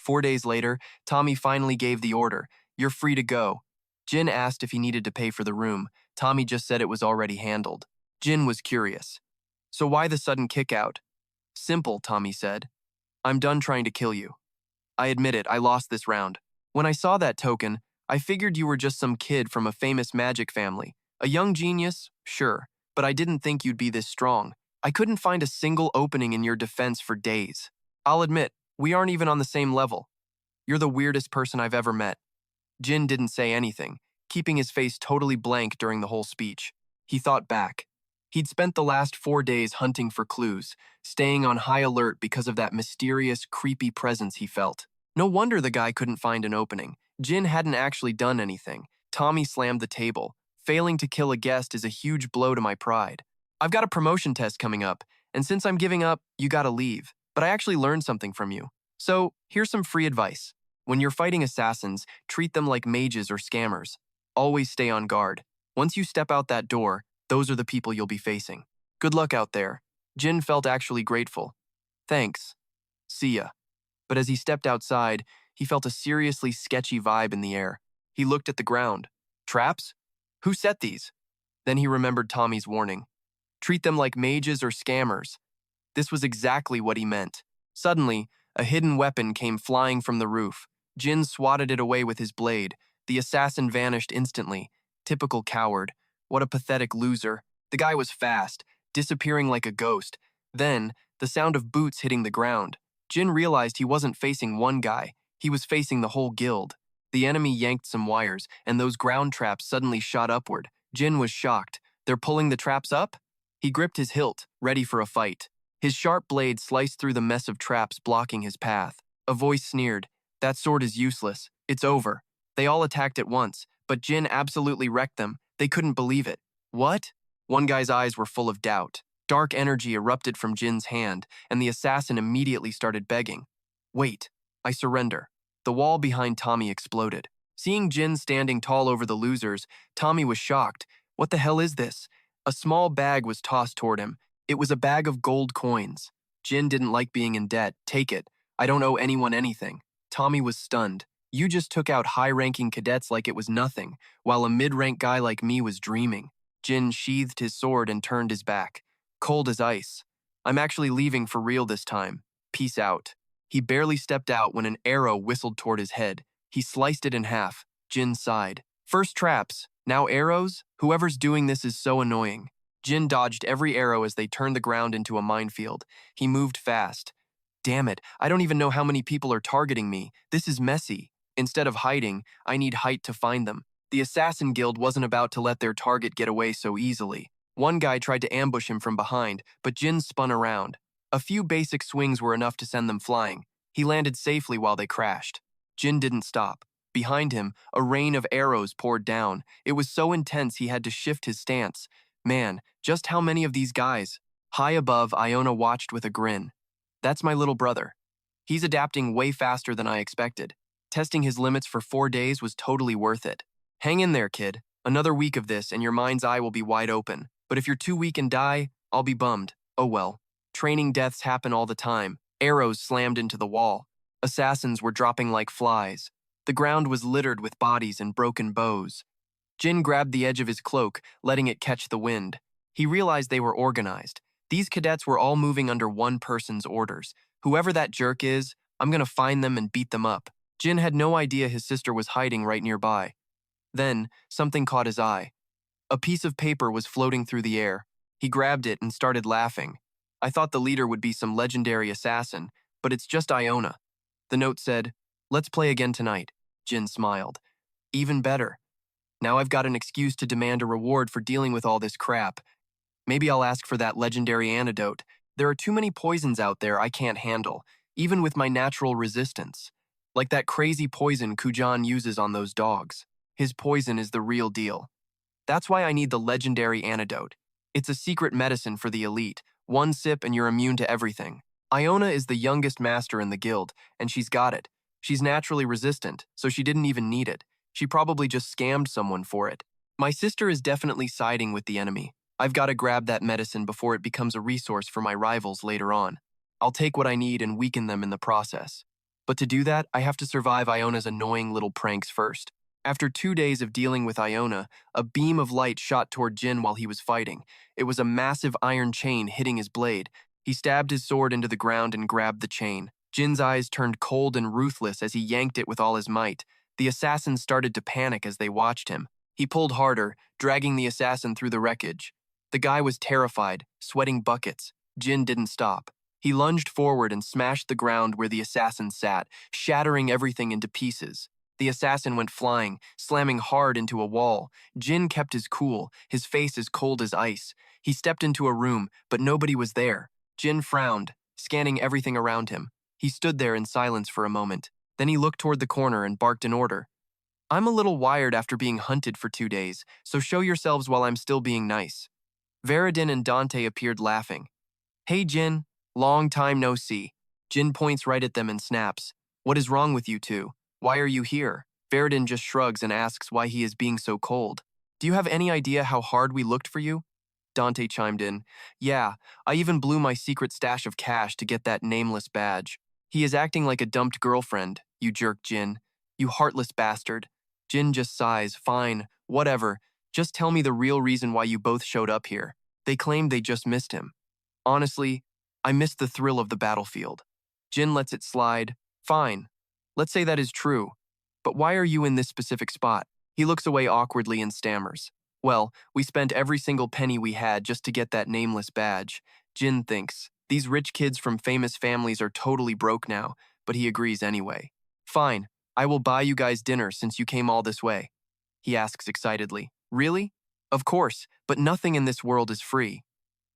4 days later, Tommy finally gave the order. "You're free to go." Jin asked if he needed to pay for the room. Tommy just said it was already handled. Jin was curious. "So why the sudden kick out?" "Simple," Tommy said. "I'm done trying to kill you. I admit it, I lost this round. When I saw that token, I figured you were just some kid from a famous magic family. A young genius, sure, but I didn't think you'd be this strong. I couldn't find a single opening in your defense for days. I'll admit, we aren't even on the same level. You're the weirdest person I've ever met." Jin didn't say anything, keeping his face totally blank during the whole speech. He thought back. He'd spent the last 4 days hunting for clues, staying on high alert because of that mysterious, creepy presence he felt. No wonder the guy couldn't find an opening. Jin hadn't actually done anything. Tommy slammed the table. "Failing to kill a guest is a huge blow to my pride. I've got a promotion test coming up, and since I'm giving up, you gotta leave. But I actually learned something from you. So, here's some free advice. When you're fighting assassins, treat them like mages or scammers. Always stay on guard. Once you step out that door, those are the people you'll be facing. Good luck out there." Jin felt actually grateful. "Thanks. See ya." But as he stepped outside, he felt a seriously sketchy vibe in the air. He looked at the ground. Traps? Who set these? Then he remembered Tommy's warning. Treat them like mages or scammers. This was exactly what he meant. Suddenly, a hidden weapon came flying from the roof. Jin swatted it away with his blade. The assassin vanished instantly. Typical coward. What a pathetic loser. The guy was fast, disappearing like a ghost. Then, the sound of boots hitting the ground. Jin realized he wasn't facing one guy. He was facing the whole guild. The enemy yanked some wires, and those ground traps suddenly shot upward. Jin was shocked. They're pulling the traps up? He gripped his hilt, ready for a fight. His sharp blade sliced through the mess of traps blocking his path. A voice sneered, "That sword is useless. It's over." They all attacked at once, but Jin absolutely wrecked them. They couldn't believe it. "What?" One guy's eyes were full of doubt. Dark energy erupted from Jin's hand, and the assassin immediately started begging. "Wait, I surrender." The wall behind Tommy exploded. Seeing Jin standing tall over the losers, Tommy was shocked. What the hell is this? A small bag was tossed toward him. It was a bag of gold coins. Jin didn't like being in debt. "Take it. I don't owe anyone anything." Tommy was stunned. "You just took out high-ranking cadets like it was nothing, while a mid-rank guy like me was dreaming." Jin sheathed his sword and turned his back. Cold as ice. "I'm actually leaving for real this time. Peace out." He barely stepped out when an arrow whistled toward his head. He sliced it in half. Jin sighed. "First traps, now arrows? Whoever's doing this is so annoying." Jin dodged every arrow as they turned the ground into a minefield. He moved fast. "Damn it, I don't even know how many people are targeting me. This is messy. Instead of hiding, I need height to find them." The Assassin Guild wasn't about to let their target get away so easily. One guy tried to ambush him from behind, but Jin spun around. A few basic swings were enough to send them flying. He landed safely while they crashed. Jin didn't stop. Behind him, a rain of arrows poured down. It was so intense he had to shift his stance. Man, just how many of these guys? High above, Iona watched with a grin. "That's my little brother. He's adapting way faster than I expected. Testing his limits for 4 days was totally worth it. Hang in there, kid. Another week of this and your mind's eye will be wide open. But if you're too weak and die, I'll be bummed. Oh well. Training deaths happen all the time." Arrows slammed into the wall. Assassins were dropping like flies. The ground was littered with bodies and broken bows. Jin grabbed the edge of his cloak, letting it catch the wind. He realized they were organized. These cadets were all moving under one person's orders. Whoever that jerk is, I'm gonna find them and beat them up. Jin had no idea his sister was hiding right nearby. Then, something caught his eye. A piece of paper was floating through the air. He grabbed it and started laughing. "I thought the leader would be some legendary assassin, but it's just Iona." The note said, "Let's play again tonight." Jin smiled. "Even better. Now I've got an excuse to demand a reward for dealing with all this crap. Maybe I'll ask for that legendary antidote. There are too many poisons out there I can't handle, even with my natural resistance. Like that crazy poison Kujan uses on those dogs. His poison is the real deal. That's why I need the legendary antidote. It's a secret medicine for the elite. One sip and you're immune to everything. Iona is the youngest master in the guild, and she's got it. She's naturally resistant, so she didn't even need it. She probably just scammed someone for it. My sister is definitely siding with the enemy. I've got to grab that medicine before it becomes a resource for my rivals later on. I'll take what I need and weaken them in the process." But to do that, I have to survive Iona's annoying little pranks first. After 2 days of dealing with Iona, a beam of light shot toward Jin while he was fighting. It was a massive iron chain hitting his blade. He stabbed his sword into the ground and grabbed the chain. Jin's eyes turned cold and ruthless as he yanked it with all his might. The assassins started to panic as they watched him. He pulled harder, dragging the assassin through the wreckage. The guy was terrified, sweating buckets. Jin didn't stop. He lunged forward and smashed the ground where the assassin sat, shattering everything into pieces. The assassin went flying, slamming hard into a wall. Jin kept his cool, his face as cold as ice. He stepped into a room, but nobody was there. Jin frowned, scanning everything around him. He stood there in silence for a moment. Then he looked toward the corner and barked an order. I'm a little wired after being hunted for 2 days, so show yourselves while I'm still being nice. Veridin and Dante appeared laughing. Hey Jin, long time no see. Jin points right at them and snaps. What is wrong with you two? Why are you here? Veridin just shrugs and asks why he is being so cold. Do you have any idea how hard we looked for you? Dante chimed in. Yeah, I even blew my secret stash of cash to get that nameless badge. He is acting like a dumped girlfriend, you jerk Jin. You heartless bastard. Jin just sighs. Fine, whatever. Just tell me the real reason why you both showed up here. They claimed they just missed him. Honestly, I missed the thrill of the battlefield. Jin lets it slide. Fine. Let's say that is true. But why are you in this specific spot? He looks away awkwardly and stammers. Well, we spent every single penny we had just to get that nameless badge. Jin thinks, these rich kids from famous families are totally broke now, but he agrees anyway. Fine, I will buy you guys dinner since you came all this way. He asks excitedly. Really? Of course, but nothing in this world is free.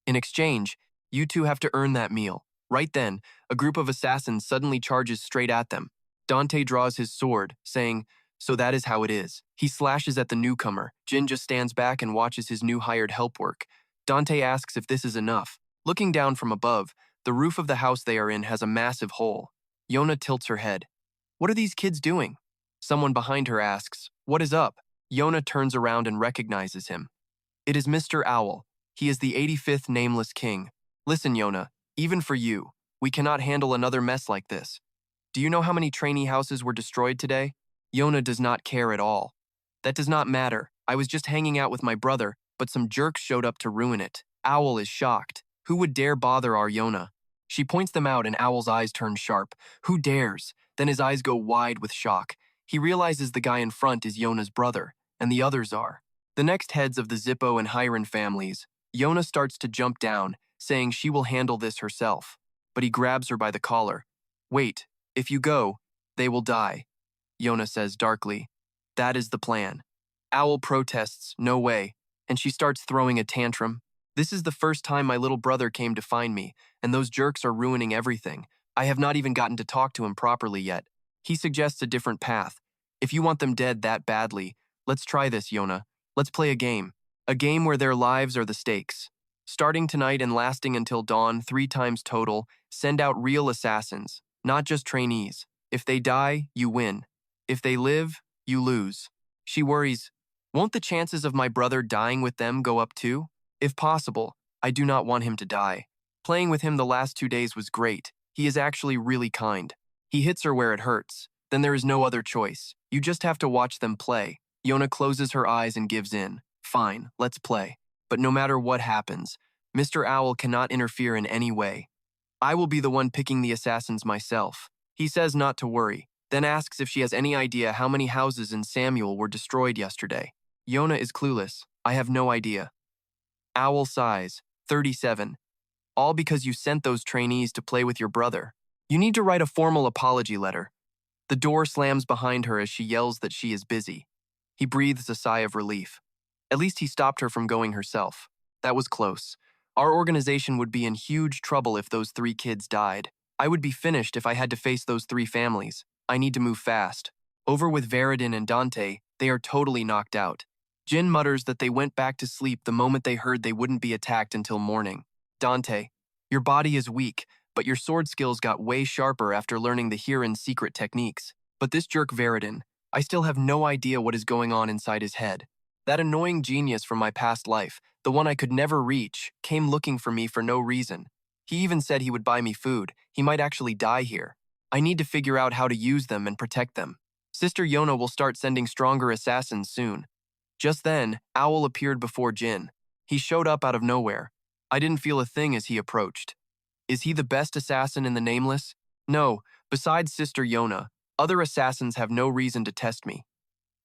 In exchange, you two have to earn that meal. Right then, a group of assassins suddenly charges straight at them. Dante draws his sword, saying, so that is how it is. He slashes at the newcomer. Jin just stands back and watches his new hired help work. Dante asks if this is enough. Looking down from above, the roof of the house they are in has a massive hole. Yona tilts her head. What are these kids doing? Someone behind her asks, what is up? Yona turns around and recognizes him. It is Mr. Owl. He is the 85th nameless king. Listen, Yona, even for you, we cannot handle another mess like this. Do you know how many trainee houses were destroyed today? Yona does not care at all. That does not matter. I was just hanging out with my brother, but some jerks showed up to ruin it. Owl is shocked. Who would dare bother our Yona? She points them out and Owl's eyes turn sharp. Who dares? Then his eyes go wide with shock. He realizes the guy in front is Yona's brother, and the others are. The next heads of the Zippo and Hiron families. Yona starts to jump down, saying she will handle this herself. But he grabs her by the collar. Wait, if you go, they will die. Yona says darkly. That is the plan. Owl protests, no way, and she starts throwing a tantrum. This is the first time my little brother came to find me, and those jerks are ruining everything. I have not even gotten to talk to him properly yet. He suggests a different path. If you want them dead that badly, let's try this, Yona. Let's play a game. A game where their lives are the stakes. Starting tonight and lasting until dawn 3 times total, send out real assassins, not just trainees. If they die, you win. If they live, you lose. She worries, won't the chances of my brother dying with them go up too? If possible, I do not want him to die. Playing with him the last 2 days was great. He is actually really kind. He hits her where it hurts. Then there is no other choice. You just have to watch them play. Yona closes her eyes and gives in. Fine, let's play. But no matter what happens, Mr. Owl cannot interfere in any way. I will be the one picking the assassins myself. He says not to worry, then asks if she has any idea how many houses in Samuel were destroyed yesterday. Yona is clueless. I have no idea. Owl sighs. 37. All because you sent those trainees to play with your brother. You need to write a formal apology letter. The door slams behind her as she yells that she is busy. He breathes a sigh of relief. At least he stopped her from going herself. That was close. Our organization would be in huge trouble if those 3 kids died. I would be finished if I had to face those 3 families. I need to move fast. Over with Veridin and Dante, they are totally knocked out. Jin mutters that they went back to sleep the moment they heard they wouldn't be attacked until morning. Dante, your body is weak, but your sword skills got way sharper after learning the Hiran's secret techniques. But this jerk Veridin, I still have no idea what is going on inside his head. That annoying genius from my past life, the one I could never reach, came looking for me for no reason. He even said he would buy me food. He might actually die here. I need to figure out how to use them and protect them. Sister Yona will start sending stronger assassins soon. Just then, Owl appeared before Jin. He showed up out of nowhere. I didn't feel a thing as he approached. Is he the best assassin in the Nameless? No, besides Sister Yona, other assassins have no reason to test me.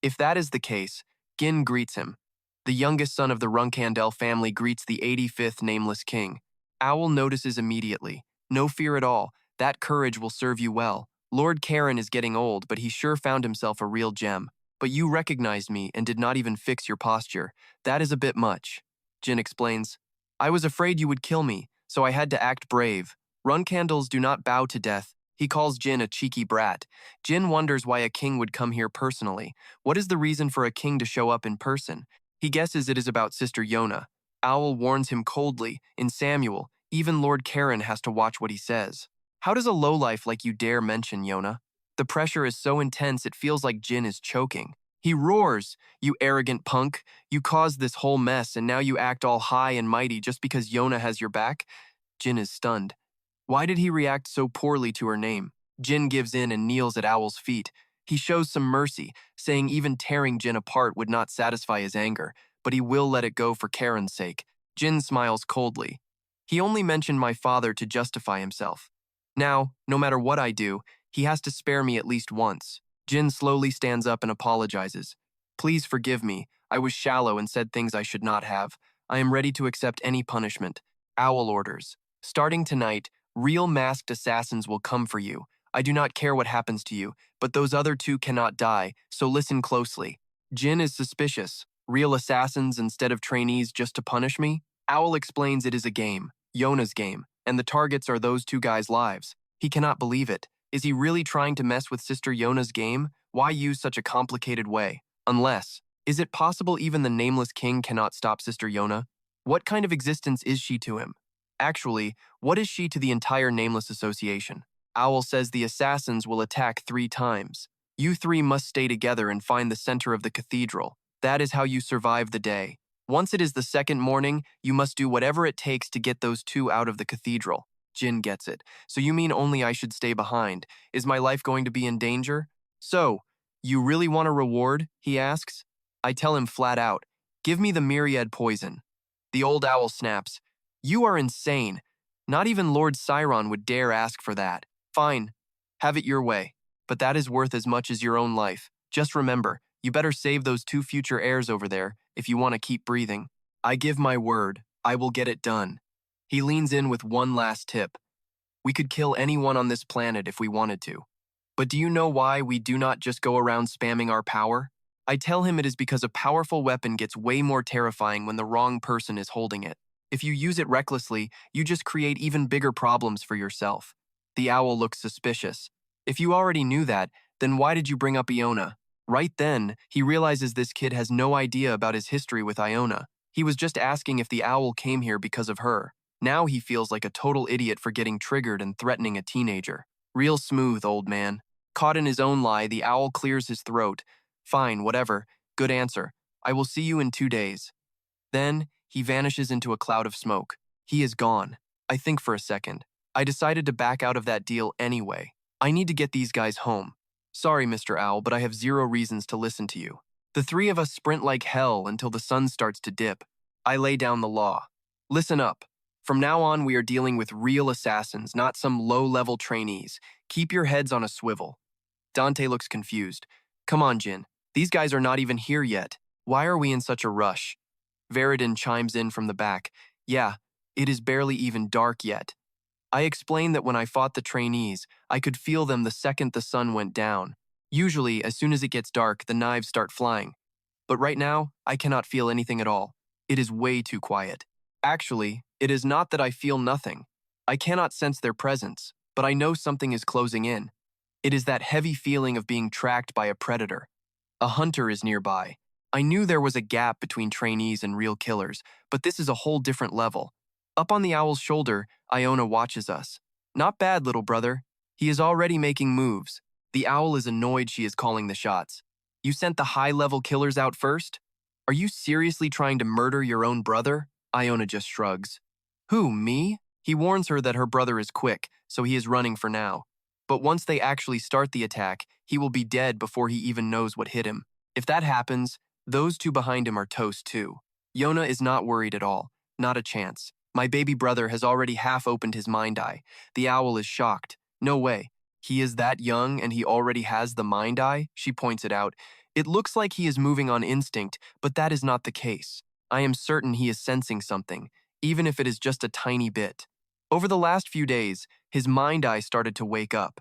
If that is the case, Gin greets him. The youngest son of the Runcandel family greets the 85th Nameless King. Owl notices immediately. No fear at all, that courage will serve you well. Lord Karen is getting old, but he sure found himself a real gem. But you recognized me and did not even fix your posture. That is a bit much. Jin explains. I was afraid you would kill me, so I had to act brave. Runcandels do not bow to death. He calls Jin a cheeky brat. Jin wonders why a king would come here personally. What is the reason for a king to show up in person? He guesses it is about Sister Yona. Owl warns him coldly. In Samuel, even Lord Karen has to watch what he says. How does a lowlife like you dare mention Yona? The pressure is so intense it feels like Jin is choking. He roars, "You arrogant punk! You caused this whole mess and now you act all high and mighty just because Yona has your back?" Jin is stunned. Why did he react so poorly to her name? Jin gives in and kneels at Owl's feet. He shows some mercy, saying even tearing Jin apart would not satisfy his anger, but he will let it go for Karen's sake. Jin smiles coldly. He only mentioned my father to justify himself. Now, no matter what I do, he has to spare me at least once. Jin slowly stands up and apologizes. Please forgive me. I was shallow and said things I should not have. I am ready to accept any punishment. Owl orders. Starting tonight, real masked assassins will come for you. I do not care what happens to you, but those other two cannot die, so listen closely. Jin is suspicious. Real assassins instead of trainees just to punish me? Owl explains it is a game, Yona's game, and the targets are those two guys' lives. He cannot believe it. Is he really trying to mess with Sister Yona's game? Why use such a complicated way? Unless, is it possible even the Nameless King cannot stop Sister Yona? What kind of existence is she to him? Actually, what is she to the entire Nameless Association? Owl says the assassins will attack 3 times. You 3 must stay together and find the center of the cathedral. That is how you survive the day. Once it is the second morning, you must do whatever it takes to get those 2 out of the cathedral. Jin gets it. So you mean only I should stay behind? Is my life going to be in danger? So, you really want a reward? He asks. I tell him flat out, give me the myriad poison. The old owl snaps. You are insane. Not even Lord Siron would dare ask for that. Fine, have it your way. But that is worth as much as your own life. Just remember, you better save those 2 future heirs over there if you want to keep breathing. I give my word, I will get it done. He leans in with one last tip. We could kill anyone on this planet if we wanted to. But do you know why we do not just go around spamming our power? I tell him it is because a powerful weapon gets way more terrifying when the wrong person is holding it. If you use it recklessly, you just create even bigger problems for yourself. The owl looks suspicious. If you already knew that, then why did you bring up Iona? Right then, he realizes this kid has no idea about his history with Iona. He was just asking if the owl came here because of her. Now he feels like a total idiot for getting triggered and threatening a teenager. Real smooth, old man. Caught in his own lie, the owl clears his throat. Fine, whatever. Good answer. I will see you in 2 days. Then, he vanishes into a cloud of smoke. He is gone. I think for a second. I decided to back out of that deal anyway. I need to get these guys home. Sorry, Mr. Owl, but I have 0 reasons to listen to you. The 3 of us sprint like hell until the sun starts to dip. I lay down the law. Listen up. From now on, we are dealing with real assassins, not some low-level trainees. Keep your heads on a swivel. Dante looks confused. Come on, Jin. These guys are not even here yet. Why are we in such a rush? Veridin chimes in from the back. Yeah, it is barely even dark yet. I explained that when I fought the trainees, I could feel them the second the sun went down. Usually, as soon as it gets dark, the knives start flying. But right now, I cannot feel anything at all. It is way too quiet. Actually, it is not that I feel nothing. I cannot sense their presence, but I know something is closing in. It is that heavy feeling of being tracked by a predator. A hunter is nearby. I knew there was a gap between trainees and real killers, but this is a whole different level. Up on the owl's shoulder, Iona watches us. Not bad, little brother. He is already making moves. The owl is annoyed she is calling the shots. You sent the high-level killers out first? Are you seriously trying to murder your own brother? Iona just shrugs. Who, me? He warns her that her brother is quick, so he is running for now. but once they actually start the attack, he will be dead before he even knows what hit him. If that happens, those two behind him are toast too. Yona is not worried at all. Not a chance. My baby brother has already half opened his mind eye. The owl is shocked. No way. He is that young and he already has the mind eye, she points it out. It looks like he is moving on instinct, but that is not the case. I am certain he is sensing something, even if it is just a tiny bit. Over the last few days, his mind eye started to wake up.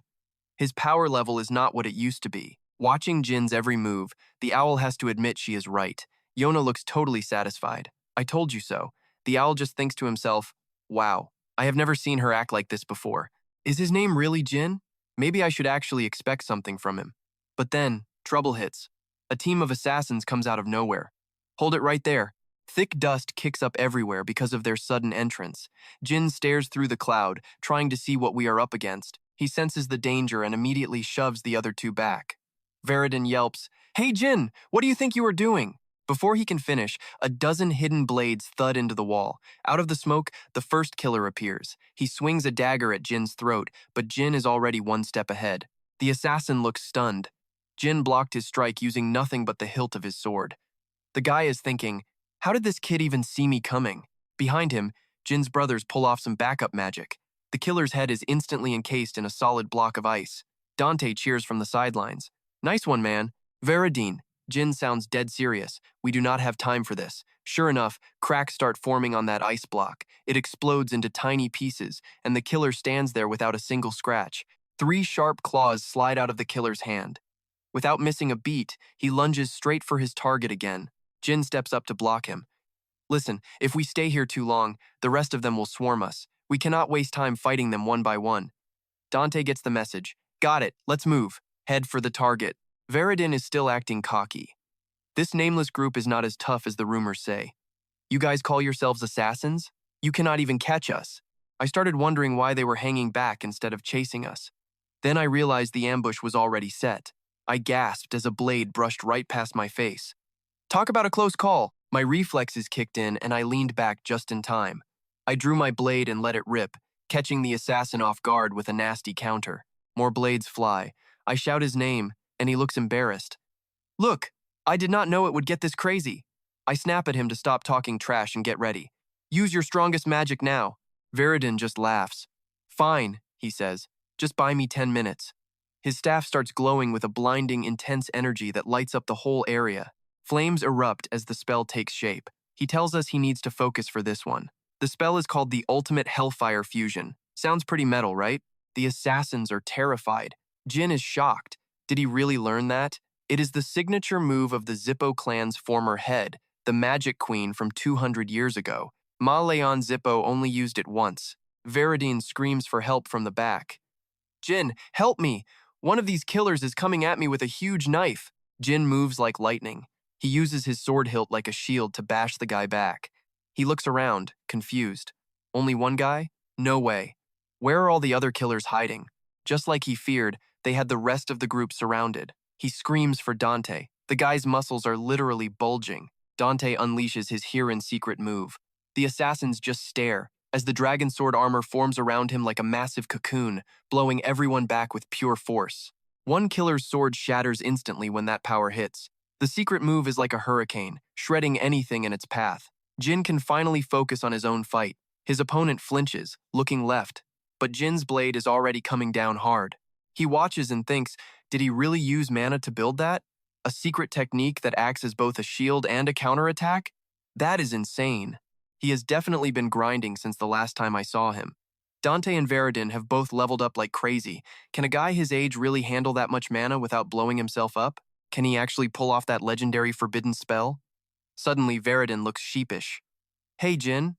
His power level is not what it used to be. Watching Jin's every move, the owl has to admit she is right. Yona looks totally satisfied. I told you so. The owl just thinks to himself, wow, I have never seen her act like this before. Is his name really Jin? Maybe I should actually expect something from him. But then, trouble hits. A team of assassins comes out of nowhere. Hold it right there. Thick dust kicks up everywhere because of their sudden entrance. Jin stares through the cloud, trying to see what we are up against. He senses the danger and immediately shoves the other two back. Veridin yelps, "Hey Jin, what do you think you are doing?" Before he can finish, a dozen hidden blades thud into the wall. Out of the smoke, the first killer appears. He swings a dagger at Jin's throat, but Jin is already one step ahead. The assassin looks stunned. Jin blocked his strike using nothing but the hilt of his sword. The guy is thinking, how did this kid even see me coming? Behind him, Jin's brothers pull off some backup magic. The killer's head is instantly encased in a solid block of ice. Dante cheers from the sidelines. Nice one, man. Veridin. Jin sounds dead serious. We do not have time for this. Sure enough, cracks start forming on that ice block. It explodes into tiny pieces, and the killer stands there without a single scratch. 3 sharp claws slide out of the killer's hand. Without missing a beat, he lunges straight for his target again. Jin steps up to block him. Listen, if we stay here too long, the rest of them will swarm us. We cannot waste time fighting them one by one. Dante gets the message. Got it, let's move. Head for the target. Veridin is still acting cocky. This nameless group is not as tough as the rumors say. You guys call yourselves assassins? You cannot even catch us. I started wondering why they were hanging back instead of chasing us. Then I realized the ambush was already set. I gasped as a blade brushed right past my face. Talk about a close call. My reflexes kicked in and I leaned back just in time. I drew my blade and let it rip, catching the assassin off guard with a nasty counter. More blades fly. I shout his name, and he looks embarrassed. Look, I did not know it would get this crazy. I snap at him to stop talking trash and get ready. Use your strongest magic now. Veridin just laughs. Fine, he says. Just buy me 10 minutes. His staff starts glowing with a blinding, intense energy that lights up the whole area. Flames erupt as the spell takes shape. He tells us he needs to focus for this one. The spell is called the Ultimate Hellfire Fusion. Sounds pretty metal, right? The assassins are terrified. Jin is shocked. Did he really learn that? It is the signature move of the Zippo clan's former head, the Magic Queen from 200 years ago. Ma Leon Zippo only used it once. Veridin screams for help from the back. Jin, help me! One of these killers is coming at me with a huge knife. Jin moves like lightning. He uses his sword hilt like a shield to bash the guy back. He looks around, confused. Only one guy? No way. Where are all the other killers hiding? Just like he feared, they had the rest of the group surrounded. He screams for Dante. The guy's muscles are literally bulging. Dante unleashes his Hirin secret move. The assassins just stare, as the dragon sword armor forms around him like a massive cocoon, blowing everyone back with pure force. One killer's sword shatters instantly when that power hits. The secret move is like a hurricane, shredding anything in its path. Jin can finally focus on his own fight. His opponent flinches, looking left, but Jin's blade is already coming down hard. He watches and thinks, did he really use mana to build that? A secret technique that acts as both a shield and a counterattack? That is insane. He has definitely been grinding since the last time I saw him. Dante and Veridin have both leveled up like crazy. Can a guy his age really handle that much mana without blowing himself up? Can he actually pull off that legendary forbidden spell? Suddenly, Veridin looks sheepish. Hey, Jin.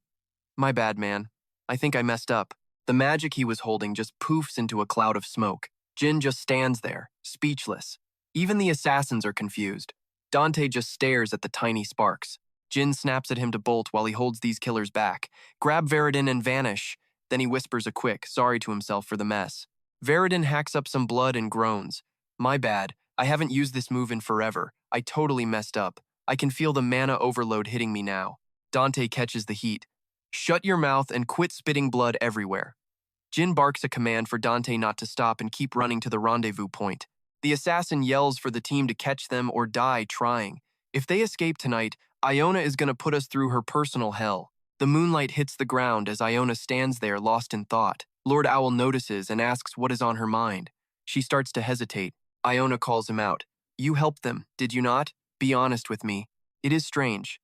My bad, man. I think I messed up. The magic he was holding just poofs into a cloud of smoke. Jin just stands there, speechless. Even the assassins are confused. Dante just stares at the tiny sparks. Jin snaps at him to bolt while he holds these killers back. Grab Veridin and vanish. Then he whispers a quick sorry to himself for the mess. Veridin hacks up some blood and groans. My bad. I haven't used this move in forever. I totally messed up. I can feel the mana overload hitting me now. Dante catches the heat. Shut your mouth and quit spitting blood everywhere. Jin barks a command for Dante not to stop and keep running to the rendezvous point. The assassin yells for the team to catch them or die trying. If they escape tonight, Iona is going to put us through her personal hell. The moonlight hits the ground as Iona stands there lost in thought. Lord Owl notices and asks what is on her mind. She starts to hesitate. Iona calls him out. You helped them, did you not? Be honest with me. It is strange.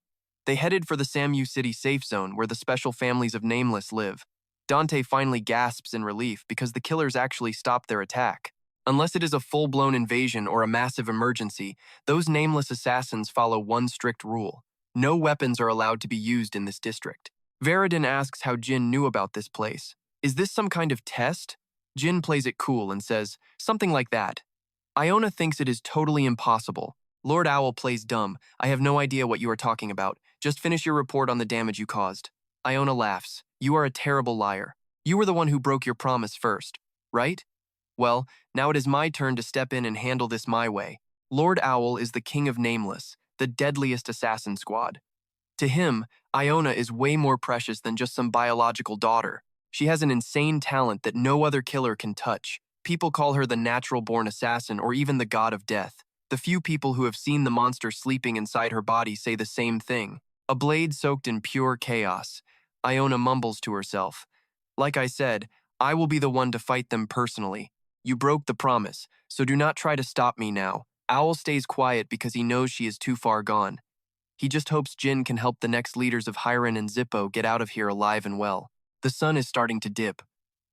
They headed for the Samu City safe zone where the special families of Nameless live. Dante finally gasps in relief because the killers actually stopped their attack. Unless it is a full-blown invasion or a massive emergency, those nameless assassins follow one strict rule. No weapons are allowed to be used in this district. Veridin asks how Jin knew about this place. Is this some kind of test? Jin plays it cool and says, something like that. Iona thinks it is totally impossible. Lord Owl plays dumb. I have no idea what you are talking about. Just finish your report on the damage you caused. Iona laughs. You are a terrible liar. You were the one who broke your promise first, right? Well, now it is my turn to step in and handle this my way. Lord Owl is the king of Nameless, the deadliest assassin squad. To him, Iona is way more precious than just some biological daughter. She has an insane talent that no other killer can touch. People call her the natural-born assassin or even the god of death. The few people who have seen the monster sleeping inside her body say the same thing. A blade soaked in pure chaos. Iona mumbles to herself. Like I said, I will be the one to fight them personally. You broke the promise, so do not try to stop me now. Owl stays quiet because he knows she is too far gone. He just hopes Jin can help the next leaders of Hiren and Zippo get out of here alive and well. The sun is starting to dip.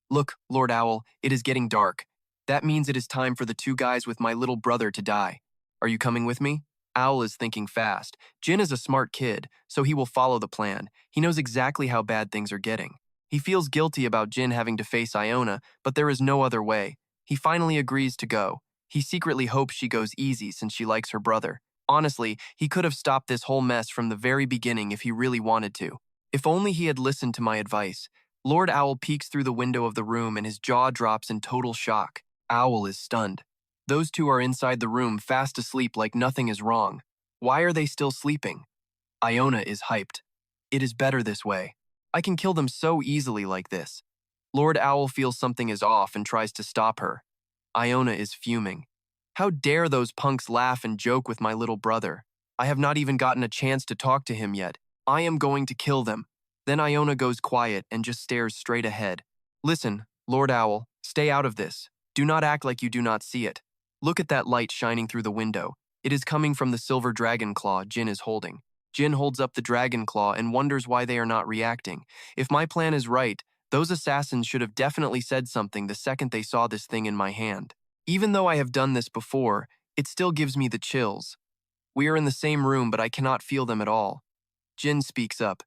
Look, Lord Owl, it is getting dark. That means it is time for the two guys with my little brother to die. Are you coming with me? Owl is thinking fast. Jin is a smart kid, so he will follow the plan. He knows exactly how bad things are getting. He feels guilty about Jin having to face Iona, but there is no other way. He finally agrees to go. He secretly hopes she goes easy since she likes her brother. Honestly, he could have stopped this whole mess from the very beginning if he really wanted to. If only he had listened to my advice. Lord Owl peeks through the window of the room and his jaw drops in total shock. Owl is stunned. Those two are inside the room fast asleep like nothing is wrong. Why are they still sleeping? Iona is hyped. It is better this way. I can kill them so easily like this. Lord Owl feels something is off and tries to stop her. Iona is fuming. How dare those punks laugh and joke with my little brother? I have not even gotten a chance to talk to him yet. I am going to kill them. Then Iona goes quiet and just stares straight ahead. Listen, Lord Owl, stay out of this. Do not act like you do not see it. Look at that light shining through the window. It is coming from the silver dragon claw Jin is holding. Jin holds up the dragon claw and wonders why they are not reacting. If my plan is right, those assassins should have definitely said something the second they saw this thing in my hand. Even though I have done this before, it still gives me the chills. We are in the same room, but I cannot feel them at all. Jin speaks up.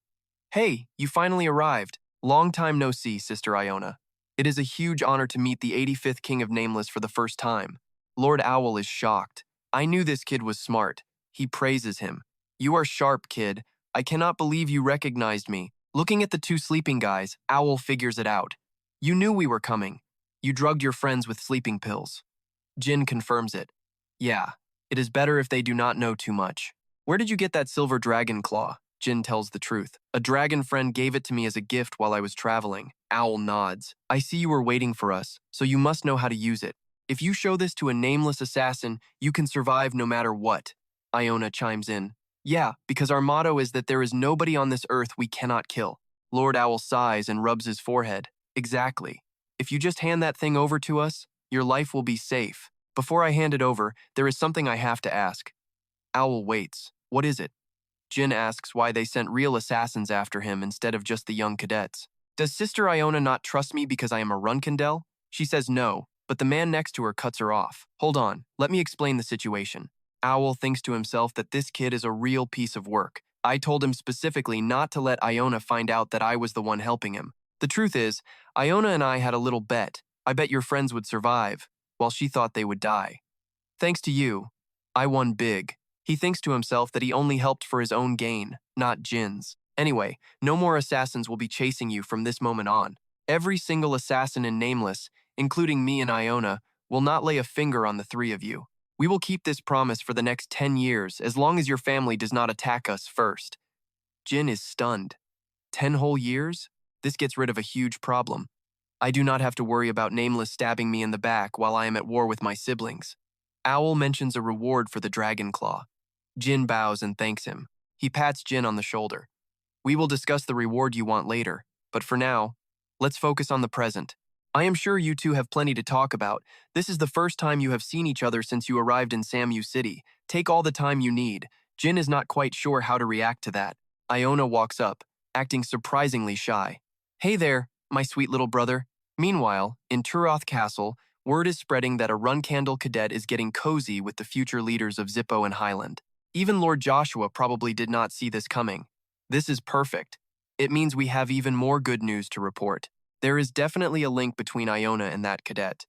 Hey, you finally arrived. Long time no see, Sister Iona. It is a huge honor to meet the 85th King of Nameless for the first time. Lord Owl is shocked. I knew this kid was smart. He praises him. You are sharp, kid. I cannot believe you recognized me. Looking at the two sleeping guys, Owl figures it out. You knew we were coming. You drugged your friends with sleeping pills. Jin confirms it. Yeah, it is better if they do not know too much. Where did you get that silver dragon claw? Jin tells the truth. A dragon friend gave it to me as a gift while I was traveling. Owl nods. I see you were waiting for us, so you must know how to use it. If you show this to a nameless assassin, you can survive no matter what. Iona chimes in. Yeah, because our motto is that there is nobody on this earth we cannot kill. Lord Owl sighs and rubs his forehead. Exactly. If you just hand that thing over to us, your life will be safe. Before I hand it over, there is something I have to ask. Owl waits. What is it? Jin asks why they sent real assassins after him instead of just the young cadets. Does Sister Iona not trust me because I am a Runcandel? She says no, but the man next to her cuts her off. Hold on, let me explain the situation. Owl thinks to himself that this kid is a real piece of work. I told him specifically not to let Iona find out that I was the one helping him. The truth is, Iona and I had a little bet. I bet your friends would survive, while she thought they would die. Thanks to you, I won big. He thinks to himself that he only helped for his own gain, not Jin's. Anyway, no more assassins will be chasing you from this moment on. Every single assassin in Nameless, including me and Iona, will not lay a finger on the three of you. We will keep this promise for the next 10 years as long as your family does not attack us first. Jin is stunned. 10 whole years? This gets rid of a huge problem. I do not have to worry about Nameless stabbing me in the back while I am at war with my siblings. Owl mentions a reward for the dragon claw. Jin bows and thanks him. He pats Jin on the shoulder. We will discuss the reward you want later, but for now, let's focus on the present. I am sure you two have plenty to talk about. This is the first time you have seen each other since you arrived in Samu City. Take all the time you need. Jin is not quite sure how to react to that. Iona walks up, acting surprisingly shy. Hey there, my sweet little brother. Meanwhile, in Turoth Castle, word is spreading that a Runcandel cadet is getting cozy with the future leaders of Zippo and Highland. Even Lord Joshua probably did not see this coming. This is perfect. It means we have even more good news to report. There is definitely a link between Iona and that cadet.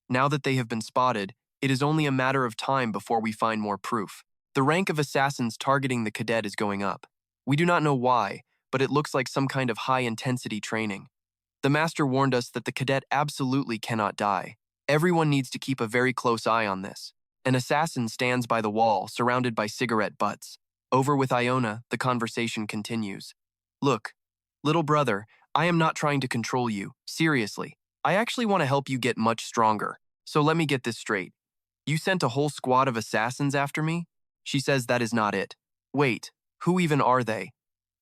Now that they have been spotted, it is only a matter of time before we find more proof. The rank of assassins targeting the cadet is going up. We do not know why, but it looks like some kind of high-intensity training. The master warned us that the cadet absolutely cannot die. Everyone needs to keep a very close eye on this. An assassin stands by the wall, surrounded by cigarette butts. Over with Iona, the conversation continues. Look, little brother, I am not trying to control you. Seriously, I actually want to help you get much stronger. So let me get this straight. You sent a whole squad of assassins after me? She says that is not it. Wait, who even are they?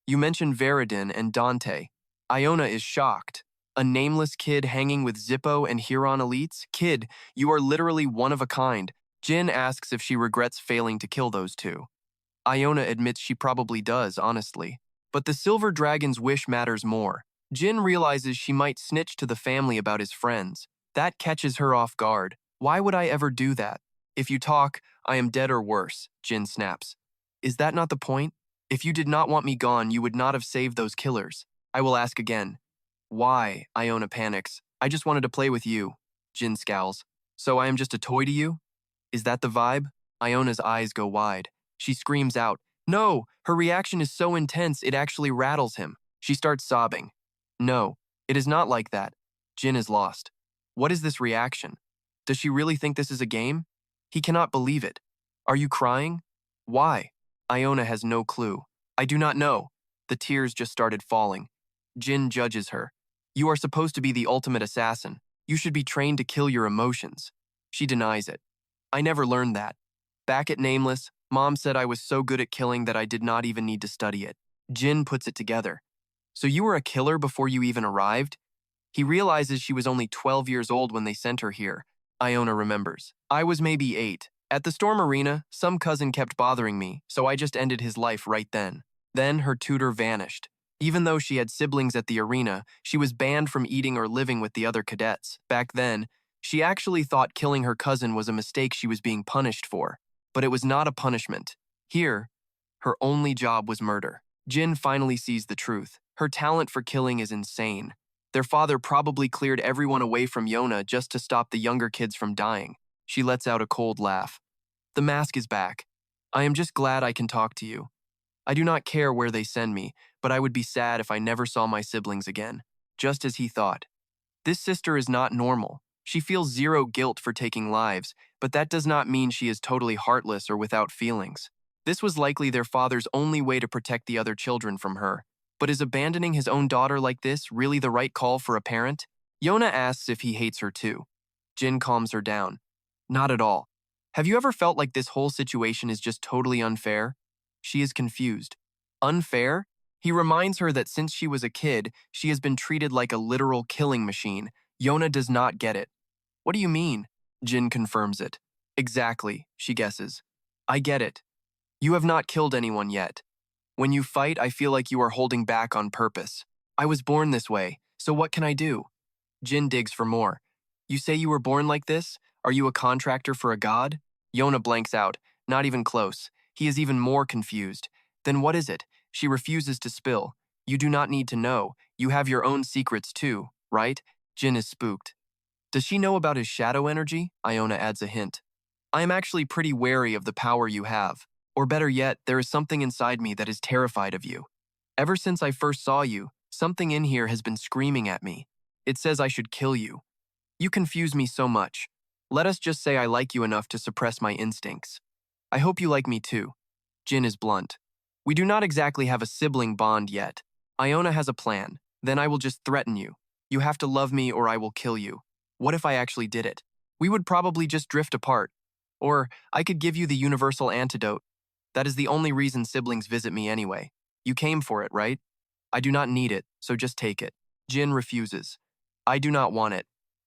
You mentioned Veridin and Dante. Iona is shocked. A nameless kid hanging with Zippo and Huron elites? Kid, you are literally one of a kind. Jin asks if she regrets failing to kill those two. Iona admits she probably does, honestly. But the Silver Dragon's wish matters more. Jin realizes she might snitch to the family about his friends. That catches her off guard. Why would I ever do that? If you talk, I am dead or worse, Jin snaps. Is that not the point? If you did not want me gone, you would not have saved those killers. I will ask again. Why? Iona panics. I just wanted to play with you. Jin scowls. So I am just a toy to you? Is that the vibe? Iona's eyes go wide. She screams out. No! Her reaction is so intense it actually rattles him. She starts sobbing. No, it is not like that. Jin is lost. What is this reaction? Does she really think this is a game? He cannot believe it. Are you crying? Why? Iona has no clue. I do not know. The tears just started falling. Jin judges her. You are supposed to be the ultimate assassin. You should be trained to kill your emotions. She denies it. I never learned that. Back at Nameless, Mom said I was so good at killing that I did not even need to study it. Jin puts it together. So you were a killer before you even arrived? He realizes she was only 12 years old when they sent her here. Iona remembers. I was maybe 8. At the Storm Arena, some cousin kept bothering me, so I just ended his life right then. Then her tutor vanished. Even though she had siblings at the arena, she was banned from eating or living with the other cadets. Back then, she actually thought killing her cousin was a mistake she was being punished for. But it was not a punishment. Here, her only job was murder. Jin finally sees the truth. Her talent for killing is insane. Their father probably cleared everyone away from Yona just to stop the younger kids from dying. She lets out a cold laugh. The mask is back. I am just glad I can talk to you. I do not care where they send me, but I would be sad if I never saw my siblings again. Just as he thought. This sister is not normal. She feels zero guilt for taking lives, but that does not mean she is totally heartless or without feelings. This was likely their father's only way to protect the other children from her. But is abandoning his own daughter like this really the right call for a parent? Yona asks if he hates her too. Jin calms her down. Not at all. Have you ever felt like this whole situation is just totally unfair? She is confused. Unfair? He reminds her that since she was a kid, she has been treated like a literal killing machine. Yona does not get it. What do you mean? Jin confirms it. Exactly, she guesses. I get it. You have not killed anyone yet. When you fight, I feel like you are holding back on purpose. I was born this way, so what can I do? Jin digs for more. You say you were born like this? Are you a contractor for a god? Yona blanks out. Not even close. He is even more confused. Then what is it? She refuses to spill. You do not need to know. You have your own secrets too, right? Jin is spooked. Does she know about his shadow energy? Iona adds a hint. I am actually pretty wary of the power you have. Or better yet, there is something inside me that is terrified of you. Ever since I first saw you, something in here has been screaming at me. It says I should kill you. You confuse me so much. Let us just say I like you enough to suppress my instincts. I hope you like me too. Jin is blunt. We do not exactly have a sibling bond yet. Iona has a plan. Then I will just threaten you. You have to love me or I will kill you. What if I actually did it? We would probably just drift apart. Or I could give you the universal antidote. That is the only reason siblings visit me anyway. You came for it, right? I do not need it, so just take it. Jin refuses. I do not want it.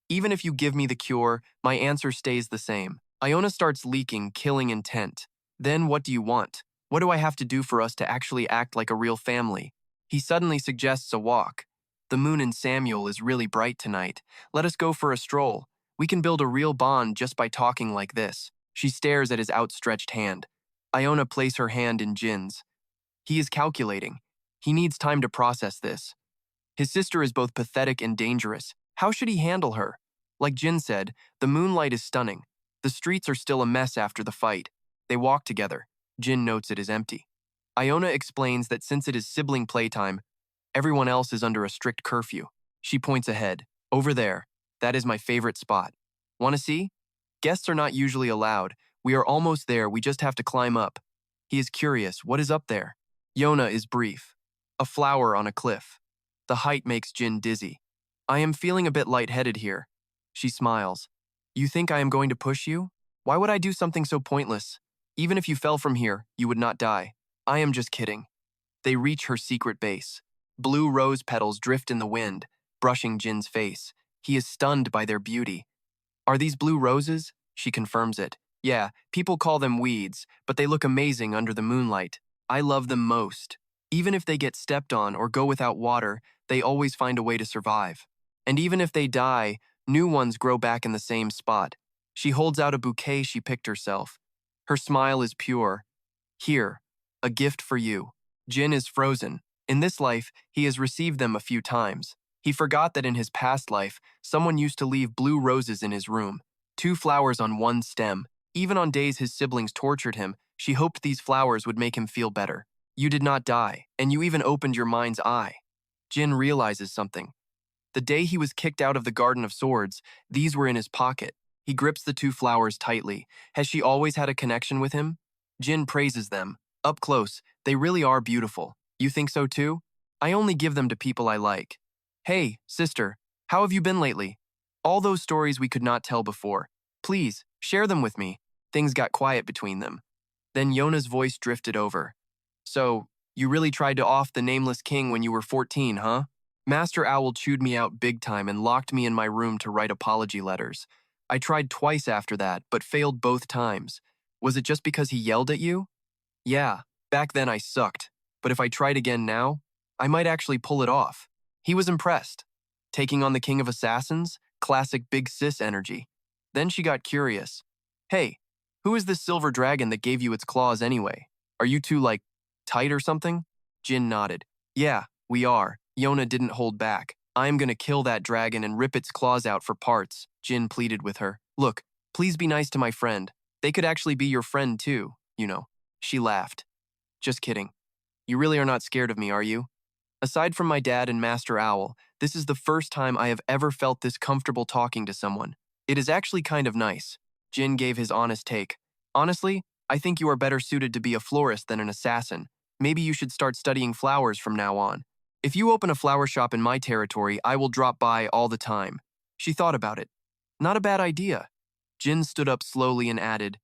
Even if you give me the cure, my answer stays the same. Iona starts leaking, killing intent. Then what do you want? What do I have to do for us to actually act like a real family? He suddenly suggests a walk. The moon in Samuel is really bright tonight. Let us go for a stroll. We can build a real bond just by talking like this. She stares at his outstretched hand. Iona places her hand in Jin's. He is calculating. He needs time to process this. His sister is both pathetic and dangerous. How should he handle her? Like Jin said, the moonlight is stunning. The streets are still a mess after the fight. They walk together. Jin notes it is empty. Iona explains that since it is sibling playtime, everyone else is under a strict curfew. She points ahead. Over there. That is my favorite spot. Want to see? Guests are not usually allowed. We are almost there, we just have to climb up. He is curious, what is up there? Yona is brief. A flower on a cliff. The height makes Jin dizzy. I am feeling a bit lightheaded here. She smiles. You think I am going to push you? Why would I do something so pointless? Even if you fell from here, you would not die. I am just kidding. They reach her secret base. Blue rose petals drift in the wind, brushing Jin's face. He is stunned by their beauty. Are these blue roses? She confirms it. Yeah, people call them weeds, but they look amazing under the moonlight. I love them most. Even if they get stepped on or go without water, they always find a way to survive. And even if they die, new ones grow back in the same spot. She holds out a bouquet she picked herself. Her smile is pure. Here, a gift for you. Jin is frozen. In this life, he has received them a few times. He forgot that in his past life, someone used to leave blue roses in his room. 2 flowers on one stem. Even on days his siblings tortured him, she hoped these flowers would make him feel better. You did not die, and you even opened your mind's eye. Jin realizes something. The day he was kicked out of the Garden of Swords, these were in his pocket. He grips the 2 flowers tightly. Has she always had a connection with him? Jin praises them. Up close, they really are beautiful. You think so too? I only give them to people I like. Hey, sister, how have you been lately? All those stories we could not tell before. Please, share them with me. Things got quiet between them. Then Yona's voice drifted over. So, you really tried to off the nameless king when you were 14, huh? Master Owl chewed me out big time and locked me in my room to write apology letters. I tried twice after that, but failed both times. Was it just because he yelled at you? Yeah, back then I sucked. But if I tried again now, I might actually pull it off. He was impressed. Taking on the King of Assassins? Classic big sis energy. Then she got curious. Hey, who is this silver dragon that gave you its claws anyway? Are you two, like, tight or something? Jin nodded. Yeah, we are. Yona didn't hold back. I'm gonna kill that dragon and rip its claws out for parts, Jin pleaded with her. Look, please be nice to my friend. They could actually be your friend too, you know. She laughed. Just kidding. You really are not scared of me, are you? Aside from my dad and Master Owl, this is the first time I have ever felt this comfortable talking to someone. It is actually kind of nice. Jin gave his honest take. Honestly, I think you are better suited to be a florist than an assassin. Maybe you should start studying flowers from now on. If you open a flower shop in my territory, I will drop by all the time. She thought about it. Not a bad idea. Jin stood up slowly and added,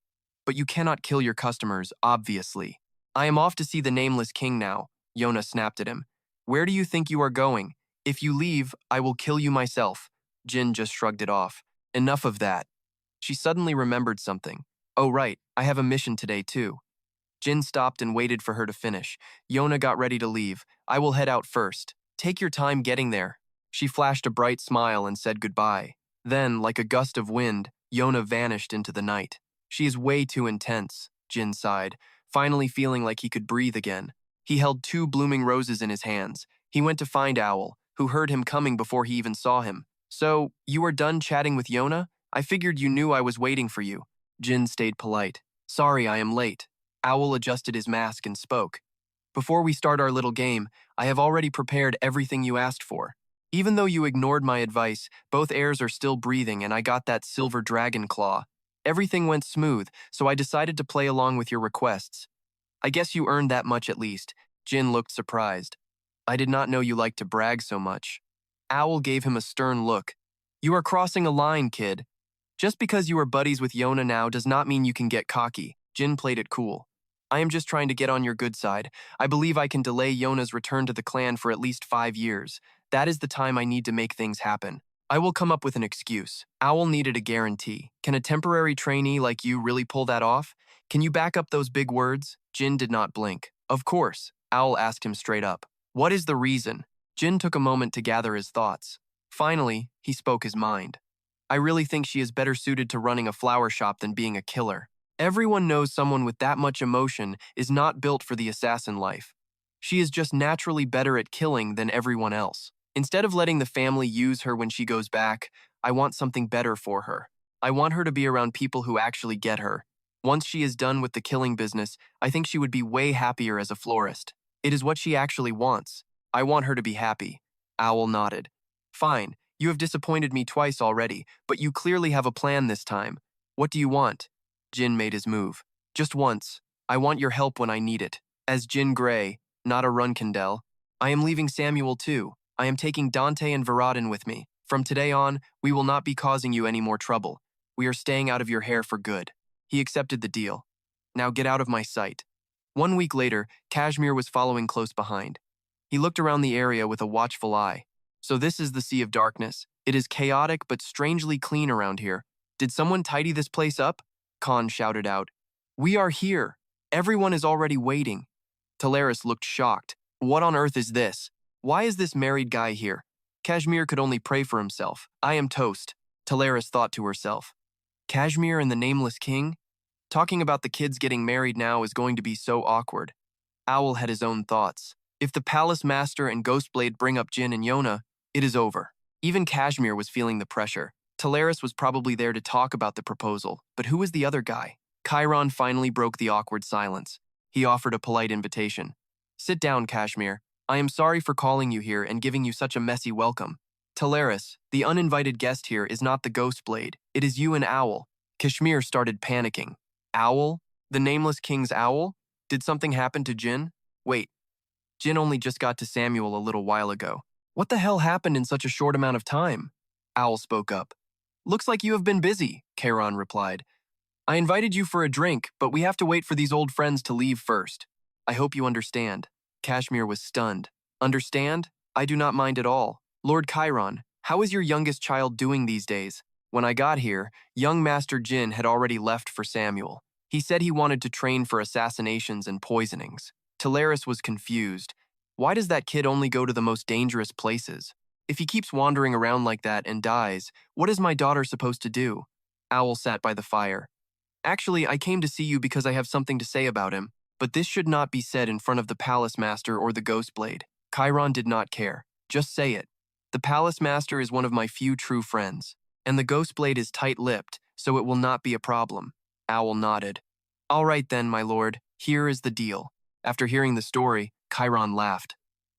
but you cannot kill your customers, obviously. I am off to see the nameless king now, Yona snapped at him. Where do you think you are going? If you leave, I will kill you myself. Jin just shrugged it off. Enough of that. She suddenly remembered something. Oh right, I have a mission today too. Jin stopped and waited for her to finish. Yona got ready to leave. I will head out first. Take your time getting there. She flashed a bright smile and said goodbye. Then, like a gust of wind, Yona vanished into the night. She is way too intense, Jin sighed, finally feeling like he could breathe again. He held 2 blooming roses in his hands. He went to find Owl, who heard him coming before he even saw him. So, you are done chatting with Yona? I figured you knew I was waiting for you. Jin stayed polite. Sorry, I am late. Owl adjusted his mask and spoke. Before we start our little game, I have already prepared everything you asked for. Even though you ignored my advice, both heirs are still breathing and I got that silver dragon claw. Everything went smooth, so I decided to play along with your requests. I guess you earned that much at least. Jin looked surprised. I did not know you liked to brag so much. Owl gave him a stern look. You are crossing a line, kid. Just because you are buddies with Yona now does not mean you can get cocky. Jin played it cool. I am just trying to get on your good side. I believe I can delay Yona's return to the clan for at least 5 years. That is the time I need to make things happen. I will come up with an excuse. Owl needed a guarantee. Can a temporary trainee like you really pull that off? Can you back up those big words? Jin did not blink. Of course. Owl asked him straight up. What is the reason? Jin took a moment to gather his thoughts. Finally, he spoke his mind. I really think she is better suited to running a flower shop than being a killer. Everyone knows someone with that much emotion is not built for the assassin life. She is just naturally better at killing than everyone else. Instead of letting the family use her when she goes back, I want something better for her. I want her to be around people who actually get her. Once she is done with the killing business, I think she would be way happier as a florist. It is what she actually wants. I want her to be happy. Owl nodded. Fine, you have disappointed me twice already, but you clearly have a plan this time. What do you want? Jin made his move. Just once. I want your help when I need it. As Jin Gray, not a Runcandel. I am leaving Samuel too. I am taking Dante and Varadin with me. From today on, we will not be causing you any more trouble. We are staying out of your hair for good. He accepted the deal. Now get out of my sight. 1 week later, Kashmir was following close behind. He looked around the area with a watchful eye. So this is the Sea of Darkness. It is chaotic but strangely clean around here. Did someone tidy this place up? Khan shouted out. We are here. Everyone is already waiting. Talaris looked shocked. What on earth is this? Why is this married guy here? Kashmir could only pray for himself. I am toast, Talaris thought to herself. Kashmir and the Nameless King? Talking about the kids getting married now is going to be so awkward. Owl had his own thoughts. If the Palace Master and Ghostblade bring up Jin and Yona, it is over. Even Kashmir was feeling the pressure. Talaris was probably there to talk about the proposal, but who was the other guy? Chiron finally broke the awkward silence. He offered a polite invitation. Sit down, Kashmir. I am sorry for calling you here and giving you such a messy welcome. Talaris, the uninvited guest here is not the Ghostblade. It is you and Owl. Kashmir started panicking. Owl? The Nameless King's owl? Did something happen to Jin? Wait. Jin only just got to Samuel a little while ago. What the hell happened in such a short amount of time? Owl spoke up. Looks like you have been busy, Chiron replied. I invited you for a drink, but we have to wait for these old friends to leave first. I hope you understand. Kashmir was stunned. Understand? I do not mind at all. Lord Chiron, how is your youngest child doing these days? When I got here, young Master Jin had already left for Samuel. He said he wanted to train for assassinations and poisonings. Talaris was confused. Why does that kid only go to the most dangerous places? If he keeps wandering around like that and dies, what is my daughter supposed to do? Owl sat by the fire. Actually, I came to see you because I have something to say about him, but this should not be said in front of the Palace Master or the Ghostblade. Chiron did not care. Just say it. The Palace Master is one of my few true friends, and the Ghostblade is tight-lipped, so it will not be a problem. Owl nodded. All right then, my lord, here is the deal. After hearing the story, Chiron laughed.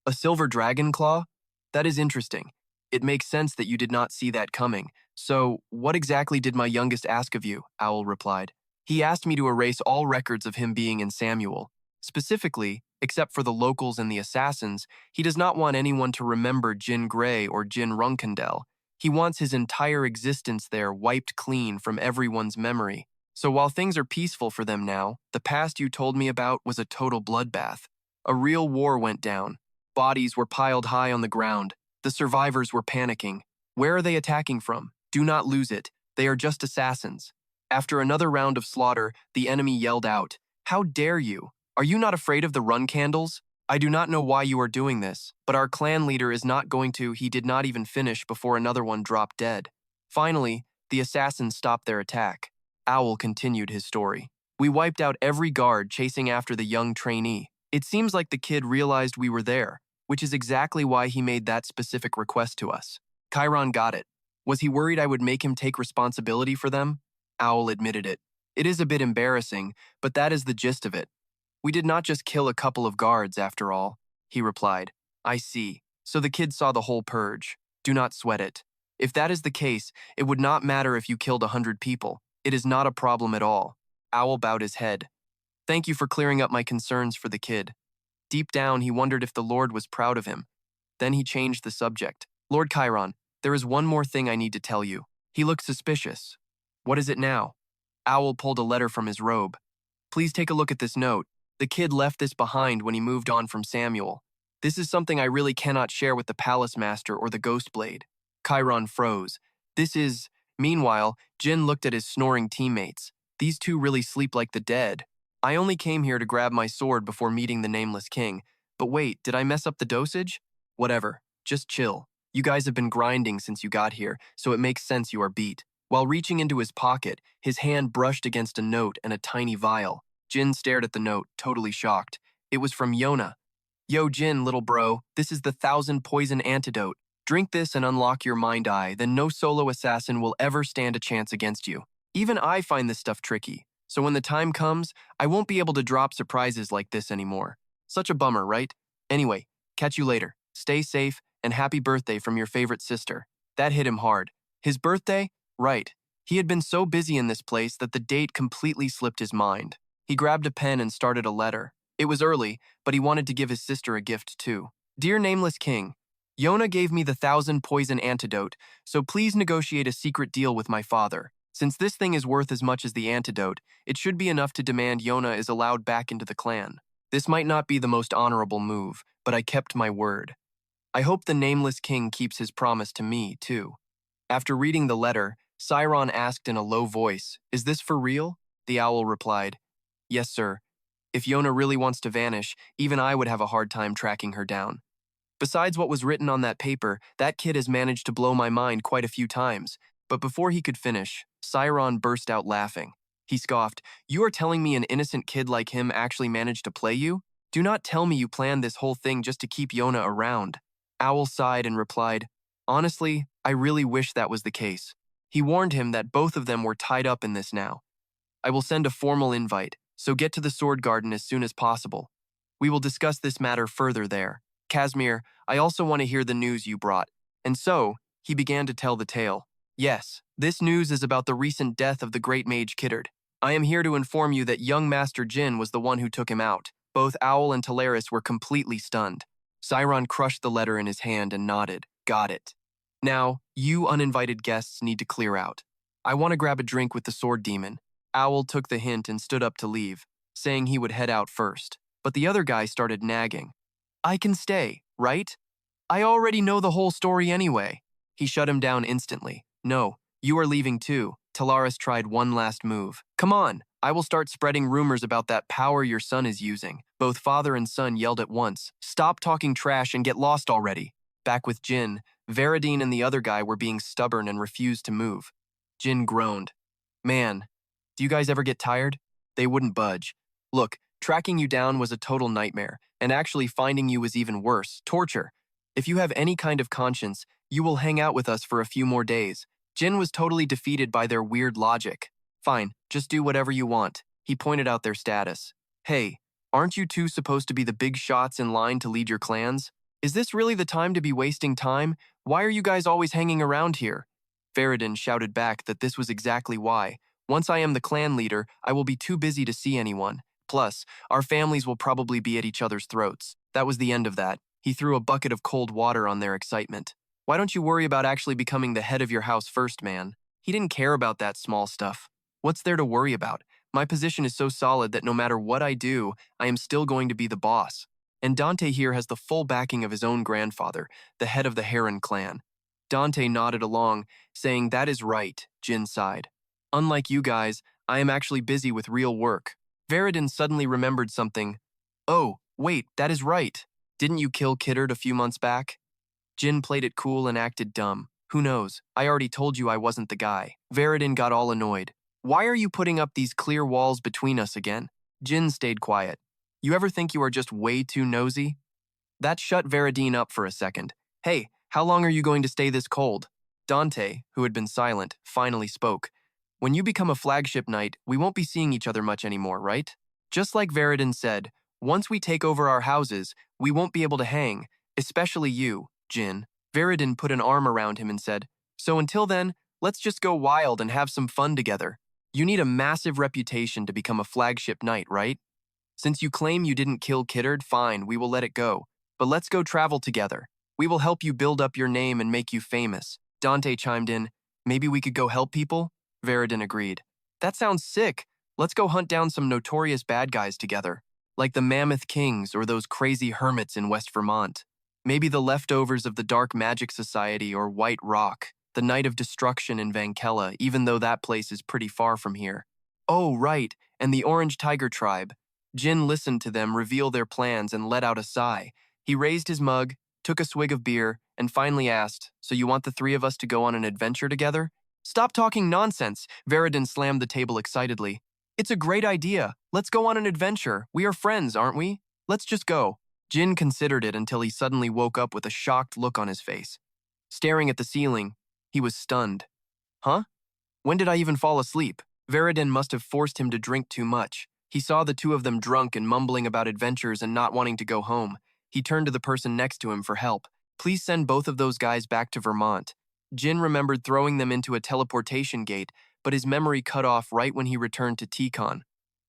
A silver dragon claw? That is interesting. It makes sense that you did not see that coming. So, what exactly did my youngest ask of you? Owl replied. He asked me to erase all records of him being in Samuel. Specifically, except for the locals and the assassins, he does not want anyone to remember Jin Gray or Jin Runcandel. He wants his entire existence there wiped clean from everyone's memory. So while things are peaceful for them now, the past you told me about was a total bloodbath. A real war went down. Bodies were piled high on the ground. The survivors were panicking. Where are they attacking from? Do not lose it. They are just assassins. After another round of slaughter, the enemy yelled out, How dare you? Are you not afraid of the Runcandels? I do not know why you are doing this, but our clan leader is not going to. He did not even finish before another one dropped dead. Finally, the assassins stopped their attack. Owl continued his story. We wiped out every guard chasing after the young trainee. It seems like the kid realized we were there, which is exactly why he made that specific request to us. Chiron got it. Was he worried I would make him take responsibility for them? Owl admitted it. It is a bit embarrassing, but that is the gist of it. We did not just kill a couple of guards, after all, he replied. I see. So the kid saw the whole purge. Do not sweat it. If that is the case, it would not matter if you killed 100 people. It is not a problem at all. Owl bowed his head. Thank you for clearing up my concerns for the kid. Deep down, he wondered if the Lord was proud of him. Then he changed the subject. Lord Chiron, there is one more thing I need to tell you. He looked suspicious. What is it now? Owl pulled a letter from his robe. Please take a look at this note. The kid left this behind when he moved on from Samuel. This is something I really cannot share with the Palace Master or the Ghost Blade. Chiron froze. This is… Meanwhile, Jin looked at his snoring teammates. These two really sleep like the dead. I only came here to grab my sword before meeting the Nameless King. But wait, did I mess up the dosage? Whatever, just chill. You guys have been grinding since you got here, so it makes sense you are beat. While reaching into his pocket, his hand brushed against a note and a tiny vial. Jin stared at the note, totally shocked. It was from Yona. Yo, Jin, little bro, this is the 1,000 poison antidote. Drink this and unlock your mind eye, then no solo assassin will ever stand a chance against you. Even I find this stuff tricky, so when the time comes, I won't be able to drop surprises like this anymore. Such a bummer, right? Anyway, catch you later. Stay safe, and happy birthday from your favorite sister. That hit him hard. His birthday? Right. He had been so busy in this place that the date completely slipped his mind. He grabbed a pen and started a letter. It was early, but he wanted to give his sister a gift too. Dear Nameless King, Yona gave me the 1,000 poison antidote, so please negotiate a secret deal with my father. Since this thing is worth as much as the antidote, it should be enough to demand Yona is allowed back into the clan. This might not be the most honorable move, but I kept my word. I hope the Nameless King keeps his promise to me, too. After reading the letter, Chiron asked in a low voice, "Is this for real?" The owl replied, "Yes, sir. If Yona really wants to vanish, even I would have a hard time tracking her down. Besides what was written on that paper, that kid has managed to blow my mind quite a few times." But before he could finish, Chiron burst out laughing. He scoffed, "You are telling me an innocent kid like him actually managed to play you? Do not tell me you planned this whole thing just to keep Yona around." Owl sighed and replied, "Honestly, I really wish that was the case." He warned him that both of them were tied up in this now. "I will send a formal invite, so get to the Sword Garden as soon as possible. We will discuss this matter further there. Casimir, I also want to hear the news you brought." And so, he began to tell the tale. "Yes, this news is about the recent death of the great mage Kittard. I am here to inform you that young Master Jin was the one who took him out. Both Owl and Teleris were completely stunned." Chiron crushed the letter in his hand and nodded. "Got it. Now, you uninvited guests need to clear out. I want to grab a drink with the sword demon." Owl took the hint and stood up to leave, saying he would head out first. But the other guy started nagging. "I can stay, right? I already know the whole story anyway." He shut him down instantly. "No, you are leaving too." Teleris tried one last move. "Come on, I will start spreading rumors about that power your son is using." Both father and son yelled at once, "Stop talking trash and get lost already." Back with Jin, Veridine and the other guy were being stubborn and refused to move. Jin groaned. "Man, do you guys ever get tired?" They wouldn't budge. "Look, tracking you down was a total nightmare, and actually finding you was even worse, torture. If you have any kind of conscience, you will hang out with us for a few more days." Jin was totally defeated by their weird logic. "Fine, just do whatever you want." He pointed out their status. "Hey, aren't you two supposed to be the big shots in line to lead your clans? Is this really the time to be wasting time? Why are you guys always hanging around here?" Veridine shouted back that this was exactly why. "Once I am the clan leader, I will be too busy to see anyone. Plus, our families will probably be at each other's throats." That was the end of that. He threw a bucket of cold water on their excitement. "Why don't you worry about actually becoming the head of your house first, man?" He didn't care about that small stuff. "What's there to worry about? My position is so solid that no matter what I do, I am still going to be the boss. And Dante here has the full backing of his own grandfather, the head of the Heron clan." Dante nodded along, saying, "That is right," Jin sighed. "Unlike you guys, I am actually busy with real work." Veridine suddenly remembered something. "Oh, wait, that is right. Didn't you kill Kittard a few months back?" Jin played it cool and acted dumb. "Who knows? I already told you I wasn't the guy." Veridine got all annoyed. "Why are you putting up these clear walls between us again?" Jin stayed quiet. "You ever think you are just way too nosy?" That shut Veridine up for a second. "Hey, how long are you going to stay this cold?" Dante, who had been silent, finally spoke. "When you become a flagship knight, we won't be seeing each other much anymore, right? Just like Veridine said, once we take over our houses, we won't be able to hang, especially you, Jin." Veridine put an arm around him and said, "So until then, let's just go wild and have some fun together. You need a massive reputation to become a flagship knight, right? Since you claim you didn't kill Kittard, fine, we will let it go. But let's go travel together. We will help you build up your name and make you famous. Dante chimed in. Maybe we could go help people? Veridin agreed. That sounds sick. Let's go hunt down some notorious bad guys together, like the Mammoth Kings or those crazy hermits in West Vermont. Maybe the leftovers of the Dark Magic Society or White Rock, the Night of Destruction in Vankella, even though that place is pretty far from here. Oh, right, and the Orange Tiger Tribe. Jin listened to them reveal their plans and let out a sigh. He raised his mug, took a swig of beer, and finally asked, So you want the three of us to go on an adventure together? Stop talking nonsense, Veridin slammed the table excitedly. It's a great idea. Let's go on an adventure. We are friends, aren't we? Let's just go. Jin considered it until he suddenly woke up with a shocked look on his face. Staring at the ceiling, he was stunned. Huh? When did I even fall asleep? Veridin must have forced him to drink too much. He saw the two of them drunk and mumbling about adventures and not wanting to go home. He turned to the person next to him for help. Please send both of those guys back to Vermont. Jin remembered throwing them into a teleportation gate, but his memory cut off right when he returned to T-Con.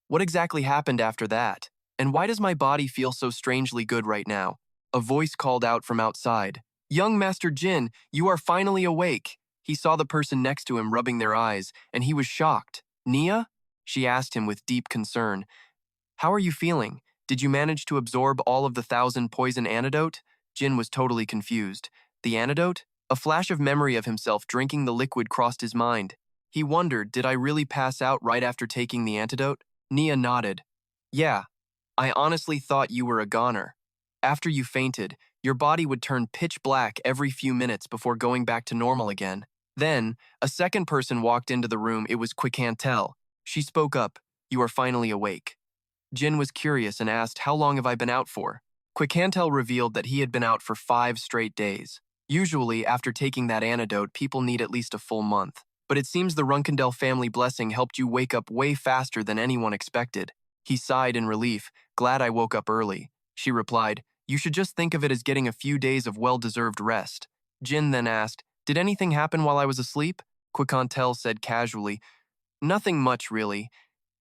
What exactly happened after that? And why does my body feel so strangely good right now? A voice called out from outside. Young Master Jin, you are finally awake. He saw the person next to him rubbing their eyes, and he was shocked. Nia? She asked him with deep concern. How are you feeling? Did you manage to absorb all of the 1,000 poison antidote? Jin was totally confused. The antidote? A flash of memory of himself drinking the liquid crossed his mind. He wondered, did I really pass out right after taking the antidote? Nia nodded. Yeah, I honestly thought you were a goner. After you fainted, your body would turn pitch black every few minutes before going back to normal again. Then, a second person walked into the room. It was Reincarnated. She spoke up. You are finally awake. Jin was curious and asked, how long have I been out for? Reincarnated revealed that he had been out for 5 straight days. Usually, after taking that antidote, people need at least a full month. But it seems the Runcandel family blessing helped you wake up way faster than anyone expected. He sighed in relief. Glad I woke up early. She replied, You should just think of it as getting a few days of well-deserved rest. Jin then asked, Did anything happen while I was asleep? Reincarnated said casually, Nothing much, really.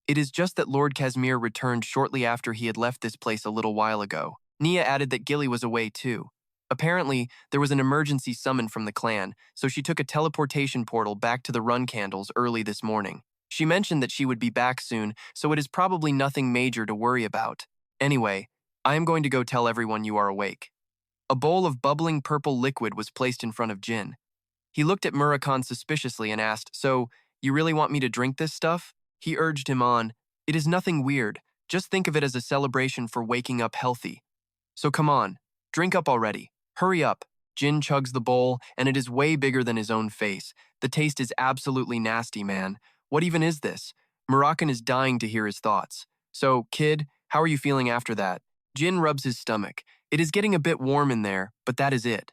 It is just that Lord Casimir returned shortly after he had left this place a little while ago. Nia added that Gilly was away too. Apparently, there was an emergency summon from the clan, so she took a teleportation portal back to the Runcandels early this morning. She mentioned that she would be back soon, so it is probably nothing major to worry about. Anyway, I am going to go tell everyone you are awake. A bowl of bubbling purple liquid was placed in front of Jin. He looked at Murakhan suspiciously and asked, So, you really want me to drink this stuff? He urged him on. It is nothing weird. Just think of it as a celebration for waking up healthy. So come on, drink up already. Hurry up. Jin chugs the bowl, and it is way bigger than his own face. The taste is absolutely nasty, man. What even is this? Murakhan is dying to hear his thoughts. So, kid, how are you feeling after that? Jin rubs his stomach. It is getting a bit warm in there, but that is it.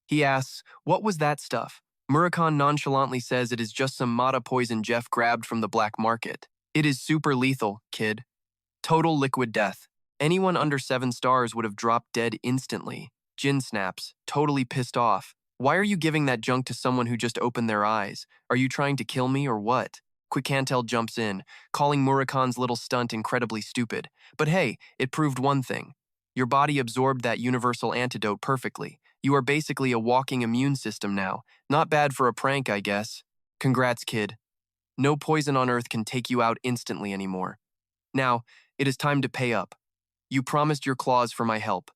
He asks, What was that stuff? Murakhan nonchalantly says it is just some Mata poison Jeff grabbed from the black market. It is super lethal, kid. Total liquid death. Anyone under 7 stars would have dropped dead instantly. Jin snaps, totally pissed off. Why are you giving that junk to someone who just opened their eyes? Are you trying to kill me or what? Reincarnated jumps in, calling Murakhan's little stunt incredibly stupid. But hey, it proved one thing. Your body absorbed that universal antidote perfectly. You are basically a walking immune system now. Not bad for a prank, I guess. Congrats, kid. No poison on Earth can take you out instantly anymore. Now, it is time to pay up. You promised your claws for my help.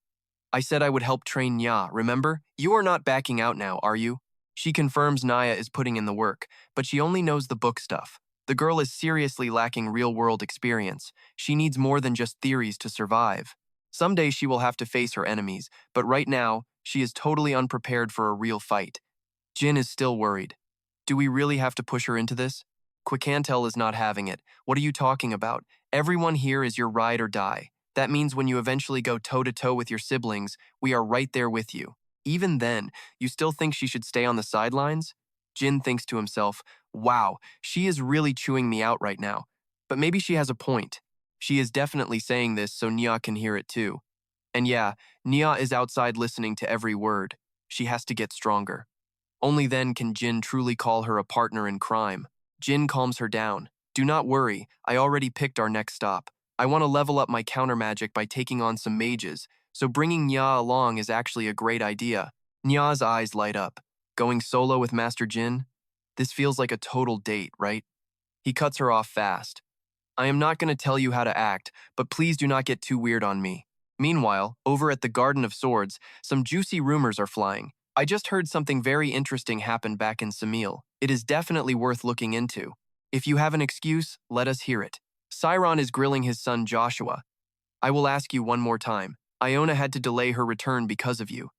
I said I would help train Nya, remember? You are not backing out now, are you? She confirms Naya is putting in the work, but she only knows the book stuff. The girl is seriously lacking real-world experience. She needs more than just theories to survive. Someday she will have to face her enemies, but right now, she is totally unprepared for a real fight. Jin is still worried. Do we really have to push her into this? Reincarnated is not having it. What are you talking about? Everyone here is your ride or die. That means when you eventually go toe-to-toe with your siblings, we are right there with you. Even then, you still think she should stay on the sidelines? Jin thinks to himself, wow, she is really chewing me out right now. But maybe she has a point. She is definitely saying this so Nya can hear it too. And yeah, Nya is outside listening to every word. She has to get stronger. Only then can Jin truly call her a partner in crime. Jin calms her down. Do not worry, I already picked our next stop. I want to level up my counter magic by taking on some mages, so bringing Nya along is actually a great idea. Nya's eyes light up. Going solo with Master Jin? This feels like a total date, right? He cuts her off fast. I am not going to tell you how to act, but please do not get too weird on me. Meanwhile, over at the Garden of Swords, some juicy rumors are flying. I just heard something very interesting happen back in Samil. It is definitely worth looking into. If you have an excuse, let us hear it. Sciron is grilling his son Joshua. I will ask you one more time. Iona had to delay her return because of you.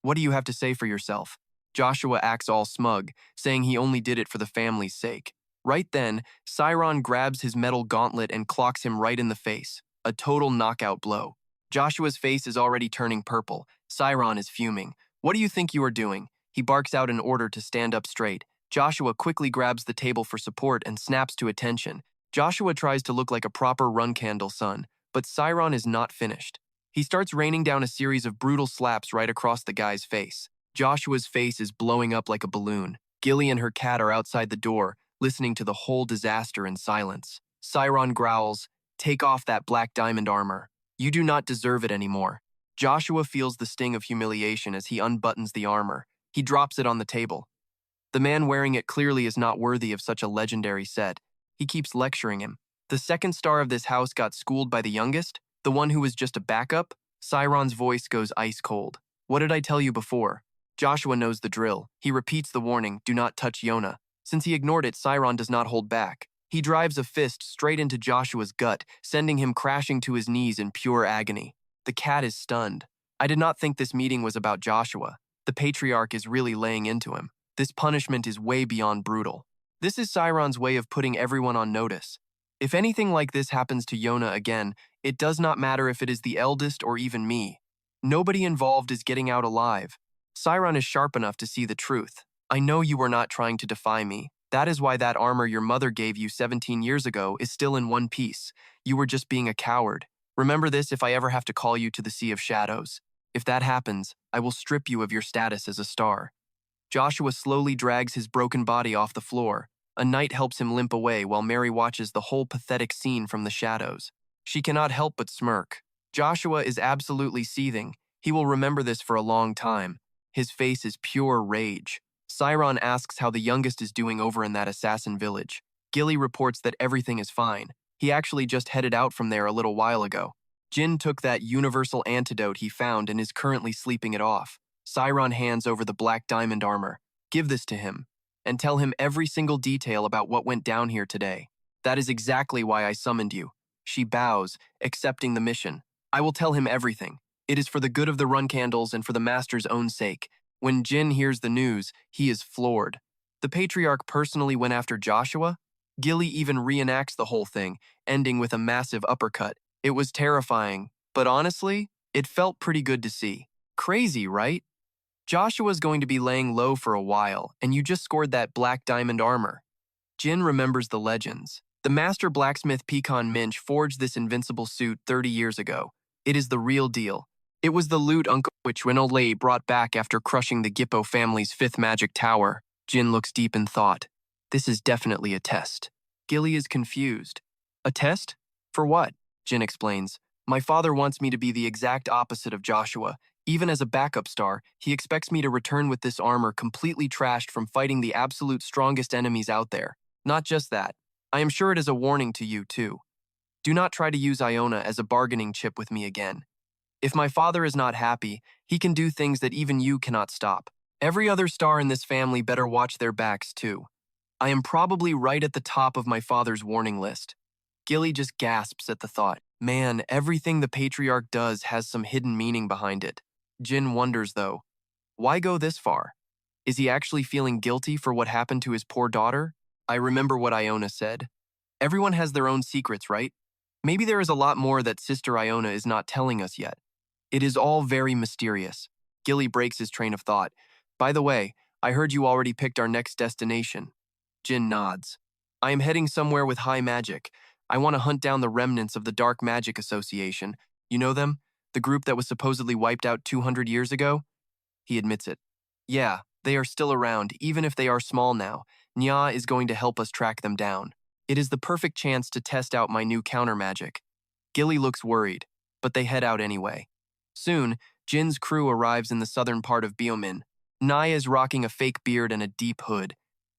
What do you have to say for yourself? Joshua acts all smug, saying he only did it for the family's sake. Right then, Sciron grabs his metal gauntlet and clocks him right in the face. A total knockout blow. Joshua's face is already turning purple. Sciron is fuming. What do you think you are doing? He barks out an order to stand up straight. Joshua quickly grabs the table for support and snaps to attention. Joshua tries to look like a proper Runcandel son, but Sciron is not finished. He starts raining down a series of brutal slaps right across the guy's face. Joshua's face is blowing up like a balloon. Gilly and her cat are outside the door, listening to the whole disaster in silence. Sciron growls, "Take off that black diamond armor. You do not deserve it anymore." Joshua feels the sting of humiliation as he unbuttons the armor. He drops it on the table. The man wearing it clearly is not worthy of such a legendary set. He keeps lecturing him. The second star of this house got schooled by the youngest, the one who was just a backup? Sciron's voice goes ice cold. What did I tell you before? Joshua knows the drill. He repeats the warning, do not touch Yona. Since he ignored it, Sciron does not hold back. He drives a fist straight into Joshua's gut, sending him crashing to his knees in pure agony. The cat is stunned. I did not think this meeting was about Joshua. The patriarch is really laying into him. This punishment is way beyond brutal. This is Sciron's way of putting everyone on notice. If anything like this happens to Yona again, it does not matter if it is the eldest or even me. Nobody involved is getting out alive. Sciron is sharp enough to see the truth. I know you were not trying to defy me. That is why that armor your mother gave you 17 years ago is still in one piece. You were just being a coward. Remember this if I ever have to call you to the Sea of Shadows. If that happens, I will strip you of your status as a star. Joshua slowly drags his broken body off the floor. A knight helps him limp away while Mary watches the whole pathetic scene from the shadows. She cannot help but smirk. Joshua is absolutely seething. He will remember this for a long time. His face is pure rage. Sciron asks how the youngest is doing over in that assassin village. Gilly reports that everything is fine. He actually just headed out from there a little while ago. Jin took that universal antidote he found and is currently sleeping it off. Sciron hands over the black diamond armor. Give this to him, and tell him every single detail about what went down here today. That is exactly why I summoned you. She bows, accepting the mission. I will tell him everything. It is for the good of the Runcandels and for the Master's own sake. When Jin hears the news, he is floored. The patriarch personally went after Joshua? Gilly even reenacts the whole thing, ending with a massive uppercut. It was terrifying, but honestly, it felt pretty good to see. Crazy, right? Joshua's going to be laying low for a while, and you just scored that black diamond armor. Jin remembers the legends. The master blacksmith Pecan Minch forged this invincible suit 30 years ago. It is the real deal. It was the loot Uncle Winolei brought back after crushing the Gippo family's 5th magic tower. Jin looks deep in thought. This is definitely a test. Gilly is confused. A test? For what? Jin explains. My father wants me to be the exact opposite of Joshua. Even as a backup star, he expects me to return with this armor completely trashed from fighting the absolute strongest enemies out there. Not just that. I am sure it is a warning to you, too. Do not try to use Iona as a bargaining chip with me again. If my father is not happy, he can do things that even you cannot stop. Every other star in this family better watch their backs, too. I am probably right at the top of my father's warning list. Gilly just gasps at the thought. Man, everything the patriarch does has some hidden meaning behind it. Jin wonders, though, why go this far? Is he actually feeling guilty for what happened to his poor daughter? I remember what Iona said. Everyone has their own secrets, right? Maybe there is a lot more that Sister Iona is not telling us yet. It is all very mysterious. Gilly breaks his train of thought. By the way, I heard you already picked our next destination. Jin nods. I am heading somewhere with high magic. I want to hunt down the remnants of the Dark Magic Association. You know them? The group that was supposedly wiped out 200 years ago? He admits it. Yeah, they are still around, even if they are small now. Nya is going to help us track them down. It is the perfect chance to test out my new counter magic. Gilly looks worried, but they head out anyway. Soon, Jin's crew arrives in the southern part of Biomin. Naya is rocking a fake beard and a deep hood.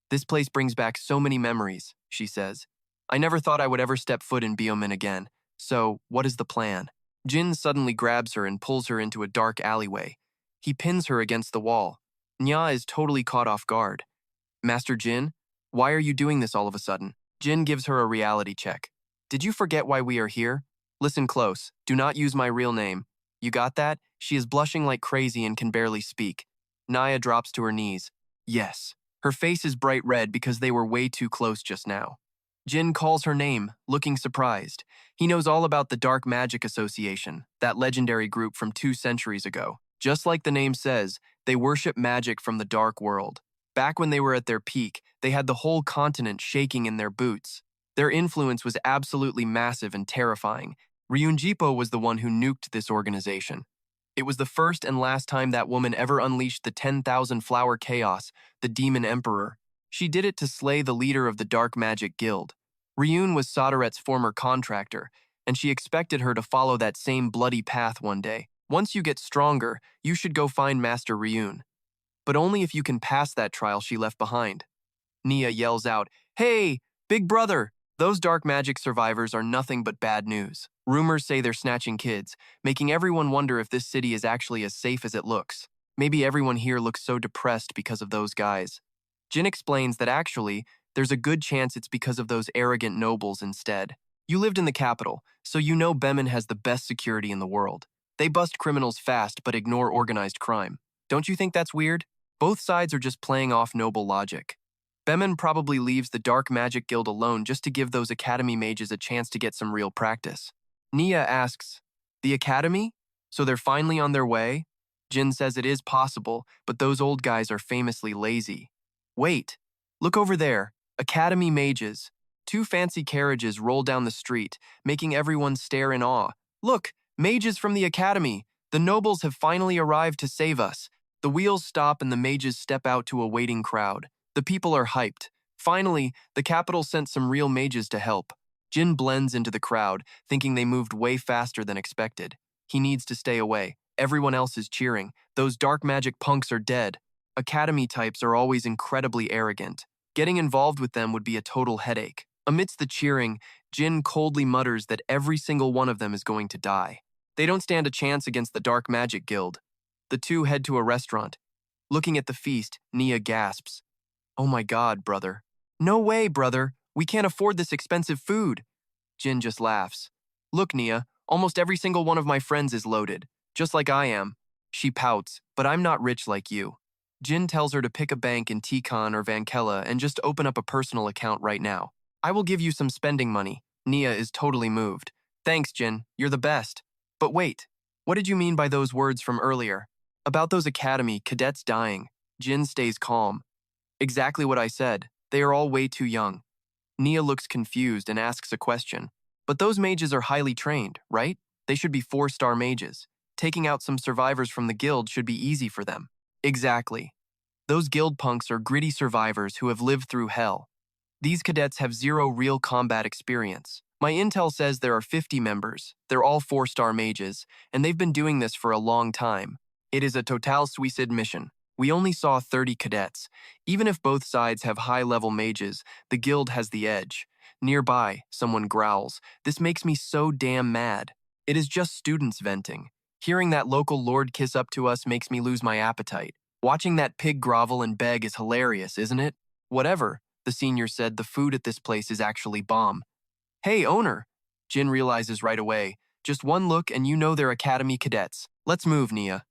This place brings back so many memories, she says. I never thought I would ever step foot in Biomin again. So, what is the plan? Jin suddenly grabs her and pulls her into a dark alleyway. He pins her against the wall. Nya is totally caught off guard. Master Jin, why are you doing this all of a sudden? Jin gives her a reality check. Did you forget why we are here? Listen close. Do not use my real name. You got that? She is blushing like crazy and can barely speak. Naya drops to her knees. Yes. Her face is bright red because they were way too close just now. Jin calls her name, looking surprised. He knows all about the Dark Magic Association, that legendary group from 2 centuries ago. Just like the name says, they worship magic from the dark world. Back when they were at their peak, they had the whole continent shaking in their boots. Their influence was absolutely massive and terrifying. Ryunjipo was the one who nuked this organization. It was the first and last time that woman ever unleashed the 10,000 flower chaos, the Demon Emperor. She did it to slay the leader of the Dark Magic Guild. Ryun was Solderet's former contractor, and she expected her to follow that same bloody path one day. Once you get stronger, you should go find Master Ryun. But only if you can pass that trial she left behind. Nia yells out, "Hey, big brother!" Those dark magic survivors are nothing but bad news. Rumors say they're snatching kids, making everyone wonder if this city is actually as safe as it looks. Maybe everyone here looks so depressed because of those guys. Jin explains that actually, there's a good chance it's because of those arrogant nobles instead. You lived in the capital, so you know Bemin has the best security in the world. They bust criminals fast but ignore organized crime. Don't you think that's weird? Both sides are just playing off noble logic. Bemin probably leaves the Dark Magic Guild alone just to give those academy mages a chance to get some real practice. Nia asks, "The academy? So they're finally on their way?" Jin says it is possible, but those old guys are famously lazy. Wait, look over there, academy mages. 2 fancy carriages roll down the street, making everyone stare in awe. Look, mages from the academy. The nobles have finally arrived to save us. The wheels stop and the mages step out to a waiting crowd. The people are hyped. Finally, the capital sent some real mages to help. Jin blends into the crowd, thinking they moved way faster than expected. He needs to stay away. Everyone else is cheering. Those dark magic punks are dead. Academy types are always incredibly arrogant. Getting involved with them would be a total headache. Amidst the cheering, Jin coldly mutters that every single one of them is going to die. They don't stand a chance against the Dark Magic Guild. The two head to a restaurant. Looking at the feast, Nia gasps. "Oh my god, brother." "No way, brother. We can't afford this expensive food." Jin just laughs. "Look, Nia, almost every single one of my friends is loaded, just like I am." She pouts, "But I'm not rich like you." Jin tells her to pick a bank in Tikon or Vankella and just open up a personal account right now. "I will give you some spending money." Nia is totally moved. "Thanks, Jin. You're the best." But wait, what did you mean by those words from earlier? About those academy cadets dying. Jin stays calm. Exactly what I said. They are all way too young. Nia looks confused and asks a question. But those mages are highly trained, right? They should be 4-star mages. Taking out some survivors from the guild should be easy for them. Exactly. Those guild punks are gritty survivors who have lived through hell. These cadets have 0 real combat experience. My intel says there are 50 members. They're all 4-star mages, and they've been doing this for a long time. It is a total suicide mission. We only saw 30 cadets. Even if both sides have high-level mages, the guild has the edge. Nearby, someone growls. This makes me so damn mad. It is just students venting. Hearing that local lord kiss up to us makes me lose my appetite. Watching that pig grovel and beg is hilarious, isn't it? Whatever, the senior said, the food at this place is actually bomb. Hey, owner. Jin realizes right away. Just one look and you know they're academy cadets. Let's move, Nia.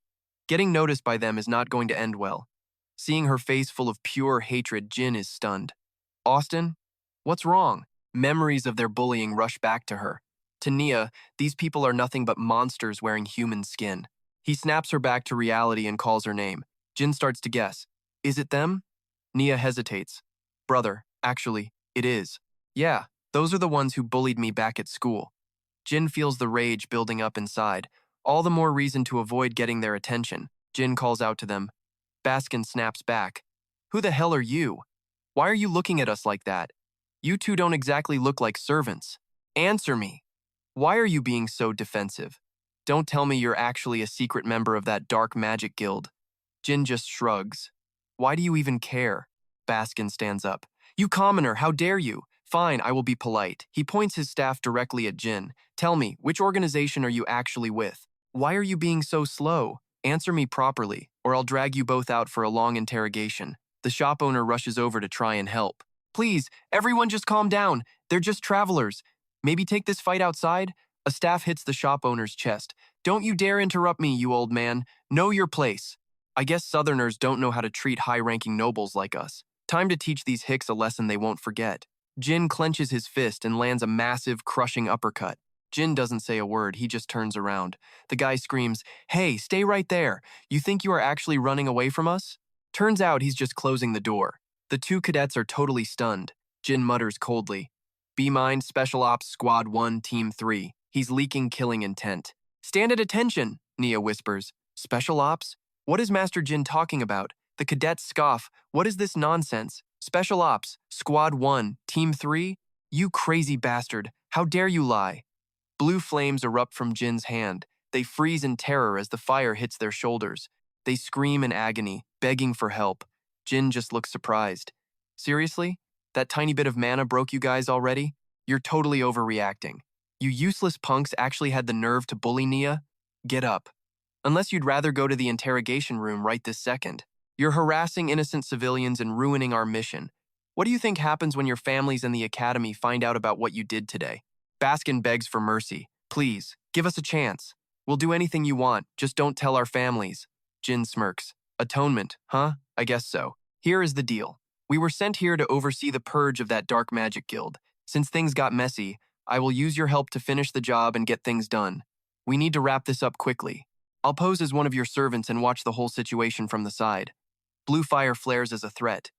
Getting noticed by them is not going to end well. Seeing her face full of pure hatred, Jin is stunned. Austin? What's wrong? Memories of their bullying rush back to her. To Nia, these people are nothing but monsters wearing human skin. He snaps her back to reality and calls her name. Jin starts to guess. Is it them? Nia hesitates. Brother, actually, it is. Yeah, those are the ones who bullied me back at school. Jin feels the rage building up inside. All the more reason to avoid getting their attention. Jin calls out to them. Baskin snaps back. Who the hell are you? Why are you looking at us like that? You two don't exactly look like servants. Answer me. Why are you being so defensive? Don't tell me you're actually a secret member of that dark magic guild. Jin just shrugs. Why do you even care? Baskin stands up. You commoner, how dare you? Fine, I will be polite. He points his staff directly at Jin. Tell me, which organization are you actually with? Why are you being so slow? Answer me properly, or I'll drag you both out for a long interrogation. The shop owner rushes over to try and help. Please, everyone just calm down. They're just travelers. Maybe take this fight outside? A staff hits the shop owner's chest. Don't you dare interrupt me, you old man. Know your place. I guess Southerners don't know how to treat high-ranking nobles like us. Time to teach these hicks a lesson they won't forget. Jin clenches his fist and lands a massive, crushing uppercut. Jin doesn't say a word, he just turns around. The guy screams, "Hey, stay right there. You think you are actually running away from us?" Turns out he's just closing the door. The two cadets are totally stunned. Jin mutters coldly, "Be-Mind, Special Ops, Squad 1, Team 3. He's leaking killing intent." "Stand at attention," Nia whispers. "Special Ops? What is Master Jin talking about?" The cadets scoff. "What is this nonsense? Special Ops, Squad 1, Team 3? You crazy bastard, how dare you lie?" Blue flames erupt from Jin's hand. They freeze in terror as the fire hits their shoulders. They scream in agony, begging for help. Jin just looks surprised. "Seriously? That tiny bit of mana broke you guys already? You're totally overreacting. You useless punks actually had the nerve to bully Nia? Get up. Unless you'd rather go to the interrogation room right this second. You're harassing innocent civilians and ruining our mission. What do you think happens when your families and the academy find out about what you did today?" Baskin begs for mercy. "Please, give us a chance. We'll do anything you want, just don't tell our families." Jin smirks. "Atonement, huh? I guess so. Here is the deal. We were sent here to oversee the purge of that dark magic guild. Since things got messy, I will use your help to finish the job and get things done. We need to wrap this up quickly. I'll pose as one of your servants and watch the whole situation from the side." Blue fire flares as a threat.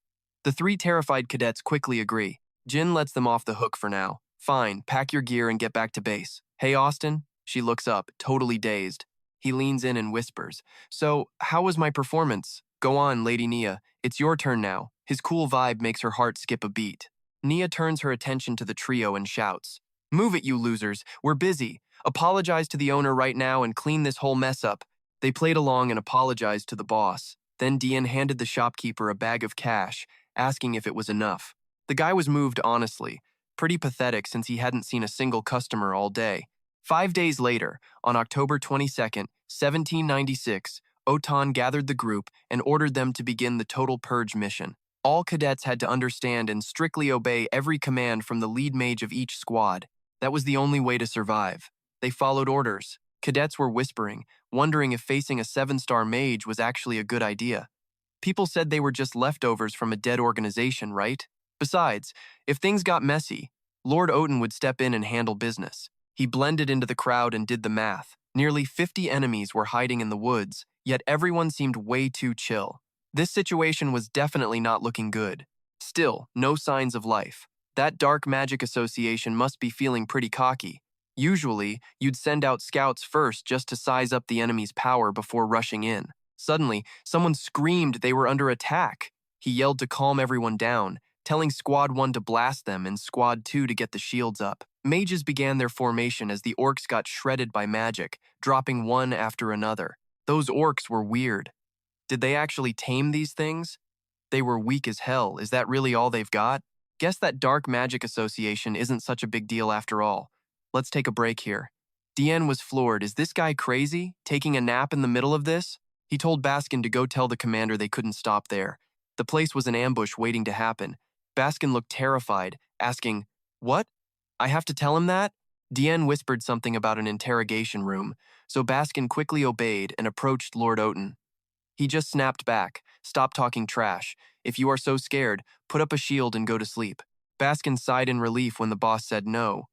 The three terrified cadets quickly agree. Jin lets them off the hook for now. "Fine, pack your gear and get back to base. Hey, Austin?" She looks up, totally dazed. He leans in and whispers, "So, how was my performance?" "Go on, Lady Nia. It's your turn now." His cool vibe makes her heart skip a beat. Nia turns her attention to the trio and shouts, "Move it, you losers. We're busy. Apologize to the owner right now and clean this whole mess up." They played along and apologized to the boss. Then Dian handed the shopkeeper a bag of cash, asking if it was enough. The guy was moved honestly. Pretty pathetic since he hadn't seen a single customer all day. 5 days later, on October 22nd, 1796, Otan gathered the group and ordered them to begin the total purge mission. All cadets had to understand and strictly obey every command from the lead mage of each squad. That was the only way to survive. They followed orders. Cadets were whispering, wondering if facing a 7-star mage was actually a good idea. People said they were just leftovers from a dead organization, right? Besides, if things got messy, Lord Oten would step in and handle business. He blended into the crowd and did the math. Nearly 50 enemies were hiding in the woods, yet everyone seemed way too chill. This situation was definitely not looking good. Still, no signs of life. That dark magic association must be feeling pretty cocky. Usually, you'd send out scouts first just to size up the enemy's power before rushing in. Suddenly, someone screamed they were under attack. He yelled to calm everyone down, telling Squad 1 to blast them and Squad 2 to get the shields up. Mages began their formation as the orcs got shredded by magic, dropping one after another. Those orcs were weird. Did they actually tame these things? They were weak as hell. Is that really all they've got? Guess that dark magic association isn't such a big deal after all. Let's take a break here. Diane was floored. Is this guy crazy? Taking a nap in the middle of this? He told Baskin to go tell the commander they couldn't stop there. The place was an ambush waiting to happen. Baskin looked terrified, asking, "What? I have to tell him that?" Diane whispered something about an interrogation room, so Baskin quickly obeyed and approached Lord Oten. He just snapped back, "Stop talking trash. If you are so scared, put up a shield and go to sleep." Baskin sighed in relief when the boss said no,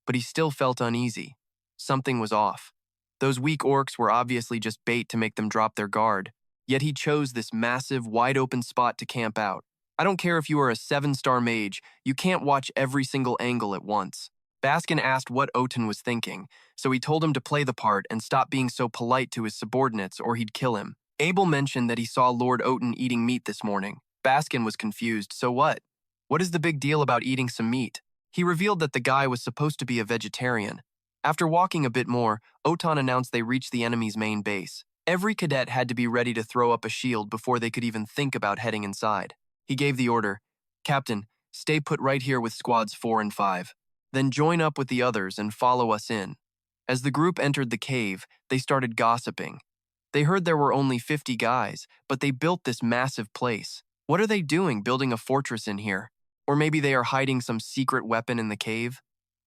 but he still felt uneasy. Something was off. Those weak orcs were obviously just bait to make them drop their guard, yet he chose this massive, wide-open spot to camp out. I don't care if you are a 7-star mage, you can't watch every single angle at once. Baskin asked what Oten was thinking, so he told him to play the part and stop being so polite to his subordinates or he'd kill him. Abel mentioned that he saw Lord Oten eating meat this morning. Baskin was confused, so what? What is the big deal about eating some meat? He revealed that the guy was supposed to be a vegetarian. After walking a bit more, Otan announced they reached the enemy's main base. Every cadet had to be ready to throw up a shield before they could even think about heading inside. He gave the order, "Captain, stay put right here with squads 4 and 5. Then join up with the others and follow us in." As the group entered the cave, they started gossiping. They heard there were only 50 guys, but they built this massive place. What are they doing building a fortress in here? Or maybe they are hiding some secret weapon in the cave?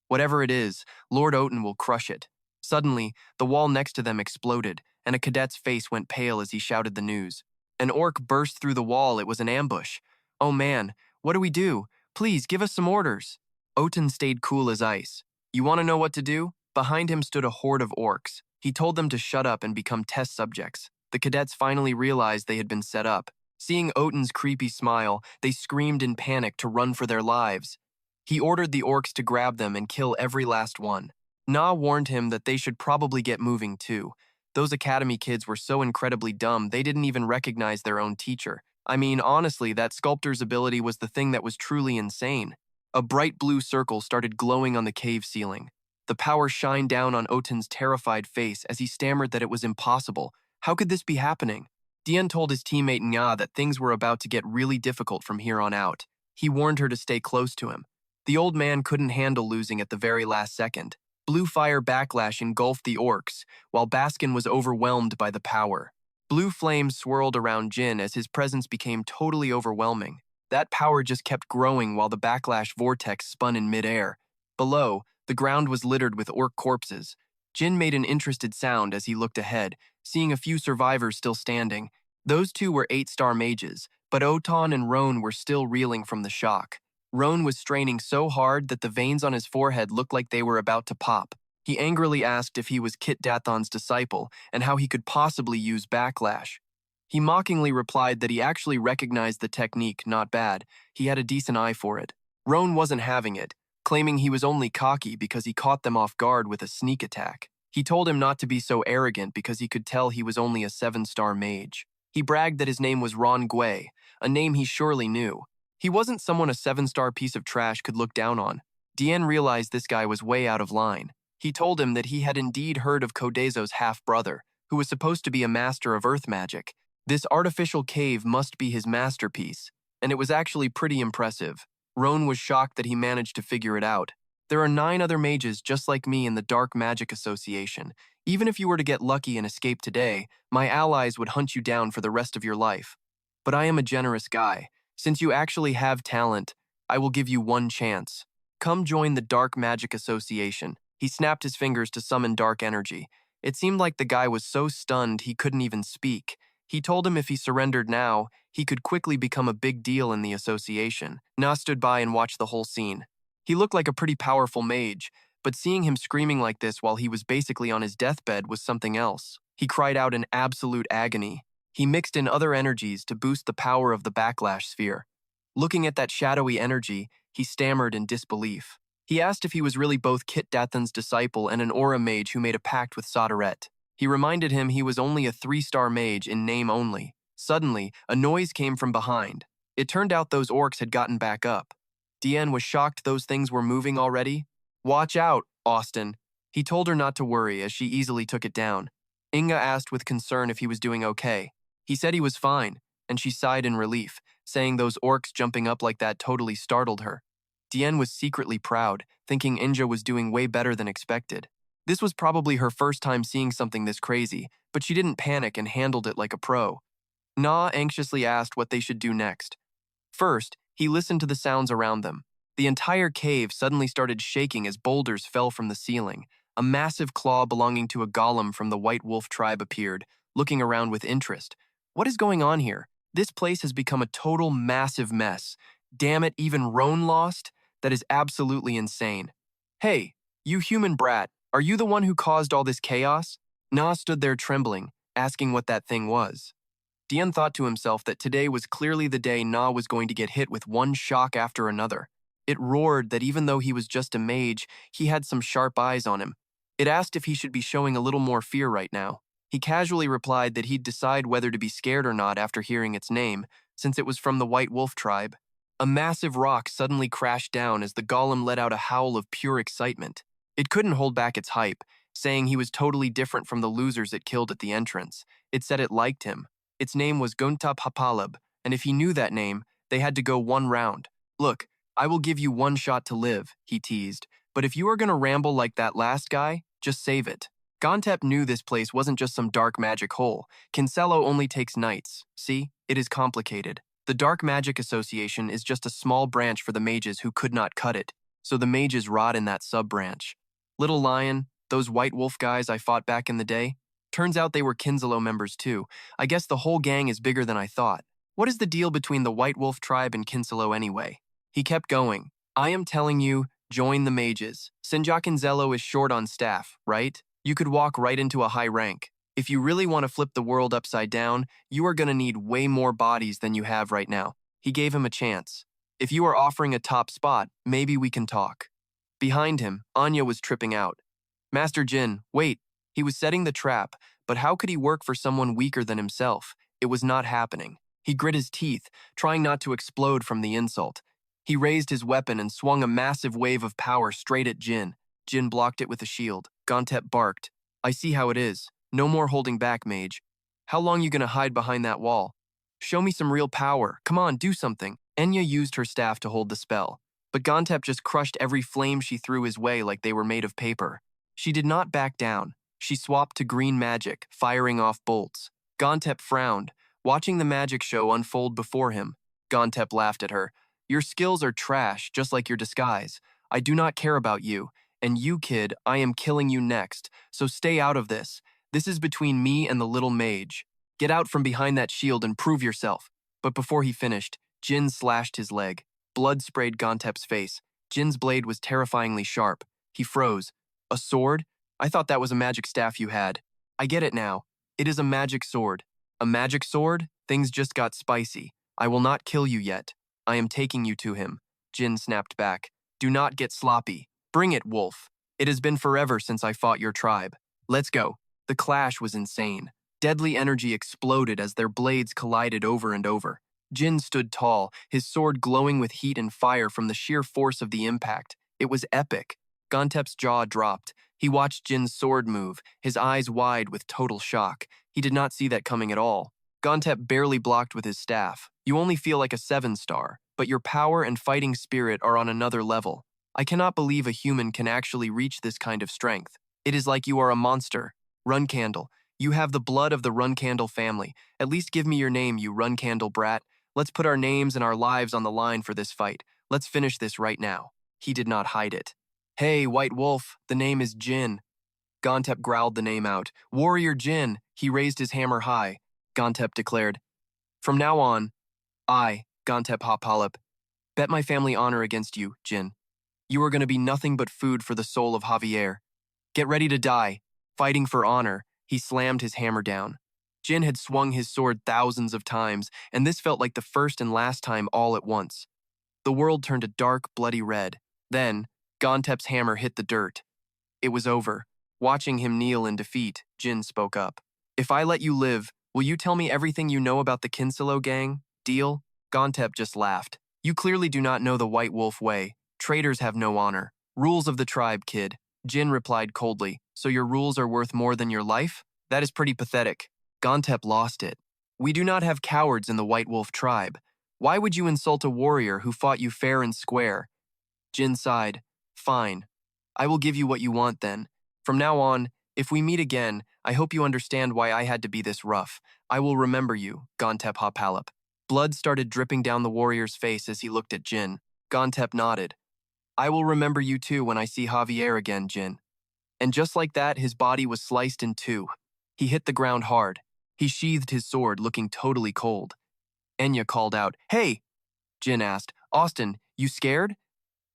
Whatever it is, Lord Oten will crush it. Suddenly, the wall next to them exploded, and a cadet's face went pale as he shouted the news. An orc burst through the wall. It was an ambush. "Oh man, what do we do? Please, give us some orders." Oten stayed cool as ice. "You want to know what to do?" Behind him stood a horde of orcs. He told them to shut up and become test subjects. The cadets finally realized they had been set up. Seeing Oten's creepy smile, they screamed in panic to run for their lives. He ordered the orcs to grab them and kill every last one. Na warned him that they should probably get moving too. Those academy kids were so incredibly dumb they didn't even recognize their own teacher. I mean, honestly, that sculptor's ability was the thing that was truly insane. A bright blue circle started glowing on the cave ceiling. The power shined down on Oten's terrified face as he stammered that it was impossible. How could this be happening? Dian told his teammate Nya that things were about to get really difficult from here on out. He warned her to stay close to him. The old man couldn't handle losing at the very last second. Blue fire backlash engulfed the orcs, while Baskin was overwhelmed by the power. Blue flames swirled around Jin as his presence became totally overwhelming. That power just kept growing while the backlash vortex spun in midair. Below, the ground was littered with orc corpses. Jin made an interested sound as he looked ahead, seeing a few survivors still standing. Those two were 8-star mages, but Otan and Roan were still reeling from the shock. Roan was straining so hard that the veins on his forehead looked like they were about to pop. He angrily asked if he was Kit Dathon's disciple and how he could possibly use backlash. He mockingly replied that he actually recognized the technique, not bad. He had a decent eye for it. Roan wasn't having it, claiming he was only cocky because he caught them off guard with a sneak attack. He told him not to be so arrogant because he could tell he was only a 7-star mage. He bragged that his name was Ron Gui, a name he surely knew. He wasn't someone a 7-star piece of trash could look down on. Dian realized this guy was way out of line. He told him that he had indeed heard of Kodezo's half-brother, who was supposed to be a master of earth magic. This artificial cave must be his masterpiece, and it was actually pretty impressive. Roan was shocked that he managed to figure it out. "There are 9 other mages just like me in the Dark Magic Association. Even if you were to get lucky and escape today, my allies would hunt you down for the rest of your life. But I am a generous guy. Since you actually have talent, I will give you one chance. Come join the Dark Magic Association." He snapped his fingers to summon dark energy. It seemed like the guy was so stunned he couldn't even speak. He told him if he surrendered now, he could quickly become a big deal in the association. Na stood by and watched the whole scene. He looked like a pretty powerful mage, but seeing him screaming like this while he was basically on his deathbed was something else. He cried out in absolute agony. He mixed in other energies to boost the power of the backlash sphere. Looking at that shadowy energy, he stammered in disbelief. He asked if he was really both Kit Dathon's disciple and an aura mage who made a pact with Solderet. He reminded him he was only a 3-star mage in name only. Suddenly, a noise came from behind. It turned out those orcs had gotten back up. Dian was shocked those things were moving already. "Watch out, Austin." He told her not to worry as she easily took it down. Inga asked with concern if he was doing okay. He said he was fine, and she sighed in relief, saying those orcs jumping up like that totally startled her. Dian was secretly proud, thinking Inja was doing way better than expected. This was probably her first time seeing something this crazy, but she didn't panic and handled it like a pro. Na anxiously asked what they should do next. First, he listened to the sounds around them. The entire cave suddenly started shaking as boulders fell from the ceiling. A massive claw belonging to a golem from the White Wolf tribe appeared, looking around with interest. "What is going on here? This place has become a total massive mess. Damn it, even Roan lost? That is absolutely insane. Hey, you human brat, are you the one who caused all this chaos?" Na stood there trembling, asking what that thing was. Dian thought to himself that today was clearly the day Na was going to get hit with one shock after another. It roared that even though he was just a mage, he had some sharp eyes on him. It asked if he should be showing a little more fear right now. He casually replied that he'd decide whether to be scared or not after hearing its name, since it was from the White Wolf tribe. A massive rock suddenly crashed down as the golem let out a howl of pure excitement. It couldn't hold back its hype, saying he was totally different from the losers it killed at the entrance. It said it liked him. Its name was Guntap Hapalab, and if he knew that name, they had to go one round. Look, I will give you one shot to live, he teased, but if you are going to ramble like that last guy, just save it. Gontep knew this place wasn't just some dark magic hole. Kinsella only takes knights. See, it is complicated. The Dark Magic Association is just a small branch for the mages who could not cut it, so the mages rot in that sub-branch. Little Lion, those White Wolf guys I fought back in the day, turns out they were Kinsella members too. I guess the whole gang is bigger than I thought. What is the deal between the White Wolf tribe and Kinsella anyway? He kept going. I am telling you, join the mages. Sinjakinzello is short on staff, right? You could walk right into a high rank. If you really want to flip the world upside down, you are going to need way more bodies than you have right now. He gave him a chance. If you are offering a top spot, maybe we can talk. Behind him, Anya was tripping out. Master Jin, wait. He was setting the trap, but how could he work for someone weaker than himself? It was not happening. He grit his teeth, trying not to explode from the insult. He raised his weapon and swung a massive wave of power straight at Jin. Jin blocked it with a shield. Gontep barked. I see how it is. No more holding back, mage. How long you gonna hide behind that wall? Show me some real power. Come on, do something. Enya used her staff to hold the spell, but Gontep just crushed every flame she threw his way like they were made of paper. She did not back down. She swapped to green magic, firing off bolts. Gontep frowned, watching the magic show unfold before him. Gontep laughed at her. Your skills are trash, just like your disguise. I do not care about you. And you, kid, I am killing you next, so stay out of this. This is between me and the little mage. Get out from behind that shield and prove yourself. But before he finished, Jin slashed his leg. Blood sprayed Gontep's face. Jin's blade was terrifyingly sharp. He froze. A sword? I thought that was a magic staff you had. I get it now. It is a magic sword. A magic sword? Things just got spicy. I will not kill you yet. I am taking you to him. Jin snapped back. Do not get sloppy. Bring it, Wolf. It has been forever since I fought your tribe. Let's go. The clash was insane. Deadly energy exploded as their blades collided over and over. Jin stood tall, his sword glowing with heat and fire from the sheer force of the impact. It was epic. Gontep's jaw dropped. He watched Jin's sword move, his eyes wide with total shock. He did not see that coming at all. Gontep barely blocked with his staff. You only feel like a 7-star, but your power and fighting spirit are on another level. I cannot believe a human can actually reach this kind of strength. It is like you are a monster. Runcandel, you have the blood of the Runcandel family. At least give me your name, you Runcandel brat. Let's put our names and our lives on the line for this fight. Let's finish this right now. He did not hide it. Hey, White Wolf, the name is Jin. Gontep growled the name out. Warrior Jin. He raised his hammer high. Gontep declared. From now on, I, Gontep Hapalip, bet my family honor against you, Jin. You are going to be nothing but food for the soul of Javier. Get ready to die. Fighting for honor, he slammed his hammer down. Jin had swung his sword thousands of times, and this felt like the first and last time all at once. The world turned a dark, bloody red. Then, Gontep's hammer hit the dirt. It was over. Watching him kneel in defeat, Jin spoke up. If I let you live, will you tell me everything you know about the Kinsella gang? Deal? Gontep just laughed. You clearly do not know the White Wolf way. Traitors have no honor. Rules of the tribe, kid. Jin replied coldly. So your rules are worth more than your life? That is pretty pathetic. Gontep lost it. We do not have cowards in the White Wolf tribe. Why would you insult a warrior who fought you fair and square? Jin sighed. Fine. I will give you what you want then. From now on, if we meet again, I hope you understand why I had to be this rough. I will remember you, Gontep Hapalip. Blood started dripping down the warrior's face as he looked at Jin. Gontep nodded. I will remember you too when I see Javier again, Jin. And just like that, his body was sliced in two. He hit the ground hard. He sheathed his sword, looking totally cold. Enya called out, Hey! Jin asked, Austin, you scared?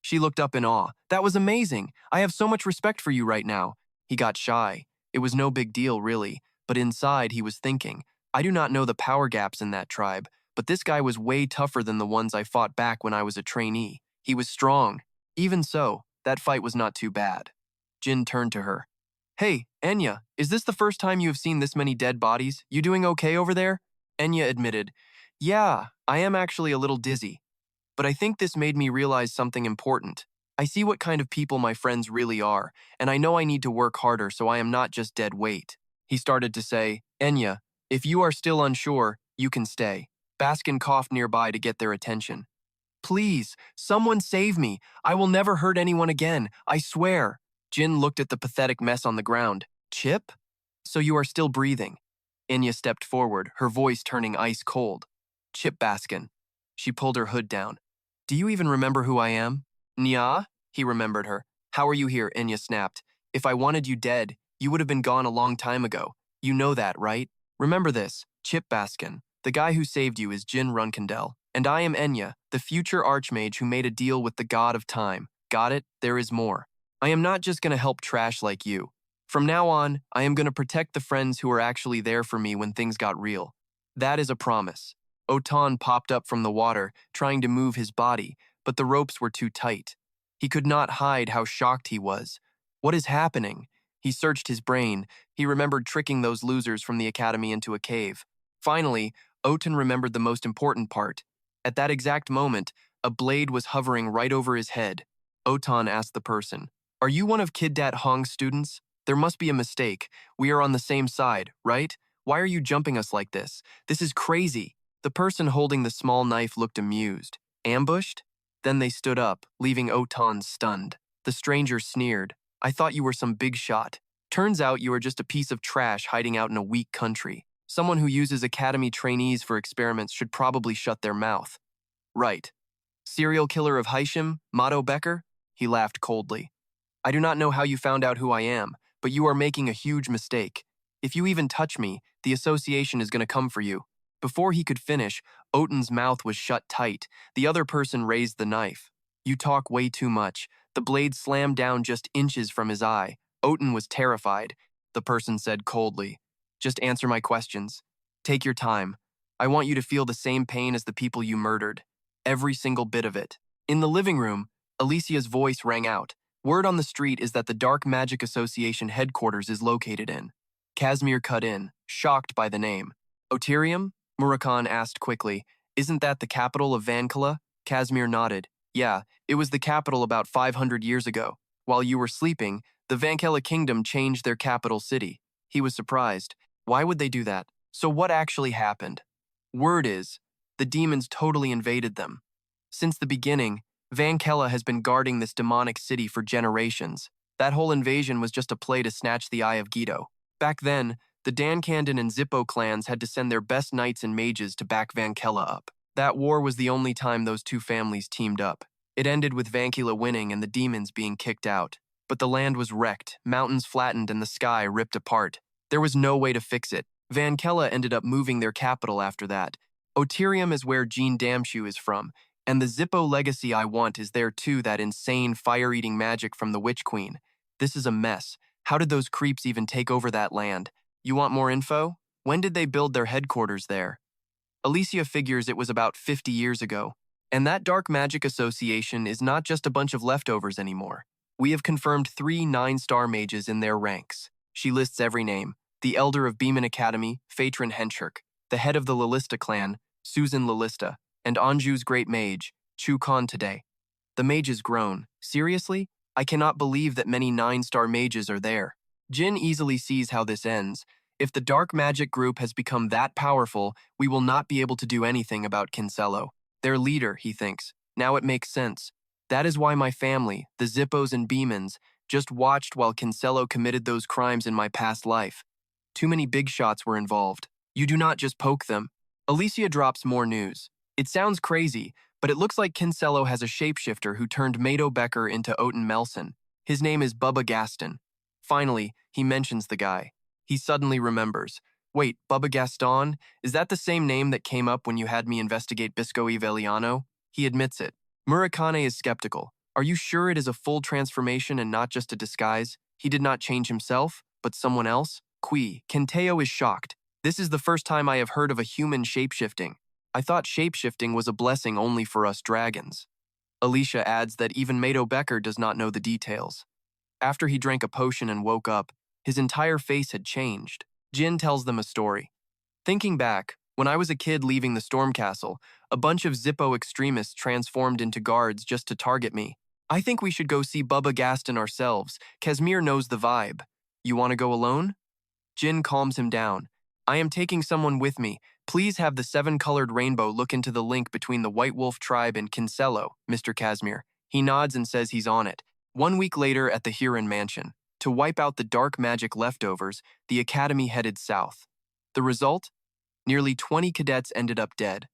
She looked up in awe. That was amazing. I have so much respect for you right now. He got shy. It was no big deal, really. But inside, he was thinking, I do not know the power gaps in that tribe, but this guy was way tougher than the ones I fought back when I was a trainee. He was strong. Even so, that fight was not too bad. Jin turned to her. Hey, Enya, is this the first time you have seen this many dead bodies? You doing okay over there? Enya admitted, Yeah, I am actually a little dizzy. But I think this made me realize something important. I see what kind of people my friends really are, and I know I need to work harder so I am not just dead weight. He started to say, Enya, if you are still unsure, you can stay. Baskin coughed nearby to get their attention. Please, someone save me. I will never hurt anyone again, I swear. Jin looked at the pathetic mess on the ground. Chip? So you are still breathing. Enya stepped forward, her voice turning ice cold. Chip Baskin. She pulled her hood down. Do you even remember who I am? Nya? He remembered her. How are you here? Enya snapped. If I wanted you dead, you would have been gone a long time ago. You know that, right? Remember this, Chip Baskin. The guy who saved you is Jin Runcandel. And I am Enya, the future archmage who made a deal with the god of time. Got it? There is more. I am not just going to help trash like you. From now on, I am going to protect the friends who are actually there for me when things got real. That is a promise. Otan popped up from the water, trying to move his body, but the ropes were too tight. He could not hide how shocked he was. What is happening? He searched his brain. He remembered tricking those losers from the academy into a cave. Finally, Otan remembered the most important part. At that exact moment, a blade was hovering right over his head. Otan asked the person, Are you one of Kid Dat Hong's students? There must be a mistake. We are on the same side, right? Why are you jumping us like this? This is crazy. The person holding the small knife looked amused. Ambushed? Then they stood up, leaving Otan stunned. The stranger sneered. I thought you were some big shot. Turns out you are just a piece of trash hiding out in a weak country. Someone who uses academy trainees for experiments should probably shut their mouth. Right. Serial killer of Haishim, Motto Becker? He laughed coldly. I do not know how you found out who I am, but you are making a huge mistake. If you even touch me, the association is going to come for you. Before he could finish, Otan's mouth was shut tight. The other person raised the knife. You talk way too much. The blade slammed down just inches from his eye. Otan was terrified. The person said coldly, Just answer my questions. Take your time. I want you to feel the same pain as the people you murdered. Every single bit of it. In the living room, Alicia's voice rang out. Word on the street is that the Dark Magic Association headquarters is located in. Casimir cut in, shocked by the name. Oterium? Murakhan asked quickly. Isn't that the capital of Vankala? Casimir nodded. Yeah, it was the capital about 500 years ago. While you were sleeping, the Vankala kingdom changed their capital city. He was surprised. Why would they do that? So what actually happened? Word is, the demons totally invaded them. Since the beginning, Vankala has been guarding this demonic city for generations. That whole invasion was just a play to snatch the eye of Guido. Back then, the Dankandon and Zippo clans had to send their best knights and mages to back Vankala up. That war was the only time those two families teamed up. It ended with Vankila winning and the demons being kicked out. But the land was wrecked, mountains flattened, and the sky ripped apart. There was no way to fix it. Vankala ended up moving their capital after that. Oterium is where Jean Damshu is from, and the Zippo legacy I want is there too, that insane fire-eating magic from the Witch Queen. This is a mess. How did those creeps even take over that land? You want more info? When did they build their headquarters there? Alicia figures it was about 50 years ago. And that Dark Magic Association is not just a bunch of leftovers anymore. We have confirmed 3 9-star mages in their ranks. She lists every name. The Elder of Beeman Academy, Phaetron Henchirk. The head of the Lalista clan, Susan Lalista. And Anju's great mage, Chu Khan today. The mages groan. Seriously? I cannot believe that many 9-star mages are there. Jin easily sees how this ends. If the dark magic group has become that powerful, we will not be able to do anything about Kinsella. Their leader, he thinks. Now it makes sense. That is why my family, the Zippos and Beemans, just watched while Kinsella committed those crimes in my past life. Too many big shots were involved. You do not just poke them. Alicia drops more news. It sounds crazy, but it looks like Kinsella has a shapeshifter who turned Mado Becker into Oten Melson. His name is Bubba Gaston. Finally, he mentions the guy. He suddenly remembers. Wait, Bubba Gaston? Is that the same name that came up when you had me investigate Bisco Iveliano? He admits it. Murakane is skeptical. Are you sure it is a full transformation and not just a disguise? He did not change himself, but someone else? Qui. Kenteo is shocked. This is the first time I have heard of a human shapeshifting. I thought shapeshifting was a blessing only for us dragons. Alicia adds that even Mado Becker does not know the details. After he drank a potion and woke up, his entire face had changed. Jin tells them a story. Thinking back, when I was a kid leaving the Storm Castle, a bunch of Zippo extremists transformed into guards just to target me. I think we should go see Bubba Gaston ourselves. Casimir knows the vibe. You want to go alone? Jin calms him down. I am taking someone with me. Please have the seven-colored rainbow look into the link between the White Wolf tribe and Kinsella, Mr. Casimir. He nods and says he's on it. 1 week later at the Huron mansion. To wipe out the dark magic leftovers, the academy headed south. The result? Nearly 20 cadets ended up dead.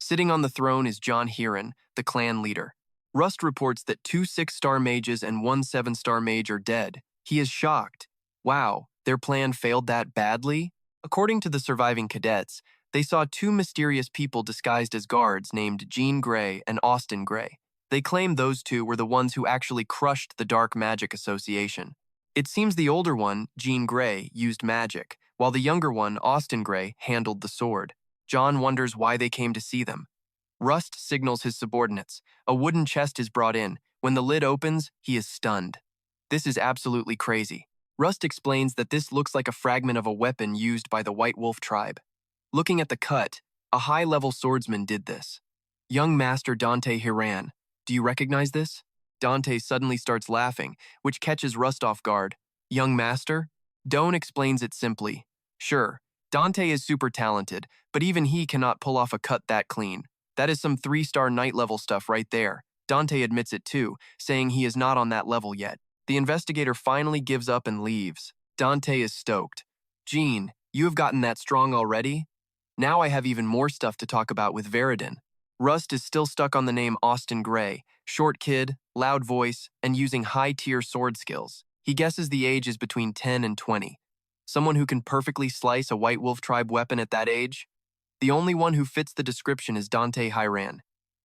Sitting on the throne is John Huron, the clan leader. Rust reports that 2 6-star mages and 1 7-star mage are dead. He is shocked. Wow, their plan failed that badly? According to the surviving cadets, they saw 2 mysterious people disguised as guards named Jean Grey and Austin Grey. They claim those 2 were the ones who actually crushed the Dark Magic Association. It seems the older one, Jean Grey, used magic, while the younger one, Austin Grey, handled the sword. John wonders why they came to see them. Rust signals his subordinates. A wooden chest is brought in. When the lid opens, he is stunned. This is absolutely crazy. Rust explains that this looks like a fragment of a weapon used by the White Wolf tribe. Looking at the cut, a high-level swordsman did this. Young Master Dante Hiran, do you recognize this? Dante suddenly starts laughing, which catches Rust off guard. Young Master? Doan explains it simply. Sure, Dante is super talented, but even he cannot pull off a cut that clean. That is some 3-star knight-level stuff right there. Dante admits it too, saying he is not on that level yet. The investigator finally gives up and leaves. Dante is stoked. Jean, you have gotten that strong already? Now I have even more stuff to talk about with Veridin. Rust is still stuck on the name Austin Grey, short kid, loud voice, and using high-tier sword skills. He guesses the age is between 10 and 20. Someone who can perfectly slice a White Wolf tribe weapon at that age? The only one who fits the description is Dante Hiran.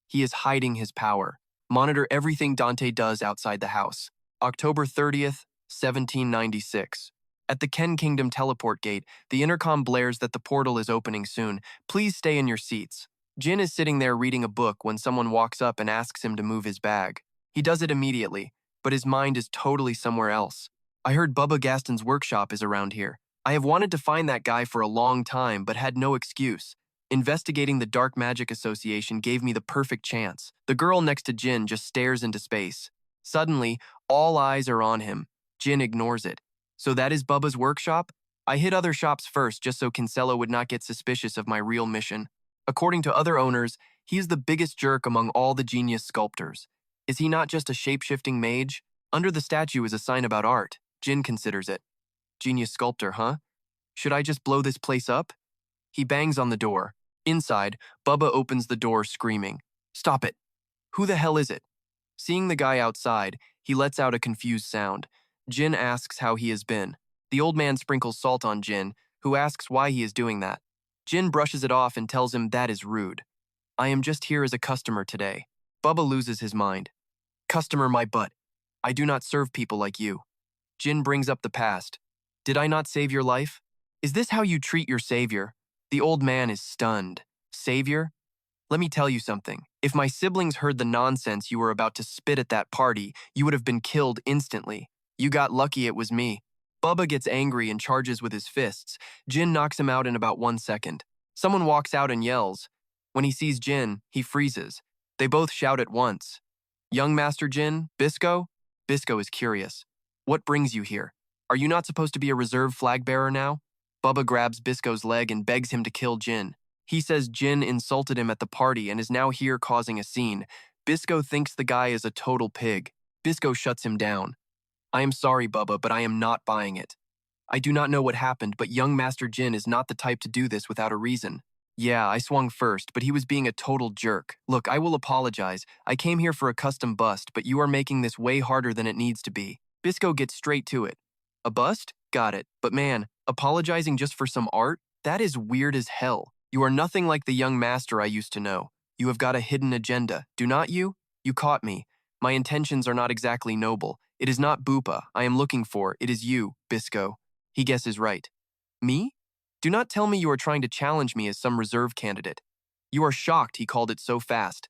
He is hiding his power. Monitor everything Dante does outside the house. October 30th, 1796. At the Ken Kingdom teleport gate, the intercom blares that the portal is opening soon. Please stay in your seats. Jin is sitting there reading a book when someone walks up and asks him to move his bag. He does it immediately, but his mind is totally somewhere else. I heard Bubba Gaston's workshop is around here. I have wanted to find that guy for a long time, but had no excuse. Investigating the Dark Magic Association gave me the perfect chance. The girl next to Jin just stares into space. Suddenly, all eyes are on him. Jin ignores it. So that is Bubba's workshop? I hit other shops first just so Kinsella would not get suspicious of my real mission. According to other owners, he is the biggest jerk among all the genius sculptors. Is he not just a shape-shifting mage? Under the statue is a sign about art. Jin considers it. Genius sculptor, huh? Should I just blow this place up? He bangs on the door. Inside, Bubba opens the door screaming. Stop it! Who the hell is it? Seeing the guy outside, he lets out a confused sound. Jin asks how he has been. The old man sprinkles salt on Jin, who asks why he is doing that. Jin brushes it off and tells him that is rude. I am just here as a customer today. Bubba loses his mind. Customer my butt. I do not serve people like you. Jin brings up the past. Did I not save your life? Is this how you treat your savior? The old man is stunned. Savior? Let me tell you something. If my siblings heard the nonsense you were about to spit at that party, you would have been killed instantly. You got lucky it was me. Bubba gets angry and charges with his fists. Jin knocks him out in about 1 second. Someone walks out and yells. When he sees Jin, he freezes. They both shout at once. Young Master Jin, Bisco? Bisco is curious. What brings you here? Are you not supposed to be a reserve flag bearer now? Bubba grabs Bisco's leg and begs him to kill Jin. He says Jin insulted him at the party and is now here causing a scene. Bisco thinks the guy is a total pig. Bisco shuts him down. I am sorry, Bubba, but I am not buying it. I do not know what happened, but young Master Jin is not the type to do this without a reason. Yeah, I swung first, but he was being a total jerk. Look, I will apologize. I came here for a custom bust, but you are making this way harder than it needs to be. Bisco gets straight to it. A bust? Got it. But man, apologizing just for some art? That is weird as hell. You are nothing like the young master I used to know. You have got a hidden agenda, do not you? You caught me. My intentions are not exactly noble. It is not Bupa I am looking for, it is you, Bisco. He guesses right. Me? Do not tell me you are trying to challenge me as some reserve candidate. You are shocked he called it so fast.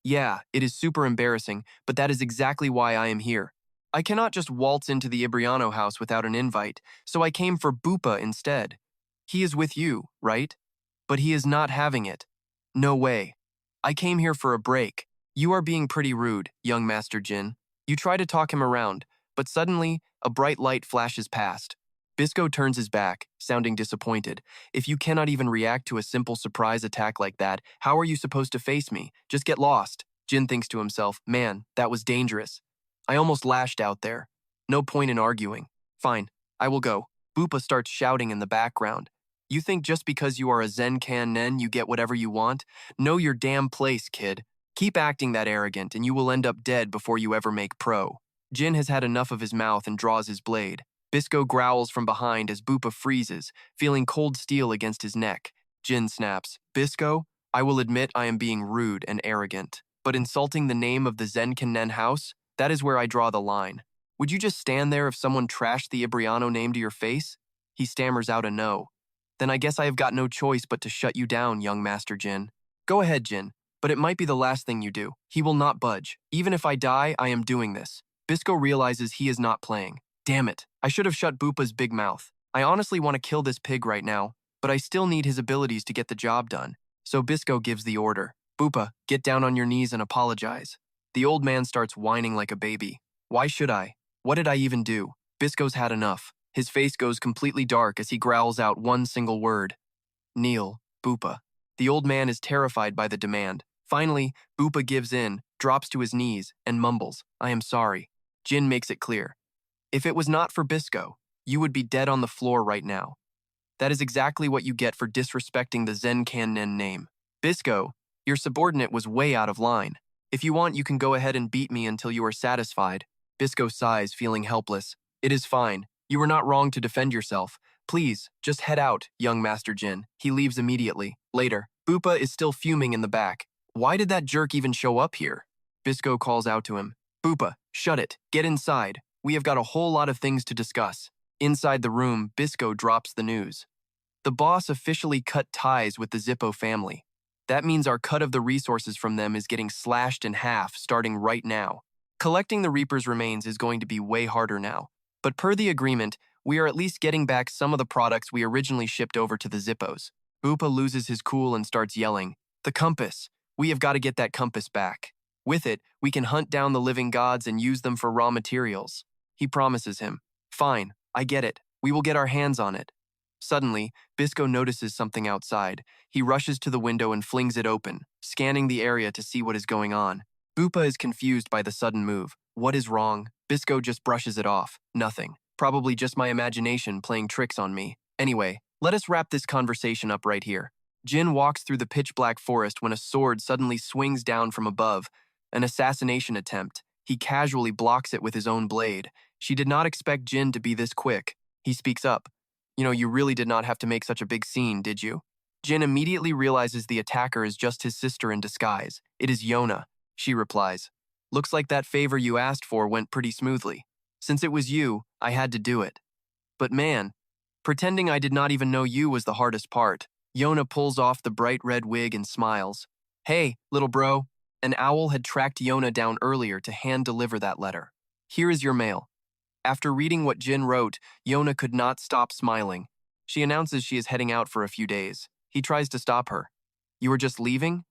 Yeah, it is super embarrassing, but that is exactly why I am here. I cannot just waltz into the Ibriano house without an invite, so I came for Bupa instead. He is with you, right? But he is not having it. No way. I came here for a break. You are being pretty rude, young Master Jin. You try to talk him around, but suddenly, a bright light flashes past. Bisco turns his back, sounding disappointed. If you cannot even react to a simple surprise attack like that, how are you supposed to face me? Just get lost. Jin thinks to himself, man, that was dangerous. I almost lashed out there. No point in arguing. Fine, I will go. Bupa starts shouting in the background. You think just because you are a Zen-kan-nen you get whatever you want? Know your damn place, kid. Keep acting that arrogant and you will end up dead before you ever make pro. Jin has had enough of his mouth and draws his blade. Bisco growls from behind as Bupa freezes, feeling cold steel against his neck. Jin snaps, Bisco, I will admit I am being rude and arrogant, but insulting the name of the Zen-kan-nen house, that is where I draw the line. Would you just stand there if someone trashed the Ibriano name to your face? He stammers out a no. Then I guess I have got no choice but to shut you down, young Master Jin. Go ahead, Jin, but it might be the last thing you do. He will not budge. Even if I die, I am doing this. Bisco realizes he is not playing. Damn it, I should have shut Bupa's big mouth. I honestly want to kill this pig right now, but I still need his abilities to get the job done. So Bisco gives the order. Bupa, get down on your knees and apologize. The old man starts whining like a baby. Why should I? What did I even do? Bisco's had enough. His face goes completely dark as he growls out one single word. Kneel, Bupa. The old man is terrified by the demand. Finally, Bupa gives in, drops to his knees, and mumbles, I am sorry. Jin makes it clear. If it was not for Bisco, you would be dead on the floor right now. That is exactly what you get for disrespecting the Zen-kan-nen name. Bisco, your subordinate was way out of line. If you want, you can go ahead and beat me until you are satisfied. Bisco sighs, feeling helpless. It is fine. You were not wrong to defend yourself. Please, just head out, young Master Jin. He leaves immediately. Later, Bupa is still fuming in the back. Why did that jerk even show up here? Bisco calls out to him. Bupa, shut it. Get inside. We have got a whole lot of things to discuss. Inside the room, Bisco drops the news. The boss officially cut ties with the Zippo family. That means our cut of the resources from them is getting slashed in half starting right now. Collecting the Reaper's remains is going to be way harder now. But per the agreement, we are at least getting back some of the products we originally shipped over to the Zippos. Bupa loses his cool and starts yelling, The compass! We have got to get that compass back. With it, we can hunt down the living gods and use them for raw materials. He promises him, Fine, I get it. We will get our hands on it. Suddenly, Bisco notices something outside. He rushes to the window and flings it open, scanning the area to see what is going on. Bupa is confused by the sudden move. What is wrong? Bisco just brushes it off. Nothing. Probably just my imagination playing tricks on me. Anyway, let us wrap this conversation up right here. Jin walks through the pitch-black forest when a sword suddenly swings down from above. An assassination attempt. He casually blocks it with his own blade. She did not expect Jin to be this quick. He speaks up. You really did not have to make such a big scene, did you? Jin immediately realizes the attacker is just his sister in disguise. It is Yona. She replies, Looks like that favor you asked for went pretty smoothly. Since it was you, I had to do it. But man, pretending I did not even know you was the hardest part. Yona pulls off the bright red wig and smiles. Hey, little bro. An owl had tracked Yona down earlier to hand-deliver that letter. Here is your mail. After reading what Jin wrote, Yona could not stop smiling. She announces she is heading out for a few days. He tries to stop her. You are just leaving?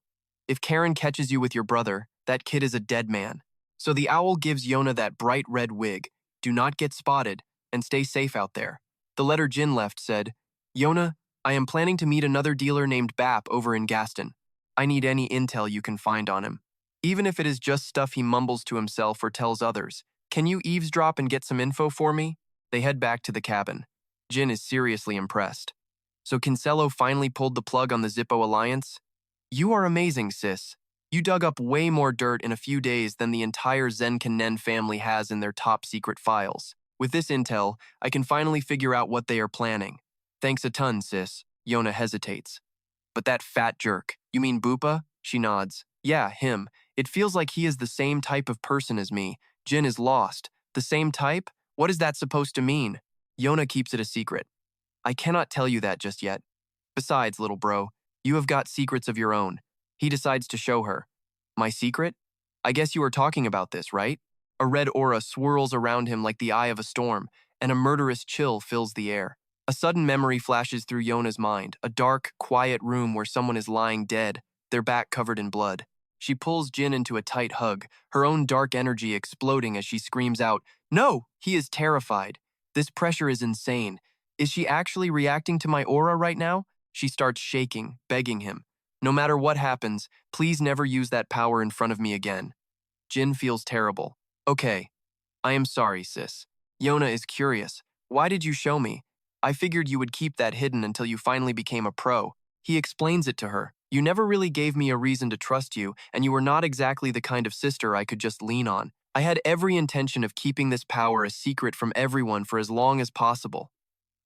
If Karen catches you with your brother, that kid is a dead man. So the owl gives Yona that bright red wig. Do not get spotted, and stay safe out there. The letter Jin left said, Yona, I am planning to meet another dealer named Bap over in Gaston. I need any intel you can find on him. Even if it is just stuff he mumbles to himself or tells others. Can you eavesdrop and get some info for me? They head back to the cabin. Jin is seriously impressed. So Kinsella finally pulled the plug on the Zippo alliance? You are amazing, sis. You dug up way more dirt in a few days than the entire Zen-kan-nen family has in their top-secret files. With this intel, I can finally figure out what they are planning. Thanks a ton, sis. Yona hesitates. But that fat jerk, you mean Bupa? She nods. Yeah, him. It feels like he is the same type of person as me. Jin is lost. The same type? What is that supposed to mean? Yona keeps it a secret. I cannot tell you that just yet. Besides, little bro, you have got secrets of your own. He decides to show her. My secret? I guess you are talking about this, right? A red aura swirls around him like the eye of a storm, and a murderous chill fills the air. A sudden memory flashes through Yona's mind, a dark, quiet room where someone is lying dead, their back covered in blood. She pulls Jin into a tight hug, her own dark energy exploding as she screams out, "No!" He is terrified. This pressure is insane. Is she actually reacting to my aura right now? She starts shaking, begging him. No matter what happens, please never use that power in front of me again. Jin feels terrible. Okay, I am sorry, sis. Yona is curious. Why did you show me? I figured you would keep that hidden until you finally became a pro. He explains it to her. You never really gave me a reason to trust you, and you were not exactly the kind of sister I could just lean on. I had every intention of keeping this power a secret from everyone for as long as possible.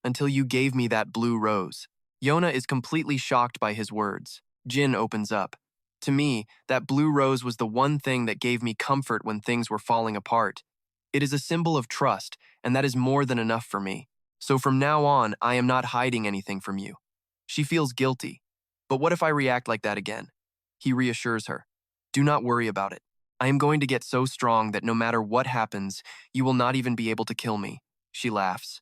Until you gave me that blue rose. Yona is completely shocked by his words. Jin opens up. To me, that blue rose was the one thing that gave me comfort when things were falling apart. It is a symbol of trust, and that is more than enough for me. So from now on, I am not hiding anything from you. She feels guilty. But what if I react like that again? He reassures her. Do not worry about it. I am going to get so strong that no matter what happens, you will not even be able to kill me. She laughs.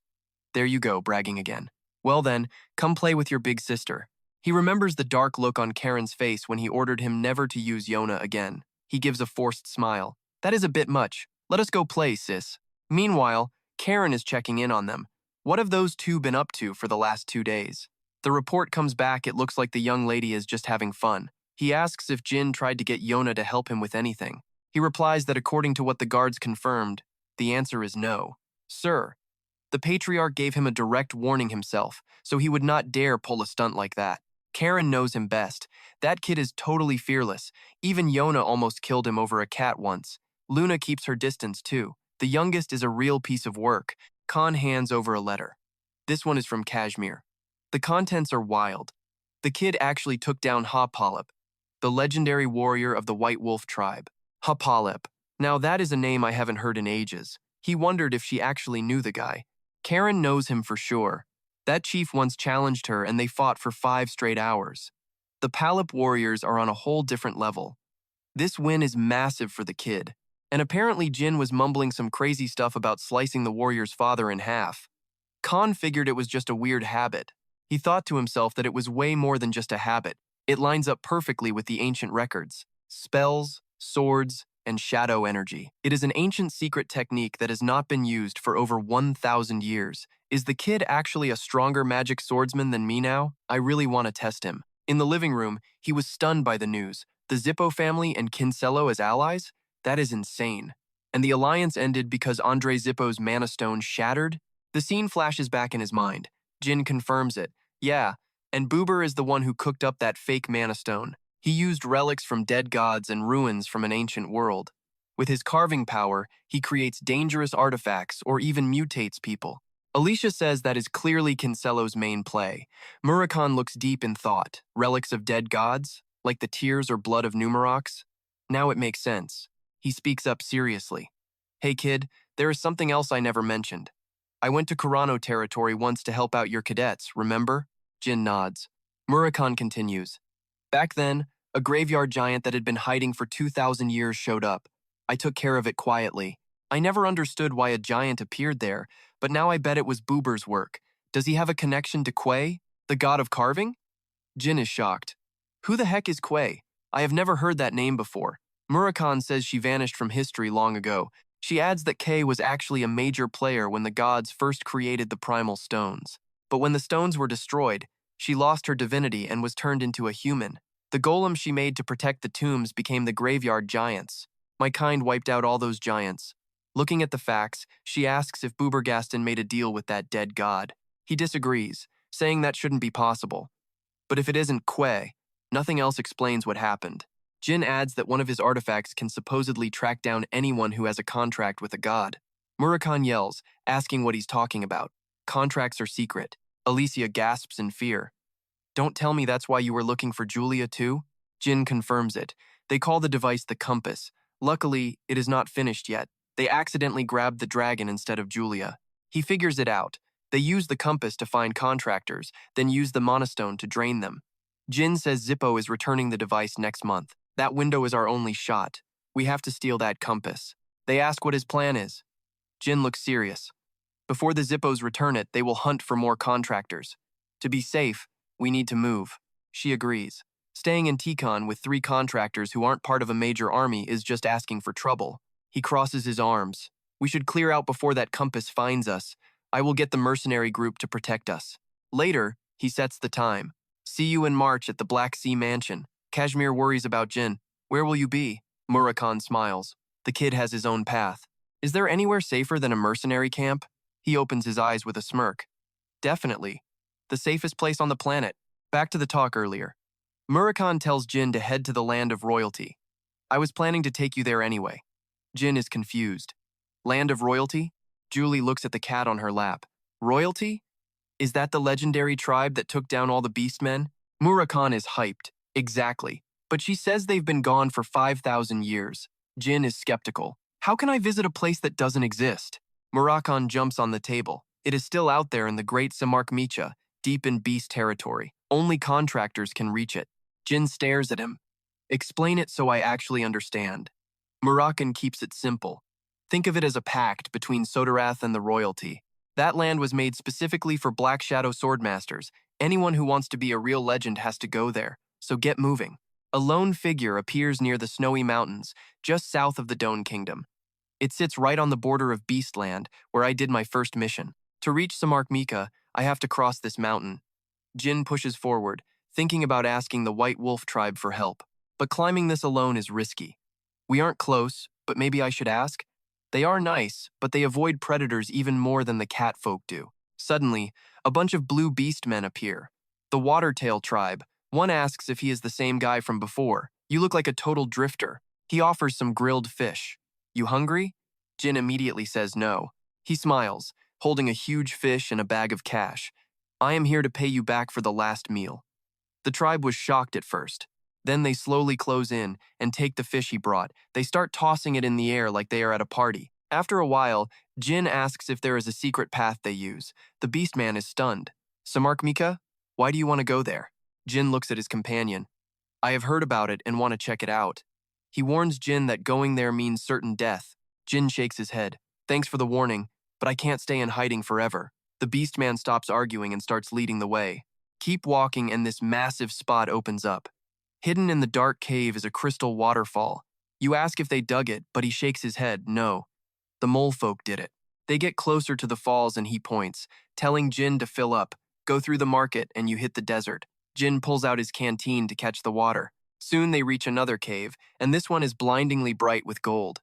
There you go, bragging again. Well then, come play with your big sister. He remembers the dark look on Karen's face when he ordered him never to use Yona again. He gives a forced smile. That is a bit much. Let us go play, sis. Meanwhile, Karen is checking in on them. What have those two been up to for the last 2 days? The report comes back, it looks like the young lady is just having fun. He asks if Jin tried to get Yona to help him with anything. He replies that according to what the guards confirmed, the answer is no. Sir, the patriarch gave him a direct warning himself, so he would not dare pull a stunt like that. Karen knows him best. That kid is totally fearless. Even Yona almost killed him over a cat once. Luna keeps her distance too. The youngest is a real piece of work. Khan hands over a letter. This one is from Kashmir. The contents are wild. The kid actually took down Hapalip, the legendary warrior of the White Wolf tribe. Hapalip. Now that is a name I haven't heard in ages. He wondered if she actually knew the guy. Karen knows him for sure. That chief once challenged her and they fought for 5 straight hours. The Palip warriors are on a whole different level. This win is massive for the kid. And apparently Jin was mumbling some crazy stuff about slicing the warrior's father in half. Khan figured it was just a weird habit. He thought to himself that it was way more than just a habit. It lines up perfectly with the ancient records. Spells, swords, and shadow energy. It is an ancient secret technique that has not been used for over 1,000 years. Is the kid actually a stronger magic swordsman than me now? I really want to test him. In the living room, he was stunned by the news. The Zippo family and Kinsella as allies? That is insane. And the alliance ended because Andre Zippo's mana stone shattered? The scene flashes back in his mind. Jin confirms it. Yeah, and Boober is the one who cooked up that fake mana stone. He used relics from dead gods and ruins from an ancient world. With his carving power, he creates dangerous artifacts or even mutates people. Alicia says that is clearly Kinsello's main play. Murakhan looks deep in thought. Relics of dead gods? Like the tears or blood of Numerox? Now it makes sense. He speaks up seriously. Hey kid, there is something else I never mentioned. I went to Kurano territory once to help out your cadets, remember? Jin nods. Murakhan continues. Back then, a graveyard giant that had been hiding for 2,000 years showed up. I took care of it quietly. I never understood why a giant appeared there, but now I bet it was Boober's work. Does he have a connection to Quay, the god of carving? Jin is shocked. Who the heck is Quay? I have never heard that name before. Murakhan says she vanished from history long ago. She adds that Kay was actually a major player when the gods first created the primal stones. But when the stones were destroyed, she lost her divinity and was turned into a human. The golem she made to protect the tombs became the graveyard giants. My kind wiped out all those giants. Looking at the facts, she asks if Boobergaston made a deal with that dead god. He disagrees, saying that shouldn't be possible. But if it isn't Quay, nothing else explains what happened. Jin adds that one of his artifacts can supposedly track down anyone who has a contract with a god. Murakhan yells, asking what he's talking about. Contracts are secret. Alicia gasps in fear. Don't tell me that's why you were looking for Julia too? Jin confirms it. They call the device the compass. Luckily, it is not finished yet. They accidentally grabbed the dragon instead of Julia. He figures it out. They use the compass to find contractors, then use the monostone to drain them. Jin says Zippo is returning the device next month. That window is our only shot. We have to steal that compass. They ask what his plan is. Jin looks serious. Before the Zippos return it, they will hunt for more contractors. To be safe, we need to move. She agrees. Staying in Tikon with 3 contractors who aren't part of a major army is just asking for trouble. He crosses his arms. We should clear out before that compass finds us. I will get the mercenary group to protect us. Later, he sets the time. See you in March at the Black Sea Mansion. Kashmir worries about Jin. Where will you be? Murakan smiles. The kid has his own path. Is there anywhere safer than a mercenary camp? He opens his eyes with a smirk. Definitely. The safest place on the planet. Back to the talk earlier. Murakan tells Jin to head to the land of royalty. I was planning to take you there anyway. Jin is confused. Land of royalty? Julie looks at the cat on her lap. Royalty? Is that the legendary tribe that took down all the beastmen? Murakan is hyped. Exactly. But she says they've been gone for 5,000 years. Jin is skeptical. How can I visit a place that doesn't exist? Murakan jumps on the table. It is still out there in the Great Samark Micha, deep in beast territory. Only contractors can reach it. Jin stares at him. Explain it so I actually understand. Murakan keeps it simple. Think of it as a pact between Solderet and the royalty. That land was made specifically for Black Shadow Swordmasters. Anyone who wants to be a real legend has to go there, so get moving. A lone figure appears near the snowy mountains, just south of the Dome Kingdom. It sits right on the border of Beastland, where I did my first mission. To reach Samark Mika, I have to cross this mountain. Jin pushes forward, thinking about asking the White Wolf tribe for help. But climbing this alone is risky. We aren't close, but maybe I should ask? They are nice, but they avoid predators even more than the cat folk do. Suddenly, a bunch of blue beast men appear. The Watertail tribe. One asks if he is the same guy from before. You look like a total drifter. He offers some grilled fish. You hungry? Jin immediately says no. He smiles, holding a huge fish and a bag of cash. I am here to pay you back for the last meal. The tribe was shocked at first. Then they slowly close in and take the fish he brought. They start tossing it in the air like they are at a party. After a while, Jin asks if there is a secret path they use. The beastman is stunned. Samark Mika, why do you want to go there? Jin looks at his companion. I have heard about it and want to check it out. He warns Jin that going there means certain death. Jin shakes his head. Thanks for the warning, but I can't stay in hiding forever. The beastman stops arguing and starts leading the way. Keep walking and this massive spot opens up. Hidden in the dark cave is a crystal waterfall. You ask if they dug it, but he shakes his head, no. The mole folk did it. They get closer to the falls and he points, telling Jin to fill up. Go through the market and you hit the desert. Jin pulls out his canteen to catch the water. Soon they reach another cave, and this one is blindingly bright with gold.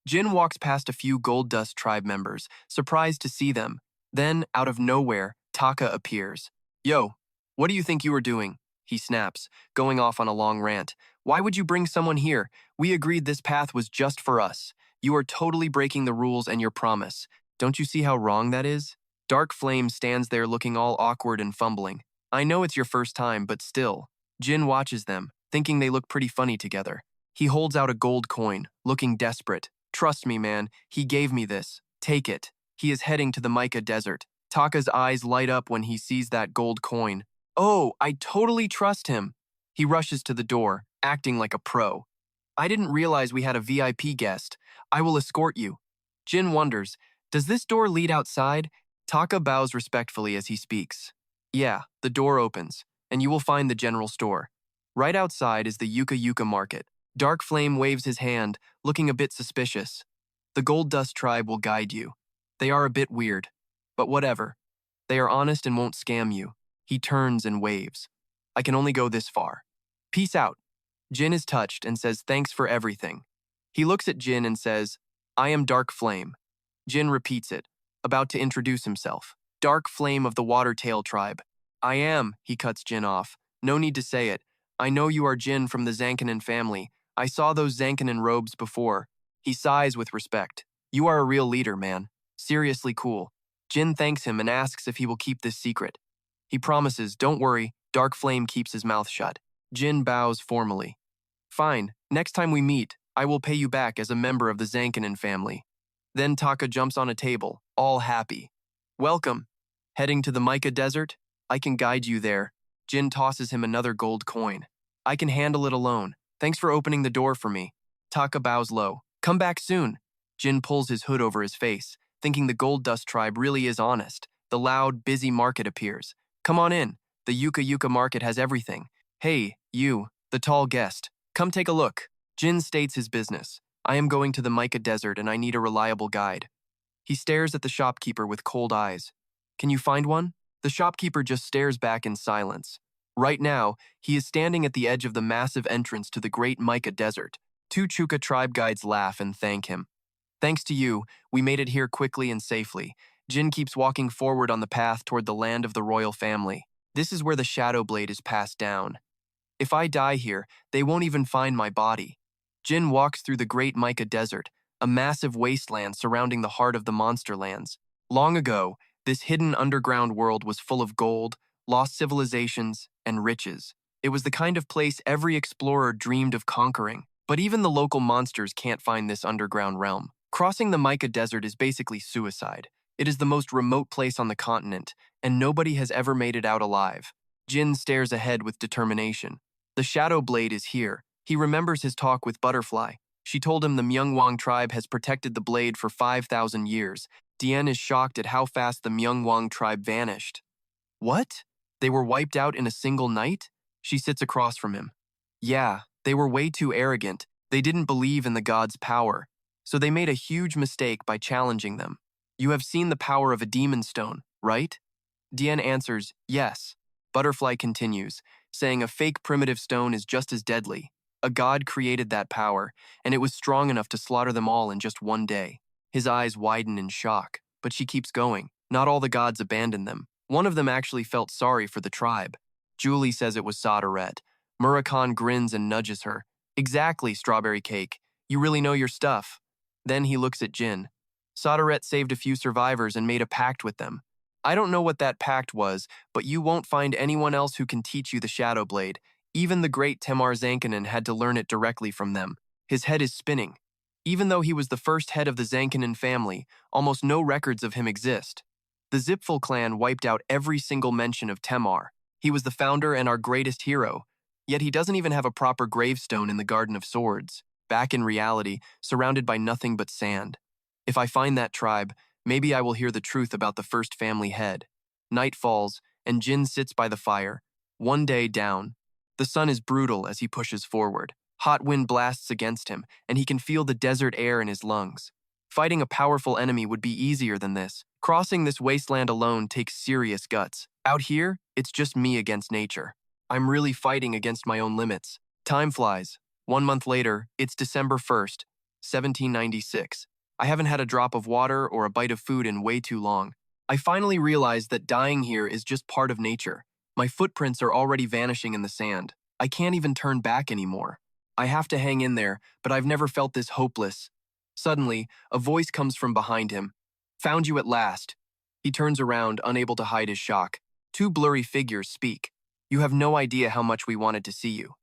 Jin walks past a few Gold Dust tribe members, surprised to see them. Then, out of nowhere, Taka appears. Yo, what do you think you were doing? He snaps, going off on a long rant. Why would you bring someone here? We agreed this path was just for us. You are totally breaking the rules and your promise. Don't you see how wrong that is? Dark Flame stands there looking all awkward and fumbling. I know it's your first time, but still. Jin watches them, thinking they look pretty funny together. He holds out a gold coin, looking desperate. Trust me, man, he gave me this. Take it. He is heading to the Mica Desert. Taka's eyes light up when he sees that gold coin. Oh, I totally trust him. He rushes to the door, acting like a pro. I didn't realize we had a VIP guest. I will escort you. Jin wonders, does this door lead outside? Taka bows respectfully as he speaks. Yeah, the door opens, and you will find the general store. Right outside is the Yuka Yuka market. Dark Flame waves his hand, looking a bit suspicious. The Gold Dust tribe will guide you. They are a bit weird, but whatever. They are honest and won't scam you. He turns and waves. I can only go this far. Peace out. Jin is touched and says thanks for everything. He looks at Jin and says, I am Dark Flame. Jin repeats it, about to introduce himself. Dark Flame of the Watertail tribe. I am, he cuts Jin off. No need to say it. I know you are Jin from the Zankanin family. I saw those Zankanin robes before. He sighs with respect. You are a real leader, man. Seriously cool. Jin thanks him and asks if he will keep this secret. He promises, don't worry, Dark Flame keeps his mouth shut. Jin bows formally. Fine, next time we meet, I will pay you back as a member of the Zankanin family. Then Taka jumps on a table, all happy. Welcome. Heading to the Mica Desert? I can guide you there. Jin tosses him another gold coin. I can handle it alone. Thanks for opening the door for me. Taka bows low. Come back soon. Jin pulls his hood over his face, thinking the Gold Dust tribe really is honest. The loud, busy market appears. Come on in. The Yuka Yuka market has everything. Hey, you, the tall guest. Come take a look. Jin states his business. I am going to the Mica Desert and I need a reliable guide. He stares at the shopkeeper with cold eyes. Can you find one? The shopkeeper just stares back in silence. Right now, he is standing at the edge of the massive entrance to the Great Mica Desert. Two Chuka tribe guides laugh and thank him. Thanks to you, we made it here quickly and safely. Jin keeps walking forward on the path toward the land of the royal family. This is where the Shadow Blade is passed down. If I die here, they won't even find my body. Jin walks through the Great Mica Desert, a massive wasteland surrounding the heart of the Monsterlands. Long ago, this hidden underground world was full of gold, lost civilizations, and riches. It was the kind of place every explorer dreamed of conquering. But even the local monsters can't find this underground realm. Crossing the Mica Desert is basically suicide. It is the most remote place on the continent, and nobody has ever made it out alive. Jin stares ahead with determination. The Shadow Blade is here. He remembers his talk with Butterfly. She told him the Myungwang tribe has protected the blade for 5,000 years. Dian is shocked at how fast the Myungwang tribe vanished. What? They were wiped out in a single night? She sits across from him. Yeah, they were way too arrogant. They didn't believe in the gods' power. So they made a huge mistake by challenging them. You have seen the power of a demon stone, right? Dian answers, yes. Butterfly continues, saying a fake primitive stone is just as deadly. A god created that power, and it was strong enough to slaughter them all in just one day. His eyes widen in shock, but she keeps going. Not all the gods abandoned them. One of them actually felt sorry for the tribe. Julie says it was Solderet. Murakhan grins and nudges her. Exactly, Strawberry Cake. You really know your stuff. Then he looks at Jin. Solderet saved a few survivors and made a pact with them. I don't know what that pact was, but you won't find anyone else who can teach you the Shadow Blade. Even the great Temar Zankanin had to learn it directly from them. His head is spinning. Even though he was the first head of the Zankanin family, almost no records of him exist. The Zipful clan wiped out every single mention of Temar. He was the founder and our greatest hero, yet he doesn't even have a proper gravestone in the Garden of Swords, back in reality, surrounded by nothing but sand. If I find that tribe, maybe I will hear the truth about the first family head. Night falls, and Jin sits by the fire, one day down. The sun is brutal as he pushes forward. Hot wind blasts against him, and he can feel the desert air in his lungs. Fighting a powerful enemy would be easier than this. Crossing this wasteland alone takes serious guts. Out here, it's just me against nature. I'm really fighting against my own limits. Time flies. 1 month later, it's December 1st, 1796. I haven't had a drop of water or a bite of food in way too long. I finally realized that dying here is just part of nature. My footprints are already vanishing in the sand. I can't even turn back anymore. I have to hang in there, but I've never felt this hopeless. Suddenly, a voice comes from behind him. Found you at last. He turns around, unable to hide his shock. Two blurry figures speak. You have no idea how much we wanted to see you.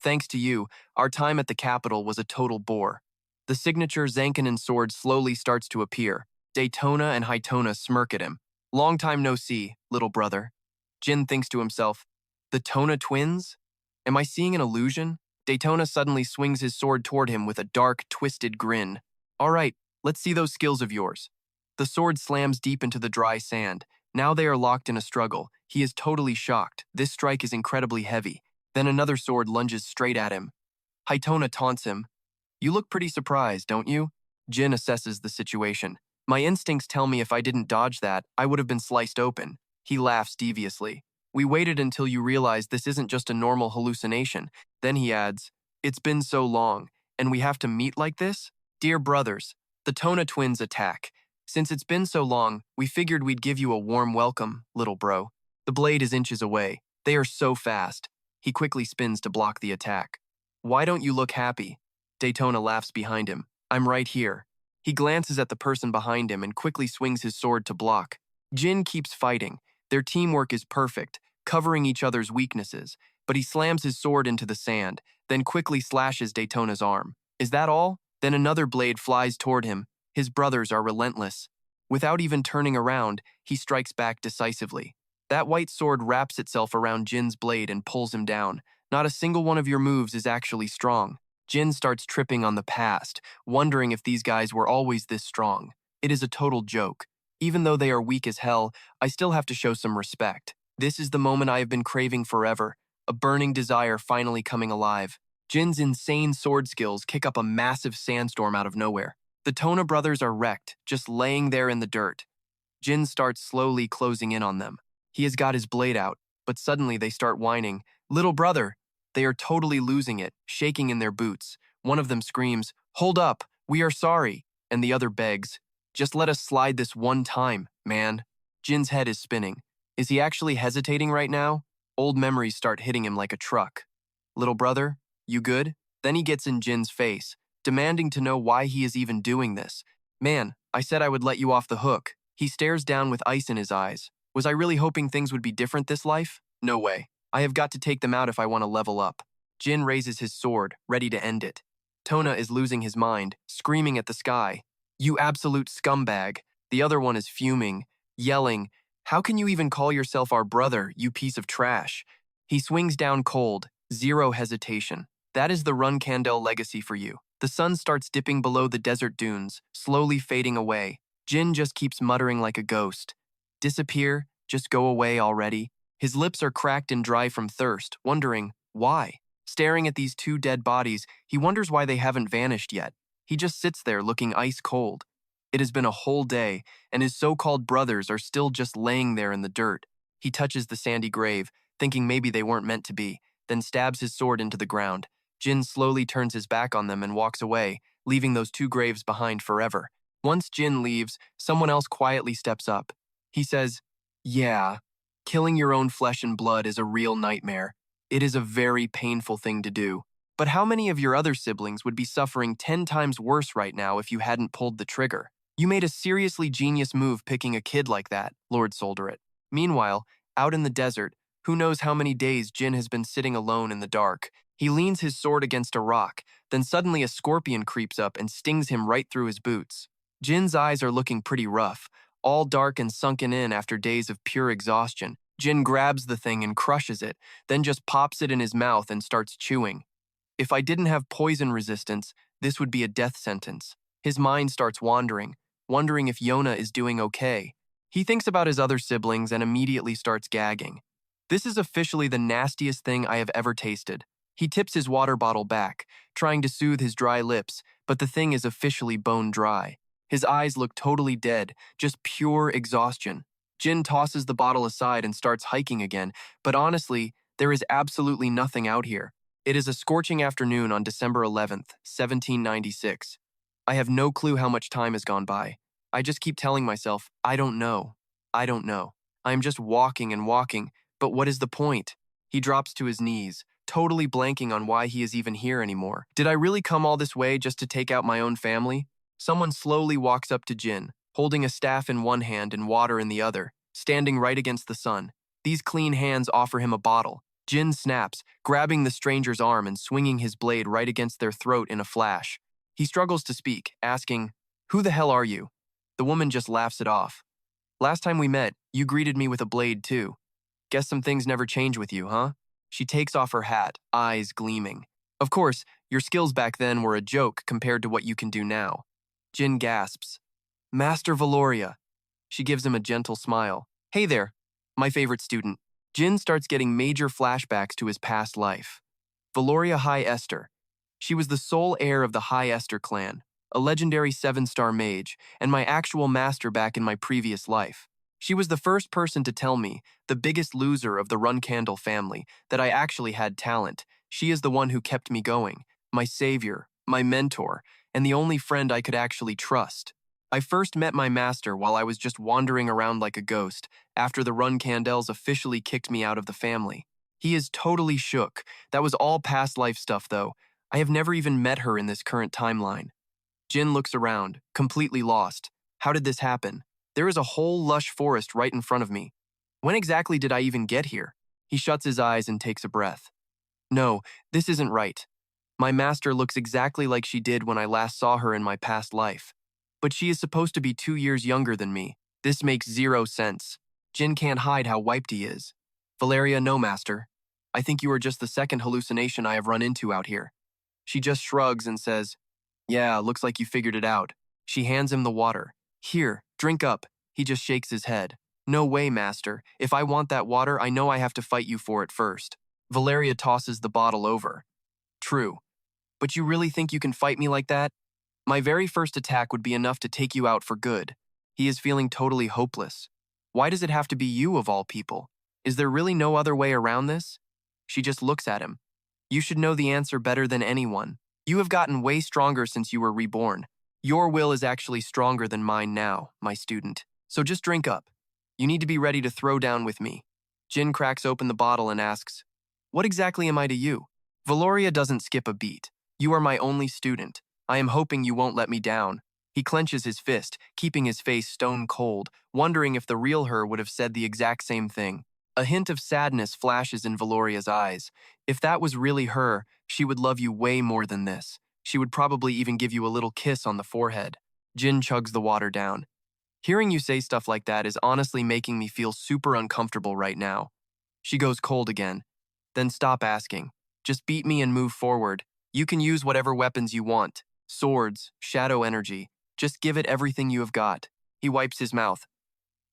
Thanks to you, our time at the capital was a total bore. The signature Zankanin sword slowly starts to appear. Daytona and Hytona smirk at him. Long time no see, little brother. Jin thinks to himself, the Tona twins? Am I seeing an illusion? Daytona suddenly swings his sword toward him with a dark, twisted grin. All right, let's see those skills of yours. The sword slams deep into the dry sand. Now they are locked in a struggle. He is totally shocked. This strike is incredibly heavy. Then another sword lunges straight at him. Hytona taunts him. You look pretty surprised, don't you? Jin assesses the situation. My instincts tell me if I didn't dodge that, I would have been sliced open. He laughs deviously. We waited until you realized this isn't just a normal hallucination. Then he adds, it's been so long, and we have to meet like this? Dear brothers, the Tona twins attack. Since it's been so long, we figured we'd give you a warm welcome, little bro. The blade is inches away. They are so fast. He quickly spins to block the attack. Why don't you look happy? Daytona laughs behind him. I'm right here. He glances at the person behind him and quickly swings his sword to block. Jin keeps fighting. Their teamwork is perfect, covering each other's weaknesses, but he slams his sword into the sand, then quickly slashes Daytona's arm. Is that all? Then another blade flies toward him. His brothers are relentless. Without even turning around, he strikes back decisively. That white sword wraps itself around Jin's blade and pulls him down. Not a single one of your moves is actually strong. Jin starts tripping on the past, wondering if these guys were always this strong. It is a total joke. Even though they are weak as hell, I still have to show some respect. This is the moment I have been craving forever. a burning desire finally coming alive. Jin's insane sword skills kick up a massive sandstorm out of nowhere. The Tona brothers are wrecked, just laying there in the dirt. Jin starts slowly closing in on them. He has got his blade out, but suddenly they start whining, "Little brother!" They are totally losing it, shaking in their boots. One of them screams, "Hold up, we are sorry," and the other begs, "Just let us slide this one time, man." Jin's head is spinning. Is he actually hesitating right now? Old memories start hitting him like a truck. "Little brother, you good?" Then he gets in Jin's face, demanding to know why he is even doing this. "Man, I said I would let you off the hook." He stares down with ice in his eyes. Was I really hoping things would be different this life? No way. I have got to take them out if I want to level up. Jin raises his sword, ready to end it. Tona is losing his mind, screaming at the sky. "You absolute scumbag." The other one is fuming, yelling, "How can you even call yourself our brother, you piece of trash?" He swings down cold, zero hesitation. That is the Runcandel legacy for you. The sun starts dipping below the desert dunes, slowly fading away. Jin just keeps muttering like a ghost. "Disappear? Just go away already?" His lips are cracked and dry from thirst, wondering, why? Staring at these two dead bodies, he wonders why they haven't vanished yet. He just sits there looking ice cold. It has been a whole day, and his so-called brothers are still just laying there in the dirt. He touches the sandy grave, thinking maybe they weren't meant to be, then stabs his sword into the ground. Jin slowly turns his back on them and walks away, leaving those two graves behind forever. Once Jin leaves, someone else quietly steps up. He says, "Yeah, killing your own flesh and blood is a real nightmare. It is a very painful thing to do. But how many of your other siblings would be suffering 10 times worse right now if you hadn't pulled the trigger? You made a seriously genius move picking a kid like that, Lord Solderet." Meanwhile, out in the desert, who knows how many days Jin has been sitting alone in the dark. He leans his sword against a rock, then suddenly a scorpion creeps up and stings him right through his boots. Jin's eyes are looking pretty rough, all dark and sunken in after days of pure exhaustion. Jin grabs the thing and crushes it, then just pops it in his mouth and starts chewing. If I didn't have poison resistance, this would be a death sentence. His mind starts wandering, wondering if Yona is doing okay. He thinks about his other siblings and immediately starts gagging. This is officially the nastiest thing I have ever tasted. He tips his water bottle back, trying to soothe his dry lips, but the thing is officially bone dry. His eyes look totally dead, just pure exhaustion. Jin tosses the bottle aside and starts hiking again, but honestly, there is absolutely nothing out here. It is a scorching afternoon on December 11th, 1796. I have no clue how much time has gone by. I just keep telling myself, I don't know. I don't know. I am just walking and walking, but what is the point? He drops to his knees, totally blanking on why he is even here anymore. Did I really come all this way just to take out my own family? Someone slowly walks up to Jin, holding a staff in one hand and water in the other, standing right against the sun. These clean hands offer him a bottle. Jin snaps, grabbing the stranger's arm and swinging his blade right against their throat in a flash. He struggles to speak, asking, "Who the hell are you?" The woman just laughs it off. "Last time we met, you greeted me with a blade too. Guess some things never change with you, huh?" She takes off her hat, eyes gleaming. "Of course, your skills back then were a joke compared to what you can do now." Jin gasps, "Master Valoria." She gives him a gentle smile. "Hey there, my favorite student." Jin starts getting major flashbacks to his past life. Valoria High Esther. She was the sole heir of the High Esther clan, a legendary 7-star mage, and my actual master back in my previous life. She was the first person to tell me, the biggest loser of the Runcandel family, that I actually had talent. She is the one who kept me going, my savior, my mentor, and the only friend I could actually trust. I first met my master while I was just wandering around like a ghost, after the Runcandels officially kicked me out of the family. He is totally shook. That was all past life stuff, though. I have never even met her in this current timeline. Jin looks around, completely lost. How did this happen? There is a whole lush forest right in front of me. When exactly did I even get here? He shuts his eyes and takes a breath. No, this isn't right. My master looks exactly like she did when I last saw her in my past life. But she is supposed to be 2 years younger than me. This makes zero sense. Jin can't hide how wiped he is. "Valeria, no, master. I think you are just the second hallucination I have run into out here." She just shrugs and says, "Yeah, looks like you figured it out." She hands him the water. "Here, drink up." He just shakes his head. "No way, master. If I want that water, I know I have to fight you for it first." Valeria tosses the bottle over. True. But you really think you can fight me like that? My very first attack would be enough to take you out for good. He is feeling totally hopeless. Why does it have to be you of all people? Is there really no other way around this? She just looks at him. You should know the answer better than anyone. You have gotten way stronger since you were reborn. Your will is actually stronger than mine now, my student. So just drink up. You need to be ready to throw down with me. Jin cracks open the bottle and asks, what exactly am I to you? Valoria doesn't skip a beat. You are my only student. I am hoping you won't let me down. He clenches his fist, keeping his face stone cold, wondering if the real her would have said the exact same thing. A hint of sadness flashes in Valoria's eyes. If that was really her, she would love you way more than this. She would probably even give you a little kiss on the forehead. Jin chugs the water down. Hearing you say stuff like that is honestly making me feel super uncomfortable right now. She goes cold again. Then stop asking. Just beat me and move forward. You can use whatever weapons you want. Swords, shadow energy. Just give it everything you have got. He wipes his mouth.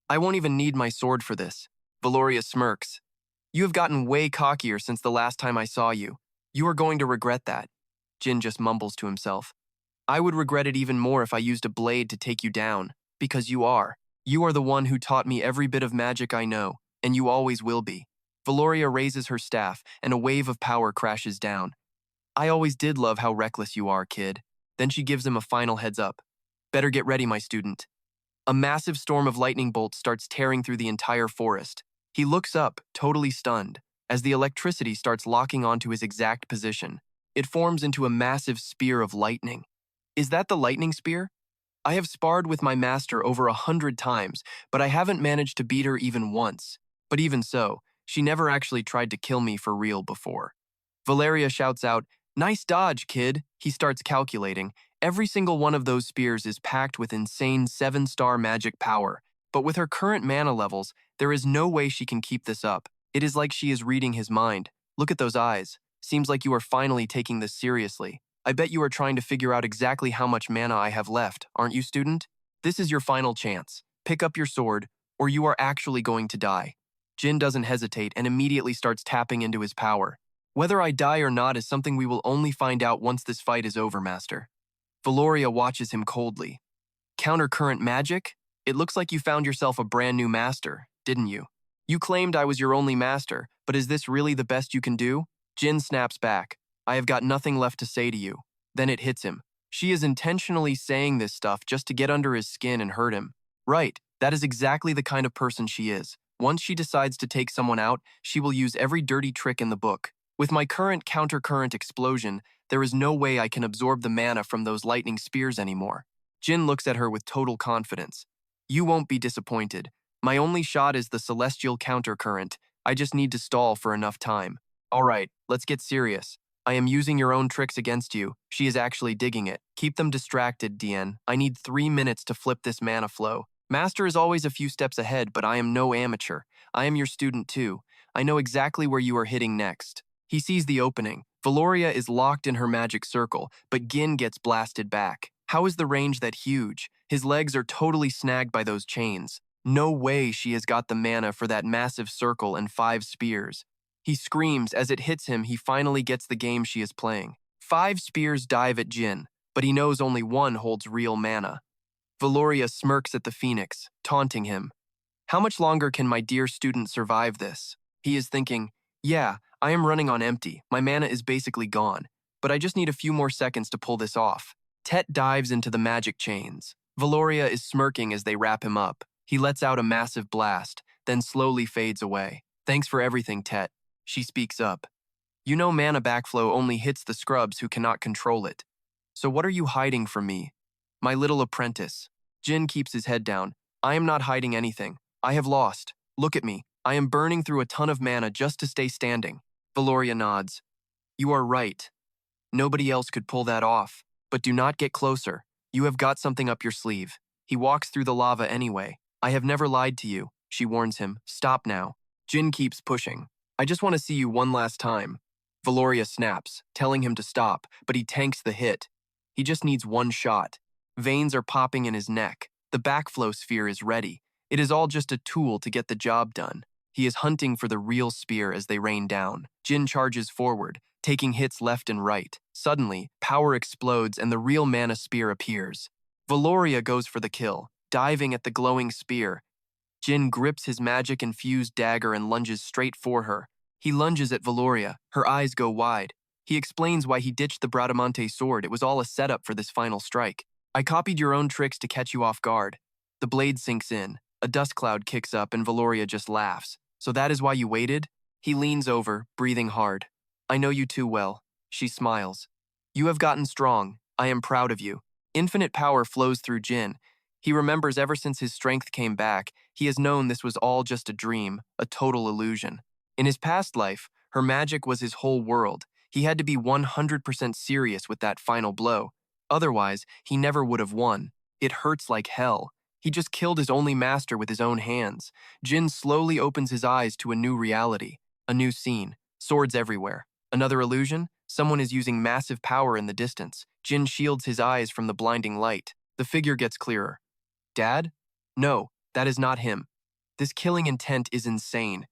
I won't even need my sword for this. Valoria smirks. You have gotten way cockier since the last time I saw you. You are going to regret that. Jin just mumbles to himself. I would regret it even more if I used a blade to take you down. Because you are. You are the one who taught me every bit of magic I know, and you always will be. Valoria raises her staff, and a wave of power crashes down. I always did love how reckless you are, kid. Then she gives him a final heads up. Better get ready, my student. A massive storm of lightning bolts starts tearing through the entire forest. He looks up, totally stunned, as the electricity starts locking onto his exact position. It forms into a massive spear of lightning. Is that the lightning spear? I have sparred with my master over 100 times, but I haven't managed to beat her even once. But even so, she never actually tried to kill me for real before. Valeria shouts out, nice dodge, kid. He starts calculating. Every single one of those spears is packed with insane 7-star magic power, but with her current mana levels, there is no way she can keep this up. It is like she is reading his mind. Look at those eyes. Seems like you are finally taking this seriously. I bet you are trying to figure out exactly how much mana I have left, aren't you, student? This is your final chance. Pick up your sword, or you are actually going to die. Jin doesn't hesitate and immediately starts tapping into his power. Whether I die or not is something we will only find out once this fight is over, Master. Valoria watches him coldly. Countercurrent magic? It looks like you found yourself a brand new master, didn't you? You claimed I was your only master, but is this really the best you can do? Jin snaps back. I have got nothing left to say to you. Then it hits him. She is intentionally saying this stuff just to get under his skin and hurt him. Right, that is exactly the kind of person she is. Once she decides to take someone out, she will use every dirty trick in the book. With my current countercurrent explosion, there is no way I can absorb the mana from those lightning spears anymore. Jin looks at her with total confidence. You won't be disappointed. My only shot is the celestial countercurrent. I just need to stall for enough time. All right, let's get serious. I am using your own tricks against you. She is actually digging it. Keep them distracted, Dien. I need 3 minutes to flip this mana flow. Master is always a few steps ahead, but I am no amateur. I am your student too. I know exactly where you are hitting next. He sees the opening. Valoria is locked in her magic circle, but Gin gets blasted back. How is the range that huge? His legs are totally snagged by those chains. No way she has got the mana for that massive circle and 5 spears. He screams as it hits him. He finally gets the game she is playing. 5 spears dive at Jin, but he knows only one holds real mana. Valoria smirks at the phoenix, taunting him. How much longer can my dear student survive this? He is thinking, yeah, I am running on empty. My mana is basically gone, but I just need a few more seconds to pull this off. Tet dives into the magic chains. Valoria is smirking as they wrap him up. He lets out a massive blast, then slowly fades away. Thanks for everything, Tet. She speaks up. You know mana backflow only hits the scrubs who cannot control it. So what are you hiding from me? My little apprentice. Jin keeps his head down. I am not hiding anything. I have lost. Look at me. I am burning through a ton of mana just to stay standing. Valoria nods. You are right. Nobody else could pull that off. But do not get closer. You have got something up your sleeve. He walks through the lava anyway. I have never lied to you, she warns him. Stop now. Jin keeps pushing. I just want to see you one last time. Valoria snaps, telling him to stop, but he tanks the hit. He just needs one shot. Veins are popping in his neck. The backflow sphere is ready. It is all just a tool to get the job done. He is hunting for the real spear as they rain down. Jin charges forward, taking hits left and right. Suddenly, power explodes and the real mana spear appears. Valoria goes for the kill, diving at the glowing spear. Jin grips his magic-infused dagger and lunges straight for her. He lunges at Valoria. Her eyes go wide. He explains why he ditched the Bradamante sword. It was all a setup for this final strike. I copied your own tricks to catch you off guard. The blade sinks in. A dust cloud kicks up and Valoria just laughs. So that is why you waited? He leans over, breathing hard. I know you too well. She smiles. You have gotten strong. I am proud of you. Infinite power flows through Jin. He remembers ever since his strength came back, he has known this was all just a dream, a total illusion. In his past life, her magic was his whole world. He had to be 100% serious with that final blow. Otherwise, he never would have won. It hurts like hell. He just killed his only master with his own hands. Jin slowly opens his eyes to a new reality, a new scene, swords everywhere. Another illusion? Someone is using massive power in the distance. Jin shields his eyes from the blinding light. The figure gets clearer. Dad? No, that is not him. This killing intent is insane.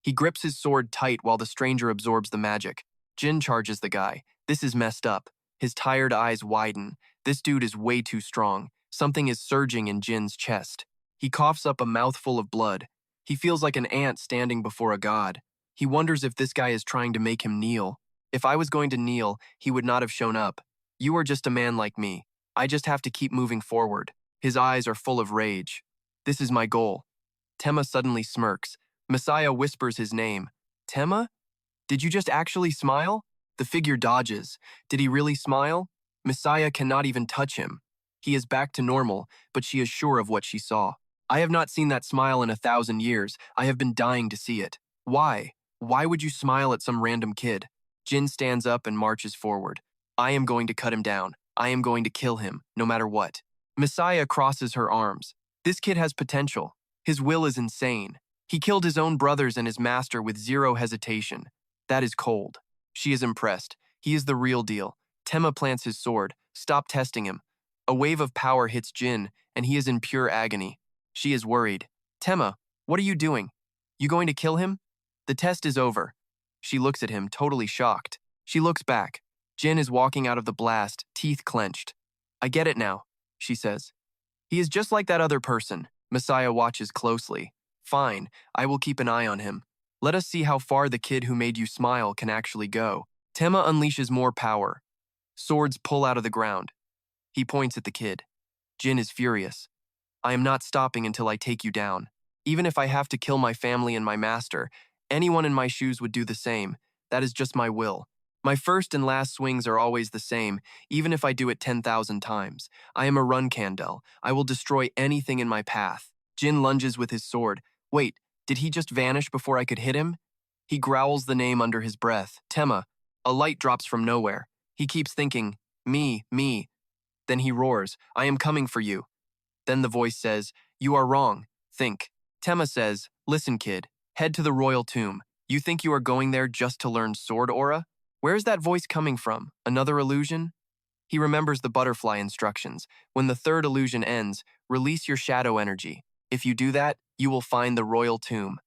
He grips his sword tight while the stranger absorbs the magic. Jin charges the guy. This is messed up. His tired eyes widen. This dude is way too strong. Something is surging in Jin's chest. He coughs up a mouthful of blood. He feels like an ant standing before a god. He wonders if this guy is trying to make him kneel. If I was going to kneel, he would not have shown up. You are just a man like me. I just have to keep moving forward. His eyes are full of rage. This is my goal. Tema suddenly smirks. Messiah whispers his name. Tema? Did you just actually smile? The figure dodges. Did he really smile? Messiah cannot even touch him. He is back to normal, but she is sure of what she saw. I have not seen that smile in 1,000 years. I have been dying to see it. Why? Why would you smile at some random kid? Jin stands up and marches forward. I am going to cut him down. I am going to kill him, no matter what. Messiah crosses her arms. This kid has potential. His will is insane. He killed his own brothers and his master with zero hesitation. That is cold. She is impressed. He is the real deal. Tema plants his sword. Stop testing him. A wave of power hits Jin, and he is in pure agony. She is worried. Tema, what are you doing? You going to kill him? The test is over. She looks at him, totally shocked. She looks back. Jin is walking out of the blast, teeth clenched. I get it now, she says. He is just like that other person. Messiah watches closely. Fine, I will keep an eye on him. Let us see how far the kid who made you smile can actually go. Tema unleashes more power. Swords pull out of the ground. He points at the kid. Jin is furious. I am not stopping until I take you down. Even if I have to kill my family and my master, anyone in my shoes would do the same. That is just my will. My first and last swings are always the same, even if I do it 10,000 times. I am a Runcandel. I will destroy anything in my path. Jin lunges with his sword. Wait, did he just vanish before I could hit him? He growls the name under his breath. Tema. A light drops from nowhere. He keeps thinking, me. Then he roars, I am coming for you. Then the voice says, you are wrong. Think. Tema says, listen kid, head to the royal tomb. You think you are going there just to learn sword aura? Where is that voice coming from? Another illusion? He remembers the butterfly instructions. When the third illusion ends, release your shadow energy. If you do that, you will find the royal tomb.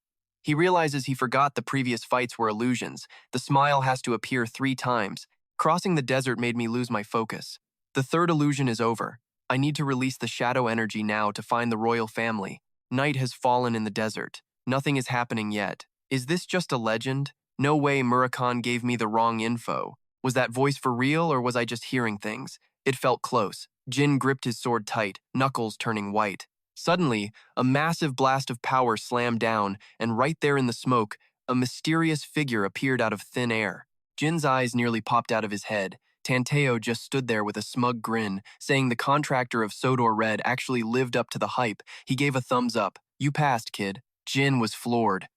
He realizes he forgot the previous fights were illusions. The smile has to appear 3 times. Crossing the desert made me lose my focus. The third illusion is over. I need to release the shadow energy now to find the royal family. Night has fallen in the desert. Nothing is happening yet. Is this just a legend? No way Murakami gave me the wrong info. Was that voice for real or was I just hearing things? It felt close. Jin gripped his sword tight, knuckles turning white. Suddenly, a massive blast of power slammed down, and right there in the smoke, a mysterious figure appeared out of thin air. Jin's eyes nearly popped out of his head. Tanteo just stood there with a smug grin, saying the contractor of Solderet actually lived up to the hype. He gave a thumbs up. You passed, kid. Jin was floored.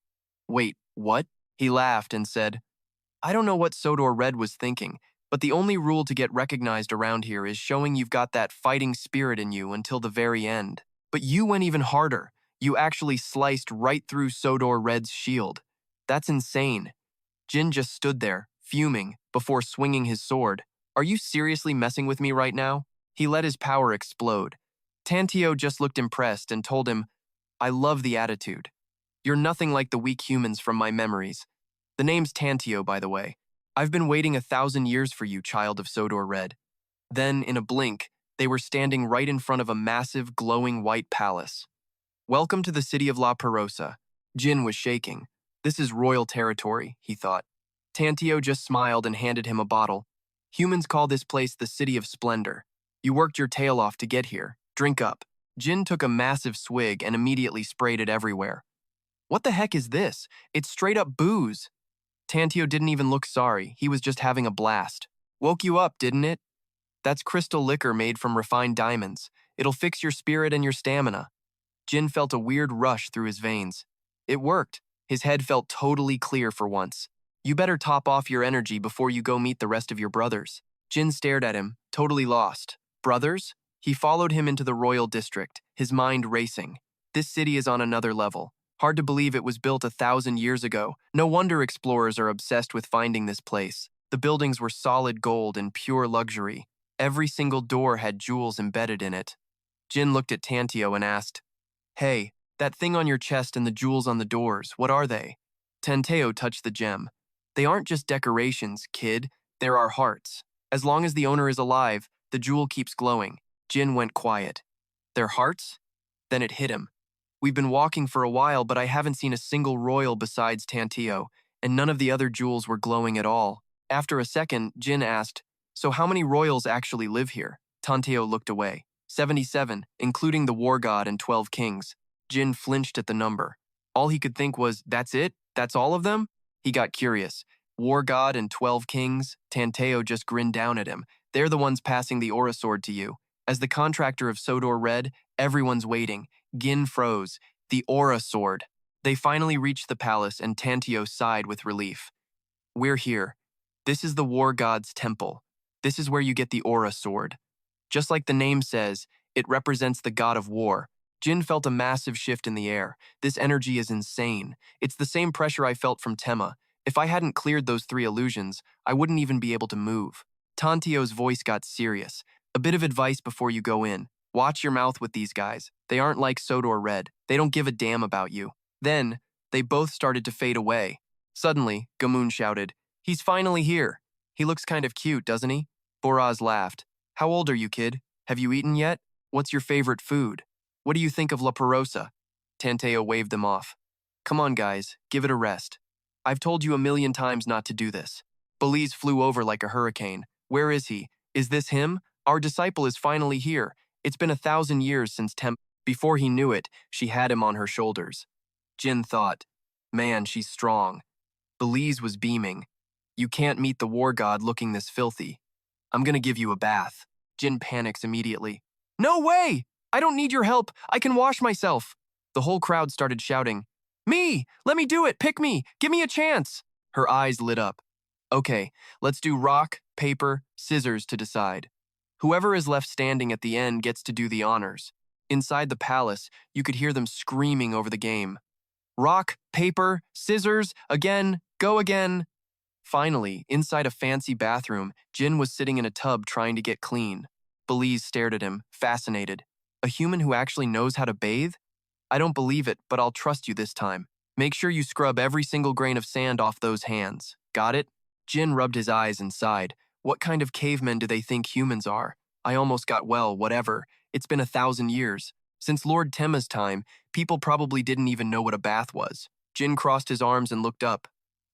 Wait, what? He laughed and said, I don't know what Solderet was thinking, but the only rule to get recognized around here is showing you've got that fighting spirit in you until the very end. But you went even harder. You actually sliced right through Solderet shield. That's insane. Jin just stood there, fuming, before swinging his sword. Are you seriously messing with me right now? He let his power explode. Tanteo just looked impressed and told him, I love the attitude. You're nothing like the weak humans from my memories. The name's Tantio, by the way. I've been waiting 1,000 years for you, child of Solderet. Then, in a blink, they were standing right in front of a massive, glowing white palace. Welcome to the city of La Perosa. Jin was shaking. This is royal territory, he thought. Tantio just smiled and handed him a bottle. Humans call this place the City of Splendor. You worked your tail off to get here. Drink up. Jin took a massive swig and immediately sprayed it everywhere. What the heck is this? It's straight up booze. Tantio didn't even look sorry. He was just having a blast. Woke you up, didn't it? That's crystal liquor made from refined diamonds. It'll fix your spirit and your stamina. Jin felt a weird rush through his veins. It worked. His head felt totally clear for once. You better top off your energy before you go meet the rest of your brothers. Jin stared at him, totally lost. Brothers? He followed him into the royal district, his mind racing. This city is on another level. Hard to believe it was built 1,000 years ago. No wonder explorers are obsessed with finding this place. The buildings were solid gold and pure luxury. Every single door had jewels embedded in it. Jin looked at Tantio and asked, "Hey, that thing on your chest and the jewels on the doors, what are they?" Tanteo touched the gem. "They aren't just decorations, kid. They're our hearts. As long as the owner is alive, the jewel keeps glowing." Jin went quiet. "Their hearts?" Then it hit him. "We've been walking for a while, but I haven't seen a single royal besides Tanteo, and none of the other jewels were glowing at all." After a second, Jin asked, "So how many royals actually live here?" Tanteo looked away. 77, including the war god and 12 kings. Jin flinched at the number. All he could think was, that's it? That's all of them? He got curious. War god and 12 kings? Tanteo just grinned down at him. They're the ones passing the aura sword to you. As the contractor of Sodor read, everyone's waiting. Gin froze. The aura sword. They finally reached the palace and Tanteo sighed with relief. "We're here. This is the war god's temple. This is where you get the aura sword. Just like the name says, it represents the god of war." Jin felt a massive shift in the air. This energy is insane. It's the same pressure I felt from Tema. If I hadn't cleared those 3 illusions, I wouldn't even be able to move. Tantio's voice got serious. "A bit of advice before you go in. Watch your mouth with these guys. They aren't like Sodor Red. They don't give a damn about you." Then, they both started to fade away. Suddenly, Gamoon shouted, "He's finally here. He looks kind of cute, doesn't he?" Boraz laughed. "How old are you, kid? Have you eaten yet? What's your favorite food? What do you think of La Perosa?" Tanteo waved them off. "Come on, guys, give it a rest. I've told you 1,000,000 times not to do this." Belize flew over like a hurricane. "Where is he? Is this him? Our disciple is finally here. It's been 1,000 years since Before he knew it, she had him on her shoulders. Jin thought, "Man, she's strong." Belize was beaming. "You can't meet the war god looking this filthy. I'm gonna give you a bath." Jin panics immediately. "No way! I don't need your help. I can wash myself." The whole crowd started shouting, "Me! Let me do it! Pick me! Give me a chance!" Her eyes lit up. "Okay, let's do rock, paper, scissors to decide. Whoever is left standing at the end gets to do the honors." Inside the palace, you could hear them screaming over the game. "Rock, paper, scissors, again, go again." Finally, inside a fancy bathroom, Jin was sitting in a tub trying to get clean. Belize stared at him, fascinated. "A human who actually knows how to bathe? I don't believe it, but I'll trust you this time. Make sure you scrub every single grain of sand off those hands. Got it?" Jin rubbed his eyes and sighed. What kind of cavemen do they think humans are? I almost got well, whatever. It's been 1,000 years. Since Lord Tema's time, people probably didn't even know what a bath was. Jin crossed his arms and looked up.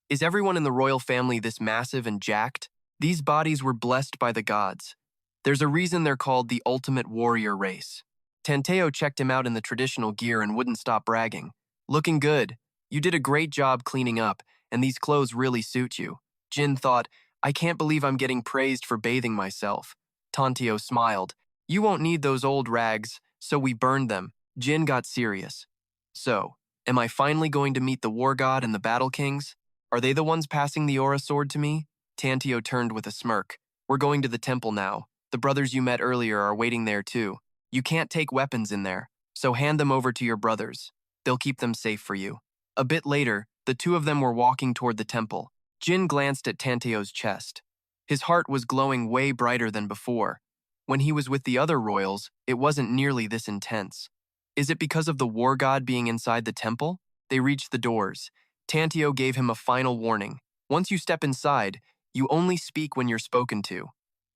Is everyone in the royal family this massive and jacked? These bodies were blessed by the gods. There's a reason they're called the ultimate warrior race. Tanteo checked him out in the traditional gear and wouldn't stop bragging. "Looking good. You did a great job cleaning up, and these clothes really suit you." Jin thought, "I can't believe I'm getting praised for bathing myself." Tanteo smiled. "You won't need those old rags, so we burned them." Jin got serious. "So, am I finally going to meet the war god and the battle kings? Are they the ones passing the aura sword to me?" Tanteo turned with a smirk. "We're going to the temple now. The brothers you met earlier are waiting there too. You can't take weapons in there, so hand them over to your brothers. They'll keep them safe for you." A bit later, the 2 of them were walking toward the temple. Jin glanced at Tanteo's chest. His heart was glowing way brighter than before. When he was with the other royals, it wasn't nearly this intense. Is it because of the war god being inside the temple? They reached the doors. Tantio gave him a final warning. Once you step inside, you only speak when you're spoken to.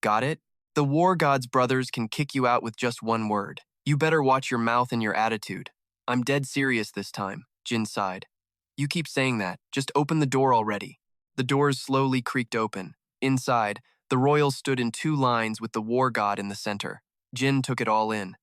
Got it? The war god's brothers can kick you out with just one word. You better watch your mouth and your attitude. I'm dead serious this time, Jin sighed. You keep saying that. Just open the door already. The doors slowly creaked open. Inside, the royals stood in two lines with the war god in the center. Jin took it all in.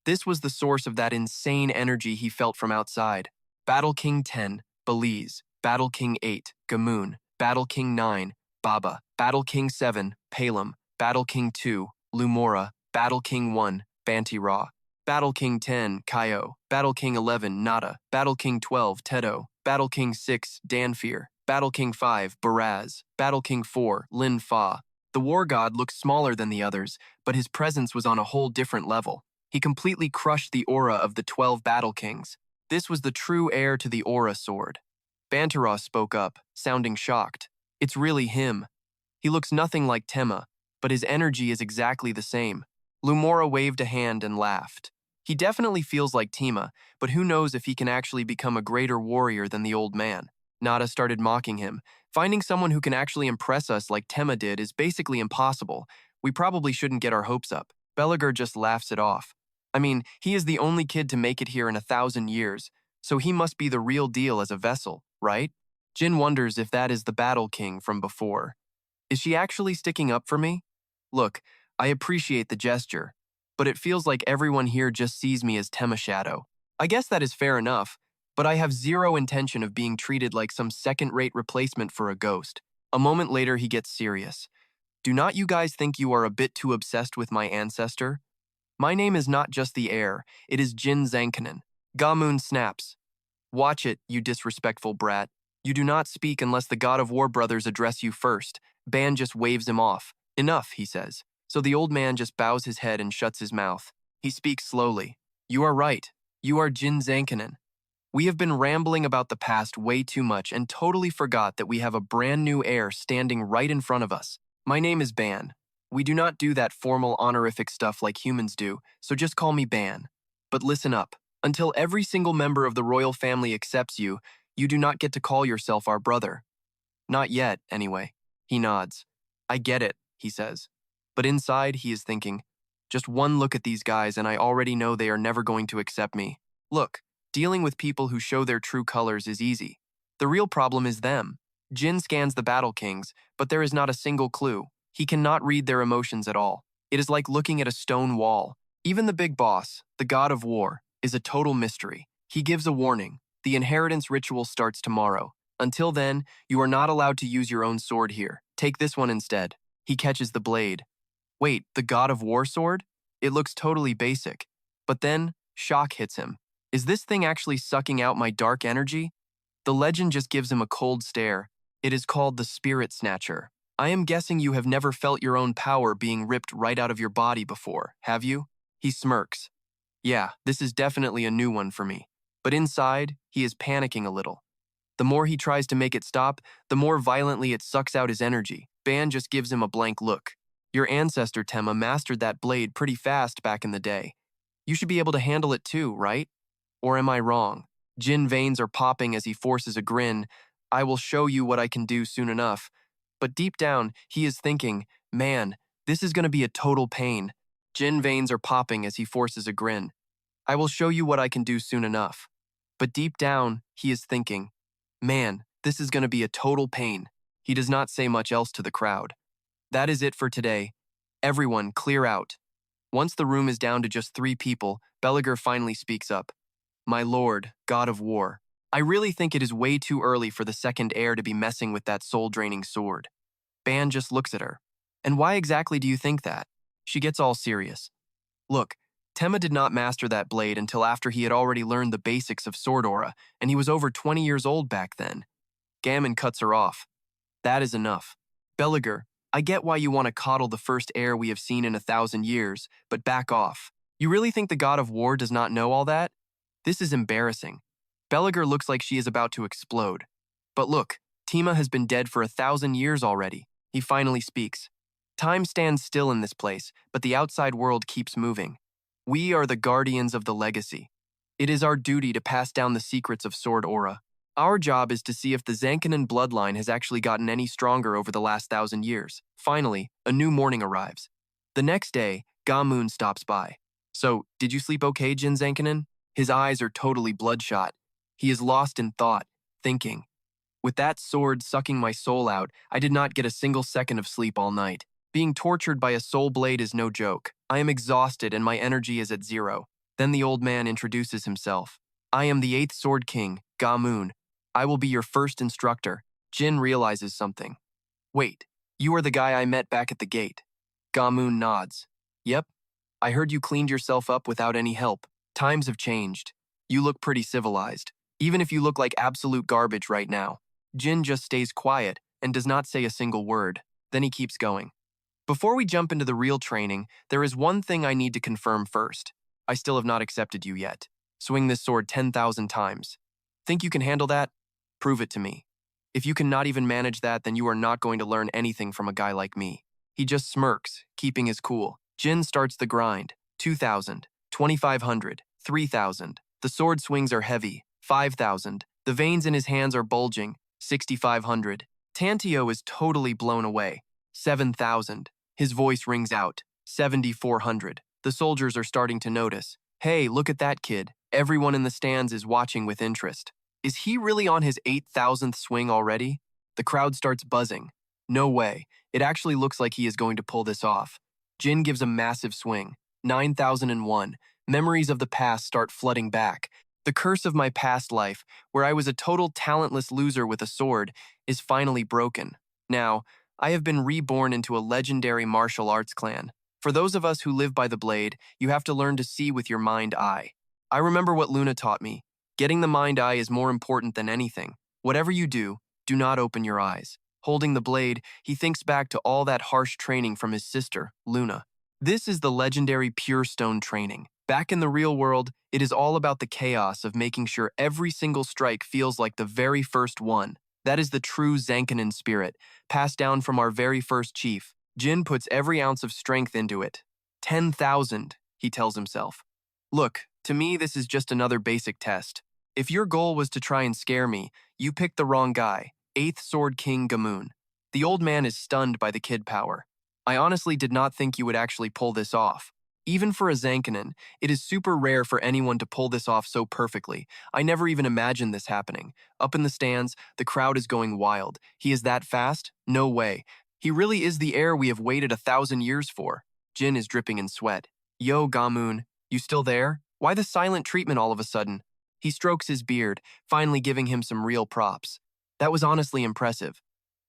This was the source of that insane energy he felt from outside. Battle King 10, Belize. Battle King 8, Gamoon. Battle King 9, Baba. Battle King 7, Palem. Battle King 2, Lumora. Battle King 1, Banti Ra. Battle King 10, Kaio. Battle King 11, Nada. Battle King 12, Tedo. Battle King 6, Danfear. Battle King 5, Baraz. Battle King 4, Lin Fa. The war god looked smaller than the others, but his presence was on a whole different level. He completely crushed the aura of the 12 battle kings. This was the true heir to the aura sword. Bantara spoke up, sounding shocked. It's really him. He looks nothing like Tema, but his energy is exactly the same. Lumora waved a hand and laughed. He definitely feels like Tema, but who knows if he can actually become a greater warrior than the old man. Nada started mocking him. Finding someone who can actually impress us like Tema did is basically impossible. We probably shouldn't get our hopes up. Belagur just laughs it off. I mean, he is the only kid to make it here in 1,000 years, so he must be the real deal as a vessel, right? Jin wonders if that is the Battle King from before. Is she actually sticking up for me? Look, I appreciate the gesture, but it feels like everyone here just sees me as Tema Shadow. I guess that is fair enough, but I have zero intention of being treated like some second-rate replacement for a ghost. A moment later, he gets serious. Do not you guys think you are a bit too obsessed with my ancestor? My name is not just the heir, it is Jin Runcandel. Gamoon snaps. Watch it, you disrespectful brat. You do not speak unless the God of War brothers address you first. Ban just waves him off. Enough, he says. So the old man just bows his head and shuts his mouth. He speaks slowly. You are right. You are Jin Runcandel. We have been rambling about the past way too much and totally forgot that we have a brand new heir standing right in front of us. My name is Ban. We do not do that formal honorific stuff like humans do, so just call me Ban. But listen up. Until every single member of the royal family accepts you, you do not get to call yourself our brother. Not yet, anyway. He nods. I get it, he says. But inside, he is thinking, just one look at these guys and I already know they are never going to accept me. Look, dealing with people who show their true colors is easy. The real problem is them. Jin scans the Battle Kings, but there is not a single clue. He cannot read their emotions at all. It is like looking at a stone wall. Even the big boss, the god of war, is a total mystery. He gives a warning. The inheritance ritual starts tomorrow. Until then, you are not allowed to use your own sword here. Take this one instead. He catches the blade. Wait, the god of war sword? It looks totally basic. But then, shock hits him. Is this thing actually sucking out my dark energy? The legend just gives him a cold stare. It is called the Spirit Snatcher. I am guessing you have never felt your own power being ripped right out of your body before, have you? He smirks. Yeah, this is definitely a new one for me. But inside, he is panicking a little. The more he tries to make it stop, the more violently it sucks out his energy. Ban just gives him a blank look. Your ancestor, Tema, mastered that blade pretty fast back in the day. You should be able to handle it too, right? Or am I wrong? Jin veins are popping as he forces a grin. I will show you what I can do soon enough. But deep down, he is thinking, man, this is going to be a total pain. Jin veins are popping as he forces a grin. I will show you what I can do soon enough. But deep down, he is thinking, man, this is going to be a total pain. He does not say much else to the crowd. That is it for today. Everyone, clear out. Once the room is down to just 3 people, Belagur finally speaks up. My lord, god of war, I really think it is way too early for the second heir to be messing with that soul-draining sword. Ban just looks at her. And why exactly do you think that? She gets all serious. Look, Tema did not master that blade until after he had already learned the basics of sword aura, and he was over 20 years old back then. Gammon cuts her off. That is enough. Belagur, I get why you want to coddle the first heir we have seen in 1,000 years, but back off. You really think the god of war does not know all that? This is embarrassing. Belagur looks like she is about to explode. But look, Tema has been dead for 1,000 years already. He finally speaks. Time stands still in this place, but the outside world keeps moving. We are the guardians of the legacy. It is our duty to pass down the secrets of sword aura. Our job is to see if the Zankanin bloodline has actually gotten any stronger over the last 1,000 years. Finally, a new morning arrives. The next day, Ga-moon stops by. So, did you sleep okay, Jin Zankanin? His eyes are totally bloodshot. He is lost in thought, thinking. With that sword sucking my soul out, I did not get a single second of sleep all night. Being tortured by a soul blade is no joke. I am exhausted and my energy is at zero. Then the old man introduces himself. I am the 8th Sword King, Ga-moon. I will be your first instructor. Jin realizes something. Wait, you are the guy I met back at the gate. Ga-moon nods. Yep, I heard you cleaned yourself up without any help. Times have changed. You look pretty civilized, even if you look like absolute garbage right now. Jin just stays quiet and does not say a single word. Then he keeps going. Before we jump into the real training, there is one thing I need to confirm first. I still have not accepted you yet. Swing this sword 10,000 times. Think you can handle that? Prove it to me. If you cannot even manage that, then you are not going to learn anything from a guy like me. He just smirks, keeping his cool. Jin starts the grind. 2,000, 2,500, 3,000. The sword swings are heavy. 5,000. The veins in his hands are bulging. 6,500. Tantio is totally blown away. 7,000. His voice rings out. 7,400. The soldiers are starting to notice. Hey, look at that kid. Everyone in the stands is watching with interest. Is he really on his 8,000th swing already? The crowd starts buzzing. No way. It actually looks like he is going to pull this off. Jin gives a massive swing. 9,001. Memories of the past start flooding back. The curse of my past life, where I was a total talentless loser with a sword, is finally broken. Now, I have been reborn into a legendary martial arts clan. For those of us who live by the blade, you have to learn to see with your mind eye. I remember what Luna taught me. Getting the mind eye is more important than anything. Whatever you do not open your eyes. Holding the blade, he thinks back to all that harsh training from his sister, Luna. This is the legendary pure stone training. Back in the real world, it is all about the chaos of making sure every single strike feels like the very first one. That is the true Zankanin spirit, passed down from our very first chief. Jin puts every ounce of strength into it. 10,000, he tells himself. Look, to me this is just another basic test. If your goal was to try and scare me, you picked the wrong guy, 8th Sword King Ga-moon. The old man is stunned by the kid power. I honestly did not think you would actually pull this off. Even for a Zankanin, it is super rare for anyone to pull this off so perfectly. I never even imagined this happening. Up in the stands, the crowd is going wild. He is that fast? No way. He really is the heir we have waited 1,000 years for. Jin is dripping in sweat. Yo, Ga-moon, you still there? Why the silent treatment all of a sudden? He strokes his beard, finally giving him some real props. That was honestly impressive.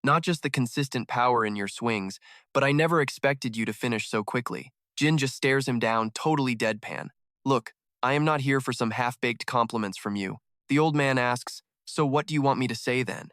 Not just the consistent power in your swings, but I never expected you to finish so quickly. Jin just stares him down, totally deadpan. Look, I am not here for some half-baked compliments from you. The old man asks, so what do you want me to say then?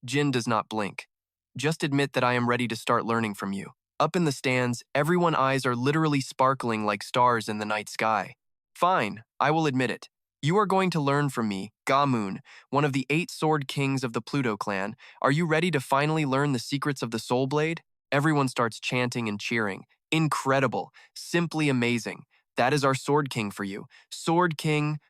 Jin does not blink. Just admit that I am ready to start learning from you. Up in the stands, everyone's eyes are literally sparkling like stars in the night sky. Fine, I will admit it. You are going to learn from me, Ga-moon, one of the 8 sword kings of the Pluto clan. Are you ready to finally learn the secrets of the soul blade? Everyone starts chanting and cheering. Incredible, simply amazing. That is our sword king for you. Sword king,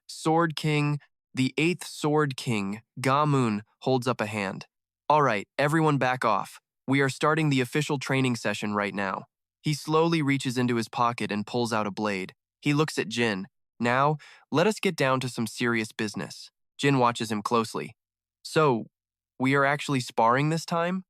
the 8th sword king, Ga-moon, holds up a hand. All right, everyone back off. We are starting the official training session right now. He slowly reaches into his pocket and pulls out a blade. He looks at Jin. Now, let us get down to some serious business. Jin watches him closely. So, we are actually sparring this time?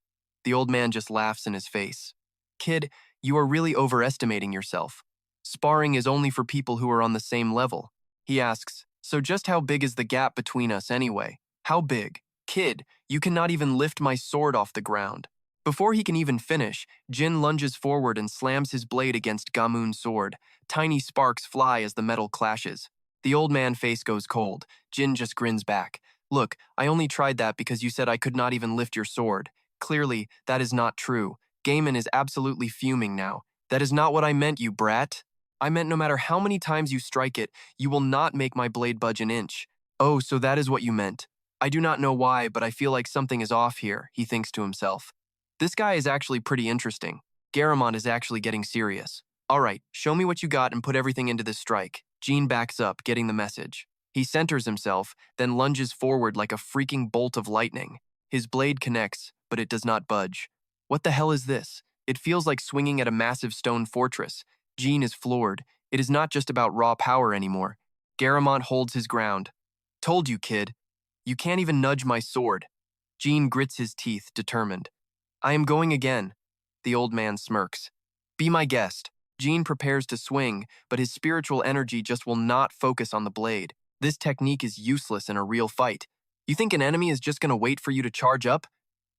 The old man just laughs in his face. Kid, you are really overestimating yourself. Sparring is only for people who are on the same level. He asks, so just how big is the gap between us anyway? How big? Kid, you cannot even lift my sword off the ground. Before he can even finish, Jin lunges forward and slams his blade against Ga-moon's sword. Tiny sparks fly as the metal clashes. The old man's face goes cold. Jin just grins back. Look, I only tried that because you said I could not even lift your sword. Clearly, that is not true. Ga-moon is absolutely fuming now. That is not what I meant, you brat. I meant no matter how many times you strike it, you will not make my blade budge an inch. Oh, so that is what you meant. I do not know why, but I feel like something is off here, he thinks to himself. This guy is actually pretty interesting. Garamond is actually getting serious. All right, show me what you got and put everything into this strike. Jean backs up, getting the message. He centers himself, then lunges forward like a freaking bolt of lightning. His blade connects, but it does not budge. What the hell is this? It feels like swinging at a massive stone fortress. Jin is floored. It is not just about raw power anymore. Garamont holds his ground. Told you, kid. You can't even nudge my sword. Jin grits his teeth, determined. I am going again. The old man smirks. Be my guest. Jin prepares to swing, but his spiritual energy just will not focus on the blade. This technique is useless in a real fight. You think an enemy is just going to wait for you to charge up?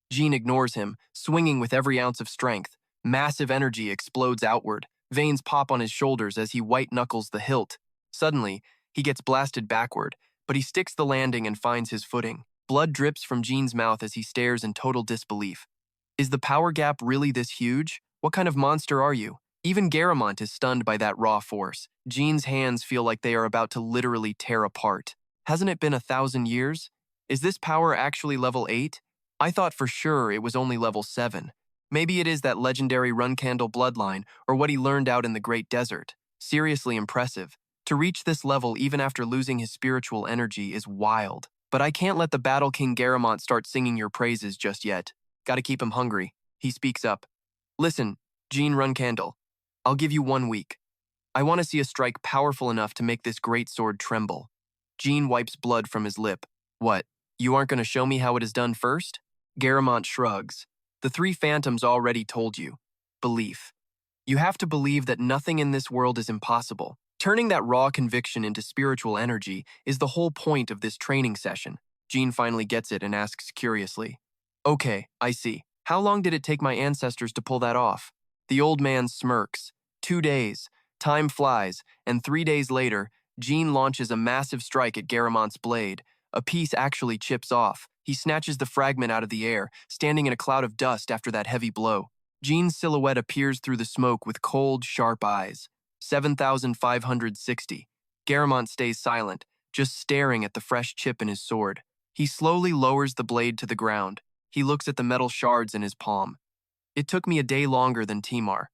Jin ignores him, swinging with every ounce of strength. Massive energy explodes outward. Veins pop on his shoulders as he white-knuckles the hilt. Suddenly, he gets blasted backward, but he sticks the landing and finds his footing. Blood drips from Jin's mouth as he stares in total disbelief. Is the power gap really this huge? What kind of monster are you? Even Garamont is stunned by that raw force. Jin's hands feel like they are about to literally tear apart. Hasn't it been 1,000 years? Is this power actually level 8? I thought for sure it was only level 7. Maybe it is that legendary Runcandel bloodline or what he learned out in the Great Desert. Seriously impressive. To reach this level even after losing his spiritual energy is wild. But I can't let the Battle King Garamont start singing your praises just yet. Gotta keep him hungry. He speaks up. Listen, Jin Runcandel, I'll give you 1 week. I want to see a strike powerful enough to make this great sword tremble. Jin wipes blood from his lip. What, you aren't going to show me how it is done first? Garamont shrugs. The 3 phantoms already told you. Belief. You have to believe that nothing in this world is impossible. Turning that raw conviction into spiritual energy is the whole point of this training session. Jin finally gets it and asks curiously. Okay, I see. How long did it take my ancestors to pull that off? The old man smirks. 2 days. Time flies, and 3 days later, Jin launches a massive strike at Garamont's blade. A piece actually chips off. He snatches the fragment out of the air, standing in a cloud of dust after that heavy blow. Jin's silhouette appears through the smoke with cold, sharp eyes. 7,560. Garamont stays silent, just staring at the fresh chip in his sword. He slowly lowers the blade to the ground. He looks at the metal shards in his palm. It took me a day longer than Timar.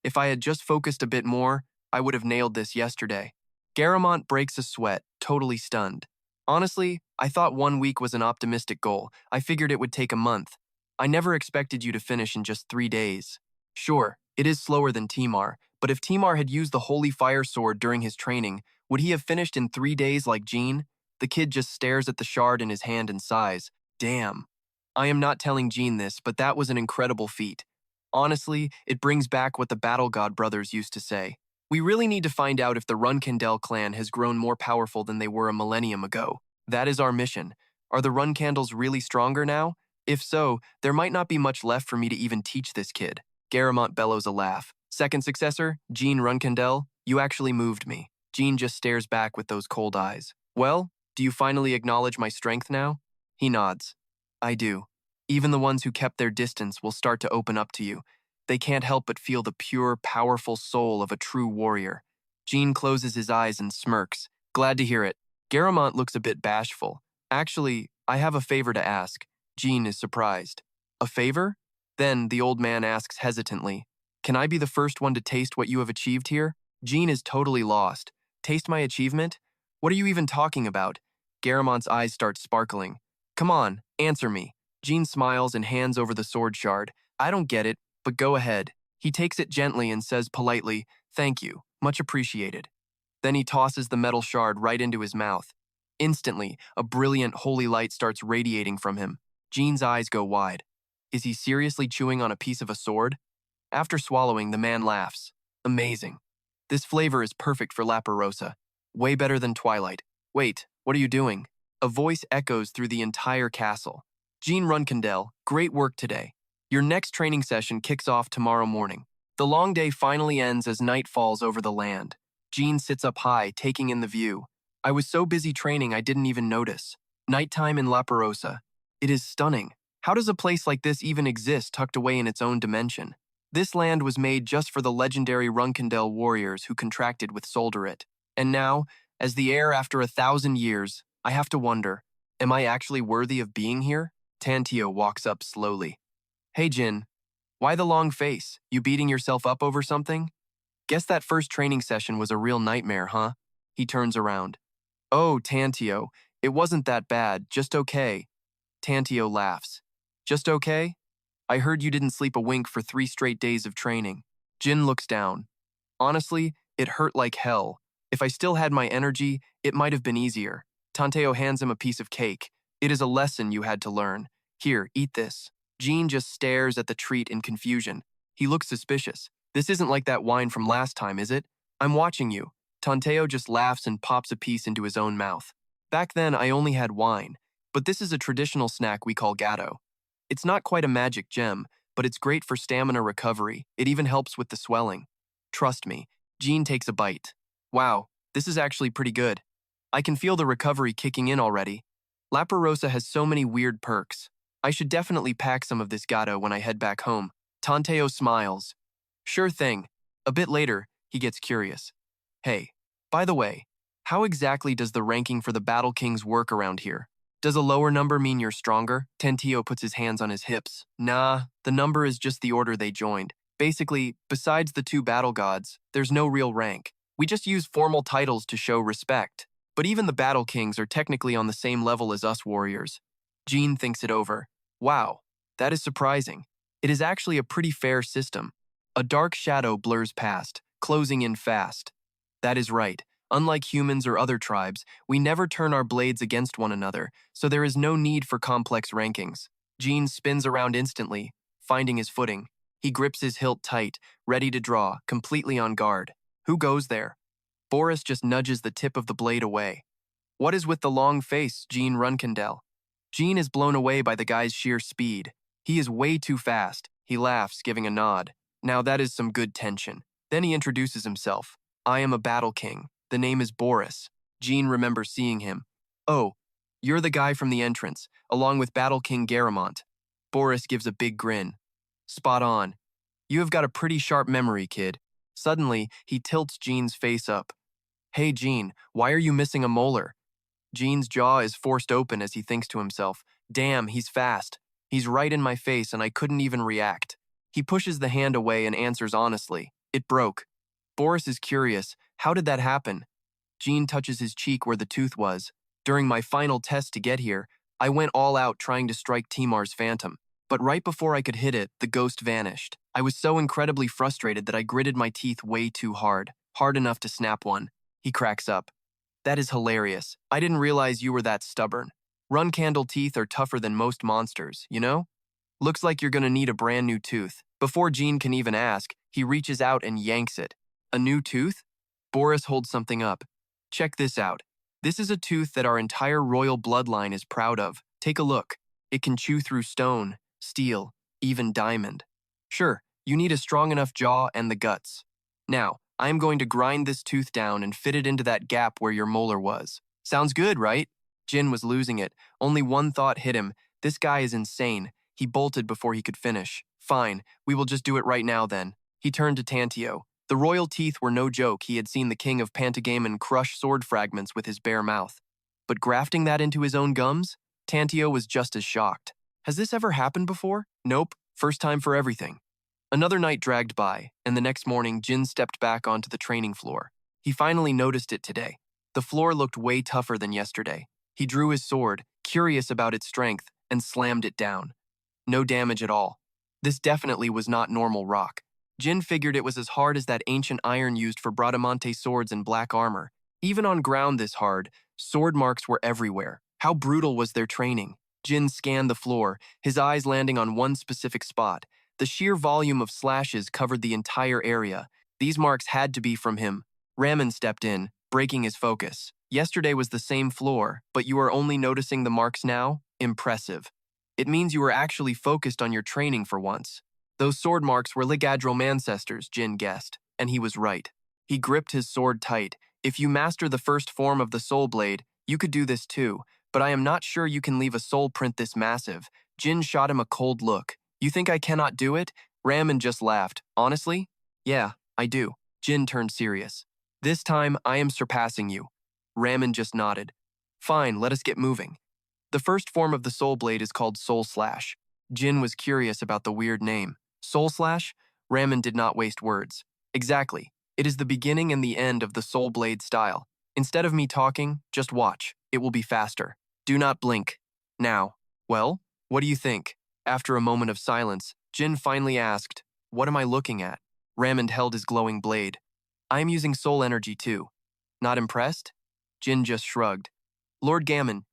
If I had just focused a bit more, I would have nailed this yesterday. Garamont breaks a sweat, totally stunned. Honestly, I thought 1 week was an optimistic goal. I figured it would take a month. I never expected you to finish in just 3 days. Sure, it is slower than Timar, but if Timar had used the Holy Fire Sword during his training, would he have finished in 3 days like Jin? The kid just stares at the shard in his hand and sighs. Damn. I am not telling Jin this, but that was an incredible feat. Honestly, it brings back what the Battle God brothers used to say. We really need to find out if the Runcandel clan has grown more powerful than they were a millennium ago. That is our mission. Are the Runcandels really stronger now? If so, there might not be much left for me to even teach this kid. Garamont bellows a laugh. Second successor, Jin Runcandel, you actually moved me. Jin just stares back with those cold eyes. Well, do you finally acknowledge my strength now? He nods. I do. Even the ones who kept their distance will start to open up to you. They can't help but feel the pure, powerful soul of a true warrior. Jin closes his eyes and smirks. Glad to hear it. Garamont looks a bit bashful. Actually, I have a favor to ask. Jin is surprised. A favor? Then the old man asks hesitantly, can I be the first one to taste what you have achieved here? Jin is totally lost. Taste my achievement? What are you even talking about? Garamont's eyes start sparkling. Come on, answer me. Jin smiles and hands over the sword shard. I don't get it, but go ahead. He takes it gently and says politely, thank you, much appreciated. Then he tosses the metal shard right into his mouth. Instantly, a brilliant holy light starts radiating from him. Jin's eyes go wide. Is he seriously chewing on a piece of a sword? After swallowing, the man laughs. Amazing. This flavor is perfect for La Perosa. Way better than Twilight. Wait, what are you doing? A voice echoes through the entire castle. Jin Runcandel, great work today. Your next training session kicks off tomorrow morning. The long day finally ends as night falls over the land. Jin sits up high, taking in the view. I was so busy training I didn't even notice. Nighttime in La Perosa. It is stunning. How does a place like this even exist tucked away in its own dimension? This land was made just for the legendary Runcandel warriors who contracted with Solderet. And now, as the heir after 1,000 years, I have to wonder, am I actually worthy of being here? Tantio walks up slowly. Hey Jin, why the long face? You beating yourself up over something? Guess that first training session was a real nightmare, huh? He turns around. Oh, Tantio, it wasn't that bad, just okay. Tantio laughs. Just okay? I heard you didn't sleep a wink for 3 straight days of training. Jin looks down. Honestly, it hurt like hell. If I still had my energy, it might have been easier. Tanteo hands him a piece of cake. It is a lesson you had to learn. Here, eat this. Jin just stares at the treat in confusion. He looks suspicious. This isn't like that wine from last time, is it? I'm watching you. Tanteo just laughs and pops a piece into his own mouth. Back then, I only had wine, but this is a traditional snack we call gatto. It's not quite a magic gem, but it's great for stamina recovery. It even helps with the swelling. Trust me. Jean takes a bite. Wow, this is actually pretty good. I can feel the recovery kicking in already. La Perosa has so many weird perks. I should definitely pack some of this gatto when I head back home. Tanteo smiles. Sure thing. A bit later, he gets curious. Hey, by the way, how exactly does the ranking for the Battle Kings work around here? Does a lower number mean you're stronger? Tanteo puts his hands on his hips. Nah, the number is just the order they joined. Basically, besides the 2 battle gods, there's no real rank. We just use formal titles to show respect. But even the Battle Kings are technically on the same level as us warriors. Jean thinks it over. Wow, that is surprising. It is actually a pretty fair system. A dark shadow blurs past, closing in fast. That is right. Unlike humans or other tribes, we never turn our blades against one another, so there is no need for complex rankings. Jean spins around instantly, finding his footing. He grips his hilt tight, ready to draw, completely on guard. Who goes there? Boris just nudges the tip of the blade away. What is with the long face, Jin Runcandel? Jean is blown away by the guy's sheer speed. He is way too fast. He laughs, giving a nod. Now that is some good tension. Then he introduces himself. I am a battle king. The name is Boris. Jean remembers seeing him. Oh, you're the guy from the entrance, along with Battle King Garamont. Boris gives a big grin. Spot on. You have got a pretty sharp memory, kid. Suddenly, he tilts Jean's face up. Hey, Jean, why are you missing a molar? Jean's jaw is forced open as he thinks to himself. Damn, he's fast. He's right in my face and I couldn't even react. He pushes the hand away and answers honestly. It broke. Boris is curious. How did that happen? Jean touches his cheek where the tooth was. During my final test to get here, I went all out trying to strike Timar's phantom. But right before I could hit it, the ghost vanished. I was so incredibly frustrated that I gritted my teeth way too hard enough to snap one. He cracks up. That is hilarious. I didn't realize you were that stubborn. Runcandel teeth are tougher than most monsters, you know? Looks like you're gonna need a brand new tooth. Before Jean can even ask, he reaches out and yanks it. A new tooth? Boris holds something up. Check this out. This is a tooth that our entire royal bloodline is proud of. Take a look. It can chew through stone, steel, even diamond. Sure, you need a strong enough jaw and the guts. Now, I am going to grind this tooth down and fit it into that gap where your molar was. Sounds good, right? Jin was losing it. Only one thought hit him. This guy is insane. He bolted before he could finish. Fine, we will just do it right now then. He turned to Tanteo. The royal teeth were no joke. He had seen the king of Pantagamon crush sword fragments with his bare mouth. But grafting that into his own gums? Tanteo was just as shocked. Has this ever happened before? Nope, first time for everything. Another night dragged by, and the next morning Jin stepped back onto the training floor. He finally noticed it today. The floor looked way tougher than yesterday. He drew his sword, curious about its strength, and slammed it down. No damage at all. This definitely was not normal rock. Jin figured it was as hard as that ancient iron used for Bradamante swords and black armor. Even on ground this hard, sword marks were everywhere. How brutal was their training? Jin scanned the floor, his eyes landing on one specific spot. The sheer volume of slashes covered the entire area. These marks had to be from him. Raman stepped in, breaking his focus. Yesterday was the same floor, but you are only noticing the marks now? Impressive. It means you were actually focused on your training for once. Those sword marks were Ligadrome ancestors, Jin guessed, and he was right. He gripped his sword tight. If you master the first form of the soul blade, you could do this too, but I am not sure you can leave a soul print this massive. Jin shot him a cold look. You think I cannot do it? Raman just laughed. Honestly? Yeah, I do. Jin turned serious. This time, I am surpassing you. Raman just nodded. Fine, let us get moving. The first form of the soul blade is called Soul Slash. Jin was curious about the weird name. Soul Slash? Raman did not waste words. Exactly. It is the beginning and the end of the soul blade style. Instead of me talking, just watch. It will be faster. Do not blink. Now. Well, what do you think? After a moment of silence, Jin finally asked, "What am I looking at?" Ramond held his glowing blade. "I am using soul energy too." Not impressed? Jin just shrugged. "Lord Gammon,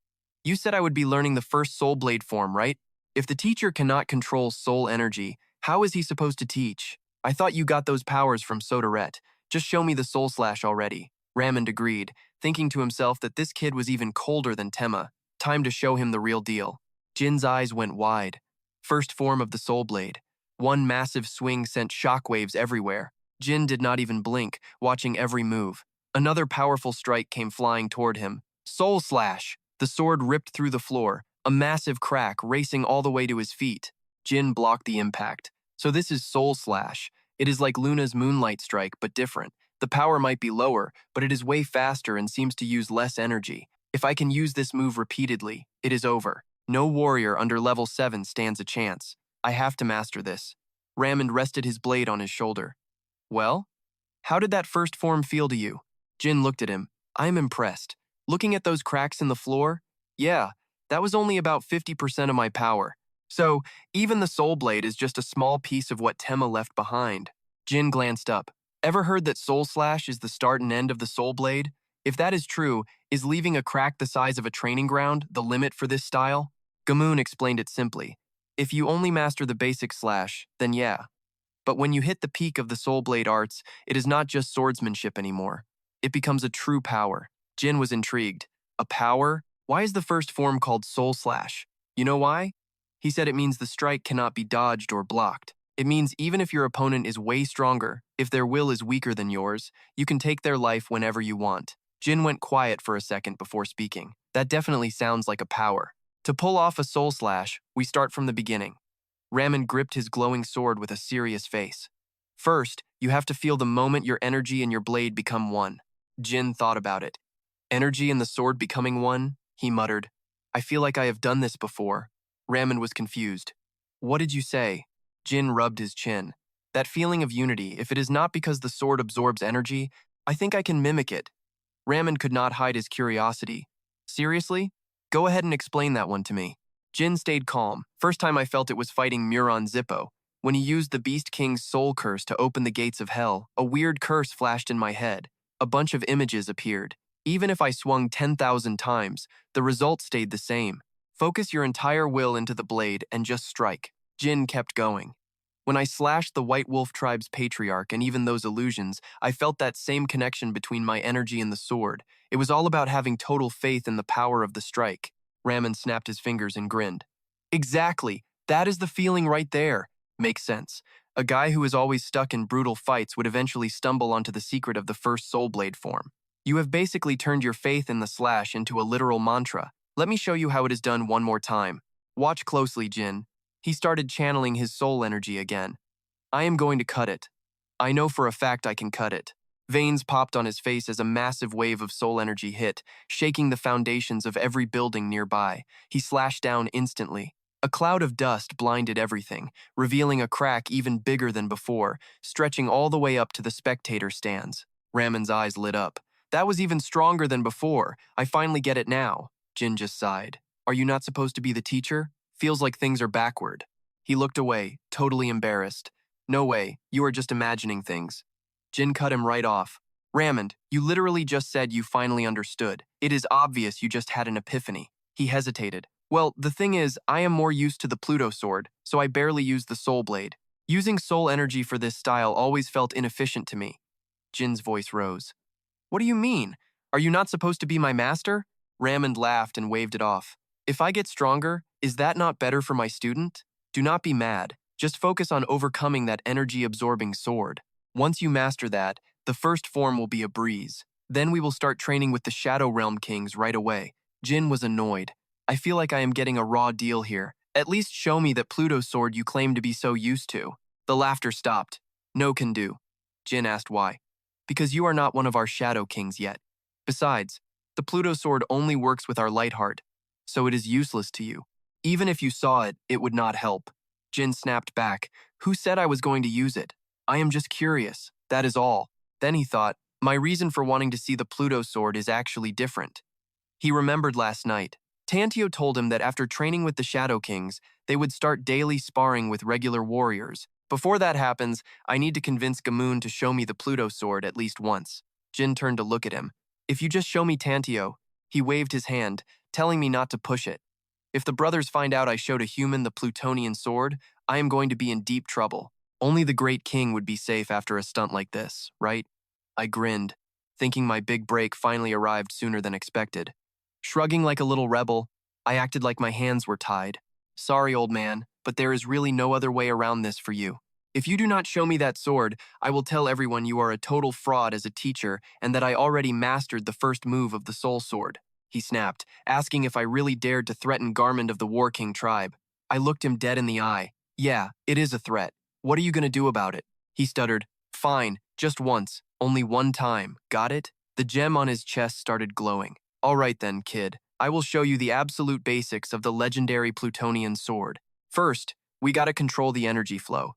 you said I would be learning the first soul blade form, right? If the teacher cannot control soul energy, how is he supposed to teach? I thought you got those powers from Solderet. Just show me the soul slash already." Ramond agreed, thinking to himself that this kid was even colder than Tema. Time to show him the real deal. Jin's eyes went wide. First form of the soul blade. One massive swing sent shockwaves everywhere. Jin did not even blink, watching every move. Another powerful strike came flying toward him. Soul slash! The sword ripped through the floor, a massive crack racing all the way to his feet. Jin blocked the impact. So this is soul slash. It is like Luna's moonlight strike, but different. The power might be lower, but it is way faster and seems to use less energy. If I can use this move repeatedly, it is over. No warrior under level 7 stands a chance. I have to master this. Ramond rested his blade on his shoulder. Well? How did that first form feel to you? Jin looked at him. I am impressed. Looking at those cracks in the floor? Yeah, that was only about 50% of my power. So, even the soul blade is just a small piece of what Tema left behind. Jin glanced up. Ever heard that soul slash is the start and end of the soul blade? If that is true, is leaving a crack the size of a training ground the limit for this style? Gamoon explained it simply. If you only master the basic slash, then yeah. But when you hit the peak of the soul blade arts, it is not just swordsmanship anymore. It becomes a true power. Jin was intrigued. A power? Why is the first form called soul slash? You know why? He said it means the strike cannot be dodged or blocked. It means even if your opponent is way stronger, if their will is weaker than yours, you can take their life whenever you want. Jin went quiet for a second before speaking. That definitely sounds like a power. To pull off a soul slash, we start from the beginning. Ramond gripped his glowing sword with a serious face. First, you have to feel the moment your energy and your blade become one. Jin thought about it. Energy and the sword becoming one? He muttered. I feel like I have done this before. Ramond was confused. What did you say? Jin rubbed his chin. That feeling of unity, if it is not because the sword absorbs energy, I think I can mimic it. Ramond could not hide his curiosity. Seriously? Go ahead and explain that one to me. Jin stayed calm. First time I felt it was fighting Muron Zippo. When he used the Beast King's soul curse to open the gates of hell, a weird curse flashed in my head. A bunch of images appeared. Even if I swung 10,000 times, the result stayed the same. Focus your entire will into the blade and just strike. Jin kept going. When I slashed the White Wolf tribe's patriarch and even those illusions, I felt that same connection between my energy and the sword. It was all about having total faith in the power of the strike. Ramond snapped his fingers and grinned. Exactly. That is the feeling right there. Makes sense. A guy who is always stuck in brutal fights would eventually stumble onto the secret of the first soul blade form. You have basically turned your faith in the slash into a literal mantra. Let me show you how it is done one more time. Watch closely, Jin. He started channeling his soul energy again. I am going to cut it. I know for a fact I can cut it. Veins popped on his face as a massive wave of soul energy hit, shaking the foundations of every building nearby. He slashed down instantly. A cloud of dust blinded everything, revealing a crack even bigger than before, stretching all the way up to the spectator stands. Ramond's eyes lit up. That was even stronger than before. I finally get it now. Jin just sighed. Are you not supposed to be the teacher? Feels like things are backward. He looked away, totally embarrassed. No way, you are just imagining things. Jin cut him right off. Ramond, you literally just said you finally understood. It is obvious you just had an epiphany. He hesitated. Well, the thing is, I am more used to the Pluto sword, so I barely use the soul blade. Using soul energy for this style always felt inefficient to me. Jin's voice rose. What do you mean? Are you not supposed to be my master? Ramond laughed and waved it off. If I get stronger, is that not better for my student? Do not be mad. Just focus on overcoming that energy-absorbing sword. Once you master that, the first form will be a breeze. Then we will start training with the Shadow Realm Kings right away. Jin was annoyed. I feel like I am getting a raw deal here. At least show me that Pluto sword you claim to be so used to. The laughter stopped. No can do. Jin asked why. Because you are not one of our Shadow Kings yet. Besides, the Pluto sword only works with our light heart, so it is useless to you. Even if you saw it, it would not help. Jin snapped back. Who said I was going to use it? I am just curious, that is all. Then he thought, My reason for wanting to see the Pluto sword is actually different. He remembered last night. Tantio told him that after training with the Shadow Kings, they would start daily sparring with regular warriors. Before that happens, I need to convince Gamoon to show me the Pluto sword at least once. Jin turned to look at him. If you just show me Tantio, he waved his hand, telling me not to push it. If the brothers find out I showed a human the Plutonian sword, I am going to be in deep trouble. Only the Great King would be safe after a stunt like this, right? I grinned, thinking my big break finally arrived sooner than expected. Shrugging like a little rebel, I acted like my hands were tied. Sorry, old man, but there is really no other way around this for you. If you do not show me that sword, I will tell everyone you are a total fraud as a teacher and that I already mastered the first move of the soul sword. He snapped, asking if I really dared to threaten Garmond of the War King tribe. I looked him dead in the eye. Yeah, it is a threat. What are you going to do about it? He stuttered. Fine, just once, only one time, got it? The gem on his chest started glowing. All right then, kid. I will show you the absolute basics of the legendary Plutonian sword. First, we gotta control the energy flow.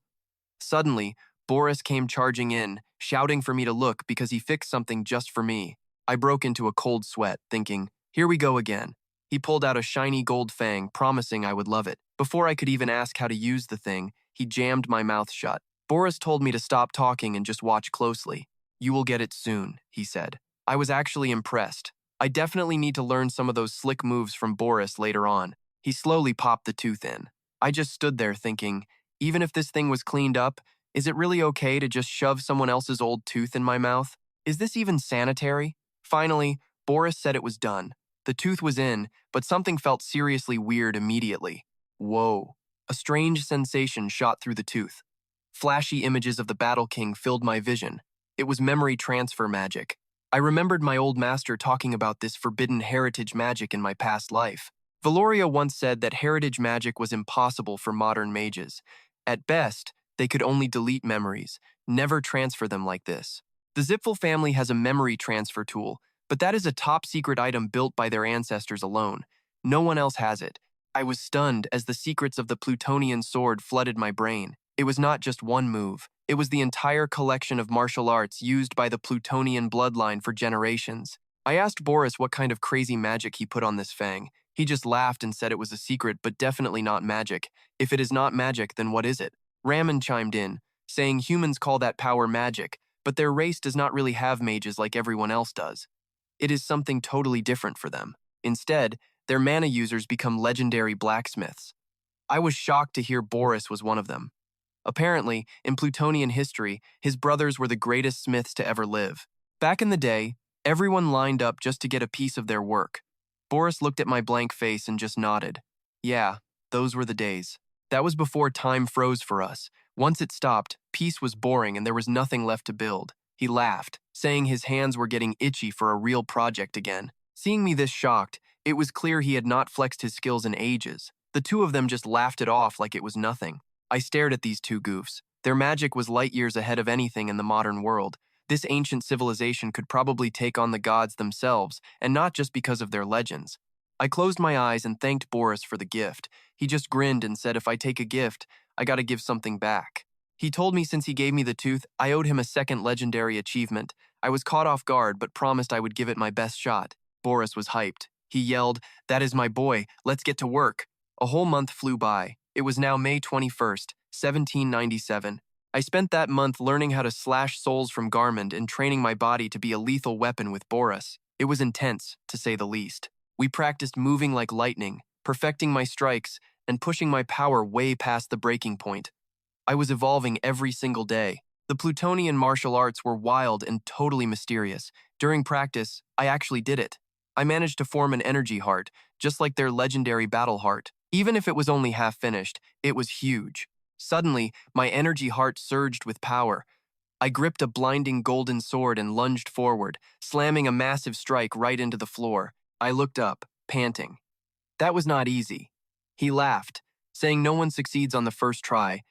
Suddenly, Boris came charging in, shouting for me to look because he fixed something just for me. I broke into a cold sweat, thinking, here we go again. He pulled out a shiny gold fang, promising I would love it. Before I could even ask how to use the thing, he jammed my mouth shut. Boris told me to stop talking and just watch closely. You will get it soon, he said. I was actually impressed. I definitely need to learn some of those slick moves from Boris later on. He slowly popped the tooth in. I just stood there thinking, even if this thing was cleaned up, is it really okay to just shove someone else's old tooth in my mouth? Is this even sanitary? Finally, Boris said it was done. The tooth was in, but something felt seriously weird immediately. Whoa. A strange sensation shot through the tooth. Flashy images of the Battle King filled my vision. It was memory transfer magic. I remembered my old master talking about this forbidden heritage magic in my past life. Valoria once said that heritage magic was impossible for modern mages. At best, they could only delete memories, never transfer them like this. The Zipfel family has a memory transfer tool, but that is a top-secret item built by their ancestors alone. No one else has it. I was stunned as the secrets of the Plutonian sword flooded my brain. It was not just one move. It was the entire collection of martial arts used by the Plutonian bloodline for generations. I asked Boris what kind of crazy magic he put on this fang. He just laughed and said it was a secret, but definitely not magic. If it is not magic, then what is it? Raman chimed in, saying humans call that power magic, but their race does not really have mages like everyone else does. It is something totally different for them. Instead, their mana users become legendary blacksmiths. I was shocked to hear Boris was one of them. Apparently, in Plutonian history, his brothers were the greatest smiths to ever live. Back in the day, everyone lined up just to get a piece of their work. Boris looked at my blank face and just nodded. Yeah, those were the days. That was before time froze for us. Once it stopped, peace was boring and there was nothing left to build. He laughed, saying his hands were getting itchy for a real project again. Seeing me this shocked, it was clear he had not flexed his skills in ages. The two of them just laughed it off like it was nothing. I stared at these two goofs. Their magic was light years ahead of anything in the modern world. This ancient civilization could probably take on the gods themselves, and not just because of their legends. I closed my eyes and thanked Boris for the gift. He just grinned and said if I take a gift, I gotta give something back. He told me since he gave me the tooth, I owed him a second legendary achievement. I was caught off guard, but promised I would give it my best shot. Boris was hyped. He yelled, "That is my boy, let's get to work." A whole month flew by. It was now May 21st, 1797. I spent that month learning how to slash souls from Garmond and training my body to be a lethal weapon with Boris. It was intense, to say the least. We practiced moving like lightning, perfecting my strikes, and pushing my power way past the breaking point. I was evolving every single day. The Plutonian martial arts were wild and totally mysterious. During practice, I actually did it. I managed to form an energy heart, just like their legendary battle heart. Even if it was only half finished, it was huge. Suddenly, my energy heart surged with power. I gripped a blinding golden sword and lunged forward, slamming a massive strike right into the floor. I looked up, panting. That was not easy. He laughed, saying no one succeeds on the first try,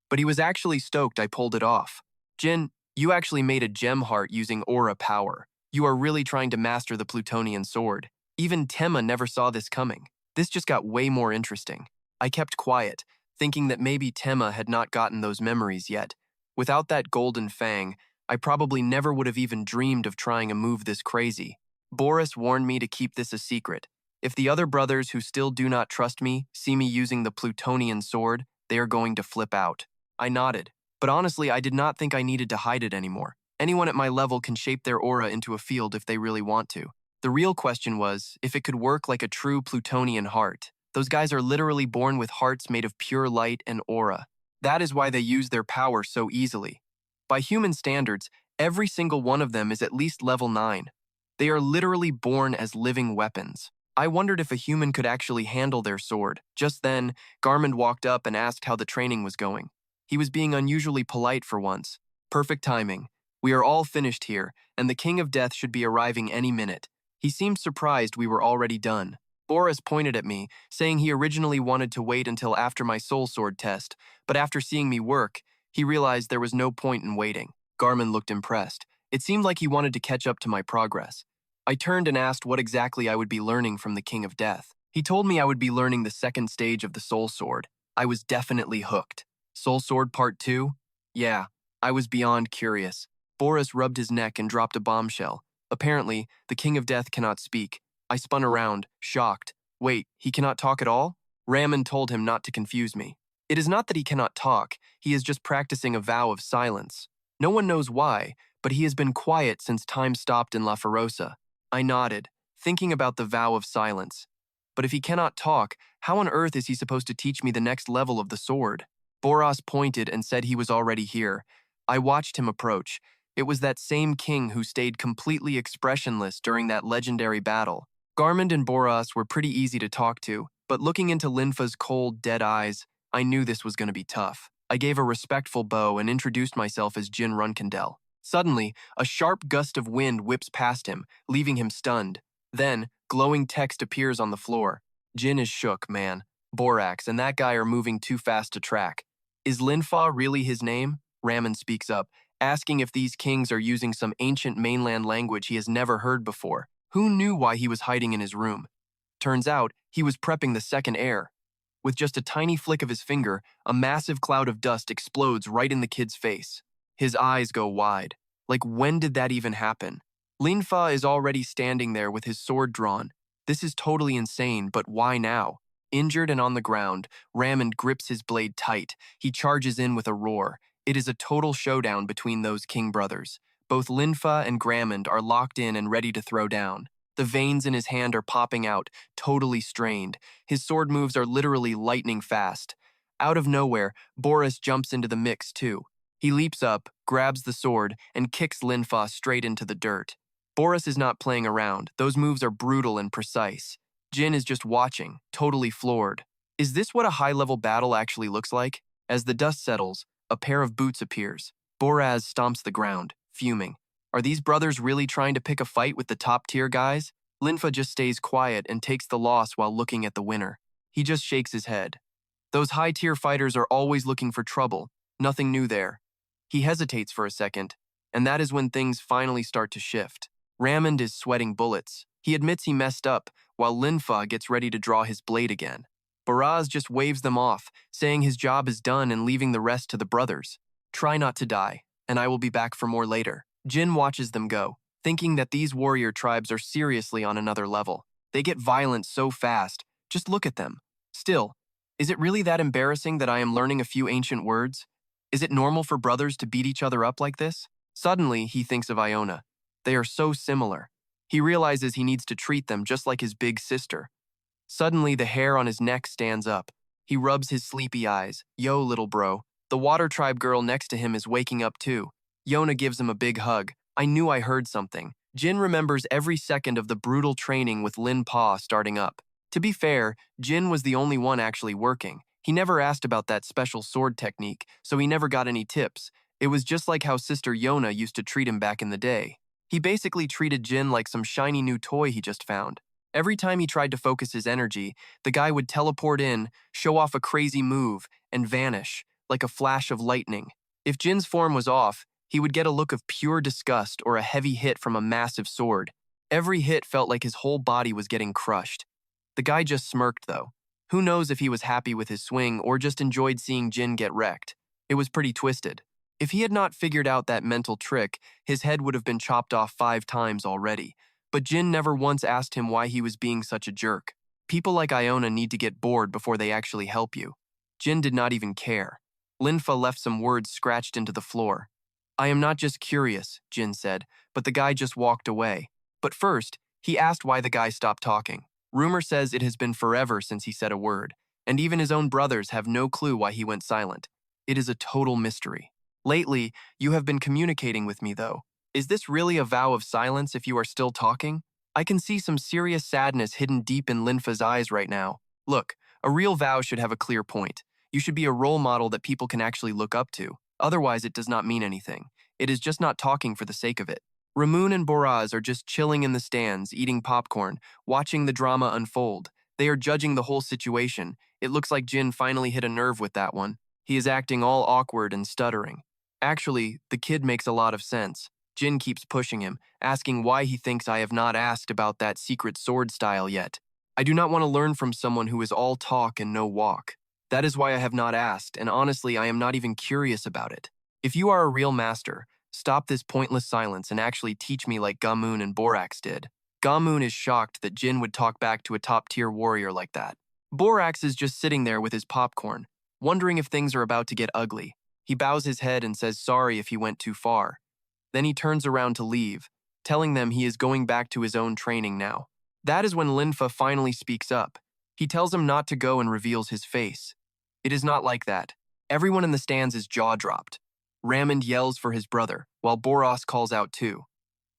but he was actually stoked I pulled it off. Jin, you actually made a gem heart using aura power. You are really trying to master the Plutonian sword. Even Temma never saw this coming. This just got way more interesting. I kept quiet, thinking that maybe Temma had not gotten those memories yet. Without that golden fang, I probably never would have even dreamed of trying a move this crazy. Boris warned me to keep this a secret. If the other brothers who still do not trust me see me using the Plutonian sword, they are going to flip out. I nodded, but honestly, I did not think I needed to hide it anymore. Anyone at my level can shape their aura into a field if they really want to. The real question was if it could work like a true Plutonian heart. Those guys are literally born with hearts made of pure light and aura. That is why they use their power so easily. By human standards, every single one of them is at least level 9. They are literally born as living weapons. I wondered if a human could actually handle their sword. Just then, Garmund walked up and asked how the training was going. He was being unusually polite for once. Perfect timing. We are all finished here, and the King of Death should be arriving any minute. He seemed surprised we were already done. Boris pointed at me, saying he originally wanted to wait until after my soul sword test, but after seeing me work, he realized there was no point in waiting. Garmund looked impressed. It seemed like he wanted to catch up to my progress. I turned and asked what exactly I would be learning from the King of Death. He told me I would be learning the second stage of the soul sword. I was definitely hooked. Soul sword part 2? Yeah, I was beyond curious. Boris rubbed his neck and dropped a bombshell. Apparently, the King of Death cannot speak. I spun around, shocked. Wait, he cannot talk at all? Raman told him not to confuse me. It is not that he cannot talk, he is just practicing a vow of silence. No one knows why, but he has been quiet since time stopped in La Ferosa. I nodded, thinking about the vow of silence. But if he cannot talk, how on earth is he supposed to teach me the next level of the sword? Boros pointed and said he was already here. I watched him approach. It was that same king who stayed completely expressionless during that legendary battle. Garmund and Boros were pretty easy to talk to, but looking into Linfa's cold, dead eyes, I knew this was going to be tough. I gave a respectful bow and introduced myself as Jin Runcandel. Suddenly, a sharp gust of wind whips past him, leaving him stunned. Then, glowing text appears on the floor. Jin is shook, man. Borax and that guy are moving too fast to track. Is Linfa really his name? Raman speaks up, asking if these kings are using some ancient mainland language he has never heard before. Who knew why he was hiding in his room? Turns out, he was prepping the second heir. With just a tiny flick of his finger, a massive cloud of dust explodes right in the kid's face. His eyes go wide. Like, when did that even happen? Linfa is already standing there with his sword drawn. This is totally insane, but why now? Injured and on the ground, Raman grips his blade tight. He charges in with a roar. It is a total showdown between those king brothers. Both Linfa and Grammond are locked in and ready to throw down. The veins in his hand are popping out, totally strained. His sword moves are literally lightning fast. Out of nowhere, Boris jumps into the mix too. He leaps up, grabs the sword, and kicks Linfa straight into the dirt. Boris is not playing around. Those moves are brutal and precise. Jin is just watching, totally floored. Is this what a high-level battle actually looks like? As the dust settles, a pair of boots appears. Boraz stomps the ground, fuming. Are these brothers really trying to pick a fight with the top-tier guys? Linfa just stays quiet and takes the loss while looking at the winner. He just shakes his head. Those high-tier fighters are always looking for trouble. Nothing new there. He hesitates for a second, and that is when things finally start to shift. Rammond is sweating bullets. He admits he messed up, while Linfa gets ready to draw his blade again. Baraz just waves them off, saying his job is done and leaving the rest to the brothers. Try not to die, and I will be back for more later. Jin watches them go, thinking that these warrior tribes are seriously on another level. They get violent so fast. Just look at them. Still, is it really that embarrassing that I am learning a few ancient words? Is it normal for brothers to beat each other up like this? Suddenly, he thinks of Iona. They are so similar. He realizes he needs to treat them just like his big sister. Suddenly, the hair on his neck stands up. He rubs his sleepy eyes. Yo, little bro. The water tribe girl next to him is waking up too. Yona gives him a big hug. I knew I heard something. Jin remembers every second of the brutal training with Lin Pa starting up. To be fair, Jin was the only one actually working. He never asked about that special sword technique, so he never got any tips. It was just like how Sister Yona used to treat him back in the day. He basically treated Jin like some shiny new toy he just found. Every time he tried to focus his energy, the guy would teleport in, show off a crazy move, and vanish, like a flash of lightning. If Jin's form was off, he would get a look of pure disgust or a heavy hit from a massive sword. Every hit felt like his whole body was getting crushed. The guy just smirked, though. Who knows if he was happy with his swing or just enjoyed seeing Jin get wrecked. It was pretty twisted. If he had not figured out that mental trick, his head would have been chopped off 5 times already. But Jin never once asked him why he was being such a jerk. People like Iona need to get bored before they actually help you. Jin did not even care. Linfa left some words scratched into the floor. I am not just curious, Jin said, but the guy just walked away. But first, he asked why the guy stopped talking. Rumor says it has been forever since he said a word, and even his own brothers have no clue why he went silent. It is a total mystery. Lately, you have been communicating with me, though. Is this really a vow of silence if you are still talking? I can see some serious sadness hidden deep in Linfa's eyes right now. Look, a real vow should have a clear point. You should be a role model that people can actually look up to. Otherwise, it does not mean anything. It is just not talking for the sake of it. Ramoon and Boraz are just chilling in the stands, eating popcorn, watching the drama unfold. They are judging the whole situation. It looks like Jin finally hit a nerve with that one. He is acting all awkward and stuttering. Actually, the kid makes a lot of sense. Jin keeps pushing him, asking why he thinks I have not asked about that secret sword style yet. I do not want to learn from someone who is all talk and no walk. That is why I have not asked, and honestly, I am not even curious about it. If you are a real master, stop this pointless silence and actually teach me like Gamoon and Borax did. Gamoon is shocked that Jin would talk back to a top-tier warrior like that. Borax is just sitting there with his popcorn, wondering if things are about to get ugly. He bows his head and says sorry if he went too far. Then he turns around to leave, telling them he is going back to his own training now. That is when Linfa finally speaks up. He tells him not to go and reveals his face. It is not like that. Everyone in the stands is jaw-dropped. Ramond yells for his brother, while Boros calls out too.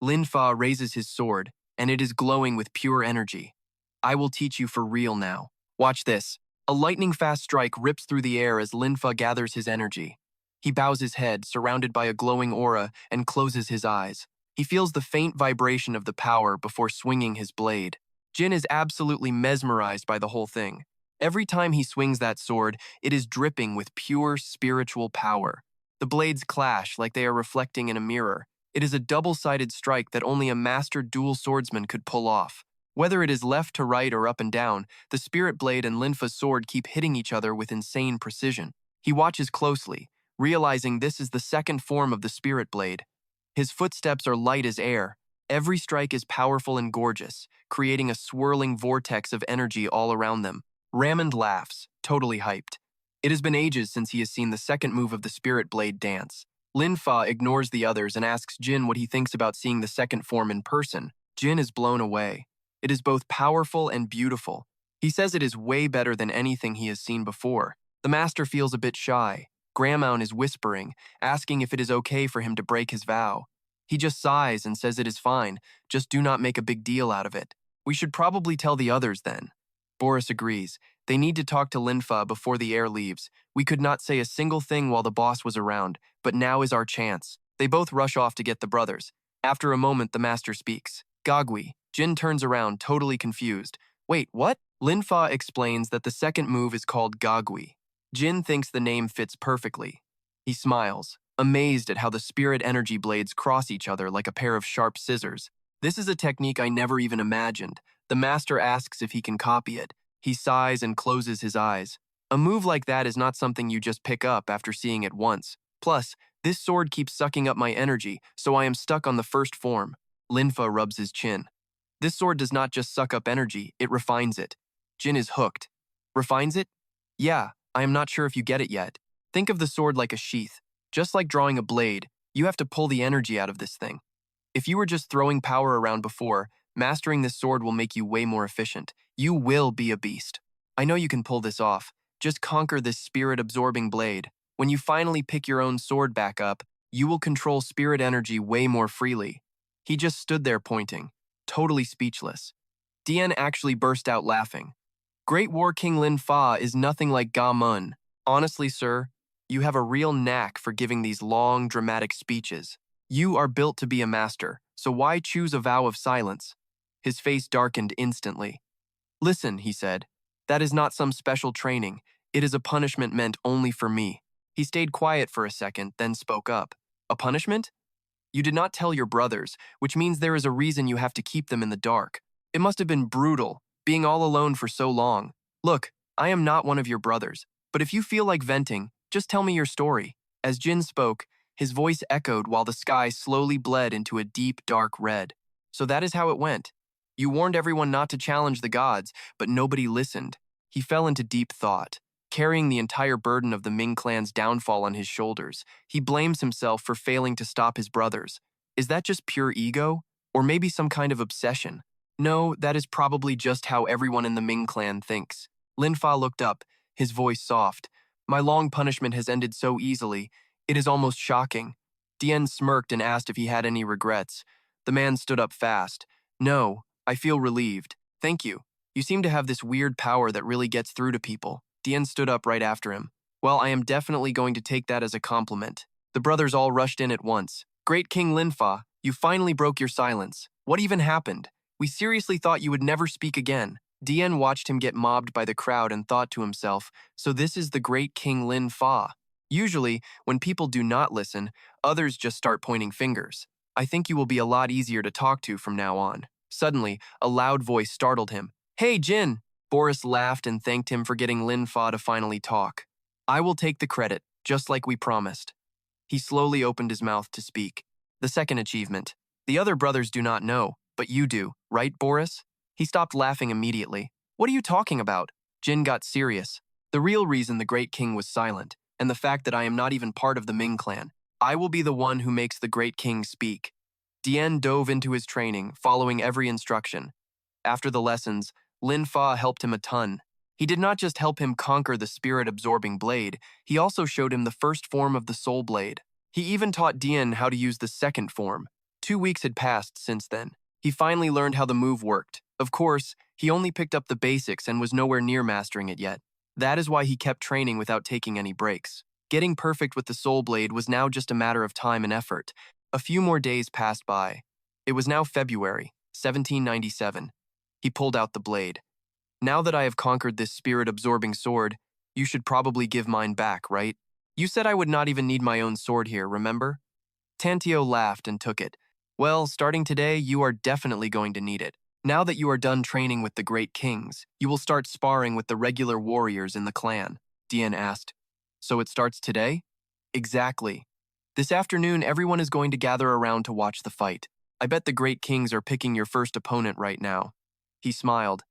Linfa raises his sword, and it is glowing with pure energy. I will teach you for real now. Watch this. A lightning-fast strike rips through the air as Linfa gathers his energy. He bows his head, surrounded by a glowing aura, and closes his eyes. He feels the faint vibration of the power before swinging his blade. Jin is absolutely mesmerized by the whole thing. Every time he swings that sword, it is dripping with pure spiritual power. The blades clash like they are reflecting in a mirror. It is a double-sided strike that only a master dual swordsman could pull off. Whether it is left to right or up and down, the spirit blade and Linfa's sword keep hitting each other with insane precision. He watches closely, realizing this is the second form of the spirit blade. His footsteps are light as air. Every strike is powerful and gorgeous, creating a swirling vortex of energy all around them. Ramond laughs, totally hyped. It has been ages since he has seen the second move of the spirit blade dance. Linfa ignores the others and asks Jin what he thinks about seeing the second form in person. Jin is blown away. It is both powerful and beautiful. He says it is way better than anything he has seen before. The master feels a bit shy. Gramoun is whispering, asking if it is okay for him to break his vow. He just sighs and says it is fine, just do not make a big deal out of it. We should probably tell the others then. Boris agrees. They need to talk to Linfa before the heir leaves. We could not say a single thing while the boss was around, but now is our chance. They both rush off to get the brothers. After a moment, the master speaks. Gagui. Jin turns around, totally confused. Wait, what? Linfa explains that the second move is called Gagui. Jin thinks the name fits perfectly. He smiles, amazed at how the spirit energy blades cross each other like a pair of sharp scissors. This is a technique I never even imagined. The master asks if he can copy it. He sighs and closes his eyes. A move like that is not something you just pick up after seeing it once. Plus, this sword keeps sucking up my energy, so I am stuck on the first form. Linfa rubs his chin. This sword does not just suck up energy, it refines it. Jin is hooked. Refines it? Yeah, I am not sure if you get it yet. Think of the sword like a sheath. Just like drawing a blade, you have to pull the energy out of this thing. If you were just throwing power around before, mastering this sword will make you way more efficient. You will be a beast. I know you can pull this off. Just conquer this spirit-absorbing blade. When you finally pick your own sword back up, you will control spirit energy way more freely. He just stood there pointing, totally speechless. Dian actually burst out laughing. Great War King Lin Fa is nothing like Ga Mun. Honestly, sir, you have a real knack for giving these long, dramatic speeches. You are built to be a master, so why choose a vow of silence? His face darkened instantly. Listen, he said, that is not some special training. It is a punishment meant only for me. He stayed quiet for a second, then spoke up. A punishment? You did not tell your brothers, which means there is a reason you have to keep them in the dark. It must have been brutal, being all alone for so long. Look, I am not one of your brothers, but if you feel like venting, just tell me your story. As Jin spoke, His voice echoed while the sky slowly bled into a deep, dark red. So that is how it went. You warned everyone not to challenge the gods, but nobody listened. He fell into deep thought, carrying the entire burden of the Ming clan's downfall on his shoulders. He blames himself for failing to stop his brothers. Is that just pure ego? Or maybe some kind of obsession? No, that is probably just how everyone in the Ming clan thinks. Lin Fa looked up, his voice soft. My long punishment has ended so easily. It is almost shocking. Dien smirked and asked if he had any regrets. The man stood up fast. No, I feel relieved. Thank you. You seem to have this weird power that really gets through to people. Dien stood up right after him. Well, I am definitely going to take that as a compliment. The brothers all rushed in at once. Great King Lin Fa, you finally broke your silence. What even happened? We seriously thought you would never speak again. Dien watched him get mobbed by the crowd and thought to himself, so this is the great King Lin Fa. Usually, when people do not listen, others just start pointing fingers. I think you will be a lot easier to talk to from now on. Suddenly, a loud voice startled him. Hey, Jin! Boris laughed and thanked him for getting Lin Fa to finally talk. I will take the credit, just like we promised. He slowly opened his mouth to speak. The second achievement. The other brothers do not know, but you do, right, Boris? He stopped laughing immediately. What are you talking about? Jin got serious. The real reason the Great King was silent, and the fact that I am not even part of the Ming clan. I will be the one who makes the Great King speak. Dien dove into his training, following every instruction. After the lessons, Lin Fa helped him a ton. He did not just help him conquer the spirit-absorbing blade, he also showed him the first form of the soul blade. He even taught Dien how to use the second form. 2 weeks had passed since then. He finally learned how the move worked. Of course, he only picked up the basics and was nowhere near mastering it yet. That is why he kept training without taking any breaks. Getting perfect with the soul blade was now just a matter of time and effort. A few more days passed by. It was now February, 1797. He pulled out the blade. Now that I have conquered this spirit-absorbing sword, you should probably give mine back, right? You said I would not even need my own sword here, remember? Tantio laughed and took it. Well, starting today, you are definitely going to need it. Now that you are done training with the great kings, you will start sparring with the regular warriors in the clan, Dien asked. So it starts today? Exactly. This afternoon, everyone is going to gather around to watch the fight. I bet the great kings are picking your first opponent right now. He smiled.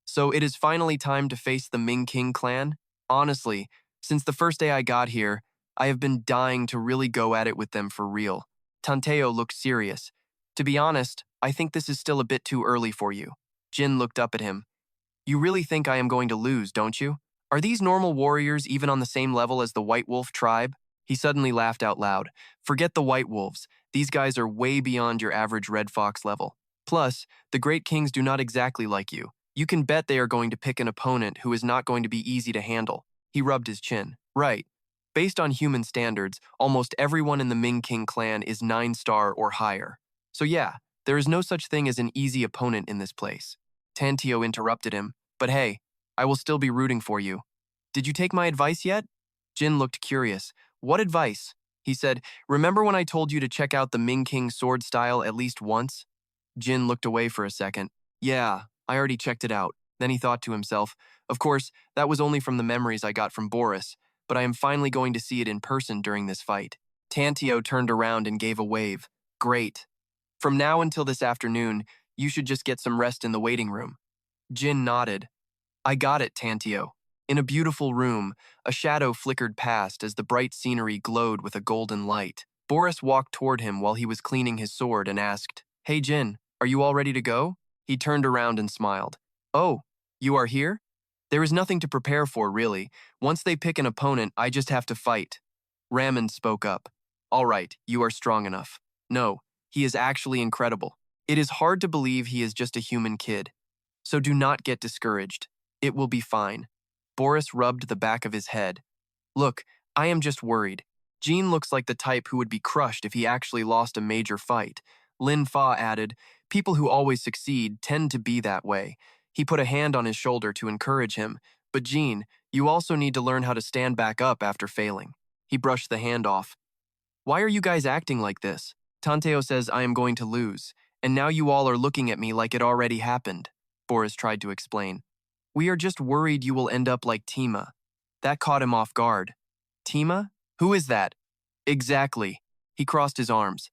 So it is finally time to face the Ming King clan? Honestly, since the first day I got here, I have been dying to really go at it with them for real. Tanteo looked serious. To be honest, I think this is still a bit too early for you. Jin looked up at him. You really think I am going to lose, don't you? Are these normal warriors even on the same level as the White Wolf tribe? He suddenly laughed out loud. Forget the White Wolves. These guys are way beyond your average Red Fox level. Plus, the Great Kings do not exactly like you. You can bet they are going to pick an opponent who is not going to be easy to handle. He rubbed his chin. Right. Based on human standards, almost everyone in the Ming King clan is 9-star or higher. So yeah, there is no such thing as an easy opponent in this place. Tantio interrupted him. But hey, I will still be rooting for you. Did you take my advice yet? Jin looked curious. What advice? He said, remember when I told you to check out the Ming King sword style at least once? Jin looked away for a second. Yeah, I already checked it out. Then he thought to himself, of course, that was only from the memories I got from Boris, but I am finally going to see it in person during this fight. Tantio turned around and gave a wave. Great. From now until this afternoon, you should just get some rest in the waiting room. Jin nodded. I got it, Tantio. In a beautiful room, a shadow flickered past as the bright scenery glowed with a golden light. Boris walked toward him while he was cleaning his sword and asked, Hey Jin, are you all ready to go? He turned around and smiled. Oh, you are here? There is nothing to prepare for, really. Once they pick an opponent, I just have to fight. Raman spoke up. All right, you are strong enough. No, he is actually incredible. It is hard to believe he is just a human kid. So do not get discouraged. It will be fine. Boris rubbed the back of his head. Look, I am just worried. Jean looks like the type who would be crushed if he actually lost a major fight. Lin Fa added, people who always succeed tend to be that way. He put a hand on his shoulder to encourage him. But Jean, you also need to learn how to stand back up after failing. He brushed the hand off. Why are you guys acting like this? Tanteo says I am going to lose, and now you all are looking at me like it already happened. Boris tried to explain. We are just worried you will end up like Tima. That caught him off guard. Tima? Who is that? Exactly. He crossed his arms.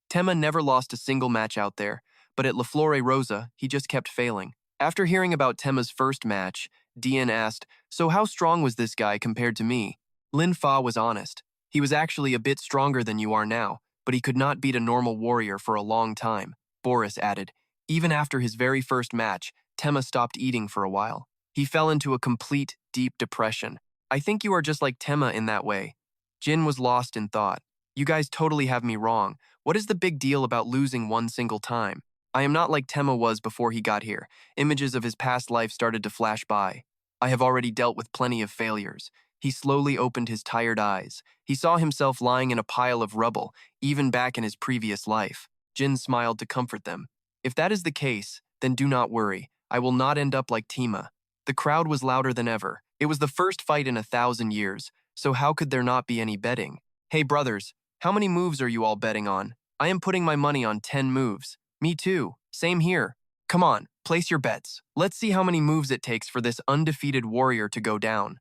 Tema never lost a single match out there, but at La Flore Rosa, he just kept failing. After hearing about Tema's first match, Dian asked, "So how strong was this guy compared to me?" Lin Fa was honest. He was actually a bit stronger than you are now, but he could not beat a normal warrior for a long time. Boris added, even after his very first match, Tema stopped eating for a while. He fell into a complete, deep depression. I think you are just like Tema in that way. Jin was lost in thought. You guys totally have me wrong. What is the big deal about losing one single time? I am not like Tema was before he got here. Images of his past life started to flash by. I have already dealt with plenty of failures. He slowly opened his tired eyes. He saw himself lying in a pile of rubble, even back in his previous life. Jin smiled to comfort them. If that is the case, then do not worry. I will not end up like Tema. The crowd was louder than ever. It was the first fight in 1,000 years, so how could there not be any betting? Hey brothers, how many moves are you all betting on? I am putting my money on 10 moves. Me too. Same here. Come on, place your bets. Let's see how many moves it takes for this undefeated warrior to go down.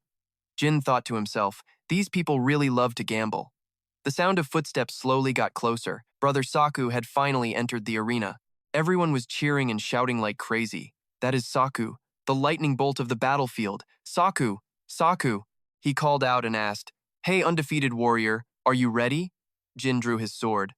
Jin thought to himself, these people really love to gamble. The sound of footsteps slowly got closer. Brother Saku had finally entered the arena. Everyone was cheering and shouting like crazy. That is Saku, the lightning bolt of the battlefield. Saku, Saku. He called out and asked, "Hey, undefeated warrior, are you ready?" Jin drew his sword.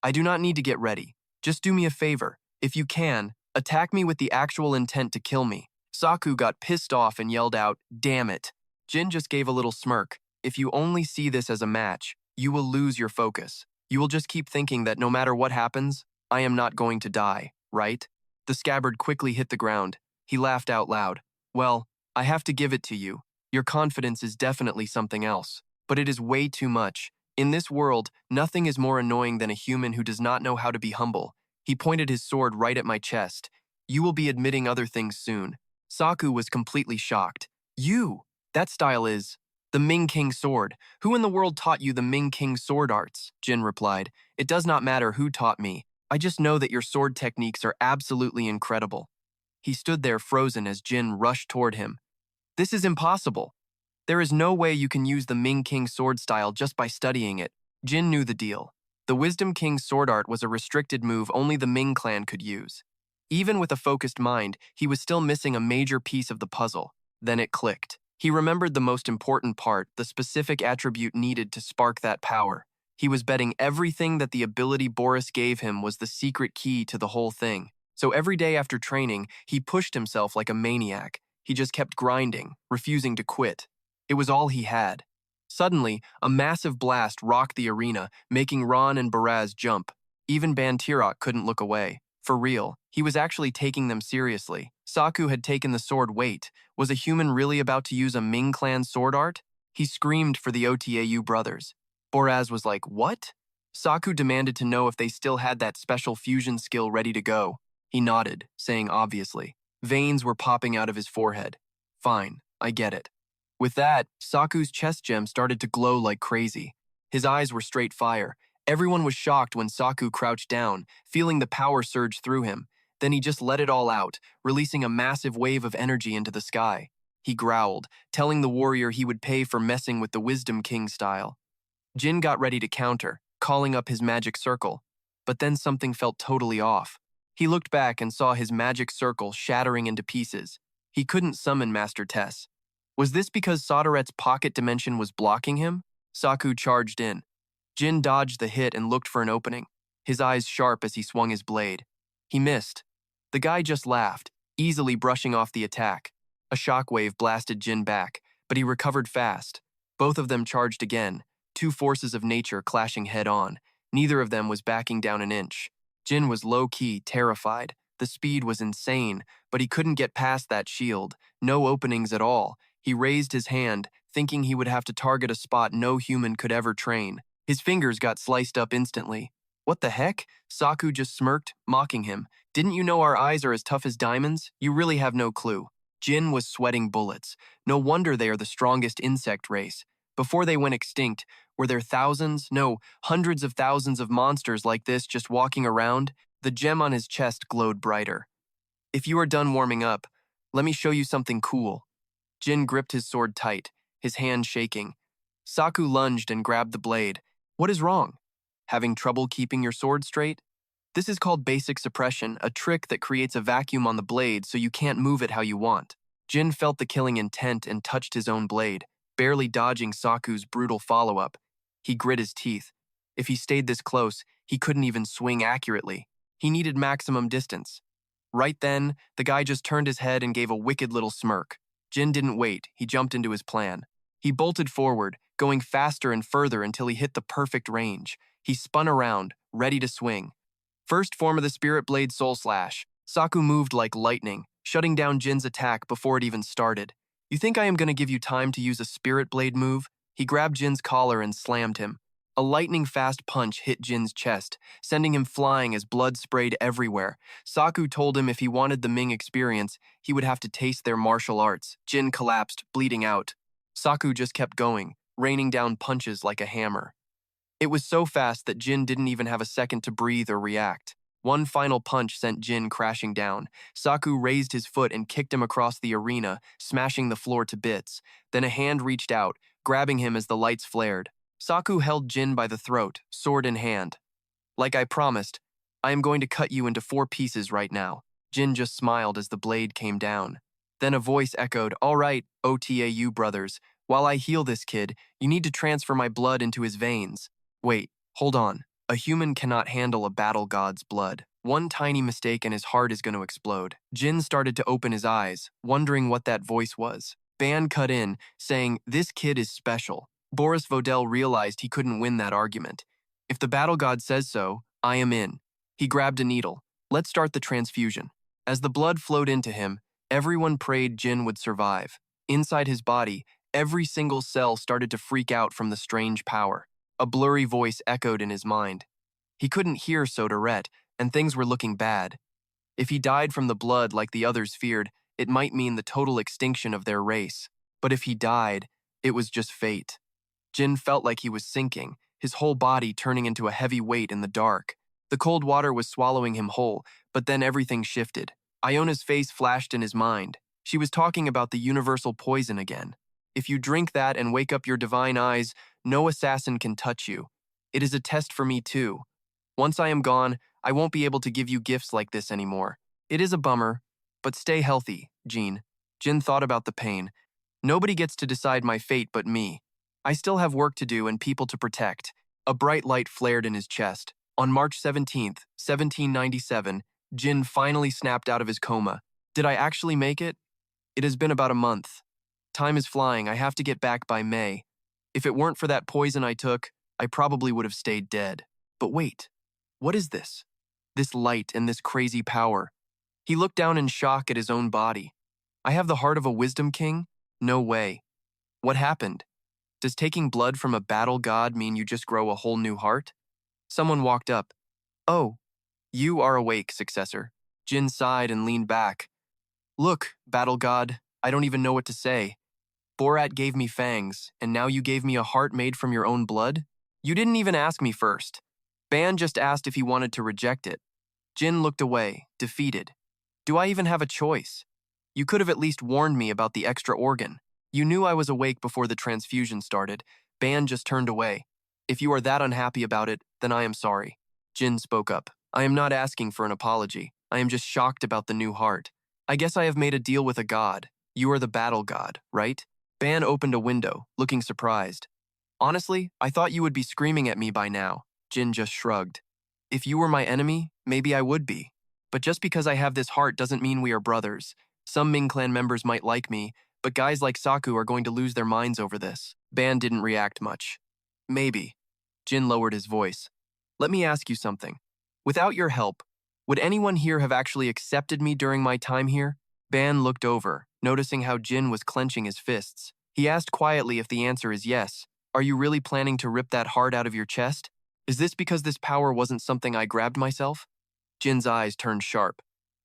"I do not need to get ready. Just do me a favor. If you can, attack me with the actual intent to kill me." Saku got pissed off and yelled out, "Damn it." Jin just gave a little smirk. If you only see this as a match, you will lose your focus. You will just keep thinking that no matter what happens, I am not going to die, right? The scabbard quickly hit the ground. He laughed out loud. Well, I have to give it to you. Your confidence is definitely something else, but it is way too much. In this world, nothing is more annoying than a human who does not know how to be humble. He pointed his sword right at my chest. You will be admitting other things soon. Saku was completely shocked. You! That style is the Ming King sword. Who in the world taught you the Ming King sword arts? Jin replied. It does not matter who taught me. I just know that your sword techniques are absolutely incredible. He stood there frozen as Jin rushed toward him. This is impossible. There is no way you can use the Ming King sword style just by studying it. Jin knew the deal. The Wisdom King's sword art was a restricted move only the Ming clan could use. Even with a focused mind, he was still missing a major piece of the puzzle. Then it clicked. He remembered the most important part, the specific attribute needed to spark that power. He was betting everything that the ability Boris gave him was the secret key to the whole thing. So every day after training, he pushed himself like a maniac. He just kept grinding, refusing to quit. It was all he had. Suddenly, a massive blast rocked the arena, making Ron and Baraz jump. Even Bantirok couldn't look away. For real, he was actually taking them seriously. Saku had taken the sword weight. Was a human really about to use a Ming clan sword art? He screamed for the Otau brothers. Boraz was like, what? Saku demanded to know if they still had that special fusion skill ready to go. He nodded, saying obviously. Veins were popping out of his forehead. Fine, I get it. With that, Saku's chest gem started to glow like crazy. His eyes were straight fire. Everyone was shocked when Saku crouched down, feeling the power surge through him. Then he just let it all out, releasing a massive wave of energy into the sky. He growled, telling the warrior he would pay for messing with the Wisdom King style. Jin got ready to counter, calling up his magic circle. But then something felt totally off. He looked back and saw his magic circle shattering into pieces. He couldn't summon Master Tess. Was this because Solderet's pocket dimension was blocking him? Saku charged in. Jin dodged the hit and looked for an opening, his eyes sharp as he swung his blade. He missed. The guy just laughed, easily brushing off the attack. A shockwave blasted Jin back, but he recovered fast. Both of them charged again, two forces of nature clashing head-on. Neither of them was backing down an inch. Jin was low-key, terrified. The speed was insane, but he couldn't get past that shield. No openings at all. He raised his hand, thinking he would have to target a spot no human could ever train. His fingers got sliced up instantly. What the heck? Saku just smirked, mocking him. Didn't you know our eyes are as tough as diamonds? You really have no clue. Jin was sweating bullets. No wonder they are the strongest insect race. Before they went extinct, were there thousands, no, hundreds of thousands of monsters like this just walking around? The gem on his chest glowed brighter. If you are done warming up, let me show you something cool. Jin gripped his sword tight, his hand shaking. Saku lunged and grabbed the blade. What is wrong? Having trouble keeping your sword straight? This is called basic suppression, a trick that creates a vacuum on the blade so you can't move it how you want. Jin felt the killing intent and touched his own blade, barely dodging Saku's brutal follow-up. He grit his teeth. If he stayed this close, he couldn't even swing accurately. He needed maximum distance. Right then, the guy just turned his head and gave a wicked little smirk. Jin didn't wait, he jumped into his plan. He bolted forward, going faster and further until he hit the perfect range. He spun around, ready to swing. First form of the Spirit Blade Soul Slash. Saku moved like lightning, shutting down Jin's attack before it even started. You think I am going to give you time to use a Spirit Blade move? He grabbed Jin's collar and slammed him. A lightning-fast punch hit Jin's chest, sending him flying as blood sprayed everywhere. Saku told him if he wanted the Ming experience, he would have to taste their martial arts. Jin collapsed, bleeding out. Saku just kept going, raining down punches like a hammer. It was so fast that Jin didn't even have a second to breathe or react. One final punch sent Jin crashing down. Saku raised his foot and kicked him across the arena, smashing the floor to bits. Then a hand reached out, grabbing him as the lights flared. Saku held Jin by the throat, sword in hand. Like I promised, I am going to cut you into 4 pieces right now. Jin just smiled as the blade came down. Then a voice echoed, all right, OTAU brothers, while I heal this kid, you need to transfer my blood into his veins. Wait, hold on. A human cannot handle a battle god's blood. One tiny mistake and his heart is going to explode. Jin started to open his eyes, wondering what that voice was. Ban cut in, saying, this kid is special. Boris Vodel realized he couldn't win that argument. If the battle god says so, I am in. He grabbed a needle. Let's start the transfusion. As the blood flowed into him, everyone prayed Jin would survive. Inside his body, every single cell started to freak out from the strange power. A blurry voice echoed in his mind. He couldn't hear Solderet, and things were looking bad. If he died from the blood like the others feared, it might mean the total extinction of their race. But if he died, it was just fate. Jin felt like he was sinking, his whole body turning into a heavy weight in the dark. The cold water was swallowing him whole, but then everything shifted. Iona's face flashed in his mind. She was talking about the universal poison again. If you drink that and wake up your divine eyes, no assassin can touch you. It is a test for me too. Once I am gone, I won't be able to give you gifts like this anymore. It is a bummer, but stay healthy, Jean. Jin thought about the pain. Nobody gets to decide my fate but me. I still have work to do and people to protect. A bright light flared in his chest. On March 17th, 1797, Jin finally snapped out of his coma. Did I actually make it? It has been about a month. Time is flying, I have to get back by May. If it weren't for that poison I took, I probably would have stayed dead. But wait, what is this? This light and this crazy power. He looked down in shock at his own body. I have the heart of a wisdom king? No way. What happened? Does taking blood from a battle god mean you just grow a whole new heart? Someone walked up. Oh, you are awake, successor. Jin sighed and leaned back. Look, battle god, I don't even know what to say. Borat gave me fangs, and now you gave me a heart made from your own blood? You didn't even ask me first. Ban just asked if he wanted to reject it. Jin looked away, defeated. Do I even have a choice? You could have at least warned me about the extra organ. You knew I was awake before the transfusion started. Ban just turned away. If you are that unhappy about it, then I am sorry. Jin spoke up. I am not asking for an apology. I am just shocked about the new heart. I guess I have made a deal with a god. You are the battle god, right? Ban opened a window, looking surprised. Honestly, I thought you would be screaming at me by now. Jin just shrugged. If you were my enemy, maybe I would be. But just because I have this heart doesn't mean we are brothers. Some Ming clan members might like me, but guys like Saku are going to lose their minds over this. Ban didn't react much. Maybe. Jin lowered his voice. Let me ask you something. Without your help, would anyone here have actually accepted me during my time here? Ban looked over, noticing how Jin was clenching his fists. He asked quietly if the answer is yes. Are you really planning to rip that heart out of your chest? Is this because this power wasn't something I grabbed myself? Jin's eyes turned sharp.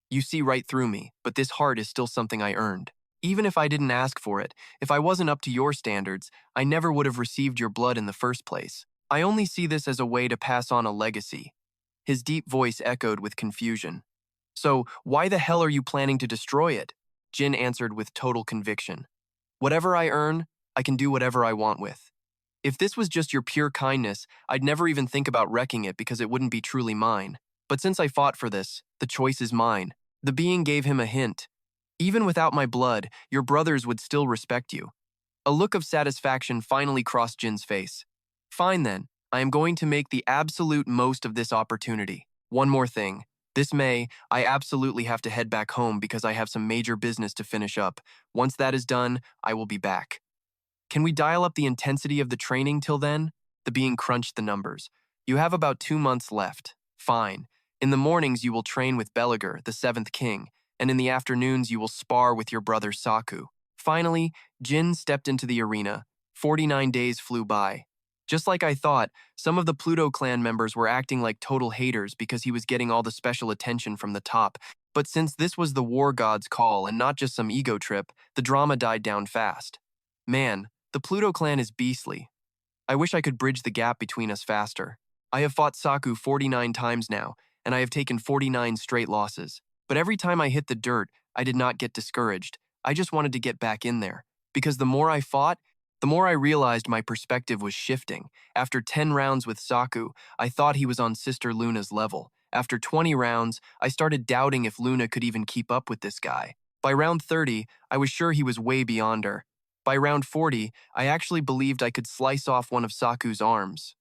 You see right through me, but this heart is still something I earned. Even if I didn't ask for it, if I wasn't up to your standards, I never would have received your blood in the first place. I only see this as a way to pass on a legacy. His deep voice echoed with confusion. So, why the hell are you planning to destroy it? Jin answered with total conviction. Whatever I earn, I can do whatever I want with. If this was just your pure kindness, I'd never even think about wrecking it because it wouldn't be truly mine. But since I fought for this, the choice is mine. The being gave him a hint. Even without my blood, your brothers would still respect you. A look of satisfaction finally crossed Jin's face. Fine then, I am going to make the absolute most of this opportunity. One more thing. This May, I absolutely have to head back home because I have some major business to finish up. Once that is done, I will be back. Can we dial up the intensity of the training till then? The being crunched the numbers. You have about 2 months left. Fine. In the mornings you will train with Belager, the 7th king, and in the afternoons you will spar with your brother Saku. Finally, Jin stepped into the arena. 49 days flew by. Just like I thought, some of the Pluto clan members were acting like total haters because he was getting all the special attention from the top. But since this was the war god's call and not just some ego trip, the drama died down fast. Man, the Pluto clan is beastly. I wish I could bridge the gap between us faster. I have fought Saku 49 times now, and I have taken 49 straight losses. But every time I hit the dirt, I did not get discouraged. I just wanted to get back in there. Because the more I fought, the more I realized my perspective was shifting. After 10 rounds with Saku, I thought he was on Sister Luna's level. After 20 rounds, I started doubting if Luna could even keep up with this guy. By round 30, I was sure he was way beyond her. By round 40, I actually believed I could slice off one of Saku's arms.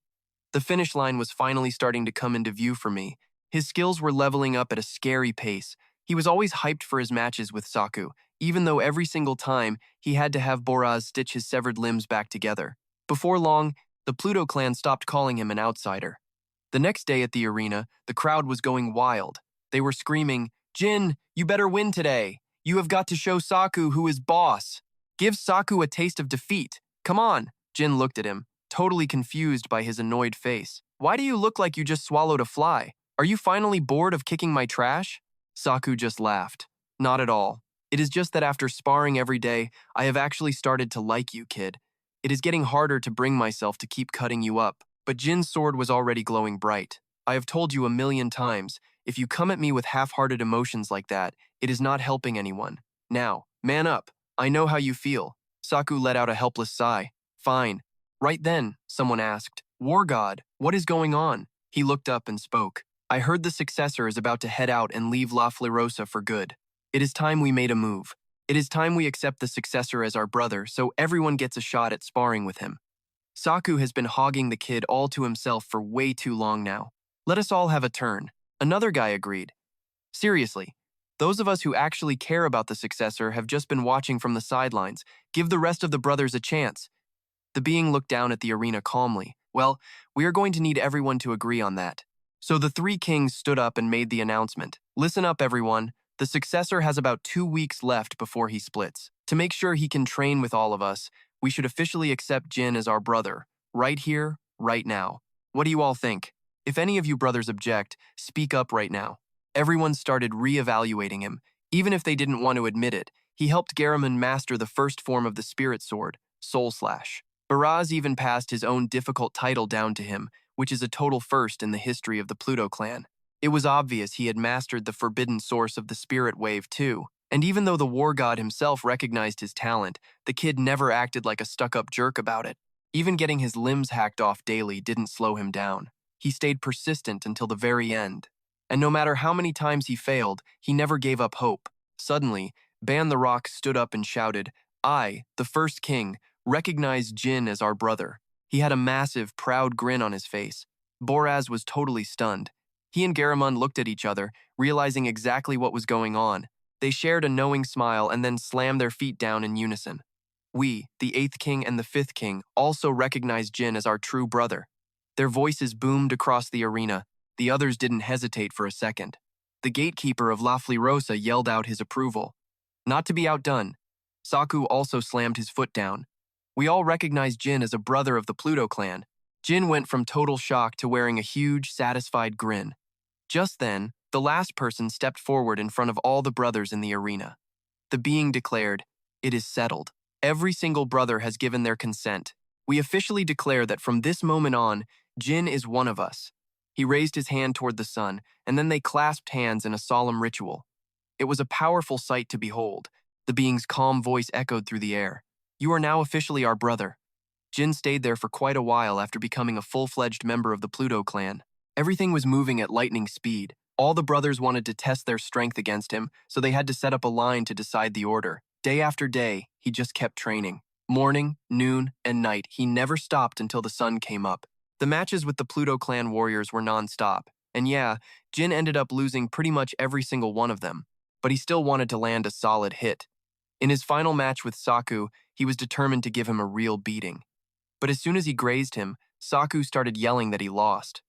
The finish line was finally starting to come into view for me. His skills were leveling up at a scary pace. He was always hyped for his matches with Saku, even though every single time he had to have Boraz stitch his severed limbs back together. Before long, the Pluto clan stopped calling him an outsider. The next day at the arena, the crowd was going wild. They were screaming, "Jin, you better win today. You have got to show Saku who is boss. Give Saku a taste of defeat. Come on." Jin looked at him, totally confused by his annoyed face. "Why do you look like you just swallowed a fly? Are you finally bored of kicking my trash?" Saku just laughed. "Not at all. It is just that after sparring every day, I have actually started to like you, kid. It is getting harder to bring myself to keep cutting you up." But Jin's sword was already glowing bright. "I have told you a million times, if you come at me with half-hearted emotions like that, it is not helping anyone. Now, man up. I know how you feel." Saku let out a helpless sigh. "Fine." Right then, someone asked, "War God, what is going on?" He looked up and spoke. "I heard the successor is about to head out and leave La Flerosa for good. It is time we made a move. It is time we accept the successor as our brother so everyone gets a shot at sparring with him. Saku has been hogging the kid all to himself for way too long now. Let us all have a turn." Another guy agreed. "Seriously, those of us who actually care about the successor have just been watching from the sidelines. Give the rest of the brothers a chance." The being looked down at the arena calmly. "Well, we are going to need everyone to agree on that." So the 3 kings stood up and made the announcement. "Listen up, everyone. The successor has about 2 weeks left before he splits. To make sure he can train with all of us, we should officially accept Jin as our brother, right here, right now. What do you all think? If any of you brothers object, speak up right now." Everyone started re-evaluating him. Even if they didn't want to admit it, he helped Garamond master the first form of the spirit sword, Soul Slash. Baraz even passed his own difficult title down to him, which is a total first in the history of the Pluto clan. It was obvious he had mastered the forbidden source of the spirit wave too. And even though the war god himself recognized his talent, the kid never acted like a stuck-up jerk about it. Even getting his limbs hacked off daily didn't slow him down. He stayed persistent until the very end. And no matter how many times he failed, he never gave up hope. Suddenly, Ban the Rock stood up and shouted, "I, the first king, recognize Jin as our brother." He had a massive, proud grin on his face. Boraz was totally stunned. He and Garamond looked at each other, realizing exactly what was going on. They shared a knowing smile and then slammed their feet down in unison. "We, the 8th king and the 5th king, also recognize Jin as our true brother." Their voices boomed across the arena. The others didn't hesitate for a second. The gatekeeper of La Flerosa yelled out his approval. Not to be outdone, Saku also slammed his foot down. "We all recognize Jin as a brother of the Pluto clan." Jin went from total shock to wearing a huge, satisfied grin. Just then, the last person stepped forward in front of all the brothers in the arena. The being declared, "It is settled. Every single brother has given their consent. We officially declare that from this moment on, Jin is one of us." He raised his hand toward the sun, and then they clasped hands in a solemn ritual. It was a powerful sight to behold. The being's calm voice echoed through the air. "You are now officially our brother." Jin stayed there for quite a while after becoming a full-fledged member of the Pluto clan. Everything was moving at lightning speed. All the brothers wanted to test their strength against him, so they had to set up a line to decide the order. Day after day, he just kept training. Morning, noon, and night, he never stopped until the sun came up. The matches with the Pluto clan warriors were non-stop. And yeah, Jin ended up losing pretty much every single one of them, but he still wanted to land a solid hit. In his final match with Saku, he was determined to give him a real beating. But as soon as he grazed him, Saku started yelling that he lost.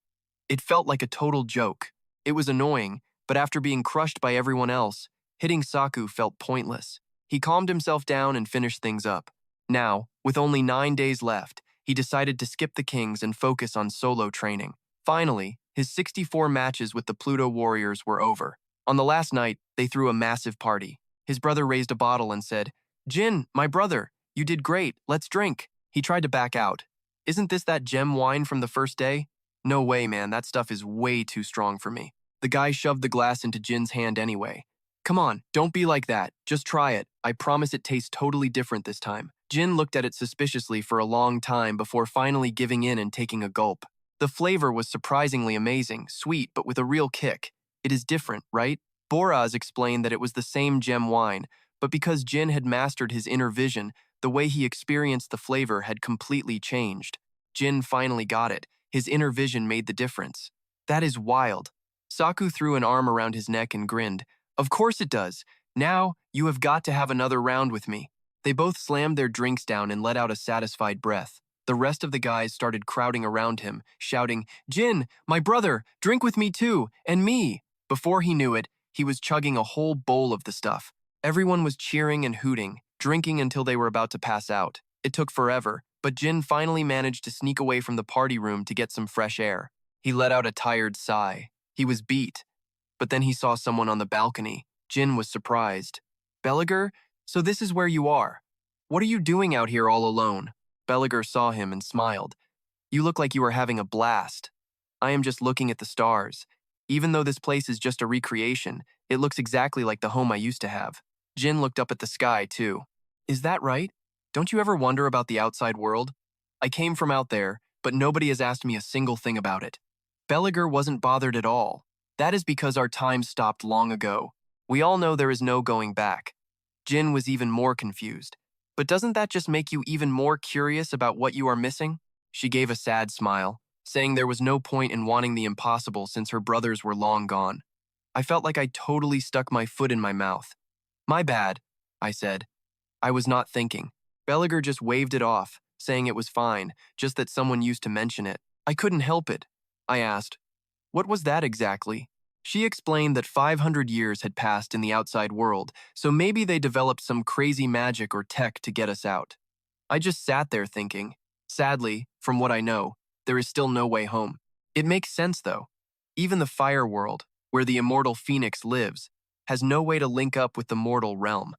It felt like a total joke. It was annoying, but after being crushed by everyone else, hitting Saku felt pointless. He calmed himself down and finished things up. Now, with only 9 days left, he decided to skip the Kings and focus on solo training. Finally, his 64 matches with the Pluto Warriors were over. On the last night, they threw a massive party. His brother raised a bottle and said, "Jin, my brother, you did great, let's drink." He tried to back out. "Isn't this that gem wine from the first day?" "No way, man, that stuff is way too strong for me." The guy shoved the glass into Jin's hand anyway. "Come on, don't be like that. Just try it. I promise it tastes totally different this time." Jin looked at it suspiciously for a long time before finally giving in and taking a gulp. The flavor was surprisingly amazing, sweet but with a real kick. "It is different, right?" Boraz explained that it was the same gem wine, but because Jin had mastered his inner vision, the way he experienced the flavor had completely changed. Jin finally got it. His inner vision made the difference. "That is wild." Saku threw an arm around his neck and grinned. "Of course it does. Now, you have got to have another round with me." They both slammed their drinks down and let out a satisfied breath. The rest of the guys started crowding around him, shouting, "Jin, my brother, drink with me too, and me." Before he knew it, he was chugging a whole bowl of the stuff. Everyone was cheering and hooting, drinking until they were about to pass out. It took forever, but Jin finally managed to sneak away from the party room to get some fresh air. He let out a tired sigh. He was beat. But then he saw someone on the balcony. Jin was surprised. "Belager, so this is where you are. What are you doing out here all alone?" Belager saw him and smiled. "You look like you are having a blast." "I am just looking at the stars. Even though this place is just a recreation, it looks exactly like the home I used to have." Jin looked up at the sky, too. "Is that right? Don't you ever wonder about the outside world? I came from out there, but nobody has asked me a single thing about it." Belager wasn't bothered at all. "That is because our time stopped long ago. We all know there is no going back." Jin was even more confused. "But doesn't that just make you even more curious about what you are missing?" She gave a sad smile, saying there was no point in wanting the impossible since her brothers were long gone. I felt like I totally stuck my foot in my mouth. "My bad," I said. I was not thinking. Belager just waved it off, saying it was fine, just that someone used to mention it. "I couldn't help it." I asked, "What was that exactly?" She explained that 500 years had passed in the outside world, so maybe they developed some crazy magic or tech to get us out. I just sat there thinking. Sadly, from what I know, there is still no way home. It makes sense though. Even the fire world, where the immortal phoenix lives, has no way to link up with the mortal realm.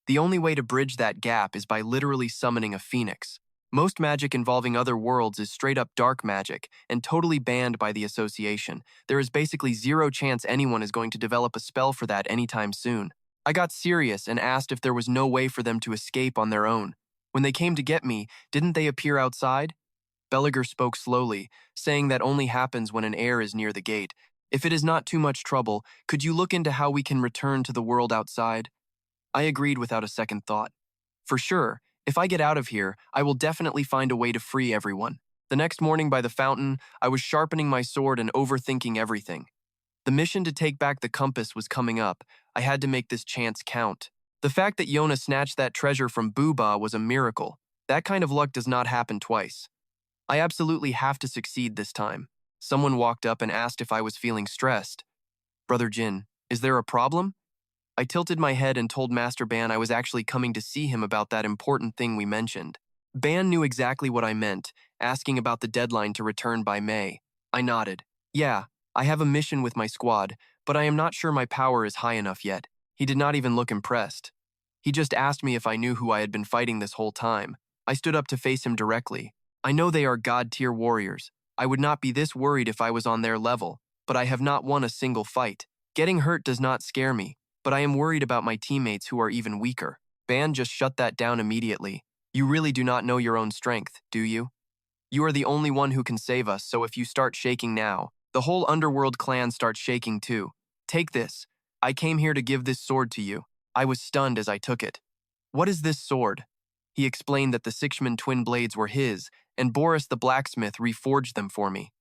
The only way to bridge that gap is by literally summoning a phoenix. Most magic involving other worlds is straight-up dark magic and totally banned by the association. There is basically zero chance anyone is going to develop a spell for that anytime soon. I got serious and asked if there was no way for them to escape on their own. When they came to get me, didn't they appear outside? Belager spoke slowly, saying that only happens when an heir is near the gate. "If it is not too much trouble, could you look into how we can return to the world outside?" I agreed without a second thought. "For sure. If I get out of here, I will definitely find a way to free everyone." The next morning by the fountain, I was sharpening my sword and overthinking everything. The mission to take back the compass was coming up. I had to make this chance count. The fact that Yona snatched that treasure from Booba was a miracle. That kind of luck does not happen twice. I absolutely have to succeed this time. Someone walked up and asked if I was feeling stressed. "Brother Jin, is there a problem?" I tilted my head and told Master Ban I was actually coming to see him about that important thing we mentioned. Ban knew exactly what I meant, asking about the deadline to return by May. I nodded. "Yeah, I have a mission with my squad, but I am not sure my power is high enough yet." He did not even look impressed. He just asked me if I knew who I had been fighting this whole time. I stood up to face him directly. "I know they are god-tier warriors. I would not be this worried if I was on their level, but I have not won a single fight. Getting hurt does not scare me, but I am worried about my teammates who are even weaker." Ban just shut that down immediately. You really do not know your own strength, do you? You are the only one who can save us, so if you start shaking now, the whole underworld clan starts shaking too. Take this. I came here to give this sword to you. I was stunned as I took it. What is this sword? He explained that the Sikshman twin blades were his, and Boris the blacksmith reforged them for me.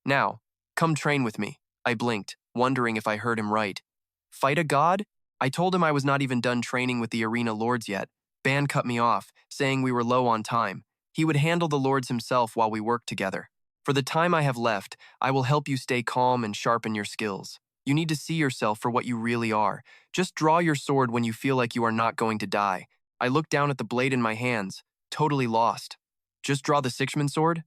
Now, come train with me. I blinked, wondering if I heard him right. Fight a god? I told him I was not even done training with the arena lords yet. Ban cut me off, saying we were low on time. He would handle the lords himself while we worked together. For the time I have left, I will help you stay calm and sharpen your skills. You need to see yourself for what you really are. Just draw your sword when you feel like you are not going to die. I looked down at the blade in my hands, totally lost. Just draw the Sikshman sword?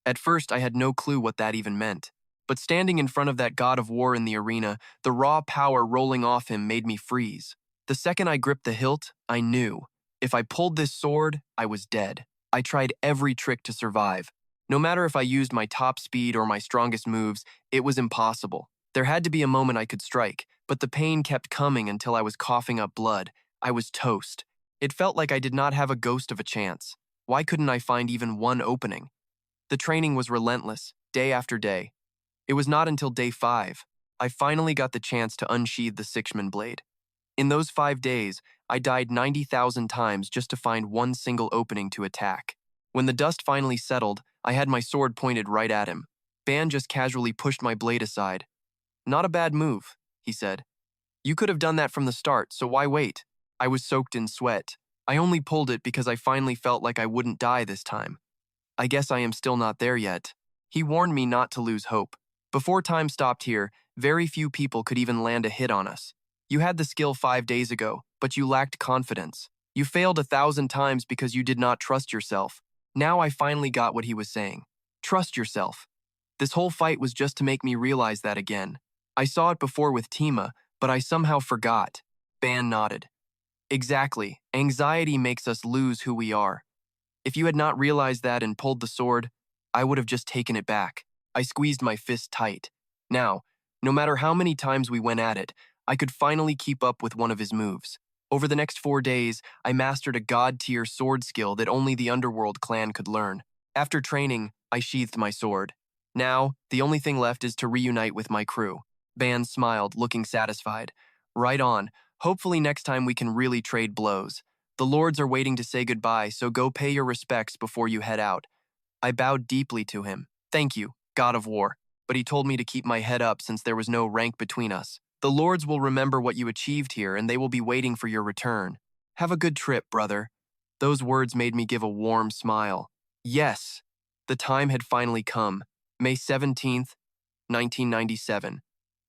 At first, I had no clue what that even meant. But standing in front of that god of war in the arena, the raw power rolling off him made me freeze. The second I gripped the hilt, I knew. If I pulled this sword, I was dead. I tried every trick to survive. No matter if I used my top speed or my strongest moves, it was impossible. There had to be a moment I could strike, but the pain kept coming until I was coughing up blood. I was toast. It felt like I did not have a ghost of a chance. Why couldn't I find even one opening? The training was relentless, day after day. It was not until day 5 I finally got the chance to unsheathe the Sikshman blade. In those 5 days, I died 90,000 times just to find one single opening to attack. When the dust finally settled, I had my sword pointed right at him. Ban just casually pushed my blade aside. Not a bad move, he said. You could have done that from the start, so why wait? I was soaked in sweat. I only pulled it because I finally felt like I wouldn't die this time. I guess I am still not there yet. He warned me not to lose hope. Before time stopped here, very few people could even land a hit on us. You had the skill 5 days ago, but you lacked confidence. You failed 1,000 times because you did not trust yourself. Now I finally got what he was saying. Trust yourself. This whole fight was just to make me realize that again. I saw it before with Tima, but I somehow forgot. Ban nodded. Exactly. Anxiety makes us lose who we are. If you had not realized that and pulled the sword, I would have just taken it back. I squeezed my fist tight. Now, no matter how many times we went at it, I could finally keep up with one of his moves. Over the next 4 days, I mastered a god-tier sword skill that only the Underworld clan could learn. After training, I sheathed my sword. Now, the only thing left is to reunite with my crew. Ban smiled, looking satisfied. Right on. Hopefully next time we can really trade blows. The lords are waiting to say goodbye, so go pay your respects before you head out. I bowed deeply to him. Thank you, God of War. But he told me to keep my head up since there was no rank between us. The lords will remember what you achieved here, and they will be waiting for your return. Have a good trip, brother. Those words made me give a warm smile. Yes, the time had finally come. May 17th, 1997.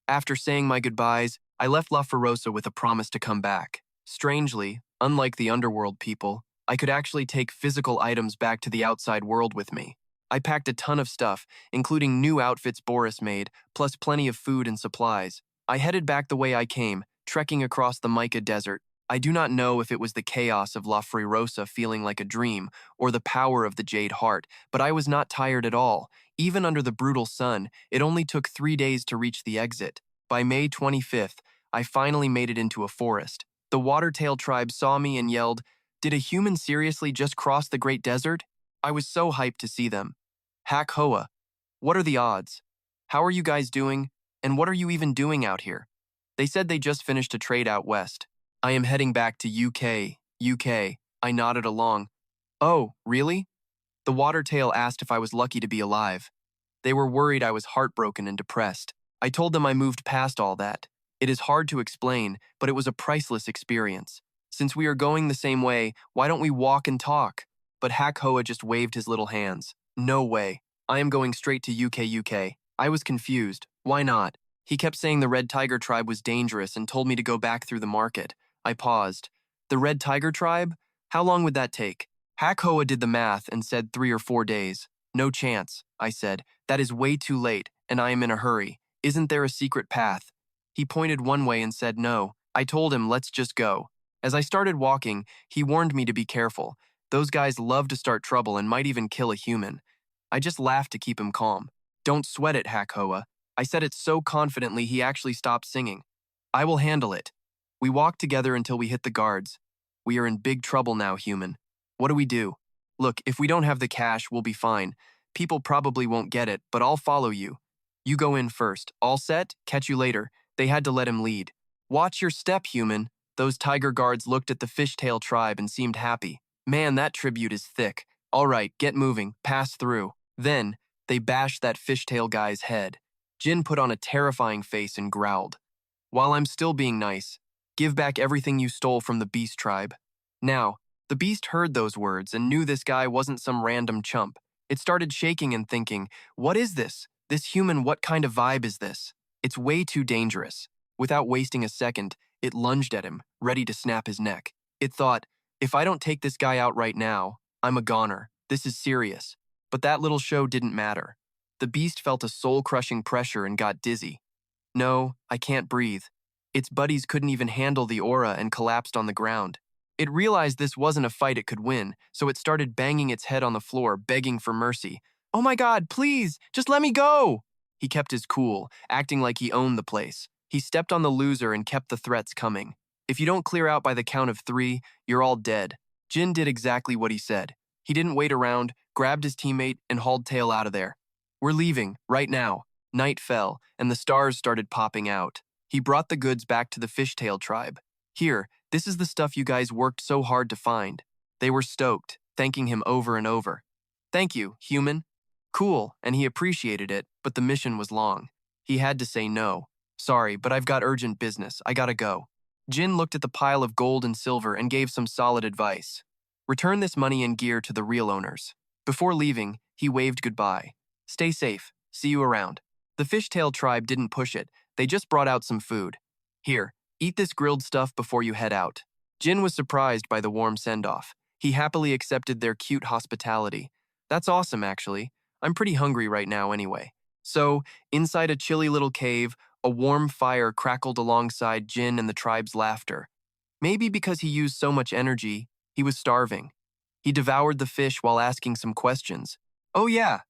After saying my goodbyes, I left La Ferosa with a promise to come back. Strangely, unlike the underworld people, I could actually take physical items back to the outside world with me. I packed a ton of stuff, including new outfits Boris made, plus plenty of food and supplies. I headed back the way I came, trekking across the Mica Desert. I do not know if it was the chaos of La Ferosa feeling like a dream, or the power of the Jade Heart, but I was not tired at all. Even under the brutal sun, it only took 3 days to reach the exit. By May 25th, I finally made it into a forest. The Watertail tribe saw me and yelled, "Did a human seriously just cross the Great Desert?" I was so hyped to see them. Hak Hoa, what are the odds? How are you guys doing? And what are you even doing out here? They said they just finished a trade out west. I am heading back to UK. I nodded along. Oh, really? The Watertail asked if I was lucky to be alive. They were worried I was heartbroken and depressed. I told them I moved past all that. It is hard to explain, but it was a priceless experience. Since we are going the same way, why don't we walk and talk? But Hak Hoa just waved his little hands. No way. I am going straight to UK. I was confused. Why not? He kept saying the Red Tiger tribe was dangerous and told me to go back through the market. I paused. The Red Tiger tribe? How long would that take? Hak Hoa did the math and said 3 or 4 days. No chance, I said. That is way too late, and I am in a hurry. Isn't there a secret path? He pointed one way and said no. I told him, let's just go. As I started walking, he warned me to be careful. Those guys love to start trouble and might even kill a human. I just laughed to keep him calm. Don't sweat it, Hak Hoa. I said it so confidently he actually stopped singing. I will handle it. We walked together until we hit the guards. We are in big trouble now, human. What do we do? Look, if we don't have the cash, we'll be fine. People probably won't get it, but I'll follow you. You go in first. All set? Catch you later. They had to let him lead. Watch your step, human. Those tiger guards looked at the fishtail tribe and seemed happy. Man, that tribute is thick. All right, get moving. Pass through. Then, they bashed that fishtail guy's head. Jin put on a terrifying face and growled. While I'm still being nice, give back everything you stole from the beast tribe. Now, the beast heard those words and knew this guy wasn't some random chump. It started shaking and thinking, what is this? This human, what kind of vibe is this? It's way too dangerous. Without wasting a second, it lunged at him, ready to snap his neck. It thought, if I don't take this guy out right now, I'm a goner. This is serious. But that little show didn't matter. The beast felt a soul-crushing pressure and got dizzy. No, I can't breathe. Its buddies couldn't even handle the aura and collapsed on the ground. It realized this wasn't a fight it could win, so it started banging its head on the floor, begging for mercy. Oh my God, please, just let me go! He kept his cool, acting like he owned the place. He stepped on the loser and kept the threats coming. If you don't clear out by the count of 3, you're all dead. Jin did exactly what he said. He didn't wait around, grabbed his teammate, and hauled tail out of there. We're leaving, right now. Night fell, and the stars started popping out. He brought the goods back to the fishtail tribe. Here, this is the stuff you guys worked so hard to find. They were stoked, thanking him over and over. Thank you, human. Cool, and he appreciated it, but the mission was long. He had to say no. Sorry, but I've got urgent business. I gotta go. Jin looked at the pile of gold and silver and gave some solid advice. Return this money and gear to the real owners. Before leaving, he waved goodbye. Stay safe. See you around. The fishtail tribe didn't push it. They just brought out some food. Here, eat this grilled stuff before you head out. Jin was surprised by the warm send-off. He happily accepted their cute hospitality. That's awesome, actually. I'm pretty hungry right now anyway. So, inside a chilly little cave, a warm fire crackled alongside Jin and the tribe's laughter. Maybe because he used so much energy, he was starving. He devoured the fish while asking some questions. Oh yeah.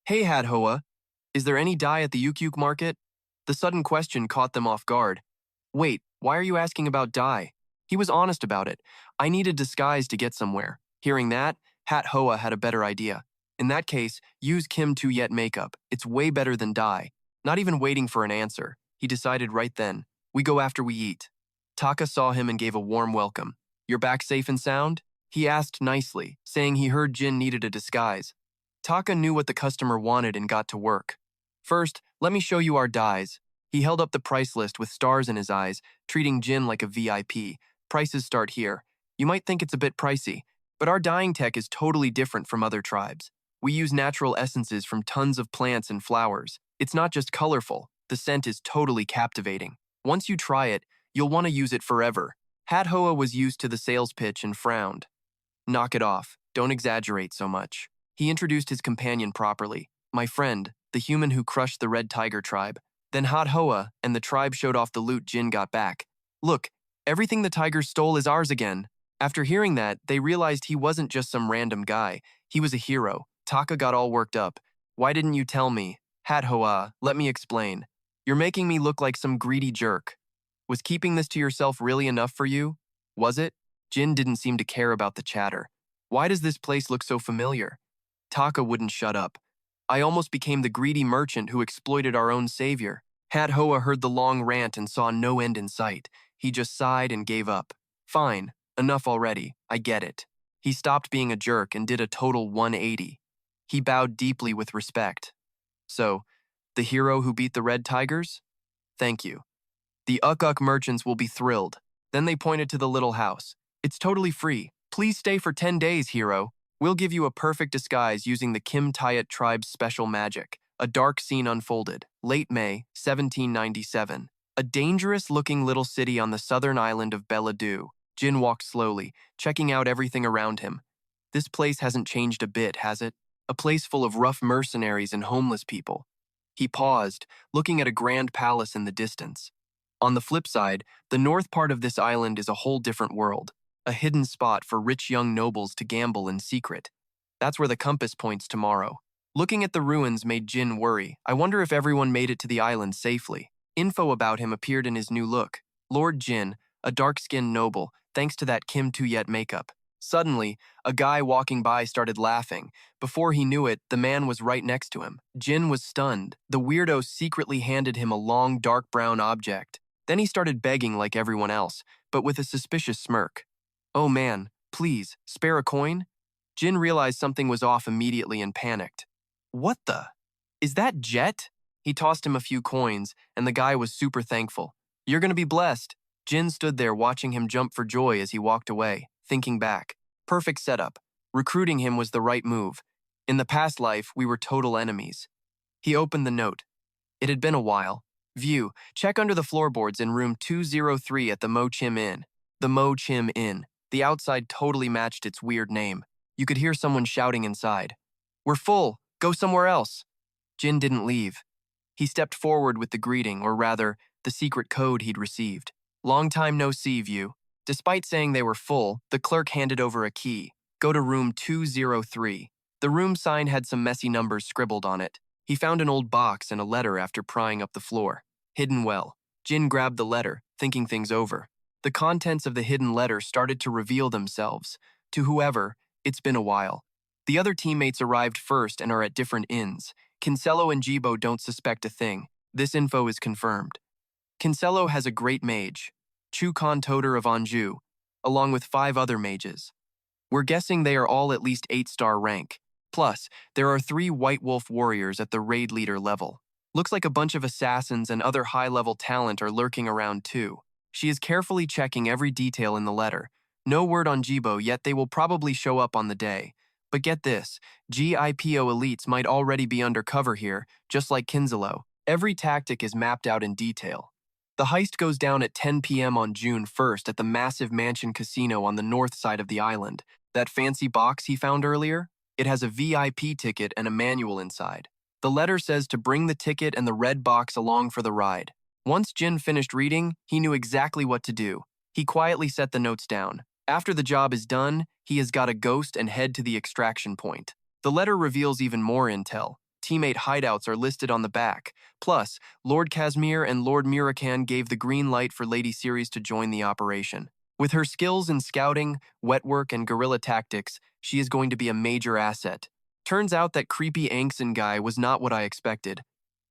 Hey Hadhoa, is there any dye at the Yukyuk market? The sudden question caught them off guard. Wait, why are you asking about dye? He was honest about it. I needed disguise to get somewhere. Hearing that, Hadhoa had a better idea. In that case, use Kim 2 Yet makeup. It's way better than dye. Not even waiting for an answer, he decided right then. We go after we eat. Taka saw him and gave a warm welcome. You're back safe and sound? He asked nicely, saying he heard Jin needed a disguise. Taka knew what the customer wanted and got to work. First, let me show you our dyes. He held up the price list with stars in his eyes, treating Jin like a VIP. Prices start here. You might think it's a bit pricey, but our dyeing tech is totally different from other tribes. We use natural essences from tons of plants and flowers. It's not just colorful, the scent is totally captivating. Once you try it, you'll want to use it forever. Hadhoa was used to the sales pitch and frowned. Knock it off, don't exaggerate so much. He introduced his companion properly. My friend, the human who crushed the Red Tiger tribe. Then Hadhoa and the tribe showed off the loot Jin got back. Look, everything the tigers stole is ours again. After hearing that, they realized he wasn't just some random guy. He was a hero. Taka got all worked up. Why didn't you tell me? Hadhoa, let me explain. You're making me look like some greedy jerk. Was keeping this to yourself really enough for you? Was it? Jin didn't seem to care about the chatter. Why does this place look so familiar? Taka wouldn't shut up. I almost became the greedy merchant who exploited our own savior. Hadhoa heard the long rant and saw no end in sight. He just sighed and gave up. Fine, enough already, I get it. He stopped being a jerk and did a total 180. He bowed deeply with respect. So, the hero who beat the Red Tigers? Thank you. The Ukuk merchants will be thrilled. Then they pointed to the little house. It's totally free. Please stay for 10 days, hero. We'll give you a perfect disguise using the Kim Tayat tribe's special magic. A dark scene unfolded. Late May, 1797. A dangerous-looking little city on the southern island of Beladu. Jin walked slowly, checking out everything around him. This place hasn't changed a bit, has it? A place full of rough mercenaries and homeless people. He paused, looking at a grand palace in the distance. On the flip side, the north part of this island is a whole different world. A hidden spot for rich young nobles to gamble in secret. That's where the compass points tomorrow. Looking at the ruins made Jin worry. I wonder if everyone made it to the island safely. Info about him appeared in his new look. Lord Jin, a dark-skinned noble, thanks to that Kim 2 Yet makeup. Suddenly, a guy walking by started laughing. Before he knew it, the man was right next to him. Jin was stunned. The weirdo secretly handed him a long, dark brown object. Then he started begging like everyone else, but with a suspicious smirk. "Oh man, please, spare a coin?" Jin realized something was off immediately and panicked. "What the? Is that Jet?" He tossed him a few coins, and the guy was super thankful. "You're gonna be blessed." Jin stood there watching him jump for joy as he walked away, thinking back. Perfect setup. Recruiting him was the right move. In the past life, we were total enemies. He opened the note. It had been a while. View, check under the floorboards in room 203 at the Mo Chim Inn. The Mo Chim Inn. The outside totally matched its weird name. You could hear someone shouting inside. "We're full. Go somewhere else." Jin didn't leave. He stepped forward with the greeting, or rather, the secret code he'd received. "Long time no see, View." Despite saying they were full, the clerk handed over a key. "Go to room 203. The room sign had some messy numbers scribbled on it. He found an old box and a letter after prying up the floor. Hidden well. Jin grabbed the letter, thinking things over. The contents of the hidden letter started to reveal themselves. To whoever, it's been a while. The other teammates arrived first and are at different inns. Kinsella and Jibo don't suspect a thing. This info is confirmed. Kinsella has a great mage, Chu Khan Toter of Anjou, along with 5 other mages. We're guessing they are all at least 8-star rank. Plus, there are 3 White Wolf warriors at the raid leader level. Looks like a bunch of assassins and other high-level talent are lurking around too. She is carefully checking every detail in the letter. No word on Jibo, yet they will probably show up on the day. But get this, GIPO elites might already be undercover here, just like Kinsella. Every tactic is mapped out in detail. The heist goes down at 10 p.m. on June 1st at the massive mansion casino on the north side of the island. That fancy box he found earlier? It has a VIP ticket and a manual inside. The letter says to bring the ticket and the red box along for the ride. Once Jin finished reading, he knew exactly what to do. He quietly set the notes down. After the job is done, he has got a ghost and head to the extraction point. The letter reveals even more intel. Teammate hideouts are listed on the back. Plus, Lord Casimir and Lord Murakan gave the green light for Lady Ceres to join the operation. With her skills in scouting, wet work, and guerrilla tactics, she is going to be a major asset. Turns out that creepy Angson guy was not what I expected.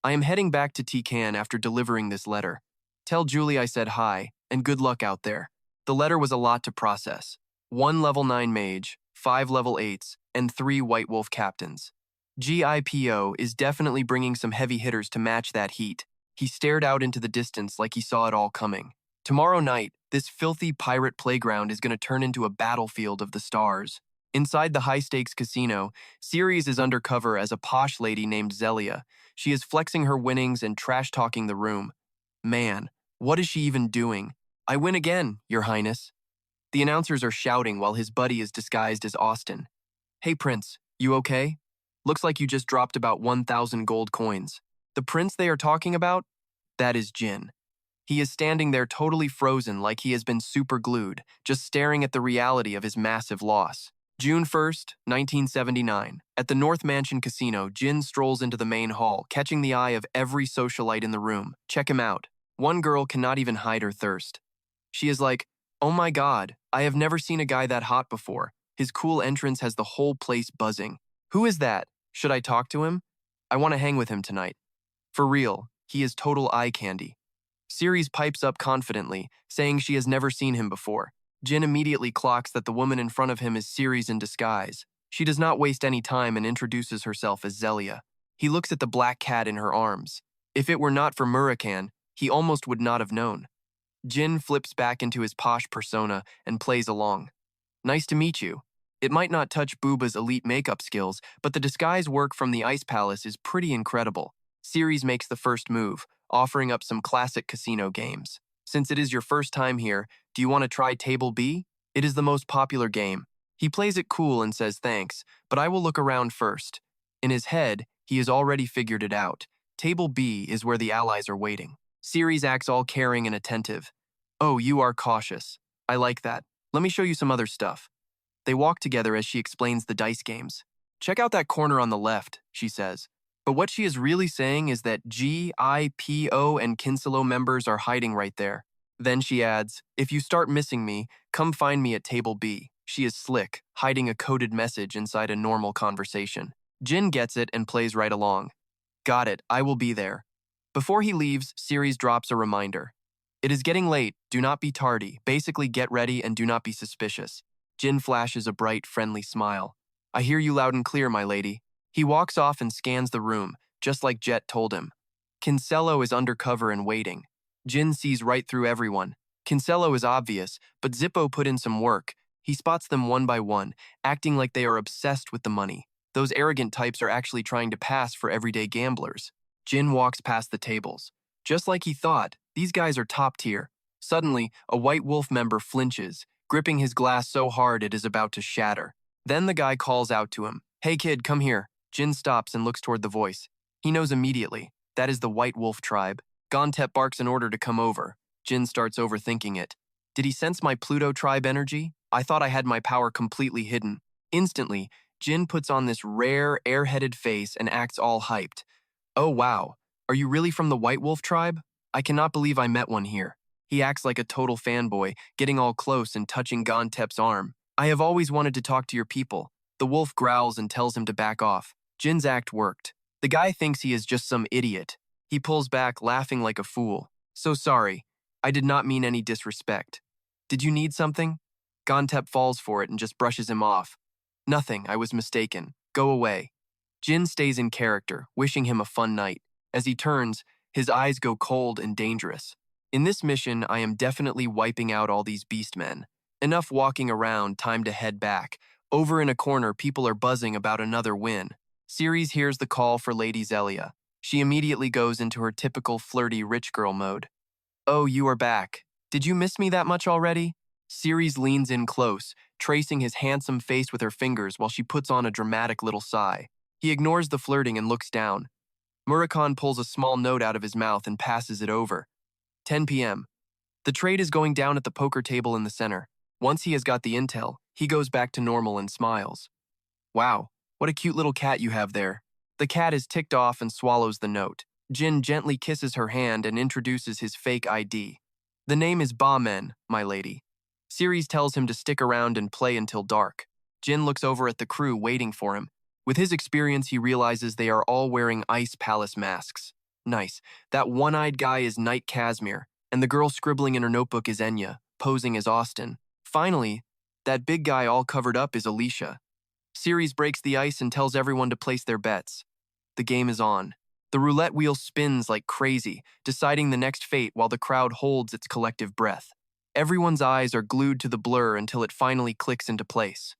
I am heading back to Tikan after delivering this letter. Tell Julie I said hi, and good luck out there. The letter was a lot to process. 1 level 9 mage, 5 level 8s, and 3 White Wolf captains. GIPO is definitely bringing some heavy hitters to match that heat. He stared out into the distance like he saw it all coming. Tomorrow night, this filthy pirate playground is going to turn into a battlefield of the stars. Inside the high-stakes casino, Ceres is undercover as a posh lady named Zelia. She is flexing her winnings and trash-talking the room. Man, what is she even doing? "I win again, Your Highness." The announcers are shouting while his buddy is disguised as Austin. "Hey Prince, you okay? Looks like you just dropped about 1,000 gold coins." The prince they are talking about? That is Jin. He is standing there totally frozen like he has been super glued, just staring at the reality of his massive loss. June 1st, 1979. At the North Mansion Casino, Jin strolls into the main hall, catching the eye of every socialite in the room. Check him out. One girl cannot even hide her thirst. She is like, "Oh my god, I have never seen a guy that hot before." His cool entrance has the whole place buzzing. "Who is that? Should I talk to him? I want to hang with him tonight." For real, he is total eye candy. Ceres pipes up confidently, saying she has never seen him before. Jin immediately clocks that the woman in front of him is Ceres in disguise. She does not waste any time and introduces herself as Zelia. He looks at the black cat in her arms. If it were not for Murakan, he almost would not have known. Jin flips back into his posh persona and plays along. "Nice to meet you." It might not touch Booba's elite makeup skills, but the disguise work from the Ice Palace is pretty incredible. Ceres makes the first move, offering up some classic casino games. "Since it is your first time here, do you want to try Table B? It is the most popular game." He plays it cool and says thanks, but I will look around first. In his head, he has already figured it out. Table B is where the allies are waiting. Ceres acts all caring and attentive. "Oh, you are cautious. I like that. Let me show you some other stuff." They walk together as she explains the dice games. "Check out that corner on the left," she says. But what she is really saying is that GIPO and Kinsella members are hiding right there. Then she adds, "If you start missing me, come find me at Table B." She is slick, hiding a coded message inside a normal conversation. Jin gets it and plays right along. Got it, I will be there. Before he leaves, Ceres drops a reminder. It is getting late, do not be tardy, basically get ready and do not be suspicious. Jin flashes a bright, friendly smile. I hear you loud and clear, my lady. He walks off and scans the room, just like Jet told him. Kinsella is undercover and waiting. Jin sees right through everyone. Kinsella is obvious, but Zippo put in some work. He spots them one by one, acting like they are obsessed with the money. Those arrogant types are actually trying to pass for everyday gamblers. Jin walks past the tables. Just like he thought, these guys are top tier. Suddenly, a White Wolf member flinches, gripping his glass so hard it is about to shatter. Then the guy calls out to him, Hey kid, come here. Jin stops and looks toward the voice. He knows immediately. That is the White Wolf tribe. Gontep barks an order to come over. Jin starts overthinking it. Did he sense my Pluto tribe energy? I thought I had my power completely hidden. Instantly, Jin puts on this rare, airheaded face and acts all hyped. Oh wow, are you really from the White Wolf tribe? I cannot believe I met one here. He acts like a total fanboy, getting all close and touching Gontep's arm. I have always wanted to talk to your people. The wolf growls and tells him to back off. Jin's act worked. The guy thinks he is just some idiot. He pulls back, laughing like a fool. So sorry, I did not mean any disrespect. Did you need something? Gontep falls for it and just brushes him off. Nothing, I was mistaken. Go away. Jin stays in character, wishing him a fun night. As he turns, his eyes go cold and dangerous. In this mission, I am definitely wiping out all these beastmen. Enough walking around, time to head back. Over in a corner, people are buzzing about another win. Ceres hears the call for Lady Zelia. She immediately goes into her typical flirty rich girl mode. Oh, you are back. Did you miss me that much already? Ceres leans in close, tracing his handsome face with her fingers while she puts on a dramatic little sigh. He ignores the flirting and looks down. Murakhan pulls a small note out of his mouth and passes it over. 10 p.m. The trade is going down at the poker table in the center. Once he has got the intel, he goes back to normal and smiles. Wow, what a cute little cat you have there. The cat is ticked off and swallows the note. Jin gently kisses her hand and introduces his fake ID. The name is Ba Men, my lady. Ceres tells him to stick around and play until dark. Jin looks over at the crew waiting for him. With his experience, he realizes they are all wearing Ice Palace masks. Nice. That one-eyed guy is Knight Casimir, and the girl scribbling in her notebook is Enya, posing as Austin. Finally, that big guy all covered up is Alicia. Ceres breaks the ice and tells everyone to place their bets. The game is on. The roulette wheel spins like crazy, deciding the next fate while the crowd holds its collective breath. Everyone's eyes are glued to the blur until it finally clicks into place.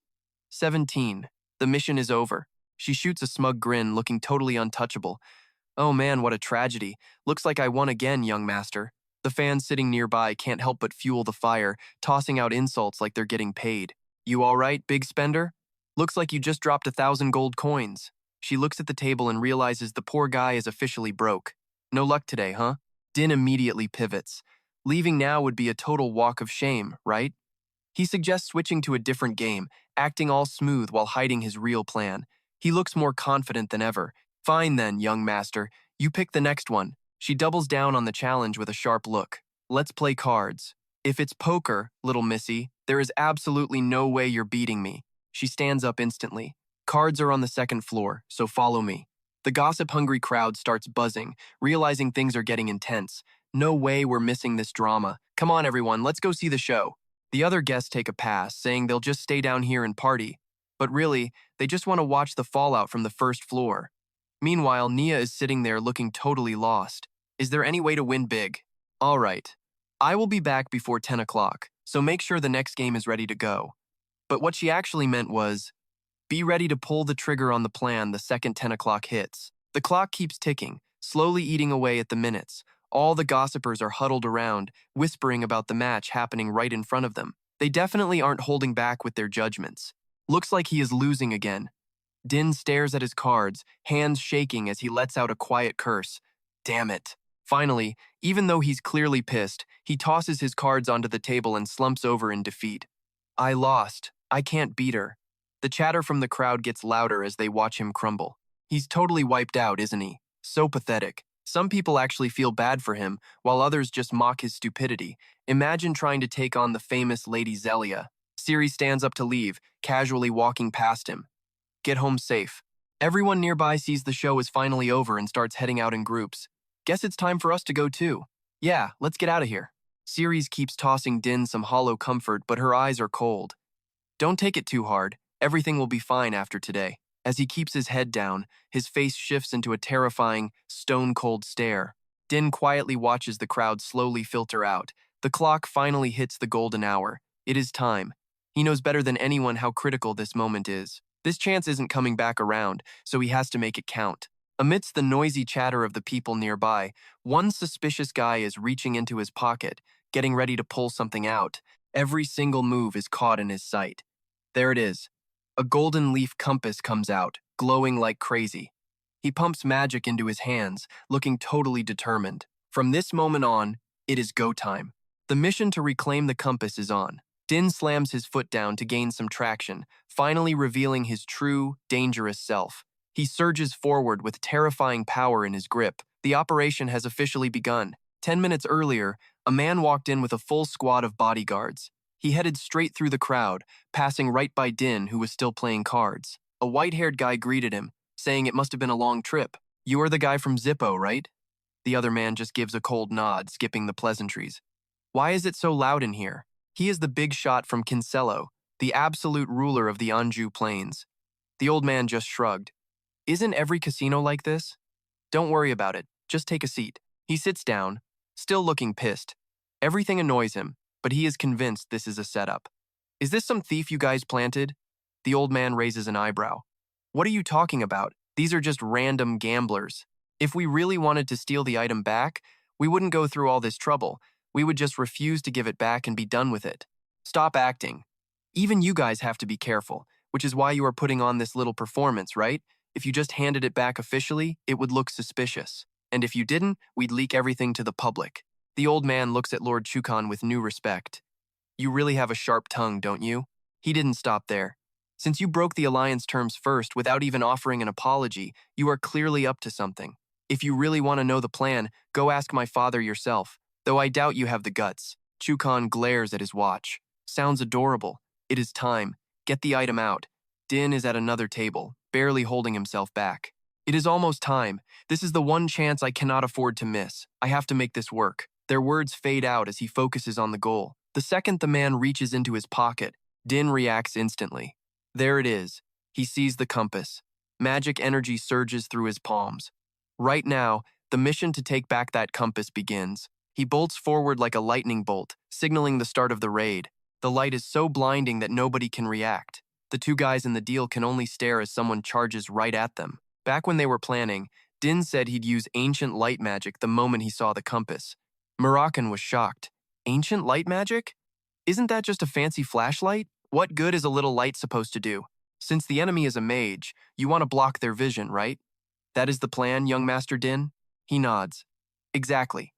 17. The mission is over. She shoots a smug grin, looking totally untouchable. Oh man, what a tragedy. Looks like I won again, young master. The fans sitting nearby can't help but fuel the fire, tossing out insults like they're getting paid. You all right, big spender? Looks like you just dropped 1,000 gold coins. She looks at the table and realizes the poor guy is officially broke. No luck today, huh? Din immediately pivots. Leaving now would be a total walk of shame, right? He suggests switching to a different game, acting all smooth while hiding his real plan. He looks more confident than ever. Fine then, young master. You pick the next one. She doubles down on the challenge with a sharp look. Let's play cards. If it's poker, little missy, there is absolutely no way you're beating me. She stands up instantly. Cards are on the second floor, so follow me. The gossip-hungry crowd starts buzzing, realizing things are getting intense. No way we're missing this drama. Come on, everyone, let's go see the show. The other guests take a pass, saying they'll just stay down here and party. But really, they just want to watch the fallout from the first floor. Meanwhile, Nia is sitting there looking totally lost. Is there any way to win big? All right. I will be back before 10 o'clock, so make sure the next game is ready to go. But what she actually meant was, be ready to pull the trigger on the plan the second 10 o'clock hits. The clock keeps ticking, slowly eating away at the minutes. All the gossipers are huddled around, whispering about the match happening right in front of them. They definitely aren't holding back with their judgments. Looks like he is losing again. Din stares at his cards, hands shaking as he lets out a quiet curse. Damn it. Finally, even though he's clearly pissed, he tosses his cards onto the table and slumps over in defeat. I lost. I can't beat her. The chatter from the crowd gets louder as they watch him crumble. He's totally wiped out, isn't he? So pathetic. Some people actually feel bad for him, while others just mock his stupidity. Imagine trying to take on the famous Lady Zelia. Siri stands up to leave, casually walking past him. Get home safe. Everyone nearby sees the show is finally over and starts heading out in groups. Guess it's time for us to go too. Yeah, let's get out of here. Ceres keeps tossing Din some hollow comfort, but her eyes are cold. Don't take it too hard. Everything will be fine after today. As he keeps his head down, his face shifts into a terrifying, stone-cold stare. Din quietly watches the crowd slowly filter out. The clock finally hits the golden hour. It is time. He knows better than anyone how critical this moment is. This chance isn't coming back around, so he has to make it count. Amidst the noisy chatter of the people nearby, one suspicious guy is reaching into his pocket, getting ready to pull something out. Every single move is caught in his sight. There it is. A golden leaf compass comes out, glowing like crazy. He pumps magic into his hands, looking totally determined. From this moment on, it is go time. The mission to reclaim the compass is on. Din slams his foot down to gain some traction, finally revealing his true, dangerous self. He surges forward with terrifying power in his grip. The operation has officially begun. 10 minutes earlier, a man walked in with a full squad of bodyguards. He headed straight through the crowd, passing right by Din, who was still playing cards. A white-haired guy greeted him, saying it must have been a long trip. You are the guy from Zippo, right? The other man just gives a cold nod, skipping the pleasantries. Why is it so loud in here? He is the big shot from Kinsella, the absolute ruler of the Anjou Plains. The old man just shrugged. Isn't every casino like this? Don't worry about it, just take a seat. He sits down, still looking pissed. Everything annoys him, but he is convinced this is a setup. Is this some thief you guys planted? The old man raises an eyebrow. What are you talking about? These are just random gamblers. If we really wanted to steal the item back, we wouldn't go through all this trouble. We would just refuse to give it back and be done with it. Stop acting. Even you guys have to be careful, which is why you are putting on this little performance, right? If you just handed it back officially, it would look suspicious. And if you didn't, we'd leak everything to the public. The old man looks at Lord Chukan with new respect. You really have a sharp tongue, don't you? He didn't stop there. Since you broke the alliance terms first without even offering an apology, you are clearly up to something. If you really want to know the plan, go ask my father yourself, though I doubt you have the guts. Chukan glares at his watch. Sounds adorable. It is time. Get the item out. Din is at another table, barely holding himself back. It is almost time. This is the one chance I cannot afford to miss. I have to make this work. Their words fade out as he focuses on the goal. The second the man reaches into his pocket, Din reacts instantly. There it is. He sees the compass. Magic energy surges through his palms. Right now, the mission to take back that compass begins. He bolts forward like a lightning bolt, signaling the start of the raid. The light is so blinding that nobody can react. The two guys in the deal can only stare as someone charges right at them. Back when they were planning, Din said he'd use ancient light magic the moment he saw the compass. Moroccan was shocked. Ancient light magic? Isn't that just a fancy flashlight? What good is a little light supposed to do? Since the enemy is a mage, you want to block their vision, right? That is the plan, young Master Din? He nods. Exactly.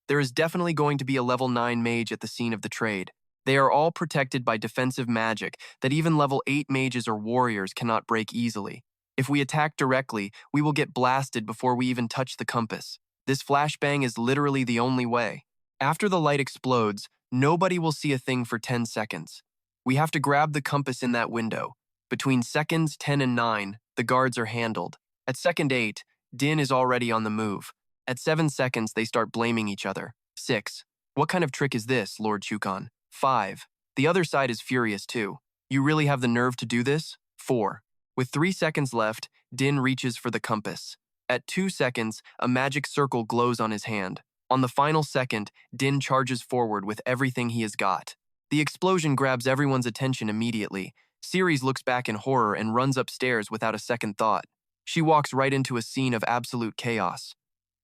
There is definitely going to be a level 9 mage at the scene of the trade. They are all protected by defensive magic that even level 8 mages or warriors cannot break easily. If we attack directly, we will get blasted before we even touch the compass. This flashbang is literally the only way. After the light explodes, nobody will see a thing for 10 seconds. We have to grab the compass in that window. Between seconds 10 and 9, the guards are handled. At second 8, Din is already on the move. At 7 seconds, they start blaming each other. 6. What kind of trick is this, Lord Chukan? 5. The other side is furious too. You really have the nerve to do this? 4. With 3 seconds left, Din reaches for the compass. At 2 seconds, a magic circle glows on his hand. On the final second, Din charges forward with everything he has got. The explosion grabs everyone's attention immediately. Ceres looks back in horror and runs upstairs without a second thought. She walks right into a scene of absolute chaos.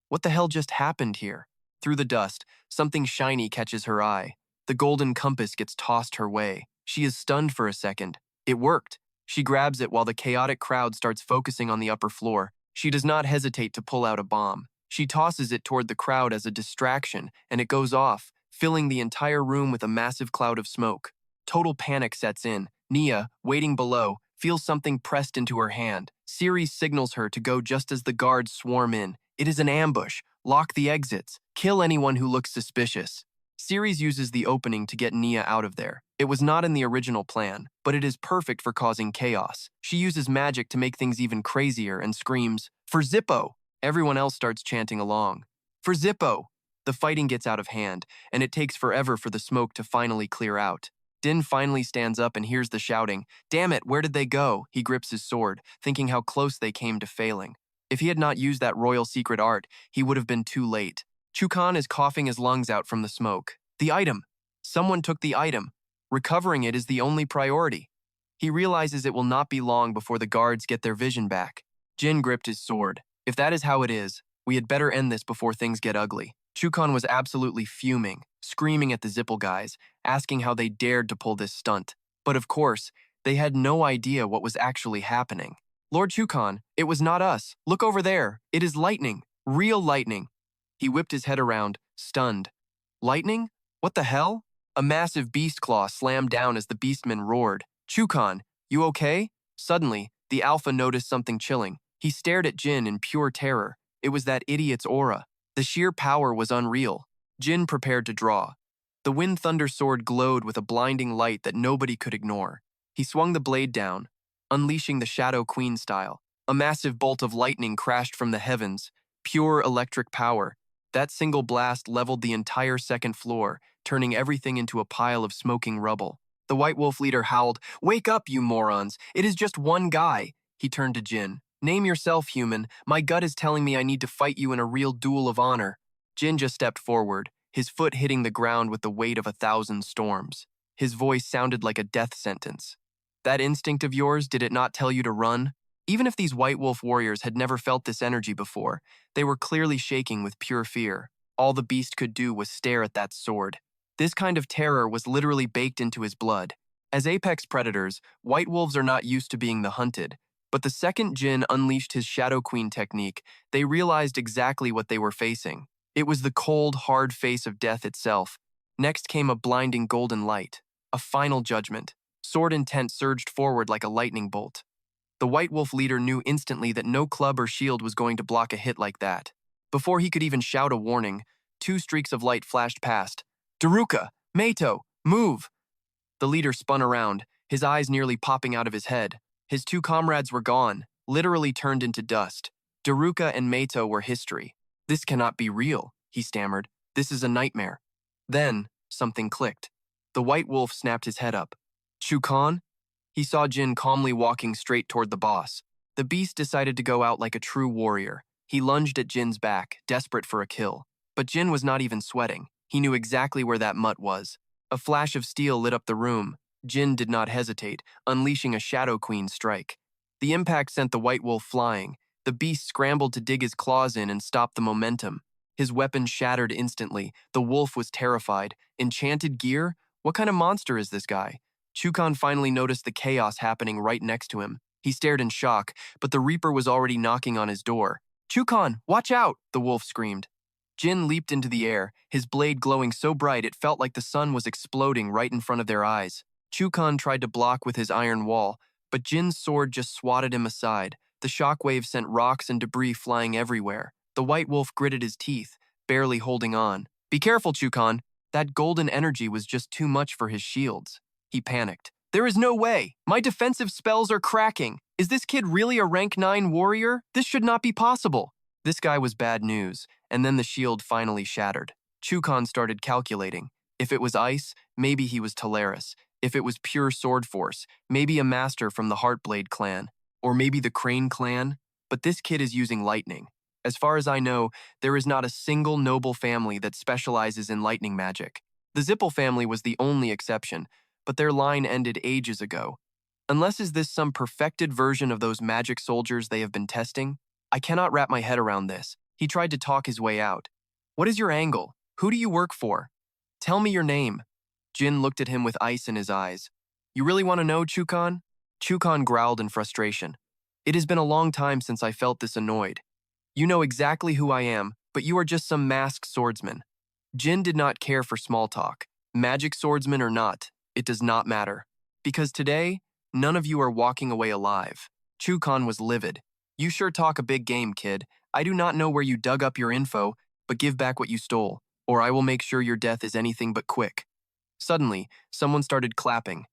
What the hell just happened here? Through the dust, something shiny catches her eye. The golden compass gets tossed her way. She is stunned for a second. It worked. She grabs it while the chaotic crowd starts focusing on the upper floor. She does not hesitate to pull out a bomb. She tosses it toward the crowd as a distraction, and it goes off, filling the entire room with a massive cloud of smoke. Total panic sets in. Nia, waiting below, feels something pressed into her hand. Ceres signals her to go just as the guards swarm in. It is an ambush. Lock the exits. Kill anyone who looks suspicious. Series uses the opening to get Nia out of there. It was not in the original plan, but it is perfect for causing chaos. She uses magic to make things even crazier and screams, "For Zippo!" Everyone else starts chanting along. "For Zippo!" The fighting gets out of hand, and it takes forever for the smoke to finally clear out. Din finally stands up and hears the shouting. Damn it, where did they go? He grips his sword, thinking how close they came to failing. If he had not used that royal secret art, he would have been too late. Chukan is coughing his lungs out from the smoke. The item. Someone took the item. Recovering it is the only priority. He realizes it will not be long before the guards get their vision back. Jin gripped his sword. If that is how it is, we had better end this before things get ugly. Chukan was absolutely fuming, screaming at the Zippel guys, asking how they dared to pull this stunt. But of course, they had no idea what was actually happening. Lord Chukan, it was not us. Look over there. It is lightning. Real lightning. He whipped his head around, stunned. Lightning? What the hell? A massive beast claw slammed down as the beastman roared. Chukan, you okay? Suddenly, the alpha noticed something chilling. He stared at Jin in pure terror. It was that idiot's aura. The sheer power was unreal. Jin prepared to draw. The Wind Thunder sword glowed with a blinding light that nobody could ignore. He swung the blade down, unleashing the Shadow Queen style. A massive bolt of lightning crashed from the heavens. Pure electric power. That single blast leveled the entire second floor, turning everything into a pile of smoking rubble. The White Wolf leader howled, "Wake up, you morons! It is just one guy!" He turned to Jin. "Name yourself, human. My gut is telling me I need to fight you in a real duel of honor." Jin just stepped forward, his foot hitting the ground with the weight of 1,000 storms. His voice sounded like a death sentence. "That instinct of yours, did it not tell you to run?" Even if these White Wolf warriors had never felt this energy before, they were clearly shaking with pure fear. All the beast could do was stare at that sword. This kind of terror was literally baked into his blood. As apex predators, White Wolves are not used to being the hunted. But the second Jin unleashed his Shadow Queen technique, they realized exactly what they were facing. It was the cold, hard face of death itself. Next came a blinding golden light. A final judgment. Sword intent surged forward like a lightning bolt. The White Wolf leader knew instantly that no club or shield was going to block a hit like that. Before he could even shout a warning, 2 streaks of light flashed past. "Daruka! Meito! Move!" The leader spun around, his eyes nearly popping out of his head. His 2 comrades were gone, literally turned into dust. Daruka and Meito were history. "This cannot be real," he stammered. "This is a nightmare." Then, something clicked. The White Wolf snapped his head up. "Chukan?" He saw Jin calmly walking straight toward the boss. The beast decided to go out like a true warrior. He lunged at Jin's back, desperate for a kill. But Jin was not even sweating. He knew exactly where that mutt was. A flash of steel lit up the room. Jin did not hesitate, unleashing a Shadow Queen strike. The impact sent the White Wolf flying. The beast scrambled to dig his claws in and stop the momentum. His weapon shattered instantly. The wolf was terrified. Enchanted gear? What kind of monster is this guy? Chukan finally noticed the chaos happening right next to him. He stared in shock, but the Reaper was already knocking on his door. "Chukan, watch out!" the wolf screamed. Jin leaped into the air, his blade glowing so bright it felt like the sun was exploding right in front of their eyes. Chukan tried to block with his iron wall, but Jin's sword just swatted him aside. The shockwave sent rocks and debris flying everywhere. The White Wolf gritted his teeth, barely holding on. "Be careful, Chukan. That golden energy was just too much for his shields." He panicked. "There is no way! My defensive spells are cracking! Is this kid really a rank 9 warrior? This should not be possible!" This guy was bad news, and then the shield finally shattered. Chukan started calculating. If it was ice, maybe he was Teleris. If it was pure sword force, maybe a master from the Heartblade clan. Or maybe the Crane clan. But this kid is using lightning. As far as I know, there is not a single noble family that specializes in lightning magic. The Zippel family was the only exception, but their line ended ages ago. Unless is this some perfected version of those magic soldiers they have been testing? I cannot wrap my head around this. He tried to talk his way out. "What is your angle? Who do you work for? Tell me your name." Jin looked at him with ice in his eyes. "You really want to know, Chukan?" Chukan growled in frustration. "It has been a long time since I felt this annoyed. You know exactly who I am, but you are just some masked swordsman." Jin did not care for small talk. Magic swordsman or not, it does not matter. Because today, none of you are walking away alive. Chukan was livid. "You sure talk a big game, kid. I do not know where you dug up your info, but give back what you stole, or I will make sure your death is anything but quick." Suddenly, someone started clapping.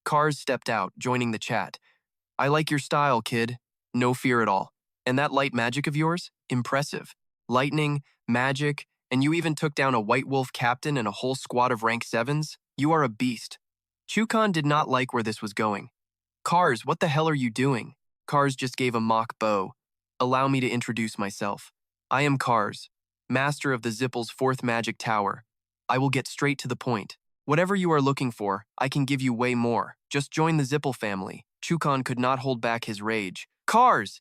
Cars stepped out, joining the chat. "I like your style, kid. No fear at all. And that light magic of yours? Impressive. Lightning, magic, and you even took down a White Wolf captain and a whole squad of rank 7s? You are a beast." Chukan did not like where this was going. "Cars, what the hell are you doing?" Cars just gave a mock bow. "Allow me to introduce myself. I am Cars, master of the Zippel's 4th magic tower. I will get straight to the point. Whatever you are looking for, I can give you way more. Just join the Zippel family." Chukan could not hold back his rage. "Cars!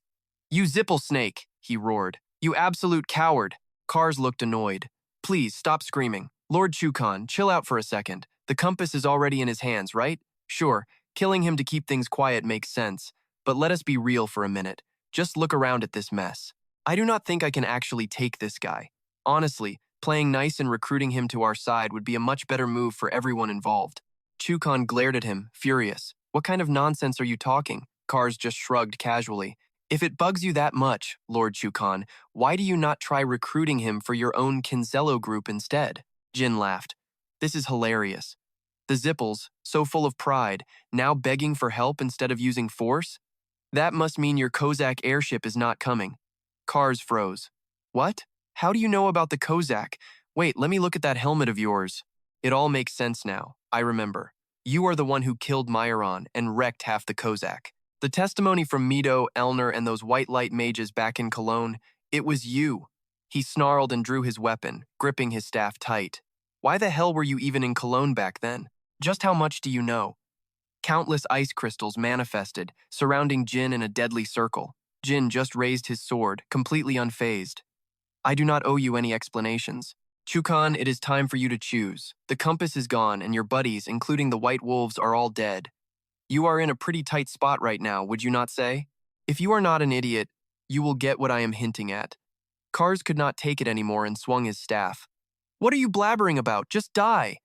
You Zippel snake!" he roared. "You absolute coward!" Cars looked annoyed. "Please, stop screaming. Lord Chukan, chill out for a second. The compass is already in his hands, right? Sure, killing him to keep things quiet makes sense. But let us be real for a minute. Just look around at this mess. I do not think I can actually take this guy. Honestly, playing nice and recruiting him to our side would be a much better move for everyone involved." Chukan glared at him, furious. "What kind of nonsense are you talking?" Cars just shrugged casually. "If it bugs you that much, Lord Chukan, why do you not try recruiting him for your own Kinzello group instead?" Jin laughed. "This is hilarious. The Zippels, so full of pride, now begging for help instead of using force? That must mean your Kozak airship is not coming." Cars froze. "What? How do you know about the Kozak? Wait, let me look at that helmet of yours." "It all makes sense now. I remember. You are the one who killed Myron and wrecked half the Kozak. The testimony from Mido, Elner, and those white light mages back in Cologne, it was you." He snarled and drew his weapon, gripping his staff tight. "Why the hell were you even in Cologne back then? Just how much do you know?" Countless ice crystals manifested, surrounding Jin in a deadly circle. Jin just raised his sword, completely unfazed. "I do not owe you any explanations. Chukan, it is time for you to choose. The compass is gone, and your buddies, including the White Wolves, are all dead. You are in a pretty tight spot right now, would you not say? If you are not an idiot, you will get what I am hinting at." Cars could not take it anymore and swung his staff. "What are you blabbering about? Just die!"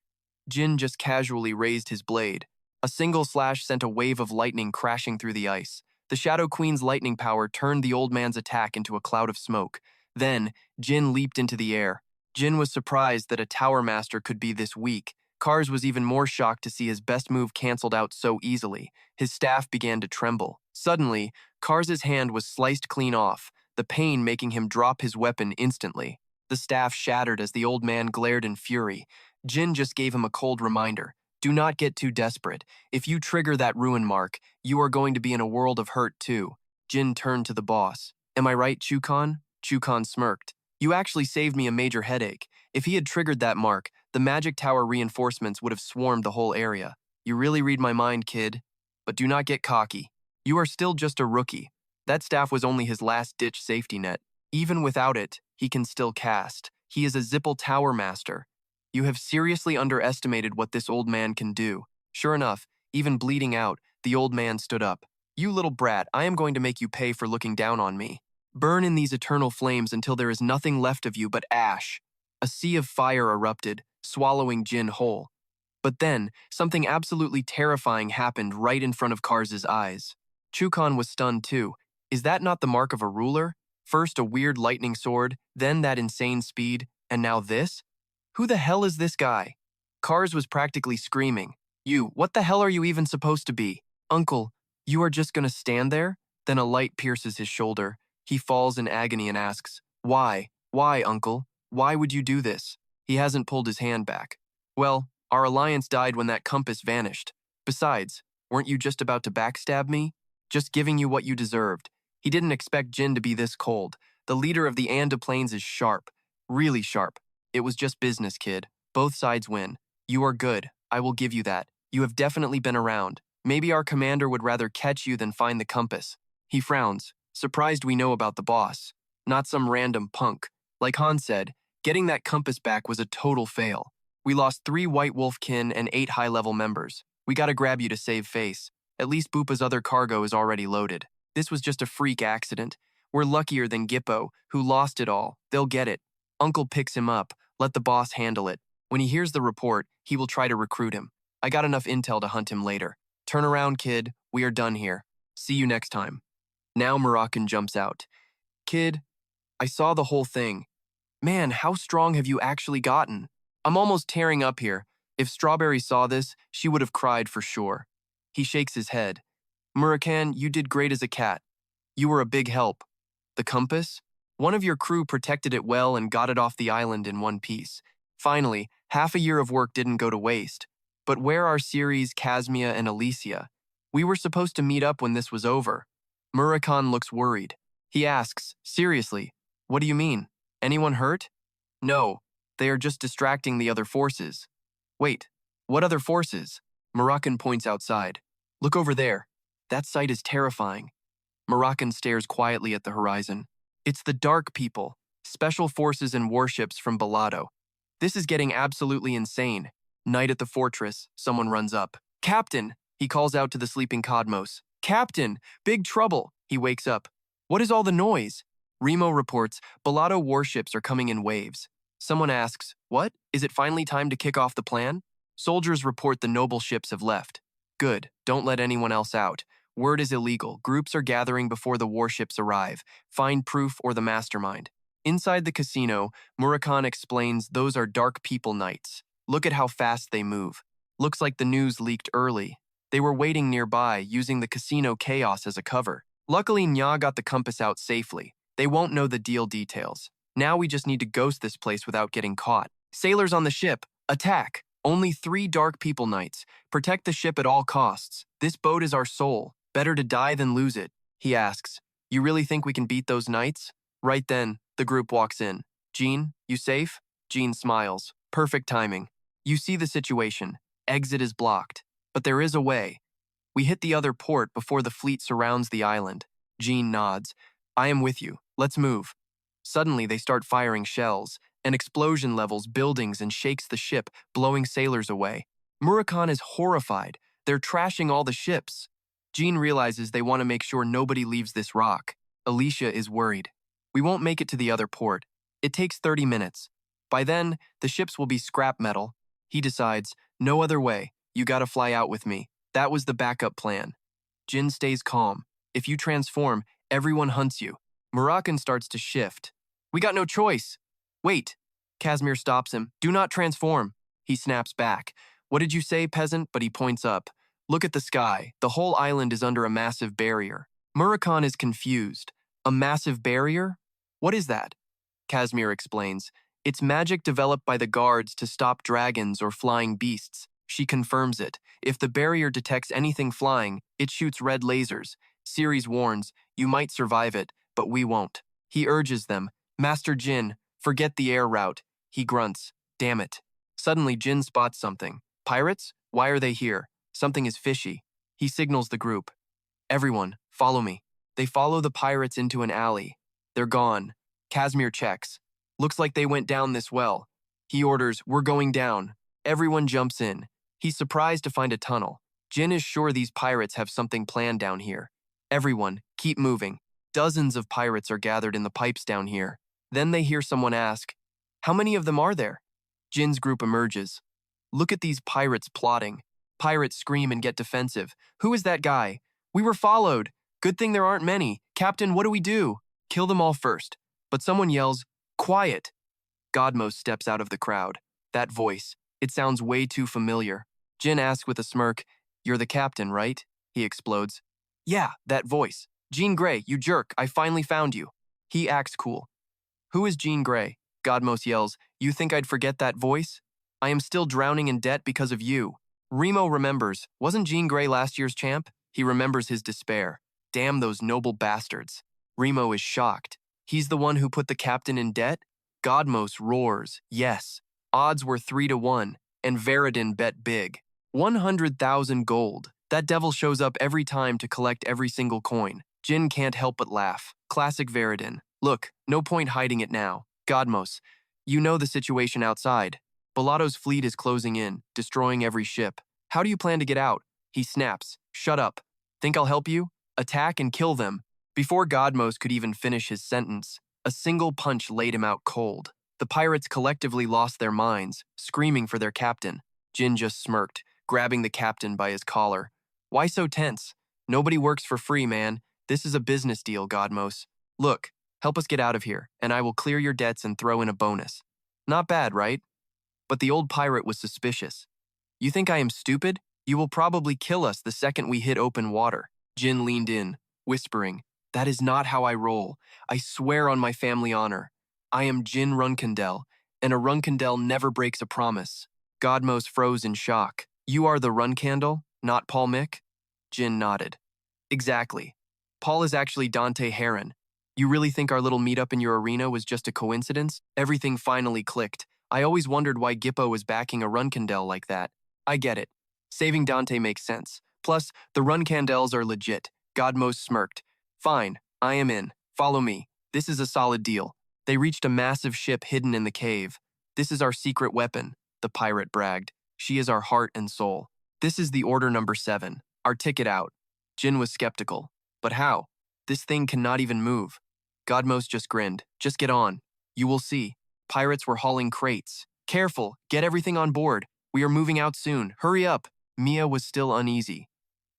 Jin just casually raised his blade. A single slash sent a wave of lightning crashing through the ice. The Shadow Queen's lightning power turned the old man's attack into a cloud of smoke. Then, Jin leaped into the air. Jin was surprised that a Tower Master could be this weak. Cars was even more shocked to see his best move canceled out so easily. His staff began to tremble. Suddenly, Cars' hand was sliced clean off, the pain making him drop his weapon instantly. The staff shattered as the old man glared in fury. Jin just gave him a cold reminder. "Do not get too desperate. If you trigger that ruin mark, you are going to be in a world of hurt too." Jin turned to the boss. "Am I right, Chukan?" Chukan smirked. "You actually saved me a major headache. If he had triggered that mark, the magic tower reinforcements would have swarmed the whole area. You really read my mind, kid. But do not get cocky. You are still just a rookie. That staff was only his last-ditch safety net. Even without it, he can still cast. He is a Zippel Tower Master. You have seriously underestimated what this old man can do." Sure enough, even bleeding out, the old man stood up. "You little brat, I am going to make you pay for looking down on me. Burn in these eternal flames until there is nothing left of you but ash." A sea of fire erupted, swallowing Jin whole. But then, something absolutely terrifying happened right in front of Cars' eyes. Chukan was stunned too. Is that not the mark of a ruler? First a weird lightning sword, then that insane speed, and now this? Who the hell is this guy? Cars was practically screaming. What the hell are you even supposed to be? Uncle, you are just gonna stand there?" Then a light pierces his shoulder. He falls in agony and asks, "Why? Why, uncle? Why would you do this?" He hasn't pulled his hand back. "Well, our alliance died when that compass vanished. Besides, weren't you just about to backstab me? Just giving you what you deserved." He didn't expect Jin to be this cold. The leader of the Anda Plains is sharp. Really sharp. "It was just business, kid. Both sides win. You are good. I will give you that. You have definitely been around. Maybe our commander would rather catch you than find the compass." He frowns, surprised we know about the boss. Not some random punk. Like Han said, getting that compass back was a total fail. We lost 3 White Wolf kin and 8 high-level members. We gotta grab you to save face. At least Bupa's other cargo is already loaded. This was just a freak accident. We're luckier than Gippo, who lost it all. They'll get it. Uncle picks him up. Let the boss handle it. When he hears the report, he will try to recruit him. I got enough intel to hunt him later. Turn around, kid. We are done here. See you next time. Now Moroccan jumps out. "Kid, I saw the whole thing. Man, how strong have you actually gotten? I'm almost tearing up here. If Strawberry saw this, she would have cried for sure. He shakes his head. Murakan, you did great as a cat. You were a big help. The compass? One of your crew protected it well and got it off the island in one piece. Finally, half a year of work didn't go to waste. But where are Ceres, Casmia, and Alicia? We were supposed to meet up when this was over. Murakan looks worried. He asks, seriously, what do you mean? Anyone hurt? No, they are just distracting the other forces. Wait, what other forces? Murakan points outside. Look over there. That sight is terrifying. Murakan stares quietly at the horizon. It's the Dark People, special forces and warships from Balado. This is getting absolutely insane. Night at the fortress, someone runs up. Captain, he calls out to the sleeping Cosmos. Captain, big trouble. He wakes up. What is all the noise? Remo reports, Balado warships are coming in waves. Someone asks, what? Is it finally time to kick off the plan? Soldiers report the noble ships have left. Good, don't let anyone else out. Word is illegal. Groups are gathering before the warships arrive. Find proof or the mastermind. Inside the casino, Murakan explains those are Dark People nights. Look at how fast they move. Looks like the news leaked early. They were waiting nearby, using the casino chaos as a cover. Luckily, Nya got the compass out safely. They won't know the deal details. Now we just need to ghost this place without getting caught. Sailors on the ship, attack! Only 3 Dark People nights. Protect the ship at all costs. This boat is our soul. Better to die than lose it. He asks, you really think we can beat those knights? Right then, the group walks in. Jean, you safe? Jean smiles. Perfect timing. You see the situation. Exit is blocked. But there is a way. We hit the other port before the fleet surrounds the island. Jean nods. I am with you. Let's move. Suddenly, they start firing shells. An explosion levels buildings and shakes the ship, blowing sailors away. Murakan is horrified. They're trashing all the ships. Jean realizes they want to make sure nobody leaves this rock. Alicia is worried. We won't make it to the other port. It takes 30 minutes. By then, the ships will be scrap metal. He decides, no other way. You gotta fly out with me. That was the backup plan. Jin stays calm. If you transform, everyone hunts you. Murakan starts to shift. We got no choice. Wait. Casimir stops him. Do not transform. He snaps back. What did you say, peasant? But he points up. Look at the sky. The whole island is under a massive barrier. Murakan is confused. A massive barrier? What is that? Casimir explains. It's magic developed by the guards to stop dragons or flying beasts. She confirms it. If the barrier detects anything flying, it shoots red lasers. Ceres warns, you might survive it, but we won't. He urges them, Master Jin, forget the air route. He grunts, damn it. Suddenly Jin spots something. Pirates? Why are they here? Something is fishy. He signals the group. Everyone, follow me. They follow the pirates into an alley. They're gone. Casimir checks. Looks like they went down this well. He orders, we're going down. Everyone jumps in. He's surprised to find a tunnel. Jin is sure these pirates have something planned down here. Everyone, keep moving. Dozens of pirates are gathered in the pipes down here. Then they hear someone ask, how many of them are there? Jin's group emerges. Look at these pirates plotting. Pirates scream and get defensive. Who is that guy? We were followed. Good thing there aren't many. Captain, what do we do? Kill them all first. But someone yells, quiet. Godmos steps out of the crowd. That voice, it sounds way too familiar. Jin asks with a smirk, you're the captain, right? He explodes. Yeah, that voice. Jean Grey, you jerk, I finally found you. He acts cool. Who is Jean Grey? Godmos yells, you think I'd forget that voice? I am still drowning in debt because of you. Remo remembers, wasn't Jean Grey last year's champ? He remembers his despair. Damn those noble bastards. Remo is shocked. He's the one who put the captain in debt? Godmos roars, yes. Odds were 3-1, and Veridin bet big. 100,000 gold. That devil shows up every time to collect every single coin. Jin can't help but laugh. Classic Veridin. Look, no point hiding it now. Godmos, you know the situation outside. Balado's fleet is closing in, destroying every ship. How do you plan to get out? He snaps. Shut up. Think I'll help you? Attack and kill them. Before Godmos could even finish his sentence, a single punch laid him out cold. The pirates collectively lost their minds, screaming for their captain. Jin just smirked, grabbing the captain by his collar. Why so tense? Nobody works for free, man. This is a business deal, Godmos. Look, Help us get out of here, and I will clear your debts and throw in a bonus. Not bad, right? But the old pirate was suspicious. You think I am stupid? You will probably kill us the second we hit open water. Jin leaned in, whispering, That is not how I roll. I swear on my family honor. I am Jin Runcandel, and a Runcandel never breaks a promise. Godmos froze in shock. You are the Runcandel, not Paul Mick? Jin nodded. Exactly. Paul is actually Dante Heron. You really think our little meetup in your arena was just a coincidence? Everything finally clicked. I always wondered why Gippo was backing a Runcandel like that. I get it. Saving Dante makes sense. Plus, the Runcandels are legit. Godmos smirked. Fine, I am in. Follow me. This is a solid deal. They reached a massive ship hidden in the cave. This is our secret weapon, the pirate bragged. She is our heart and soul. This is the order number 7. Our ticket out. Jin was skeptical. But how? This thing cannot even move. Godmos just grinned. Just get on. You will see. Pirates were hauling crates. Careful, get everything on board. We are moving out soon. Hurry up. Mia was still uneasy.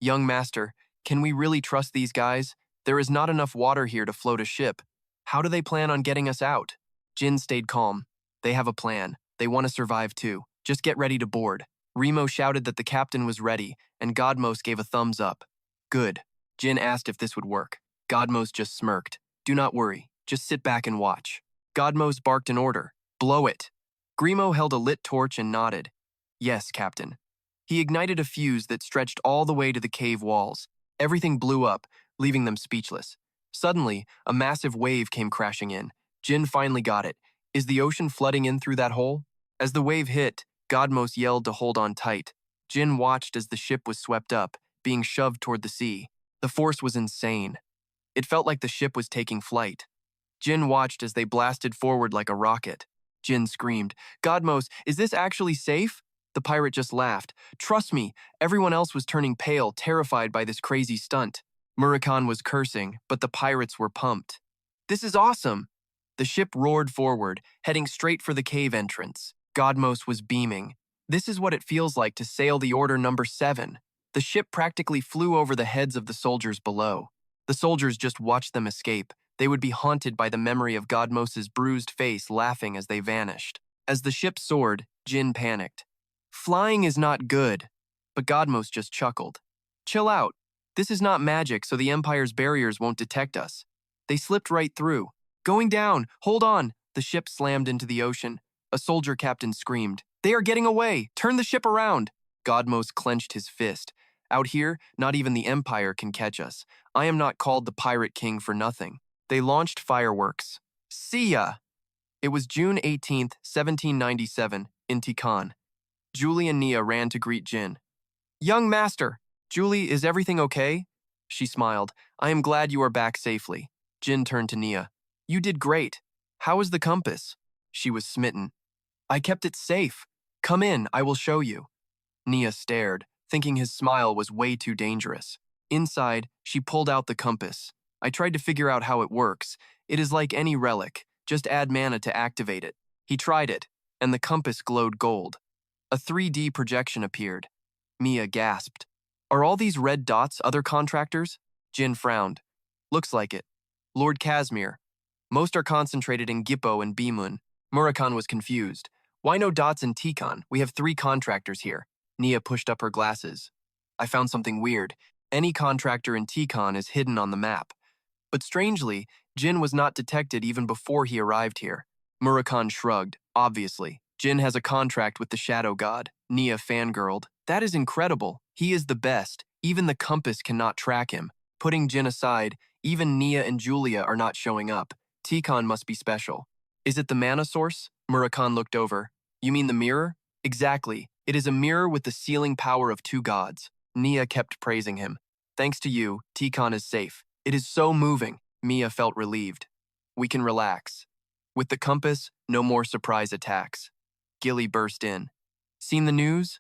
Young master, can we really trust these guys? There is not enough water here to float a ship. How do they plan on getting us out? Jin stayed calm. They have a plan. They want to survive too. Just get ready to board. Remo shouted that the captain was ready, and Godmos gave a thumbs up. Good. Jin asked if this would work. Godmos just smirked. Do not worry. Just sit back and watch. Godmos barked an order. Blow it. Grimo held a lit torch and nodded. Yes, Captain. He ignited a fuse that stretched all the way to the cave walls. Everything blew up, leaving them speechless. Suddenly, a massive wave came crashing in. Jin finally got it. Is the ocean flooding in through that hole? As the wave hit, Godmos yelled to hold on tight. Jin watched as the ship was swept up, being shoved toward the sea. The force was insane. It felt like the ship was taking flight. Jin watched as they blasted forward like a rocket. Jin screamed, Godmos, is this actually safe? The pirate just laughed. Trust me, everyone else was turning pale, terrified by this crazy stunt. Murakhan was cursing, but the pirates were pumped. This is awesome! The ship roared forward, heading straight for the cave entrance. Godmos was beaming. This is what it feels like to sail the order number 7. The ship practically flew over the heads of the soldiers below. The soldiers just watched them escape. They would be haunted by the memory of Godmos's bruised face laughing as they vanished. As the ship soared, Jin panicked. Flying is not good. But Godmos just chuckled. Chill out. This is not magic, so the Empire's barriers won't detect us. They slipped right through. Going down! Hold on! The ship slammed into the ocean. A soldier captain screamed. They are getting away! Turn the ship around! Godmos clenched his fist. Out here, not even the Empire can catch us. I am not called the Pirate King for nothing. They launched fireworks. See ya! It was June 18th, 1797, in Tikan. Julie and Nia ran to greet Jin. Young master! Julie, is everything okay? She smiled. I am glad you are back safely. Jin turned to Nia. You did great. How is the compass? She was smitten. I kept it safe. Come in, I will show you. Nia stared, thinking his smile was way too dangerous. Inside, she pulled out the compass. I tried to figure out how it works. It is like any relic. Just add mana to activate it. He tried it, and the compass glowed gold. A 3D projection appeared. Mia gasped. Are all these red dots other contractors? Jin frowned. Looks like it. Lord Casimir. Most are concentrated in Gippo and Bimun. Murakhan was confused. Why no dots in Tikan? We have 3 contractors here. Nia pushed up her glasses. I found something weird. Any contractor in Tikan is hidden on the map. But strangely, Jin was not detected even before he arrived here. Murakhan shrugged. Obviously, Jin has a contract with the Shadow God. Nia fangirled. That is incredible. He is the best. Even the compass cannot track him. Putting Jin aside, even Nia and Julia are not showing up. Tikan must be special. Is it the mana source? Murakhan looked over. You mean the mirror? Exactly. It is a mirror with the sealing power of 2 gods. Nia kept praising him. Thanks to you, Tikan is safe. It is so moving. Mia felt relieved. We can relax. With the compass, no more surprise attacks. Gilly burst in. Seen the news?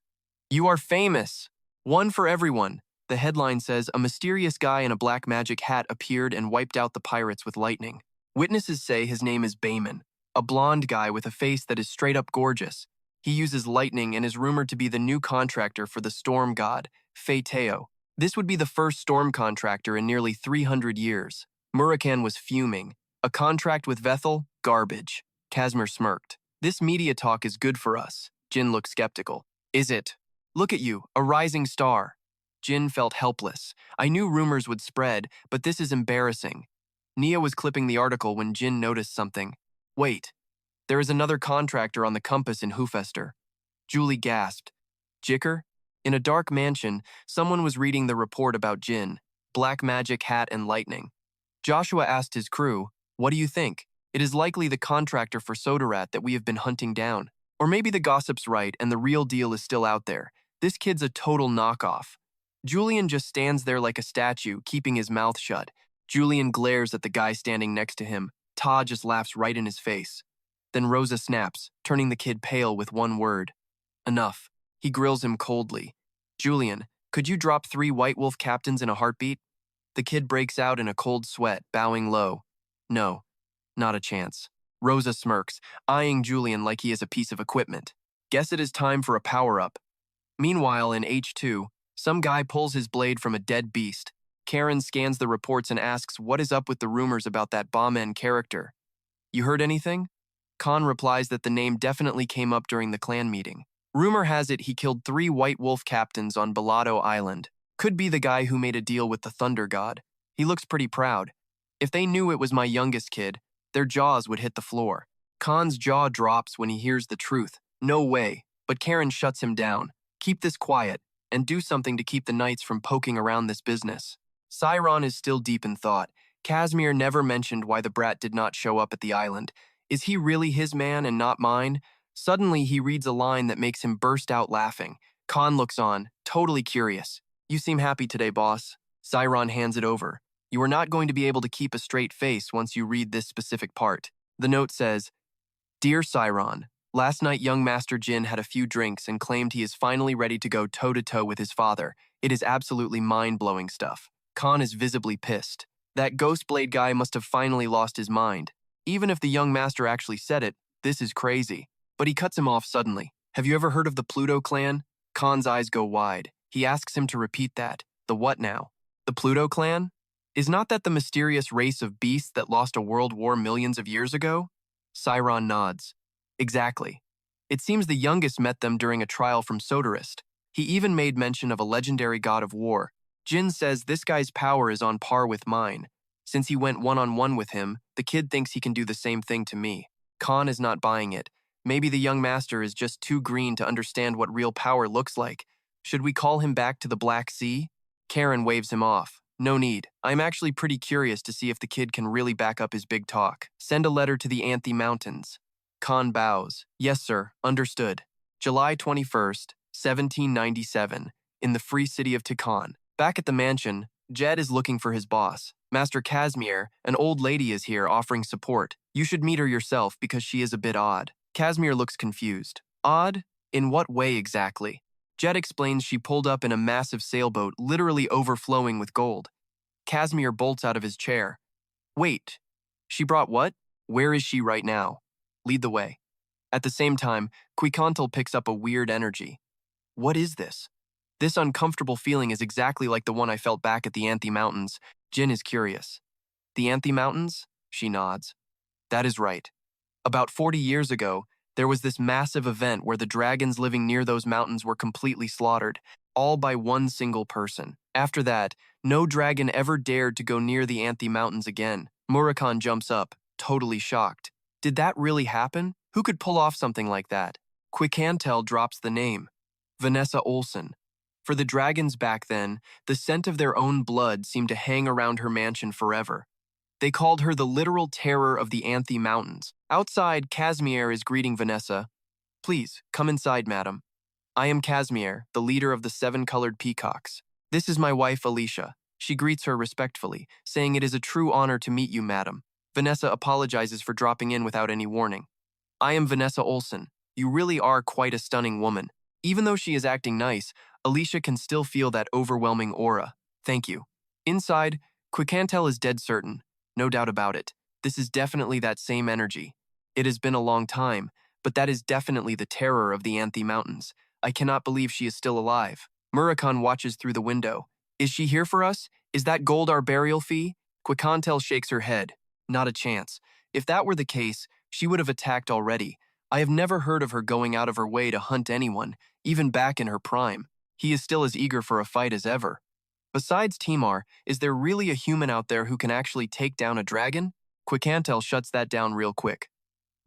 You are famous. One for everyone. The headline says, a mysterious guy in a black magic hat appeared and wiped out the pirates with lightning. Witnesses say his name is Bayman, a blonde guy with a face that is straight up gorgeous. He uses lightning and is rumored to be the new contractor for the storm god, Feiteo. This would be the first storm contractor in nearly 300 years. Murakhan was fuming. A contract with Vethel? Garbage. Casimir smirked. This media talk is good for us. Jin looked skeptical. Is it? Look at you, a rising star. Jin felt helpless. I knew rumors would spread, but this is embarrassing. Nia was clipping the article when Jin noticed something. Wait, there is another contractor on the compass in Hufester. Julie gasped. Jicker? In a dark mansion, someone was reading the report about Jin, black magic, hat, and lightning. Joshua asked his crew, what do you think? It is likely the contractor for Solderet that we have been hunting down. Or maybe the gossip's right and the real deal is still out there. This kid's a total knockoff. Julian just stands there like a statue, keeping his mouth shut. Julian glares at the guy standing next to him. Ta just laughs right in his face. Then Rosa snaps, turning the kid pale with one word. Enough. He grills him coldly. Julian, could you drop 3 White Wolf captains in a heartbeat? The kid breaks out in a cold sweat, bowing low. No, not a chance. Rosa smirks, eyeing Julian like he is a piece of equipment. Guess it is time for a power-up. Meanwhile, in H2, some guy pulls his blade from a dead beast. Karen scans the reports and asks what is up with the rumors about that Baumen character. You heard anything? Khan replies that the name definitely came up during the clan meeting. Rumor has it he killed 3 White Wolf captains on Balado Island. Could be the guy who made a deal with the Thunder God. He looks pretty proud. If they knew it was my youngest kid, their jaws would hit the floor. Khan's jaw drops when he hears the truth. No way, but Karen shuts him down. Keep this quiet, and do something to keep the knights from poking around this business. Cyron is still deep in thought. Casimir never mentioned why the brat did not show up at the island. Is he really his man and not mine? Suddenly, he reads a line that makes him burst out laughing. Khan looks on, totally curious. You seem happy today, boss. Cyron hands it over. You are not going to be able to keep a straight face once you read this specific part. The note says, Dear Cyron, last night young Master Jin had a few drinks and claimed he is finally ready to go toe-to-toe with his father. It is absolutely mind-blowing stuff. Khan is visibly pissed. That Ghostblade guy must have finally lost his mind. Even if the young master actually said it, this is crazy. But he cuts him off suddenly. Have you ever heard of the Pluto clan? Khan's eyes go wide. He asks him to repeat that. The what now? The Pluto clan? Is not that the mysterious race of beasts that lost a world war millions of years ago? Cyron nods. Exactly. It seems the youngest met them during a trial from Solderet. He even made mention of a legendary god of war. Jin says this guy's power is on par with mine. Since he went one-on-one with him, the kid thinks he can do the same thing to me. Khan is not buying it. Maybe the young master is just too green to understand what real power looks like. Should we call him back to the Black Sea? Karen waves him off. No need. I'm actually pretty curious to see if the kid can really back up his big talk. Send a letter to the Anthe Mountains. Khan bows. Yes, sir. Understood. July 21st, 1797, in the free city of Tikhon. Back at the mansion, Jed is looking for his boss. Master Casimir, an old lady is here offering support. You should meet her yourself because she is a bit odd. Casimir looks confused. Odd? In what way exactly? Jed explains she pulled up in a massive sailboat literally overflowing with gold. Casimir bolts out of his chair. Wait, she brought what? Where is she right now? Lead the way. At the same time, Quicontal picks up a weird energy. What is this? This uncomfortable feeling is exactly like the one I felt back at the Anthe Mountains. Jin is curious. The Anthe Mountains? She nods. That is right. About 40 years ago, there was this massive event where the dragons living near those mountains were completely slaughtered, all by one single person. After that, no dragon ever dared to go near the Anthe Mountains again. Murakhan jumps up, totally shocked. Did that really happen? Who could pull off something like that? Quicantel drops the name. Vanessa Olsen. For the dragons back then, the scent of their own blood seemed to hang around her mansion forever. They called her the literal terror of the Anthe Mountains. Outside, Casimir is greeting Vanessa. Please, come inside, madam. I am Casimir, the leader of the 7-colored peacocks. This is my wife, Alicia. She greets her respectfully, saying it is a true honor to meet you, madam. Vanessa apologizes for dropping in without any warning. I am Vanessa Olsen. You really are quite a stunning woman. Even though she is acting nice, Alicia can still feel that overwhelming aura. Thank you. Inside, Quicantel is dead certain. No doubt about it. This is definitely that same energy. It has been a long time, but that is definitely the terror of the Anthe Mountains. I cannot believe she is still alive. Murakhan watches through the window. Is she here for us? Is that gold our burial fee? Quicantel shakes her head. Not a chance. If that were the case, she would have attacked already. I have never heard of her going out of her way to hunt anyone, even back in her prime. He is still as eager for a fight as ever. Besides Timar, is there really a human out there who can actually take down a dragon? Quicantel shuts that down real quick.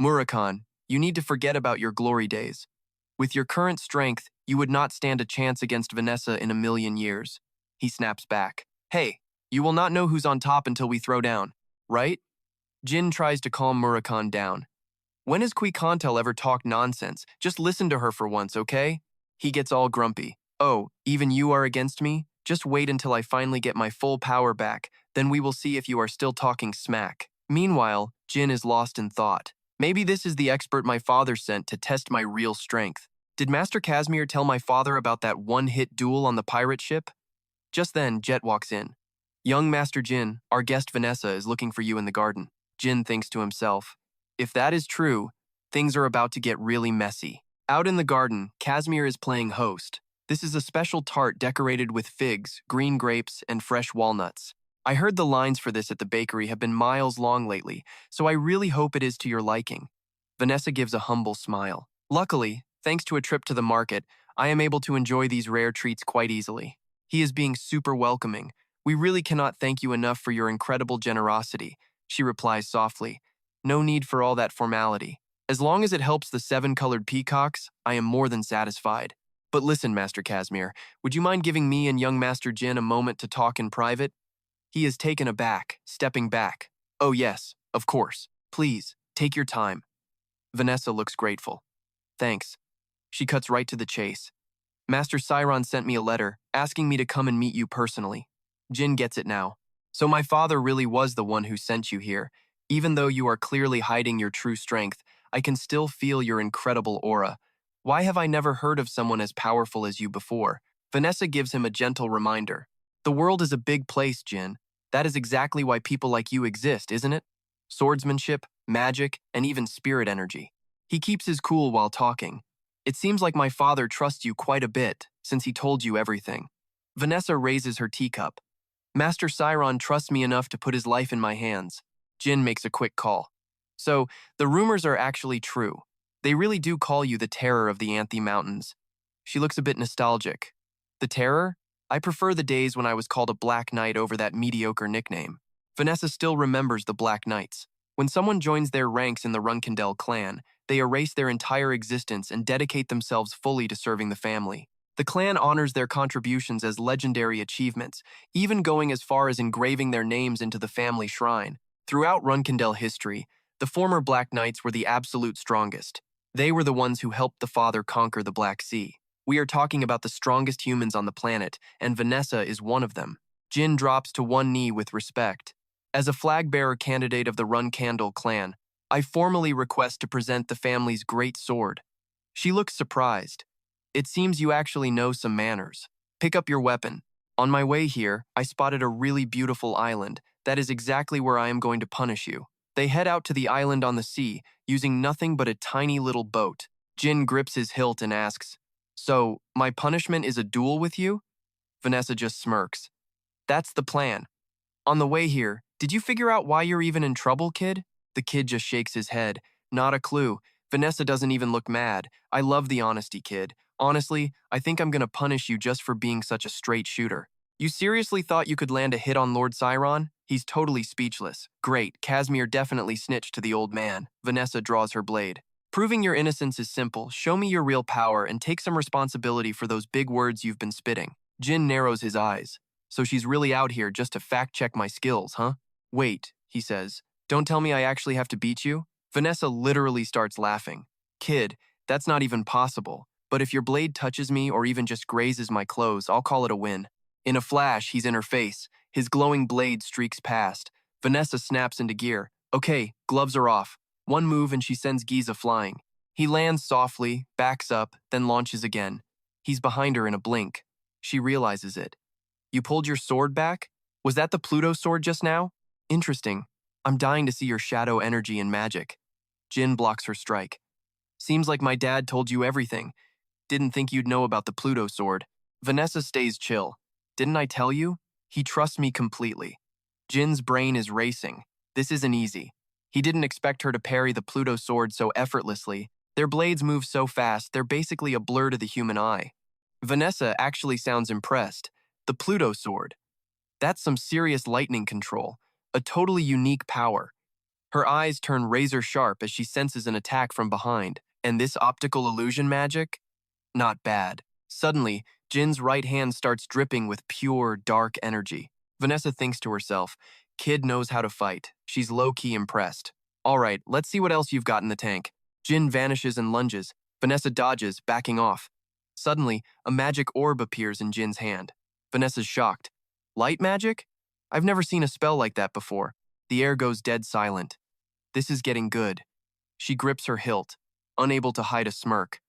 Murakan, you need to forget about your glory days. With your current strength, you would not stand a chance against Vanessa in a million years. He snaps back. Hey, you will not know who's on top until we throw down, right? Jin tries to calm Murakan down. When has Quicantel ever talked nonsense? Just listen to her for once, okay? He gets all grumpy. Oh, even you are against me? Just wait until I finally get my full power back, then we will see if you are still talking smack. Meanwhile, Jin is lost in thought. Maybe this is the expert my father sent to test my real strength. Did Master Casimir tell my father about that one-hit duel on the pirate ship? Just then, Jet walks in. Young Master Jin, our guest Vanessa is looking for you in the garden. Jin thinks to himself, if that is true, things are about to get really messy. Out in the garden, Casimir is playing host. This is a special tart decorated with figs, green grapes, and fresh walnuts. I heard the lines for this at the bakery have been miles long lately, so I really hope it is to your liking. Vanessa gives a humble smile. Luckily, thanks to a trip to the market, I am able to enjoy these rare treats quite easily. He is being super welcoming. We really cannot thank you enough for your incredible generosity, she replies softly. No need for all that formality. As long as it helps the 7-colored peacocks, I am more than satisfied. But listen, Master Casimir, would you mind giving me and young Master Jin a moment to talk in private? He is taken aback, stepping back. Oh yes, of course. Please, take your time. Vanessa looks grateful. Thanks. She cuts right to the chase. Master Siron sent me a letter, asking me to come and meet you personally. Jin gets it now. So my father really was the one who sent you here. Even though you are clearly hiding your true strength, I can still feel your incredible aura. Why have I never heard of someone as powerful as you before? Vanessa gives him a gentle reminder. The world is a big place, Jin. That is exactly why people like you exist, isn't it? Swordsmanship, magic, and even spirit energy. He keeps his cool while talking. It seems like my father trusts you quite a bit, since he told you everything. Vanessa raises her teacup. Master Siron trusts me enough to put his life in my hands. Jin makes a quick call. So, the rumors are actually true. They really do call you the terror of the Anthe Mountains. She looks a bit nostalgic. The terror? I prefer the days when I was called a Black Knight over that mediocre nickname. Vanessa still remembers the Black Knights. When someone joins their ranks in the Runcandel Clan, they erase their entire existence and dedicate themselves fully to serving the family. The clan honors their contributions as legendary achievements, even going as far as engraving their names into the family shrine. Throughout Runcandel history, the former Black Knights were the absolute strongest. They were the ones who helped the father conquer the Black Sea. We are talking about the strongest humans on the planet, and Vanessa is one of them. Jin drops to one knee with respect. As a flag-bearer candidate of the Runcandel Clan, I formally request to present the family's great sword. She looks surprised. It seems you actually know some manners. Pick up your weapon. On my way here, I spotted a really beautiful island. That is exactly where I am going to punish you. They head out to the island on the sea, using nothing but a tiny little boat. Jin grips his hilt and asks, So, my punishment is a duel with you? Vanessa just smirks. That's the plan. On the way here, did you figure out why you're even in trouble, kid? The kid just shakes his head. Not a clue. Vanessa doesn't even look mad. I love the honesty, kid. Honestly, I think I'm gonna punish you just for being such a straight shooter. You seriously thought you could land a hit on Lord Siron? He's totally speechless. Great, Casimir definitely snitched to the old man. Vanessa draws her blade. Proving your innocence is simple. Show me your real power and take some responsibility for those big words you've been spitting. Jin narrows his eyes. So she's really out here just to fact-check my skills, huh? Wait, he says. Don't tell me I actually have to beat you? Vanessa literally starts laughing. Kid, that's not even possible. But if your blade touches me or even just grazes my clothes, I'll call it a win. In a flash, he's in her face. His glowing blade streaks past. Vanessa snaps into gear. Okay, gloves are off. One move and she sends Giza flying. He lands softly, backs up, then launches again. He's behind her in a blink. She realizes it. You pulled your sword back? Was that the Pluto sword just now? Interesting. I'm dying to see your shadow energy and magic. Jin blocks her strike. Seems like my dad told you everything. Didn't think you'd know about the Pluto sword. Vanessa stays chill. Didn't I tell you? He trusts me completely. Jin's brain is racing. This isn't easy. He didn't expect her to parry the Pluto sword so effortlessly. Their blades move so fast, they're basically a blur to the human eye. Vanessa actually sounds impressed. The Pluto sword. That's some serious lightning control, a totally unique power. Her eyes turn razor sharp as she senses an attack from behind. And this optical illusion magic? Not bad. Suddenly, Jin's right hand starts dripping with pure, dark energy. Vanessa thinks to herself, kid knows how to fight. She's low-key impressed. All right, let's see what else you've got in the tank. Jin vanishes and lunges. Vanessa dodges, backing off. Suddenly, a magic orb appears in Jin's hand. Vanessa's shocked. Light magic? I've never seen a spell like that before. The air goes dead silent. This is getting good. She grips her hilt, unable to hide a smirk.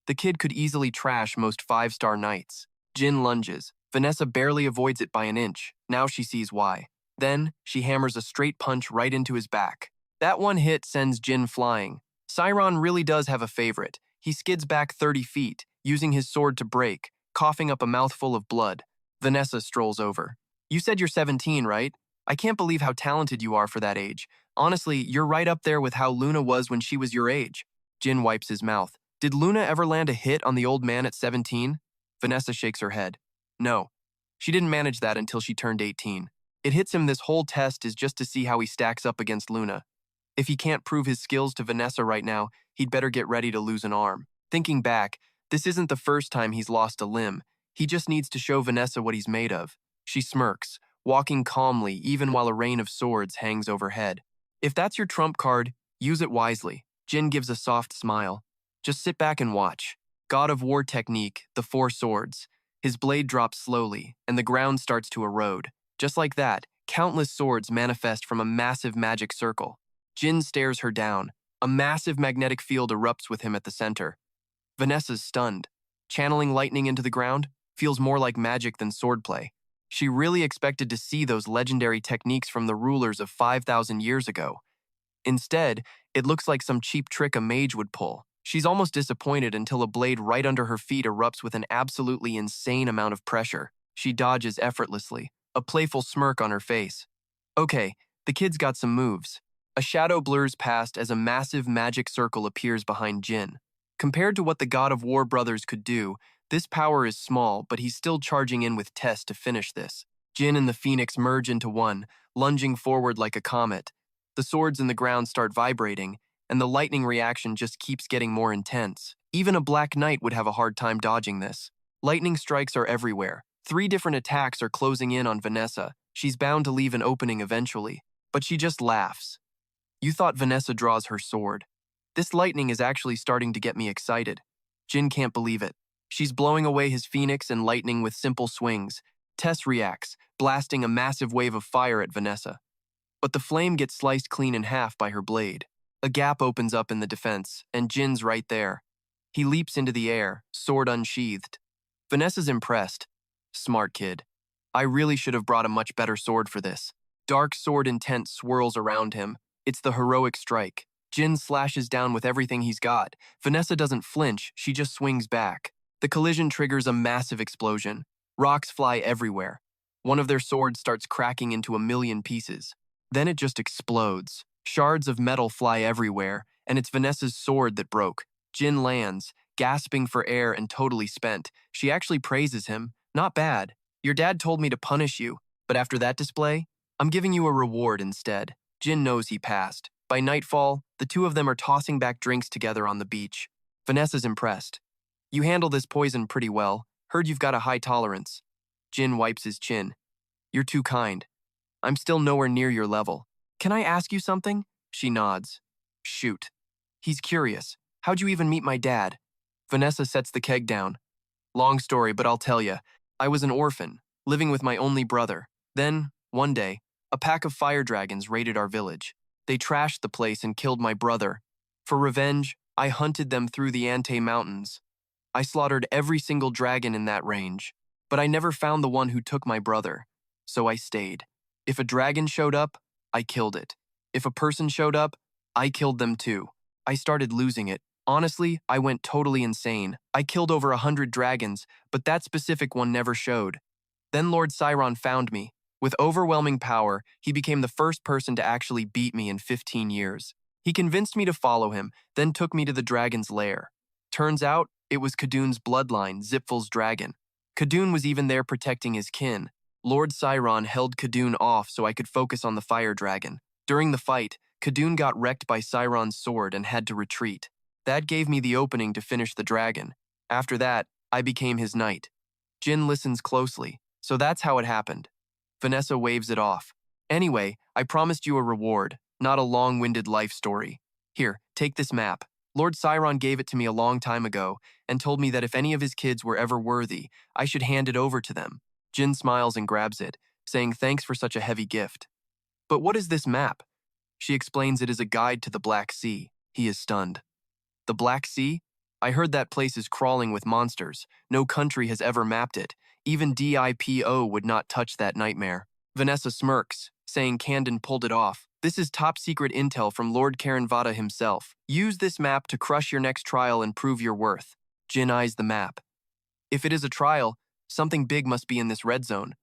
The kid could easily trash most 5-star knights. Jin lunges. Vanessa barely avoids it by an inch. Now she sees why. Then, she hammers a straight punch right into his back. That one hit sends Jin flying. Sciron really does have a favorite. He skids back 30 feet, using his sword to break, coughing up a mouthful of blood. Vanessa strolls over. You said you're 17, right? I can't believe how talented you are for that age. Honestly, you're right up there with how Luna was when she was your age. Jin wipes his mouth. Did Luna ever land a hit on the old man at 17? Vanessa shakes her head. No. She didn't manage that until she turned 18. It hits him this whole test is just to see how he stacks up against Luna. If he can't prove his skills to Vanessa right now, he'd better get ready to lose an arm. Thinking back, this isn't the first time he's lost a limb. He just needs to show Vanessa what he's made of. She smirks, walking calmly even while a rain of swords hangs overhead. If that's your trump card, use it wisely. Jin gives a soft smile. Just sit back and watch. God of War technique, the 4 swords. His blade drops slowly, and the ground starts to erode. Just like that, countless swords manifest from a massive magic circle. Jin stares her down. A massive magnetic field erupts with him at the center. Vanessa's stunned. Channeling lightning into the ground feels more like magic than swordplay. She really expected to see those legendary techniques from the rulers of 5,000 years ago. Instead, it looks like some cheap trick a mage would pull. She's almost disappointed until a blade right under her feet erupts with an absolutely insane amount of pressure. She dodges effortlessly, a playful smirk on her face. Okay, the kid's got some moves. A shadow blurs past as a massive magic circle appears behind Jin. Compared to what the God of War brothers could do, this power is small, but he's still charging in with Tess to finish this. Jin and the Phoenix merge into one, lunging forward like a comet. The swords in the ground start vibrating, and the lightning reaction just keeps getting more intense. Even a Black Knight would have a hard time dodging this. Lightning strikes are everywhere. 3 different attacks are closing in on Vanessa. She's bound to leave an opening eventually. But she just laughs. You thought Vanessa draws her sword. This lightning is actually starting to get me excited. Jin can't believe it. She's blowing away his Phoenix and lightning with simple swings. Tess reacts, blasting a massive wave of fire at Vanessa. But the flame gets sliced clean in half by her blade. A gap opens up in the defense, and Jin's right there. He leaps into the air, sword unsheathed. Vanessa's impressed. Smart kid. I really should have brought a much better sword for this. Dark sword intent swirls around him. It's the heroic strike. Jin slashes down with everything he's got. Vanessa doesn't flinch, she just swings back. The collision triggers a massive explosion. Rocks fly everywhere. One of their swords starts cracking into a million pieces. Then it just explodes. Shards of metal fly everywhere, and it's Vanessa's sword that broke. Jin lands, gasping for air and totally spent. She actually praises him. Not bad. Your dad told me to punish you, but after that display, I'm giving you a reward instead. Jin knows he passed. By nightfall, the two of them are tossing back drinks together on the beach. Vanessa's impressed. You handle this poison pretty well. Heard you've got a high tolerance. Jin wipes his chin. You're too kind. I'm still nowhere near your level. Can I ask you something? She nods. Shoot. He's curious. How'd you even meet my dad? Vanessa sets the keg down. Long story, but I'll tell ya. I was an orphan, living with my only brother. Then, one day, a pack of fire dragons raided our village. They trashed the place and killed my brother. For revenge, I hunted them through the Ante Mountains. I slaughtered every single dragon in that range, but I never found the one who took my brother, so I stayed. If a dragon showed up, I killed it. If a person showed up, I killed them too. I started losing it. Honestly, I went totally insane. I killed over 100 dragons, but that specific one never showed. Then Lord Sciron found me. With overwhelming power, he became the first person to actually beat me in 15 years. He convinced me to follow him, then took me to the dragon's lair. Turns out, it was Khadun's bloodline, Zipful's dragon. Khadun was even there protecting his kin. Lord Sciron held Khadun off so I could focus on the fire dragon. During the fight, Khadun got wrecked by Sciron's sword and had to retreat. That gave me the opening to finish the dragon. After that, I became his knight. Jin listens closely. So that's how it happened. Vanessa waves it off. Anyway, I promised you a reward, not a long-winded life story. Here, take this map. Lord Sciron gave it to me a long time ago and told me that if any of his kids were ever worthy, I should hand it over to them. Jin smiles and grabs it, saying thanks for such a heavy gift. But what is this map? She explains it is a guide to the Black Sea. He is stunned. The Black Sea? I heard that place is crawling with monsters. No country has ever mapped it. Even DIPO would not touch that nightmare. Vanessa smirks, saying Candon pulled it off. This is top-secret intel from Lord Karanvada himself. Use this map to crush your next trial and prove your worth. Jin eyes the map. If it is a trial, something big must be in this red zone.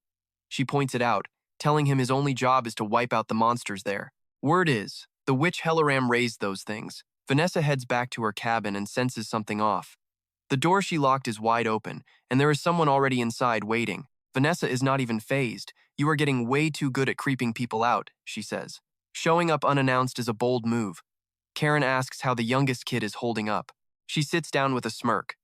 She points it out, telling him his only job is to wipe out the monsters there. Word is, the witch Helaram raised those things. Vanessa heads back to her cabin and senses something off. The door she locked is wide open, and there is someone already inside waiting. Vanessa is not even fazed. You are getting way too good at creeping people out, she says. Showing up unannounced is a bold move. Karen asks how the youngest kid is holding up. She sits down with a smirk.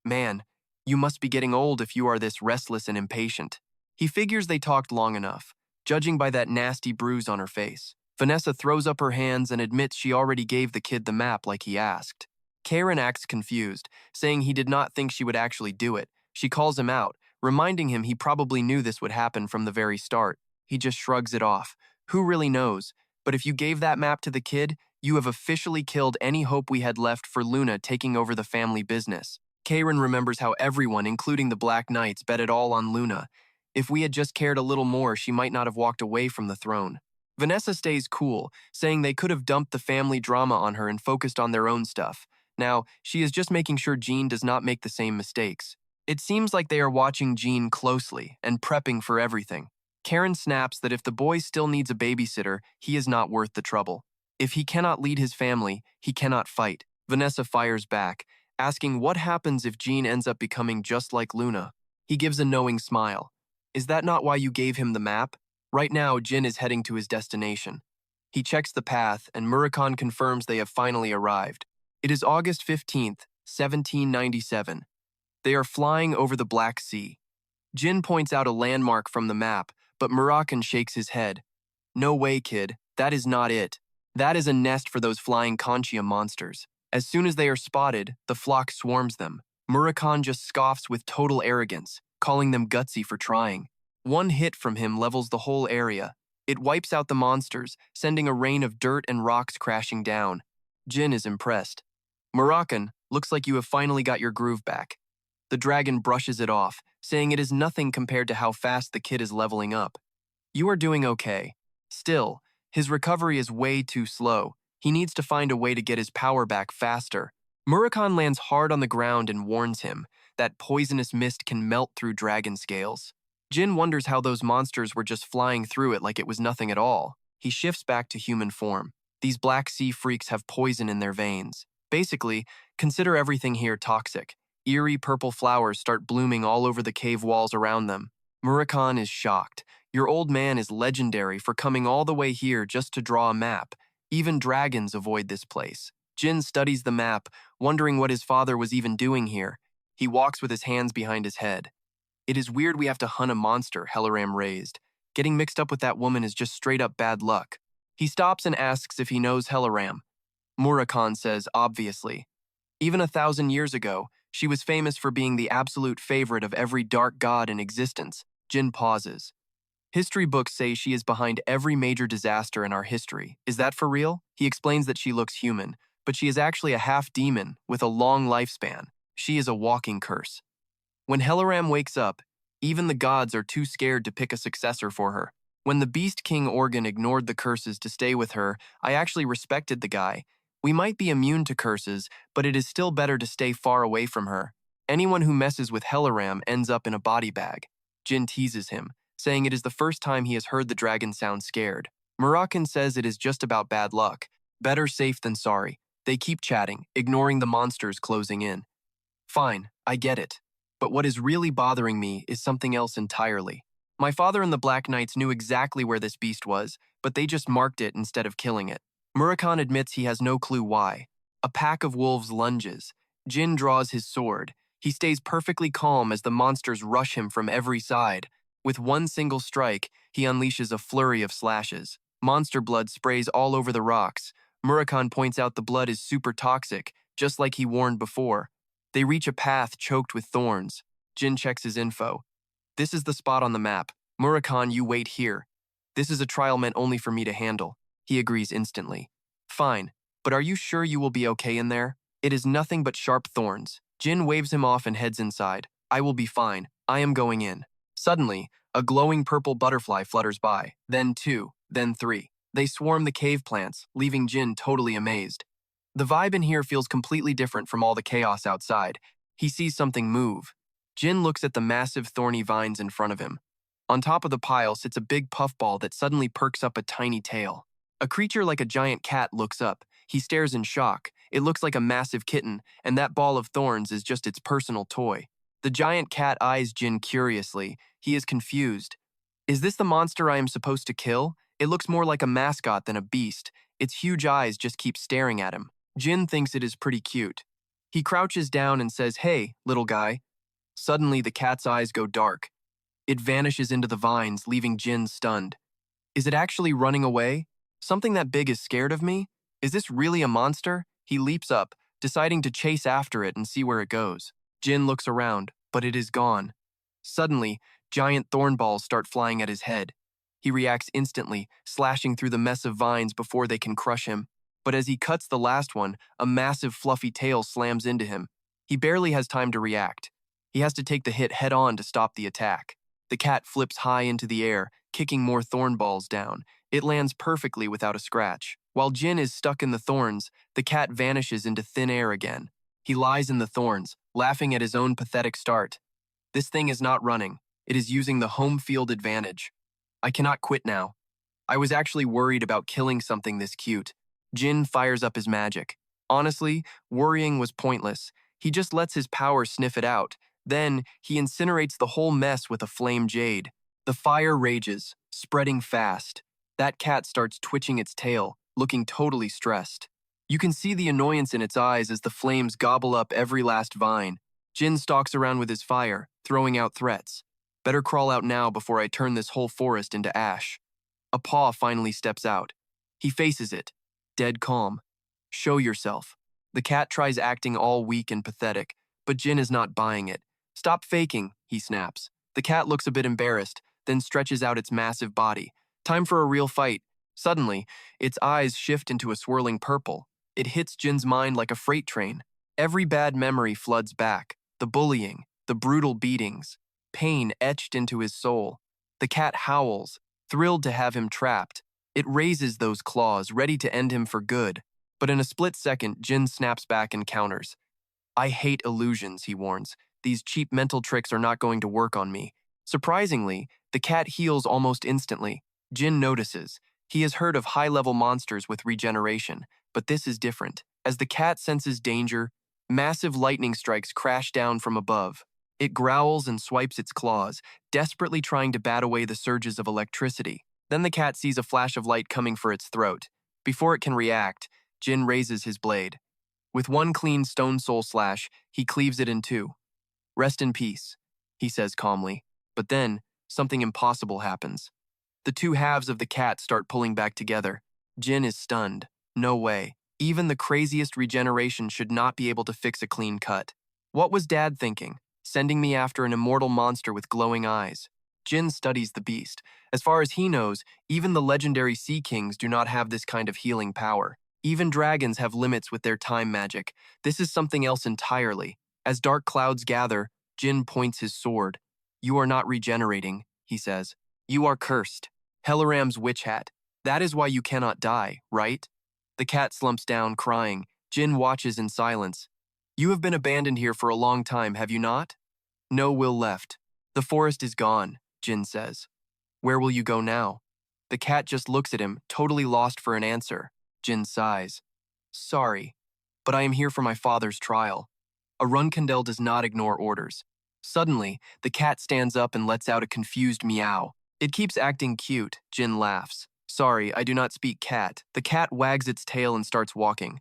Man, you must be getting old if you are this restless and impatient. He figures they talked long enough, judging by that nasty bruise on her face. Vanessa throws up her hands and admits she already gave the kid the map like he asked. Karen acts confused, saying he did not think she would actually do it. She calls him out, reminding him he probably knew this would happen from the very start. He just shrugs it off. Who really knows? But if you gave that map to the kid, you have officially killed any hope we had left for Luna taking over the family business. Karen remembers how everyone, including the Black Knights, bet it all on Luna. If we had just cared a little more, she might not have walked away from the throne. Vanessa stays cool, saying they could have dumped the family drama on her and focused on their own stuff. Now, she is just making sure Jean does not make the same mistakes. It seems like they are watching Jean closely and prepping for everything. Karen snaps that if the boy still needs a babysitter, he is not worth the trouble. If he cannot lead his family, he cannot fight. Vanessa fires back, asking what happens if Jean ends up becoming just like Luna. He gives a knowing smile. Is that not why you gave him the map? Right now, Jin is heading to his destination. He checks the path, and Murakhan confirms they have finally arrived. It is August 15th, 1797. They are flying over the Black Sea. Jin points out a landmark from the map, but Murakhan shakes his head. No way, kid. That is not it. That is a nest for those flying Conchia monsters. As soon as they are spotted, the flock swarms them. Murakhan just scoffs with total arrogance, calling them gutsy for trying. One hit from him levels the whole area. It wipes out the monsters, sending a rain of dirt and rocks crashing down. Jin is impressed. Murakhan, looks like you have finally got your groove back. The dragon brushes it off, saying it is nothing compared to how fast the kid is leveling up. You are doing okay. Still, his recovery is way too slow. He needs to find a way to get his power back faster. Murakhan lands hard on the ground and warns him that poisonous mist can melt through dragon scales. Jin wonders how those monsters were just flying through it like it was nothing at all. He shifts back to human form. These Black Sea freaks have poison in their veins. Basically, consider everything here toxic. Eerie purple flowers start blooming all over the cave walls around them. Murakhan is shocked. Your old man is legendary for coming all the way here just to draw a map. Even dragons avoid this place. Jin studies the map, wondering what his father was even doing here. He walks with his hands behind his head. It is weird we have to hunt a monster, Helaram raised. Getting mixed up with that woman is just straight up bad luck. He stops and asks if he knows Helaram. Murakhan says, obviously. Even 1,000 years ago, she was famous for being the absolute favorite of every dark god in existence. Jin pauses. History books say she is behind every major disaster in our history. Is that for real? He explains that she looks human, but she is actually a half-demon with a long lifespan. She is a walking curse. When Helaram wakes up, even the gods are too scared to pick a successor for her. When the Beast King Organ ignored the curses to stay with her, I actually respected the guy. We might be immune to curses, but it is still better to stay far away from her. Anyone who messes with Helaram ends up in a body bag. Jin teases him, saying it is the first time he has heard the dragon sound scared. Murakan says it is just about bad luck. Better safe than sorry. They keep chatting, ignoring the monsters closing in. Fine, I get it. But what is really bothering me is something else entirely. My father and the Black Knights knew exactly where this beast was, but they just marked it instead of killing it. Murakan admits he has no clue why. A pack of wolves lunges. Jin draws his sword. He stays perfectly calm as the monsters rush him from every side. With one single strike, he unleashes a flurry of slashes. Monster blood sprays all over the rocks. Murakan points out the blood is super toxic, just like he warned before. They reach a path choked with thorns. Jin checks his info. This is the spot on the map. Murakan, you wait here. This is a trial meant only for me to handle. He agrees instantly. Fine, but are you sure you will be okay in there? It is nothing but sharp thorns. Jin waves him off and heads inside. I will be fine. I am going in. Suddenly, a glowing purple butterfly flutters by. Then two, then three. They swarm the cave plants, leaving Jin totally amazed. The vibe in here feels completely different from all the chaos outside. He sees something move. Jin looks at the massive thorny vines in front of him. On top of the pile sits a big puffball that suddenly perks up a tiny tail. A creature like a giant cat looks up. He stares in shock. It looks like a massive kitten, and that ball of thorns is just its personal toy. The giant cat eyes Jin curiously. He is confused. Is this the monster I am supposed to kill? It looks more like a mascot than a beast. Its huge eyes just keep staring at him. Jin thinks it is pretty cute. He crouches down and says, "Hey, little guy." Suddenly, the cat's eyes go dark. It vanishes into the vines, leaving Jin stunned. Is it actually running away? Something that big is scared of me? Is this really a monster? He leaps up, deciding to chase after it and see where it goes. Jin looks around, but it is gone. Suddenly, giant thorn balls start flying at his head. He reacts instantly, slashing through the mess of vines before they can crush him. But as he cuts the last one, a massive fluffy tail slams into him. He barely has time to react. He has to take the hit head-on to stop the attack. The cat flips high into the air, kicking more thorn balls down. It lands perfectly without a scratch. While Jin is stuck in the thorns, the cat vanishes into thin air again. He lies in the thorns, laughing at his own pathetic start. This thing is not running. It is using the home field advantage. I cannot quit now. I was actually worried about killing something this cute. Jin fires up his magic. Honestly, worrying was pointless. He just lets his power sniff it out. Then, he incinerates the whole mess with a flame jade. The fire rages, spreading fast. That cat starts twitching its tail, looking totally stressed. You can see the annoyance in its eyes as the flames gobble up every last vine. Jin stalks around with his fire, throwing out threats. Better crawl out now before I turn this whole forest into ash. A paw finally steps out. He faces it, dead calm. Show yourself. The cat tries acting all weak and pathetic, but Jin is not buying it. Stop faking, he snaps. The cat looks a bit embarrassed, then stretches out its massive body. Time for a real fight. Suddenly, its eyes shift into a swirling purple. It hits Jin's mind like a freight train. Every bad memory floods back. The bullying, the brutal beatings, pain etched into his soul. The cat howls, thrilled to have him trapped. It raises those claws, ready to end him for good. But in a split second, Jin snaps back and counters. I hate illusions, he warns. These cheap mental tricks are not going to work on me. Surprisingly, the cat heals almost instantly. Jin notices. He has heard of high-level monsters with regeneration, but this is different. As the cat senses danger, massive lightning strikes crash down from above. It growls and swipes its claws, desperately trying to bat away the surges of electricity. Then the cat sees a flash of light coming for its throat. Before it can react, Jin raises his blade. With one clean stone soul slash, he cleaves it in two. Rest in peace, he says calmly. But then, something impossible happens. The two halves of the cat start pulling back together. Jin is stunned. No way. Even the craziest regeneration should not be able to fix a clean cut. What was Dad thinking? Sending me after an immortal monster with glowing eyes. Jin studies the beast. As far as he knows, even the legendary Sea Kings do not have this kind of healing power. Even dragons have limits with their time magic. This is something else entirely. As dark clouds gather, Jin points his sword. You are not regenerating, he says. You are cursed. Helaram's witch hat. That is why you cannot die, right? The cat slumps down, crying. Jin watches in silence. You have been abandoned here for a long time, have you not? No will left. The forest is gone, Jin says. Where will you go now? The cat just looks at him, totally lost for an answer. Jin sighs. Sorry, but I am here for my father's trial. A Runcandel does not ignore orders. Suddenly, the cat stands up and lets out a confused meow. It keeps acting cute. Jin laughs. Sorry, I do not speak cat. The cat wags its tail and starts walking.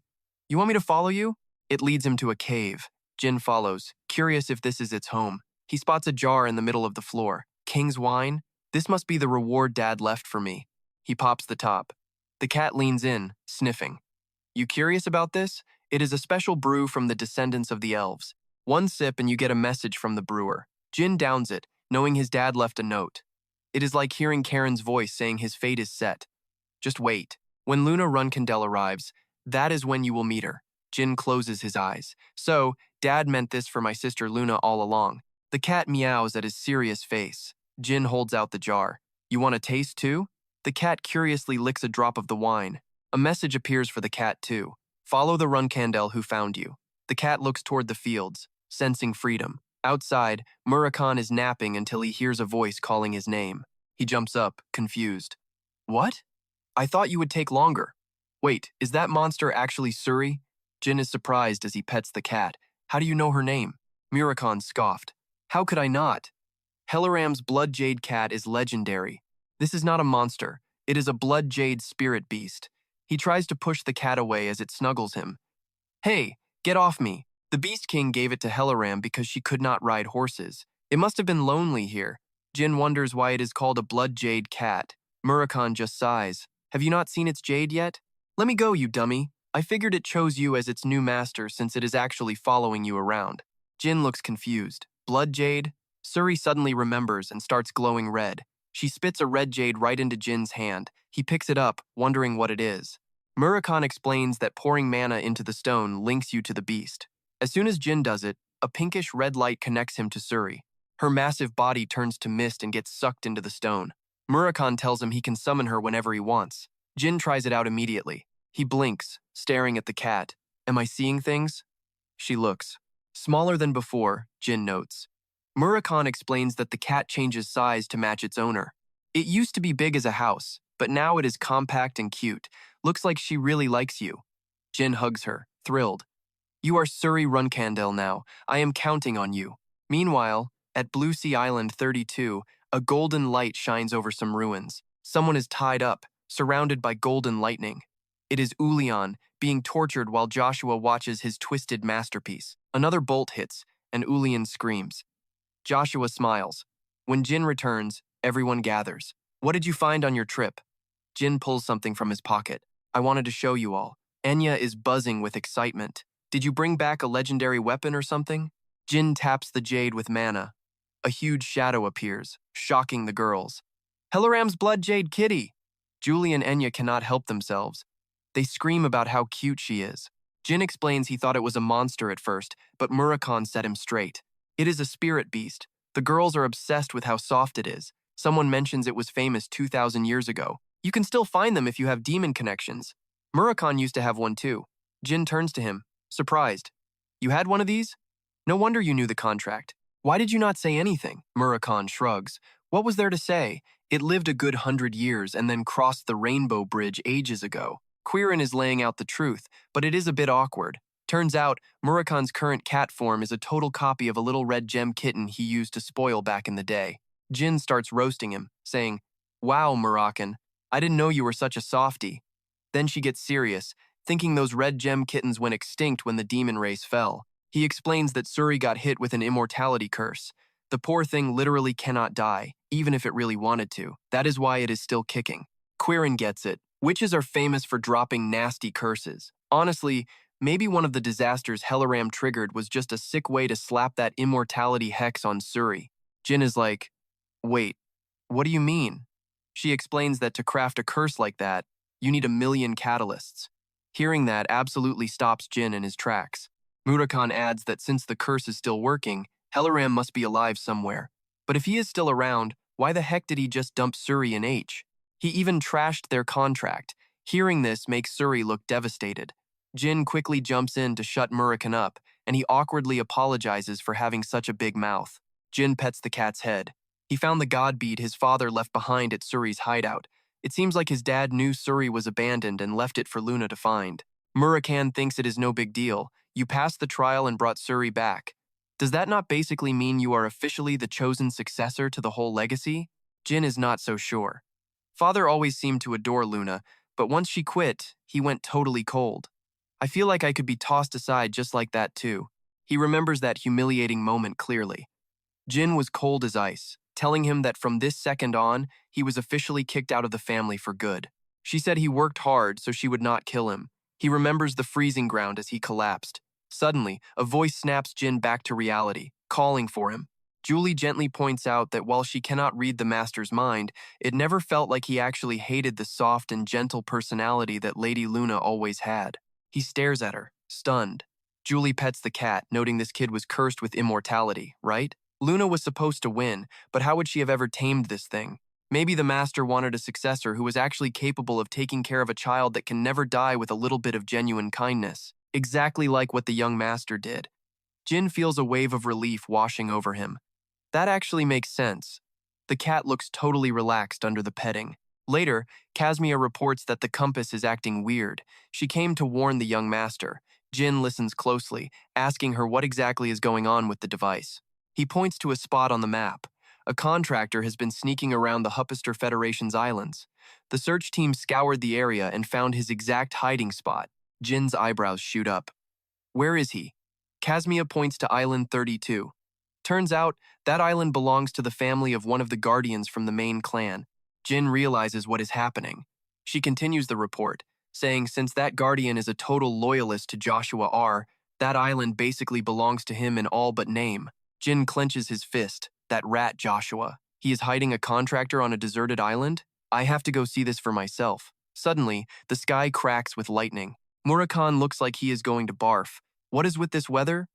You want me to follow you? It leads him to a cave. Jin follows, curious if this is its home. He spots a jar in the middle of the floor. King's wine? This must be the reward Dad left for me. He pops the top. The cat leans in, sniffing. You curious about this? It is a special brew from the descendants of the elves. One sip and you get a message from the brewer. Jin downs it, knowing his dad left a note. It is like hearing Karen's voice saying his fate is set. Just wait. When Luna Runcandel arrives, that is when you will meet her. Jin closes his eyes. So, Dad meant this for my sister Luna all along. The cat meows at his serious face. Jin holds out the jar. You want a taste too? The cat curiously licks a drop of the wine. A message appears for the cat too. Follow the Runcandel who found you. The cat looks toward the fields, sensing freedom. Outside, Murakhan is napping until he hears a voice calling his name. He jumps up, confused. What? I thought you would take longer. Wait, is that monster actually Suri? Jin is surprised as he pets the cat. How do you know her name? Murakhan scoffed. How could I not? Helaram's blood jade cat is legendary. This is not a monster. It is a blood jade spirit beast. He tries to push the cat away as it snuggles him. Hey, get off me. The Beast King gave it to Helaram because she could not ride horses. It must have been lonely here. Jin wonders why it is called a blood jade cat. Murakhan just sighs. Have you not seen its jade yet? Let me go, you dummy. I figured it chose you as its new master since it is actually following you around. Jin looks confused. Blood jade? Suri suddenly remembers and starts glowing red. She spits a red jade right into Jin's hand. He picks it up, wondering what it is. Murakhan explains that pouring mana into the stone links you to the beast. As soon as Jin does it, a pinkish red light connects him to Suri. Her massive body turns to mist and gets sucked into the stone. Murakhan tells him he can summon her whenever he wants. Jin tries it out immediately. He blinks, staring at the cat. Am I seeing things? She looks. Smaller than before, Jin notes. Murakhan explains that the cat changes size to match its owner. It used to be big as a house, but now it is compact and cute. Looks like she really likes you. Jin hugs her, thrilled. You are Suri Runcandel now. I am counting on you. Meanwhile, at Blue Sea Island 32, a golden light shines over some ruins. Someone is tied up, surrounded by golden lightning. It is Ulian, being tortured while Joshua watches his twisted masterpiece. Another bolt hits, and Ulian screams. Joshua smiles. When Jin returns, everyone gathers. What did you find on your trip? Jin pulls something from his pocket. I wanted to show you all. Enya is buzzing with excitement. Did you bring back a legendary weapon or something? Jin taps the jade with mana. A huge shadow appears, shocking the girls. Helaram's blood jade kitty! Julie and Enya cannot help themselves. They scream about how cute she is. Jin explains he thought it was a monster at first, but Murakhan set him straight. It is a spirit beast. The girls are obsessed with how soft it is. Someone mentions it was famous 2,000 years ago. You can still find them if you have demon connections. Murakhan used to have one too. Jin turns to him, surprised. You had one of these? No wonder you knew the contract. Why did you not say anything? Murakhan shrugs. What was there to say? It lived a good 100 years and then crossed the Rainbow Bridge ages ago. Quirin is laying out the truth, but it is a bit awkward. Turns out, Murakhan's current cat form is a total copy of a little red gem kitten he used to spoil back in the day. Jin starts roasting him, saying, Wow, Murakhan, I didn't know you were such a softie. Then she gets serious, thinking those red gem kittens went extinct when the demon race fell. He explains that Suri got hit with an immortality curse. The poor thing literally cannot die, even if it really wanted to. That is why it is still kicking. Quirin gets it. Witches are famous for dropping nasty curses. Honestly, maybe one of the disasters Helaram triggered was just a sick way to slap that immortality hex on Suri. Jin is like, wait, what do you mean? She explains that to craft a curse like that, you need 1,000,000 catalysts. Hearing that absolutely stops Jin in his tracks. Murakhan adds that since the curse is still working, Helaram must be alive somewhere. But if he is still around, why the heck did he just dump Suri and H? He even trashed their contract. Hearing this makes Suri look devastated. Jin quickly jumps in to shut Murakhan up, and he awkwardly apologizes for having such a big mouth. Jin pets the cat's head. He found the god bead his father left behind at Suri's hideout. It seems like his dad knew Suri was abandoned and left it for Luna to find. Murakan thinks it is no big deal. You passed the trial and brought Suri back. Does that not basically mean you are officially the chosen successor to the whole legacy? Jin is not so sure. Father always seemed to adore Luna, but once she quit, he went totally cold. I feel like I could be tossed aside just like that too. He remembers that humiliating moment clearly. Jin was cold as ice, telling him that from this second on, he was officially kicked out of the family for good. She said he worked hard so she would not kill him. He remembers the freezing ground as he collapsed. Suddenly, a voice snaps Jin back to reality, calling for him. Julie gently points out that while she cannot read the master's mind, it never felt like he actually hated the soft and gentle personality that Lady Luna always had. He stares at her, stunned. Julie pets the cat, noting this kid was cursed with immortality, right? Luna was supposed to win, but how would she have ever tamed this thing? Maybe the master wanted a successor who was actually capable of taking care of a child that can never die with a little bit of genuine kindness, exactly like what the young master did. Jin feels a wave of relief washing over him. That actually makes sense. The cat looks totally relaxed under the petting. Later, Kazmia reports that the compass is acting weird. She came to warn the young master. Jin listens closely, asking her what exactly is going on with the device. He points to a spot on the map. A contractor has been sneaking around the Huppister Federation's islands. The search team scoured the area and found his exact hiding spot. Jin's eyebrows shoot up. Where is he? Kazmia points to Island 32. Turns out, that island belongs to the family of one of the guardians from the main clan. Jin realizes what is happening. She continues the report, saying since that guardian is a total loyalist to Joshua R., that island basically belongs to him in all but name. Jin clenches his fist. That rat Joshua. He is hiding a contractor on a deserted island? I have to go see this for myself. Suddenly, the sky cracks with lightning. Murakan looks like he is going to barf. What is with this weather?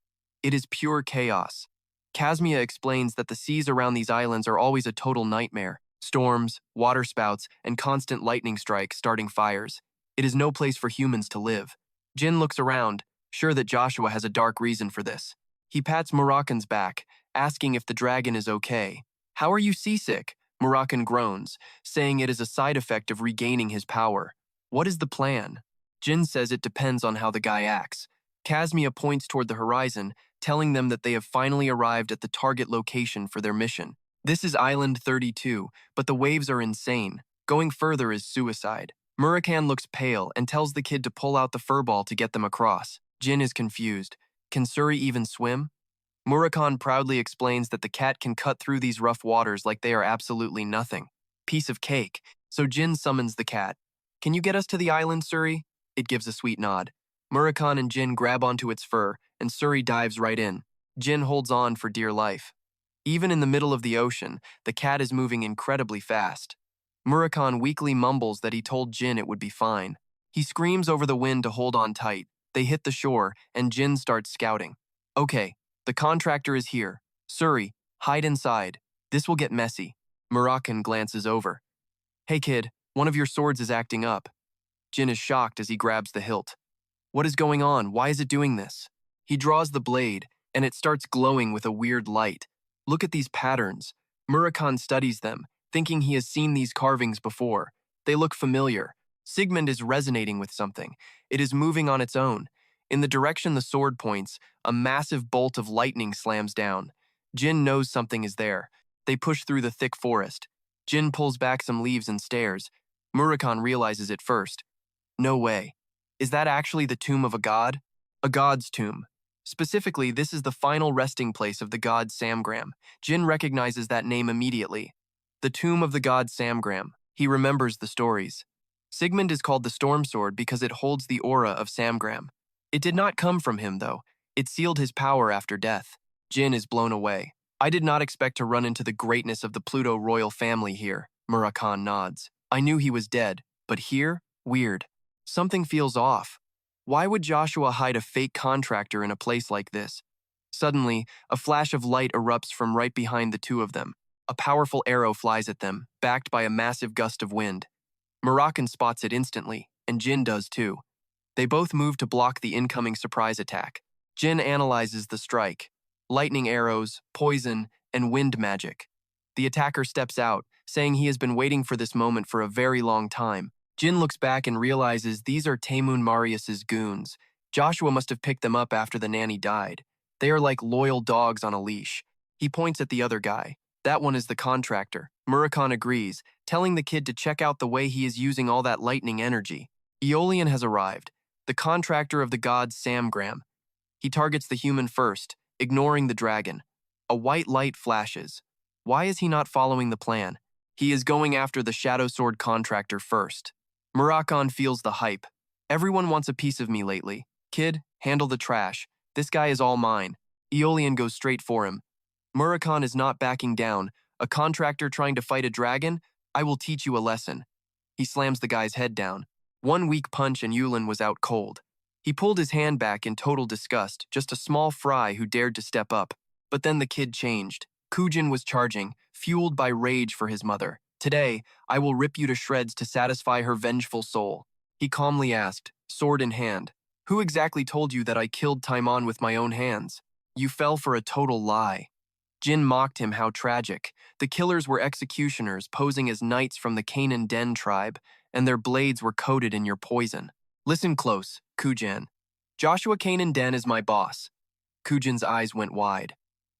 It is pure chaos. Kazmia explains that the seas around these islands are always a total nightmare. Storms, waterspouts, and constant lightning strikes starting fires. It is no place for humans to live. Jin looks around, sure that Joshua has a dark reason for this. He pats Murakan's back, asking if the dragon is okay. How are you seasick? Murakan groans, saying it is a side effect of regaining his power. What is the plan? Jin says it depends on how the guy acts. Kazmia points toward the horizon, telling them that they have finally arrived at the target location for their mission. This is Island 32, but the waves are insane. Going further is suicide. Murakan looks pale and tells the kid to pull out the furball to get them across. Jin is confused. Can Suri even swim? Murakan proudly explains that the cat can cut through these rough waters like they are absolutely nothing. Piece of cake. So Jin summons the cat. Can you get us to the island, Suri? It gives a sweet nod. Murakan and Jin grab onto its fur, and Suri dives right in. Jin holds on for dear life. Even in the middle of the ocean, the cat is moving incredibly fast. Murakan weakly mumbles that he told Jin it would be fine. He screams over the wind to hold on tight. They hit the shore, and Jin starts scouting. Okay, the contractor is here. Suri, hide inside. This will get messy. Murakan glances over. Hey kid, one of your swords is acting up. Jin is shocked as he grabs the hilt. What is going on? Why is it doing this? He draws the blade, and it starts glowing with a weird light. Look at these patterns. Murakan studies them, thinking he has seen these carvings before. They look familiar. Sigmund is resonating with something. It is moving on its own. In the direction the sword points, a massive bolt of lightning slams down. Jin knows something is there. They push through the thick forest. Jin pulls back some leaves and stares. Murakan realizes it first. No way. Is that actually the tomb of a god? A god's tomb. Specifically, this is the final resting place of the god Samgram. Jin recognizes that name immediately. The tomb of the god Samgram. He remembers the stories. Sigmund is called the Storm Sword because it holds the aura of Samgram. It did not come from him, though. It sealed his power after death. Jin is blown away. I did not expect to run into the greatness of the Pluto royal family here, Murakan nods. I knew he was dead, but here? Weird. Something feels off. Why would Joshua hide a fake contractor in a place like this? Suddenly, a flash of light erupts from right behind the two of them. A powerful arrow flies at them, backed by a massive gust of wind. Murakan spots it instantly, and Jin does too. They both move to block the incoming surprise attack. Jin analyzes the strike. Lightning arrows, poison, and wind magic. The attacker steps out, saying he has been waiting for this moment for a very long time. Jin looks back and realizes these are Taymun Marius's goons. Joshua must have picked them up after the nanny died. They are like loyal dogs on a leash. He points at the other guy. That one is the contractor. Murakhan agrees, telling the kid to check out the way he is using all that lightning energy. Aeolian has arrived, the contractor of the god Samgram. He targets the human first, ignoring the dragon. A white light flashes. Why is he not following the plan? He is going after the Shadow Sword contractor first. Murakhan feels the hype. Everyone wants a piece of me lately. Kid, handle the trash. This guy is all mine. Aeolian goes straight for him. Murakhan is not backing down. A contractor trying to fight a dragon? I will teach you a lesson. He slams the guy's head down. One weak punch and Yulin was out cold. He pulled his hand back in total disgust, just a small fry who dared to step up. But then the kid changed. Kujin was charging, fueled by rage for his mother. Today, I will rip you to shreds to satisfy her vengeful soul. He calmly asked, sword in hand. Who exactly told you that I killed Taimon with my own hands? You fell for a total lie. Jin mocked him how tragic. The killers were executioners posing as knights from the Canaan Den tribe, and their blades were coated in your poison. Listen close, Kujin. Joshua Canaan Den is my boss. Kujin's eyes went wide.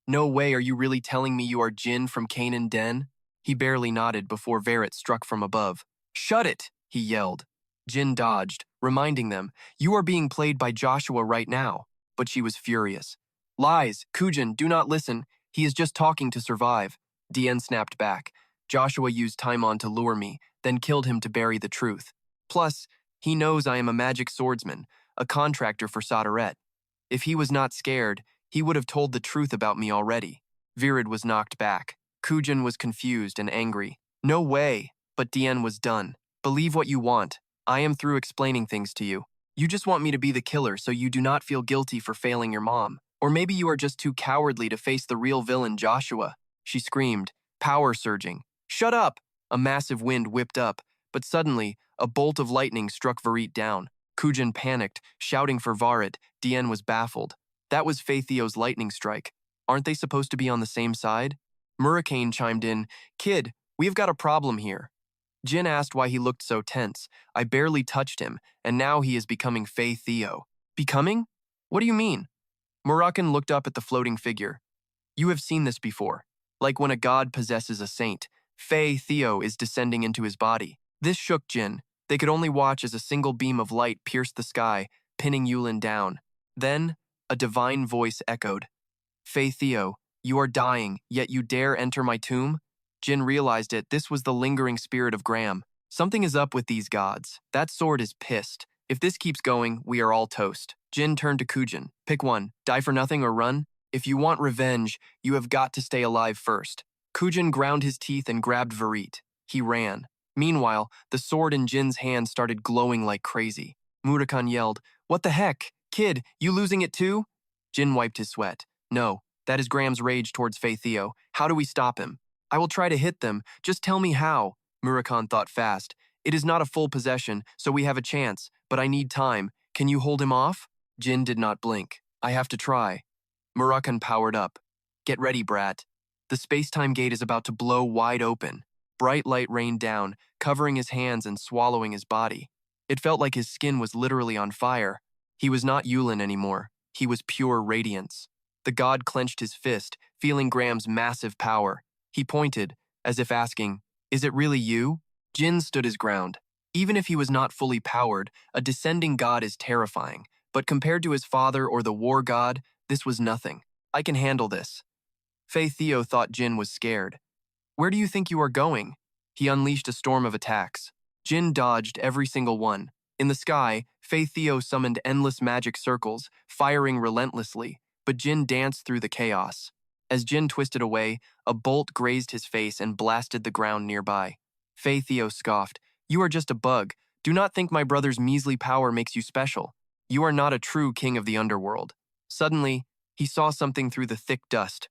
No way, are you really telling me you are Jin from Canaan Den? He barely nodded before Verret struck from above. Shut it, he yelled. Jin dodged, reminding them, you are being played by Joshua right now. But she was furious. Lies, Kujin, do not listen. He is just talking to survive. Dien snapped back. Joshua used Taimon to lure me, then killed him to bury the truth. Plus, he knows I am a magic swordsman, a contractor for Solderet. If he was not scared, he would have told the truth about me already. Virid was knocked back. Kujin was confused and angry. No way, but Dien was done. Believe what you want. I am through explaining things to you. You just want me to be the killer so you do not feel guilty for failing your mom. Or maybe you are just too cowardly to face the real villain, Joshua. She screamed, power surging. Shut up! A massive wind whipped up, but suddenly, a bolt of lightning struck Virit down. Kujin panicked, shouting for Varit. Dien was baffled. That was Faithio's lightning strike. Aren't they supposed to be on the same side? Murakhan chimed in, Kid, we've got a problem here. Jin asked why he looked so tense. I barely touched him, and now he is becoming Faithio. Becoming? What do you mean? Murakhan looked up at the floating figure. You have seen this before. Like when a god possesses a saint, Faithio is descending into his body. This shook Jin. They could only watch as a single beam of light pierced the sky, pinning Yulin down. Then, a divine voice echoed. Faithio, you are dying, yet you dare enter my tomb? Jin realized it. This was the lingering spirit of Graham. Something is up with these gods. That sword is pissed. If this keeps going, we are all toast. Jin turned to Kujin. Pick one. Die for nothing or run? If you want revenge, you have got to stay alive first. Kujin ground his teeth and grabbed Virit. He ran. Meanwhile, the sword in Jin's hand started glowing like crazy. Murakhan yelled, What the heck? Kid, you losing it too? Jin wiped his sweat. No, that is Graham's rage towards Faithio. How do we stop him? I will try to hit them. Just tell me how. Murakhan thought fast. It is not a full possession, so we have a chance, but I need time. Can you hold him off? Jin did not blink. I have to try. Murakhan powered up. Get ready, brat. The space-time gate is about to blow wide open. Bright light rained down, covering his hands and swallowing his body. It felt like his skin was literally on fire. He was not Yulin anymore. He was pure radiance. The god clenched his fist, feeling Graham's massive power. He pointed, as if asking, Is it really you? Jin stood his ground. Even if he was not fully powered, a descending god is terrifying. But compared to his father or the war god, this was nothing. I can handle this. Faithio thought Jin was scared. Where do you think you are going? He unleashed a storm of attacks. Jin dodged every single one. In the sky, Faithio summoned endless magic circles, firing relentlessly, but Jin danced through the chaos. As Jin twisted away, a bolt grazed his face and blasted the ground nearby. Faithio scoffed, You are just a bug. Do not think my brother's measly power makes you special. You are not a true king of the underworld. Suddenly, he saw something through the thick dust.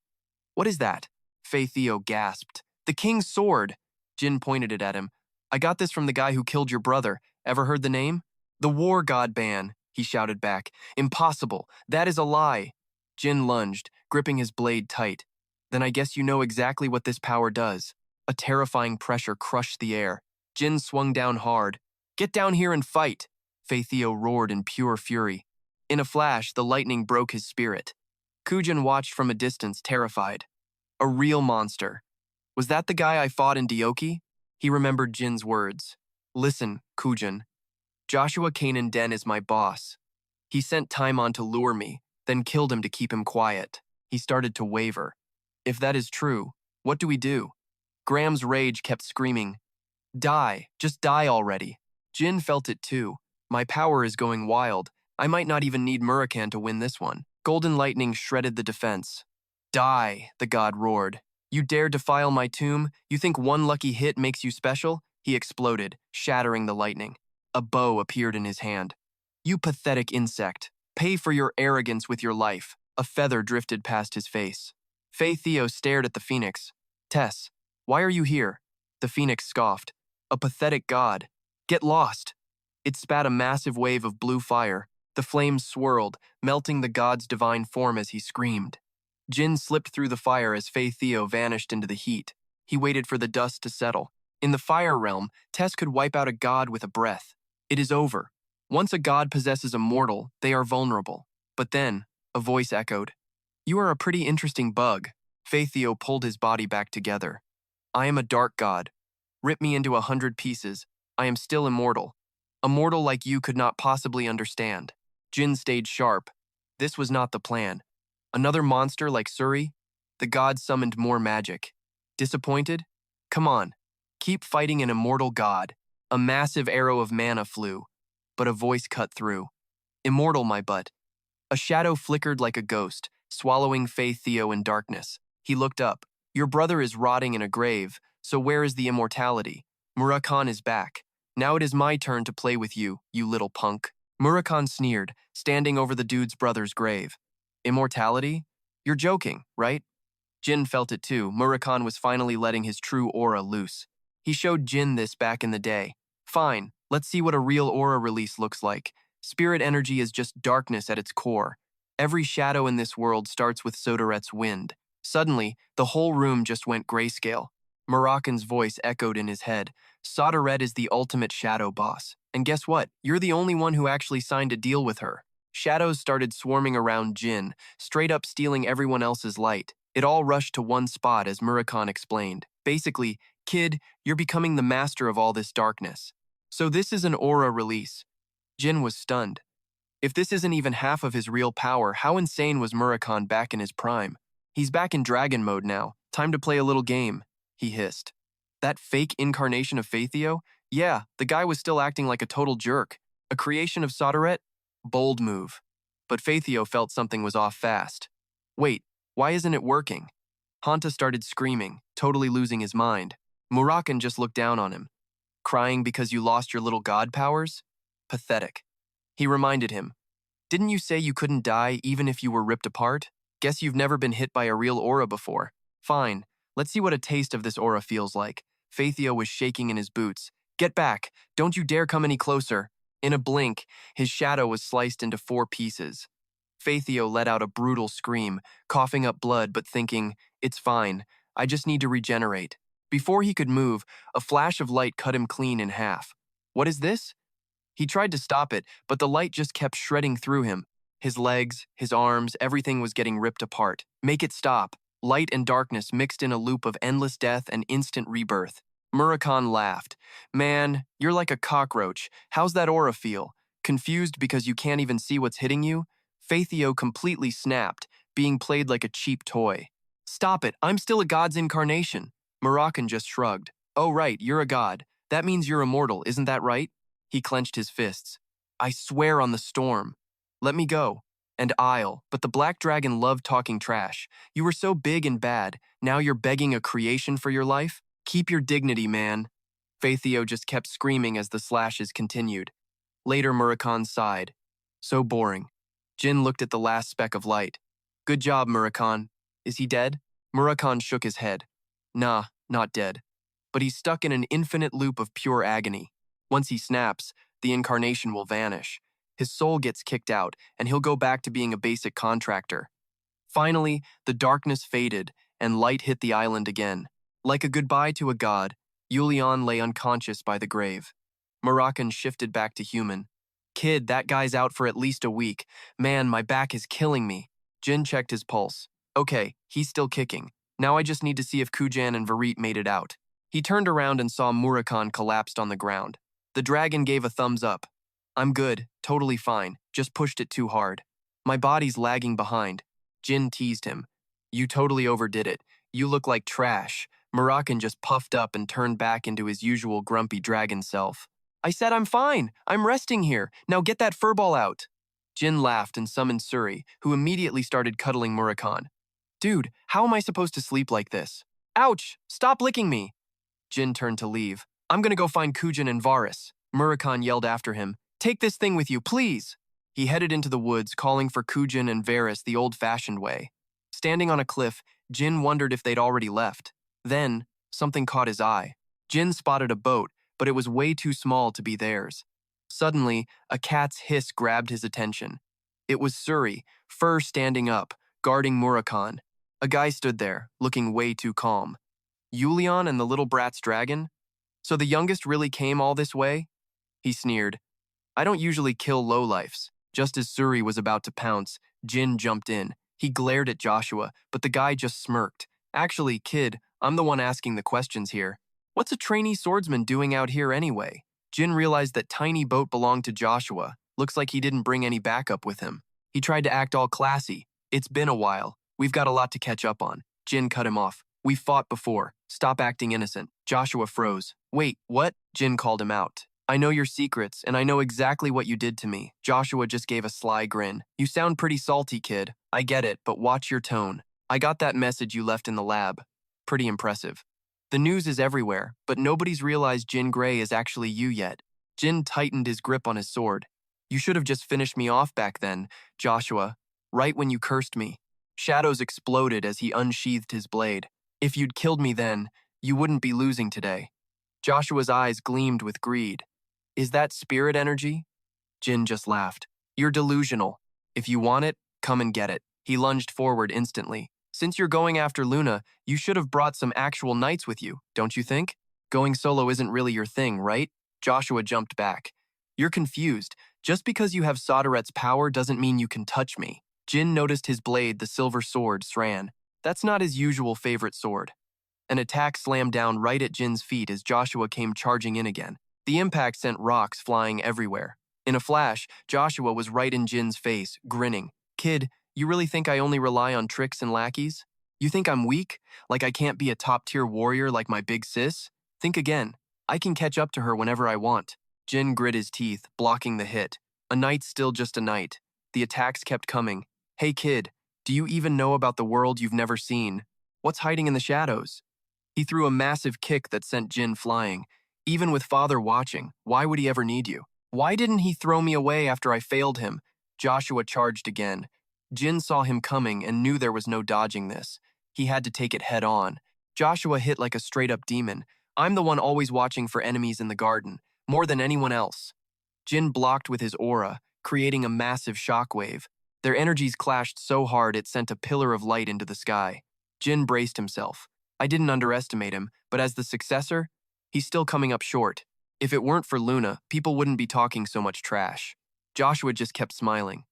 What is that? Faithio gasped. The king's sword! Jin pointed it at him. I got this from the guy who killed your brother. Ever heard the name? The war god Ban, he shouted back. Impossible. That is a lie. Jin lunged, gripping his blade tight. Then I guess you know exactly what this power does. A terrifying pressure crushed the air. Jin swung down hard. Get down here and fight! Faithio roared in pure fury. In a flash, the lightning broke his spirit. Kujin watched from a distance, terrified. A real monster. Was that the guy I fought in Dioki? He remembered Jin's words. Listen, Kujin. Joshua Kanan Den is my boss. He sent Taimon to lure me, then killed him to keep him quiet. He started to waver. If that is true, what do we do? Graham's rage kept screaming. Die, just die already. Jin felt it too. My power is going wild. I might not even need Murakan to win this one. Golden lightning shredded the defense. Die, the god roared. You dare defile my tomb? You think one lucky hit makes you special? He exploded, shattering the lightning. A bow appeared in his hand. You pathetic insect. Pay for your arrogance with your life. A feather drifted past his face. Faye Theo stared at the phoenix. Tess, why are you here? The phoenix scoffed. A pathetic god. Get lost. It spat a massive wave of blue fire. The flames swirled, melting the god's divine form as he screamed. Jin slipped through the fire as Faye Theo vanished into the heat. He waited for the dust to settle. In the fire realm, Tess could wipe out a god with a breath. It is over. Once a god possesses a mortal, they are vulnerable. But then, a voice echoed. You are a pretty interesting bug. Faye Theo pulled his body back together. I am a dark god. Rip me into 100 pieces. I am still immortal. A mortal like you could not possibly understand. Jin stayed sharp. This was not the plan. Another monster like Suri? The god summoned more magic. Disappointed? Come on. Keep fighting an immortal god. A massive arrow of mana flew, but a voice cut through. Immortal, my butt. A shadow flickered like a ghost, swallowing Faye Theo in darkness. He looked up. Your brother is rotting in a grave, so where is the immortality? Murakan is back. Now it is my turn to play with you, you little punk. Murakan sneered, standing over the dude's brother's grave. Immortality? You're joking, right? Jin felt it too. Murakan was finally letting his true aura loose. He showed Jin this back in the day. Fine, let's see what a real aura release looks like. Spirit energy is just darkness at its core. Every shadow in this world starts with Solderet's wind. Suddenly, the whole room just went grayscale. Murakan's voice echoed in his head. Solderet is the ultimate shadow boss. And guess what? You're the only one who actually signed a deal with her. Shadows started swarming around Jin, straight up stealing everyone else's light. It all rushed to one spot as Murakan explained. Basically, kid, you're becoming the master of all this darkness. So this is an aura release. Jin was stunned. If this isn't even half of his real power, how insane was Murakan back in his prime? He's back in dragon mode now. Time to play a little game, he hissed. That fake incarnation of Faithio? Yeah, the guy was still acting like a total jerk. A creation of Solderet? Bold move. But Faithio felt something was off fast. Wait, why isn't it working? Hanta started screaming, totally losing his mind. Murakan just looked down on him. Crying because you lost your little god powers? Pathetic. He reminded him. Didn't you say you couldn't die even if you were ripped apart? Guess you've never been hit by a real aura before. Fine, let's see what a taste of this aura feels like. Faithio was shaking in his boots. Get back! Don't you dare come any closer! In a blink, his shadow was sliced into 4 pieces. Faithio let out a brutal scream, coughing up blood but thinking, it's fine, I just need to regenerate. Before he could move, a flash of light cut him clean in half. What is this? He tried to stop it, but the light just kept shredding through him. His legs, his arms, everything was getting ripped apart. Make it stop. Light and darkness mixed in a loop of endless death and instant rebirth. Murakan laughed. Man, you're like a cockroach. How's that aura feel? Confused because you can't even see what's hitting you? Faithio completely snapped, being played like a cheap toy. Stop it, I'm still a god's incarnation. Murakan just shrugged. Oh right, you're a god. That means you're immortal, isn't that right? He clenched his fists. I swear on the storm. Let me go. And but the black dragon loved talking trash. You were so big and bad, now you're begging a creation for your life? Keep your dignity, man. Faithio just kept screaming as the slashes continued. Later, Murakan sighed. So boring. Jin looked at the last speck of light. Good job, Murakan. Is he dead? Murakan shook his head. Nah, not dead. But he's stuck in an infinite loop of pure agony. Once he snaps, the incarnation will vanish. His soul gets kicked out, and he'll go back to being a basic contractor. Finally, the darkness faded, and light hit the island again. Like a goodbye to a god, Yulian lay unconscious by the grave. Moroccan shifted back to human. Kid, that guy's out for at least a week. Man, my back is killing me. Jin checked his pulse. Okay, he's still kicking. Now I just need to see if Kujan and Varit made it out. He turned around and saw Murakan collapsed on the ground. The dragon gave a thumbs up. I'm good, totally fine, just pushed it too hard. My body's lagging behind. Jin teased him. You totally overdid it. You look like trash. Moroccan just puffed up and turned back into his usual grumpy dragon self. I said I'm fine. I'm resting here. Now get that furball out. Jin laughed and summoned Suri, who immediately started cuddling Murakan. Dude, how am I supposed to sleep like this? Ouch! Stop licking me! Jin turned to leave. I'm gonna go find Kujan and Varus. Murakan yelled after him. Take this thing with you, please! He headed into the woods, calling for Kujan and Varus the old-fashioned way. Standing on a cliff, Jin wondered if they'd already left. Then, something caught his eye. Jin spotted a boat, but it was way too small to be theirs. Suddenly, a cat's hiss grabbed his attention. It was Suri, fur standing up, guarding Murakan. A guy stood there, looking way too calm. Yulian and the little brat's dragon? So the youngest really came all this way? He sneered. I don't usually kill lowlifes. Just as Suri was about to pounce, Jin jumped in. He glared at Joshua, but the guy just smirked. Actually, kid, I'm the one asking the questions here. What's a trainee swordsman doing out here anyway? Jin realized that tiny boat belonged to Joshua. Looks like he didn't bring any backup with him. He tried to act all classy. It's been a while. We've got a lot to catch up on. Jin cut him off. We've fought before. Stop acting innocent. Joshua froze. Wait, what? Jin called him out. I know your secrets, and I know exactly what you did to me. Joshua just gave a sly grin. You sound pretty salty, kid. I get it, but watch your tone. I got that message you left in the lab. Pretty impressive. The news is everywhere, but nobody's realized Jin Gray is actually you yet. Jin tightened his grip on his sword. You should have just finished me off back then, Joshua, right when you cursed me. Shadows exploded as he unsheathed his blade. If you'd killed me then, you wouldn't be losing today. Joshua's eyes gleamed with greed. Is that spirit energy? Jin just laughed. You're delusional. If you want it, come and get it. He lunged forward instantly. Since you're going after Luna, you should have brought some actual knights with you, don't you think? Going solo isn't really your thing, right? Joshua jumped back. You're confused. Just because you have Solderet's power doesn't mean you can touch me. Jin noticed his blade, the silver sword, Sran. That's not his usual favorite sword. An attack slammed down right at Jin's feet as Joshua came charging in again. The impact sent rocks flying everywhere. In a flash, Joshua was right in Jin's face, grinning. Kid, you really think I only rely on tricks and lackeys? You think I'm weak? Like I can't be a top-tier warrior like my big sis? Think again. I can catch up to her whenever I want. Jin grit his teeth, blocking the hit. A knight's still just a knight. The attacks kept coming. Hey kid, do you even know about the world you've never seen? What's hiding in the shadows? He threw a massive kick that sent Jin flying. Even with father watching, why would he ever need you? Why didn't he throw me away after I failed him? Joshua charged again. Jin saw him coming and knew there was no dodging this. He had to take it head on. Joshua hit like a straight-up demon. I'm the one always watching for enemies in the garden, more than anyone else. Jin blocked with his aura, creating a massive shockwave. Their energies clashed so hard it sent a pillar of light into the sky. Jin braced himself. I didn't underestimate him, but as the successor, he's still coming up short. If it weren't for Luna, people wouldn't be talking so much trash. Joshua just kept smiling.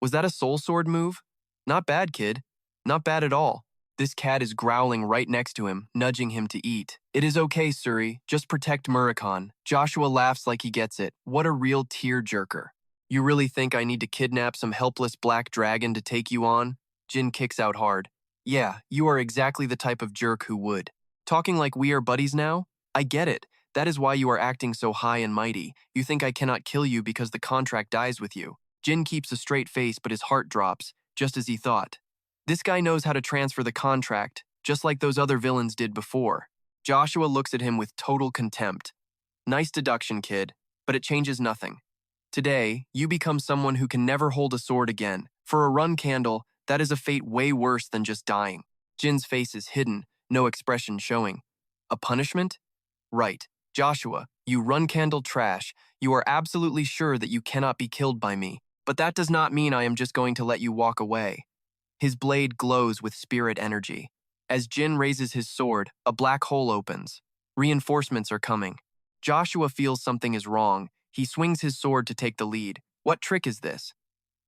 Was that a soul sword move? Not bad, kid. Not bad at all. This cat is growling right next to him, nudging him to eat. It is okay, Suri. Just protect Murakan. Joshua laughs like he gets it. What a real tear-jerker. You really think I need to kidnap some helpless black dragon to take you on? Jin kicks out hard. Yeah, you are exactly the type of jerk who would. Talking like we are buddies now? I get it. That is why you are acting so high and mighty. You think I cannot kill you because the contract dies with you. Jin keeps a straight face, but his heart drops, just as he thought. This guy knows how to transfer the contract, just like those other villains did before. Joshua looks at him with total contempt. Nice deduction, kid, but it changes nothing. Today, you become someone who can never hold a sword again. For a Runcandel, that is a fate way worse than just dying. Jin's face is hidden, no expression showing. A punishment? Right. Joshua, you Runcandel trash, you are absolutely sure that you cannot be killed by me. But that does not mean I am just going to let you walk away. His blade glows with spirit energy. As Jin raises his sword, a black hole opens. Reinforcements are coming. Joshua feels something is wrong. He swings his sword to take the lead. What trick is this?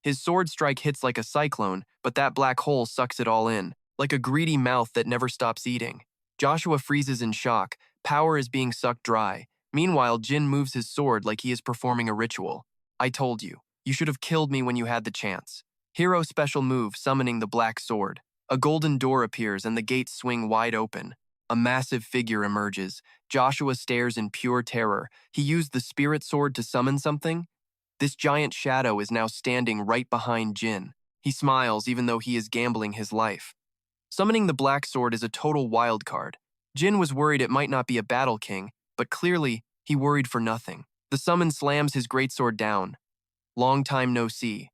His sword strike hits like a cyclone, but that black hole sucks it all in, like a greedy mouth that never stops eating. Joshua freezes in shock. Power is being sucked dry. Meanwhile, Jin moves his sword like he is performing a ritual. I told you. You should have killed me when you had the chance. Hero special move, summoning the black sword. A golden door appears and the gates swing wide open. A massive figure emerges. Joshua stares in pure terror. He used the spirit sword to summon something? This giant shadow is now standing right behind Jin. He smiles even though he is gambling his life. Summoning the black sword is a total wild card. Jin was worried it might not be a battle king, but clearly, he worried for nothing. The summon slams his greatsword down. Long time no see.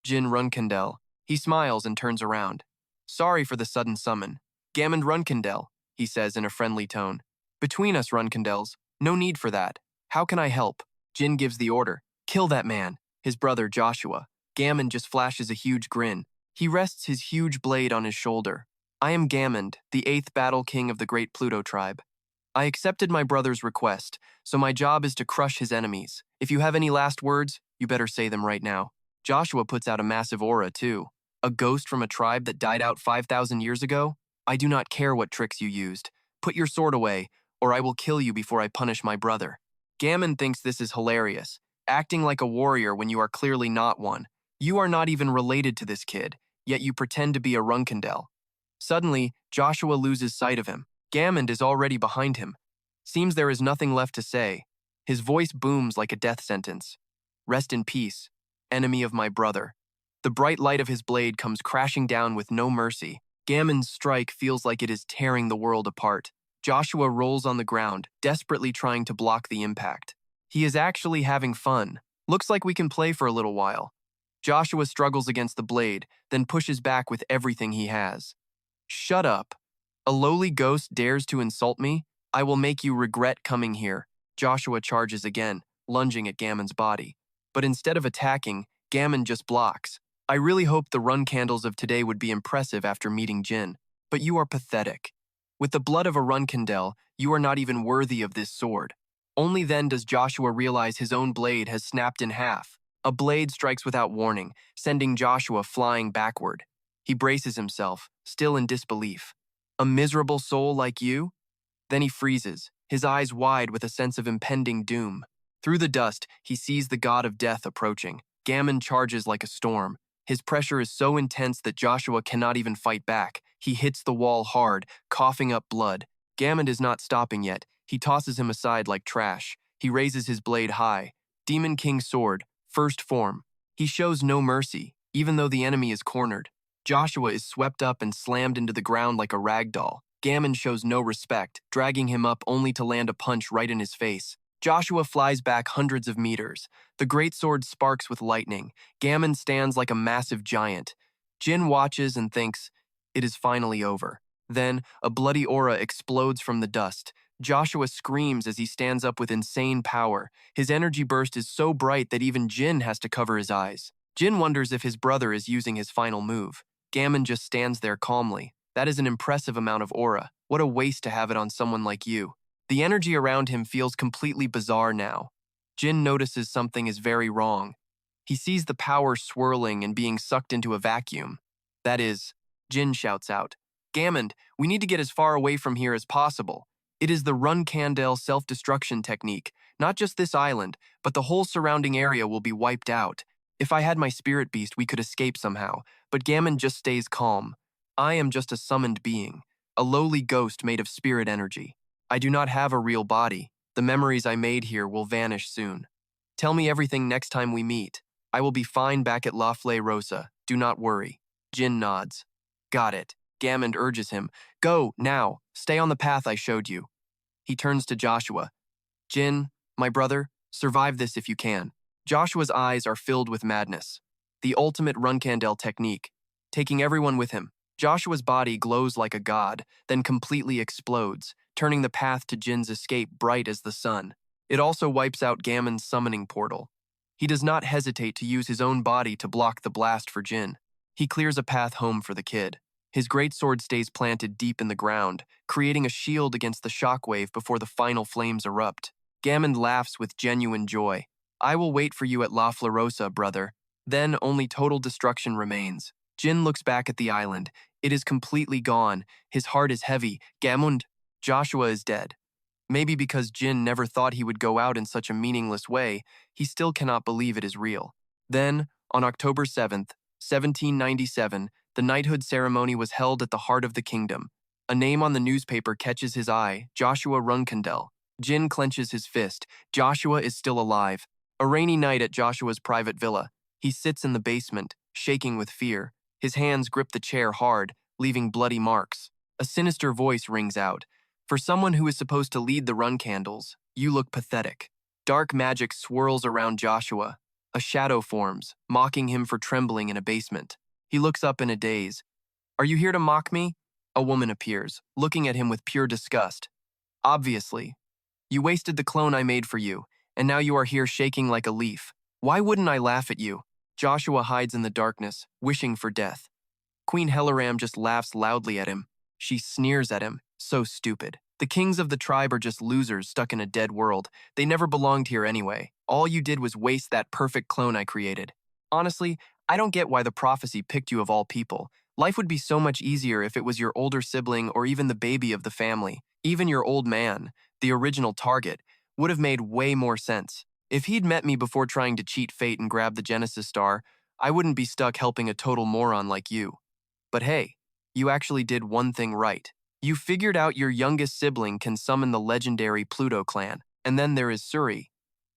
Jin Runcandel. He smiles and turns around. Sorry for the sudden summon. Gammon Runcandel, he says in a friendly tone. Between us, Runcandels, no need for that. How can I help? Jin gives the order. Kill that man, his brother Joshua. Gammon just flashes a huge grin. He rests his huge blade on his shoulder. I am Gammon, the 8th battle king of the great Pluto tribe. I accepted my brother's request, so my job is to crush his enemies. If you have any last words, you better say them right now. Joshua puts out a massive aura, too. A ghost from a tribe that died out 5,000 years ago? I do not care what tricks you used. Put your sword away, or I will kill you before I punish my brother. Gammon thinks this is hilarious, acting like a warrior when you are clearly not one. You are not even related to this kid, yet you pretend to be a Runcandel. Suddenly, Joshua loses sight of him. Gammon is already behind him. Seems there is nothing left to say. His voice booms like a death sentence. Rest in peace, enemy of my brother. The bright light of his blade comes crashing down with no mercy. Gammon's strike feels like it is tearing the world apart. Joshua rolls on the ground, desperately trying to block the impact. He is actually having fun. Looks like we can play for a little while. Joshua struggles against the blade, then pushes back with everything he has. Shut up. A lowly ghost dares to insult me? I will make you regret coming here. Joshua charges again, lunging at Gammon's body. But instead of attacking, Gammon just blocks. I really hoped the Runcandels of today would be impressive after meeting Jin, but you are pathetic. With the blood of a Runcandel, you are not even worthy of this sword. Only then does Joshua realize his own blade has snapped in half. A blade strikes without warning, sending Joshua flying backward. He braces himself, still in disbelief. A miserable soul like you? Then he freezes, his eyes wide with a sense of impending doom. Through the dust, he sees the god of death approaching. Gammon charges like a storm. His pressure is so intense that Joshua cannot even fight back. He hits the wall hard, coughing up blood. Gammon is not stopping yet. He tosses him aside like trash. He raises his blade high. Demon King Sword, first form. He shows no mercy, even though the enemy is cornered. Joshua is swept up and slammed into the ground like a rag doll. Gammon shows no respect, dragging him up only to land a punch right in his face. Joshua flies back hundreds of meters. The greatsword sparks with lightning. Gammon stands like a massive giant. Jin watches and thinks, it is finally over. Then, a bloody aura explodes from the dust. Joshua screams as he stands up with insane power. His energy burst is so bright that even Jin has to cover his eyes. Jin wonders if his brother is using his final move. Gammon just stands there calmly. That is an impressive amount of aura. What a waste to have it on someone like you. The energy around him feels completely bizarre now. Jin notices something is very wrong. He sees the power swirling and being sucked into a vacuum. That is, Jin shouts out, Gammon, we need to get as far away from here as possible. It is the Runcandel self-destruction technique. Not just this island, but the whole surrounding area will be wiped out. If I had my spirit beast, we could escape somehow, but Gammon just stays calm. I am just a summoned being, a lowly ghost made of spirit energy. I do not have a real body. The memories I made here will vanish soon. Tell me everything next time we meet. I will be fine back at La Fle Rosa. Do not worry. Jin nods. Got it. Gammon urges him. Go, now. Stay on the path I showed you. He turns to Joshua. Jin, my brother, survive this if you can. Joshua's eyes are filled with madness. The ultimate Runcandel technique. Taking everyone with him. Joshua's body glows like a god, then completely explodes, turning the path to Jin's escape bright as the sun. It also wipes out Gammon's summoning portal. He does not hesitate to use his own body to block the blast for Jin. He clears a path home for the kid. His great sword stays planted deep in the ground, creating a shield against the shockwave before the final flames erupt. Gammond laughs with genuine joy. I will wait for you at La Florosa, brother. Then only total destruction remains. Jin looks back at the island. It is completely gone. His heart is heavy. Gammond, Joshua is dead. Maybe because Jin never thought he would go out in such a meaningless way, he still cannot believe it is real. Then, on October 7th, 1797, the knighthood ceremony was held at the heart of the kingdom. A name on the newspaper catches his eye, Joshua Runcandel. Jin clenches his fist. Joshua is still alive. A rainy night at Joshua's private villa. He sits in the basement, shaking with fear. His hands grip the chair hard, leaving bloody marks. A sinister voice rings out. For someone who is supposed to lead the Runcandels, you look pathetic. Dark magic swirls around Joshua. A shadow forms, mocking him for trembling in abasement. He looks up in a daze. Are you here to mock me? A woman appears, looking at him with pure disgust. Obviously. You wasted the clone I made for you, and now you are here shaking like a leaf. Why wouldn't I laugh at you? Joshua hides in the darkness, wishing for death. Queen Helaram just laughs loudly at him. She sneers at him. So stupid. The kings of the tribe are just losers stuck in a dead world. They never belonged here anyway. All you did was waste that perfect clone I created. Honestly, I don't get why the prophecy picked you of all people. Life would be so much easier if it was your older sibling or even the baby of the family. Even your old man, the original target, would have made way more sense. If he'd met me before trying to cheat fate and grab the Genesis star, I wouldn't be stuck helping a total moron like you. But hey, you actually did one thing right. You figured out your youngest sibling can summon the legendary Pluto clan, and then there is Suri.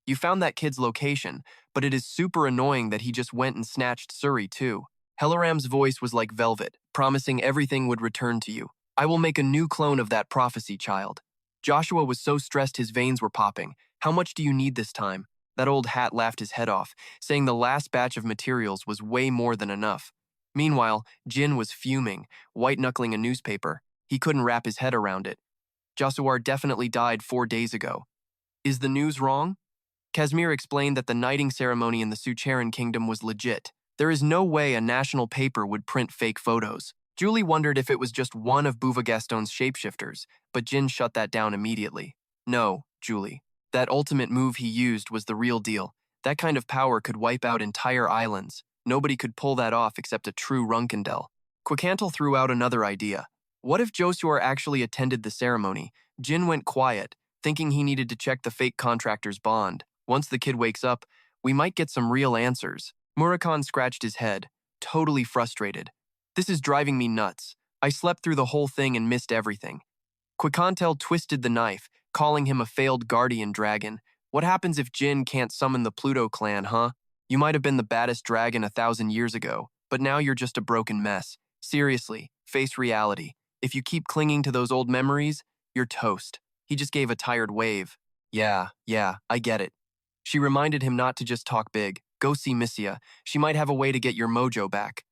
You found that kid's location, but it is super annoying that he just went and snatched Suri too. Helaram's voice was like velvet, promising everything would return to you. I will make a new clone of that prophecy, child. Joshua was so stressed his veins were popping. How much do you need this time? That old hat laughed his head off, saying the last batch of materials was way more than enough. Meanwhile, Jin was fuming, white-knuckling a newspaper. He couldn't wrap his head around it. Joshua definitely died 4 days ago. Is the news wrong? Casimir explained that the knighting ceremony in the Sucheran kingdom was legit. There is no way a national paper would print fake photos. Julie wondered if it was just one of Bouvagaston's shapeshifters, but Jin shut that down immediately. No, Julie. That ultimate move he used was the real deal. That kind of power could wipe out entire islands. Nobody could pull that off except a true Runcandel. Quicantel threw out another idea. What if Joshua actually attended the ceremony? Jin went quiet, thinking he needed to check the fake contractor's bond. Once the kid wakes up, we might get some real answers. Murakan scratched his head, totally frustrated. This is driving me nuts. I slept through the whole thing and missed everything. Quicantel twisted the knife, calling him a failed guardian dragon. What happens if Jin can't summon the Pluto clan, huh? You might have been the baddest dragon 1,000 years ago, but now you're just a broken mess. Seriously, face reality. If you keep clinging to those old memories, you're toast. He just gave a tired wave. Yeah, I get it. She reminded him not to just talk big. Go see Missia. She might have a way to get your mojo back.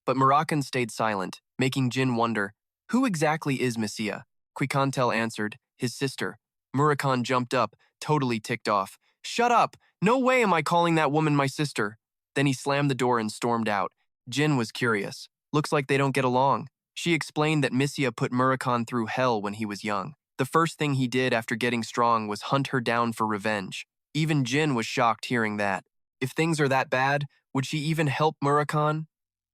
But Murakan stayed silent, making Jin wonder, who exactly is Missia? Quicantel answered, his sister. Murakan jumped up, totally ticked off. Shut up! No way am I calling that woman my sister. Then he slammed the door and stormed out. Jin was curious. Looks like they don't get along. She explained that Missia put Murakan through hell when he was young. The first thing he did after getting strong was hunt her down for revenge. Even Jin was shocked hearing that. If things are that bad, would she even help Murakan?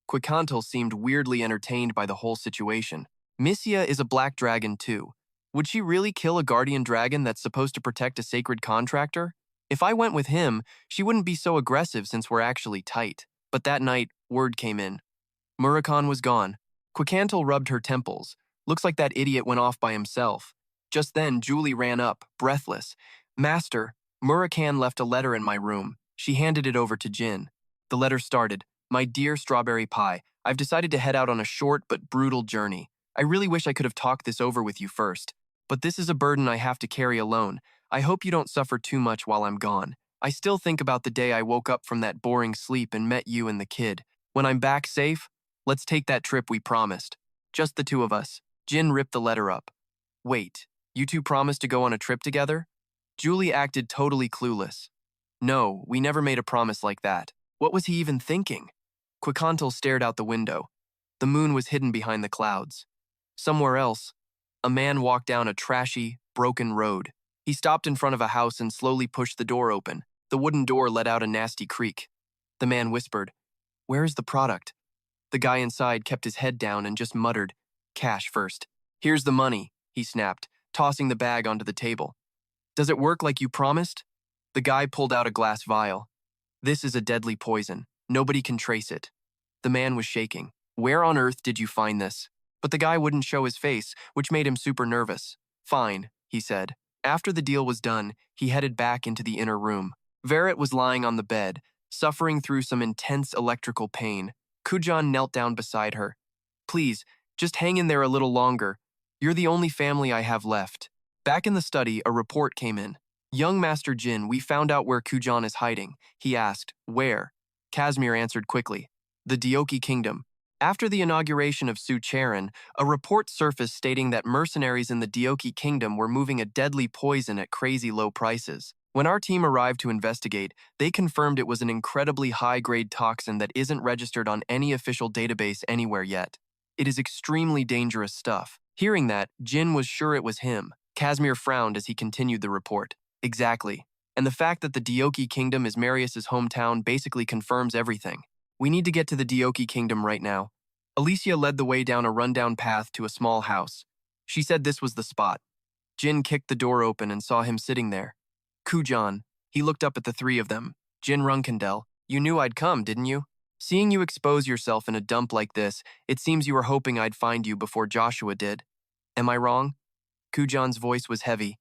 Quicantel seemed weirdly entertained by the whole situation. Missia is a black dragon too. Would she really kill a guardian dragon that's supposed to protect a sacred contractor? If I went with him, she wouldn't be so aggressive since we're actually tight. But that night, word came in. Murakan was gone. Quicantel rubbed her temples. Looks like that idiot went off by himself. Just then, Julie ran up, breathless. Master, Murakan left a letter in my room. She handed it over to Jin. The letter started, My dear Strawberry Pie, I've decided to head out on a short but brutal journey. I really wish I could have talked this over with you first. But this is a burden I have to carry alone. I hope you don't suffer too much while I'm gone. I still think about the day I woke up from that boring sleep and met you and the kid. When I'm back safe, let's take that trip we promised. Just the two of us. Jin ripped the letter up. Wait, you two promised to go on a trip together? Julie acted totally clueless. No, we never made a promise like that. What was he even thinking? Quicantel stared out the window. The moon was hidden behind the clouds. Somewhere else, a man walked down a trashy, broken road. He stopped in front of a house and slowly pushed the door open. The wooden door let out a nasty creak. The man whispered, "Where is the product?" The guy inside kept his head down and just muttered, "Cash first." "Here's the money," he snapped, tossing the bag onto the table. "Does it work like you promised?" The guy pulled out a glass vial. "This is a deadly poison. Nobody can trace it." The man was shaking. "Where on earth did you find this?" But the guy wouldn't show his face, which made him super nervous. "Fine," he said. After the deal was done, he headed back into the inner room. Verret was lying on the bed, suffering through some intense electrical pain. Kujan knelt down beside her. "Please, just hang in there a little longer. You're the only family I have left." Back in the study, a report came in. "Young Master Jin, we found out where Kujan is hiding." He asked, "Where?" Casimir answered quickly, "The Dioki Kingdom." After the inauguration of Su Charon, a report surfaced stating that mercenaries in the Dioki Kingdom were moving a deadly poison at crazy low prices. When our team arrived to investigate, they confirmed it was an incredibly high-grade toxin that isn't registered on any official database anywhere yet. It is extremely dangerous stuff. Hearing that, Jin was sure it was him. Casimir frowned as he continued the report. "Exactly. And the fact that the Dioki Kingdom is Marius's hometown basically confirms everything. We need to get to the Dioki Kingdom right now." Alicia led the way down a rundown path to a small house. She said this was the spot. Jin kicked the door open and saw him sitting there. "Kujan." He looked up at the three of them. "Jin Runcandel, you knew I'd come, didn't you? Seeing you expose yourself in a dump like this, it seems you were hoping I'd find you before Joshua did. Am I wrong?" Kujan's voice was heavy.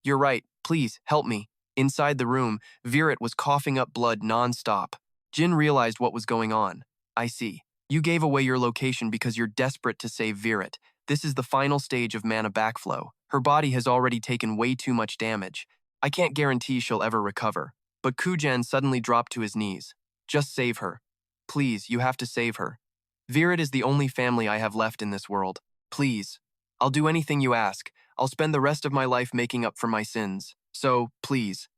"You're right. Please, help me." Inside the room, Virat was coughing up blood non-stop. Jin realized what was going on. "I see. You gave away your location because you're desperate to save Virat. This is the final stage of mana backflow. Her body has already taken way too much damage. I can't guarantee she'll ever recover." But Kujan suddenly dropped to his knees. "Just save her. Please, you have to save her. Virat is the only family I have left in this world. Please. I'll do anything you ask. I'll spend the rest of my life making up for my sins. So, please."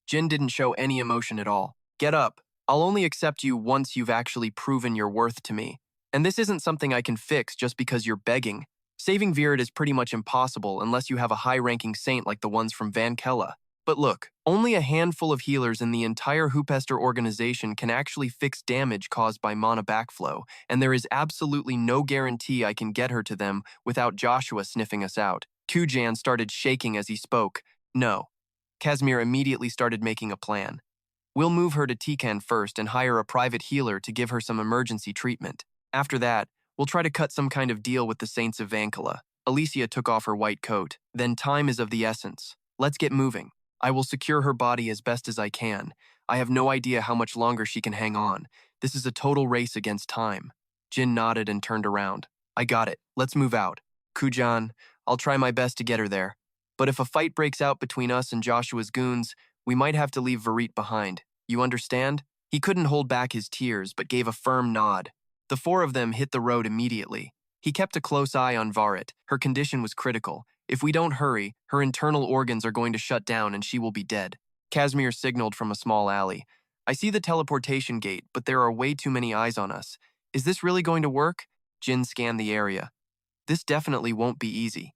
Jin didn't show any emotion at all. "Get up. I'll only accept you once you've actually proven your worth to me. And this isn't something I can fix just because you're begging. Saving Virat is pretty much impossible unless you have a high-ranking saint like the ones from Vankella. But look, only a handful of healers in the entire Hoopester organization can actually fix damage caused by mana backflow, and there is absolutely no guarantee I can get her to them without Joshua sniffing us out." Kujan started shaking as he spoke. "No." Casimir immediately started making a plan. "We'll move her to Tikan first and hire a private healer to give her some emergency treatment. After that, we'll try to cut some kind of deal with the Saints of Vankella." Alicia took off her white coat. "Then time is of the essence. Let's get moving. I will secure her body as best as I can. I have no idea how much longer she can hang on. This is a total race against time." Jin nodded and turned around. "I got it. Let's move out. Kujan, I'll try my best to get her there. But if a fight breaks out between us and Joshua's goons, we might have to leave Virat behind. You understand?" He couldn't hold back his tears, but gave a firm nod. The four of them hit the road immediately. He kept a close eye on Virat. Her condition was critical. If we don't hurry, her internal organs are going to shut down and she will be dead. Casimir signaled from a small alley. "I see the teleportation gate, but there are way too many eyes on us. Is this really going to work?" Jin scanned the area. "This definitely won't be easy.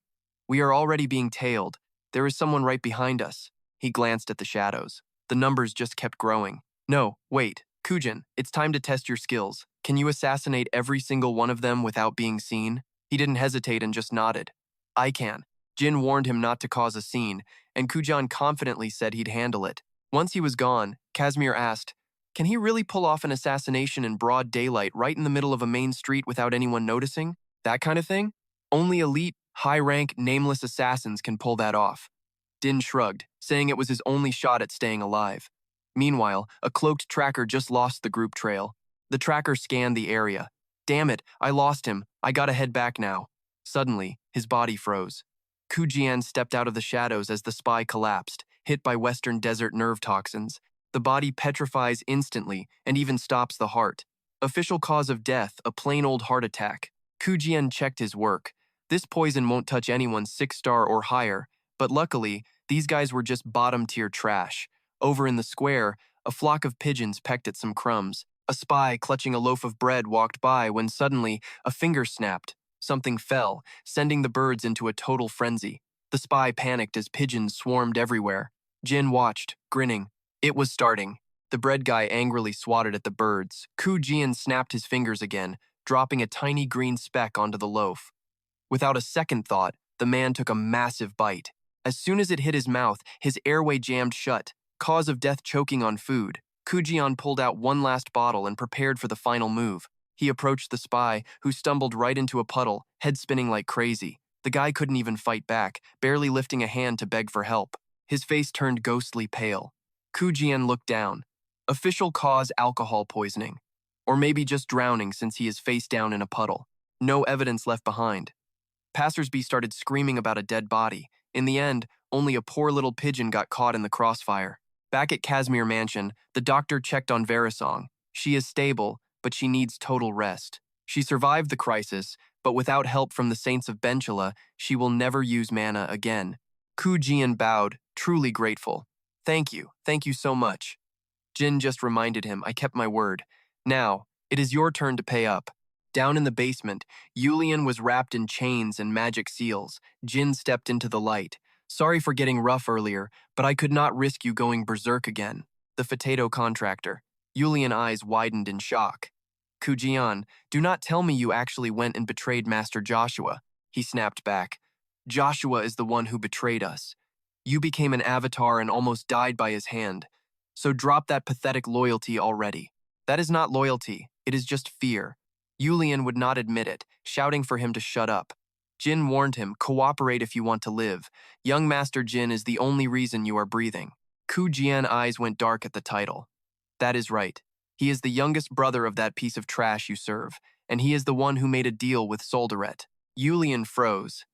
We are already being tailed. There is someone right behind us." He glanced at the shadows. The numbers just kept growing. "No, wait. Kujan, it's time to test your skills. Can you assassinate every single one of them without being seen?" He didn't hesitate and just nodded. "I can." Jin warned him not to cause a scene, and Kujan confidently said he'd handle it. Once he was gone, Casimir asked, "Can he really pull off an assassination in broad daylight right in the middle of a main street without anyone noticing? That kind of thing? Only elite, high-rank, nameless assassins can pull that off." Din shrugged, saying it was his only shot at staying alive. Meanwhile, a cloaked tracker just lost the group trail. The tracker scanned the area. "Damn it, I lost him. I gotta head back now." Suddenly, his body froze. Kujian stepped out of the shadows as the spy collapsed, hit by Western Desert nerve toxins. The body petrifies instantly and even stops the heart. Official cause of death, a plain old heart attack. Kujian checked his work. This poison won't touch anyone 6-star or higher, but luckily, these guys were just bottom-tier trash. Over in the square, a flock of pigeons pecked at some crumbs. A spy clutching a loaf of bread walked by when suddenly a finger snapped. Something fell, sending the birds into a total frenzy. The spy panicked as pigeons swarmed everywhere. Jin watched, grinning. It was starting. The bread guy angrily swatted at the birds. Ku Jian snapped his fingers again, dropping a tiny green speck onto the loaf. Without a second thought, the man took a massive bite. As soon as it hit his mouth, his airway jammed shut, cause of death choking on food. Kujian pulled out one last bottle and prepared for the final move. He approached the spy, who stumbled right into a puddle, head spinning like crazy. The guy couldn't even fight back, barely lifting a hand to beg for help. His face turned ghostly pale. Kujian looked down. Official cause alcohol poisoning. Or maybe just drowning since he is face down in a puddle. No evidence left behind. Passersby started screaming about a dead body. In the end, only a poor little pigeon got caught in the crossfire. Back at Casimir Mansion, the doctor checked on Verisong. She is stable, but she needs total rest. She survived the crisis, but without help from the Saints of Benchula, she will never use mana again. Ku Jian bowed, truly grateful. Thank you so much. Jin just reminded him, I kept my word. Now, it is your turn to pay up. Down in the basement, Yulian was wrapped in chains and magic seals. Jin stepped into the light. Sorry for getting rough earlier, but I could not risk you going berserk again. The potato contractor. Yulian eyes widened in shock. Kujian, do not tell me you actually went and betrayed Master Joshua. He snapped back. Joshua is the one who betrayed us. You became an avatar and almost died by his hand. So drop that pathetic loyalty already. That is not loyalty, it is just fear. Yulian would not admit it, shouting for him to shut up. Jin warned him, cooperate if you want to live. Young Master Jin is the only reason you are breathing. Ku Jian eyes went dark at the title. That is right. He is the youngest brother of that piece of trash you serve, and he is the one who made a deal with Solderet. Yulian froze.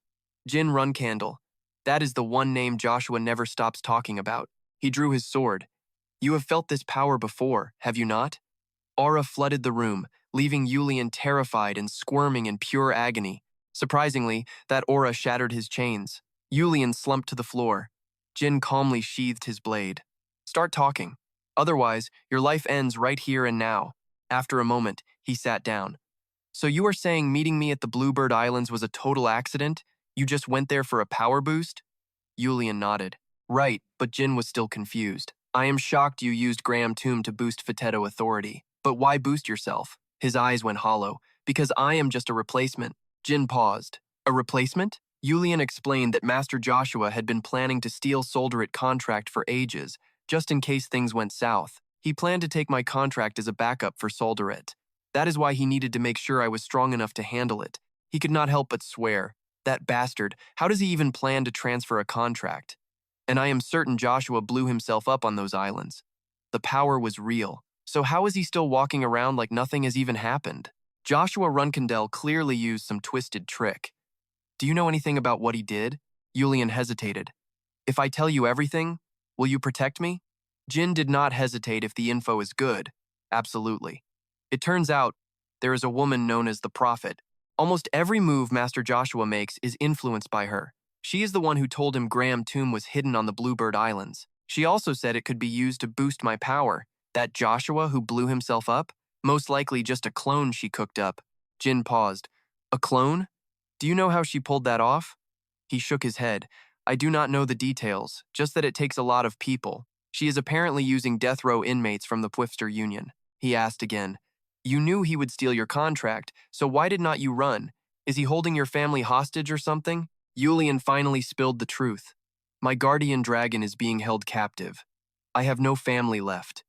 Jin Runcandel. That is the one name Joshua never stops talking about. He drew his sword. You have felt this power before, have you not? Aura flooded the room, leaving Yulian terrified and squirming in pure agony. Surprisingly, that aura shattered his chains. Yulian slumped to the floor. Jin calmly sheathed his blade. Start talking. Otherwise, your life ends right here and now. After a moment, he sat down. So you are saying meeting me at the Bluebird Islands was a total accident? You just went there for a power boost? Yulian nodded. Right, but Jin was still confused. I am shocked you used Graham Tomb to boost Feteto authority. But why boost yourself? His eyes went hollow. Because I am just a replacement. Jin paused. A replacement? Yulian explained that Master Joshua had been planning to steal Solderet contract for ages, just in case things went south. He planned to take my contract as a backup for Solderet. That is why he needed to make sure I was strong enough to handle it. He could not help but swear. That bastard, how does he even plan to transfer a contract? And I am certain Joshua blew himself up on those islands. The power was real. So how is he still walking around like nothing has even happened? Joshua Runcandel clearly used some twisted trick. Do you know anything about what he did? Yulian hesitated. If I tell you everything, will you protect me? Jin did not hesitate if the info is good. Absolutely. It turns out, there is a woman known as the Prophet. Almost every move Master Joshua makes is influenced by her. She is the one who told him Graham Tomb was hidden on the Bluebird Islands. She also said it could be used to boost my power. That Joshua who blew himself up? Most likely just a clone she cooked up. Jin paused. A clone? Do you know how she pulled that off? He shook his head. I do not know the details, just that it takes a lot of people. She is apparently using death row inmates from the Pwifster Union. He asked again. You knew he would steal your contract, so why did not you run? Is he holding your family hostage or something? Yulian finally spilled the truth. My guardian dragon is being held captive. I have no family left.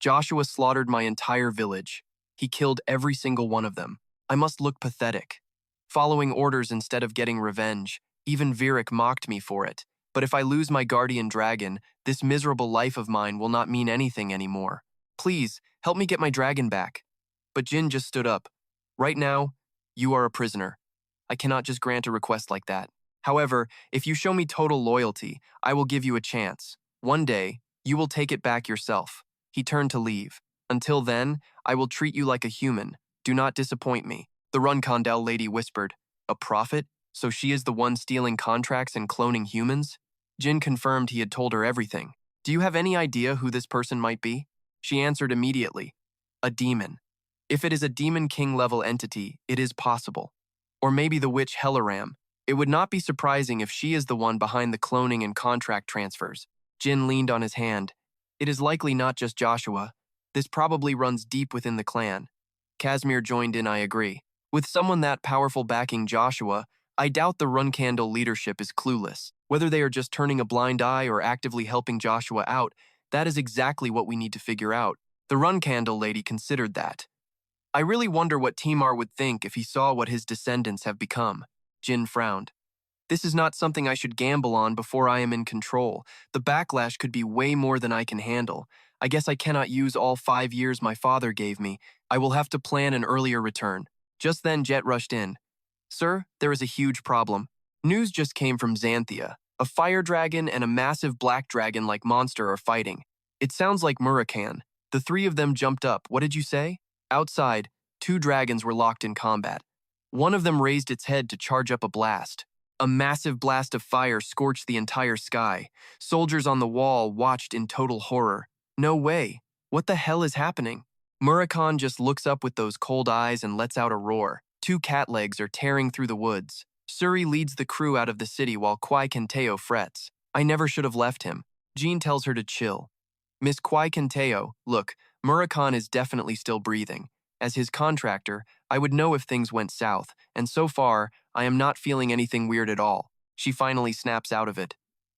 Joshua slaughtered my entire village. He killed every single one of them. I must look pathetic. Following orders instead of getting revenge. Even Virik mocked me for it. But if I lose my guardian dragon, this miserable life of mine will not mean anything anymore. Please, help me get my dragon back. But Jin just stood up. Right now, you are a prisoner. I cannot just grant a request like that. However, if you show me total loyalty, I will give you a chance. One day, you will take it back yourself. He turned to leave. Until then, I will treat you like a human. Do not disappoint me. The Runcandel lady whispered. A prophet? So she is the one stealing contracts and cloning humans? Jin confirmed he had told her everything. Do you have any idea who this person might be? She answered immediately. A demon. If it is a demon king level entity, it is possible. Or maybe the witch Helaram. It would not be surprising if she is the one behind the cloning and contract transfers. Jin leaned on his hand. It is likely not just Joshua. This probably runs deep within the clan. Casimir joined in, I agree. With someone that powerful backing Joshua, I doubt the Runcandel leadership is clueless. Whether they are just turning a blind eye or actively helping Joshua out, that is exactly what we need to figure out. The Runcandel lady considered that. I really wonder what Timar would think if he saw what his descendants have become. Jin frowned. This is not something I should gamble on before I am in control. The backlash could be way more than I can handle. I guess I cannot use all 5 years my father gave me. I will have to plan an earlier return. Just then Jet rushed in. Sir, there is a huge problem. News just came from Xanthia. A fire dragon and a massive black dragon-like monster are fighting. It sounds like Murakan. The three of them jumped up. What did you say? Outside, 2 dragons were locked in combat. One of them raised its head to charge up a blast. A massive blast of fire scorched the entire sky. Soldiers on the wall watched in total horror. No way. What the hell is happening? Murakan just looks up with those cold eyes and lets out a roar. 2 cat legs are tearing through the woods. Suri leads the crew out of the city while Kwai Kenteo frets. I never should have left him. Jean tells her to chill. Miss Kwai Kenteo, look, Murakan is definitely still breathing. As his contractor, I would know if things went south, and so far, I am not feeling anything weird at all. She finally snaps out of it.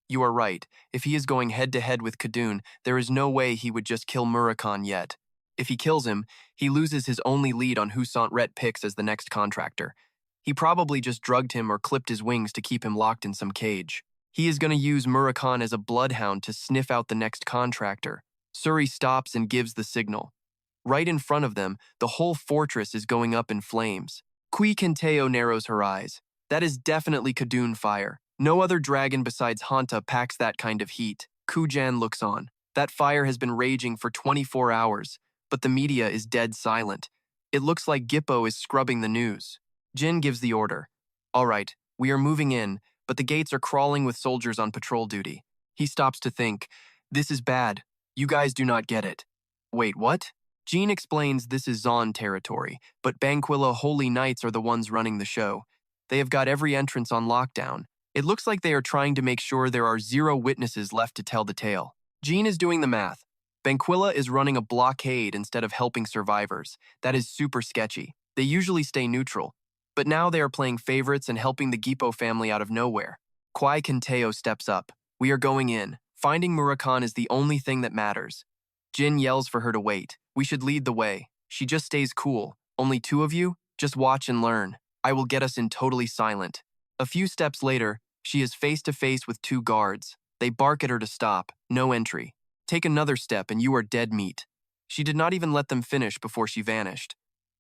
You are right. If he is going head-to-head with Khadun, there is no way he would just kill Murakan yet. If he kills him, he loses his only lead on who Solderet picks as the next contractor. He probably just drugged him or clipped his wings to keep him locked in some cage. He is going to use Murakan as a bloodhound to sniff out the next contractor. Suri stops and gives the signal. Right in front of them, the whole fortress is going up in flames. Kwai Kenteo narrows her eyes. That is definitely Khadun fire. No other dragon besides Hanta packs that kind of heat. Kujan looks on. That fire has been raging for 24 hours, but the media is dead silent. It looks like Gippo is scrubbing the news. Jin gives the order. All right, we are moving in, but the gates are crawling with soldiers on patrol duty. He stops to think. This is bad. You guys do not get it. Wait, what? Jean explains this is Zon territory, but Banquilla Holy Knights are the ones running the show. They have got every entrance on lockdown. It looks like they are trying to make sure there are 0 witnesses left to tell the tale. Jean is doing the math. Banquilla is running a blockade instead of helping survivors. That is super sketchy. They usually stay neutral, but now they are playing favorites and helping the Gippo family out of nowhere. Kwai Kenteo steps up. We are going in. Finding Murakan is the only thing that matters. Jin yells for her to wait. We should lead the way. She just stays cool. Only 2 of you? Just watch and learn. I will get us in totally silent. A few steps later, she is face to face with 2 guards. They bark at her to stop. No entry. Take another step and you are dead meat. She did not even let them finish before she vanished.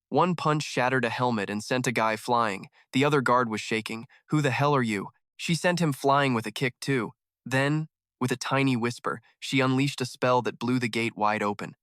One punch shattered a helmet and sent a guy flying. The other guard was shaking. Who the hell are you? She sent him flying with a kick too. Then, with a tiny whisper, she unleashed a spell that blew the gate wide open.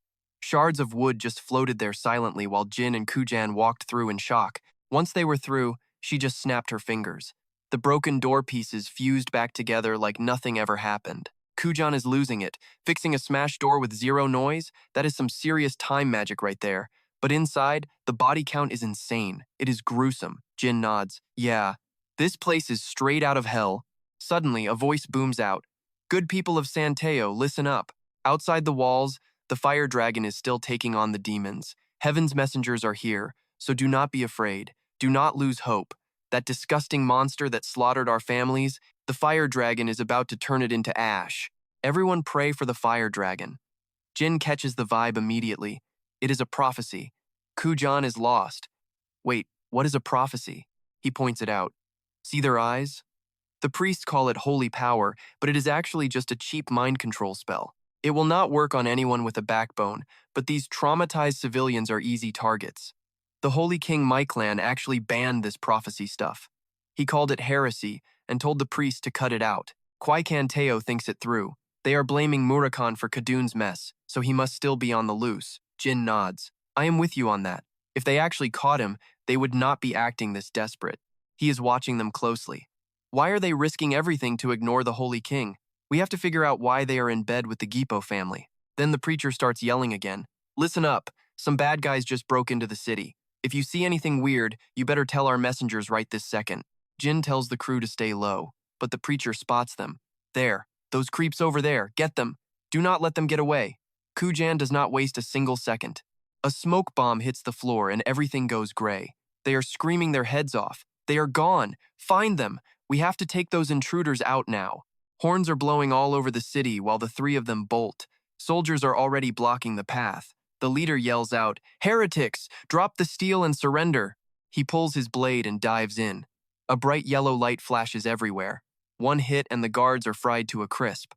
Shards of wood just floated there silently while Jin and Kujan walked through in shock. Once they were through, she just snapped her fingers. The broken door pieces fused back together like nothing ever happened. Kujan is losing it. Fixing a smashed door with 0 noise? That is some serious time magic right there. But inside, the body count is insane. It is gruesome. Jin nods. Yeah, this place is straight out of hell. Suddenly, a voice booms out. Good people of Santeo, listen up. Outside the walls, the fire dragon is still taking on the demons. Heaven's messengers are here, so do not be afraid. Do not lose hope. That disgusting monster that slaughtered our families, the fire dragon is about to turn it into ash. Everyone pray for the fire dragon. Jin catches the vibe immediately. It is a prophecy. Kujan is lost. Wait, what is a prophecy? He points it out. See their eyes? The priests call it holy power, but it is actually just a cheap mind control spell. It will not work on anyone with a backbone, but these traumatized civilians are easy targets. The Holy King Myclan actually banned this prophecy stuff. He called it heresy and told the priests to cut it out. Kwai Kenteo thinks it through. They are blaming Murakan for Khadun's mess, so he must still be on the loose. Jin nods. I am with you on that. If they actually caught him, they would not be acting this desperate. He is watching them closely. Why are they risking everything to ignore the Holy King? We have to figure out why they are in bed with the Gippo family. Then the preacher starts yelling again. Listen up. Some bad guys just broke into the city. If you see anything weird, you better tell our messengers right this second. Jin tells the crew to stay low, but the preacher spots them. There, those creeps over there, get them. Do not let them get away. Kujan does not waste a single second. A smoke bomb hits the floor and everything goes gray. They are screaming their heads off. They are gone. Find them. We have to take those intruders out now. Horns are blowing all over the city while the three of them bolt. Soldiers are already blocking the path. The leader yells out, "Heretics! Drop the steel and surrender!" He pulls his blade and dives in. A bright yellow light flashes everywhere. One hit and the guards are fried to a crisp.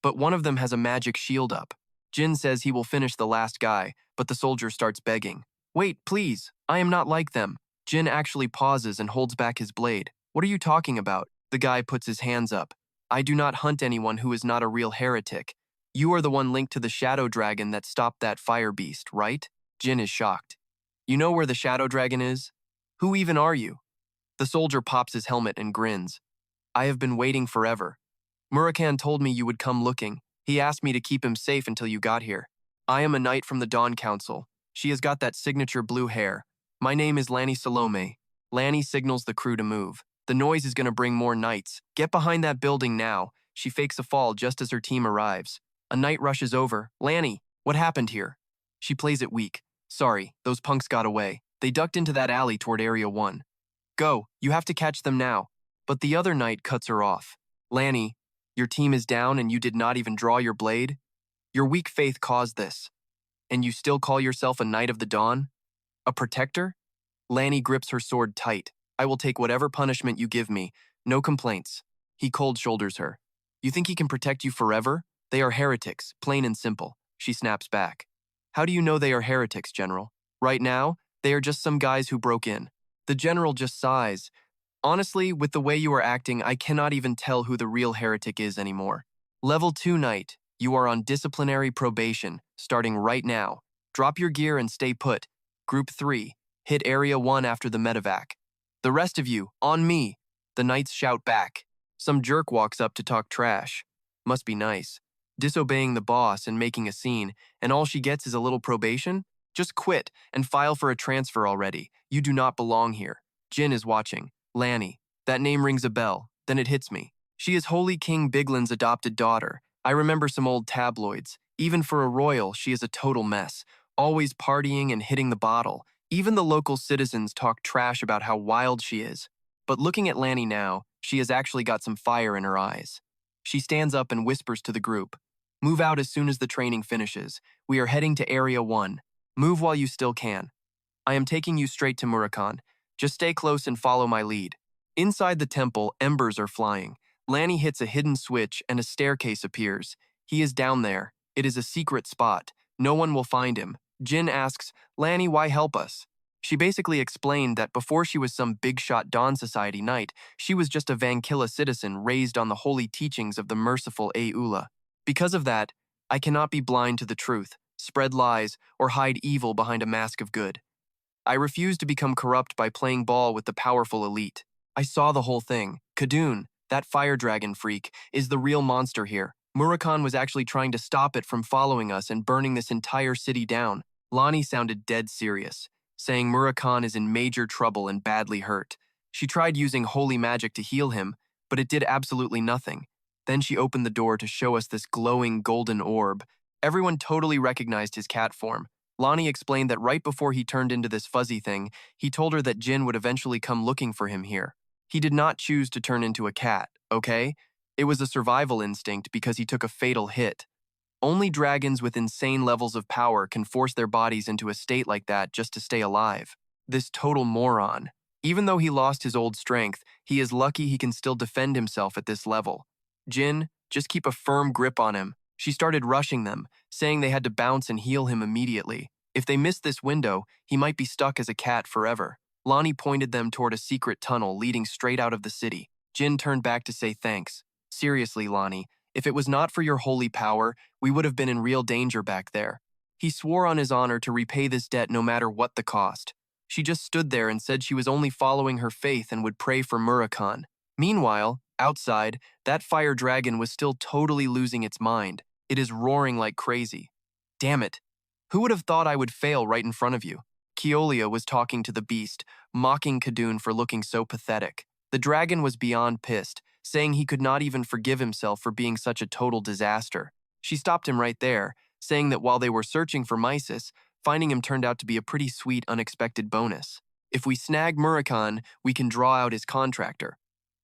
But one of them has a magic shield up. Jin says he will finish the last guy, but the soldier starts begging. "Wait, please, I am not like them." Jin actually pauses and holds back his blade. "What are you talking about?" The guy puts his hands up. "I do not hunt anyone who is not a real heretic. You are the one linked to the shadow dragon that stopped that fire beast, right?" Jin is shocked. "You know where the shadow dragon is? Who even are you?" The soldier pops his helmet and grins. "I have been waiting forever. Murakan told me you would come looking. He asked me to keep him safe until you got here. I am a knight from the Dawn Council. She has got that signature blue hair. My name is Lanny Salome." Lanny signals the crew to move. "The noise is going to bring more knights. Get behind that building now." She fakes a fall just as her team arrives. A knight rushes over. "Lanny, what happened here?" She plays it weak. "Sorry, those punks got away. They ducked into that alley toward Area 1. Go, you have to catch them now." But the other knight cuts her off. "Lanny, your team is down and you did not even draw your blade? Your weak faith caused this. And you still call yourself a Knight of the Dawn? A protector?" Lanny grips her sword tight. "I will take whatever punishment you give me. No complaints." He cold shoulders her. "You think he can protect you forever? They are heretics, plain and simple." She snaps back. "How do you know they are heretics, General? Right now, they are just some guys who broke in." The General just sighs. "Honestly, with the way you are acting, I cannot even tell who the real heretic is anymore. Level 2 Knight, you are on disciplinary probation, starting right now. Drop your gear and stay put. Group 3, hit Area 1 after the medevac. The rest of you, on me." The Knights shout back. Some jerk walks up to talk trash. Must be nice. Disobeying the boss and making a scene, and all she gets is a little probation? Just quit and file for a transfer already. You do not belong here. Jin is watching. Lanny. That name rings a bell. Then it hits me. She is Holy King Biglin's adopted daughter. I remember some old tabloids. Even for a royal, she is a total mess. Always partying and hitting the bottle. Even the local citizens talk trash about how wild she is. But looking at Lanny now, she has actually got some fire in her eyes. She stands up and whispers to the group. "Move out as soon as the training finishes. We are heading to Area 1. Move while you still can. I am taking you straight to Murakan. Just stay close and follow my lead." Inside the temple, embers are flying. Lanny hits a hidden switch and a staircase appears. He is down there. It is a secret spot. No one will find him. Jin asks, "Lanny, why help us?" She basically explained that before she was some big-shot Dawn Society knight, she was just a Vankilla citizen raised on the holy teachings of the merciful Aula. "Because of that, I cannot be blind to the truth, spread lies, or hide evil behind a mask of good. I refuse to become corrupt by playing ball with the powerful elite. I saw the whole thing. Kadun, that fire dragon freak, is the real monster here. Murakan was actually trying to stop it from following us and burning this entire city down." Lonnie sounded dead serious, saying Murakan is in major trouble and badly hurt. She tried using holy magic to heal him, but it did absolutely nothing. Then she opened the door to show us this glowing golden orb. Everyone totally recognized his cat form. Lonnie explained that right before he turned into this fuzzy thing, he told her that Jin would eventually come looking for him here. He did not choose to turn into a cat, okay? It was a survival instinct because he took a fatal hit. Only dragons with insane levels of power can force their bodies into a state like that just to stay alive. This total moron. Even though he lost his old strength, he is lucky he can still defend himself at this level. "Jin, just keep a firm grip on him." She started rushing them, saying they had to bounce and heal him immediately. If they missed this window, he might be stuck as a cat forever. Lonnie pointed them toward a secret tunnel leading straight out of the city. Jin turned back to say thanks. "Seriously, Lonnie, if it was not for your holy power, we would have been in real danger back there." He swore on his honor to repay this debt no matter what the cost. She just stood there and said she was only following her faith and would pray for Murakan. Meanwhile, outside, that fire dragon was still totally losing its mind. It is roaring like crazy. "Damn it. Who would have thought I would fail right in front of you? Keolia was talking to the beast, mocking Kadun for looking so pathetic. The dragon was beyond pissed, saying he could not even forgive himself for being such a total disaster. She stopped him right there, saying that while they were searching for Mysis, finding him turned out to be a pretty sweet, unexpected bonus. If we snag Murakan, we can draw out his contractor.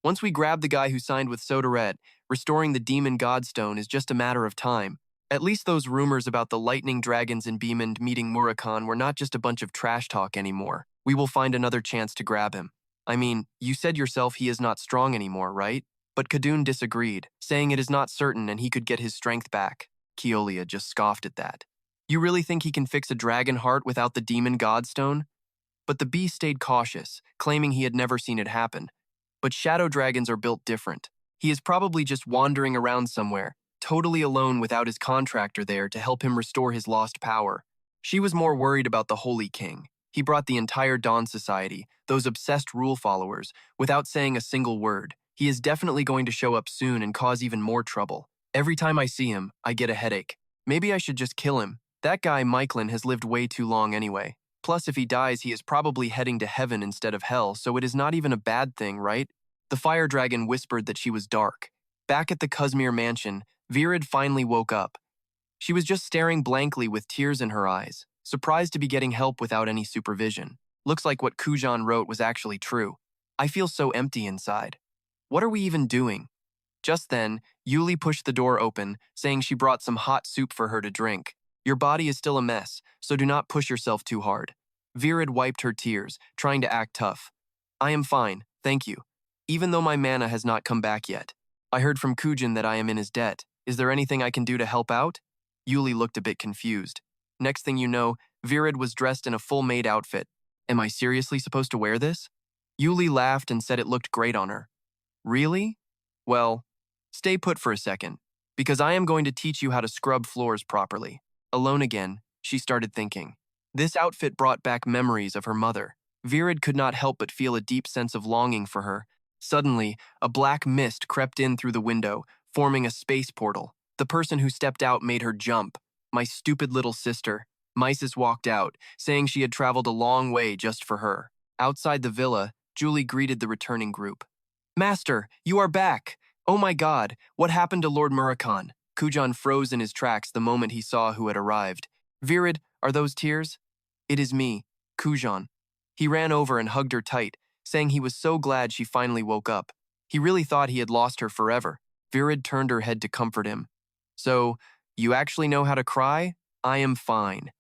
Once we grab the guy who signed with Solderet, restoring the demon godstone is just a matter of time. At least those rumors about the lightning dragons in Beamond meeting Murakan were not just a bunch of trash talk anymore. We will find another chance to grab him. I mean, you said yourself he is not strong anymore, right? But Kadun disagreed, saying it is not certain and he could get his strength back. Keolia just scoffed at that. You really think he can fix a dragon heart without the demon godstone? But the beast stayed cautious, claiming he had never seen it happen. But shadow dragons are built different. He is probably just wandering around somewhere, totally alone without his contractor there to help him restore his lost power. She was more worried about the Holy King. He brought the entire Dawn Society, those obsessed rule followers, without saying a single word. He is definitely going to show up soon and cause even more trouble. Every time I see him, I get a headache. Maybe I should just kill him. That guy, Myclin, has lived way too long anyway. Plus, if he dies, he is probably heading to heaven instead of hell, so it is not even a bad thing, right? The fire dragon whispered that she was dark. Back at the Kuzmir mansion, Virid finally woke up. She was just staring blankly with tears in her eyes, surprised to be getting help without any supervision. Looks like what Kujan wrote was actually true. I feel so empty inside. What are we even doing? Just then, Yuli pushed the door open, saying she brought some hot soup for her to drink. Your body is still a mess, so do not push yourself too hard. Virid wiped her tears, trying to act tough. I am fine, thank you. Even though my mana has not come back yet. I heard from Kujan that I am in his debt. Is there anything I can do to help out? Yuli looked a bit confused. Next thing you know, Virid was dressed in a full maid outfit. Am I seriously supposed to wear this? Yuli laughed and said it looked great on her. Really? Well, stay put for a second, because I am going to teach you how to scrub floors properly. Alone again, she started thinking. This outfit brought back memories of her mother. Virid could not help but feel a deep sense of longing for her. Suddenly, a black mist crept in through the window, forming a space portal. The person who stepped out made her jump. My stupid little sister. Mysis walked out, saying she had traveled a long way just for her. Outside the villa, Julie greeted the returning group. Master, you are back! Oh my god, what happened to Lord Murakan? Kujan froze in his tracks the moment he saw who had arrived. Virid, are those tears? It is me, Kujan. He ran over and hugged her tight, saying he was so glad she finally woke up. He really thought he had lost her forever. Virid turned her head to comfort him. So, you actually know how to cry? I am fine.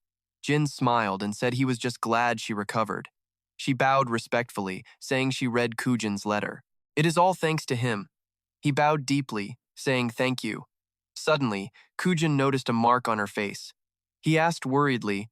Jin smiled and said he was just glad she recovered. She bowed respectfully, saying she read Kujan's letter. It is all thanks to him. He bowed deeply, saying thank you. Suddenly, Kujan noticed a mark on her face. He asked worriedly,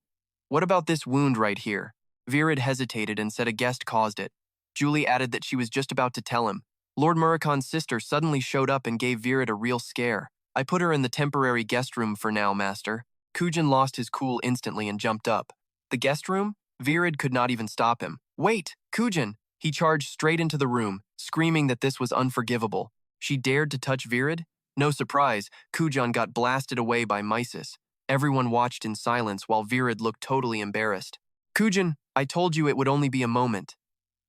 what about this wound right here? Virid hesitated and said a guest caused it. Julie added that she was just about to tell him. Lord Murakan's sister suddenly showed up and gave Virid a real scare. I put her in the temporary guest room for now, master. Kujan lost his cool instantly and jumped up. The guest room? Virid could not even stop him. Wait, Kujan! He charged straight into the room, screaming that this was unforgivable. She dared to touch Virid? No surprise, Kujan got blasted away by Mysis. Everyone watched in silence while Virid looked totally embarrassed. Kujan, I told you it would only be a moment.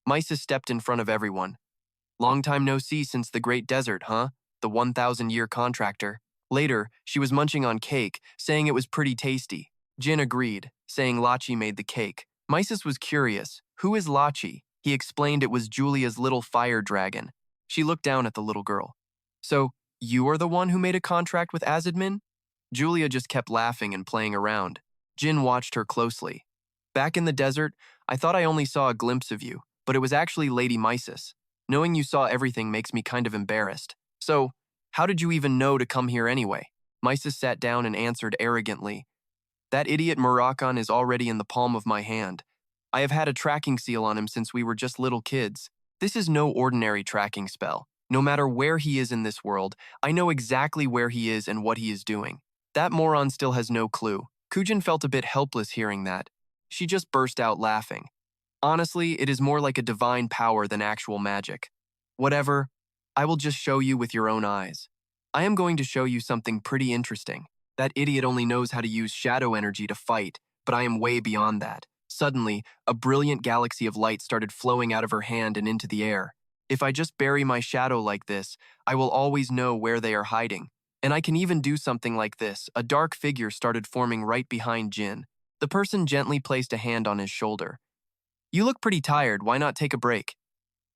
Mysis stepped in front of everyone. Long time no see since the Great Desert, huh? The 1,000-year contractor. Later, she was munching on cake, saying it was pretty tasty. Jin agreed, saying Lachi made the cake. Mysis was curious. Who is Lachi? He explained it was Julia's little fire dragon. She looked down at the little girl. So, you are the one who made a contract with Azadmin? Julia just kept laughing and playing around. Jin watched her closely. Back in the desert, I thought I only saw a glimpse of you, but it was actually Lady Mysis. Knowing you saw everything makes me kind of embarrassed. So, how did you even know to come here anyway? Mysis sat down and answered arrogantly. That idiot Murakan is already in the palm of my hand. I have had a tracking seal on him since we were just little kids. This is no ordinary tracking spell. No matter where he is in this world, I know exactly where he is and what he is doing. That moron still has no clue. Kujan felt a bit helpless hearing that. She just burst out laughing. Honestly, it is more like a divine power than actual magic. Whatever, I will just show you with your own eyes. I am going to show you something pretty interesting. That idiot only knows how to use shadow energy to fight, but I am way beyond that. Suddenly, a brilliant galaxy of light started flowing out of her hand and into the air. If I just bury my shadow like this, I will always know where they are hiding. And I can even do something like this. A dark figure started forming right behind Jin. The person gently placed a hand on his shoulder. You look pretty tired, why not take a break?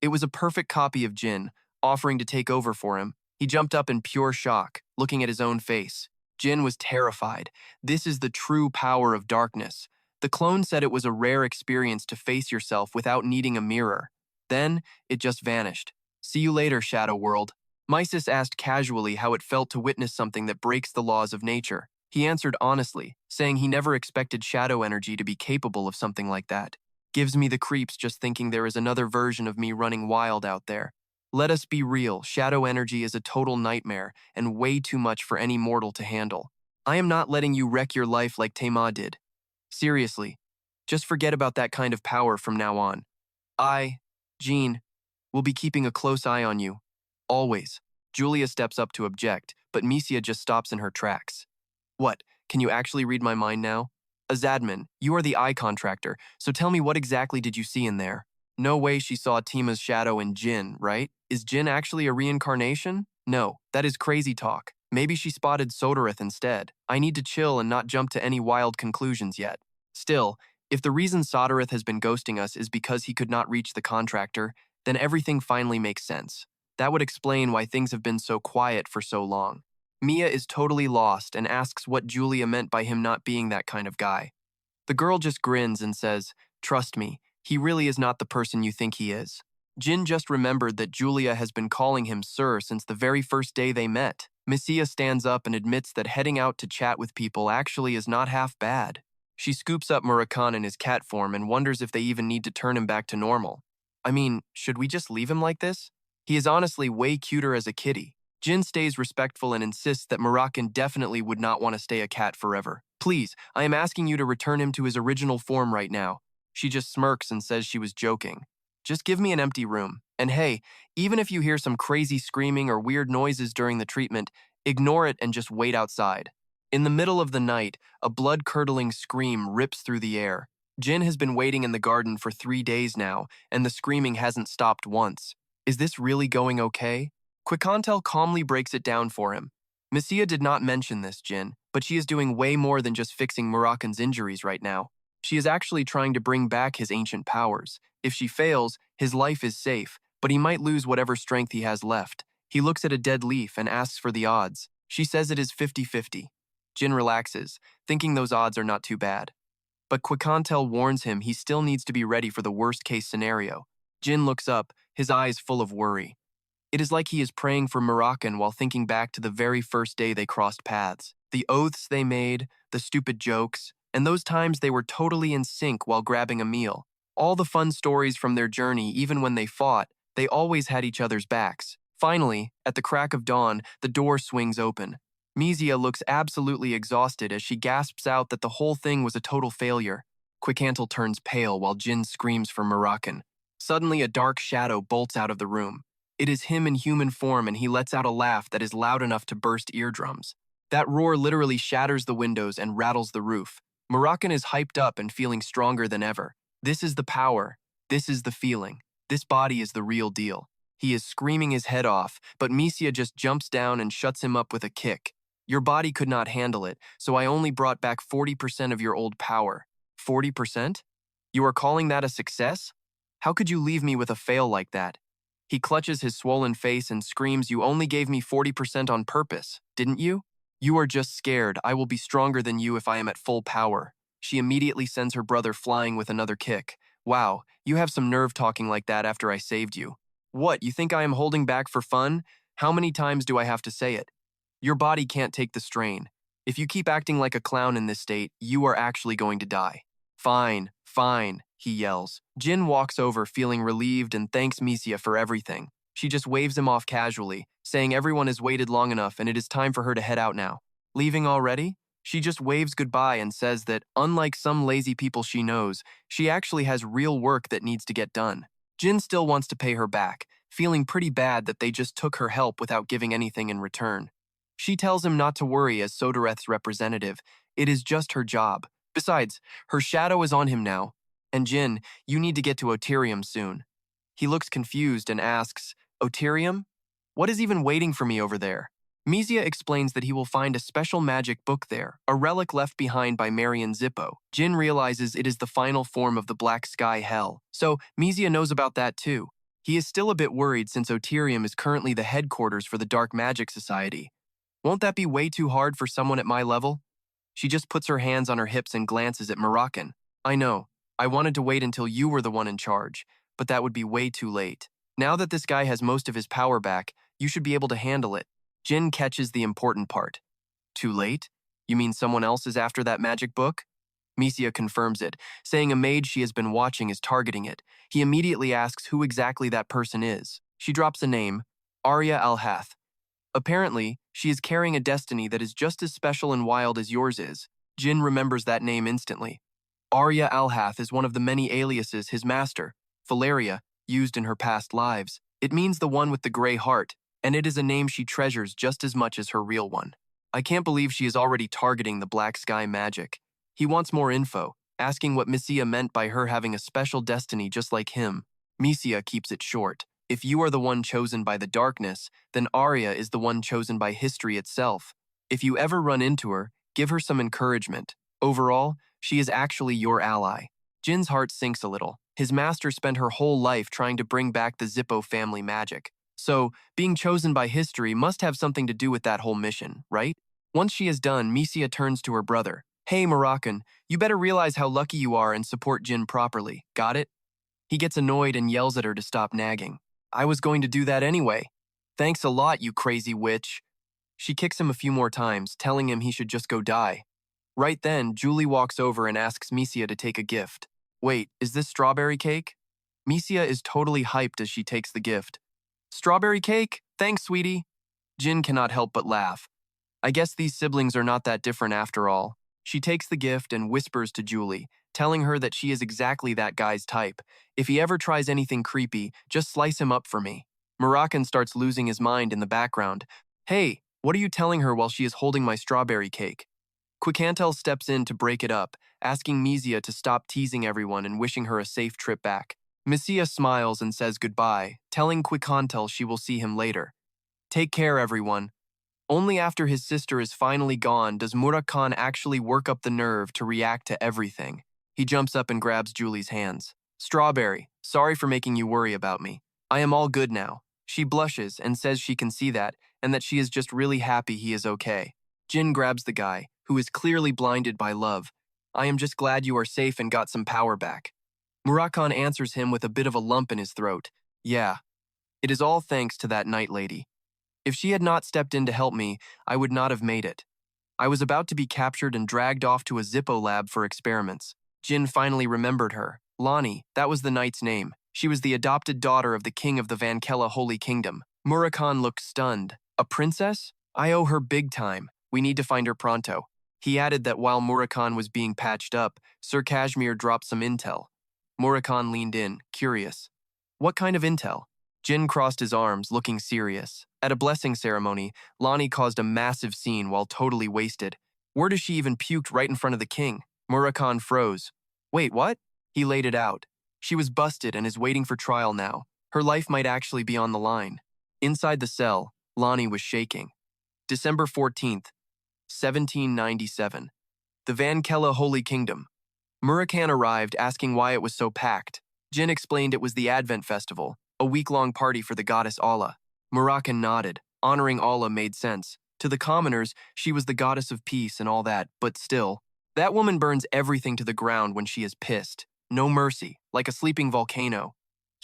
It was a perfect copy of Jin, offering to take over for him. He jumped up in pure shock, looking at his own face. Jin was terrified. This is the true power of darkness. The clone said it was a rare experience to face yourself without needing a mirror. Then, it just vanished. See you later, Shadow World. Mysis asked casually how it felt to witness something that breaks the laws of nature. He answered honestly, saying he never expected shadow energy to be capable of something like that. Gives me the creeps just thinking there is another version of me running wild out there. Let us be real, shadow energy is a total nightmare and way too much for any mortal to handle. I am not letting you wreck your life like Tema did. Seriously, just forget about that kind of power from now on. Jean, will be keeping a close eye on you. Always. Julia steps up to object, but Misia just stops in her tracks. What, can you actually read my mind now? Azadman, you are the eye contractor, so tell me what exactly did you see in there? No way she saw Tima's shadow in Jin, right? Is Jin actually a reincarnation? No, that is crazy talk. Maybe she spotted Solderet instead. I need to chill and not jump to any wild conclusions yet. Still, if the reason Solderet has been ghosting us is because he could not reach the contractor, then everything finally makes sense. That would explain why things have been so quiet for so long. Mia is totally lost and asks what Julia meant by him not being that kind of guy. The girl just grins and says, "Trust me, he really is not the person you think he is." Jin just remembered that Julia has been calling him sir since the very first day they met. Misia stands up and admits that heading out to chat with people actually is not half bad. She scoops up Murakan in his cat form and wonders if they even need to turn him back to normal. I mean, should we just leave him like this? He is honestly way cuter as a kitty. Jin stays respectful and insists that Murakan definitely would not want to stay a cat forever. Please, I am asking you to return him to his original form right now. She just smirks and says she was joking. Just give me an empty room. And hey, even if you hear some crazy screaming or weird noises during the treatment, ignore it and just wait outside. In the middle of the night, a blood-curdling scream rips through the air. Jin has been waiting in the garden for 3 days now, and the screaming hasn't stopped once. Is this really going okay? Quicontel calmly breaks it down for him. Misia did not mention this, Jin, but she is doing way more than just fixing Murakan's injuries right now. She is actually trying to bring back his ancient powers. If she fails, his life is safe, but he might lose whatever strength he has left. He looks at a dead leaf and asks for the odds. She says it is 50-50. Jin relaxes, thinking those odds are not too bad. But Quicontel warns him he still needs to be ready for the worst-case scenario. Jin looks up, his eyes full of worry. It is like he is praying for Murakan while thinking back to the very first day they crossed paths. The oaths they made, the stupid jokes, and those times they were totally in sync while grabbing a meal. All the fun stories from their journey, even when they fought, they always had each other's backs. Finally, at the crack of dawn, the door swings open. Misia looks absolutely exhausted as she gasps out that the whole thing was a total failure. Quicantel turns pale while Jin screams for Murakan. Suddenly, a dark shadow bolts out of the room. It is him in human form, and he lets out a laugh that is loud enough to burst eardrums. That roar literally shatters the windows and rattles the roof. Murakan is hyped up and feeling stronger than ever. This is the power. This is the feeling. This body is the real deal. He is screaming his head off, but Misia just jumps down and shuts him up with a kick. Your body could not handle it, so I only brought back 40% of your old power. 40%? You are calling that a success? How could you leave me with a fail like that? He clutches his swollen face and screams, "You only gave me 40% on purpose, didn't you? You are just scared. I will be stronger than you if I am at full power." She immediately sends her brother flying with another kick. Wow, you have some nerve talking like that after I saved you. What, you think I am holding back for fun? How many times do I have to say it? Your body can't take the strain. If you keep acting like a clown in this state, you are actually going to die. Fine, fine, he yells. Jin walks over feeling relieved and thanks Misia for everything. She just waves him off casually, saying everyone has waited long enough and it is time for her to head out now. Leaving already? She just waves goodbye and says that, unlike some lazy people she knows, she actually has real work that needs to get done. Jin still wants to pay her back, feeling pretty bad that they just took her help without giving anything in return. She tells him not to worry as Soldret's representative. It is just her job. Besides, her shadow is on him now. And Jin, you need to get to Oterium soon. He looks confused and asks, Oterium? What is even waiting for me over there? Misia explains that he will find a special magic book there, a relic left behind by Marion Zippo. Jin realizes it is the final form of the Black Sky Hell, so Misia knows about that too. He is still a bit worried since Oterium is currently the headquarters for the Dark Magic Society. Won't that be way too hard for someone at my level? She just puts her hands on her hips and glances at Moroccan. I know, I wanted to wait until you were the one in charge, but that would be way too late. Now that this guy has most of his power back, you should be able to handle it. Jin catches the important part. Too late? You mean someone else is after that magic book? Misia confirms it, saying a mage she has been watching is targeting it. He immediately asks who exactly that person is. She drops a name, Arya Alhath. Apparently, she is carrying a destiny that is just as special and wild as yours is. Jin remembers that name instantly. Arya Alhath is one of the many aliases his master, Valeria, used in her past lives. It means the one with the gray heart, and it is a name she treasures just as much as her real one. I can't believe she is already targeting the Black Sky magic. He wants more info, asking what Misia meant by her having a special destiny just like him. Misia keeps it short. If you are the one chosen by the darkness, then Arya is the one chosen by history itself. If you ever run into her, give her some encouragement. Overall, she is actually your ally. Jin's heart sinks a little. His master spent her whole life trying to bring back the Zippo family magic. So, being chosen by history must have something to do with that whole mission, right? Once she is done, Misia turns to her brother. Hey, Moroccan, you better realize how lucky you are and support Jin properly. Got it? He gets annoyed and yells at her to stop nagging. I was going to do that anyway. Thanks a lot, you crazy witch. She kicks him a few more times, telling him he should just go die. Right then, Julie walks over and asks Misia to take a gift. Wait, is this strawberry cake? Misia is totally hyped as she takes the gift. Strawberry cake? Thanks, sweetie. Jin cannot help but laugh. I guess these siblings are not that different after all. She takes the gift and whispers to Julie, telling her that she is exactly that guy's type. If he ever tries anything creepy, just slice him up for me. Moroccan starts losing his mind in the background. Hey, what are you telling her while she is holding my strawberry cake? Runcandel steps in to break it up, asking Misia to stop teasing everyone and wishing her a safe trip back. Misia smiles and says goodbye, telling Runcandel she will see him later. Take care, everyone. Only after his sister is finally gone does Moroccan actually work up the nerve to react to everything. He jumps up and grabs Julie's hands. Strawberry, sorry for making you worry about me. I am all good now. She blushes and says she can see that and that she is just really happy he is okay. Jin grabs the guy, who is clearly blinded by love. I am just glad you are safe and got some power back. Moroccan answers him with a bit of a lump in his throat. Yeah, it is all thanks to that night lady. If she had not stepped in to help me, I would not have made it. I was about to be captured and dragged off to a Zippo lab for experiments. Jin finally remembered her. Lonnie, that was the knight's name. She was the adopted daughter of the king of the Vankella Holy Kingdom. Moroccan looked stunned. A princess? I owe her big time. We need to find her pronto. He added that while Moroccan was being patched up, Sir Kashmir dropped some intel. Moroccan leaned in, curious. What kind of intel? Jin crossed his arms, looking serious. At a blessing ceremony, Lonnie caused a massive scene while totally wasted. Word is she even puked right in front of the king. Moroccan froze. Wait, what? He laid it out. She was busted and is waiting for trial now. Her life might actually be on the line. Inside the cell, Lonnie was shaking. December 14th, 1797. The Vankella Holy Kingdom. Moroccan arrived asking why it was so packed. Jin explained it was the Advent Festival, a week-long party for the goddess Allah. Moroccan nodded. Honoring Allah made sense. To the commoners, she was the goddess of peace and all that, but still. That woman burns everything to the ground when she is pissed. No mercy, like a sleeping volcano.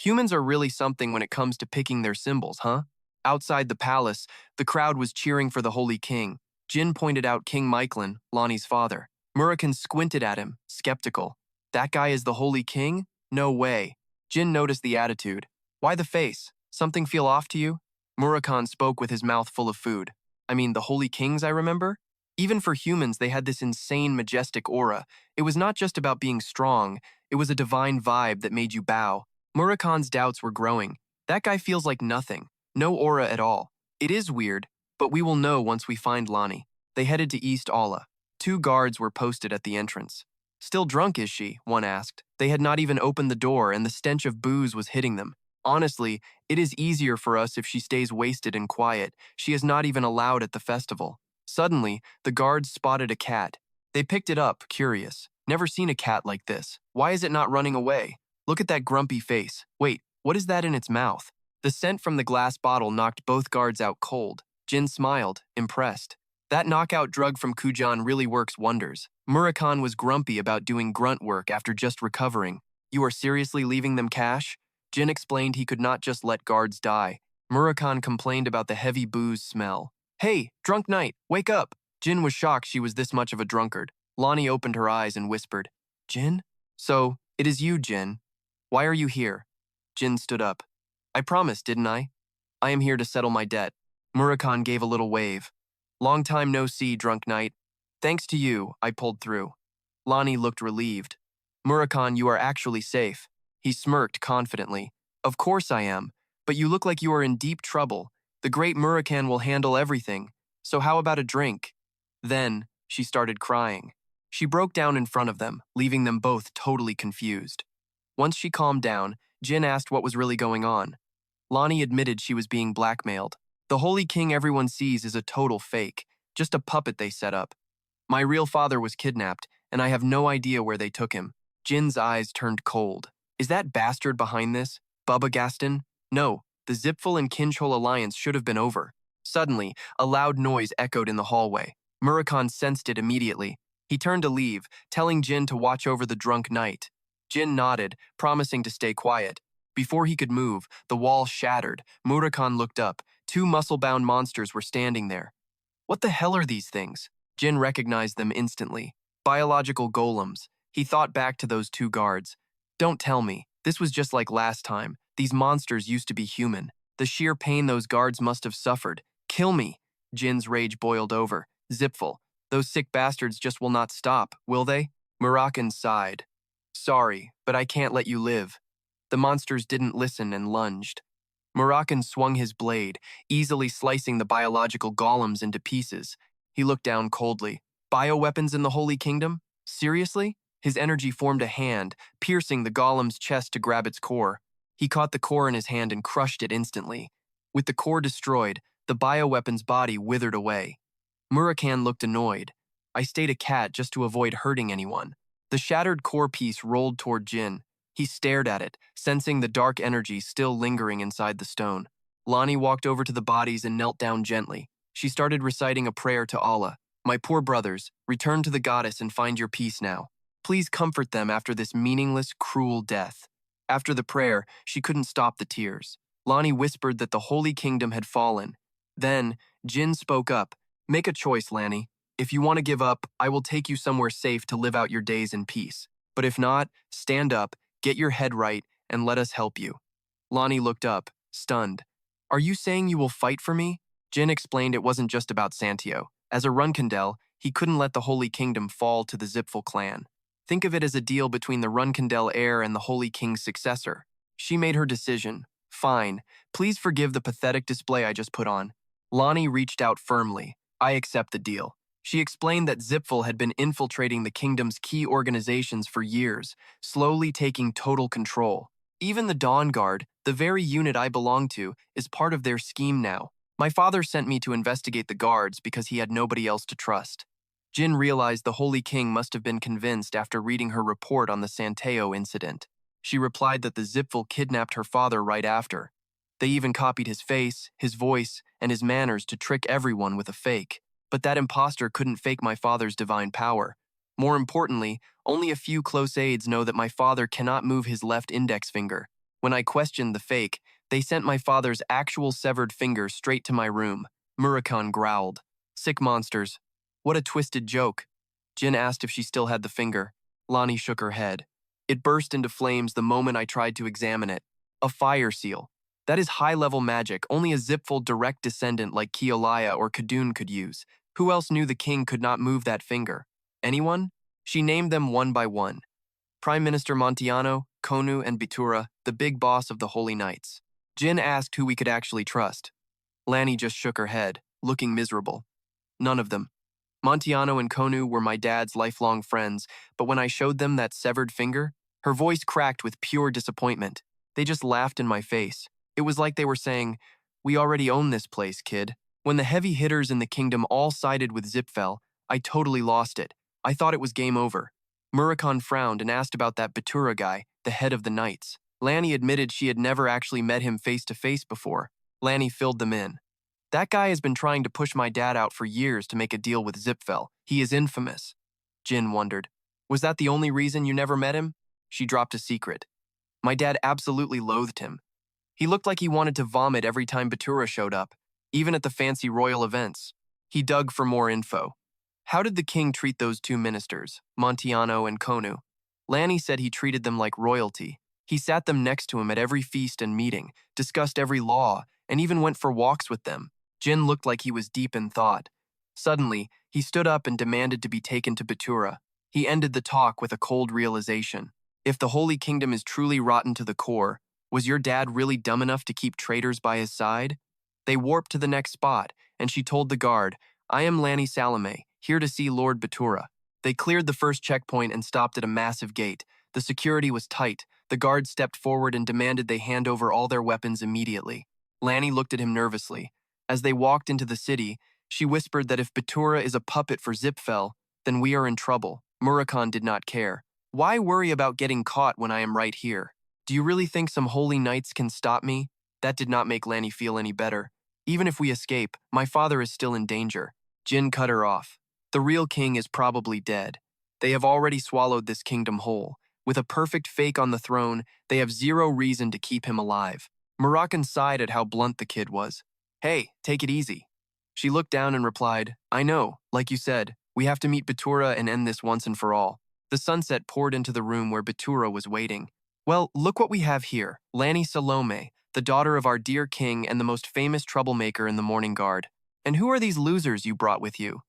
Humans are really something when it comes to picking their symbols, huh? Outside the palace, the crowd was cheering for the Holy King. Jin pointed out King Michelin, Lonnie's father. Moroccan squinted at him, skeptical. That guy is the Holy King? No way. Jin noticed the attitude. Why the face? Something feel off to you? Moroccan spoke with his mouth full of food. I mean, the Holy Kings, I remember? Even for humans, they had this insane, majestic aura. It was not just about being strong. It was a divine vibe that made you bow. Moroccan's doubts were growing. That guy feels like nothing. No aura at all. It is weird. But we will know once we find Lonnie. They headed to East Alla. 2 guards were posted at the entrance. Still drunk, is she? One asked. They had not even opened the door, and the stench of booze was hitting them. Honestly, it is easier for us if she stays wasted and quiet. She is not even allowed at the festival. Suddenly, the guards spotted a cat. They picked it up, curious. Never seen a cat like this. Why is it not running away? Look at that grumpy face. Wait, what is that in its mouth? The scent from the glass bottle knocked both guards out cold. Jin smiled, impressed. That knockout drug from Kujan really works wonders. Murakhan was grumpy about doing grunt work after just recovering. You are seriously leaving them cash? Jin explained he could not just let guards die. Murakhan complained about the heavy booze smell. Hey, drunk knight, wake up! Jin was shocked she was this much of a drunkard. Lonnie opened her eyes and whispered, Jin? So, it is you, Jin. Why are you here? Jin stood up. I promised, didn't I? I am here to settle my debt. Murakhan gave a little wave. Long time no see, drunk knight. Thanks to you, I pulled through. Lonnie looked relieved. Murakhan, you are actually safe. He smirked confidently. Of course I am, but you look like you are in deep trouble. The great Murakhan will handle everything. So how about a drink? Then, she started crying. She broke down in front of them, leaving them both totally confused. Once she calmed down, Jin asked what was really going on. Lonnie admitted she was being blackmailed. The Holy King everyone sees is a total fake, just a puppet they set up. My real father was kidnapped, and I have no idea where they took him. Jin's eyes turned cold. Is that bastard behind this? Bubba Gaston? No, the Zipful and Kinchhol alliance should have been over. Suddenly, a loud noise echoed in the hallway. Murakhan sensed it immediately. He turned to leave, telling Jin to watch over the drunk knight. Jin nodded, promising to stay quiet. Before he could move, the wall shattered. Murakhan looked up. 2 muscle-bound monsters were standing there. What the hell are these things? Jin recognized them instantly. Biological golems. He thought back to those 2 guards. Don't tell me. This was just like last time. These monsters used to be human. The sheer pain those guards must have suffered. Kill me. Jin's rage boiled over. Zipful. Those sick bastards just will not stop, will they? Murakhan sighed. Sorry, but I can't let you live. The monsters didn't listen and lunged. Murakhan swung his blade, easily slicing the biological golems into pieces. He looked down coldly. Bioweapons in the Holy Kingdom? Seriously? His energy formed a hand, piercing the golem's chest to grab its core. He caught the core in his hand and crushed it instantly. With the core destroyed, the bioweapon's body withered away. Murakhan looked annoyed. I stayed a cat just to avoid hurting anyone. The shattered core piece rolled toward Jin. He stared at it, sensing the dark energy still lingering inside the stone. Lonnie walked over to the bodies and knelt down gently. She started reciting a prayer to Allah. My poor brothers, return to the goddess and find your peace now. Please comfort them after this meaningless, cruel death. After the prayer, she couldn't stop the tears. Lonnie whispered that the Holy Kingdom had fallen. Then, Jin spoke up. Make a choice, Lanny. If you want to give up, I will take you somewhere safe to live out your days in peace. But if not, stand up, get your head right, and let us help you. Lonnie looked up, stunned. Are you saying you will fight for me? Jin explained it wasn't just about Santio. As a Runcandel, he couldn't let the Holy Kingdom fall to the Zipful clan. Think of it as a deal between the Runcandel heir and the Holy King's successor. She made her decision. Fine. Please forgive the pathetic display I just put on. Lonnie reached out firmly. I accept the deal. She explained that Zipful had been infiltrating the kingdom's key organizations for years, slowly taking total control. Even the Dawn Guard, the very unit I belong to, is part of their scheme now. My father sent me to investigate the guards because he had nobody else to trust. Jin realized the Holy King must have been convinced after reading her report on the Santeo incident. She replied that the Zipful kidnapped her father right after. They even copied his face, his voice, and his manners to trick everyone with a fake. But that imposter couldn't fake my father's divine power. More importantly, only a few close aides know that my father cannot move his left index finger. When I questioned the fake, they sent my father's actual severed finger straight to my room. Murakhan growled. Sick monsters. What a twisted joke. Jin asked if she still had the finger. Lonnie shook her head. It burst into flames the moment I tried to examine it. A fire seal. That is high-level magic only a Zipful direct descendant like Keolaya or Kadun could use. Who else knew the king could not move that finger? Anyone? She named them one by one. Prime Minister Montiano, Konu, and Bitura, the big boss of the Holy Knights. Jin asked who we could actually trust. Lanny just shook her head. looking miserable. None of them. Montiano and Konu were my dad's lifelong friends, but when I showed them that severed finger, her voice cracked with pure disappointment. They just laughed in my face. It was like they were saying, "We already own this place, kid." When the heavy hitters in the kingdom all sided with Zipfel, I totally lost it. I thought it was game over. Murakhan frowned and asked about that Batura guy, the head of the knights. Lanny admitted she had never actually met him face to face before. Lanny filled them in. That guy has been trying to push my dad out for years to make a deal with Zipfel. He is infamous. Jin wondered. Was that the only reason you never met him? She dropped a secret. My dad absolutely loathed him. He looked like he wanted to vomit every time Batura showed up, even at the fancy royal events. He dug for more info. How did the king treat those two ministers, Montiano and Konu? Lanny said he treated them like royalty. He sat them next to him at every feast and meeting, discussed every law, and even went for walks with them. Jin looked like he was deep in thought. Suddenly, he stood up and demanded to be taken to Batura. He ended the talk with a cold realization. If the Holy Kingdom is truly rotten to the core, was your dad really dumb enough to keep traitors by his side? They warped to the next spot, and she told the guard, "I am Lanny Salome, here to see Lord Batura." They cleared the first checkpoint and stopped at a massive gate. The security was tight. The guard stepped forward and demanded they hand over all their weapons immediately. Lanny looked at him nervously. As they walked into the city, she whispered that if Batura is a puppet for Zipfel, then we are in trouble. Murakhan did not care. Why worry about getting caught when I am right here? Do you really think some holy knights can stop me? That did not make Lanny feel any better. Even if we escape, my father is still in danger. Jin cut her off. The real king is probably dead. They have already swallowed this kingdom whole. With a perfect fake on the throne, they have zero reason to keep him alive. Murakhan sighed at how blunt the kid was. Hey, take it easy. She looked down and replied, I know, like you said, we have to meet Batura and end this once and for all. The sunset poured into the room where Batura was waiting. Well, look what we have here. Lanny Salome, the daughter of our dear king and the most famous troublemaker in the Morning Guard. And who are these losers you brought with you?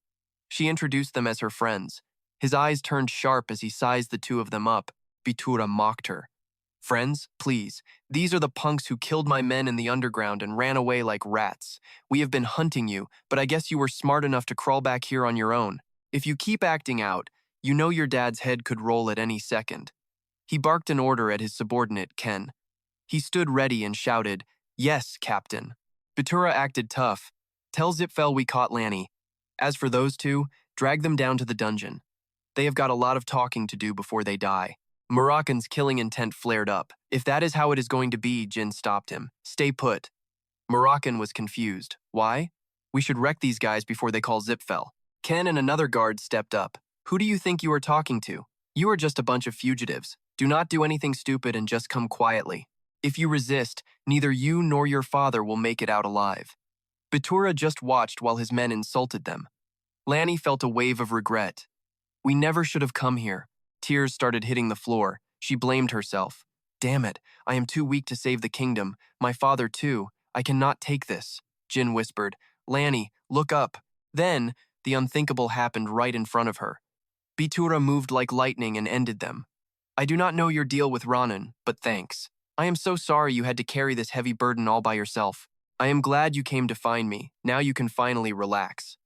She introduced them as her friends. His eyes turned sharp as he sized the two of them up. Batura mocked her. Friends, please, these are the punks who killed my men in the underground and ran away like rats. We have been hunting you, but I guess you were smart enough to crawl back here on your own. If you keep acting out, you know your dad's head could roll at any second. He barked an order at his subordinate, Ken. He stood ready and shouted, Yes, Captain. Batura acted tough. Tell Zipfel we caught Lanny. As for those two, drag them down to the dungeon. They have got a lot of talking to do before they die. Murakhan's killing intent flared up. If that is how it is going to be, Jin stopped him. Stay put. Murakhan was confused. Why? We should wreck these guys before they call Zipfel. Ken and another guard stepped up. Who do you think you are talking to? You are just a bunch of fugitives. Do not do anything stupid and just come quietly. If you resist, neither you nor your father will make it out alive. Batura just watched while his men insulted them. Lanny felt a wave of regret. We never should have come here. Tears started hitting the floor. She blamed herself. Damn it, I am too weak to save the kingdom. My father too. I cannot take this. Jin whispered. Lanny, look up. Then, the unthinkable happened right in front of her. Batura moved like lightning and ended them. I do not know your deal with Ronan, but thanks. I am so sorry you had to carry this heavy burden all by yourself. I am glad you came to find me. Now you can finally relax.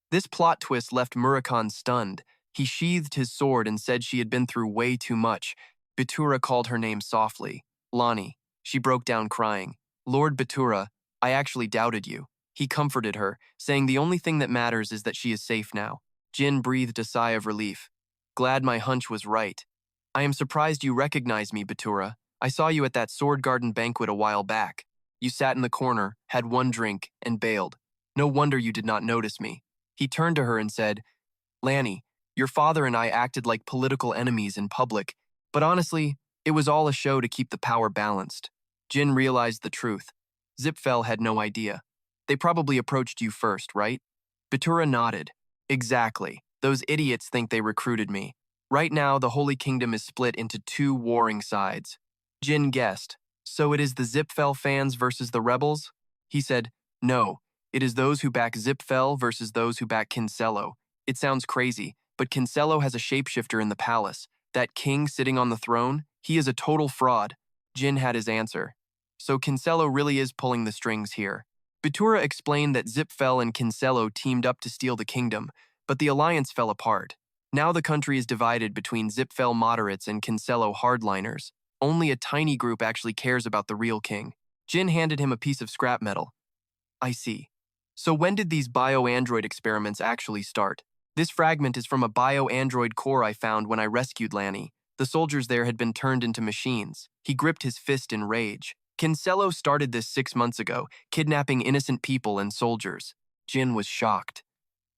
This plot twist left Murakhan stunned. He sheathed his sword and said she had been through way too much. Batura called her name softly. Lani. She broke down crying. Lord Batura, I actually doubted you. He comforted her, saying the only thing that matters is that she is safe now. Jin breathed a sigh of relief. Glad my hunch was right. I am surprised you recognize me, Batura. I saw you at that Sword Garden banquet a while back. You sat in the corner, had one drink, and bailed. No wonder you did not notice me. He turned to her and said, Lanny, your father and I acted like political enemies in public, but honestly, it was all a show to keep the power balanced. Jin realized the truth. Zipfel had no idea. They probably approached you first, right? Batura nodded. Exactly. Those idiots think they recruited me. Right now, the Holy Kingdom is split into two warring sides. Jin guessed. So it is the Zipfel fans versus the rebels? He said, no, it is those who back Zipfel versus those who back Kinsella. It sounds crazy, but Kinsella has a shapeshifter in the palace. That king sitting on the throne, he is a total fraud. Jin had his answer. So Kinsella really is pulling the strings here. Batura explained that Zipfel and Kinsella teamed up to steal the kingdom, but the alliance fell apart. Now the country is divided between Zipfel moderates and Kinsella hardliners. Only a tiny group actually cares about the real king. Jin handed him a piece of scrap metal. I see. So when did these bio-android experiments actually start? This fragment is from a bio-android core I found when I rescued Lanny. The soldiers there had been turned into machines. He gripped his fist in rage. Kinsella started this 6 months ago, kidnapping innocent people and soldiers. Jin was shocked.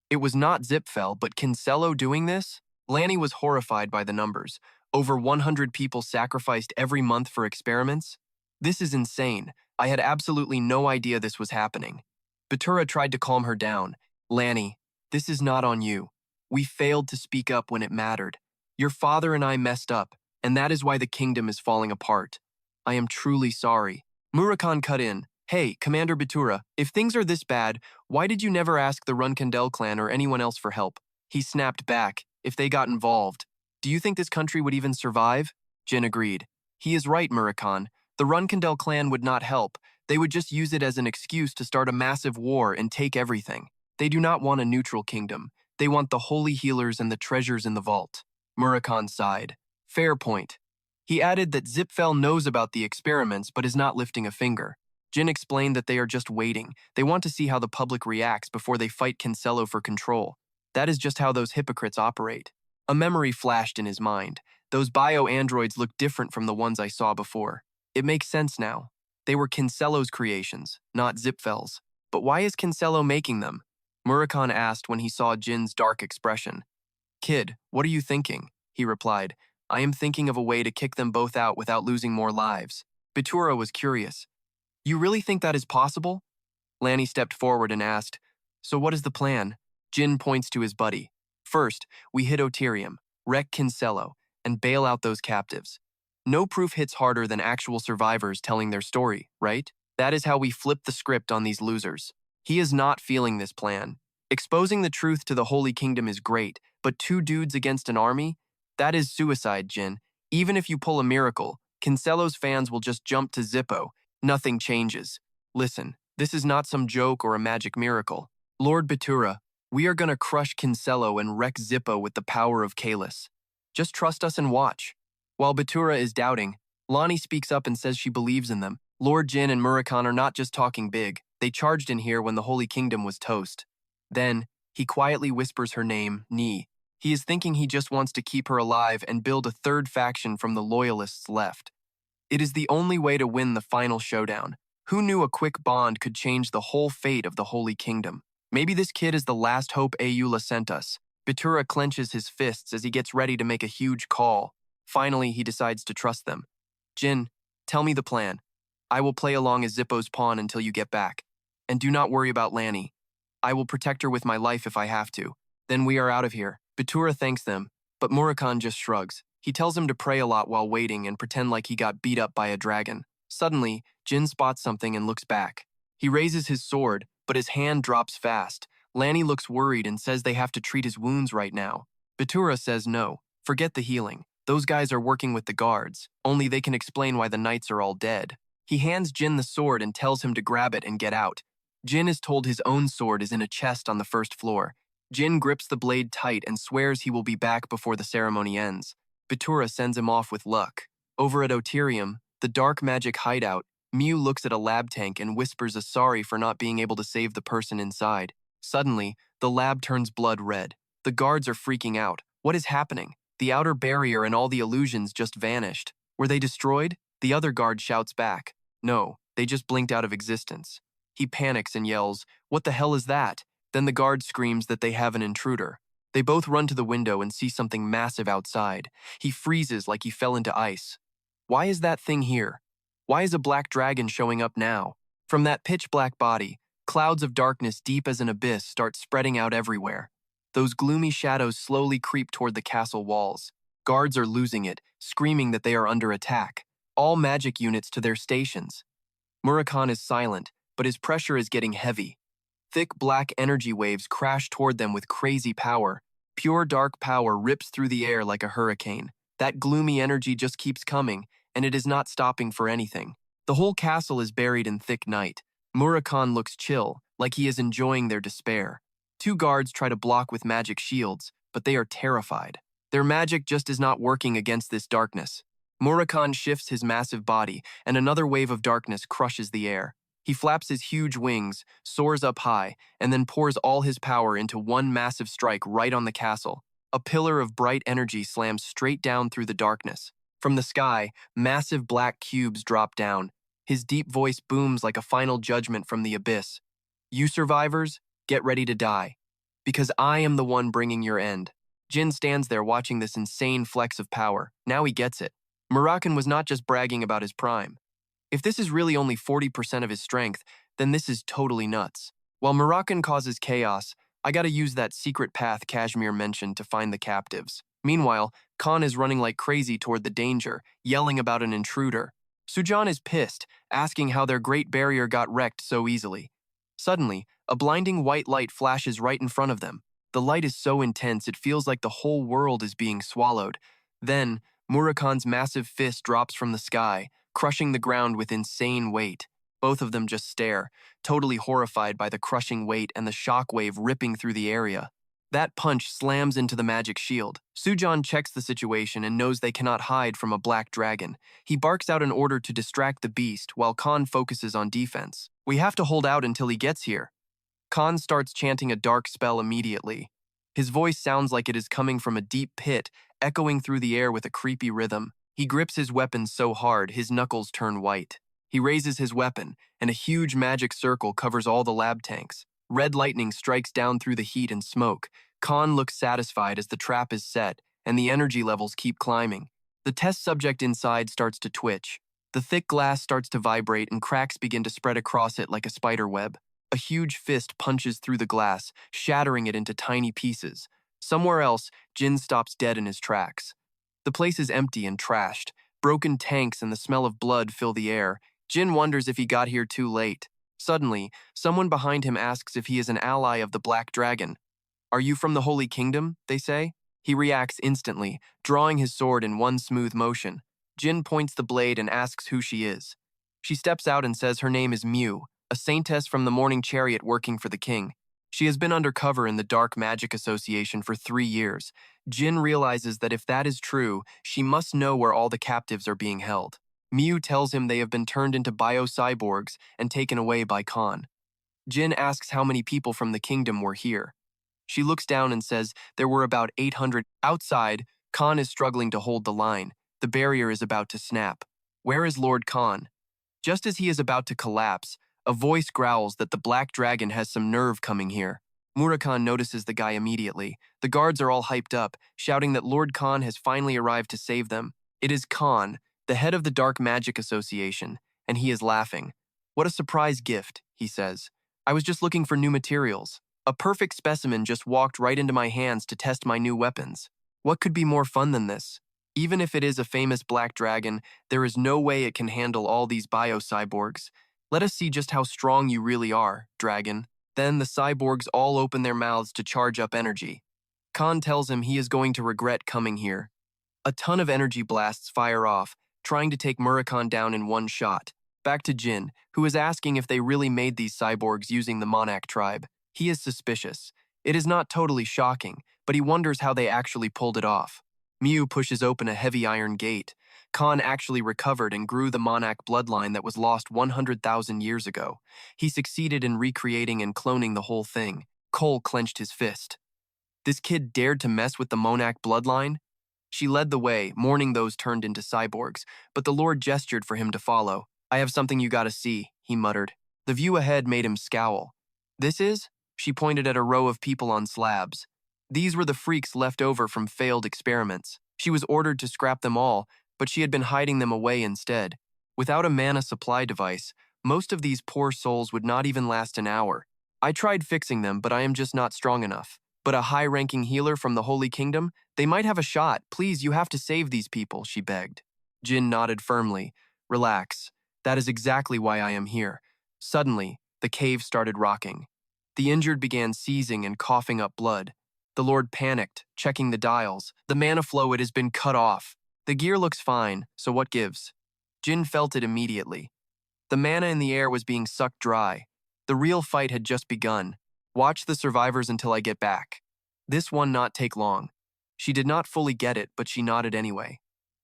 It was not Zipfel, but Kinsella doing this? Lanny was horrified by the numbers. Over 100 people sacrificed every month for experiments? This is insane. I had absolutely no idea this was happening. Batura tried to calm her down. Lanny, this is not on you. We failed to speak up when it mattered. Your father and I messed up, and that is why the kingdom is falling apart. I am truly sorry. Murakhan cut in. Hey, Commander Batura, if things are this bad, why did you never ask the Runcandel Clan or anyone else for help? He snapped back. If they got involved, do you think this country would even survive? Jin agreed. He is right, Murakhan. The Runcandel Clan would not help. They would just use it as an excuse to start a massive war and take everything. They do not want a neutral kingdom. They want the holy healers and the treasures in the vault. Murakhan sighed. Fair point. He added that Zipfel knows about the experiments but is not lifting a finger. Jin explained that they are just waiting. They want to see how the public reacts before they fight Kinsella for control. That is just how those hypocrites operate. A memory flashed in his mind. Those bio-androids look different from the ones I saw before. It makes sense now. They were Kinsella's creations, not Zipfel's. But why is Kinsella making them? Murakhan asked when he saw Jin's dark expression. Kid, what are you thinking? He replied. I am thinking of a way to kick them both out without losing more lives. Batura was curious. You really think that is possible? Lanny stepped forward and asked, So what is the plan? Jin points to his buddy. First, we hit Oterium, wreck Kinsella, and bail out those captives. No proof hits harder than actual survivors telling their story, right? That is how we flip the script on these losers. He is not feeling this plan. Exposing the truth to the Holy Kingdom is great, but 2 dudes against an army? That is suicide, Jin. Even if you pull a miracle, Kinsella's fans will just jump to Zippo. Nothing changes. Listen, this is not some joke or a magic miracle. Lord Batura, we are gonna crush Kinsella and wreck Zippo with the power of Kalis. Just trust us and watch. While Batura is doubting, Lonnie speaks up and says she believes in them. Lord Jin and Murakhan are not just talking big. They charged in here when the Holy Kingdom was toast. Then, he quietly whispers her name, Ni. He is thinking he just wants to keep her alive and build a 3rd faction from the loyalists left. It is the only way to win the final showdown. Who knew a quick bond could change the whole fate of the Holy Kingdom? Maybe this kid is the last hope Ayula sent us. Batura clenches his fists as he gets ready to make a huge call. Finally, he decides to trust them. Jin, tell me the plan. I will play along as Zippo's pawn until you get back. And do not worry about Lanny. I will protect her with my life if I have to. Then we are out of here. Batura thanks them, but Murakhan just shrugs. He tells him to pray a lot while waiting and pretend like he got beat up by a dragon. Suddenly, Jin spots something and looks back. He raises his sword, but his hand drops fast. Lanny looks worried and says they have to treat his wounds right now. Batura says no, forget the healing. Those guys are working with the guards, only they can explain why the knights are all dead. He hands Jin the sword and tells him to grab it and get out. Jin is told his own sword is in a chest on the 1st floor. Jin grips the blade tight and swears he will be back before the ceremony ends. Batura sends him off with luck. Over at Oterium, the dark magic hideout, Mew looks at a lab tank and whispers a sorry for not being able to save the person inside. Suddenly, the lab turns blood red. The guards are freaking out. What is happening? The outer barrier and all the illusions just vanished. Were they destroyed? The other guard shouts back. No, they just blinked out of existence. He panics and yells, "What the hell is that?" Then the guard screams that they have an intruder. They both run to the window and see something massive outside. He freezes like he fell into ice. Why is that thing here? Why is a black dragon showing up now? From that pitch-black body, clouds of darkness deep as an abyss start spreading out everywhere. Those gloomy shadows slowly creep toward the castle walls. Guards are losing it, screaming that they are under attack. All magic units to their stations. Murakhan is silent, but his pressure is getting heavy. Thick black energy waves crash toward them with crazy power. Pure dark power rips through the air like a hurricane. That gloomy energy just keeps coming, and it is not stopping for anything. The whole castle is buried in thick night. Murakhan looks chill, like he is enjoying their despair. Two guards try to block with magic shields, but they are terrified. Their magic just is not working against this darkness. Murakhan shifts his massive body, and another wave of darkness crushes the air. He flaps his huge wings, soars up high, and then pours all his power into one massive strike right on the castle. A pillar of bright energy slams straight down through the darkness. From the sky, massive black cubes drop down. His deep voice booms like a final judgment from the abyss. You survivors, get ready to die. Because I am the one bringing your end. Jin stands there watching this insane flex of power. Now he gets it. Murakhan was not just bragging about his prime. If this is really only 40% of his strength, then this is totally nuts. While Murakhan causes chaos, I gotta use that secret path Kashmir mentioned to find the captives. Meanwhile, Khan is running like crazy toward the danger, yelling about an intruder. Sujan is pissed, asking how their great barrier got wrecked so easily. Suddenly, a blinding white light flashes right in front of them. The light is so intense it feels like the whole world is being swallowed. Then, Murakhan's massive fist drops from the sky, crushing the ground with insane weight. Both of them just stare, totally horrified by the crushing weight and the shockwave ripping through the area. That punch slams into the magic shield. Sujan checks the situation and knows they cannot hide from a black dragon. He barks out an order to distract the beast while Khan focuses on defense. We have to hold out until he gets here. Khan starts chanting a dark spell immediately. His voice sounds like it is coming from a deep pit, echoing through the air with a creepy rhythm. He grips his weapon so hard his knuckles turn white. He raises his weapon, and a huge magic circle covers all the lab tanks. Red lightning strikes down through the heat and smoke. Khan looks satisfied as the trap is set, and the energy levels keep climbing. The test subject inside starts to twitch. The thick glass starts to vibrate and cracks begin to spread across it like a spider web. A huge fist punches through the glass, shattering it into tiny pieces. Somewhere else, Jin stops dead in his tracks. The place is empty and trashed. Broken tanks and the smell of blood fill the air. Jin wonders if he got here too late. Suddenly, someone behind him asks if he is an ally of the Black Dragon. Are you from the Holy Kingdom, they say? He reacts instantly, drawing his sword in one smooth motion. Jin points the blade and asks who she is. She steps out and says her name is Mew, a saintess from the Morning Chariot working for the king. She has been undercover in the Dark Magic Association for 3 years. Jin realizes that if that is true, she must know where all the captives are being held. Mew tells him they have been turned into bio-cyborgs and taken away by Khan. Jin asks how many people from the kingdom were here. She looks down and says there were about 800. Outside, Khan is struggling to hold the line. The barrier is about to snap. Where is Lord Khan? Just as he is about to collapse, a voice growls that the Black Dragon has some nerve coming here. Murakhan notices the guy immediately. The guards are all hyped up, shouting that Lord Khan has finally arrived to save them. It is Khan, the head of the Dark Magic Association, and he is laughing. What a surprise gift, he says. I was just looking for new materials. A perfect specimen just walked right into my hands to test my new weapons. What could be more fun than this? Even if it is a famous black dragon, there is no way it can handle all these bio-cyborgs. Let us see just how strong you really are, dragon. Then the cyborgs all open their mouths to charge up energy. Khan tells him he is going to regret coming here. A ton of energy blasts fire off, trying to take Murakhan down in one shot. Back to Jin, who is asking if they really made these cyborgs using the Monak tribe. He is suspicious. It is not totally shocking, but he wonders how they actually pulled it off. Mew pushes open a heavy iron gate. Khan actually recovered and grew the Monak bloodline that was lost 100,000 years ago. He succeeded in recreating and cloning the whole thing. Cole clenched his fist. This kid dared to mess with the Monak bloodline? She led the way, mourning those turned into cyborgs, but the Lord gestured for him to follow. I have something you gotta see, he muttered. The view ahead made him scowl. This is? She pointed at a row of people on slabs. These were the freaks left over from failed experiments. She was ordered to scrap them all, but she had been hiding them away instead. Without a mana supply device, most of these poor souls would not even last an hour. I tried fixing them, but I am just not strong enough. But a high-ranking healer from the Holy Kingdom? They might have a shot. Please, you have to save these people, she begged. Jin nodded firmly. Relax. That is exactly why I am here. Suddenly, the cave started rocking. The injured began seizing and coughing up blood. The Lord panicked, checking the dials. The mana flow, it has been cut off. The gear looks fine, so what gives? Jin felt it immediately. The mana in the air was being sucked dry. The real fight had just begun. Watch the survivors until I get back. This one not take long. She did not fully get it, but she nodded anyway.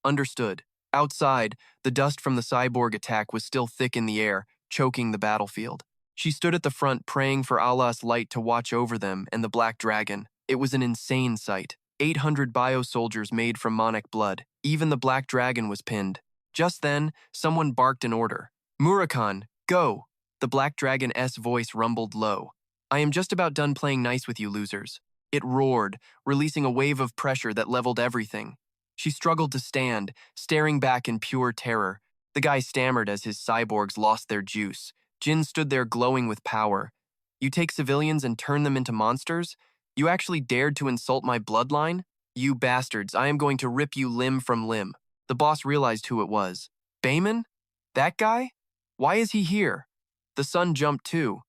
Understood. Outside, the dust from the cyborg attack was still thick in the air, choking the battlefield. She stood at the front praying for Allah's light to watch over them and the Black Dragon. It was an insane sight. 800 bio-soldiers made from Monic blood. Even the Black Dragon was pinned. Just then, someone barked an order. Murakan, go! The Black Dragon's voice rumbled low. I am just about done playing nice with you losers. It roared, releasing a wave of pressure that leveled everything. She struggled to stand, staring back in pure terror. The guy stammered as his cyborgs lost their juice. Jin stood there glowing with power. You take civilians and turn them into monsters? You actually dared to insult my bloodline? You bastards, I am going to rip you limb from limb. The boss realized who it was. Bayman? That guy? Why is he here? The sun jumped too.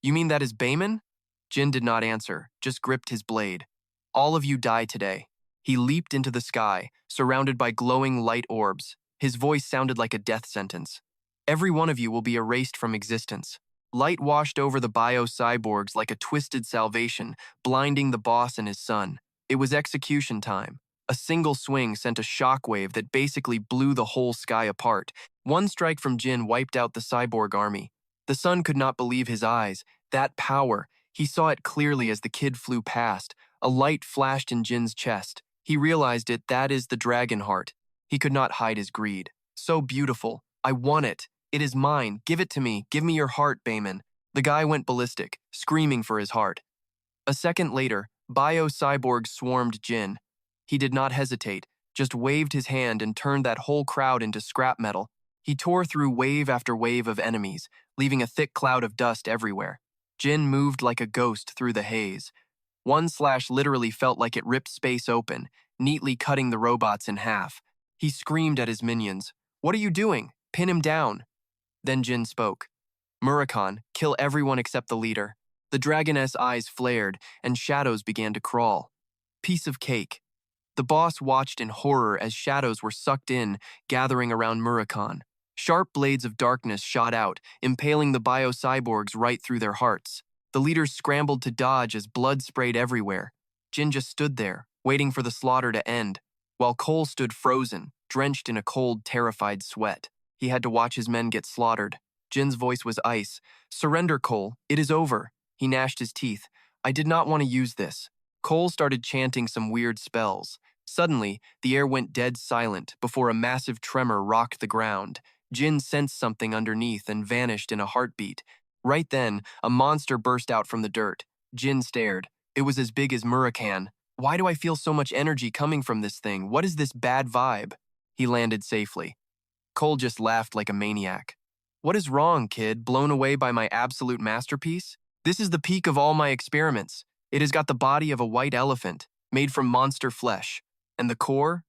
You mean that is Bayman? Jin did not answer, just gripped his blade. All of you die today. He leaped into the sky, surrounded by glowing light orbs. His voice sounded like a death sentence. Every one of you will be erased from existence. Light washed over the bio-cyborgs like a twisted salvation, blinding the boss and his son. It was execution time. A single swing sent a shockwave that basically blew the whole sky apart. One strike from Jin wiped out the cyborg army. The son could not believe his eyes. That power, he saw it clearly as the kid flew past. A light flashed in Jin's chest. He realized it, that is the dragon heart. He could not hide his greed. So beautiful. I want it. It is mine. Give it to me. Give me your heart, Bayman. The guy went ballistic, screaming for his heart. A second later, bio-cyborgs swarmed Jin. He did not hesitate, just waved his hand and turned that whole crowd into scrap metal. He tore through wave after wave of enemies, leaving a thick cloud of dust everywhere. Jin moved like a ghost through the haze. One slash literally felt like it ripped space open, neatly cutting the robots in half. He screamed at his minions. What are you doing? Pin him down. Then Jin spoke. Murakan, kill everyone except the leader. The dragoness eyes flared, and shadows began to crawl. Piece of cake. The boss watched in horror as shadows were sucked in, gathering around Murakan. Sharp blades of darkness shot out, impaling the bio-cyborgs right through their hearts. The leaders scrambled to dodge as blood sprayed everywhere. Jin just stood there, waiting for the slaughter to end, while Cole stood frozen, drenched in a cold, terrified sweat. He had to watch his men get slaughtered. Jin's voice was ice. Surrender, Cole. It is over. He gnashed his teeth. I did not want to use this. Cole started chanting some weird spells. Suddenly, the air went dead silent before a massive tremor rocked the ground. Jin sensed something underneath and vanished in a heartbeat. Right then, a monster burst out from the dirt. Jin stared. It was as big as Murakan. Why do I feel so much energy coming from this thing? What is this bad vibe? He landed safely. Cole just laughed like a maniac. What is wrong, kid? Blown away by my absolute masterpiece? This is the peak of all my experiments. It has got the body of a white elephant, made from monster flesh. And the core?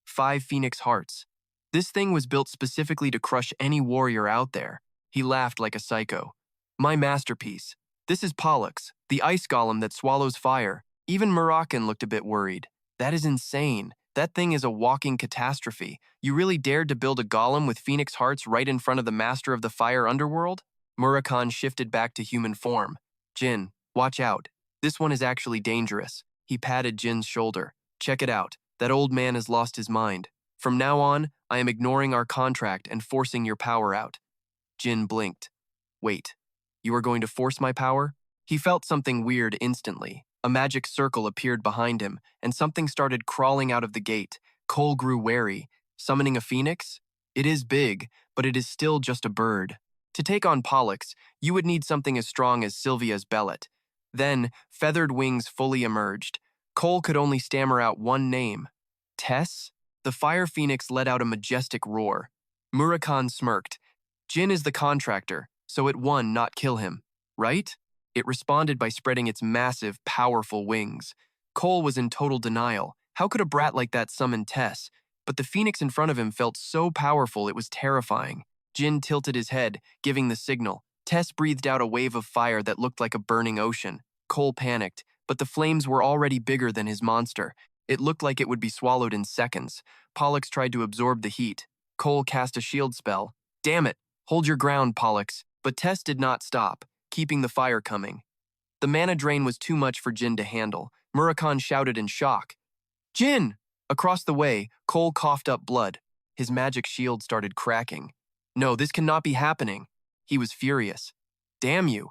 5 phoenix hearts. This thing was built specifically to crush any warrior out there. He laughed like a psycho. My masterpiece. This is Pollux, the ice golem that swallows fire. Even Murakan looked a bit worried. That is insane. That thing is a walking catastrophe. You really dared to build a golem with phoenix hearts right in front of the master of the fire underworld? Murakan shifted back to human form. Jin, watch out. This one is actually dangerous. He patted Jin's shoulder. Check it out. That old man has lost his mind. From now on, I am ignoring our contract and forcing your power out. Jin blinked. Wait, you are going to force my power? He felt something weird instantly. A magic circle appeared behind him, and something started crawling out of the gate. Cole grew wary. Summoning a phoenix? It is big, but it is still just a bird. To take on Pollux, you would need something as strong as Sylvia's bellet. Then, feathered wings fully emerged. Cole could only stammer out one name. Tess? The fire phoenix let out a majestic roar. Murakan smirked. Jin is the contractor, so it won, not kill him. Right? It responded by spreading its massive, powerful wings. Cole was in total denial. How could a brat like that summon Tess? But the phoenix in front of him felt so powerful it was terrifying. Jin tilted his head, giving the signal. Tess breathed out a wave of fire that looked like a burning ocean. Cole panicked, but the flames were already bigger than his monster. It looked like it would be swallowed in seconds. Pollux tried to absorb the heat. Cole cast a shield spell. Damn it! Hold your ground, Pollux. But Tess did not stop, keeping the fire coming. The mana drain was too much for Jin to handle. Murakhan shouted in shock. Jin! Across the way, Cole coughed up blood. His magic shield started cracking. No, this cannot be happening. He was furious. Damn you.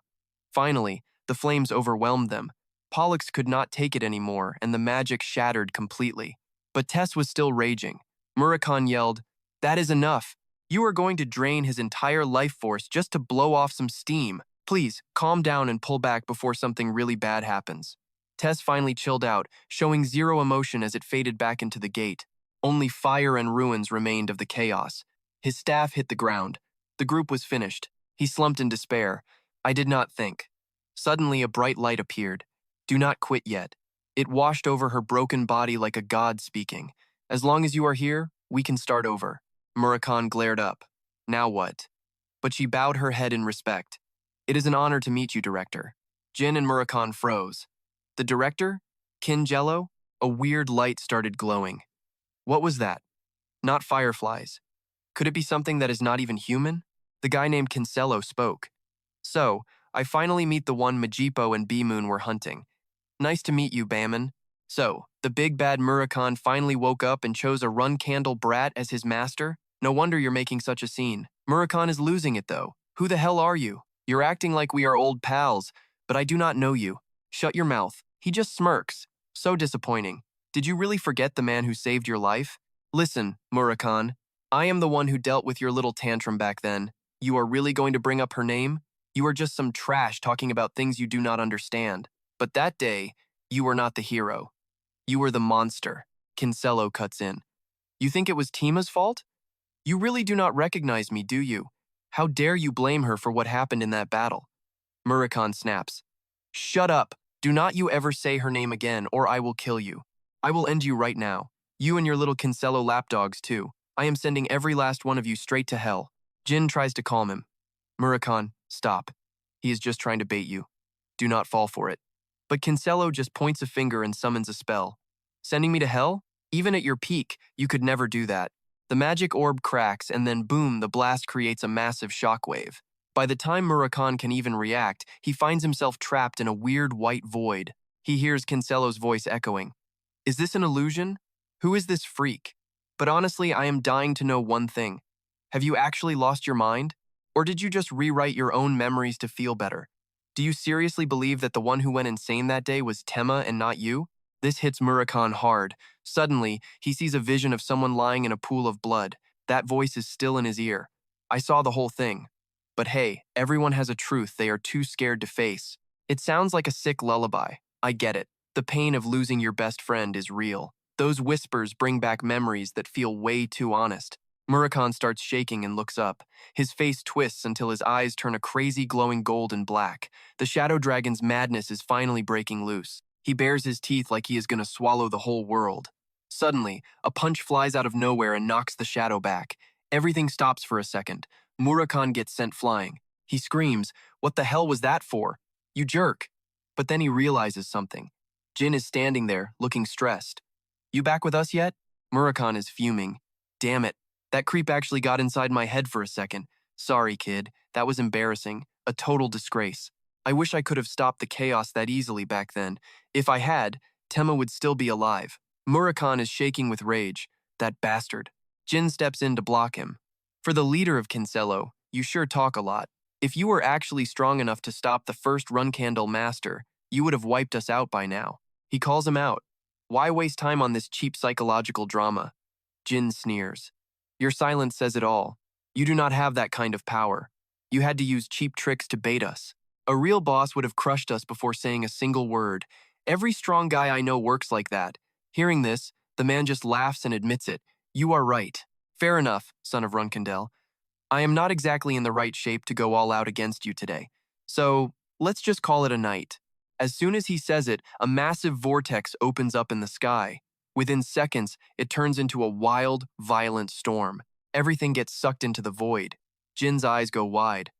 Finally, the flames overwhelmed them. Pollux could not take it anymore, and the magic shattered completely. But Tess was still raging. Murakhan yelled, That is enough. You are going to drain his entire life force just to blow off some steam. Please, calm down and pull back before something really bad happens. Tess finally chilled out, showing zero emotion as it faded back into the gate. Only fire and ruins remained of the chaos. His staff hit the ground. The group was finished. He slumped in despair. I did not think. Suddenly, a bright light appeared. Do not quit yet. It washed over her broken body like a god speaking. As long as you are here, we can start over. Murakhan glared up. Now what? But she bowed her head in respect. It is an honor to meet you, Director. Jin and Murakhan froze. The Director? Kinjello? A weird light started glowing. What was that? Not fireflies. Could it be something that is not even human? The guy named Kinsello spoke. So, I finally meet the one Majipo and B-Moon were hunting. Nice to meet you, Baman. So, the big bad Murakhan finally woke up and chose a Runcandel brat as his master? No wonder you're making such a scene. Murakhan is losing it, though. Who the hell are you? You're acting like we are old pals, but I do not know you. Shut your mouth. He just smirks. So disappointing. Did you really forget the man who saved your life? Listen, Murakhan. I am the one who dealt with your little tantrum back then. You are really going to bring up her name? You are just some trash talking about things you do not understand. But that day, you were not the hero. You were the monster. Kinsello cuts in. You think it was Tima's fault? You really do not recognize me, do you? How dare you blame her for what happened in that battle? Murakhan snaps. Shut up. Do not you ever say her name again, or I will kill you. I will end you right now. You and your little Kinsello lapdogs, too. I am sending every last one of you straight to hell. Jin tries to calm him. Murakhan, stop. He is just trying to bait you. Do not fall for it. But Kinsello just points a finger and summons a spell. Sending me to hell? Even at your peak, you could never do that. The magic orb cracks, and then boom, the blast creates a massive shockwave. By the time Murakhan can even react, he finds himself trapped in a weird white void. He hears Kinsello's voice echoing. Is this an illusion? Who is this freak? But honestly, I am dying to know one thing. Have you actually lost your mind? Or did you just rewrite your own memories to feel better? Do you seriously believe that the one who went insane that day was Tema and not you? This hits Murakhan hard. Suddenly, he sees a vision of someone lying in a pool of blood. That voice is still in his ear. I saw the whole thing. But hey, everyone has a truth they are too scared to face. It sounds like a sick lullaby. I get it. The pain of losing your best friend is real. Those whispers bring back memories that feel way too honest. Murakhan starts shaking and looks up. His face twists until his eyes turn a crazy glowing gold and black. The Shadow Dragon's madness is finally breaking loose. He bares his teeth like he is going to swallow the whole world. Suddenly, a punch flies out of nowhere and knocks the shadow back. Everything stops for a second. Murakhan gets sent flying. He screams, "What the hell was that for? You jerk!" But then he realizes something. Jin is standing there, looking stressed. You back with us yet? Murakhan is fuming. Damn it, that creep actually got inside my head for a second. Sorry, kid, that was embarrassing. A total disgrace. I wish I could have stopped the chaos that easily back then. If I had, Tema would still be alive. Murakhan is shaking with rage. That bastard. Jin steps in to block him. For the leader of Kinsello, you sure talk a lot. If you were actually strong enough to stop the first Runcandel master, you would have wiped us out by now. He calls him out. Why waste time on this cheap psychological drama? Jin sneers. Your silence says it all. You do not have that kind of power. You had to use cheap tricks to bait us. A real boss would have crushed us before saying a single word. Every strong guy I know works like that. Hearing this, the man just laughs and admits it. You are right. Fair enough, son of Runcandel. I am not exactly in the right shape to go all out against you today. So, let's just call it a night. As soon as he says it, a massive vortex opens up in the sky. Within seconds, it turns into a wild, violent storm. Everything gets sucked into the void. Jin's eyes go wide.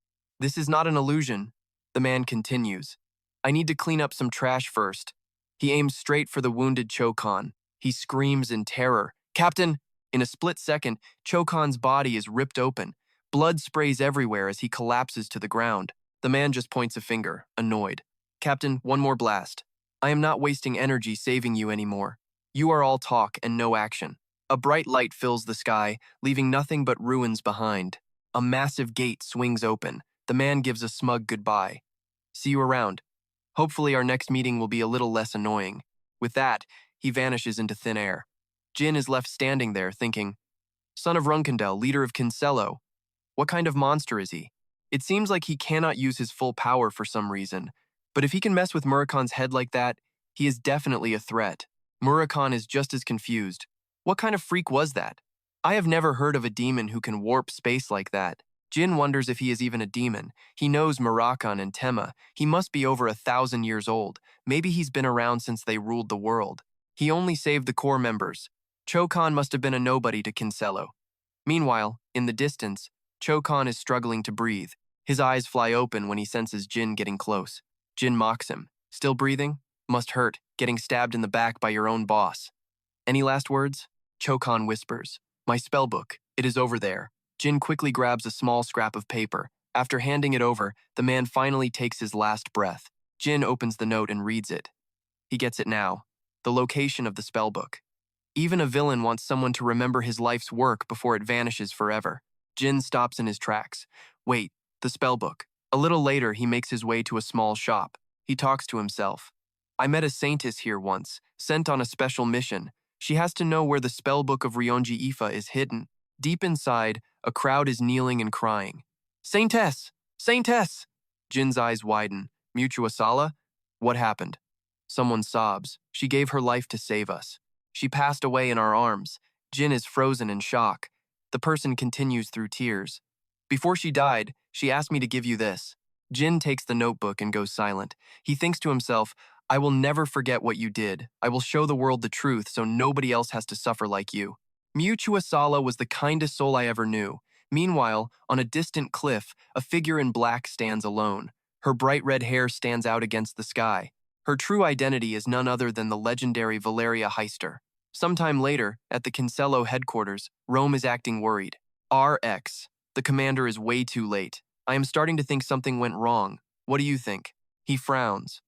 This is not an illusion. The man continues. I need to clean up some trash first. He aims straight for the wounded Chokan. He screams in terror. Captain! In a split second, Chokan's body is ripped open. Blood sprays everywhere as he collapses to the ground. The man just points a finger, annoyed. Captain, one more blast. I am not wasting energy saving you anymore. You are all talk and no action. A bright light fills the sky, leaving nothing but ruins behind. A massive gate swings open. The man gives a smug goodbye. See you around. Hopefully our next meeting will be a little less annoying. With that, he vanishes into thin air. Jin is left standing there thinking, son of Runcandel, leader of Kinsello. What kind of monster is he? It seems like he cannot use his full power for some reason, but if he can mess with Murakan's head like that, he is definitely a threat. Murakan is just as confused. What kind of freak was that? I have never heard of a demon who can warp space like that. Jin wonders if he is even a demon. He knows Murakan and Tema. He must be over 1,000 years old. Maybe he's been around since they ruled the world. He only saved the core members. Chokan must have been a nobody to Kinsello. Meanwhile, in the distance, Chokan is struggling to breathe. His eyes fly open when he senses Jin getting close. Jin mocks him. Still breathing? Must hurt, getting stabbed in the back by your own boss. Any last words? Chokan whispers. My spellbook. It is over there. Jin quickly grabs a small scrap of paper. After handing it over, the man finally takes his last breath. Jin opens the note and reads it. He gets it now. The location of the spellbook. Even a villain wants someone to remember his life's work before it vanishes forever. Jin stops in his tracks. Wait, the spellbook. A little later, he makes his way to a small shop. He talks to himself. I met a saintess here once, sent on a special mission. She has to know where the spellbook of Ryonji Ifa is hidden. Deep inside, a crowd is kneeling and crying. Saintess! Saintess! Jin's eyes widen. Mutuasala? What happened? Someone sobs. She gave her life to save us. She passed away in our arms. Jin is frozen in shock. The person continues through tears. Before she died, she asked me to give you this. Jin takes the notebook and goes silent. He thinks to himself, I will never forget what you did. I will show the world the truth so nobody else has to suffer like you. Mutuasala was the kindest soul I ever knew. Meanwhile, on a distant cliff, a figure in black stands alone. Her bright red hair stands out against the sky. Her true identity is none other than the legendary Valeria Heister. Sometime later, at the Kinsello headquarters, Rome is acting worried. RX. The commander is way too late. I am starting to think something went wrong. What do you think? He frowns.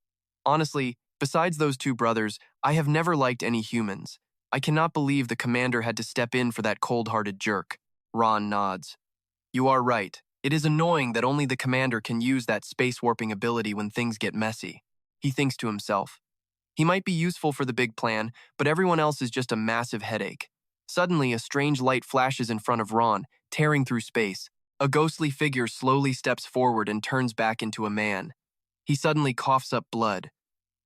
Honestly, besides those two brothers, I have never liked any humans. I cannot believe the commander had to step in for that cold-hearted jerk. Ron nods. You are right. It is annoying that only the commander can use that space-warping ability when things get messy. He thinks to himself. He might be useful for the big plan, but everyone else is just a massive headache. Suddenly, a strange light flashes in front of Ron, tearing through space. A ghostly figure slowly steps forward and turns back into a man. He suddenly coughs up blood.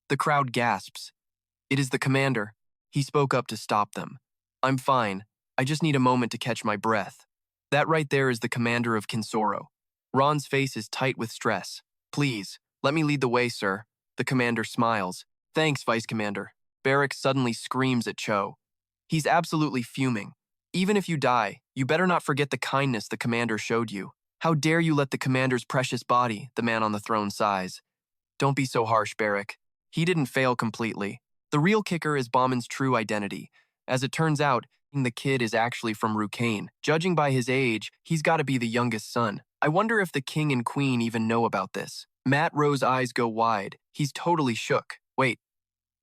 The crowd gasps. It is the commander. He spoke up to stop them. I'm fine. I just need a moment to catch my breath. That right there is the commander of Kinsoro. Ron's face is tight with stress. Please, let me lead the way, sir. The commander smiles. Thanks, Vice Commander. Barrack suddenly screams at Cho. He's absolutely fuming. Even if you die, you better not forget the kindness the commander showed you. How dare you let the commander's precious body, the man on the throne sighs. Don't be so harsh, Barrack. He didn't fail completely. The real kicker is Bauman's true identity. As it turns out, the kid is actually from Rucane. Judging by his age, he's got to be the youngest son. I wonder if the king and queen even know about this. Matt Rowe's eyes go wide. He's totally shook. Wait,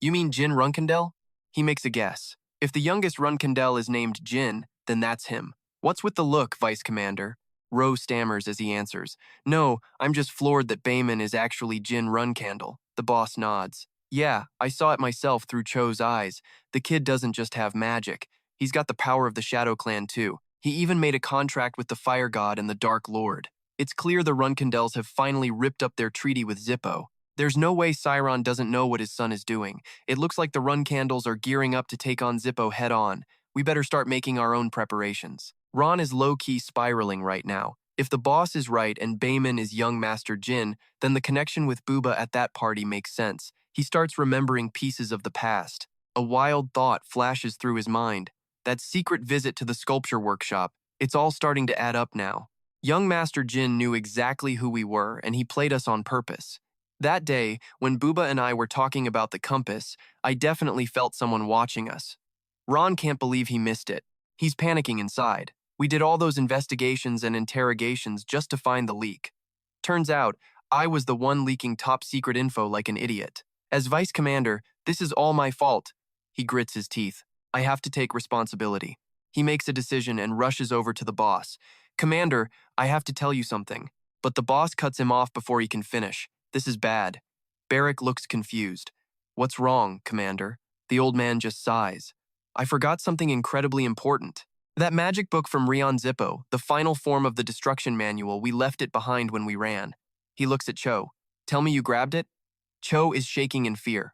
you mean Jin Runcandel? He makes a guess. If the youngest Runcandel is named Jin, then that's him. What's with the look, Vice Commander? Rowe stammers as he answers. No, I'm just floored that Bayman is actually Jin Runcandel. The boss nods. Yeah, I saw it myself through Cho's eyes. The kid doesn't just have magic. He's got the power of the Shadow Clan too. He even made a contract with the Fire God and the Dark Lord. It's clear the Runcandels have finally ripped up their treaty with Zippo. There's no way Cyron doesn't know what his son is doing. It looks like the Runcandels are gearing up to take on Zippo head-on. We better start making our own preparations. Ron is low-key spiraling right now. If the boss is right and Bayman is young Master Jin, then the connection with Booba at that party makes sense. He starts remembering pieces of the past. A wild thought flashes through his mind. That secret visit to the sculpture workshop. It's all starting to add up now. Young Master Jin knew exactly who we were, and he played us on purpose. That day, when Booba and I were talking about the compass, I definitely felt someone watching us. Ron can't believe he missed it. He's panicking inside. We did all those investigations and interrogations just to find the leak. Turns out, I was the one leaking top-secret info like an idiot. As vice commander, this is all my fault. He grits his teeth. I have to take responsibility. He makes a decision and rushes over to the boss. Commander, I have to tell you something. But the boss cuts him off before he can finish. This is bad. Barrick looks confused. What's wrong, Commander? The old man just sighs. I forgot something incredibly important. That magic book from Rion Zippo, the final form of the destruction manual, we left it behind when we ran. He looks at Cho. Tell me you grabbed it? Cho is shaking in fear.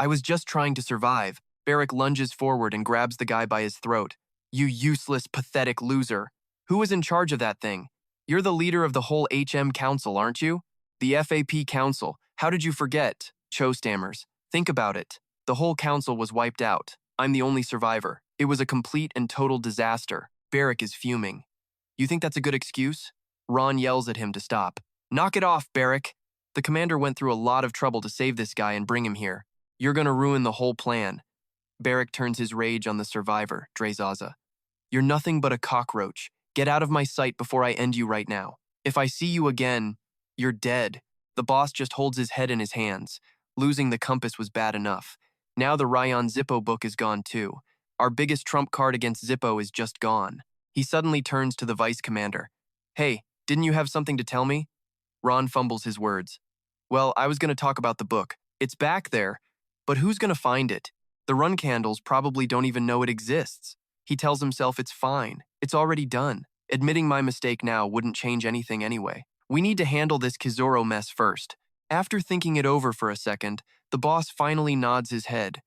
I was just trying to survive. Barrick lunges forward and grabs the guy by his throat. You useless, pathetic loser. Who was in charge of that thing? You're the leader of the whole HM Council, aren't you? The FAP Council. How did you forget? Cho stammers. Think about it. The whole council was wiped out. I'm the only survivor. It was a complete and total disaster. Barrick is fuming. You think that's a good excuse? Ron yells at him to stop. Knock it off, Barrick. The commander went through a lot of trouble to save this guy and bring him here. You're gonna ruin the whole plan. Barrick turns his rage on the survivor, Drezaza. You're nothing but a cockroach. Get out of my sight before I end you right now. If I see you again, you're dead. The boss just holds his head in his hands. Losing the compass was bad enough. Now the Ryan Zippo book is gone too. Our biggest trump card against Zippo is just gone. He suddenly turns to the vice commander. Hey, didn't you have something to tell me? Ron fumbles his words. Well, I was going to talk about the book. It's back there, but who's going to find it? The Runcandels probably don't even know it exists. He tells himself it's fine. It's already done. Admitting my mistake now wouldn't change anything anyway. We need to handle this Kizoro mess first. After thinking it over for a second, the boss finally nods his head.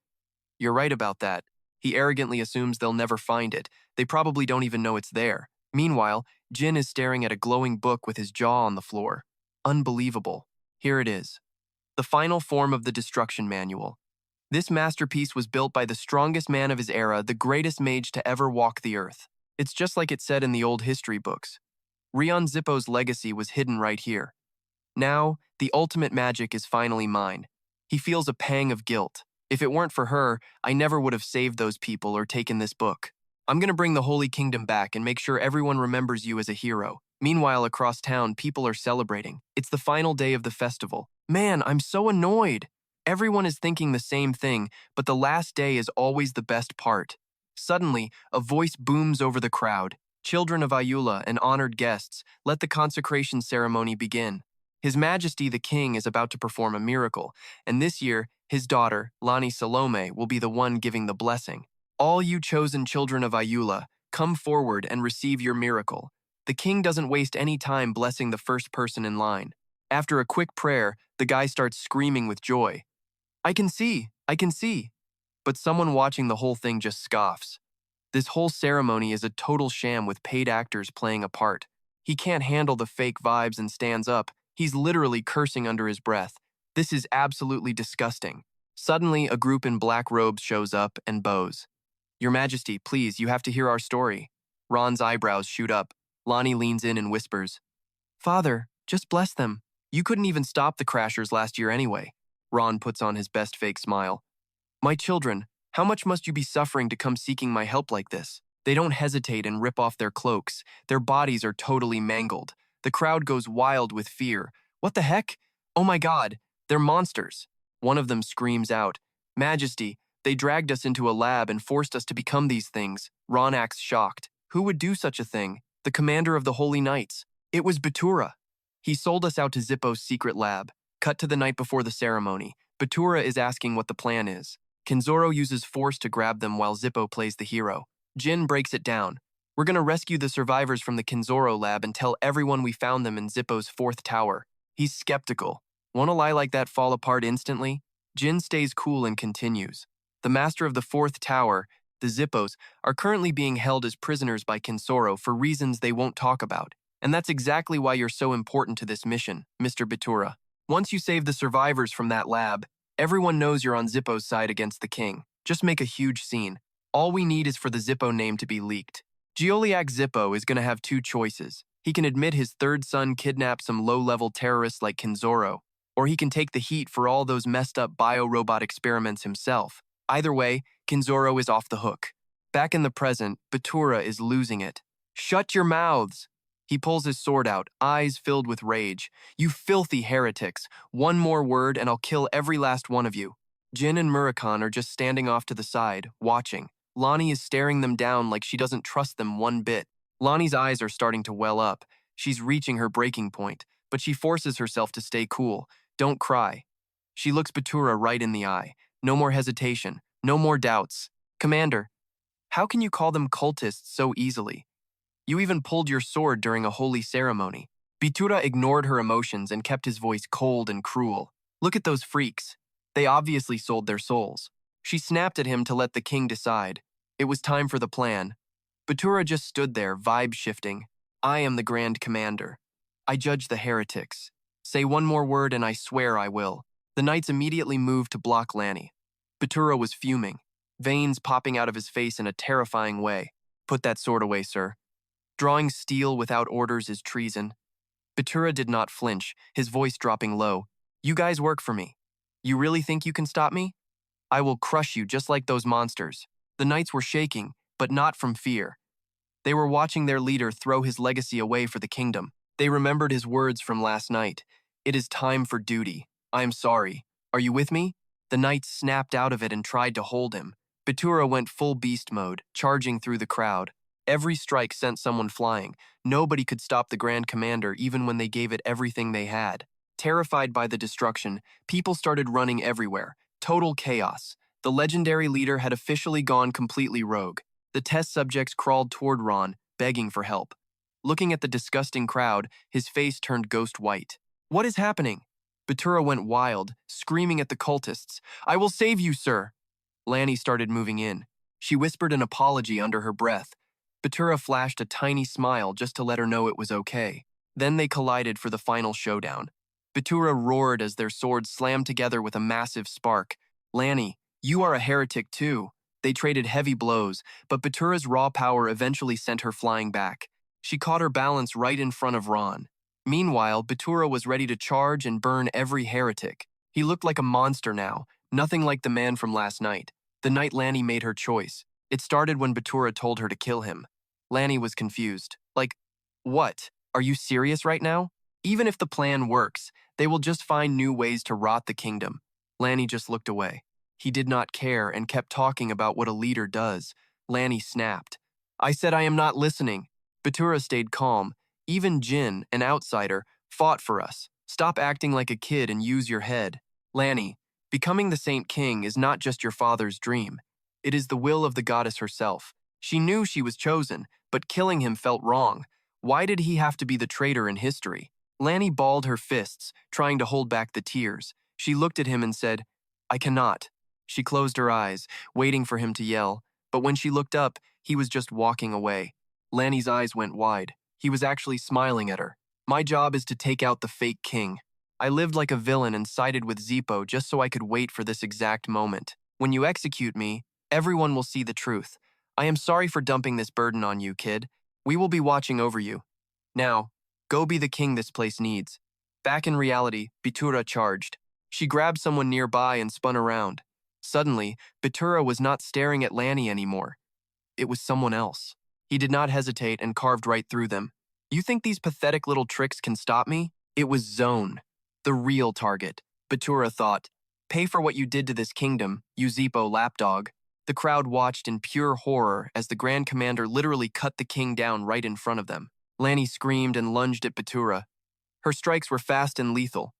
You're right about that. He arrogantly assumes they'll never find it. They probably don't even know it's there. Meanwhile, Jin is staring at a glowing book with his jaw on the floor. Unbelievable. Here it is. The final form of the destruction manual. This masterpiece was built by the strongest man of his era, the greatest mage to ever walk the earth. It's just like it said in the old history books. Rion Zippo's legacy was hidden right here. Now, the ultimate magic is finally mine. He feels a pang of guilt. If it weren't for her, I never would have saved those people or taken this book. I'm gonna bring the Holy Kingdom back and make sure everyone remembers you as a hero. Meanwhile, across town, people are celebrating. It's the final day of the festival. Man, I'm so annoyed. Everyone is thinking the same thing, but the last day is always the best part. Suddenly, a voice booms over the crowd. Children of Ayula and honored guests, let the consecration ceremony begin. His Majesty the King is about to perform a miracle, and this year, his daughter, Lani Salome, will be the one giving the blessing. All you chosen children of Ayula, come forward and receive your miracle. The king doesn't waste any time blessing the first person in line. After a quick prayer, the guy starts screaming with joy. I can see. But someone watching the whole thing just scoffs. This whole ceremony is a total sham with paid actors playing a part. He can't handle the fake vibes and stands up. He's literally cursing under his breath. This is absolutely disgusting. Suddenly, a group in black robes shows up and bows. Your Majesty, please, you have to hear our story. Ron's eyebrows shoot up. Lonnie leans in and whispers, Father, just bless them. You couldn't even stop the Crashers last year anyway. Ron puts on his best fake smile. My children, how much must you be suffering to come seeking my help like this? They don't hesitate and rip off their cloaks. Their bodies are totally mangled. The crowd goes wild with fear. What the heck? Oh my God, they're monsters. One of them screams out, Majesty, they dragged us into a lab and forced us to become these things. Ron acts shocked. Who would do such a thing? The commander of the Holy Knights. It was Batura. He sold us out to Zippo's secret lab. Cut to the night before the ceremony. Batura is asking what the plan is. Kenzoro uses force to grab them while Zippo plays the hero. Jin breaks it down. We're gonna rescue the survivors from the Kenzoro lab and tell everyone we found them in Zippo's 4th tower. He's skeptical. Won't a lie like that fall apart instantly? Jin stays cool and continues. The master of the 4th tower, the Zippos, are currently being held as prisoners by Kenzoro for reasons they won't talk about. And that's exactly why you're so important to this mission, Mr. Batura. Once you save the survivors from that lab, everyone knows you're on Zippo's side against the king. Just make a huge scene. All we need is for the Zippo name to be leaked. Gioliak Zippo is going to have 2 choices. He can admit his 3rd son kidnapped some low-level terrorists like Kenzoro, or he can take the heat for all those messed up bio-robot experiments himself. Either way, Kenzoro is off the hook. Back in the present, Batura is losing it. Shut your mouths! He pulls his sword out, eyes filled with rage. You filthy heretics! One more word and I'll kill every last one of you. Jin and Murakhan are just standing off to the side, watching. Lonnie is staring them down like she doesn't trust them one bit. Lonnie's eyes are starting to well up. She's reaching her breaking point, but she forces herself to stay cool. Don't cry. She looks Batura right in the eye. No more hesitation. No more doubts. Commander, how can you call them cultists so easily? You even pulled your sword during a holy ceremony. Batura ignored her emotions and kept his voice cold and cruel. Look at those freaks. They obviously sold their souls. She snapped at him to let the king decide. It was time for the plan. Batura just stood there, vibe shifting. I am the Grand Commander. I judge the heretics. Say one more word and I swear I will. The knights immediately moved to block Lanny. Batura was fuming, veins popping out of his face in a terrifying way. Put that sword away, sir. Drawing steel without orders is treason. Batura did not flinch, his voice dropping low. You guys work for me. You really think you can stop me? I will crush you just like those monsters. The knights were shaking, but not from fear. They were watching their leader throw his legacy away for the kingdom. They remembered his words from last night. It is time for duty. I am sorry. Are you with me? The knights snapped out of it and tried to hold him. Batura went full beast mode, charging through the crowd. Every strike sent someone flying. Nobody could stop the Grand Commander even when they gave it everything they had. Terrified by the destruction, people started running everywhere. Total chaos. The legendary leader had officially gone completely rogue. The test subjects crawled toward Ron, begging for help. Looking at the disgusting crowd, his face turned ghost white. What is happening? Batura went wild, screaming at the cultists. I will save you, sir. Lanny started moving in. She whispered an apology under her breath. Batura flashed a tiny smile just to let her know it was okay. Then they collided for the final showdown. Batura roared as their swords slammed together with a massive spark. Lanny, you are a heretic too. They traded heavy blows, but Batura's raw power eventually sent her flying back. She caught her balance right in front of Ron. Meanwhile, Batura was ready to charge and burn every heretic. He looked like a monster now, nothing like the man from last night. The night Lanny made her choice. It started when Batura told her to kill him. Lanny was confused. Like, what? Are you serious right now? Even if the plan works, they will just find new ways to rot the kingdom. Lanny just looked away. He did not care and kept talking about what a leader does. Lanny snapped. I said I am not listening. Batura stayed calm. Even Jin, an outsider, fought for us. Stop acting like a kid and use your head. Lanny, becoming the Saint King is not just your father's dream. It is the will of the goddess herself. She knew she was chosen, but killing him felt wrong. Why did he have to be the traitor in history? Lanny balled her fists, trying to hold back the tears. She looked at him and said, I cannot. She closed her eyes, waiting for him to yell, but when she looked up, he was just walking away. Lanny's eyes went wide. He was actually smiling at her. My job is to take out the fake king. I lived like a villain and sided with Zippo just so I could wait for this exact moment. When you execute me, everyone will see the truth. I am sorry for dumping this burden on you, kid. We will be watching over you. Now, go be the king this place needs. Back in reality, Batura charged. She grabbed someone nearby and spun around. Suddenly, Batura was not staring at Lanny anymore. It was someone else. He did not hesitate and carved right through them. You think these pathetic little tricks can stop me? It was Zone, the real target. Batura thought, pay for what you did to this kingdom, you Zippo lapdog. The crowd watched in pure horror as the Grand Commander literally cut the king down right in front of them. Lanny screamed and lunged at Batura. Her strikes were fast and lethal.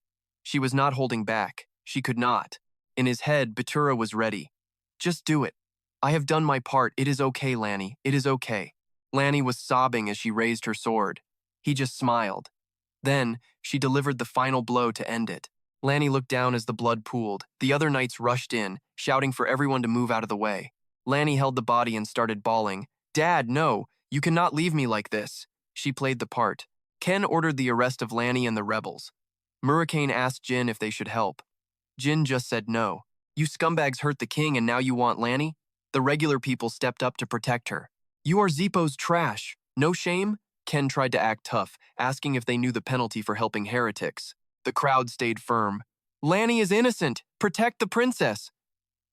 She was not holding back. She could not. In his head, Batura was ready. Just do it. I have done my part. It is okay, Lanny. It is okay. Lanny was sobbing as she raised her sword. He just smiled. Then, she delivered the final blow to end it. Lanny looked down as the blood pooled. The other knights rushed in, shouting for everyone to move out of the way. Lanny held the body and started bawling. Dad, no, you cannot leave me like this. She played the part. Ken ordered the arrest of Lanny and the rebels. Murakhan asked Jin if they should help. Jin just said no. You scumbags hurt the king and now you want Lanny? The regular people stepped up to protect her. You are Zippo's trash. No shame? Ken tried to act tough, asking if they knew the penalty for helping heretics. The crowd stayed firm. Lanny is innocent. Protect the princess.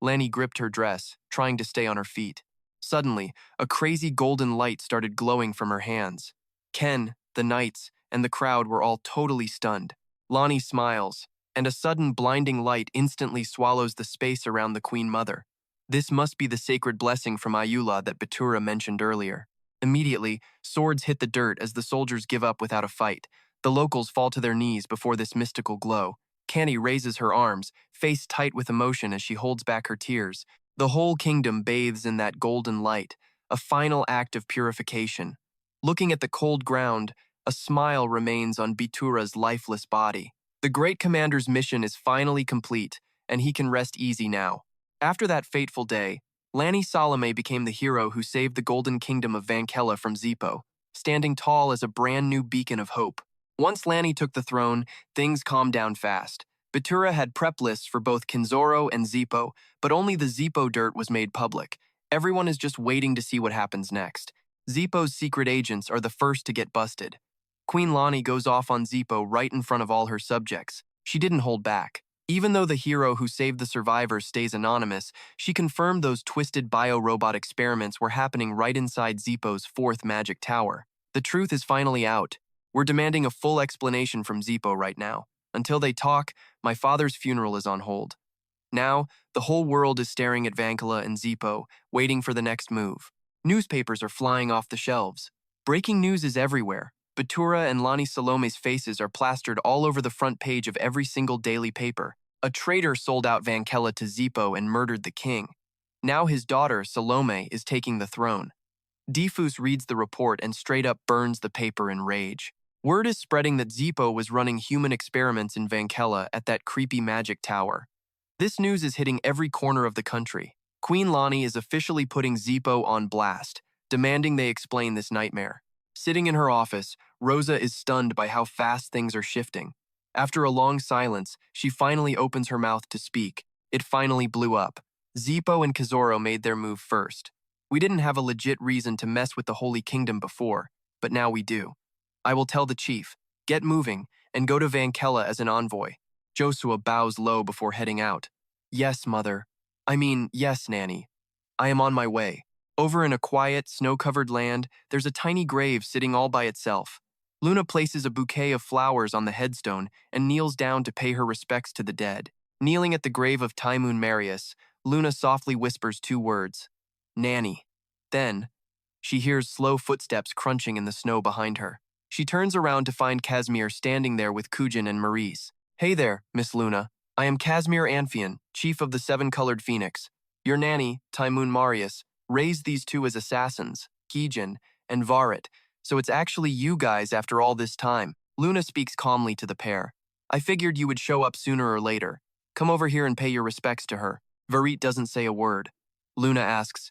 Lanny gripped her dress, trying to stay on her feet. Suddenly, a crazy golden light started glowing from her hands. Ken, the knights, and the crowd were all totally stunned. Lonnie smiles, and a sudden blinding light instantly swallows the space around the Queen Mother. This must be the sacred blessing from Ayula that Batura mentioned earlier. Immediately, swords hit the dirt as the soldiers give up without a fight. The locals fall to their knees before this mystical glow. Canny raises her arms, face tight with emotion as she holds back her tears. The whole kingdom bathes in that golden light, a final act of purification. Looking at the cold ground, a smile remains on Bitura's lifeless body. The great commander's mission is finally complete, and he can rest easy now. After that fateful day, Lanny Salome became the hero who saved the Golden Kingdom of Vankella from Zippo, standing tall as a brand new beacon of hope. Once Lanny took the throne, things calmed down fast. Batura had prep lists for both Kinzoro and Zippo, but only the Zippo dirt was made public. Everyone is just waiting to see what happens next. Zippo's secret agents are the first to get busted. Queen Lonnie goes off on Zippo right in front of all her subjects. She didn't hold back. Even though the hero who saved the survivors stays anonymous, she confirmed those twisted bio-robot experiments were happening right inside Zippo's fourth magic tower. The truth is finally out. We're demanding a full explanation from Zippo right now. Until they talk, my father's funeral is on hold. Now, the whole world is staring at Vankella and Zippo, waiting for the next move. Newspapers are flying off the shelves. Breaking news is everywhere. Batura and Lonnie Salome's faces are plastered all over the front page of every single daily paper. A traitor sold out Vankella to Zippo and murdered the king. Now his daughter, Salome, is taking the throne. Diffus reads the report and straight up burns the paper in rage. Word is spreading that Zippo was running human experiments in Vankella at that creepy magic tower. This news is hitting every corner of the country. Queen Lonnie is officially putting Zippo on blast, demanding they explain this nightmare. Sitting in her office, Rosa is stunned by how fast things are shifting. After a long silence, she finally opens her mouth to speak. It finally blew up. Zippo and Kizoro made their move first. We didn't have a legit reason to mess with the Holy Kingdom before, but now we do. I will tell the chief, get moving, and go to Vankella as an envoy. Joshua bows low before heading out. Yes, mother. Yes, Nanny. I am on my way. Over in a quiet, snow-covered land, there's a tiny grave sitting all by itself. Luna places a bouquet of flowers on the headstone and kneels down to pay her respects to the dead. Kneeling at the grave of Taimun Marius, Luna softly whispers 2 words, Nanny. Then, she hears slow footsteps crunching in the snow behind her. She turns around to find Casimir standing there with Kujin and Maurice. Hey there, Miss Luna. I am Casimir Amphion, chief of the 7-Colored Phoenix. Your nanny, Taimun Marius, raised these 2 as assassins, Gijin and Varit, so it's actually you guys after all this time. Luna speaks calmly to the pair. I figured you would show up sooner or later. Come over here and pay your respects to her. Varit doesn't say a word. Luna asks,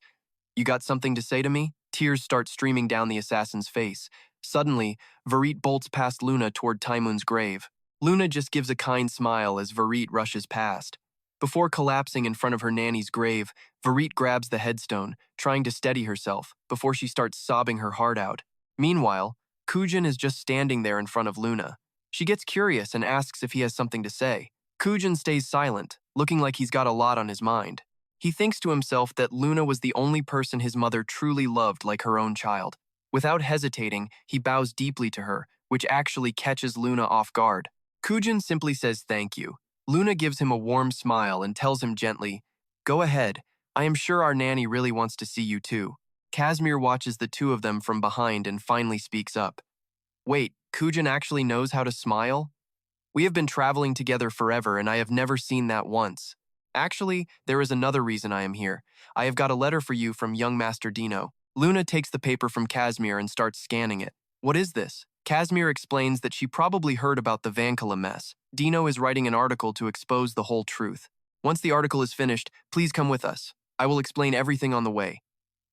You got something to say to me? Tears start streaming down the assassin's face. Suddenly, Varit bolts past Luna toward Taimun's grave. Luna just gives a kind smile as Varit rushes past. Before collapsing in front of her nanny's grave, Varit grabs the headstone, trying to steady herself, before she starts sobbing her heart out. Meanwhile, Kujin is just standing there in front of Luna. She gets curious and asks if he has something to say. Kujin stays silent, looking like he's got a lot on his mind. He thinks to himself that Luna was the only person his mother truly loved like her own child. Without hesitating, he bows deeply to her, which actually catches Luna off guard. Kujin simply says thank you. Luna gives him a warm smile and tells him gently, Go ahead, I am sure our nanny really wants to see you too. Casimir watches the 2 of them from behind and finally speaks up. Wait, Kujin actually knows how to smile? We have been traveling together forever and I have never seen that once. Actually, there is another reason I am here. I have got a letter for you from young Master Dino. Luna takes the paper from Casimir and starts scanning it. What is this? Casimir explains that she probably heard about the Vankella mess. Dino is writing an article to expose the whole truth. Once the article is finished, please come with us. I will explain everything on the way.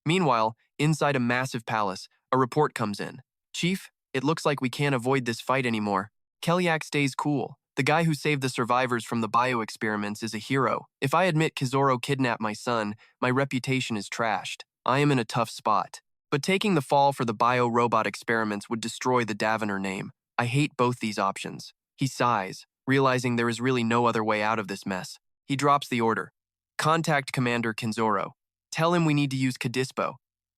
Meanwhile, inside a massive palace, a report comes in. Chief, it looks like we can't avoid this fight anymore. Kelyak stays cool. The guy who saved the survivors from the bio-experiments is a hero. If I admit Kizoro kidnapped my son, my reputation is trashed. I am in a tough spot. But taking the fall for the bio-robot experiments would destroy the Daviner name. I hate both these options. He sighs, realizing there is really no other way out of this mess. He drops the order. Contact Commander Kinzoro. Tell him we need to use Kadispo.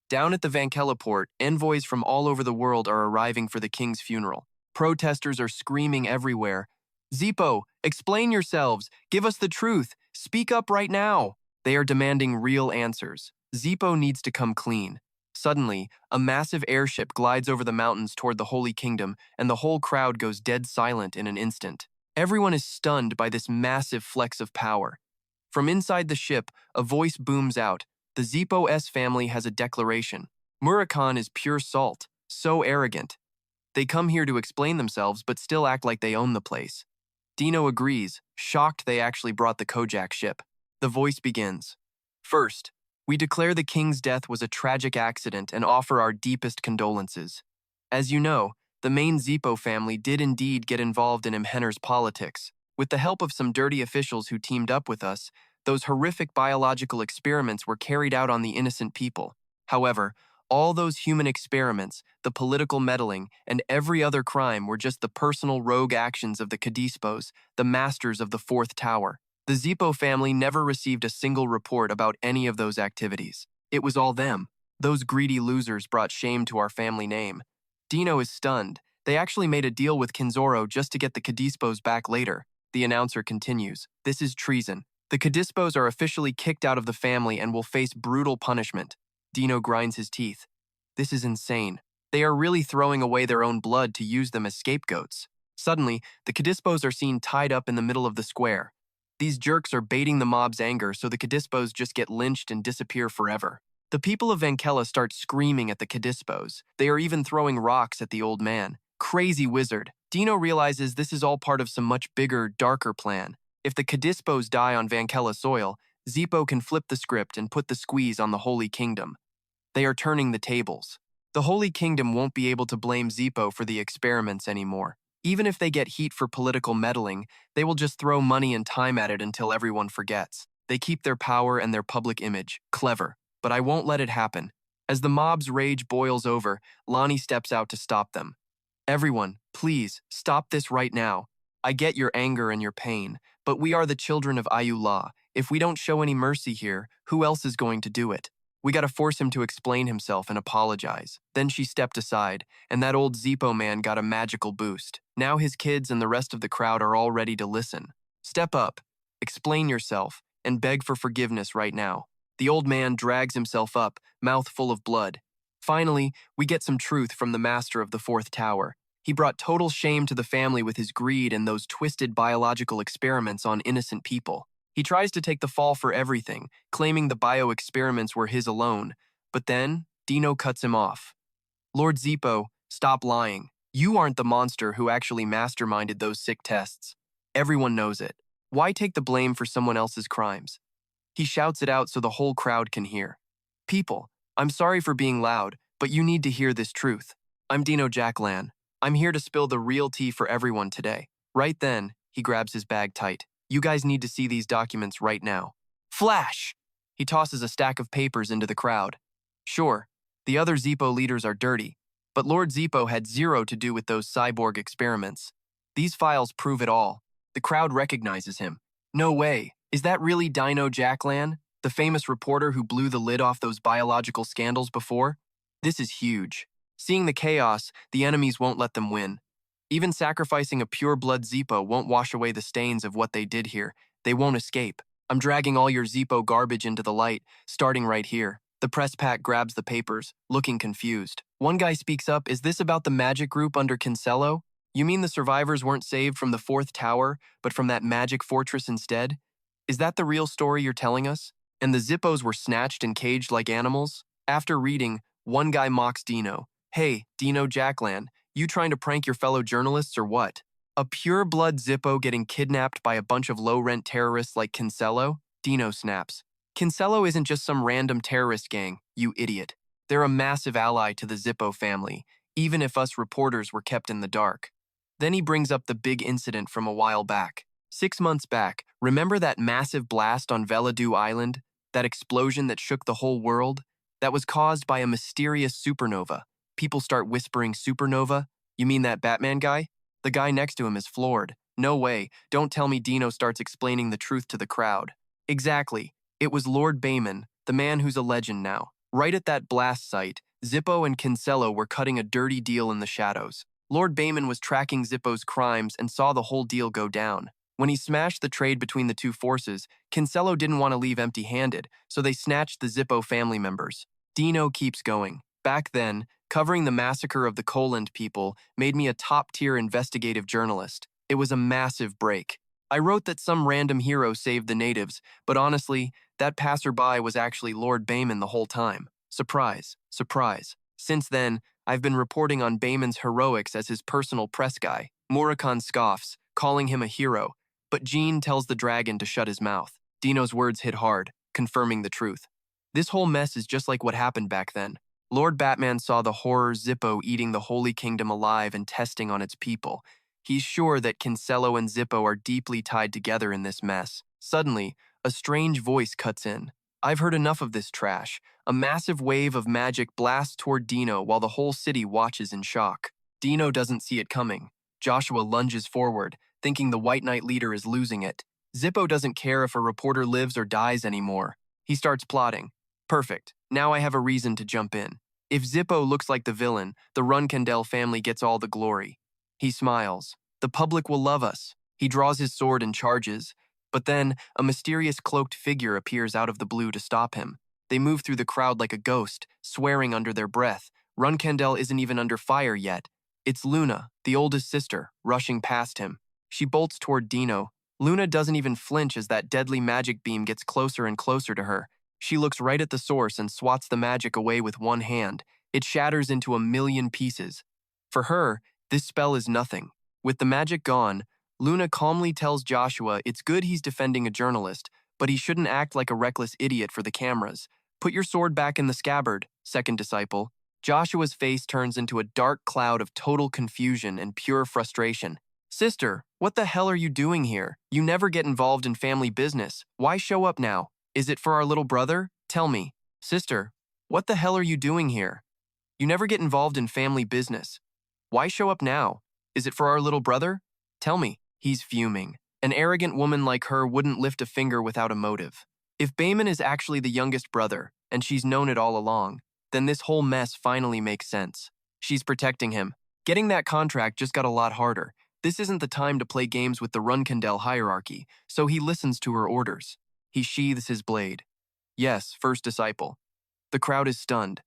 Down at the Vankella port, envoys from all over the world are arriving for the king's funeral. Protesters are screaming everywhere. Zippo, explain yourselves. Give us the truth. Speak up right now. They are demanding real answers. Zippo needs to come clean. Suddenly, a massive airship glides over the mountains toward the Holy Kingdom, and the whole crowd goes dead silent in an instant. Everyone is stunned by this massive flex of power. From inside the ship, a voice booms out. The Zippo S family has a declaration. Murakan is pure salt, so arrogant. They come here to explain themselves, but still act like they own the place. Dino agrees, shocked they actually brought the Kojak ship. The voice begins. First, we declare the king's death was a tragic accident and offer our deepest condolences. As you know, the main Zippo family did indeed get involved in Imhener's politics. With the help of some dirty officials who teamed up with us, those horrific biological experiments were carried out on the innocent people. However, all those human experiments, the political meddling, and every other crime were just the personal rogue actions of the Kadispos, the masters of the Fourth Tower. The Zippo family never received a single report about any of those activities. It was all them. Those greedy losers brought shame to our family name. Dino is stunned. They actually made a deal with Kinzoro just to get the Kadispos back later. The announcer continues. This is treason. The Kadispos are officially kicked out of the family and will face brutal punishment. Dino grinds his teeth. This is insane. They are really throwing away their own blood to use them as scapegoats. Suddenly, the Kadispos are seen tied up in the middle of the square. These jerks are baiting the mob's anger, so the Kadispos just get lynched and disappear forever. The people of Vankella start screaming at the Kadispos. They are even throwing rocks at the old man. Crazy wizard. Dino realizes this is all part of some much bigger, darker plan. If the Kadispos die on Vankella soil, Zippo can flip the script and put the squeeze on the Holy Kingdom. They are turning the tables. The Holy Kingdom won't be able to blame Zippo for the experiments anymore. Even if they get heat for political meddling, they will just throw money and time at it until everyone forgets. They keep their power and their public image. Clever. But I won't let it happen. As the mob's rage boils over, Lonnie steps out to stop them. Everyone, please, stop this right now. I get your anger and your pain, but we are the children of Ayullah. If we don't show any mercy here, who else is going to do it? We gotta force him to explain himself and apologize. Then she stepped aside, and that old Zippo man got a magical boost. Now his kids and the rest of the crowd are all ready to listen. Step up, explain yourself, and beg for forgiveness right now. The old man drags himself up, mouth full of blood. Finally, we get some truth from the master of the Fourth Tower. He brought total shame to the family with his greed and those twisted biological experiments on innocent people. He tries to take the fall for everything, claiming the bio-experiments were his alone. But then, Dino cuts him off. Lord Zippo, stop lying. You aren't the monster who actually masterminded those sick tests. Everyone knows it. Why take the blame for someone else's crimes? He shouts it out so the whole crowd can hear. People, I'm sorry for being loud, but you need to hear this truth. I'm Dino Jacklan. I'm here to spill the real tea for everyone today. Right then, he grabs his bag tight. You guys need to see these documents right now. Flash! He tosses a stack of papers into the crowd. Sure, the other Zippo leaders are dirty, but Lord Zippo had zero to do with those cyborg experiments. These files prove it all. The crowd recognizes him. No way. Is that really Dino Jacklan, the famous reporter who blew the lid off those biological scandals before? This is huge. Seeing the chaos, the enemies won't let them win. Even sacrificing a pure-blood Zippo won't wash away the stains of what they did here. They won't escape. I'm dragging all your Zippo garbage into the light, starting right here. The press pack grabs the papers, looking confused. One guy speaks up, is this about the magic group under Kinsella? You mean the survivors weren't saved from the Fourth Tower, but from that magic fortress instead? Is that the real story you're telling us? And the Zippos were snatched and caged like animals? After reading, one guy mocks Dino. Hey, Dino Jacklan, you trying to prank your fellow journalists or what? A pure-blood Zippo getting kidnapped by a bunch of low-rent terrorists like Kinsella? Dino snaps. Kinsella isn't just some random terrorist gang, you idiot. They're a massive ally to the Zippo family, even if us reporters were kept in the dark. Then he brings up the big incident from a while back. 6 months back, remember that massive blast on Veladu Island? That explosion that shook the whole world? That was caused by a mysterious supernova. People start whispering supernova. You mean that Batman guy? The guy next to him is floored. No way. Don't tell me Dino starts explaining the truth to the crowd. Exactly. It was Lord Bayman, the man who's a legend now. Right at that blast site, Zippo and Kinsella were cutting a dirty deal in the shadows. Lord Bayman was tracking Zippo's crimes and saw the whole deal go down. When he smashed the trade between the two forces, Kinsella didn't want to leave empty-handed, so they snatched the Zippo family members. Dino keeps going. Back then, covering the massacre of the Coland people made me a top-tier investigative journalist. It was a massive break. I wrote that some random hero saved the natives, but honestly, that passerby was actually Lord Bayman the whole time. Surprise, surprise. Since then, I've been reporting on Bayman's heroics as his personal press guy. Murakan scoffs, calling him a hero, but Jean tells the dragon to shut his mouth. Dino's words hit hard, confirming the truth. This whole mess is just like what happened back then. Lord Batman saw the horror Zippo eating the Holy Kingdom alive and testing on its people. He's sure that Kinsella and Zippo are deeply tied together in this mess. Suddenly, a strange voice cuts in. I've heard enough of this trash. A massive wave of magic blasts toward Dino while the whole city watches in shock. Dino doesn't see it coming. Joshua lunges forward, thinking the White Knight leader is losing it. Zippo doesn't care if a reporter lives or dies anymore. He starts plotting. Perfect. Now I have a reason to jump in. If Zippo looks like the villain, the Runcandel family gets all the glory. He smiles. The public will love us. He draws his sword and charges. But then, a mysterious cloaked figure appears out of the blue to stop him. They move through the crowd like a ghost, swearing under their breath. Runcandel isn't even under fire yet. It's Luna, the oldest sister, rushing past him. She bolts toward Dino. Luna doesn't even flinch as that deadly magic beam gets closer and closer to her. She looks right at the source and swats the magic away with one hand. It shatters into a million pieces. For her, this spell is nothing. With the magic gone, Luna calmly tells Joshua it's good he's defending a journalist, but he shouldn't act like a reckless idiot for the cameras. Put your sword back in the scabbard, second disciple. Joshua's face turns into a dark cloud of total confusion and pure frustration. Sister, what the hell are you doing here? You never get involved in family business. Why show up now? Is it for our little brother? Tell me. Sister, what the hell are you doing here? You never get involved in family business. Why show up now? Is it for our little brother? Tell me. He's fuming. An arrogant woman like her wouldn't lift a finger without a motive. If Bayman is actually the youngest brother, and she's known it all along, then this whole mess finally makes sense. She's protecting him. Getting that contract just got a lot harder. This isn't the time to play games with the Runcandel hierarchy, so he listens to her orders. He sheathes his blade. Yes, first disciple. The crowd is stunned.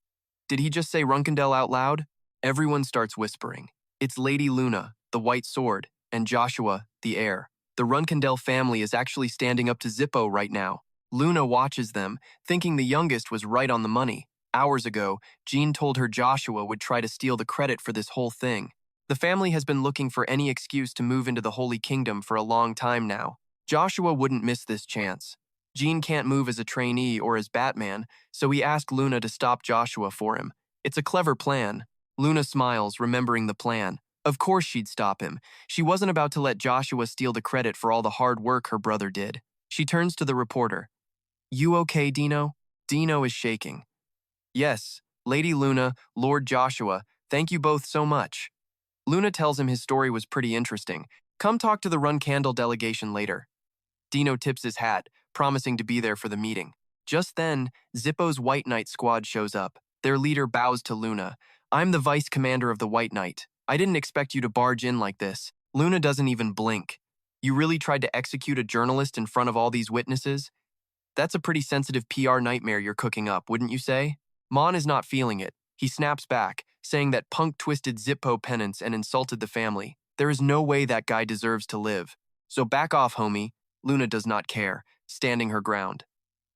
Did he just say Runcandel out loud? Everyone starts whispering. It's Lady Luna, the white sword, and Joshua, the heir. The Runcandel family is actually standing up to Zippo right now. Luna watches them, thinking the youngest was right on the money. Hours ago, Jean told her Joshua would try to steal the credit for this whole thing. The family has been looking for any excuse to move into the Holy Kingdom for a long time now. Joshua wouldn't miss this chance. Jean can't move as a trainee or as Batman, so he asked Luna to stop Joshua for him. It's a clever plan. Luna smiles, remembering the plan. Of course she'd stop him. She wasn't about to let Joshua steal the credit for all the hard work her brother did. She turns to the reporter. You okay, Dino? Dino is shaking. Yes, Lady Luna, Lord Joshua, thank you both so much. Luna tells him his story was pretty interesting. Come talk to the Runcandel delegation later. Dino tips his hat, promising to be there for the meeting. Just then, Zippo's White Knight squad shows up. Their leader bows to Luna. I'm the vice commander of the White Knight. I didn't expect you to barge in like this. Luna doesn't even blink. You really tried to execute a journalist in front of all these witnesses? That's a pretty sensitive PR nightmare you're cooking up, wouldn't you say? Mon is not feeling it. He snaps back, saying that Punk twisted Zippo penance and insulted the family. There is no way that guy deserves to live. So back off, homie. Luna does not care, standing her ground.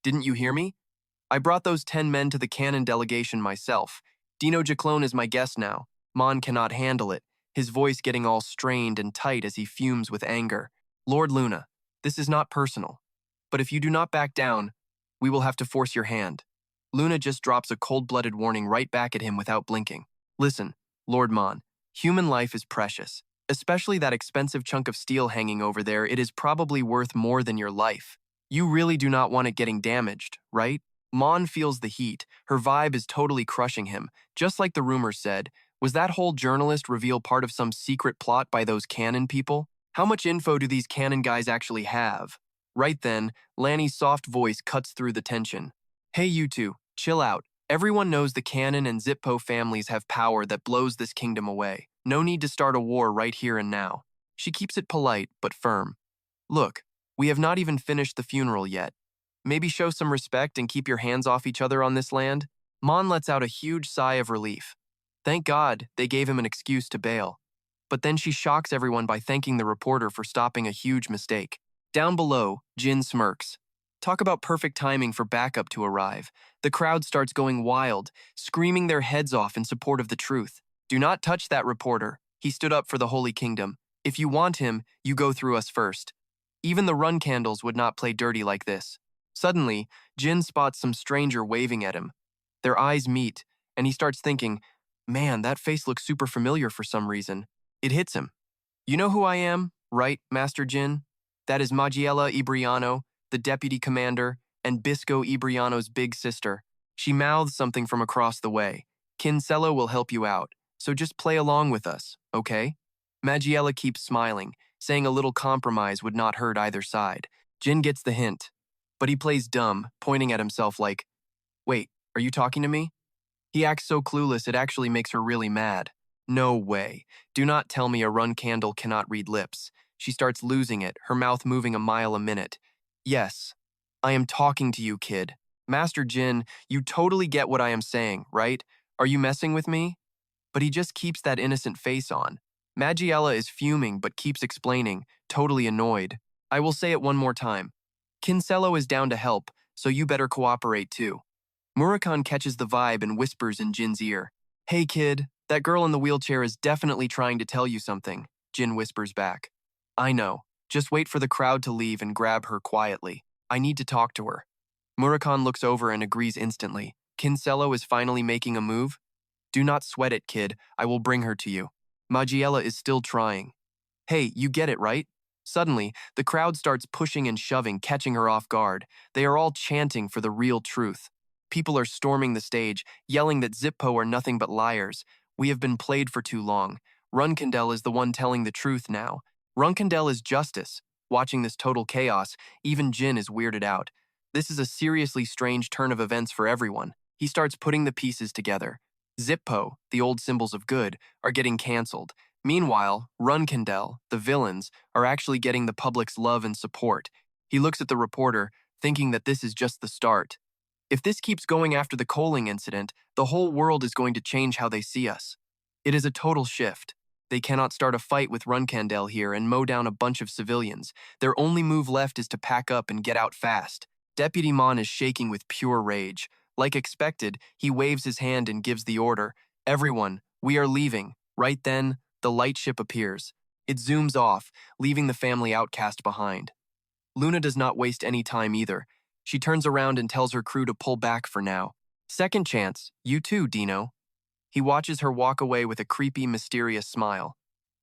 Didn't you hear me? I brought those 10 men to the Cannon delegation myself. Dino Jaclone is my guest now. Mon cannot handle it, his voice getting all strained and tight as he fumes with anger. Lord Luna, this is not personal. But if you do not back down, we will have to force your hand. Luna just drops a cold-blooded warning right back at him without blinking. Listen, Lord Mon, human life is precious. Especially that expensive chunk of steel hanging over there, it is probably worth more than your life. You really do not want it getting damaged, right? Mon feels the heat. Her vibe is totally crushing him. Just like the rumors said, was that whole journalist reveal part of some secret plot by those Cannon people? How much info do these Cannon guys actually have? Right then, Lanny's soft voice cuts through the tension. Hey you two, chill out. Everyone knows the Cannon and Zippo families have power that blows this kingdom away. No need to start a war right here and now. She keeps it polite, but firm. Look, we have not even finished the funeral yet. Maybe show some respect and keep your hands off each other on this land? Mon lets out a huge sigh of relief. Thank God they gave him an excuse to bail. But then she shocks everyone by thanking the reporter for stopping a huge mistake. Down below, Jin smirks. Talk about perfect timing for backup to arrive. The crowd starts going wild, screaming their heads off in support of the truth. Do not touch that reporter. He stood up for the Holy Kingdom. If you want him, you go through us first. Even the Runcandels would not play dirty like this. Suddenly, Jin spots some stranger waving at him. Their eyes meet, and he starts thinking, man, that face looks super familiar for some reason. It hits him. You know who I am, right, Master Jin? That is Magiella Ibriano, the deputy commander, and Bisco Ibriano's big sister. She mouths something from across the way. Kinsella will help you out, so just play along with us, okay? Magiella keeps smiling, saying a little compromise would not hurt either side. Jin gets the hint, but he plays dumb, pointing at himself like, wait, are you talking to me? He acts so clueless it actually makes her really mad. No way. Do not tell me a Runcandel cannot read lips. She starts losing it, her mouth moving a mile a minute. Yes, I am talking to you, kid. Master Jin, you totally get what I am saying, right? Are you messing with me? But he just keeps that innocent face on. Magiella is fuming but keeps explaining, totally annoyed. I will say it one more time. Kinsella is down to help, so you better cooperate too. Murakhan catches the vibe and whispers in Jin's ear. Hey kid, that girl in the wheelchair is definitely trying to tell you something, Jin whispers back. I know. Just wait for the crowd to leave and grab her quietly. I need to talk to her. Murakhan looks over and agrees instantly. Kinsella is finally making a move? Do not sweat it, kid. I will bring her to you. Magiella is still trying. Hey, you get it, right? Suddenly, the crowd starts pushing and shoving, catching her off guard. They are all chanting for the real truth. People are storming the stage, yelling that Zippo are nothing but liars. We have been played for too long. Runcandel is the one telling the truth now. Runcandel is justice. Watching this total chaos, even Jin is weirded out. This is a seriously strange turn of events for everyone. He starts putting the pieces together. Zippo, the old symbols of good, are getting cancelled. Meanwhile, Runcandel, the villains, are actually getting the public's love and support. He looks at the reporter, thinking that this is just the start. If this keeps going after the coaling incident, the whole world is going to change how they see us. It is a total shift. They cannot start a fight with Runcandel here and mow down a bunch of civilians. Their only move left is to pack up and get out fast. Deputy Mon is shaking with pure rage. Like expected, he waves his hand and gives the order. Everyone, we are leaving. Right then, the light ship appears. It zooms off, leaving the family outcast behind. Luna does not waste any time either. She turns around and tells her crew to pull back for now. Second chance, you too, Dino. He watches her walk away with a creepy, mysterious smile.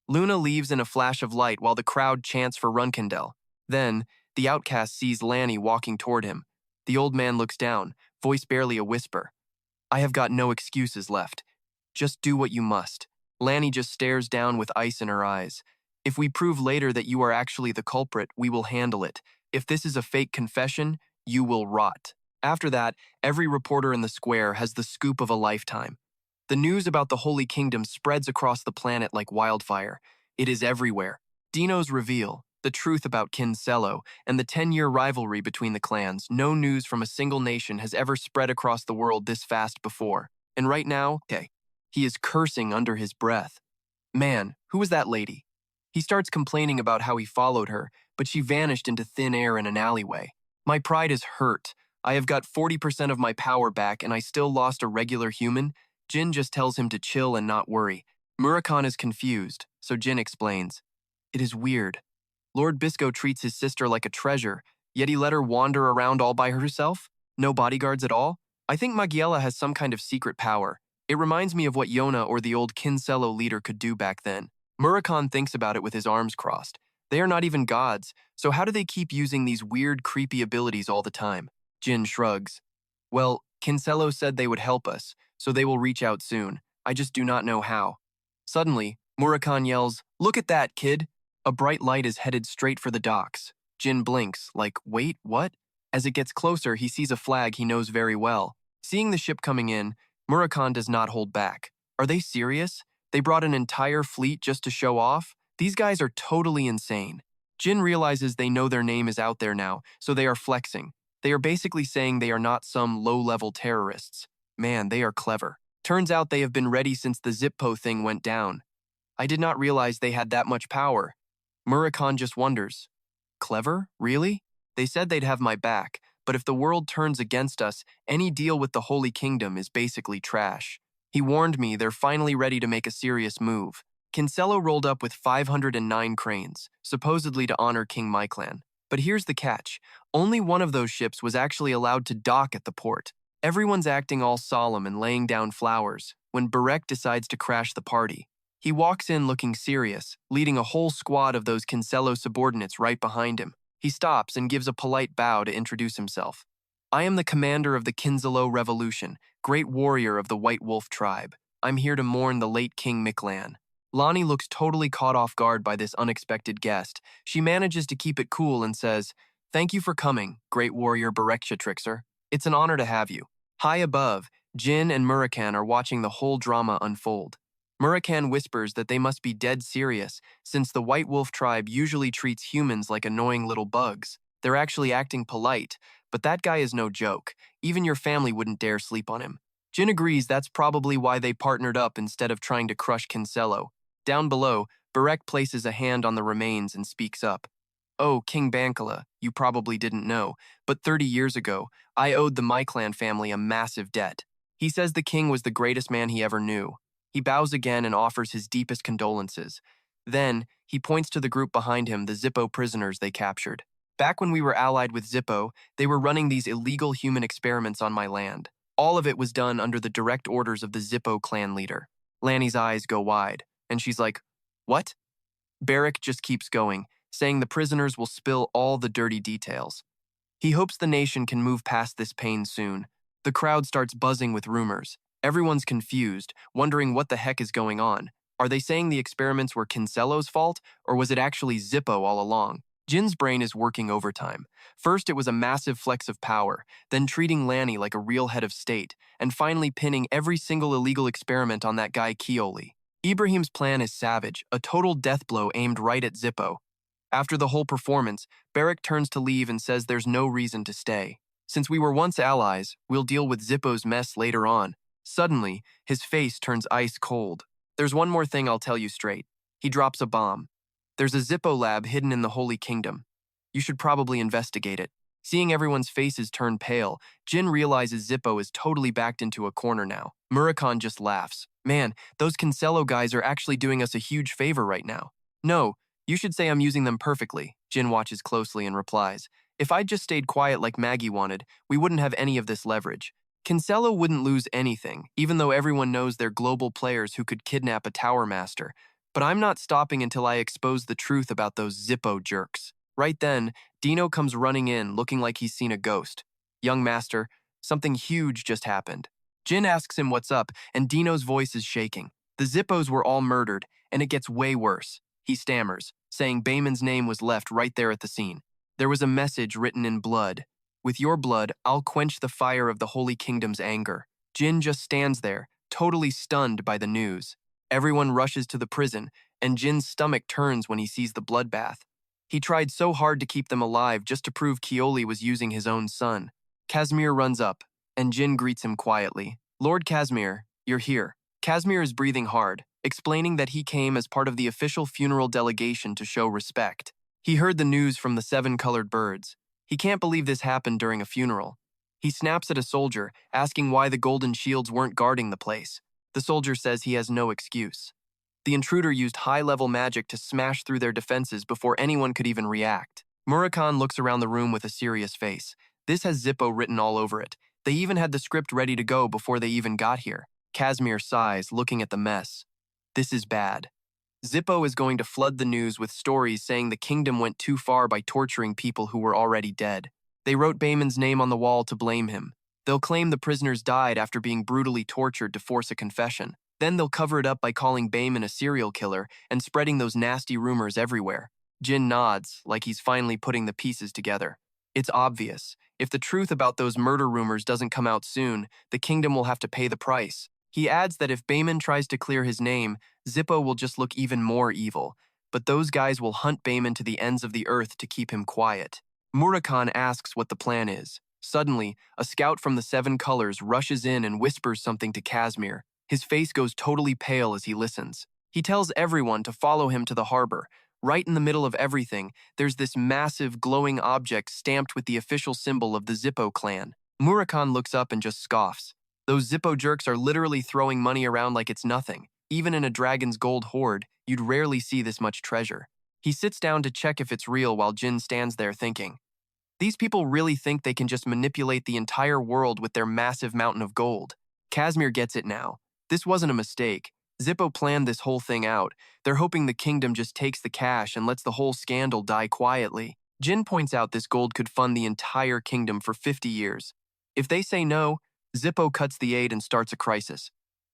Luna leaves in a flash of light while the crowd chants for Runcandel. Then, the outcast sees Lanny walking toward him. The old man looks down, voice barely a whisper. I have got no excuses left. Just do what you must. Lanny just stares down with ice in her eyes. If we prove later that you are actually the culprit, we will handle it. If this is a fake confession, you will rot. After that, every reporter in the square has the scoop of a lifetime. The news about the Holy Kingdom spreads across the planet like wildfire. It is everywhere. Dino's reveal, the truth about Kinsella, and the 10-year rivalry between the clans. No news from a single nation has ever spread across the world this fast before. And right now, he is cursing under his breath. Man, who was that lady? He starts complaining about how he followed her, but she vanished into thin air in an alleyway. My pride is hurt. I have got 40% of my power back and I still lost a regular human. Jin just tells him to chill and not worry. Murakhan is confused, so Jin explains. It is weird. Lord Bisco treats his sister like a treasure, yet he let her wander around all by herself? No bodyguards at all? I think Magiella has some kind of secret power. It reminds me of what Yona or the old Kinsella leader could do back then. Murakhan thinks about it with his arms crossed. They are not even gods, so how do they keep using these weird, creepy abilities all the time? Jin shrugs. Well, Kinsella said they would help us, so they will reach out soon. I just do not know how. Suddenly, Murakhan yells, Look at that, kid! A bright light is headed straight for the docks. Jin blinks, like, wait, what? As it gets closer, he sees a flag he knows very well. Seeing the ship coming in, Murakhan does not hold back. Are they serious? They brought an entire fleet just to show off? These guys are totally insane. Jin realizes they know their name is out there now, so they are flexing. They are basically saying they are not some low-level terrorists. Man, they are clever. Turns out they have been ready since the Zippo thing went down. I did not realize they had that much power. Murakhan just wonders. Clever? Really? They said they'd have my back, but if the world turns against us, any deal with the Holy Kingdom is basically trash. He warned me they're finally ready to make a serious move. Kinsella rolled up with 509 cranes, supposedly to honor King Myclan. But here's the catch. Only one of those ships was actually allowed to dock at the port. Everyone's acting all solemn and laying down flowers when Barek decides to crash the party. He walks in looking serious, leading a whole squad of those Kinsella subordinates right behind him. He stops and gives a polite bow to introduce himself. I am the commander of the Kinsella Revolution, great warrior of the White Wolf tribe. I'm here to mourn the late King Myclan. Lonnie looks totally caught off guard by this unexpected guest. She manages to keep it cool and says, "Thank you for coming, great warrior Bareksha-Trixer. It's an honor to have you." High above, Jin and Murakhan are watching the whole drama unfold. Murakhan whispers that they must be dead serious, since the White Wolf tribe usually treats humans like annoying little bugs. They're actually acting polite, but that guy is no joke. Even your family wouldn't dare sleep on him. Jin agrees that's probably why they partnered up instead of trying to crush Kinsella. Down below, Barek places a hand on the remains and speaks up. Oh, King Bankala, you probably didn't know, but 30 years ago, I owed the Myclan family a massive debt. He says the king was the greatest man he ever knew. He bows again and offers his deepest condolences. Then, he points to the group behind him, the Zippo prisoners they captured. Back when we were allied with Zippo, they were running these illegal human experiments on my land. All of it was done under the direct orders of the Zippo clan leader. Lanny's eyes go wide, and she's like, "What?" Barek just keeps going, saying the prisoners will spill all the dirty details. He hopes the nation can move past this pain soon. The crowd starts buzzing with rumors. Everyone's confused, wondering what the heck is going on. Are they saying the experiments were Kinsella's fault, or was it actually Zippo all along? Jin's brain is working overtime. First, it was a massive flex of power, then treating Lanny like a real head of state, and finally pinning every single illegal experiment on that guy Keoli. Ibrahim's plan is savage, a total death blow aimed right at Zippo. After the whole performance, Barek turns to leave and says there's no reason to stay. Since we were once allies, we'll deal with Zippo's mess later on. Suddenly, his face turns ice cold. There's one more thing I'll tell you straight. He drops a bomb. There's a Zippo lab hidden in the Holy Kingdom. You should probably investigate it. Seeing everyone's faces turn pale, Jin realizes Zippo is totally backed into a corner now. Murakhan just laughs. Man, those Kinsella guys are actually doing us a huge favor right now. No, you should say I'm using them perfectly. Jin watches closely and replies. If I'd just stayed quiet like Maggie wanted, we wouldn't have any of this leverage. Kinsella wouldn't lose anything, even though everyone knows they're global players who could kidnap a Tower Master. But I'm not stopping until I expose the truth about those Zippo jerks. Right then, Dino comes running in, looking like he's seen a ghost. Young Master, something huge just happened. Jin asks him what's up, and Dino's voice is shaking. The Zippos were all murdered, and it gets way worse. He stammers, saying Bayman's name was left right there at the scene. There was a message written in blood. With your blood, I'll quench the fire of the Holy Kingdom's anger. Jin just stands there, totally stunned by the news. Everyone rushes to the prison, and Jin's stomach turns when he sees the bloodbath. He tried so hard to keep them alive just to prove Keoli was using his own son. Casimir runs up, and Jin greets him quietly. Lord Casimir, you're here. Casimir is breathing hard, explaining that he came as part of the official funeral delegation to show respect. He heard the news from the 7 colored birds. He can't believe this happened during a funeral. He snaps at a soldier, asking why the golden shields weren't guarding the place. The soldier says he has no excuse. The intruder used high-level magic to smash through their defenses before anyone could even react. Murakhan looks around the room with a serious face. This has Zippo written all over it. They even had the script ready to go before they even got here. Casimir sighs, looking at the mess. This is bad. Zippo is going to flood the news with stories saying the kingdom went too far by torturing people who were already dead. They wrote Bayman's name on the wall to blame him. They'll claim the prisoners died after being brutally tortured to force a confession. Then they'll cover it up by calling Bayman a serial killer and spreading those nasty rumors everywhere. Jin nods, like he's finally putting the pieces together. It's obvious. If the truth about those murder rumors doesn't come out soon, the kingdom will have to pay the price. He adds that if Bayman tries to clear his name, Zippo will just look even more evil. But those guys will hunt Bayman to the ends of the earth to keep him quiet. Murakhan asks what the plan is. Suddenly, a scout from the Seven Colors rushes in and whispers something to Casimir. His face goes totally pale as he listens. He tells everyone to follow him to the harbor. Right in the middle of everything, there's this massive glowing object stamped with the official symbol of the Zippo clan. Murakhan looks up and just scoffs. Those Zippo jerks are literally throwing money around like it's nothing. Even in a dragon's gold hoard, you'd rarely see this much treasure. He sits down to check if it's real while Jin stands there thinking. These people really think they can just manipulate the entire world with their massive mountain of gold. Casimir gets it now. This wasn't a mistake. Zippo planned this whole thing out. They're hoping the kingdom just takes the cash and lets the whole scandal die quietly. Jin points out this gold could fund the entire kingdom for 50 years. If they say no, Zippo cuts the aid and starts a crisis.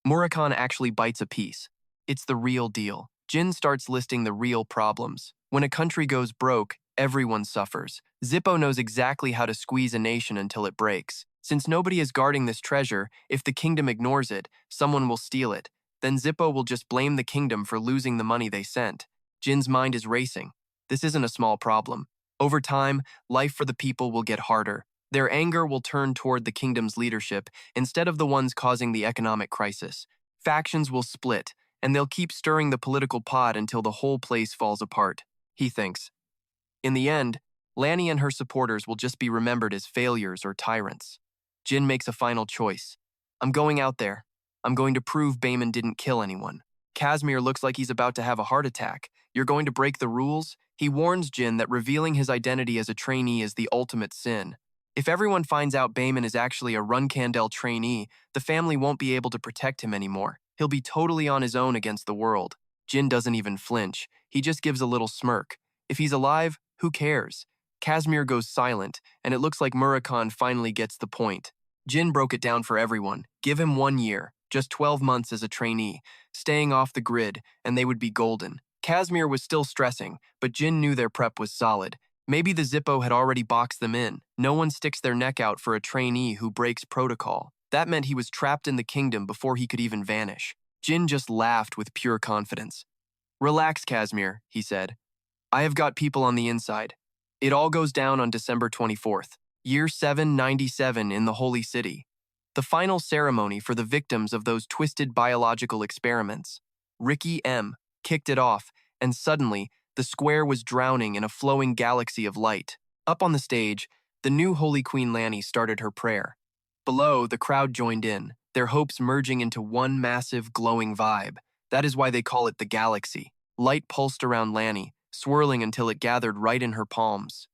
Murakhan actually bites a piece. It's the real deal. Jin starts listing the real problems. When a country goes broke, everyone suffers. Zippo knows exactly how to squeeze a nation until it breaks. Since nobody is guarding this treasure, if the kingdom ignores it, someone will steal it. Then Zippo will just blame the kingdom for losing the money they sent. Jin's mind is racing. This isn't a small problem. Over time, life for the people will get harder. Their anger will turn toward the kingdom's leadership instead of the ones causing the economic crisis. Factions will split, and they'll keep stirring the political pot until the whole place falls apart, he thinks. In the end, Lanny and her supporters will just be remembered as failures or tyrants. Jin makes a final choice. I'm going out there. I'm going to prove Bayman didn't kill anyone. Casimir looks like he's about to have a heart attack. You're going to break the rules? He warns Jin that revealing his identity as a trainee is the ultimate sin. If everyone finds out Bayman is actually a Runcandel trainee, the family won't be able to protect him anymore. He'll be totally on his own against the world. Jin doesn't even flinch. He just gives a little smirk. If he's alive, who cares? Casimir goes silent, and it looks like Murakhan finally gets the point. Jin broke it down for everyone. Give him 1 year, just 12 months as a trainee, staying off the grid, and they would be golden. Casimir was still stressing, but Jin knew their prep was solid. Maybe the Zippo had already boxed them in. No one sticks their neck out for a trainee who breaks protocol. That meant he was trapped in the kingdom before he could even vanish. Jin just laughed with pure confidence. Relax, Casimir, he said. I have got people on the inside. It all goes down on December 24th, year 797 in the Holy City. The final ceremony for the victims of those twisted biological experiments. Ricky M. kicked it off, and suddenly, the square was drowning in a flowing galaxy of light. Up on the stage, the new Holy Queen Lanny started her prayer. Below, the crowd joined in, their hopes merging into one massive, glowing vibe. That is why they call it the galaxy. Light pulsed around Lanny, swirling until it gathered right in her palms.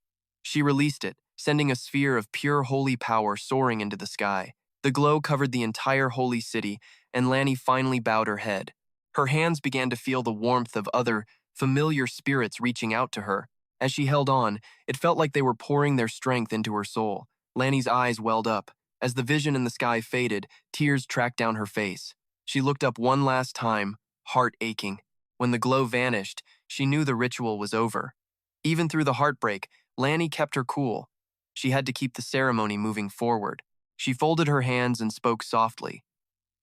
She released it, sending a sphere of pure holy power soaring into the sky. The glow covered the entire holy city, and Lanny finally bowed her head. Her hands began to feel the warmth of other, familiar spirits reaching out to her. As she held on, it felt like they were pouring their strength into her soul. Lanny's eyes welled up. As the vision in the sky faded, tears tracked down her face. She looked up one last time, heart aching. When the glow vanished, she knew the ritual was over. Even through the heartbreak, Lanny kept her cool. She had to keep the ceremony moving forward. She folded her hands and spoke softly.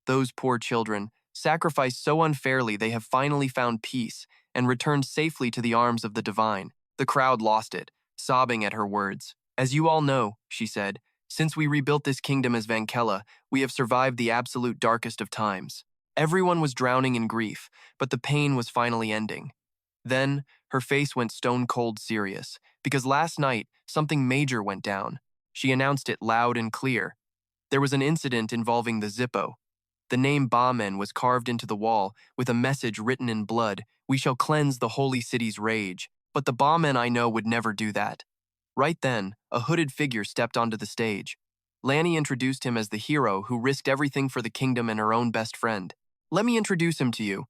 Those poor children, sacrificed so unfairly, they have finally found peace and returned safely to the arms of the divine. The crowd lost it, sobbing at her words. As you all know, she said, since we rebuilt this kingdom as Vankella, we have survived the absolute darkest of times. Everyone was drowning in grief, but the pain was finally ending. Then, her face went stone-cold serious, because last night, something major went down. She announced it loud and clear. There was an incident involving the Zippo. The name Bamen was carved into the wall, with a message written in blood, "We shall cleanse the holy city's rage." But the Bamen I know would never do that. Right then, a hooded figure stepped onto the stage. Lanny introduced him as the hero who risked everything for the kingdom and her own best friend. Let me introduce him to you.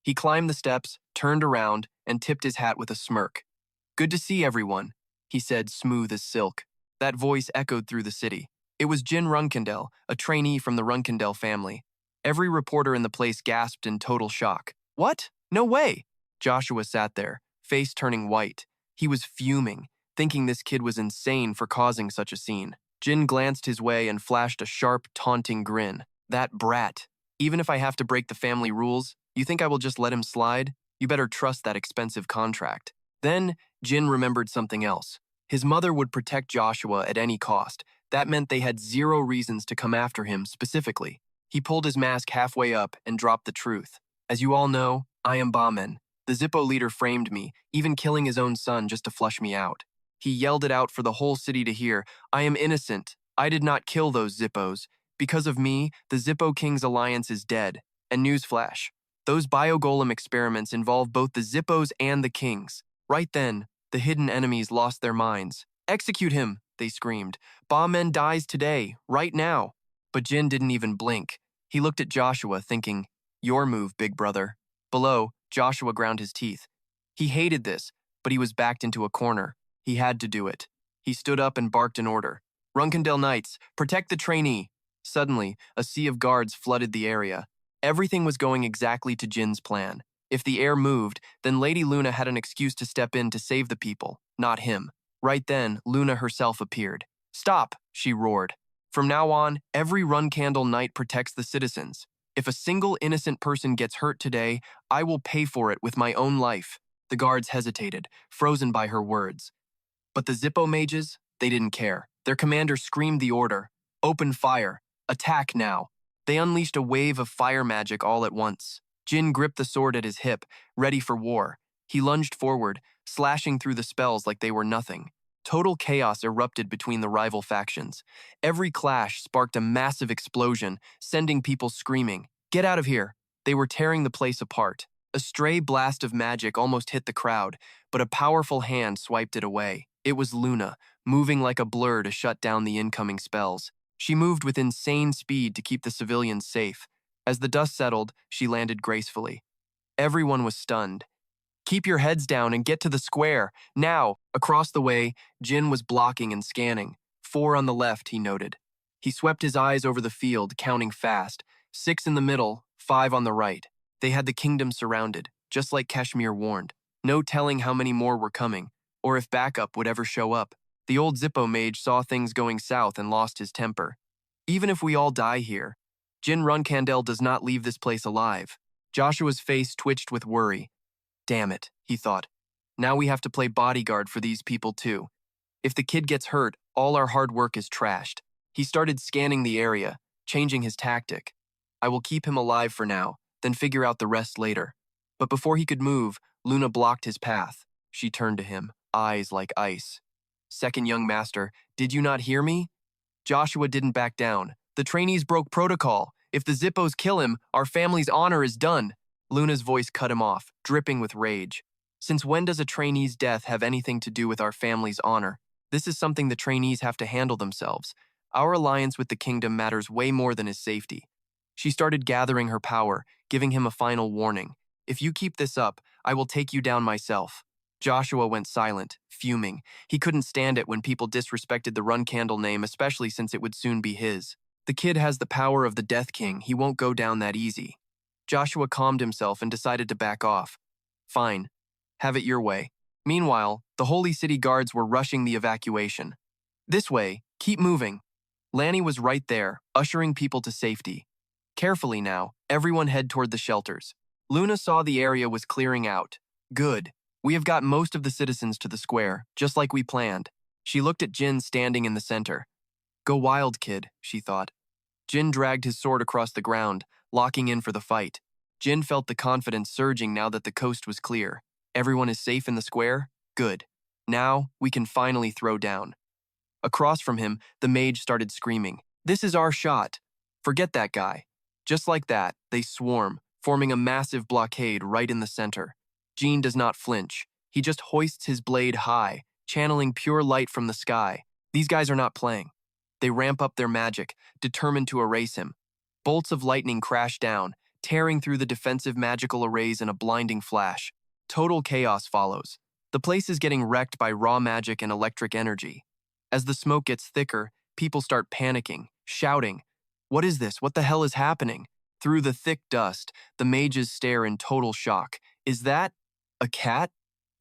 He climbed the steps, turned around, and tipped his hat with a smirk. Good to see everyone, he said, smooth as silk. That voice echoed through the city. It was Jin Runcandel, a trainee from the Runcandel family. Every reporter in the place gasped in total shock. What? No way! Joshua sat there, face turning white. He was fuming. thinking this kid was insane for causing such a scene. Jin glanced his way and flashed a sharp, taunting grin. That brat. Even if I have to break the family rules, you think I will just let him slide? You better trust that expensive contract. Then, Jin remembered something else. His mother would protect Joshua at any cost. That meant they had zero reasons to come after him specifically. He pulled his mask halfway up and dropped the truth. As you all know, I am Bamen. The Zippo leader framed me, even killing his own son just to flush me out. He yelled it out for the whole city to hear. I am innocent. I did not kill those Zippos. Because of me, the Zippo King's alliance is dead. And newsflash, those biogolem experiments involve both the Zippos and the Kings. Right then, the hidden enemies lost their minds. Execute him, they screamed. Bamen dies today, right now. But Jin didn't even blink. He looked at Joshua, thinking, your move, big brother. Below, Joshua ground his teeth. He hated this, but he was backed into a corner. He had to do it. He stood up and barked an order. Runcandel Knights, protect the trainee. Suddenly, a sea of guards flooded the area. Everything was going exactly to Jin's plan. If the air moved, then Lady Luna had an excuse to step in to save the people, not him. Right then, Luna herself appeared. Stop, she roared. From now on, every Runcandel Knight protects the citizens. If a single innocent person gets hurt today, I will pay for it with my own life. The guards hesitated, frozen by her words. But the Zippo mages, they didn't care. Their commander screamed the order. Open fire. Attack now. They unleashed a wave of fire magic all at once. Jin gripped the sword at his hip, ready for war. He lunged forward, slashing through the spells like they were nothing. Total chaos erupted between the rival factions. Every clash sparked a massive explosion, sending people screaming, "Get out of here!" They were tearing the place apart. A stray blast of magic almost hit the crowd, but a powerful hand swiped it away. It was Luna, moving like a blur to shut down the incoming spells. She moved with insane speed to keep the civilians safe. As the dust settled, she landed gracefully. Everyone was stunned. Keep your heads down and get to the square. Now, across the way, Jin was blocking and scanning. 4 on the left, he noted. He swept his eyes over the field, counting fast. 6 in the middle, 5 on the right. They had the kingdom surrounded, just like Kashmir warned. No telling how many more were coming, or if backup would ever show up. The old Zippo mage saw things going south and lost his temper. Even if we all die here, Jin Runcandel does not leave this place alive. Joshua's face twitched with worry. Damn it, he thought. Now we have to play bodyguard for these people too. If the kid gets hurt, all our hard work is trashed. He started scanning the area, changing his tactic. I will keep him alive for now, then figure out the rest later. But before he could move, Luna blocked his path. She turned to him, eyes like ice. Second young master, did you not hear me? Joshua didn't back down. The trainees broke protocol. If the Zippos kill him, our family's honor is done. Luna's voice cut him off, dripping with rage. Since when does a trainee's death have anything to do with our family's honor? This is something the trainees have to handle themselves. Our alliance with the kingdom matters way more than his safety. She started gathering her power, giving him a final warning. If you keep this up, I will take you down myself. Joshua went silent, fuming. He couldn't stand it when people disrespected the Runcandel name, especially since it would soon be his. The kid has the power of the Death King. He won't go down that easy. Joshua calmed himself and decided to back off. Fine. Have it your way. Meanwhile, the Holy City guards were rushing the evacuation. This way, keep moving. Lanny was right there, ushering people to safety. Carefully now, everyone head toward the shelters. Luna saw the area was clearing out. Good. We have got most of the citizens to the square, just like we planned. She looked at Jin standing in the center. Go wild, kid, she thought. Jin dragged his sword across the ground, locking in for the fight. Jin felt the confidence surging now that the coast was clear. Everyone is safe in the square? Good. Now, we can finally throw down. Across from him, the mage started screaming. This is our shot. Forget that guy. Just like that, they swarm, forming a massive blockade right in the center. Jin does not flinch. He just hoists his blade high, channeling pure light from the sky. These guys are not playing. They ramp up their magic, determined to erase him. Bolts of lightning crash down, tearing through the defensive magical arrays in a blinding flash. Total chaos follows. The place is getting wrecked by raw magic and electric energy. As the smoke gets thicker, people start panicking, shouting, "What is this? What the hell is happening?" Through the thick dust, the mages stare in total shock. Is that a cat?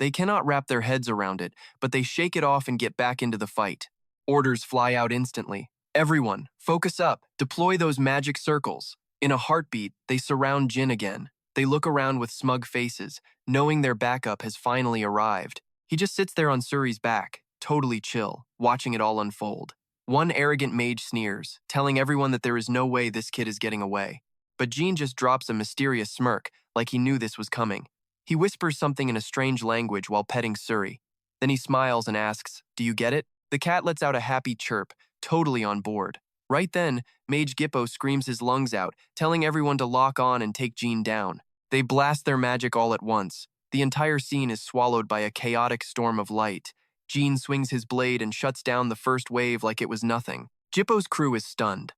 They cannot wrap their heads around it, but they shake it off and get back into the fight. Orders fly out instantly. Everyone, focus up, deploy those magic circles. In a heartbeat, they surround Jin again. They look around with smug faces, knowing their backup has finally arrived. He just sits there on Suri's back, totally chill, watching it all unfold. One arrogant mage sneers, telling everyone that there is no way this kid is getting away. But Jin just drops a mysterious smirk, like he knew this was coming. He whispers something in a strange language while petting Suri. Then he smiles and asks, "Do you get it?" The cat lets out a happy chirp, totally on board. Right then, Mage Gippo screams his lungs out, telling everyone to lock on and take Jin down. They blast their magic all at once. The entire scene is swallowed by a chaotic storm of light. Jin swings his blade and shuts down the first wave like it was nothing. Gippo's crew is stunned.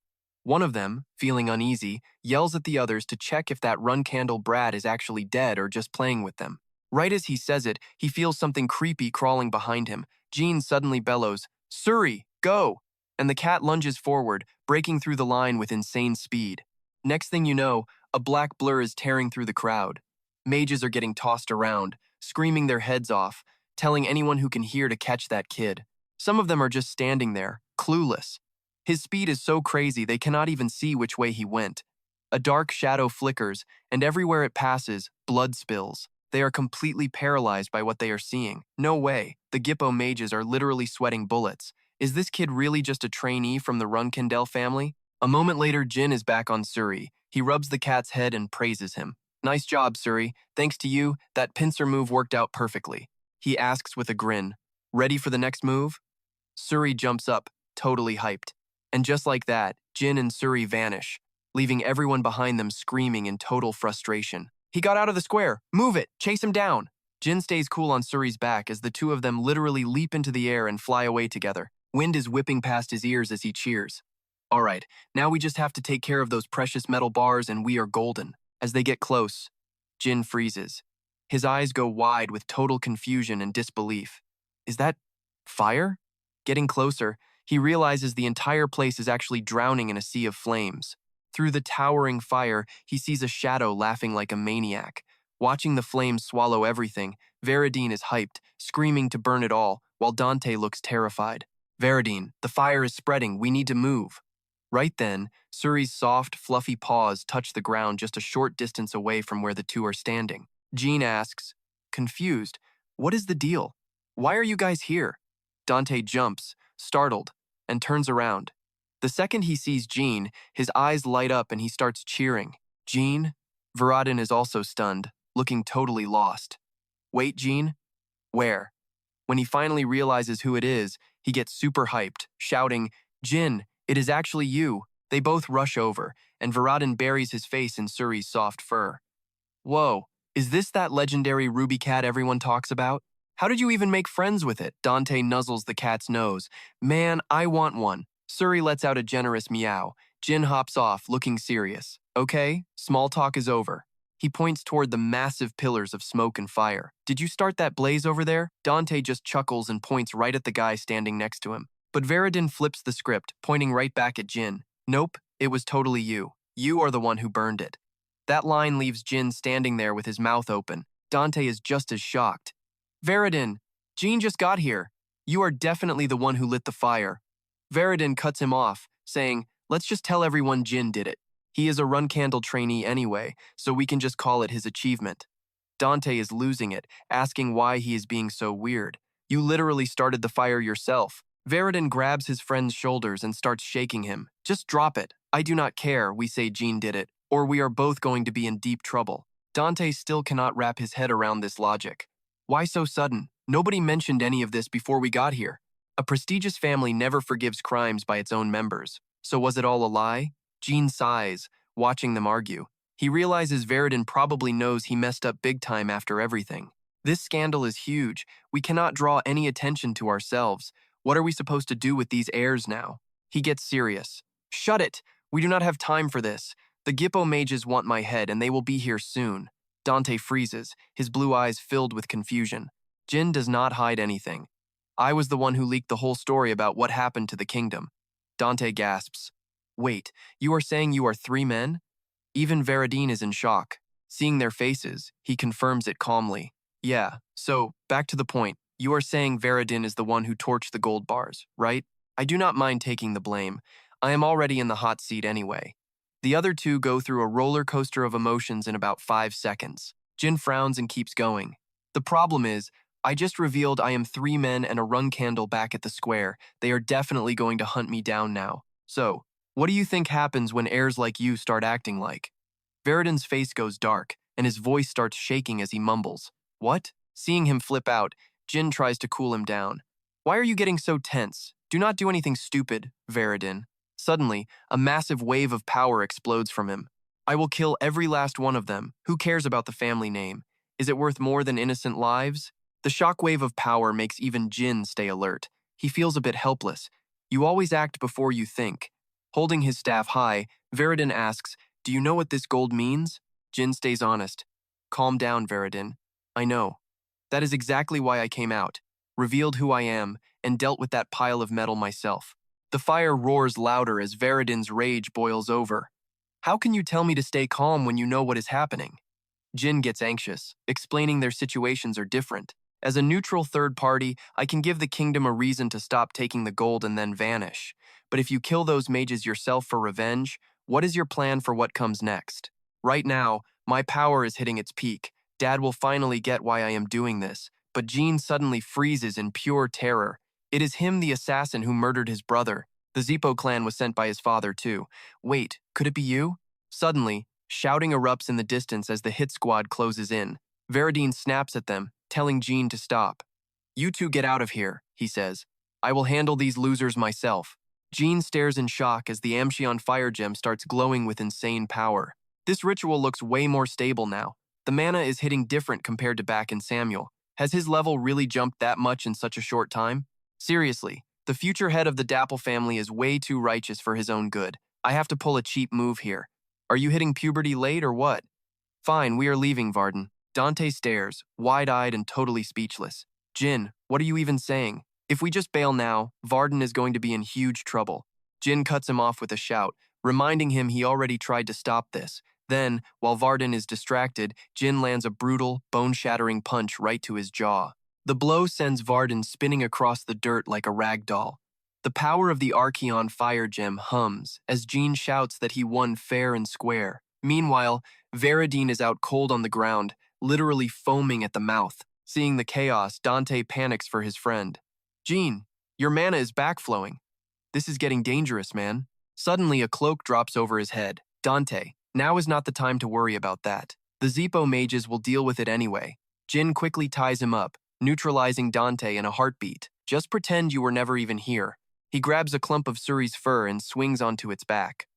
One of them, feeling uneasy, yells at the others to check if that Runcandel brat is actually dead or just playing with them. Right as he says it, he feels something creepy crawling behind him. Jin suddenly bellows, "Suri, go!" And the cat lunges forward, breaking through the line with insane speed. Next thing you know, a black blur is tearing through the crowd. Mages are getting tossed around, screaming their heads off, telling anyone who can hear to catch that kid. Some of them are just standing there, clueless. His speed is so crazy they cannot even see which way he went. A dark shadow flickers, and everywhere it passes, blood spills. They are completely paralyzed by what they are seeing. No way, the Gippo mages are literally sweating bullets. Is this kid really just a trainee from the Runcandel family? A moment later, Jin is back on Suri. He rubs the cat's head and praises him. "Nice job, Suri. Thanks to you, that pincer move worked out perfectly." He asks with a grin, "Ready for the next move?" Suri jumps up, totally hyped. And just like that, Jin and Suri vanish, leaving everyone behind them screaming in total frustration. "He got out of the square! Move it! Chase him down!" Jin stays cool on Suri's back as the two of them literally leap into the air and fly away together. Wind is whipping past his ears as he cheers. "All right, now we just have to take care of those precious metal bars and we are golden." As they get close, Jin freezes. His eyes go wide with total confusion and disbelief. Is that fire? Getting closer, he realizes the entire place is actually drowning in a sea of flames. Through the towering fire, he sees a shadow laughing like a maniac. Watching the flames swallow everything, Veridine is hyped, screaming to burn it all, while Dante looks terrified. "Veridine, the fire is spreading, we need to move." Right then, Suri's soft, fluffy paws touch the ground just a short distance away from where the two are standing. Jin asks, confused, "What is the deal? Why are you guys here?" Dante jumps, startled, and turns around. The second he sees Jin, his eyes light up and he starts cheering. "Jin?" Veridine is also stunned, looking totally lost. "Wait, Jin? Where?" When he finally realizes who it is, he gets super hyped, shouting, "Jin, it is actually you." They both rush over, and Veridine buries his face in Suri's soft fur. "Whoa, is this that legendary ruby cat everyone talks about? How did you even make friends with it?" Dante nuzzles the cat's nose. "Man, I want one." Suri lets out a generous meow. Jin hops off, looking serious. "Okay, small talk is over." He points toward the massive pillars of smoke and fire. "Did you start that blaze over there?" Dante just chuckles and points right at the guy standing next to him. But Veridine flips the script, pointing right back at Jin. "Nope, it was totally you. You are the one who burned it." That line leaves Jin standing there with his mouth open. Dante is just as shocked. "Veridine, Jin just got here. You are definitely the one who lit the fire." Veridine cuts him off, saying, "Let's just tell everyone Jin did it. He is a Runcandel trainee anyway, so we can just call it his achievement." Dante is losing it, asking why he is being so weird. "You literally started the fire yourself." Veridine grabs his friend's shoulders and starts shaking him. "Just drop it. I do not care, we say Jin did it, or we are both going to be in deep trouble." Dante still cannot wrap his head around this logic. Why so sudden? Nobody mentioned any of this before we got here. A prestigious family never forgives crimes by its own members. So was it all a lie? Jin sighs, watching them argue. He realizes Veridine probably knows he messed up big time after everything. This scandal is huge. We cannot draw any attention to ourselves. What are we supposed to do with these heirs now? He gets serious. "Shut it! We do not have time for this. The Gippo mages want my head and they will be here soon." Dante freezes, his blue eyes filled with confusion. Jin does not hide anything. "I was the one who leaked the whole story about what happened to the kingdom." Dante gasps. "Wait, you are saying you are 3 men?" Even Veridine is in shock. Seeing their faces, he confirms it calmly. Yeah, so, back to the point. You are saying Veridin is the one who torched the gold bars, right? I do not mind taking the blame. I am already in the hot seat anyway. The other two go through a roller coaster of emotions in about 5 seconds. Jin frowns and keeps going. The problem is, I just revealed I am 3 men and a Runcandel back at the square. They are definitely going to hunt me down now. So, what do you think happens when heirs like you start acting like? Veridin's face goes dark, and his voice starts shaking as he mumbles. What? Seeing him flip out, Jin tries to cool him down. Why are you getting so tense? Do not do anything stupid, Veridin. Suddenly, a massive wave of power explodes from him. I will kill every last one of them. Who cares about the family name? Is it worth more than innocent lives? The shockwave of power makes even Jin stay alert. He feels a bit helpless. You always act before you think. Holding his staff high, Veridin asks, do you know what this gold means? Jin stays honest. Calm down, Veridin. I know. That is exactly why I came out, revealed who I am, and dealt with that pile of metal myself. The fire roars louder as Veridin's rage boils over. How can you tell me to stay calm when you know what is happening? Jin gets anxious, explaining their situations are different. As a neutral third party, I can give the kingdom a reason to stop taking the gold and then vanish. But if you kill those mages yourself for revenge, what is your plan for what comes next? Right now, my power is hitting its peak. Dad will finally get why I am doing this, but Jean suddenly freezes in pure terror. It is him, the assassin, who murdered his brother. The Zippo clan was sent by his father, too. Wait, could it be you? Suddenly, shouting erupts in the distance as the hit squad closes in. Veridin snaps at them, telling Jean to stop. You two get out of here, he says. I will handle these losers myself. Jean stares in shock as the Amshion fire gem starts glowing with insane power. This ritual looks way more stable now. The mana is hitting different compared to back in Samuel. Has his level really jumped that much in such a short time? Seriously, the future head of the Dapple family is way too righteous for his own good. I have to pull a cheap move here. Are you hitting puberty late or what? Fine, we are leaving, Varden. Dante stares, wide-eyed and totally speechless. Jin, what are you even saying? If we just bail now, Varden is going to be in huge trouble. Jin cuts him off with a shout, reminding him he already tried to stop this. Then, while Varden is distracted, Jin lands a brutal, bone-shattering punch right to his jaw. The blow sends Varden spinning across the dirt like a rag doll. The power of the Archeon fire gem hums as Jean shouts that he won fair and square. Meanwhile, Veridin is out cold on the ground, literally foaming at the mouth. Seeing the chaos, Dante panics for his friend. Jean, your mana is backflowing. This is getting dangerous, man. Suddenly, a cloak drops over his head. Dante, now is not the time to worry about that. The Zippo mages will deal with it anyway. Jin quickly ties him up, neutralizing Dante in a heartbeat. Just pretend you were never even here. He grabs a clump of Suri's fur and swings onto its back.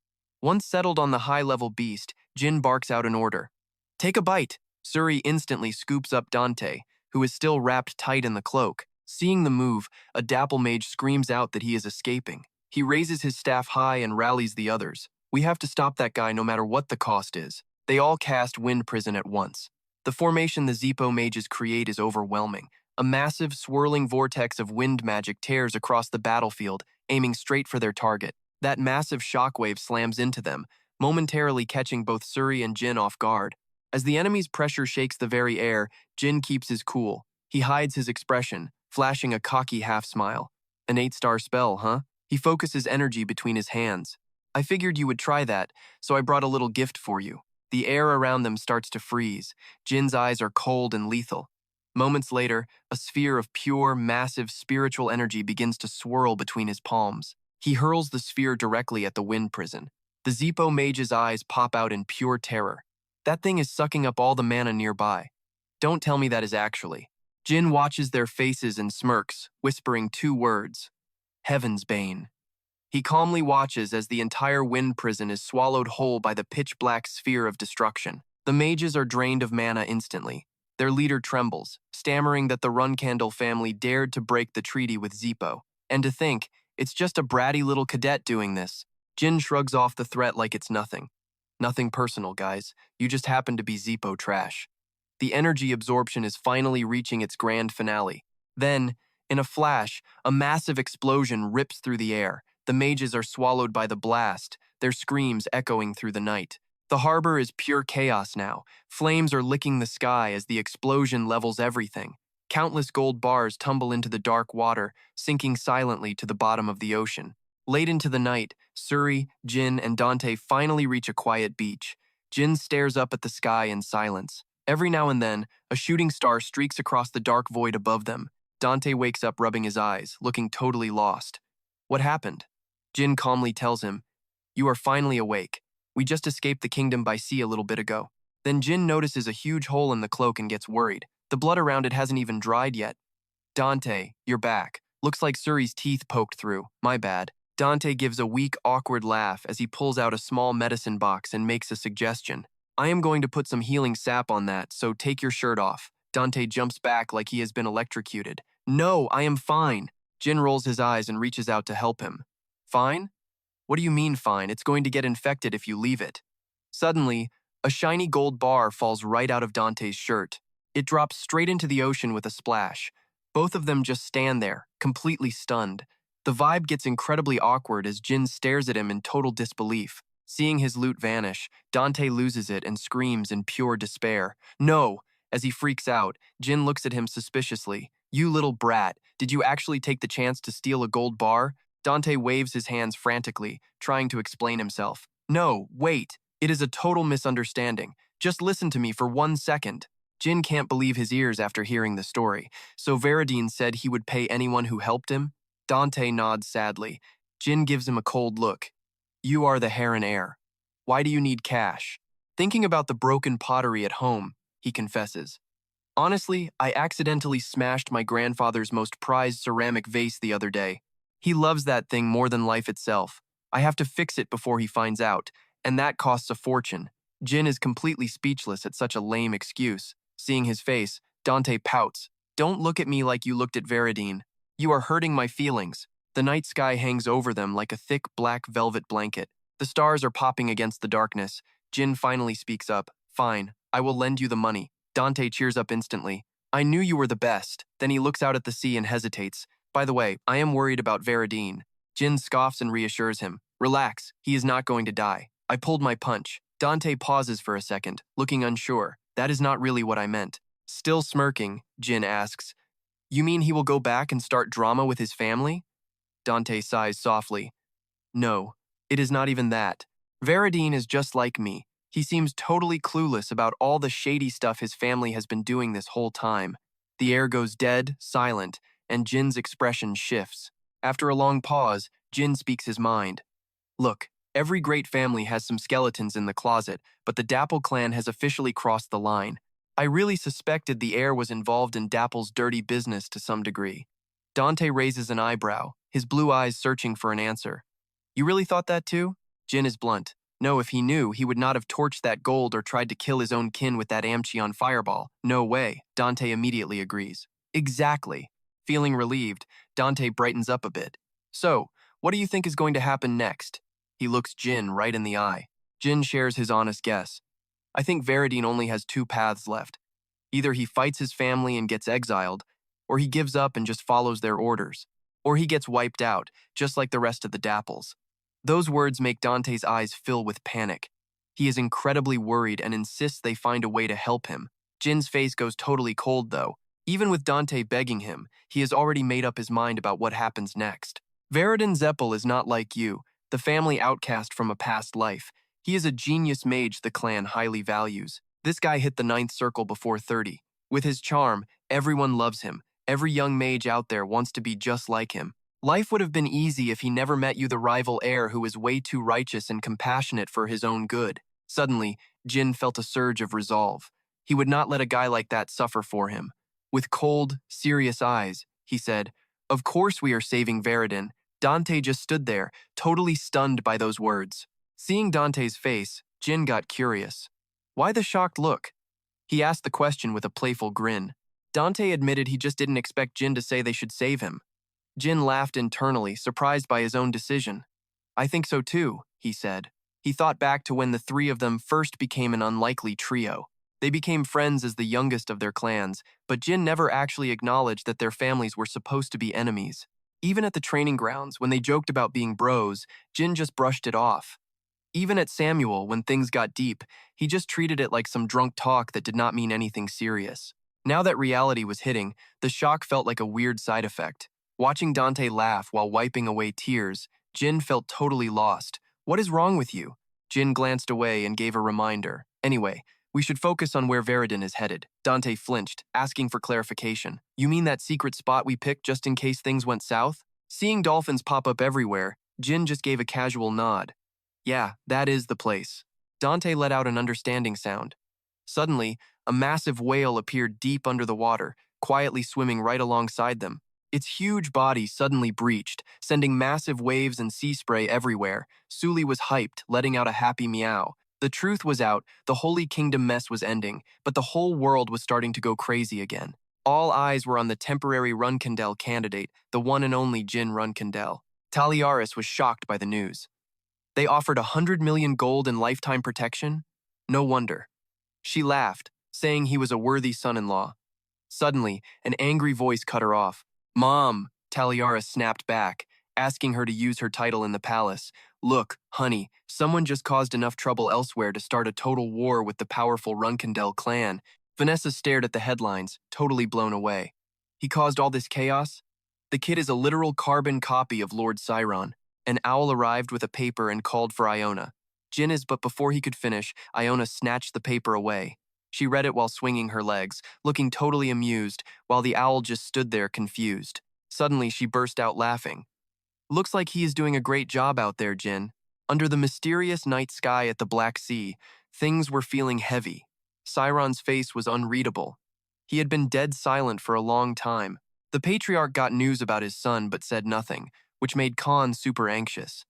Once settled on the high-level beast, Jin barks out an order. Take a bite. Suri instantly scoops up Dante, who is still wrapped tight in the cloak. Seeing the move, a Dapple mage screams out that he is escaping. He raises his staff high and rallies the others. We have to stop that guy no matter what the cost is. They all cast Wind Prison at once. The formation the Zippo mages create is overwhelming. A massive, swirling vortex of wind magic tears across the battlefield, aiming straight for their target. That massive shockwave slams into them, momentarily catching both Suri and Jin off guard. As the enemy's pressure shakes the very air, Jin keeps his cool. He hides his expression, flashing a cocky half-smile. An 8-star spell, huh? He focuses energy between his hands. I figured you would try that, so I brought a little gift for you. The air around them starts to freeze. Jin's eyes are cold and lethal. Moments later, a sphere of pure, massive spiritual energy begins to swirl between his palms. He hurls the sphere directly at the wind prison. The Zippo mage's eyes pop out in pure terror. That thing is sucking up all the mana nearby. Don't tell me that is actually. Jin watches their faces and smirks, whispering 2 words. Heaven's Bane. He calmly watches as the entire wind prison is swallowed whole by the pitch-black sphere of destruction. The mages are drained of mana instantly. Their leader trembles, stammering that the Runcandel family dared to break the treaty with Zippo. And to think, it's just a bratty little cadet doing this. Jin shrugs off the threat like it's nothing. Nothing personal, guys. You just happen to be Zippo trash. The energy absorption is finally reaching its grand finale. Then, in a flash, a massive explosion rips through the air. The mages are swallowed by the blast, their screams echoing through the night. The harbor is pure chaos now. Flames are licking the sky as the explosion levels everything. Countless gold bars tumble into the dark water, sinking silently to the bottom of the ocean. Late into the night, Suri, Jin, and Dante finally reach a quiet beach. Jin stares up at the sky in silence. Every now and then, a shooting star streaks across the dark void above them. Dante wakes up rubbing his eyes, looking totally lost. What happened? Jin calmly tells him, "You are finally awake. We just escaped the kingdom by sea a little bit ago." Then Jin notices a huge hole in the cloak and gets worried. The blood around it hasn't even dried yet. "Dante, you're back. Looks like Suri's teeth poked through. My bad." Dante gives a weak, awkward laugh as he pulls out a small medicine box and makes a suggestion. "I am going to put some healing sap on that, so take your shirt off." Dante jumps back like he has been electrocuted. "No, I am fine." Jin rolls his eyes and reaches out to help him. "Fine? What do you mean fine? It's going to get infected if you leave it." Suddenly, a shiny gold bar falls right out of Dante's shirt. It drops straight into the ocean with a splash. Both of them just stand there, completely stunned. The vibe gets incredibly awkward as Jin stares at him in total disbelief. Seeing his loot vanish, Dante loses it and screams in pure despair. "No!" As he freaks out, Jin looks at him suspiciously. "You little brat, did you actually take the chance to steal a gold bar?" Dante waves his hands frantically, trying to explain himself. "No, wait. It is a total misunderstanding. Just listen to me for 1 second." Jin can't believe his ears after hearing the story. "So Veridine said he would pay anyone who helped him?" Dante nods sadly. Jin gives him a cold look. "You are the heron heir. Why do you need cash?" "Thinking about the broken pottery at home," he confesses. "Honestly, I accidentally smashed my grandfather's most prized ceramic vase the other day. He loves that thing more than life itself. I have to fix it before he finds out, and that costs a fortune." Jin is completely speechless at such a lame excuse. Seeing his face, Dante pouts. "Don't look at me like you looked at Veridine. You are hurting my feelings." The night sky hangs over them like a thick black velvet blanket. The stars are popping against the darkness. Jin finally speaks up. "Fine, I will lend you the money." Dante cheers up instantly. "I knew you were the best." Then he looks out at the sea and hesitates. "By the way, I am worried about Veridine." Jin scoffs and reassures him. "Relax, he is not going to die. I pulled my punch." Dante pauses for a second, looking unsure. "That is not really what I meant." Still smirking, Jin asks, "You mean he will go back and start drama with his family?" Dante sighs softly. "No, it is not even that. Veridine is just like me. He seems totally clueless about all the shady stuff his family has been doing this whole time." The air goes dead, silent, and Jin's expression shifts. After a long pause, Jin speaks his mind. "Look, every great family has some skeletons in the closet, but the Dapple clan has officially crossed the line. I really suspected the heir was involved in Dapple's dirty business to some degree." Dante raises an eyebrow, his blue eyes searching for an answer. "You really thought that too?" Jin is blunt. "No, if he knew, he would not have torched that gold or tried to kill his own kin with that Amchion fireball. No way." Dante immediately agrees. "Exactly." Feeling relieved, Dante brightens up a bit. "So, what do you think is going to happen next?" He looks Jin right in the eye. Jin shares his honest guess. "I think Veridine only has two paths left. Either he fights his family and gets exiled, or he gives up and just follows their orders. Or he gets wiped out, just like the rest of the Dapples." Those words make Dante's eyes fill with panic. He is incredibly worried and insists they find a way to help him. Jin's face goes totally cold though. Even with Dante begging him, he has already made up his mind about what happens next. Veridin Zeppel is not like you, the family outcast from a past life. He is a genius mage the clan highly values. This guy hit the 9th circle before 30. With his charm, everyone loves him. Every young mage out there wants to be just like him. Life would have been easy if he never met you, the rival heir who is way too righteous and compassionate for his own good. Suddenly, Jin felt a surge of resolve. He would not let a guy like that suffer for him. With cold, serious eyes, he said, "Of course we are saving Veridin." Dante just stood there, totally stunned by those words. Seeing Dante's face, Jin got curious. Why the shocked look? He asked the question with a playful grin. Dante admitted he just didn't expect Jin to say they should save him. Jin laughed internally, surprised by his own decision. "I think so too," he said. He thought back to when the three of them first became an unlikely trio. They became friends as the youngest of their clans, but Jin never actually acknowledged that their families were supposed to be enemies. Even at the training grounds, when they joked about being bros, Jin just brushed it off. Even at Samuel, when things got deep, he just treated it like some drunk talk that did not mean anything serious. Now that reality was hitting, the shock felt like a weird side effect. Watching Dante laugh while wiping away tears, Jin felt totally lost. What is wrong with you? Jin glanced away and gave a reminder. Anyway, we should focus on where Veridin is headed. Dante flinched, asking for clarification. You mean that secret spot we picked just in case things went south? Seeing dolphins pop up everywhere, Jin just gave a casual nod. Yeah, that is the place. Dante let out an understanding sound. Suddenly, a massive whale appeared deep under the water, quietly swimming right alongside them. Its huge body suddenly breached, sending massive waves and sea spray everywhere. Sully was hyped, letting out a happy meow. The truth was out, the Holy Kingdom mess was ending, but the whole world was starting to go crazy again. All eyes were on the temporary Runcandel candidate, the one and only Jin Runcandel. Taliaris was shocked by the news. They offered 100 million gold and lifetime protection? No wonder. She laughed, saying he was a worthy son-in-law. Suddenly, an angry voice cut her off. Mom, Taliaris snapped back, asking her to use her title in the palace. Look, honey, someone just caused enough trouble elsewhere to start a total war with the powerful Runcandel Clan. Vanessa stared at the headlines, totally blown away. He caused all this chaos? The kid is a literal carbon copy of Lord Cyron. An owl arrived with a paper and called for Iona. But before he could finish, Iona snatched the paper away. She read it while swinging her legs, looking totally amused, while the owl just stood there confused. Suddenly, she burst out laughing. Looks like he is doing a great job out there, Jin. Under the mysterious night sky at the Black Sea, things were feeling heavy. Cyron's face was unreadable. He had been dead silent for a long time. The patriarch got news about his son but said nothing, which made Khan super anxious.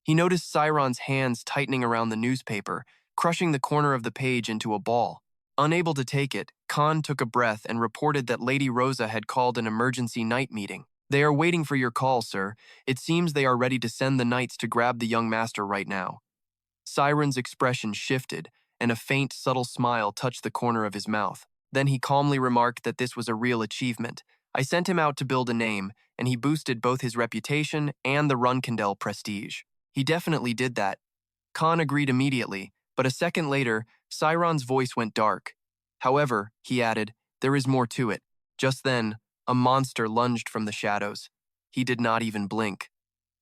He noticed Cyron's hands tightening around the newspaper, crushing the corner of the page into a ball. Unable to take it, Khan took a breath and reported that Lady Rosa had called an emergency night meeting. They are waiting for your call, sir. It seems they are ready to send the knights to grab the young master right now. Cyron's expression shifted, and a faint, subtle smile touched the corner of his mouth. Then he calmly remarked that this was a real achievement. I sent him out to build a name, and he boosted both his reputation and the Runcandel prestige. He definitely did that. Khan agreed immediately, but a second later, Cyron's voice went dark. However, he added, there is more to it. Just then, a monster lunged from the shadows. He did not even blink.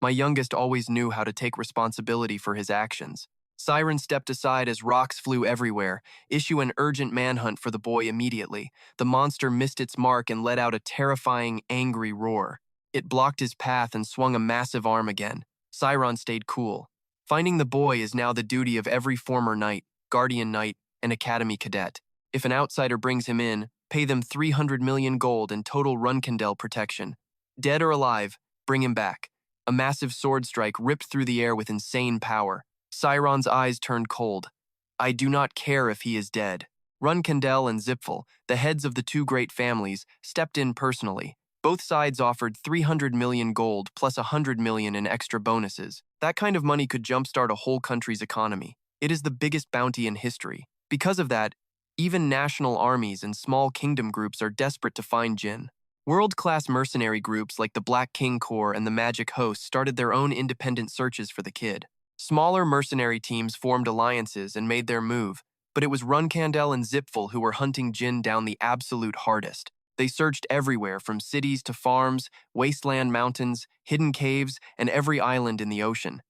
My youngest always knew how to take responsibility for his actions. Siren stepped aside as rocks flew everywhere. Issue an urgent manhunt for the boy immediately. The monster missed its mark and let out a terrifying, angry roar. It blocked his path and swung a massive arm again. Siron stayed cool. Finding the boy is now the duty of every former knight, guardian knight, and academy cadet. If an outsider brings him in, pay them 300 million gold and total Runcandel protection. Dead or alive, bring him back. A massive sword strike ripped through the air with insane power. Cyron's eyes turned cold. I do not care if he is dead. Runcandel and Zipfel, the heads of the two great families, stepped in personally. Both sides offered 300 million gold plus 100 million in extra bonuses. That kind of money could jumpstart a whole country's economy. It is the biggest bounty in history. Because of that, even national armies and small kingdom groups are desperate to find Jin. World-class mercenary groups like the Black King Corps and the Magic Host started their own independent searches for the kid. Smaller mercenary teams formed alliances and made their move, but it was Runcandel and Zipfel who were hunting Jin down the absolute hardest. They searched everywhere from cities to farms, wasteland mountains, hidden caves, and every island in the ocean.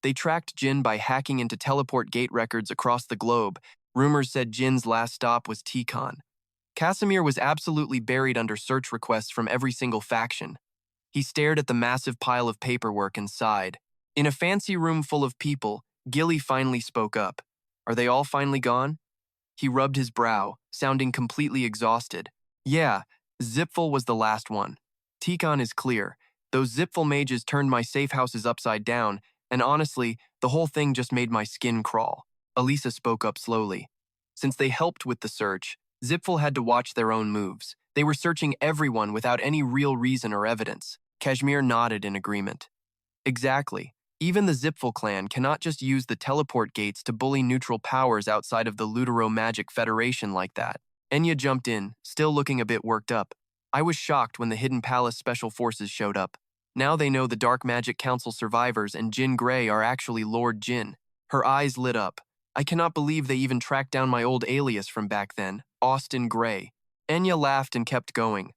They tracked Jin by hacking into teleport gate records across the globe. Rumors said Jin's last stop was Tikon. Casimir was absolutely buried under search requests from every single faction. He stared at the massive pile of paperwork and sighed. In a fancy room full of people, Gilly finally spoke up. Are they all finally gone? He rubbed his brow, sounding completely exhausted. Yeah, Zipfel was the last one. Tikon is clear. Those Zipfel mages turned my safe houses upside down, and honestly, the whole thing just made my skin crawl. Elisa spoke up slowly. Since they helped with the search, Zipfel had to watch their own moves. They were searching everyone without any real reason or evidence. Kashmir nodded in agreement. Exactly. Even the Zipfel clan cannot just use the teleport gates to bully neutral powers outside of the Lutero Magic Federation like that. Enya jumped in, still looking a bit worked up. I was shocked when the Hidden Palace Special Forces showed up. Now they know the Dark Magic Council survivors and Jin Grey are actually Lord Jin. Her eyes lit up. I cannot believe they even tracked down my old alias from back then, Austin Gray. Enya laughed and kept going.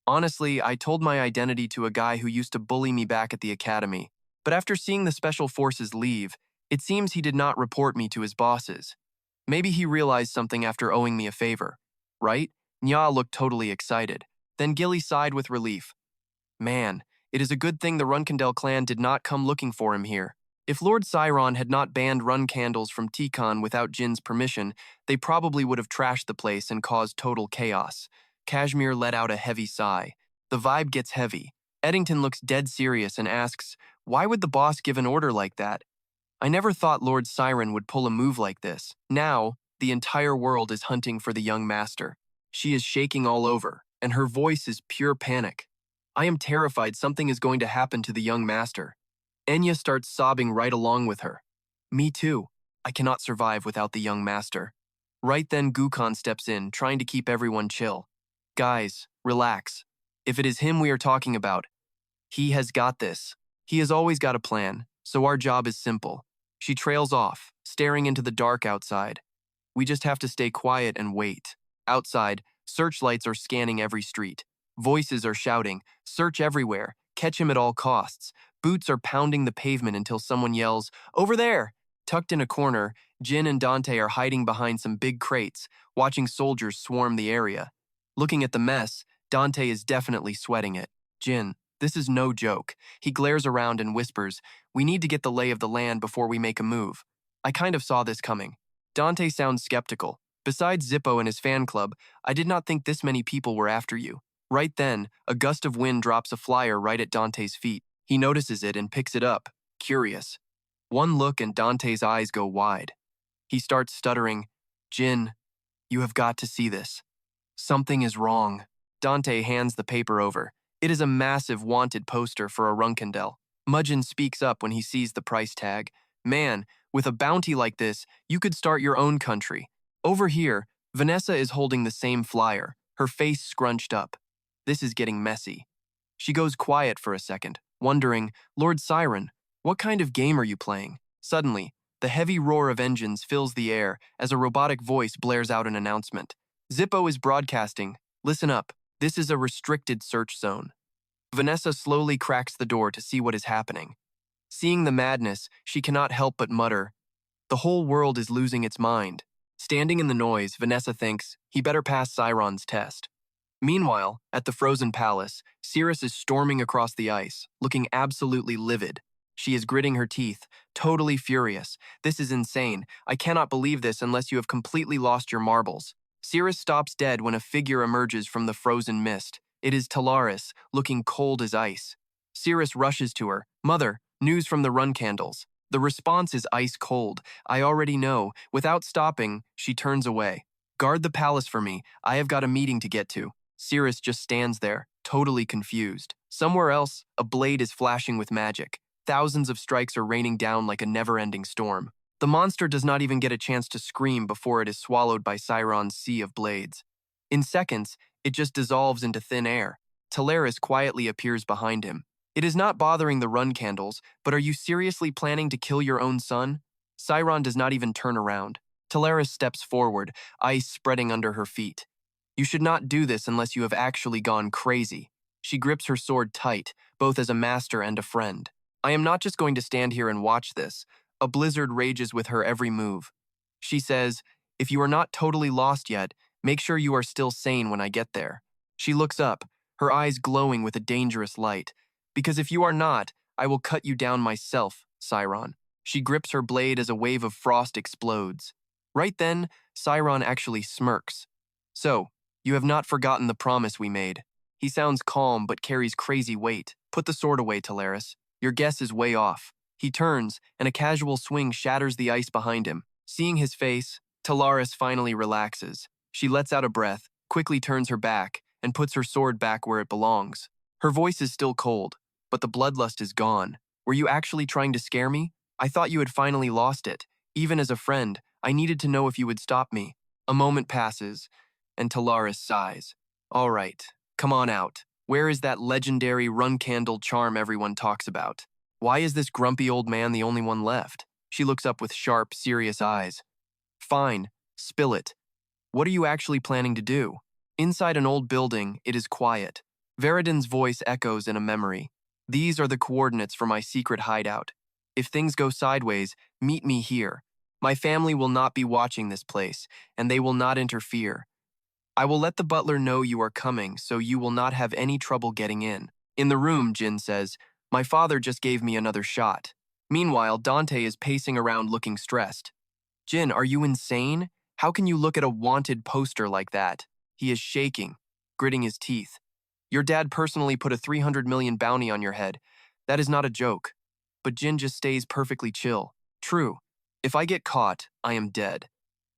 Honestly, I told my identity to a guy who used to bully me back at the academy, but after seeing the special forces leave, it seems he did not report me to his bosses. Maybe he realized something after owing me a favor, right? Nya looked totally excited. Then Gilly sighed with relief. Man, it is a good thing the Runcandel clan did not come looking for him here. If Lord Cyron had not banned Runcandels from Tikon without Jin's permission, they probably would have trashed the place and caused total chaos. Kashmir let out a heavy sigh. The vibe gets heavy. Eddington looks dead serious and asks, why would the boss give an order like that? I never thought Lord Siren would pull a move like this. Now, the entire world is hunting for the young master. She is shaking all over, and her voice is pure panic. I am terrified something is going to happen to the young master. Enya starts sobbing right along with her. Me too. I cannot survive without the young master. Right then, Gukon steps in, trying to keep everyone chill. Guys, relax. If it is him we are talking about, he has got this. He has always got a plan, so our job is simple. She trails off, staring into the dark outside. We just have to stay quiet and wait. Outside, searchlights are scanning every street. Voices are shouting, search everywhere, catch him at all costs. Boots are pounding the pavement until someone yells, over there! Tucked in a corner, Jin and Dante are hiding behind some big crates, watching soldiers swarm the area. Looking at the mess, Dante is definitely sweating it. Jin, this is no joke. He glares around and whispers, we need to get the lay of the land before we make a move. I kind of saw this coming. Dante sounds skeptical. Besides Zippo and his fan club, I did not think this many people were after you. Right then, a gust of wind drops a flyer right at Dante's feet. He notices it and picks it up, curious. One look and Dante's eyes go wide. He starts stuttering, Jin, you have got to see this. Something is wrong. Dante hands the paper over. It is a massive wanted poster for a Runcandel. Mudgeon speaks up when he sees the price tag. Man, with a bounty like this, you could start your own country. Over here, Vanessa is holding the same flyer, her face scrunched up. This is getting messy. She goes quiet for a second, wondering, Lord Siren, what kind of game are you playing? Suddenly, the heavy roar of engines fills the air as a robotic voice blares out an announcement. Zippo is broadcasting. Listen up. This is a restricted search zone. Vanessa slowly cracks the door to see what is happening. Seeing the madness, she cannot help but mutter, the whole world is losing its mind. Standing in the noise, Vanessa thinks he better pass Siron's test. Meanwhile, at the frozen palace, Cirrus is storming across the ice, looking absolutely livid. She is gritting her teeth, totally furious. This is insane. I cannot believe this unless you have completely lost your marbles. Cirrus stops dead when a figure emerges from the frozen mist. It is Talaris, looking cold as ice. Cirrus rushes to her. Mother, news from the Runcandels. The response is ice cold. I already know. Without stopping, she turns away. Guard the palace for me. I have got a meeting to get to. Cirrus just stands there, totally confused. Somewhere else, a blade is flashing with magic. Thousands of strikes are raining down like a never-ending storm. The monster does not even get a chance to scream before it is swallowed by Siron's sea of blades. In seconds, it just dissolves into thin air. Talaris quietly appears behind him. It is not bothering the Runcandels, but are you seriously planning to kill your own son? Siron does not even turn around. Talaris steps forward, ice spreading under her feet. You should not do this unless you have actually gone crazy. She grips her sword tight, both as a master and a friend. I am not just going to stand here and watch this. A blizzard rages with her every move. She says, if you are not totally lost yet, make sure you are still sane when I get there. She looks up, her eyes glowing with a dangerous light. Because if you are not, I will cut you down myself, Siron. She grips her blade as a wave of frost explodes. Right then, Siron actually smirks. So, you have not forgotten the promise we made. He sounds calm but carries crazy weight. Put the sword away, Talaris. Your guess is way off. He turns, and a casual swing shatters the ice behind him. Seeing his face, Talaris finally relaxes. She lets out a breath, quickly turns her back, and puts her sword back where it belongs. Her voice is still cold, but the bloodlust is gone. Were you actually trying to scare me? I thought you had finally lost it. Even as a friend, I needed to know if you would stop me. A moment passes, and Talaris sighs. All right, come on out. Where is that legendary Runcandel charm everyone talks about? Why is this grumpy old man the only one left? She looks up with sharp, serious eyes. Fine, spill it. What are you actually planning to do? Inside an old building, it is quiet. Veridin's voice echoes in a memory. These are the coordinates for my secret hideout. If things go sideways, meet me here. My family will not be watching this place, and they will not interfere. I will let the butler know you are coming, so you will not have any trouble getting in. In the room, Jin says, my father just gave me another shot. Meanwhile, Dante is pacing around looking stressed. Jin, are you insane? How can you look at a wanted poster like that? He is shaking, gritting his teeth. Your dad personally put a 300 million bounty on your head. That is not a joke. But Jin just stays perfectly chill. True. If I get caught, I am dead.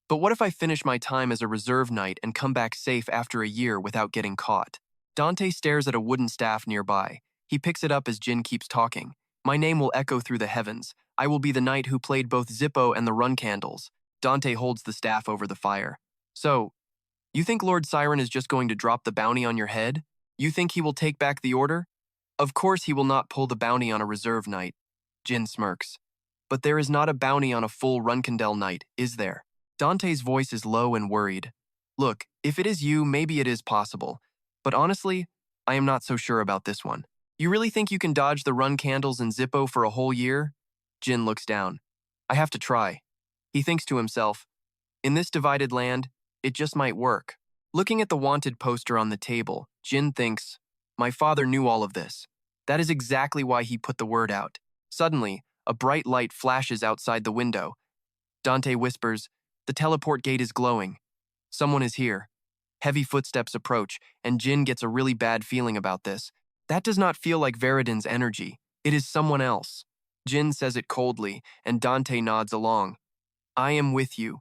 But what if I finish my time as a reserve knight and come back safe after a year without getting caught? Dante stares at a wooden staff nearby. He picks it up as Jin keeps talking. My name will echo through the heavens. I will be the knight who played both Zippo and the Runcandels. Dante holds the staff over the fire. So, you think Lord Siren is just going to drop the bounty on your head? You think he will take back the order? Of course he will not pull the bounty on a reserve knight. Jin smirks. But there is not a bounty on a full Runcandel knight, is there? Dante's voice is low and worried. Look, if it is you, maybe it is possible. But honestly, I am not so sure about this one. You really think you can dodge the Runcandels and Zippo for a whole year? Jin looks down. I have to try. He thinks to himself, in this divided land, it just might work. Looking at the wanted poster on the table, Jin thinks, my father knew all of this. That is exactly why he put the word out. Suddenly, a bright light flashes outside the window. Dante whispers, the teleport gate is glowing. Someone is here. Heavy footsteps approach, and Jin gets a really bad feeling about this. That does not feel like Veridin's energy. It is someone else. Jin says it coldly, and Dante nods along. I am with you.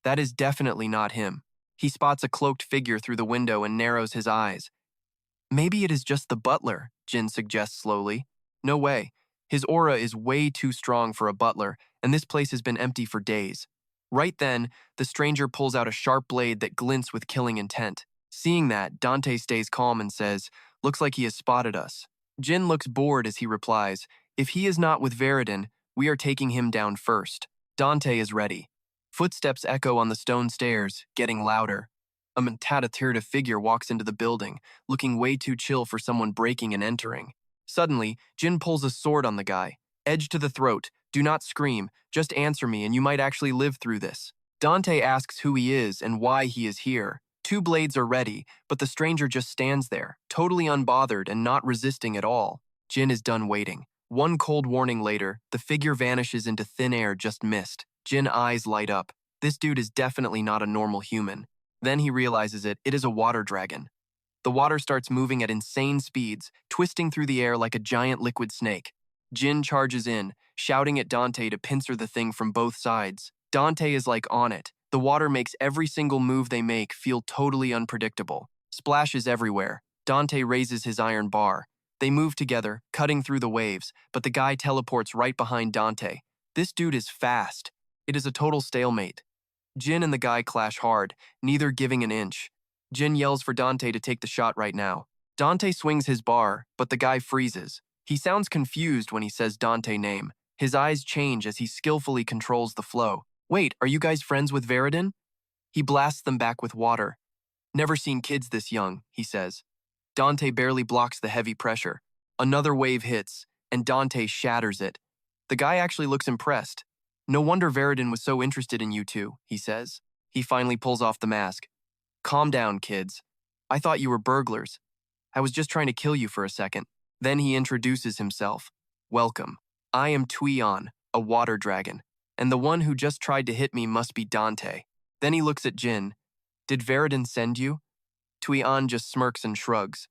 That is definitely not him. He spots a cloaked figure through the window and narrows his eyes. Maybe it is just the butler, Jin suggests slowly. No way. His aura is way too strong for a butler, and this place has been empty for days. Right then, the stranger pulls out a sharp blade that glints with killing intent. Seeing that, Dante stays calm and says, looks like he has spotted us. Jin looks bored as he replies, if he is not with Veridin, we are taking him down first. Dante is ready. Footsteps echo on the stone stairs, getting louder. A Mentatirta figure walks into the building, looking way too chill for someone breaking and entering. Suddenly, Jin pulls a sword on the guy. Edge to the throat. Do not scream. Just answer me and you might actually live through this. Dante asks who he is and why he is here. 2 blades are ready, but the stranger just stands there, totally unbothered and not resisting at all. Jin is done waiting. One cold warning later, the figure vanishes into thin air just missed. Jin's eyes light up. This dude is definitely not a normal human. Then he realizes it is a water dragon. The water starts moving at insane speeds, twisting through the air like a giant liquid snake. Jin charges in, shouting at Dante to pincer the thing from both sides. Dante is like on it. The water makes every single move they make feel totally unpredictable. Splashes everywhere. Dante raises his iron bar. They move together, cutting through the waves, but the guy teleports right behind Dante. This dude is fast. It is a total stalemate. Jin and the guy clash hard, neither giving an inch. Jin yells for Dante to take the shot right now. Dante swings his bar, but the guy freezes. He sounds confused when he says Dante's name. His eyes change as he skillfully controls the flow. Wait, are you guys friends with Veridin? He blasts them back with water. Never seen kids this young, he says. Dante barely blocks the heavy pressure. Another wave hits, and Dante shatters it. The guy actually looks impressed. No wonder Veridin was so interested in you two, he says. He finally pulls off the mask. Calm down, kids. I thought you were burglars. I was just trying to kill you for a second. Then he introduces himself. Welcome. I am Tuion, a water dragon, and the one who just tried to hit me must be Dante. Then he looks at Jin. Did Veridin send you? Tuion just smirks and shrugs.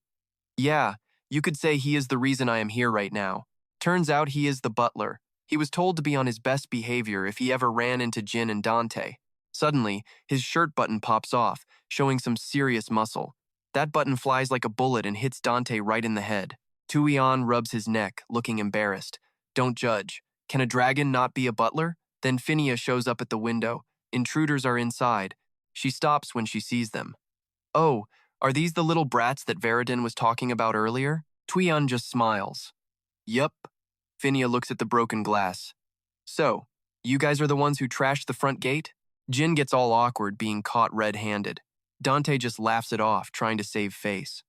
Yeah, you could say he is the reason I am here right now. Turns out he is the butler. He was told to be on his best behavior if he ever ran into Jin and Dante. Suddenly, his shirt button pops off, showing some serious muscle. That button flies like a bullet and hits Dante right in the head. Tuion rubs his neck, looking embarrassed. Don't judge. Can a dragon not be a butler? Then Phinia shows up at the window. Intruders are inside. She stops when she sees them. Oh, are these the little brats that Veridin was talking about earlier? Tuion just smiles. Yup. Phinia looks at the broken glass. So, You guys are the ones who trashed the front gate? Jin gets all awkward being caught red-handed. Dante just laughs it off, trying to save face.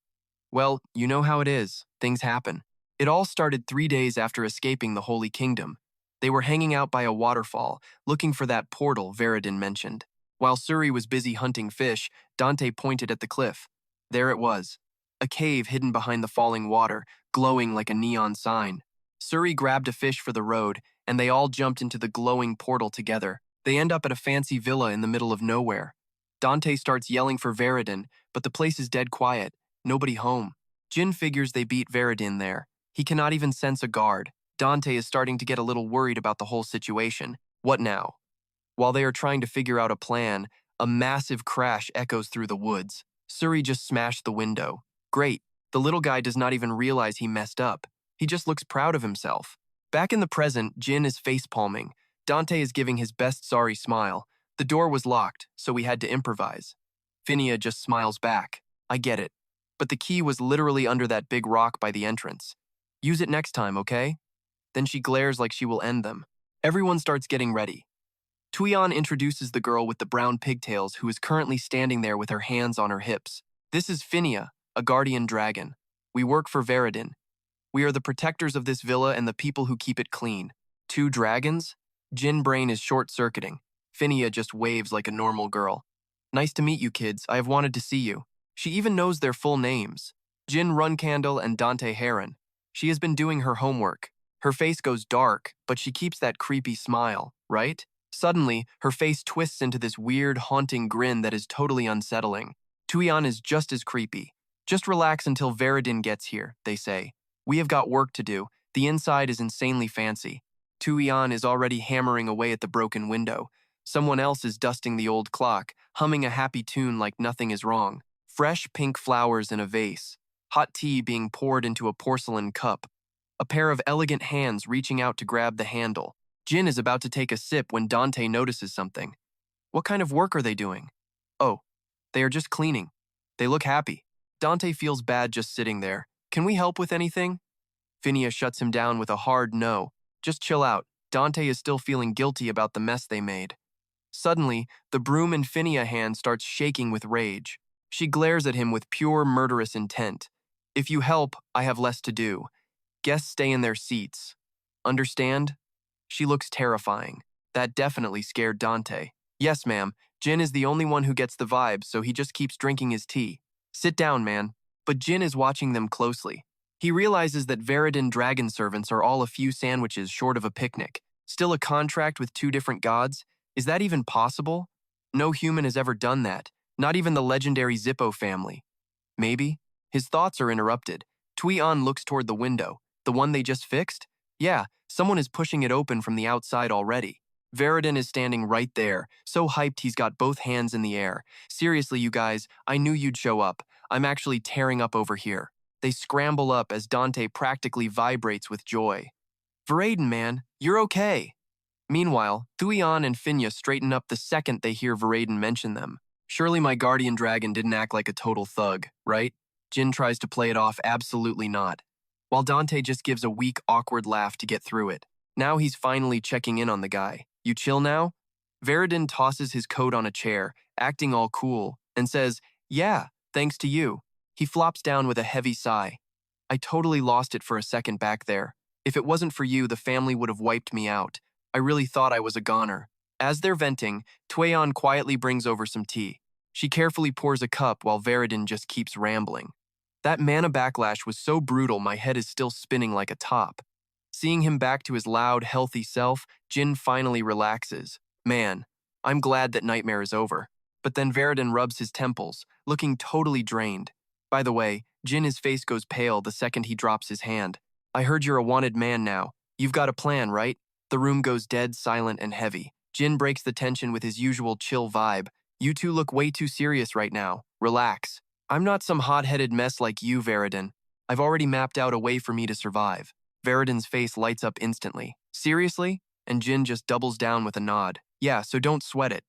Well, you know how it is. Things happen. It all started 3 days after escaping the Holy Kingdom. They were hanging out by a waterfall, looking for that portal Veridin mentioned. While Suri was busy hunting fish, Dante pointed at the cliff. There it was. A cave hidden behind the falling water, glowing like a neon sign. Suri grabbed a fish for the road, and they all jumped into the glowing portal together. They end up at a fancy villa in the middle of nowhere. Dante starts yelling for Veridin, but the place is dead quiet. Nobody home. Jin figures they beat Veridin there. He cannot even sense a guard. Dante is starting to get a little worried about the whole situation. What now? While they are trying to figure out a plan, a massive crash echoes through the woods. Suri just smashed the window. Great. The little guy does not even realize he messed up. He just looks proud of himself. Back in the present, Jin is face-palming. Dante is giving his best sorry smile. The door was locked, so we had to improvise. Finia just smiles back. I get it. But the key was literally under that big rock by the entrance. Use it next time, okay? Then she glares like she will end them. Everyone starts getting ready. Tuyan introduces the girl with the brown pigtails who is currently standing there with her hands on her hips. This is Finia, a guardian dragon. We work for Veridin. We are the protectors of this villa and the people who keep it clean. 2 dragons? Jin brain is short-circuiting. Finia just waves like a normal girl. Nice to meet you, kids. I have wanted to see you. She even knows their full names. Jin Runcandel and Dante Heron. She has been doing her homework. Her face goes dark, but she keeps that creepy smile, right? Suddenly, her face twists into this weird, haunting grin that is totally unsettling. Tuyan is just as creepy. Just relax until Veridin gets here, they say. We have got work to do. The inside is insanely fancy. Tuyan is already hammering away at the broken window. Someone else is dusting the old clock, humming a happy tune like nothing is wrong. Fresh pink flowers in a vase. Hot tea being poured into a porcelain cup. A pair of elegant hands reaching out to grab the handle. Jin is about to take a sip when Dante notices something. What kind of work are they doing? Oh, they are just cleaning. They look happy. Dante feels bad just sitting there. Can we help with anything? Finia shuts him down with a hard no. Just chill out. Dante is still feeling guilty about the mess they made. Suddenly, the broom in Finia's hand starts shaking with rage. She glares at him with pure murderous intent. If you help, I have less to do. Guests stay in their seats. Understand? She looks terrifying. That definitely scared Dante. Yes, ma'am. Jin is the only one who gets the vibe, so he just keeps drinking his tea. Sit down, man. But Jin is watching them closely. He realizes that Veridin dragon servants are all a few sandwiches short of a picnic. Still a contract with 2 different gods? Is that even possible? No human has ever done that. Not even the legendary Zippo family. Maybe? His thoughts are interrupted. Tuyan looks toward the window. The one they just fixed? Yeah, someone is pushing it open from the outside already. Veridin is standing right there, so hyped he's got both hands in the air. Seriously, you guys, I knew you'd show up. I'm actually tearing up over here. They scramble up as Dante practically vibrates with joy. Veridin, man, you're okay. Meanwhile, Tuyan and Finia straighten up the second they hear Veridin mention them. Surely my guardian dragon didn't act like a total thug, right? Jin tries to play it off absolutely not, while Dante just gives a weak, awkward laugh to get through it. Now he's finally checking in on the guy. You chill now? Veridin tosses his coat on a chair, acting all cool, and says, yeah, thanks to you. He flops down with a heavy sigh. I totally lost it for a second back there. If it wasn't for you, the family would have wiped me out. I really thought I was a goner. As they're venting, Tuyan quietly brings over some tea. She carefully pours a cup while Veridin just keeps rambling. That mana backlash was so brutal my head is still spinning like a top. Seeing him back to his loud, healthy self, Jin finally relaxes. Man, I'm glad that nightmare is over. But then Veridin rubs his temples, looking totally drained. By the way, Jin's face goes pale the second he drops his hand. I heard you're a wanted man now. You've got a plan, right? The room goes dead silent and heavy. Jin breaks the tension with his usual chill vibe. You two look way too serious right now. Relax. I'm not some hot-headed mess like you, Veridin. I've already mapped out a way for me to survive. Veridin's face lights up instantly. Seriously? And Jin just doubles down with a nod. Yeah, so don't sweat it.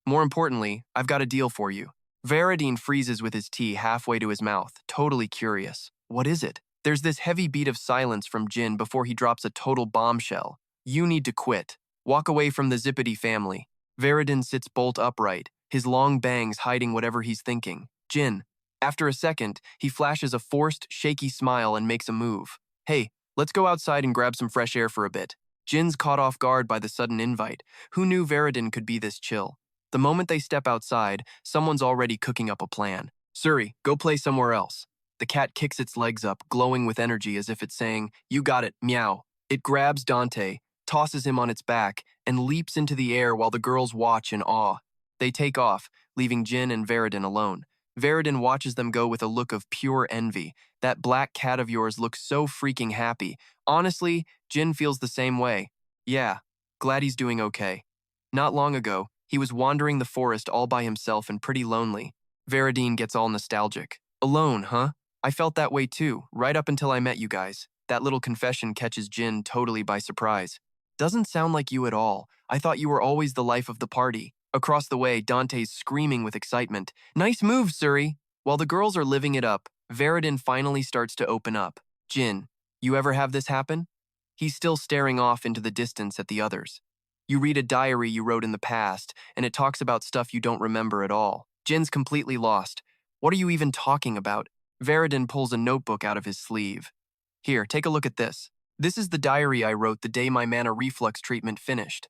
More importantly, I've got a deal for you. Veridin freezes with his tea halfway to his mouth, totally curious. What is it? There's this heavy beat of silence from Jin before he drops a total bombshell. You need to quit. Walk away from the Zippity family. Veridin sits bolt upright, his long bangs hiding whatever he's thinking. Jin. After a second, he flashes a forced, shaky smile and makes a move. Hey, let's go outside and grab some fresh air for a bit. Jin's caught off guard by the sudden invite. Who knew Veridin could be this chill? The moment they step outside, someone's already cooking up a plan. Suri, go play somewhere else. The cat kicks its legs up, glowing with energy as if it's saying, you got it, meow. It grabs Dante, tosses him on its back, and leaps into the air while the girls watch in awe. They take off, leaving Jin and Veridin alone. Veridin watches them go with a look of pure envy. That black cat of yours looks so freaking happy. Honestly, Jin feels the same way. Yeah, glad he's doing okay. Not long ago, he was wandering the forest all by himself and pretty lonely. Veridin gets all nostalgic. Alone, huh? I felt that way too, right up until I met you guys. That little confession catches Jin totally by surprise. Doesn't sound like you at all. I thought you were always the life of the party. Across the way, Dante's screaming with excitement. Nice move, Suri! While the girls are living it up, Veridin finally starts to open up. Jin, you ever have this happen? He's still staring off into the distance at the others. You read a diary you wrote in the past, and it talks about stuff you don't remember at all. Jin's completely lost. What are you even talking about? Veridin pulls a notebook out of his sleeve. Here, take a look at this. This is the diary I wrote the day my mana reflux treatment finished.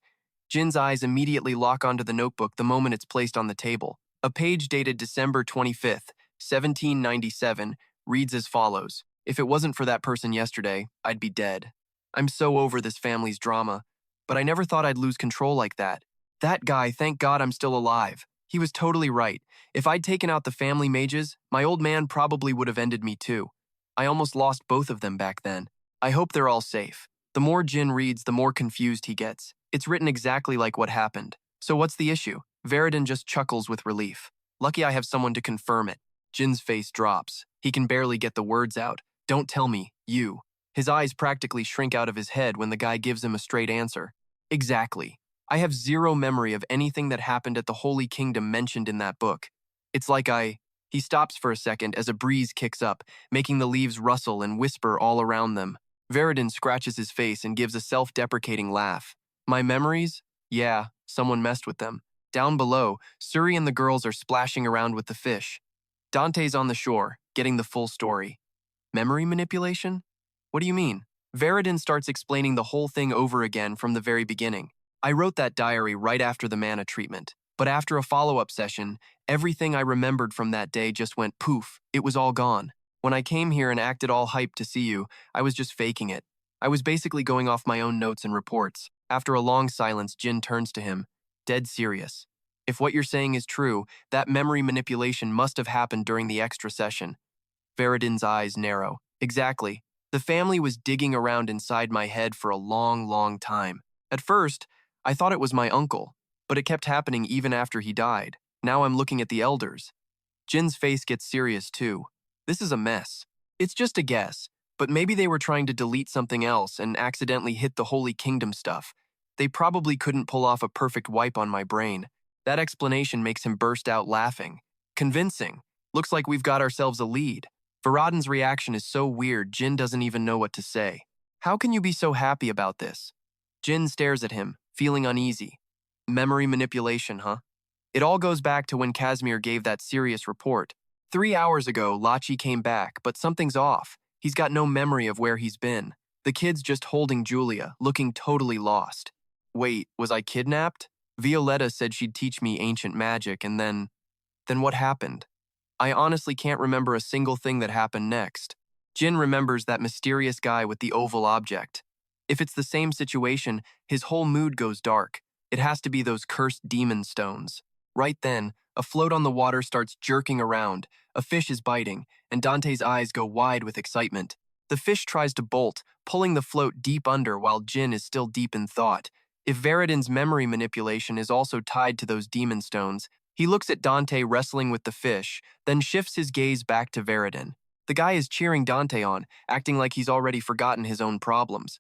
Jin's eyes immediately lock onto the notebook the moment it's placed on the table. A page dated December 25th, 1797, reads as follows. If it wasn't for that person yesterday, I'd be dead. I'm so over this family's drama, but I never thought I'd lose control like that. That guy, thank God I'm still alive. He was totally right. If I'd taken out the family mages, my old man probably would have ended me too. I almost lost both of them back then. I hope they're all safe. The more Jin reads, the more confused he gets. It's written exactly like what happened. So what's the issue? Veridin just chuckles with relief. Lucky I have someone to confirm it. Jin's face drops. He can barely get the words out. Don't tell me, you. His eyes practically shrink out of his head when the guy gives him a straight answer. Exactly. I have zero memory of anything that happened at the Holy Kingdom mentioned in that book. It's like He stops for a second as a breeze kicks up, making the leaves rustle and whisper all around them. Veridin scratches his face and gives a self-deprecating laugh. My memories? Yeah, someone messed with them. Down below, Suri and the girls are splashing around with the fish. Dante's on the shore, getting the full story. Memory manipulation? What do you mean? Veridin starts explaining the whole thing over again from the very beginning. I wrote that diary right after the mana treatment, but after a follow-up session, everything I remembered from that day just went poof. It was all gone. When I came here and acted all hyped to see you, I was just faking it. I was basically going off my own notes and reports. After a long silence, Jin turns to him, dead serious. If what you're saying is true, that memory manipulation must have happened during the extra session. Veridin's eyes narrow. Exactly. The family was digging around inside my head for a long, long time. At first, I thought it was my uncle, but it kept happening even after he died. Now I'm looking at the elders. Jin's face gets serious too. This is a mess. It's just a guess, but maybe they were trying to delete something else and accidentally hit the Holy Kingdom stuff. They probably couldn't pull off a perfect wipe on my brain. That explanation makes him burst out laughing. Convincing. Looks like we've got ourselves a lead. Veridin's reaction is so weird, Jin doesn't even know what to say. How can you be so happy about this? Jin stares at him, feeling uneasy. Memory manipulation, huh? It all goes back to when Casimir gave that serious report. 3 hours ago, Lachi came back, but something's off. He's got no memory of where he's been. The kid's just holding Julia, looking totally lost. Wait, was I kidnapped? Violetta said she'd teach me ancient magic, and then what happened? I honestly can't remember a single thing that happened next. Jin remembers that mysterious guy with the oval object. If it's the same situation, his whole mood goes dark. It has to be those cursed demon stones. Right then, a float on the water starts jerking around, a fish is biting, and Dante's eyes go wide with excitement. The fish tries to bolt, pulling the float deep under while Jin is still deep in thought. If Veridin's memory manipulation is also tied to those demon stones, he looks at Dante wrestling with the fish, then shifts his gaze back to Veridin. The guy is cheering Dante on, acting like he's already forgotten his own problems.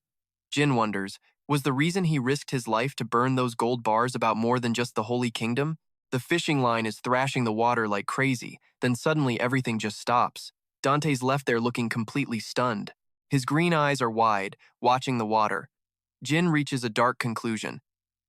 Jin wonders, was the reason he risked his life to burn those gold bars about more than just the Holy Kingdom? The fishing line is thrashing the water like crazy, then suddenly everything just stops. Dante's left there looking completely stunned. His green eyes are wide, watching the water. Jin reaches a dark conclusion.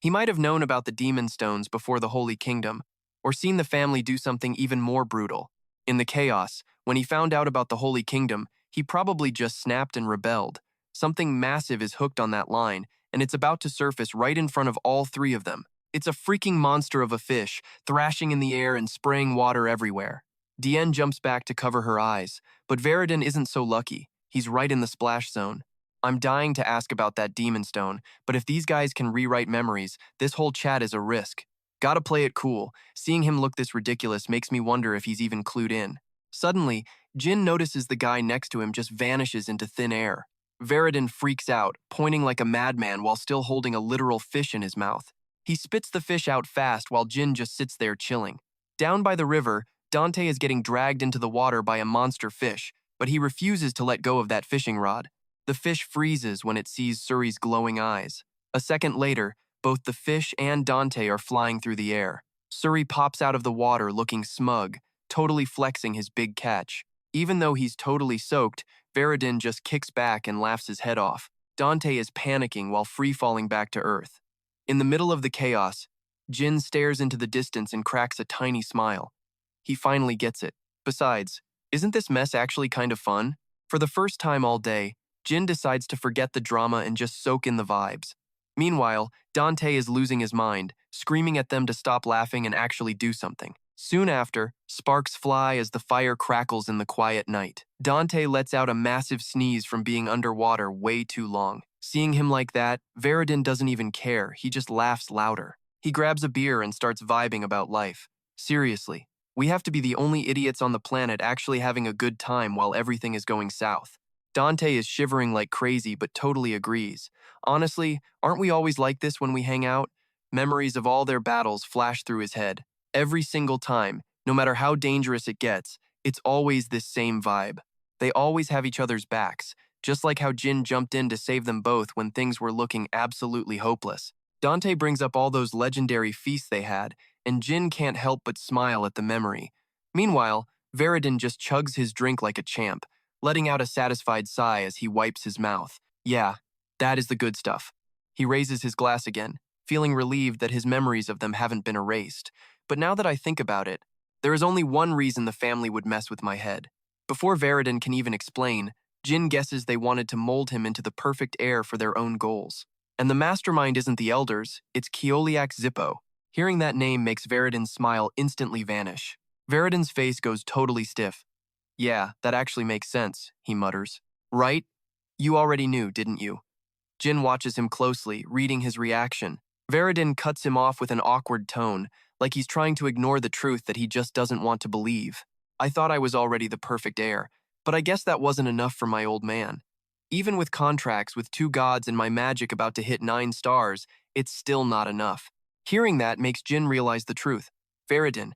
He might have known about the demon stones before the Holy Kingdom, or seen the family do something even more brutal. In the chaos, when he found out about the Holy Kingdom, he probably just snapped and rebelled. Something massive is hooked on that line, and it's about to surface right in front of all three of them. It's a freaking monster of a fish, thrashing in the air and spraying water everywhere. Diane jumps back to cover her eyes, but Veridin isn't so lucky. He's right in the splash zone. I'm dying to ask about that demon stone, but if these guys can rewrite memories, this whole chat is a risk. Gotta play it cool. Seeing him look this ridiculous makes me wonder if he's even clued in. Suddenly, Jin notices the guy next to him just vanishes into thin air. Veridin freaks out, pointing like a madman while still holding a literal fish in his mouth. He spits the fish out fast while Jin just sits there chilling. Down by the river, Dante is getting dragged into the water by a monster fish, but he refuses to let go of that fishing rod. The fish freezes when it sees Suri's glowing eyes. A second later, both the fish and Dante are flying through the air. Suri pops out of the water looking smug, totally flexing his big catch. Even though he's totally soaked, Veridin just kicks back and laughs his head off. Dante is panicking while free-falling back to earth. In the middle of the chaos, Jin stares into the distance and cracks a tiny smile. He finally gets it. Besides, isn't this mess actually kind of fun? For the first time all day, Jin decides to forget the drama and just soak in the vibes. Meanwhile, Dante is losing his mind, screaming at them to stop laughing and actually do something. Soon after, sparks fly as the fire crackles in the quiet night. Dante lets out a massive sneeze from being underwater way too long. Seeing him like that, Veridin doesn't even care, he just laughs louder. He grabs a beer and starts vibing about life. Seriously, we have to be the only idiots on the planet actually having a good time while everything is going south. Dante is shivering like crazy but totally agrees. Honestly, aren't we always like this when we hang out? Memories of all their battles flash through his head. Every single time, no matter how dangerous it gets, it's always this same vibe. They always have each other's backs, just like how Jin jumped in to save them both when things were looking absolutely hopeless. Dante brings up all those legendary feasts they had, and Jin can't help but smile at the memory. Meanwhile, Veridin just chugs his drink like a champ, letting out a satisfied sigh as he wipes his mouth. Yeah, that is the good stuff. He raises his glass again, feeling relieved that his memories of them haven't been erased. But now that I think about it, there is only one reason the family would mess with my head. Before Veridin can even explain, Jin guesses they wanted to mold him into the perfect heir for their own goals. And the mastermind isn't the elders, it's Keoliak Zippo. Hearing that name makes Veridin's smile instantly vanish. Veridin's face goes totally stiff. Yeah, that actually makes sense, he mutters. Right? You already knew, didn't you? Jin watches him closely, reading his reaction. Veridin cuts him off with an awkward tone, like he's trying to ignore the truth that he just doesn't want to believe. I thought I was already the perfect heir, but I guess that wasn't enough for my old man. Even with contracts with 2 gods and my magic about to hit 9 stars, it's still not enough. Hearing that makes Jin realize the truth. Veridin,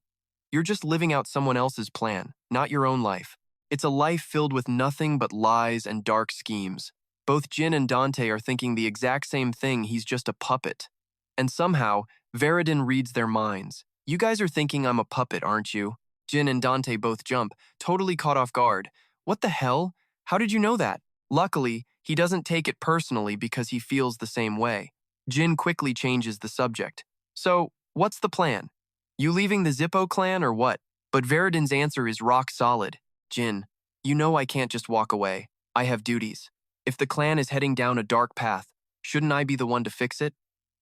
you're just living out someone else's plan, not your own life. It's a life filled with nothing but lies and dark schemes. Both Jin and Dante are thinking the exact same thing, he's just a puppet. And somehow, Veridin reads their minds. You guys are thinking I'm a puppet, aren't you? Jin and Dante both jump, totally caught off guard. What the hell? How did you know that? Luckily, he doesn't take it personally because he feels the same way. Jin quickly changes the subject. So, what's the plan? You leaving the Zippo clan or what? But Veridin's answer is rock solid. Jin, you know I can't just walk away. I have duties. If the clan is heading down a dark path, shouldn't I be the one to fix it?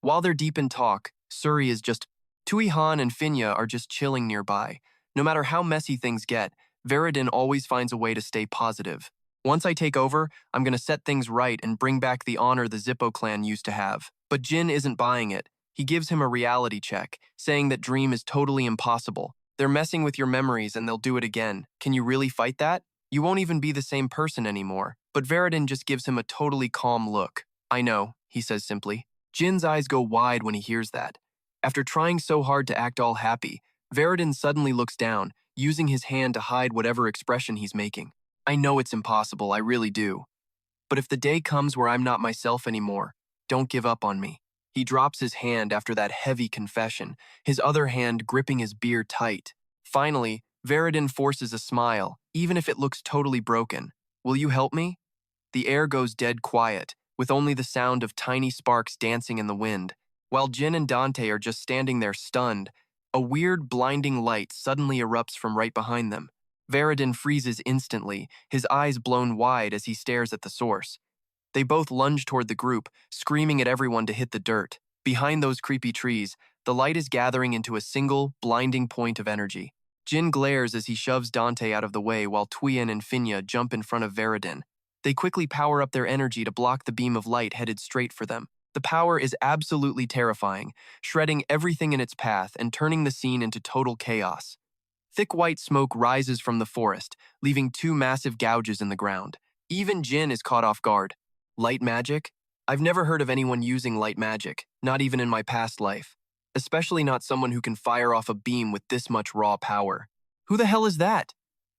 While they're deep in talk, Suri is just... Tui-Han and Finya are just chilling nearby. No matter how messy things get, Veridin always finds a way to stay positive. Once I take over, I'm gonna set things right and bring back the honor the Zippo clan used to have. But Jin isn't buying it. He gives him a reality check, saying that dream is totally impossible. They're messing with your memories and they'll do it again. Can you really fight that? You won't even be the same person anymore. But Veridin just gives him a totally calm look. I know, he says simply. Jin's eyes go wide when he hears that. After trying so hard to act all happy, Veridin suddenly looks down, using his hand to hide whatever expression he's making. I know it's impossible, I really do. But if the day comes where I'm not myself anymore, don't give up on me. He drops his hand after that heavy confession, his other hand gripping his beer tight. Finally, Veridin forces a smile, even if it looks totally broken. Will you help me? The air goes dead quiet, with only the sound of tiny sparks dancing in the wind. While Jin and Dante are just standing there stunned, a weird, blinding light suddenly erupts from right behind them. Veridin freezes instantly, his eyes blown wide as he stares at the source. They both lunge toward the group, screaming at everyone to hit the dirt. Behind those creepy trees, the light is gathering into a single, blinding point of energy. Jin glares as he shoves Dante out of the way while Tuyen and Finya jump in front of Veridin. They quickly power up their energy to block the beam of light headed straight for them. The power is absolutely terrifying, shredding everything in its path and turning the scene into total chaos. Thick white smoke rises from the forest, leaving two massive gouges in the ground. Even Jin is caught off guard. Light magic? I've never heard of anyone using light magic, not even in my past life. Especially not someone who can fire off a beam with this much raw power. Who the hell is that?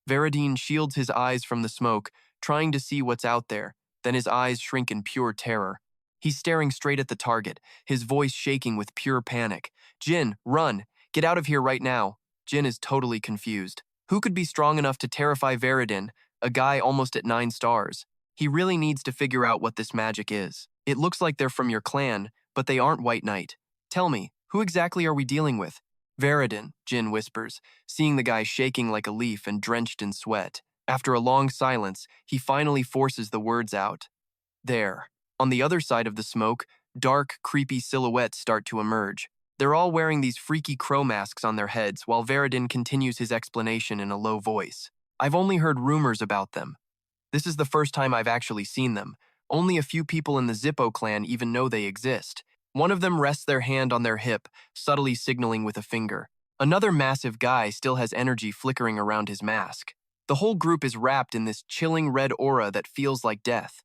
Veridin shields his eyes from the smoke, trying to see what's out there, then his eyes shrink in pure terror. He's staring straight at the target, his voice shaking with pure panic. Jin, run! Get out of here right now! Jin is totally confused. Who could be strong enough to terrify Veridin, a guy almost at 9 stars? He really needs to figure out what this magic is. It looks like they're from your clan, but they aren't White Knight. Tell me, who exactly are we dealing with? Veridin, Jin whispers, seeing the guy shaking like a leaf and drenched in sweat. After a long silence, he finally forces the words out. There. On the other side of the smoke, dark, creepy silhouettes start to emerge. They're all wearing these freaky crow masks on their heads while Veridin continues his explanation in a low voice. I've only heard rumors about them. This is the first time I've actually seen them. Only a few people in the Zippo clan even know they exist. One of them rests their hand on their hip, subtly signaling with a finger. Another massive guy still has energy flickering around his mask. The whole group is wrapped in this chilling red aura that feels like death.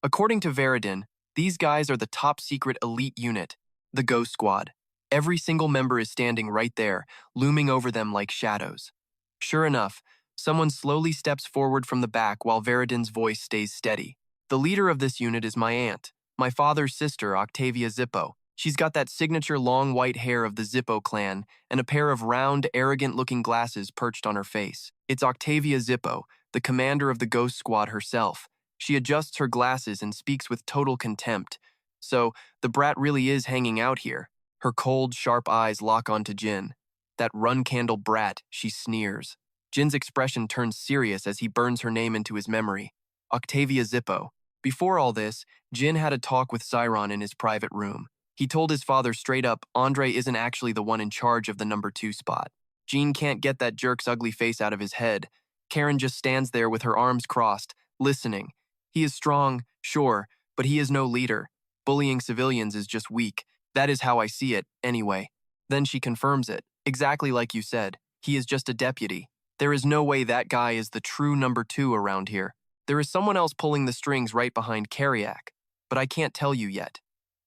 According to Veridin, these guys are the top-secret elite unit, the Ghost Squad. Every single member is standing right there, looming over them like shadows. Sure enough, someone slowly steps forward from the back while Veridin's voice stays steady. The leader of this unit is my aunt, my father's sister, Octavia Zippo. She's got that signature long white hair of the Zippo clan and a pair of round, arrogant-looking glasses perched on her face. It's Octavia Zippo, the commander of the Ghost Squad herself. She adjusts her glasses and speaks with total contempt. So, the brat really is hanging out here. Her cold, sharp eyes lock onto Jin. That Runcandel brat, she sneers. Jin's expression turns serious as he burns her name into his memory. Octavia Zippo. Before all this, Jin had a talk with Cyron in his private room. He told his father straight up Andre isn't actually the one in charge of the number 2 spot. Jean can't get that jerk's ugly face out of his head. Karen just stands there with her arms crossed, listening. He is strong, sure, but he is no leader. Bullying civilians is just weak. That is how I see it, anyway. Then she confirms it. Exactly like you said. He is just a deputy. There is no way that guy is the true number 2 around here. There is someone else pulling the strings right behind Kariak, but I can't tell you yet.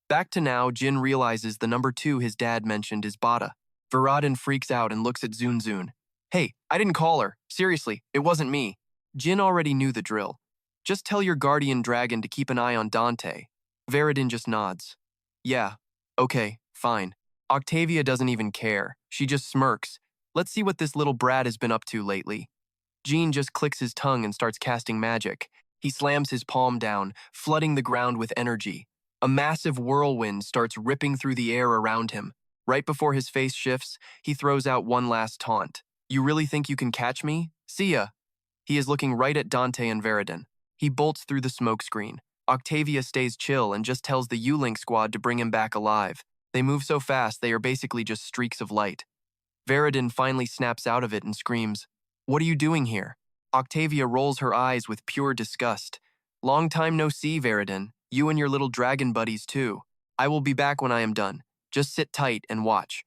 Back to now, Jin realizes the number 2 his dad mentioned is Bada. Veridin freaks out and looks at Zunzun. Hey, I didn't call her. Seriously, it wasn't me. Jin already knew the drill. Just tell your guardian dragon to keep an eye on Dante. Veridin just nods. Yeah, okay, fine. Octavia doesn't even care. She just smirks. Let's see what this little brat has been up to lately. Jean just clicks his tongue and starts casting magic. He slams his palm down, flooding the ground with energy. A massive whirlwind starts ripping through the air around him. Right before his face shifts, he throws out one last taunt. You really think you can catch me? See ya. He is looking right at Dante and Veridin. He bolts through the smoke screen. Octavia stays chill and just tells the U-Link squad to bring him back alive. They move so fast they are basically just streaks of light. Veridin finally snaps out of it and screams, What are you doing here? Octavia rolls her eyes with pure disgust. Long time no see, Veridin. You and your little dragon buddies too. I will be back when I am done. Just sit tight and watch.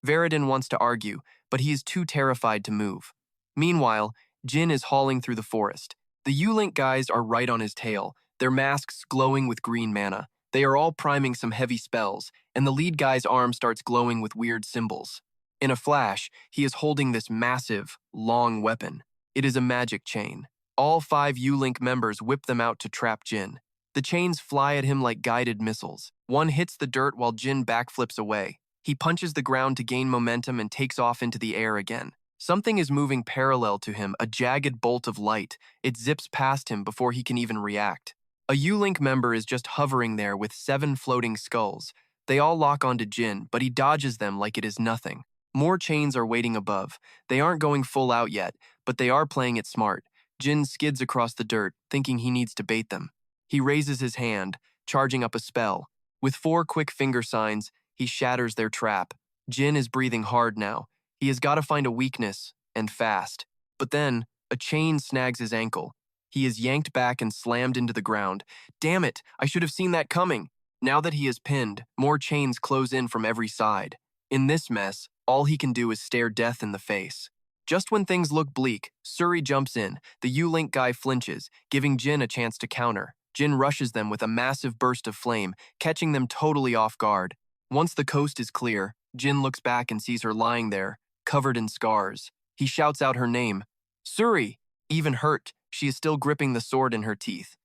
Veridin wants to argue, but he is too terrified to move. Meanwhile, Jin is hauling through the forest. The U-Link guys are right on his tail, their masks glowing with green mana. They are all priming some heavy spells, and the lead guy's arm starts glowing with weird symbols. In a flash, he is holding this massive, long weapon. It is a magic chain. All 5 U-Link members whip them out to trap Jin. The chains fly at him like guided missiles. One hits the dirt while Jin backflips away. He punches the ground to gain momentum and takes off into the air again. Something is moving parallel to him, a jagged bolt of light. It zips past him before he can even react. A U-Link member is just hovering there with 7 floating skulls. They all lock onto Jin, but he dodges them like it is nothing. More chains are waiting above. They aren't going full out yet, but they are playing it smart. Jin skids across the dirt, thinking he needs to bait them. He raises his hand, charging up a spell. With 4 quick finger signs, he shatters their trap. Jin is breathing hard now. He has got to find a weakness, and fast. But then, a chain snags his ankle. He is yanked back and slammed into the ground. Damn it, I should have seen that coming. Now that he is pinned, more chains close in from every side. In this mess, all he can do is stare death in the face. Just when things look bleak, Suri jumps in. The U-Link guy flinches, giving Jin a chance to counter. Jin rushes them with a massive burst of flame, catching them totally off guard. Once the coast is clear, Jin looks back and sees her lying there, covered in scars. He shouts out her name. Suri! Even hurt, she is still gripping the sword in her teeth.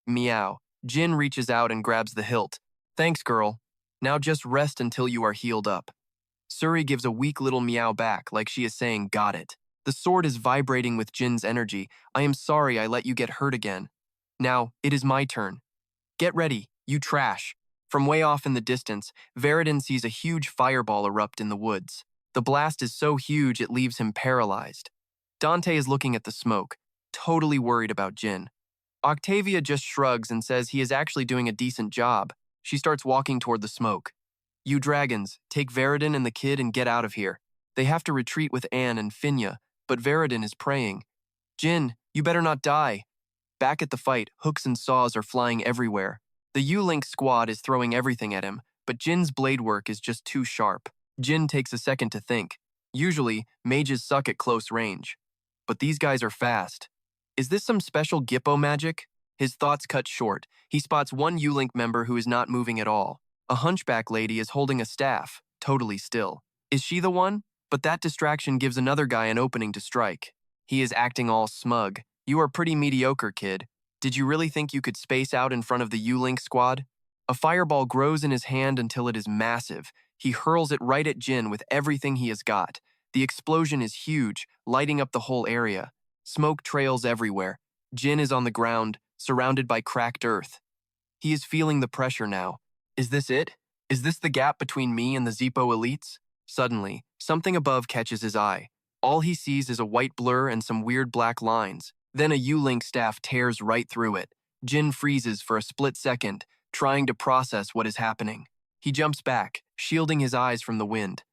Meow. Jin reaches out and grabs the hilt. Thanks, girl. Now just rest until you are healed up. Suri gives a weak little meow back, like she is saying, got it. The sword is vibrating with Jin's energy. I am sorry I let you get hurt again. Now, it is my turn. Get ready, you trash. From way off in the distance, Veridin sees a huge fireball erupt in the woods. The blast is so huge it leaves him paralyzed. Dante is looking at the smoke, totally worried about Jin. Octavia just shrugs and says he is actually doing a decent job. She starts walking toward the smoke. You dragons, take Veridin and the kid and get out of here. They have to retreat with Anne and Finya, but Veridin is praying. Jin, you better not die. Back at the fight, hooks and saws are flying everywhere. The U-Link squad is throwing everything at him, but Jin's blade work is just too sharp. Jin takes a second to think. Usually, mages suck at close range. But these guys are fast. Is this some special Gippo magic? His thoughts cut short. He spots one U-Link member who is not moving at all. A hunchback lady is holding a staff, totally still. Is she the one? But that distraction gives another guy an opening to strike. He is acting all smug. You are pretty mediocre, kid. Did you really think you could space out in front of the U-Link squad? A fireball grows in his hand until it is massive. He hurls it right at Jin with everything he has got. The explosion is huge, lighting up the whole area. Smoke trails everywhere. Jin is on the ground, surrounded by cracked earth. He is feeling the pressure now. Is this it? Is this the gap between me and the Zippo elites? Suddenly, something above catches his eye. All he sees is a white blur and some weird black lines. Then a U-Link staff tears right through it. Jin freezes for a split second, trying to process what is happening. He jumps back, shielding his eyes from the wind.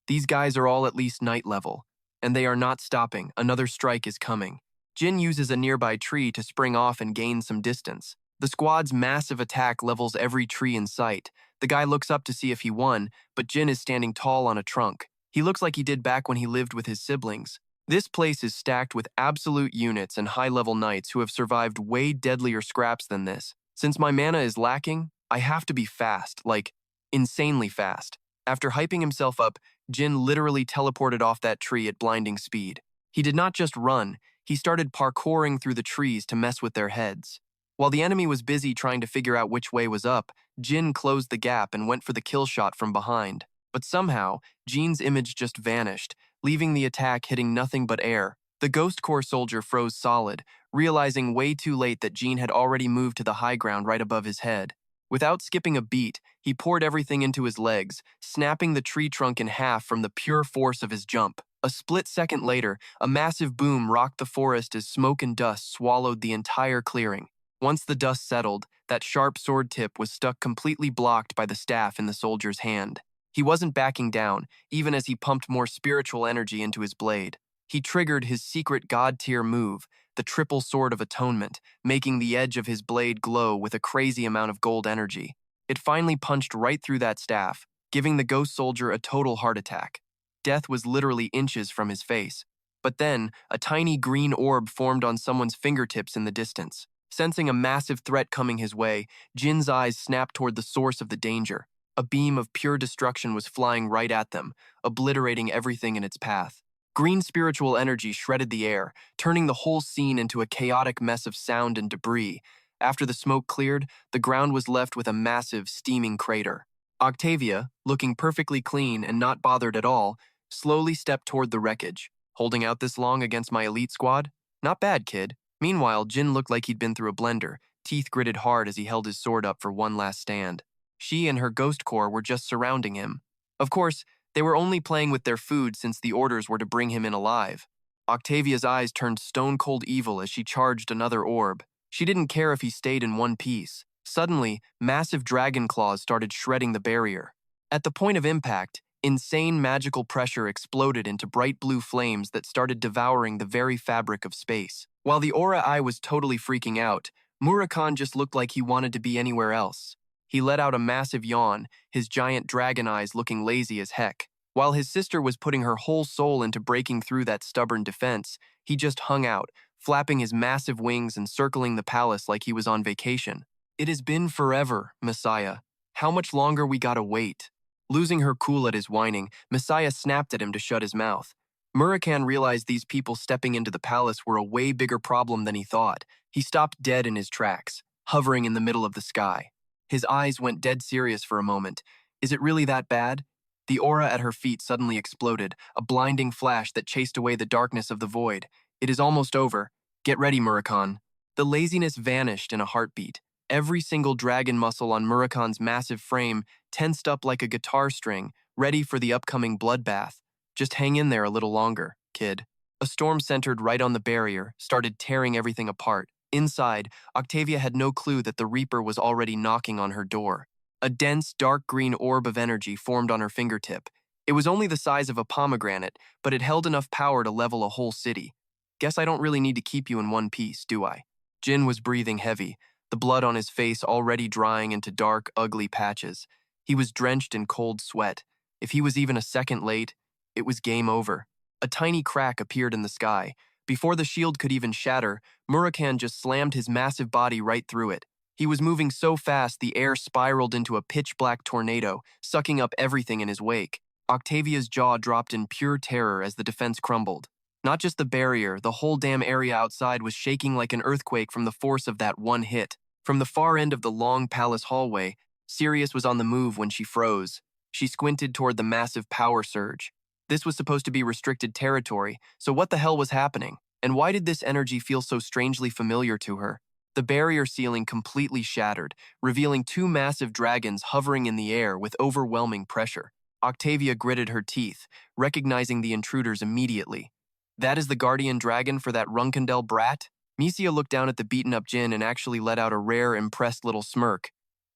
These guys are all at least night level, and they are not stopping. Another strike is coming. Jin uses a nearby tree to spring off and gain some distance. The squad's massive attack levels every tree in sight. The guy looks up to see if he won, but Jin is standing tall on a trunk. He looks like he did back when he lived with his siblings. This place is stacked with absolute units and high-level knights who have survived way deadlier scraps than this. Since my mana is lacking, I have to be fast, like, insanely fast. After hyping himself up, Jin literally teleported off that tree at blinding speed. He did not just run, he started parkouring through the trees to mess with their heads. While the enemy was busy trying to figure out which way was up, Jin closed the gap and went for the kill shot from behind. But somehow, Jin's image just vanished, leaving the attack hitting nothing but air. The Ghost Corps soldier froze solid, realizing way too late that Jin had already moved to the high ground right above his head. Without skipping a beat, he poured everything into his legs, snapping the tree trunk in half from the pure force of his jump. A split second later, a massive boom rocked the forest as smoke and dust swallowed the entire clearing. Once the dust settled, that sharp sword tip was stuck completely blocked by the staff in the soldier's hand. He wasn't backing down, even as he pumped more spiritual energy into his blade. He triggered his secret god-tier move, the Triple Sword of Atonement, making the edge of his blade glow with a crazy amount of gold energy. It finally punched right through that staff, giving the ghost soldier a total heart attack. Death was literally inches from his face. But then, a tiny green orb formed on someone's fingertips in the distance. Sensing a massive threat coming his way, Jin's eyes snapped toward the source of the danger. A beam of pure destruction was flying right at them, obliterating everything in its path. Green spiritual energy shredded the air, turning the whole scene into a chaotic mess of sound and debris. After the smoke cleared, the ground was left with a massive, steaming crater. Octavia, looking perfectly clean and not bothered at all, slowly stepped toward the wreckage. Holding out this long against my elite squad? Not bad, kid. Meanwhile, Jin looked like he'd been through a blender, teeth gritted hard as he held his sword up for one last stand. She and her ghost corps were just surrounding him. Of course, they were only playing with their food since the orders were to bring him in alive. Octavia's eyes turned stone-cold evil as she charged another orb. She didn't care if he stayed in one piece. Suddenly, massive dragon claws started shredding the barrier. At the point of impact, insane magical pressure exploded into bright blue flames that started devouring the very fabric of space. While the Aura Eye was totally freaking out, Murakhan just looked like he wanted to be anywhere else. He let out a massive yawn, his giant dragon eyes looking lazy as heck. While his sister was putting her whole soul into breaking through that stubborn defense, he just hung out, flapping his massive wings and circling the palace like he was on vacation. It has been forever, Messiah. How much longer we gotta wait? Losing her cool at his whining, Messiah snapped at him to shut his mouth. Murakhan realized these people stepping into the palace were a way bigger problem than he thought. He stopped dead in his tracks, hovering in the middle of the sky. His eyes went dead serious for a moment. Is it really that bad? The aura at her feet suddenly exploded, a blinding flash that chased away the darkness of the void. It is almost over. Get ready, Murakhan. The laziness vanished in a heartbeat. Every single dragon muscle on Murakhan's massive frame tensed up like a guitar string, ready for the upcoming bloodbath. Just hang in there a little longer, kid. A storm centered right on the barrier, started tearing everything apart. Inside, Octavia had no clue that the Reaper was already knocking on her door. A dense, dark green orb of energy formed on her fingertip. It was only the size of a pomegranate, but it held enough power to level a whole city. Guess I don't really need to keep you in one piece, do I? Jin was breathing heavy, the blood on his face already drying into dark, ugly patches. He was drenched in cold sweat. If he was even a second late, it was game over. A tiny crack appeared in the sky. Before the shield could even shatter, Murakhan just slammed his massive body right through it. He was moving so fast the air spiraled into a pitch-black tornado, sucking up everything in his wake. Octavia's jaw dropped in pure terror as the defense crumbled. Not just the barrier, the whole damn area outside was shaking like an earthquake from the force of that one hit. From the far end of the long palace hallway, Sirius was on the move when she froze. She squinted toward the massive power surge. This was supposed to be restricted territory, so what the hell was happening? And why did this energy feel so strangely familiar to her? The barrier ceiling completely shattered, revealing two massive dragons hovering in the air with overwhelming pressure. Octavia gritted her teeth, recognizing the intruders immediately. That is the guardian dragon for that Runcandel brat? Misia looked down at the beaten-up Jin and actually let out a rare, impressed little smirk.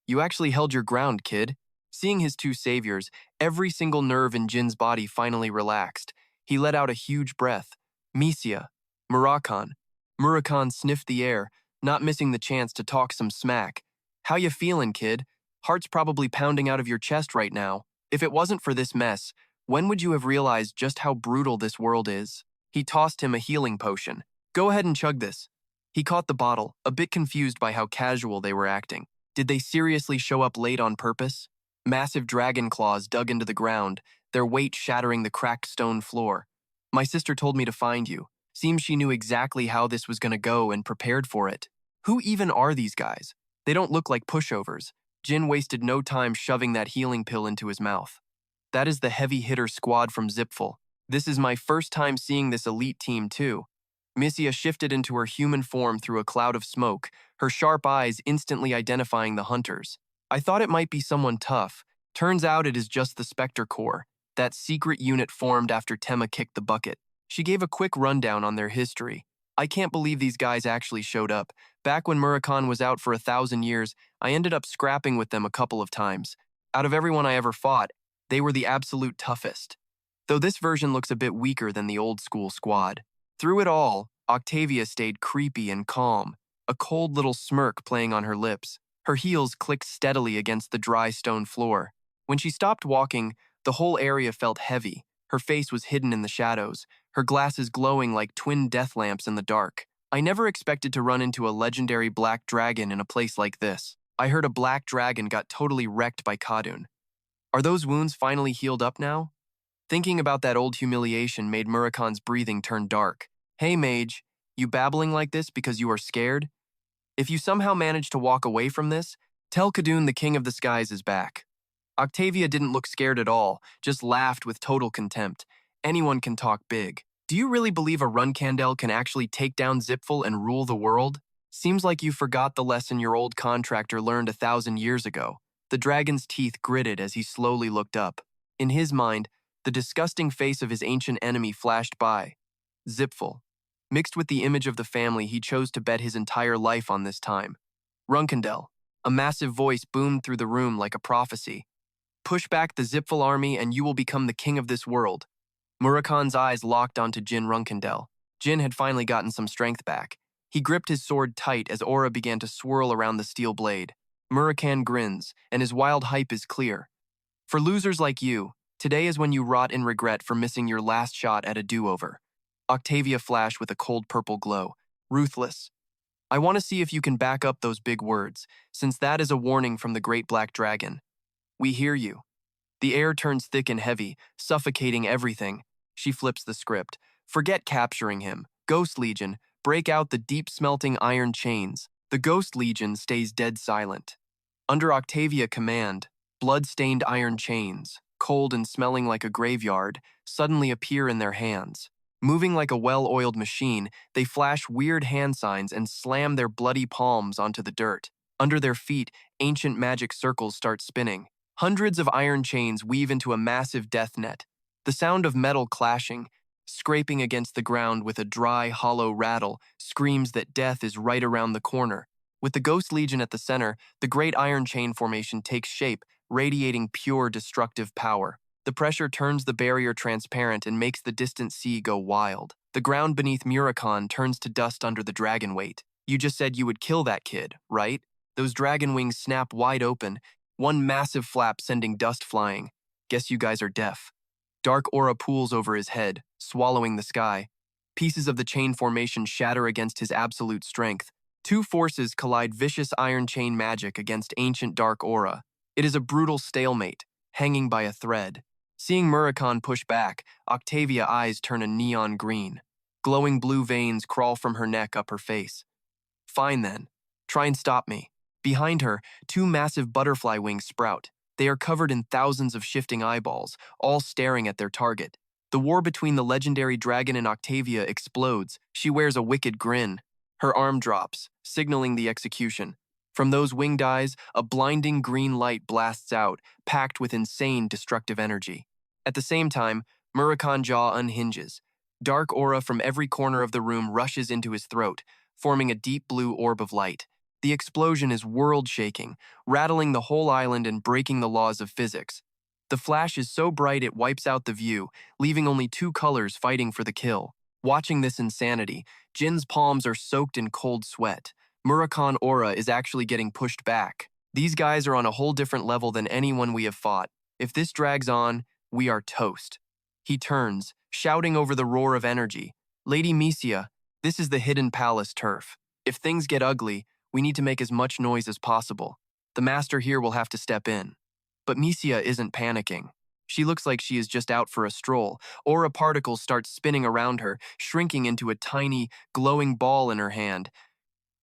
You actually held your ground, kid. Seeing his two saviors, every single nerve in Jin's body finally relaxed. He let out a huge breath. Misia, Murakhan. Murakhan sniffed the air, not missing the chance to talk some smack. How you feeling, kid? Heart's probably pounding out of your chest right now. If it wasn't for this mess, when would you have realized just how brutal this world is? He tossed him a healing potion. Go ahead and chug this. He caught the bottle, a bit confused by how casual they were acting. Did they seriously show up late on purpose? Massive dragon claws dug into the ground, their weight shattering the cracked stone floor. My sister told me to find you. Seems she knew exactly how this was gonna go and prepared for it. Who even are these guys? They don't look like pushovers. Jin wasted no time shoving that healing pill into his mouth. That is the heavy hitter squad from Zipful. This is my first time seeing this elite team too. Misia shifted into her human form through a cloud of smoke, her sharp eyes instantly identifying the hunters. I thought it might be someone tough. Turns out it is just the Spectre Corps, that secret unit formed after Tema kicked the bucket. She gave a quick rundown on their history. I can't believe these guys actually showed up. Back when Murakhan was out for 1,000 years, I ended up scrapping with them a couple of times. Out of everyone I ever fought, they were the absolute toughest. Though this version looks a bit weaker than the old school squad. Through it all, Octavia stayed creepy and calm, a cold little smirk playing on her lips. Her heels clicked steadily against the dry stone floor. When she stopped walking, the whole area felt heavy. Her face was hidden in the shadows, her glasses glowing like twin death lamps in the dark. I never expected to run into a legendary black dragon in a place like this. I heard a black dragon got totally wrecked by Kadun. Are those wounds finally healed up now? Thinking about that old humiliation made Murakhan's breathing turn dark. Hey mage, you babbling like this because you are scared? If you somehow manage to walk away from this, tell Kadun the King of the Skies is back. Octavia didn't look scared at all, just laughed with total contempt. Anyone can talk big. Do you really believe a Runcandel can actually take down Zipful and rule the world? Seems like you forgot the lesson your old contractor learned 1,000 years ago. The dragon's teeth gritted as he slowly looked up. In his mind, the disgusting face of his ancient enemy flashed by. Zipful. Mixed with the image of the family, he chose to bet his entire life on this time. Runcandel. A massive voice boomed through the room like a prophecy. Push back the Zipful army and you will become the king of this world. Murakan's eyes locked onto Jin Runcandel. Jin had finally gotten some strength back. He gripped his sword tight as aura began to swirl around the steel blade. Murakan grins, and his wild hype is clear. For losers like you, today is when you rot in regret for missing your last shot at a do-over. Octavia flashed with a cold purple glow. Ruthless. I want to see if you can back up those big words, since that is a warning from the great black dragon. We hear you. The air turns thick and heavy, suffocating everything. She flips the script. Forget capturing him. Ghost Legion, break out the deep-smelting iron chains. The Ghost Legion stays dead silent. Under Octavia command, blood-stained iron chains, cold and smelling like a graveyard, suddenly appear in their hands. Moving like a well-oiled machine, they flash weird hand signs and slam their bloody palms onto the dirt. Under their feet, ancient magic circles start spinning. Hundreds of iron chains weave into a massive death net. The sound of metal clashing, scraping against the ground with a dry, hollow rattle, screams that death is right around the corner. With the Ghost Legion at the center, the great iron chain formation takes shape, radiating pure destructive power. The pressure turns the barrier transparent and makes the distant sea go wild. The ground beneath Murakan turns to dust under the dragon weight. You just said you would kill that kid, right? Those dragon wings snap wide open, one massive flap sending dust flying. Guess you guys are deaf. Dark aura pools over his head, swallowing the sky. Pieces of the chain formation shatter against his absolute strength. Two forces collide: vicious iron chain magic against ancient dark aura. It is a brutal stalemate, hanging by a thread. Seeing Murakan push back, Octavia's eyes turn a neon green. Glowing blue veins crawl from her neck up her face. Fine then. Try and stop me. Behind her, two massive butterfly wings sprout. They are covered in thousands of shifting eyeballs, all staring at their target. The war between the legendary dragon and Octavia explodes. She wears a wicked grin. Her arm drops, signaling the execution. From those winged eyes, a blinding green light blasts out, packed with insane destructive energy. At the same time, Murakan's jaw unhinges. Dark aura from every corner of the room rushes into his throat, forming a deep blue orb of light. The explosion is world-shaking, rattling the whole island and breaking the laws of physics. The flash is so bright it wipes out the view, leaving only two colors fighting for the kill. Watching this insanity, Jin's palms are soaked in cold sweat. Murakan aura is actually getting pushed back. These guys are on a whole different level than anyone we have fought. If this drags on, we are toast. He turns, shouting over the roar of energy. Lady Misia, this is the hidden palace turf. If things get ugly, we need to make as much noise as possible. The master here will have to step in. But Misia isn't panicking. She looks like she is just out for a stroll. Aura particles start spinning around her, shrinking into a tiny, glowing ball in her hand.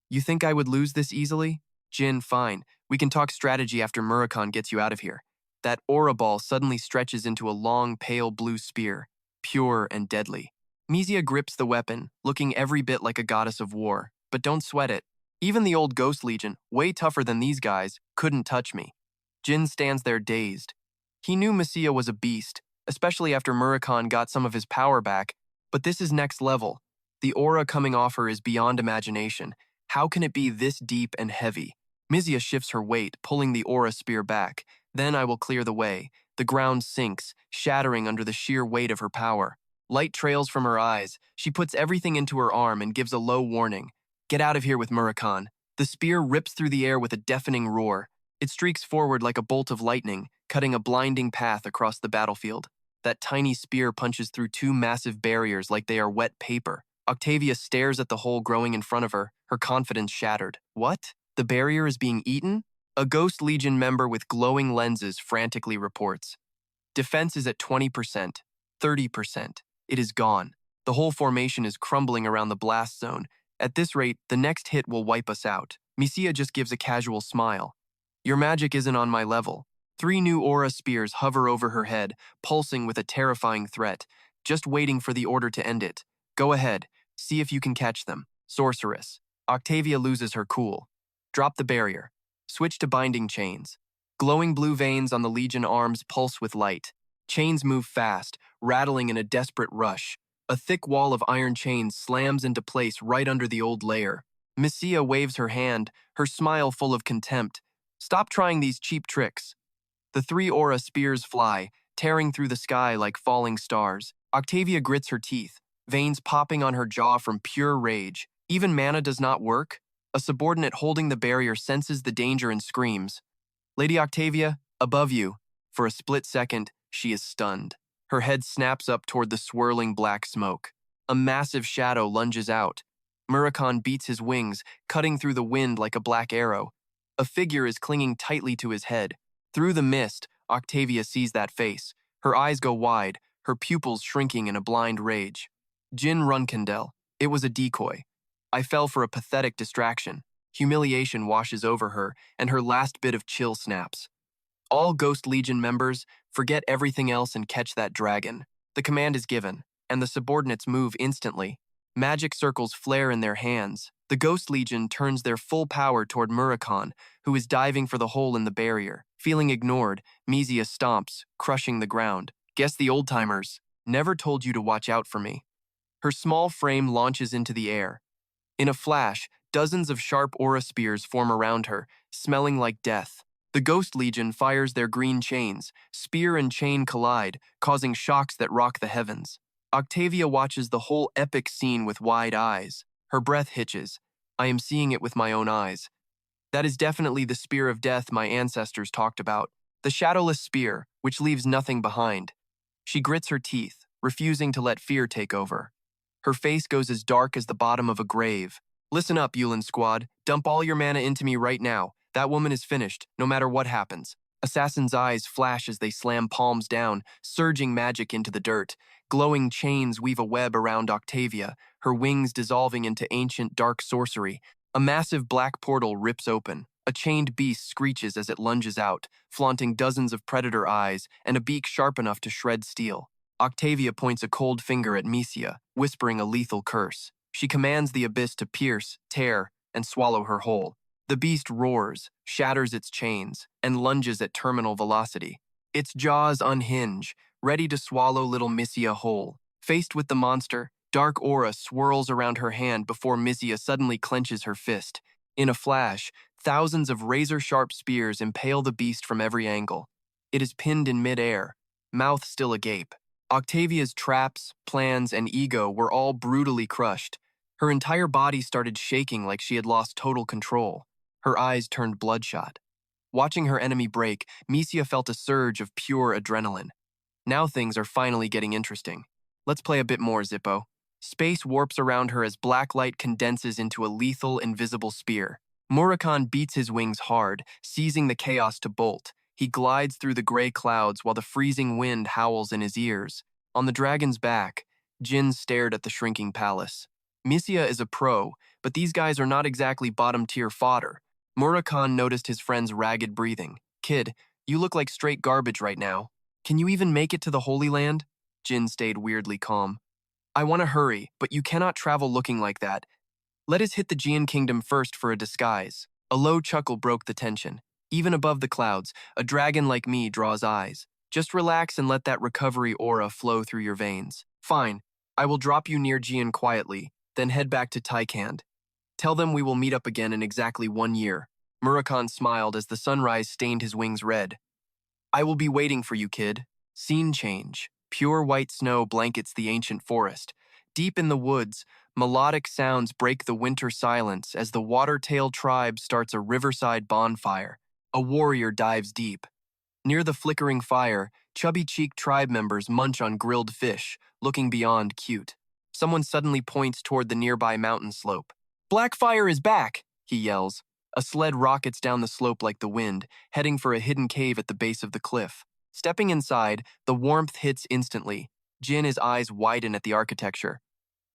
You think I would lose this easily? Jin, fine. We can talk strategy after Murakan gets you out of here. That aura ball suddenly stretches into a long, pale blue spear, pure and deadly. Misia grips the weapon, looking every bit like a goddess of war. But don't sweat it. Even the old Ghost Legion, way tougher than these guys, couldn't touch me. Jin stands there dazed. He knew Misia was a beast, especially after Murakan got some of his power back, but this is next level. The aura coming off her is beyond imagination. How can it be this deep and heavy? Misia shifts her weight, pulling the aura spear back. Then I will clear the way. The ground sinks, shattering under the sheer weight of her power. Light trails from her eyes. She puts everything into her arm and gives a low warning. Get out of here with Murakan. The spear rips through the air with a deafening roar. It streaks forward like a bolt of lightning, cutting a blinding path across the battlefield. That tiny spear punches through two massive barriers like they are wet paper. Octavia stares at the hole growing in front of her, her confidence shattered. What? The barrier is being eaten? A Ghost Legion member with glowing lenses frantically reports. Defense is at 20%, 30%. It is gone. The whole formation is crumbling around the blast zone. At this rate, the next hit will wipe us out. Misia just gives a casual smile. Your magic isn't on my level. 3 new aura spears hover over her head, pulsing with a terrifying threat, just waiting for the order to end it. Go ahead, see if you can catch them. Sorceress. Octavia loses her cool. Drop the barrier. Switch to binding chains. Glowing blue veins on the Legion arms pulse with light. Chains move fast, rattling in a desperate rush. A thick wall of iron chains slams into place right under the old layer. Missia waves her hand, her smile full of contempt. Stop trying these cheap tricks. The three aura spears fly, tearing through the sky like falling stars. Octavia grits her teeth, veins popping on her jaw from pure rage. Even mana does not work? A subordinate holding the barrier senses the danger and screams. Lady Octavia, above you. For a split second, she is stunned. Her head snaps up toward the swirling black smoke. A massive shadow lunges out. Murakhan beats his wings, cutting through the wind like a black arrow. A figure is clinging tightly to his head. Through the mist, Octavia sees that face. Her eyes go wide, her pupils shrinking in a blind rage. Jin Runcandel. It was a decoy. I fell for a pathetic distraction. Humiliation washes over her, and her last bit of chill snaps. All Ghost Legion members, forget everything else and catch that dragon. The command is given, and the subordinates move instantly. Magic circles flare in their hands. The Ghost Legion turns their full power toward Murakhan, who is diving for the hole in the barrier. Feeling ignored, Misia stomps, crushing the ground. Guess the old-timers never told you to watch out for me. Her small frame launches into the air. In a flash, dozens of sharp aura spears form around her, smelling like death. The Ghost Legion fires their green chains. Spear and chain collide, causing shocks that rock the heavens. Octavia watches the whole epic scene with wide eyes. Her breath hitches. I am seeing it with my own eyes. That is definitely the spear of death my ancestors talked about. The shadowless spear, which leaves nothing behind. She grits her teeth, refusing to let fear take over. Her face goes as dark as the bottom of a grave. Listen up, Yulin Squad. Dump all your mana into me right now. That woman is finished, no matter what happens. Assassin's eyes flash as they slam palms down, surging magic into the dirt. Glowing chains weave a web around Octavia, her wings dissolving into ancient dark sorcery. A massive black portal rips open. A chained beast screeches as it lunges out, flaunting dozens of predator eyes and a beak sharp enough to shred steel. Octavia points a cold finger at Misia, whispering a lethal curse. She commands the abyss to pierce, tear, and swallow her whole. The beast roars, shatters its chains, and lunges at terminal velocity. Its jaws unhinge, ready to swallow little Misia whole. Faced with the monster, dark aura swirls around her hand before Misia suddenly clenches her fist. In a flash, thousands of razor-sharp spears impale the beast from every angle. It is pinned in mid-air, mouth still agape. Octavia's traps, plans, and ego were all brutally crushed. Her entire body started shaking like she had lost total control. Her eyes turned bloodshot. Watching her enemy break, Misia felt a surge of pure adrenaline. Now things are finally getting interesting. Let's play a bit more, Zippo. Space warps around her as black light condenses into a lethal, invisible spear. Murakhan beats his wings hard, seizing the chaos to bolt. He glides through the gray clouds while the freezing wind howls in his ears. On the dragon's back, Jin stared at the shrinking palace. Misia is a pro, but these guys are not exactly bottom-tier fodder. Murakhan noticed his friend's ragged breathing. Kid, you look like straight garbage right now. Can you even make it to the Holy Land? Jin stayed weirdly calm. I want to hurry, but you cannot travel looking like that. Let us hit the Jian Kingdom first for a disguise. A low chuckle broke the tension. Even above the clouds, a dragon like me draws eyes. Just relax and let that recovery aura flow through your veins. Fine, I will drop you near Jian quietly, then head back to Taikand. Tell them we will meet up again in exactly 1 year. Murakhan smiled as the sunrise stained his wings red. I will be waiting for you, kid. Scene change. Pure white snow blankets the ancient forest. Deep in the woods, melodic sounds break the winter silence as the Watertail tribe starts a riverside bonfire. A warrior dives deep. Near the flickering fire, chubby-cheeked tribe members munch on grilled fish, looking beyond cute. Someone suddenly points toward the nearby mountain slope. Blackfire is back, he yells. A sled rockets down the slope like the wind, heading for a hidden cave at the base of the cliff. Stepping inside, the warmth hits instantly. Jin's eyes widen at the architecture.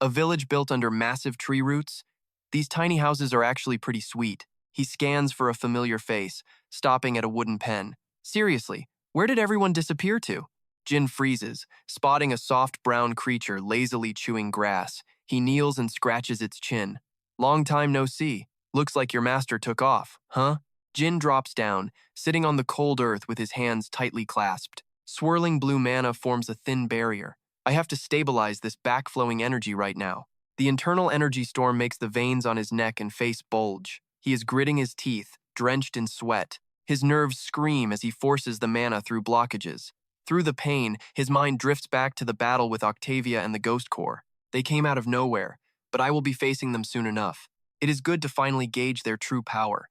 A village built under massive tree roots? These tiny houses are actually pretty sweet. He scans for a familiar face, stopping at a wooden pen. Seriously, where did everyone disappear to? Jin freezes, spotting a soft brown creature lazily chewing grass. He kneels and scratches its chin. Long time no see. Looks like your master took off, huh? Jin drops down, sitting on the cold earth with his hands tightly clasped. Swirling blue mana forms a thin barrier. I have to stabilize this backflowing energy right now. The internal energy storm makes the veins on his neck and face bulge. He is gritting his teeth, drenched in sweat. His nerves scream as he forces the mana through blockages. Through the pain, his mind drifts back to the battle with Octavia and the Ghost Corps. They came out of nowhere, but I will be facing them soon enough. It is good to finally gauge their true power.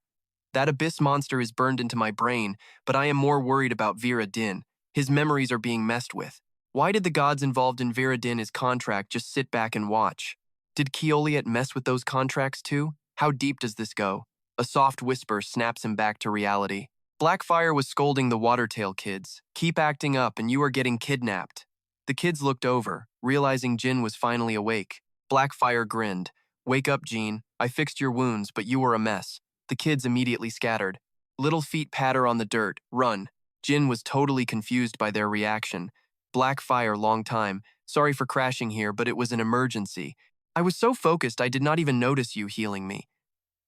That abyss monster is burned into my brain, but I am more worried about Vera Din. His memories are being messed with. Why did the gods involved in Vera Din's contract just sit back and watch? Did Keoliot mess with those contracts too? How deep does this go? A soft whisper snaps him back to reality. Blackfire was scolding the Watertail kids. Keep acting up and you are getting kidnapped. The kids looked over, realizing Jin was finally awake. Blackfire grinned. Wake up, Jean. I fixed your wounds, but you were a mess. The kids immediately scattered. Little feet patter on the dirt. Run. Jin was totally confused by their reaction. Blackfire, long time. Sorry for crashing here, but it was an emergency. I was so focused I did not even notice you healing me.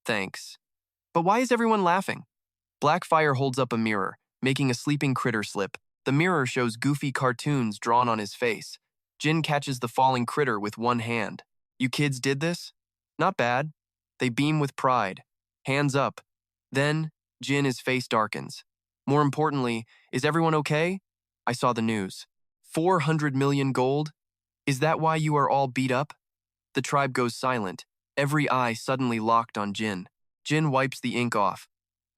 Thanks. But why is everyone laughing? Blackfire holds up a mirror, making a sleeping critter slip. The mirror shows goofy cartoons drawn on his face. Jin catches the falling critter with one hand. You kids did this? Not bad. They beam with pride. Hands up. Then, Jin's face darkens. More importantly, is everyone okay? I saw the news. 400 million gold? Is that why you are all beat up? The tribe goes silent, every eye suddenly locked on Jin. Jin wipes the ink off.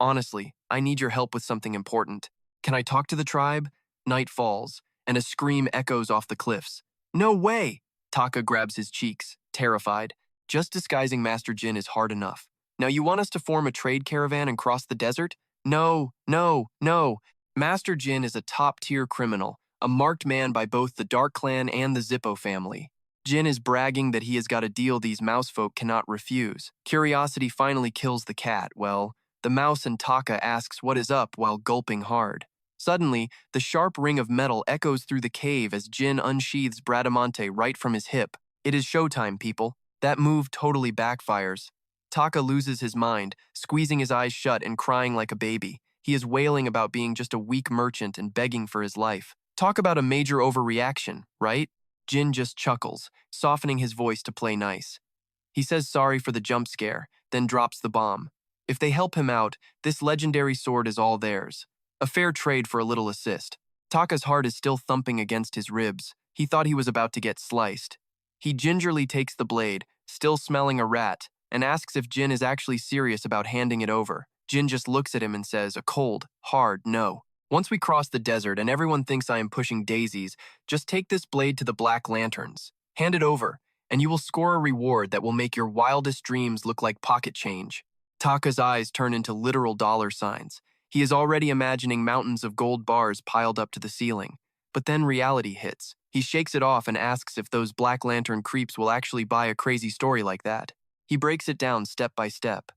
Honestly, I need your help with something important. Can I talk to the tribe? Night falls, and a scream echoes off the cliffs. No way! Taka grabs his cheeks, terrified. Just disguising Master Jin is hard enough. Now you want us to form a trade caravan and cross the desert? No, no, no. Master Jin is a top-tier criminal, a marked man by both the Dark Clan and the Zippo family. Jin is bragging that he has got a deal these mousefolk cannot refuse. Curiosity finally kills the cat. Well, the mouse and Taka asks what is up while gulping hard. Suddenly, the sharp ring of metal echoes through the cave as Jin unsheathes Bradamante right from his hip. It is showtime, people. That move totally backfires. Taka loses his mind, squeezing his eyes shut and crying like a baby. He is wailing about being just a weak merchant and begging for his life. Talk about a major overreaction, right? Jin just chuckles, softening his voice to play nice. He says sorry for the jump scare, then drops the bomb. If they help him out, this legendary sword is all theirs. A fair trade for a little assist. Taka's heart is still thumping against his ribs. He thought he was about to get sliced. He gingerly takes the blade, still smelling a rat, and asks if Jin is actually serious about handing it over. Jin just looks at him and says a cold, hard no. Once we cross the desert and everyone thinks I am pushing daisies, just take this blade to the Black Lanterns. Hand it over, and you will score a reward that will make your wildest dreams look like pocket change. Taka's eyes turn into literal dollar signs. He is already imagining mountains of gold bars piled up to the ceiling. But then reality hits. He shakes it off and asks if those Black Lantern creeps will actually buy a crazy story like that. He breaks it down step by step.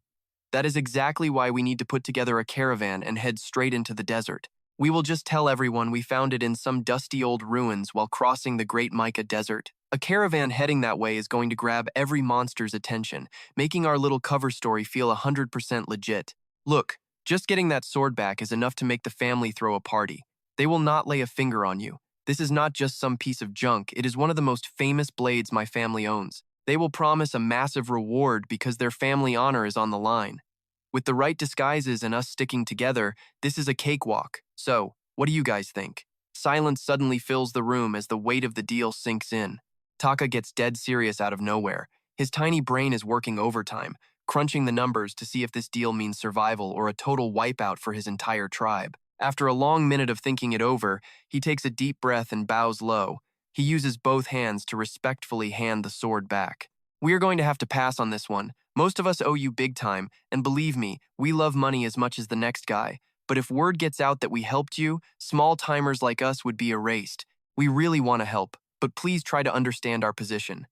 That is exactly why we need to put together a caravan and head straight into the desert. We will just tell everyone we found it in some dusty old ruins while crossing the Great Mica Desert. A caravan heading that way is going to grab every monster's attention, making our little cover story feel 100% legit. Look, just getting that sword back is enough to make the family throw a party. They will not lay a finger on you. This is not just some piece of junk, it is one of the most famous blades my family owns. They will promise a massive reward because their family honor is on the line. With the right disguises and us sticking together, this is a cakewalk. So, what do you guys think? Silence suddenly fills the room as the weight of the deal sinks in. Taka gets dead serious out of nowhere. His tiny brain is working overtime, crunching the numbers to see if this deal means survival or a total wipeout for his entire tribe. After a long minute of thinking it over, he takes a deep breath and bows low. He uses both hands to respectfully hand the sword back. We are going to have to pass on this one. Most of us owe you big time, and believe me, we love money as much as the next guy. But if word gets out that we helped you, small-timers like us would be erased. We really want to help, but please try to understand our position.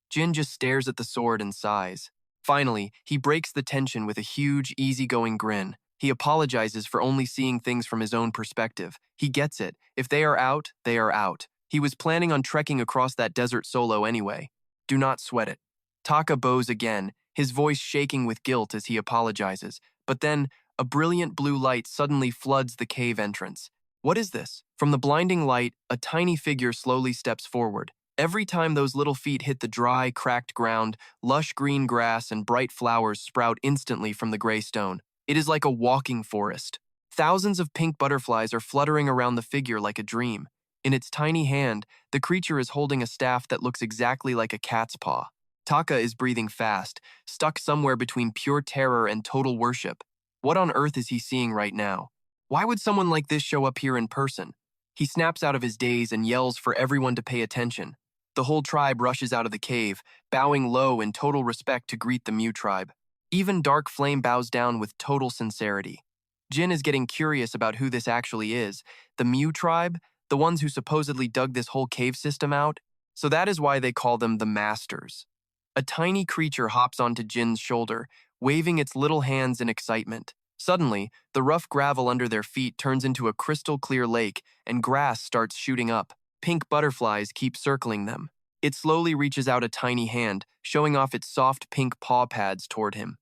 Jin just stares at the sword and sighs. Finally, he breaks the tension with a huge, easygoing grin. He apologizes for only seeing things from his own perspective. He gets it. If they are out, they are out. He was planning on trekking across that desert solo anyway. Do not sweat it. Taka bows again, his voice shaking with guilt as he apologizes. But then, a brilliant blue light suddenly floods the cave entrance. What is this? From the blinding light, a tiny figure slowly steps forward. Every time those little feet hit the dry, cracked ground, lush green grass and bright flowers sprout instantly from the gray stone. It is like a walking forest. Thousands of pink butterflies are fluttering around the figure like a dream. In its tiny hand, the creature is holding a staff that looks exactly like a cat's paw. Taka is breathing fast, stuck somewhere between pure terror and total worship. What on earth is he seeing right now? Why would someone like this show up here in person? He snaps out of his daze and yells for everyone to pay attention. The whole tribe rushes out of the cave, bowing low in total respect to greet the Mew tribe. Even Dark Flame bows down with total sincerity. Jin is getting curious about who this actually is. The Mew tribe? The ones who supposedly dug this whole cave system out? So that is why they call them the Masters. A tiny creature hops onto Jin's shoulder, waving its little hands in excitement. Suddenly, the rough gravel under their feet turns into a crystal-clear lake, and grass starts shooting up. Pink butterflies keep circling them. It slowly reaches out a tiny hand, showing off its soft pink paw pads toward him.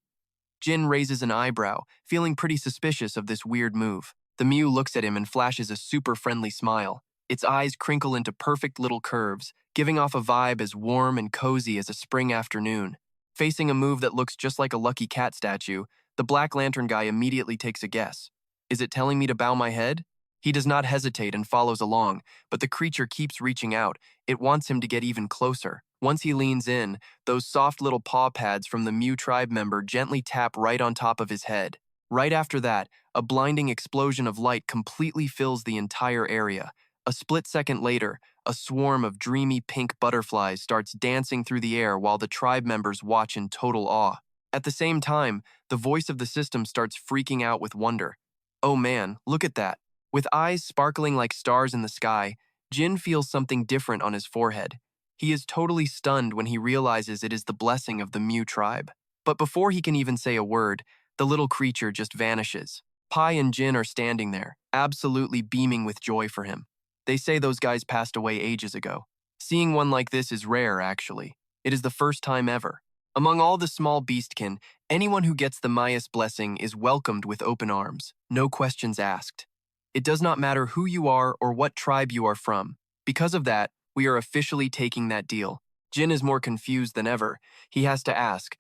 Jin raises an eyebrow, feeling pretty suspicious of this weird move. The Mew looks at him and flashes a super friendly smile. Its eyes crinkle into perfect little curves, giving off a vibe as warm and cozy as a spring afternoon. Facing a move that looks just like a lucky cat statue, the Black Lantern guy immediately takes a guess. Is it telling me to bow my head? He does not hesitate and follows along, but the creature keeps reaching out. It wants him to get even closer. Once he leans in, those soft little paw pads from the Mew tribe member gently tap right on top of his head. Right after that, a blinding explosion of light completely fills the entire area. A split second later, a swarm of dreamy pink butterflies starts dancing through the air while the tribe members watch in total awe. At the same time, the voice of the system starts freaking out with wonder. Oh man, look at that. With eyes sparkling like stars in the sky, Jin feels something different on his forehead. He is totally stunned when he realizes it is the blessing of the Mew tribe. But before he can even say a word, the little creature just vanishes. Pai and Jin are standing there, absolutely beaming with joy for him. They say those guys passed away ages ago. Seeing one like this is rare, actually. It is the first time ever. Among all the small beastkin, anyone who gets the Mayas blessing is welcomed with open arms, no questions asked. It does not matter who you are or what tribe you are from. Because of that, we are officially taking that deal. Jin is more confused than ever. He has to ask,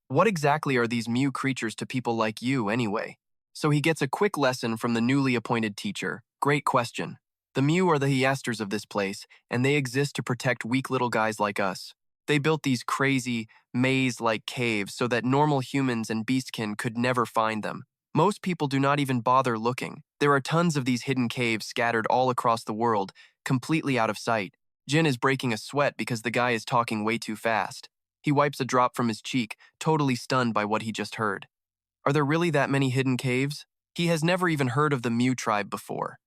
what exactly are these Mew creatures to people like you anyway? So he gets a quick lesson from the newly appointed teacher. Great question. The Mew are the Hyasters of this place, and they exist to protect weak little guys like us. They built these crazy, maze-like caves so that normal humans and beastkin could never find them. Most people do not even bother looking. There are tons of these hidden caves scattered all across the world, completely out of sight. Jin is breaking a sweat because the guy is talking way too fast. He wipes a drop from his cheek, totally stunned by what he just heard. Are there really that many hidden caves? He has never even heard of the Mew tribe before.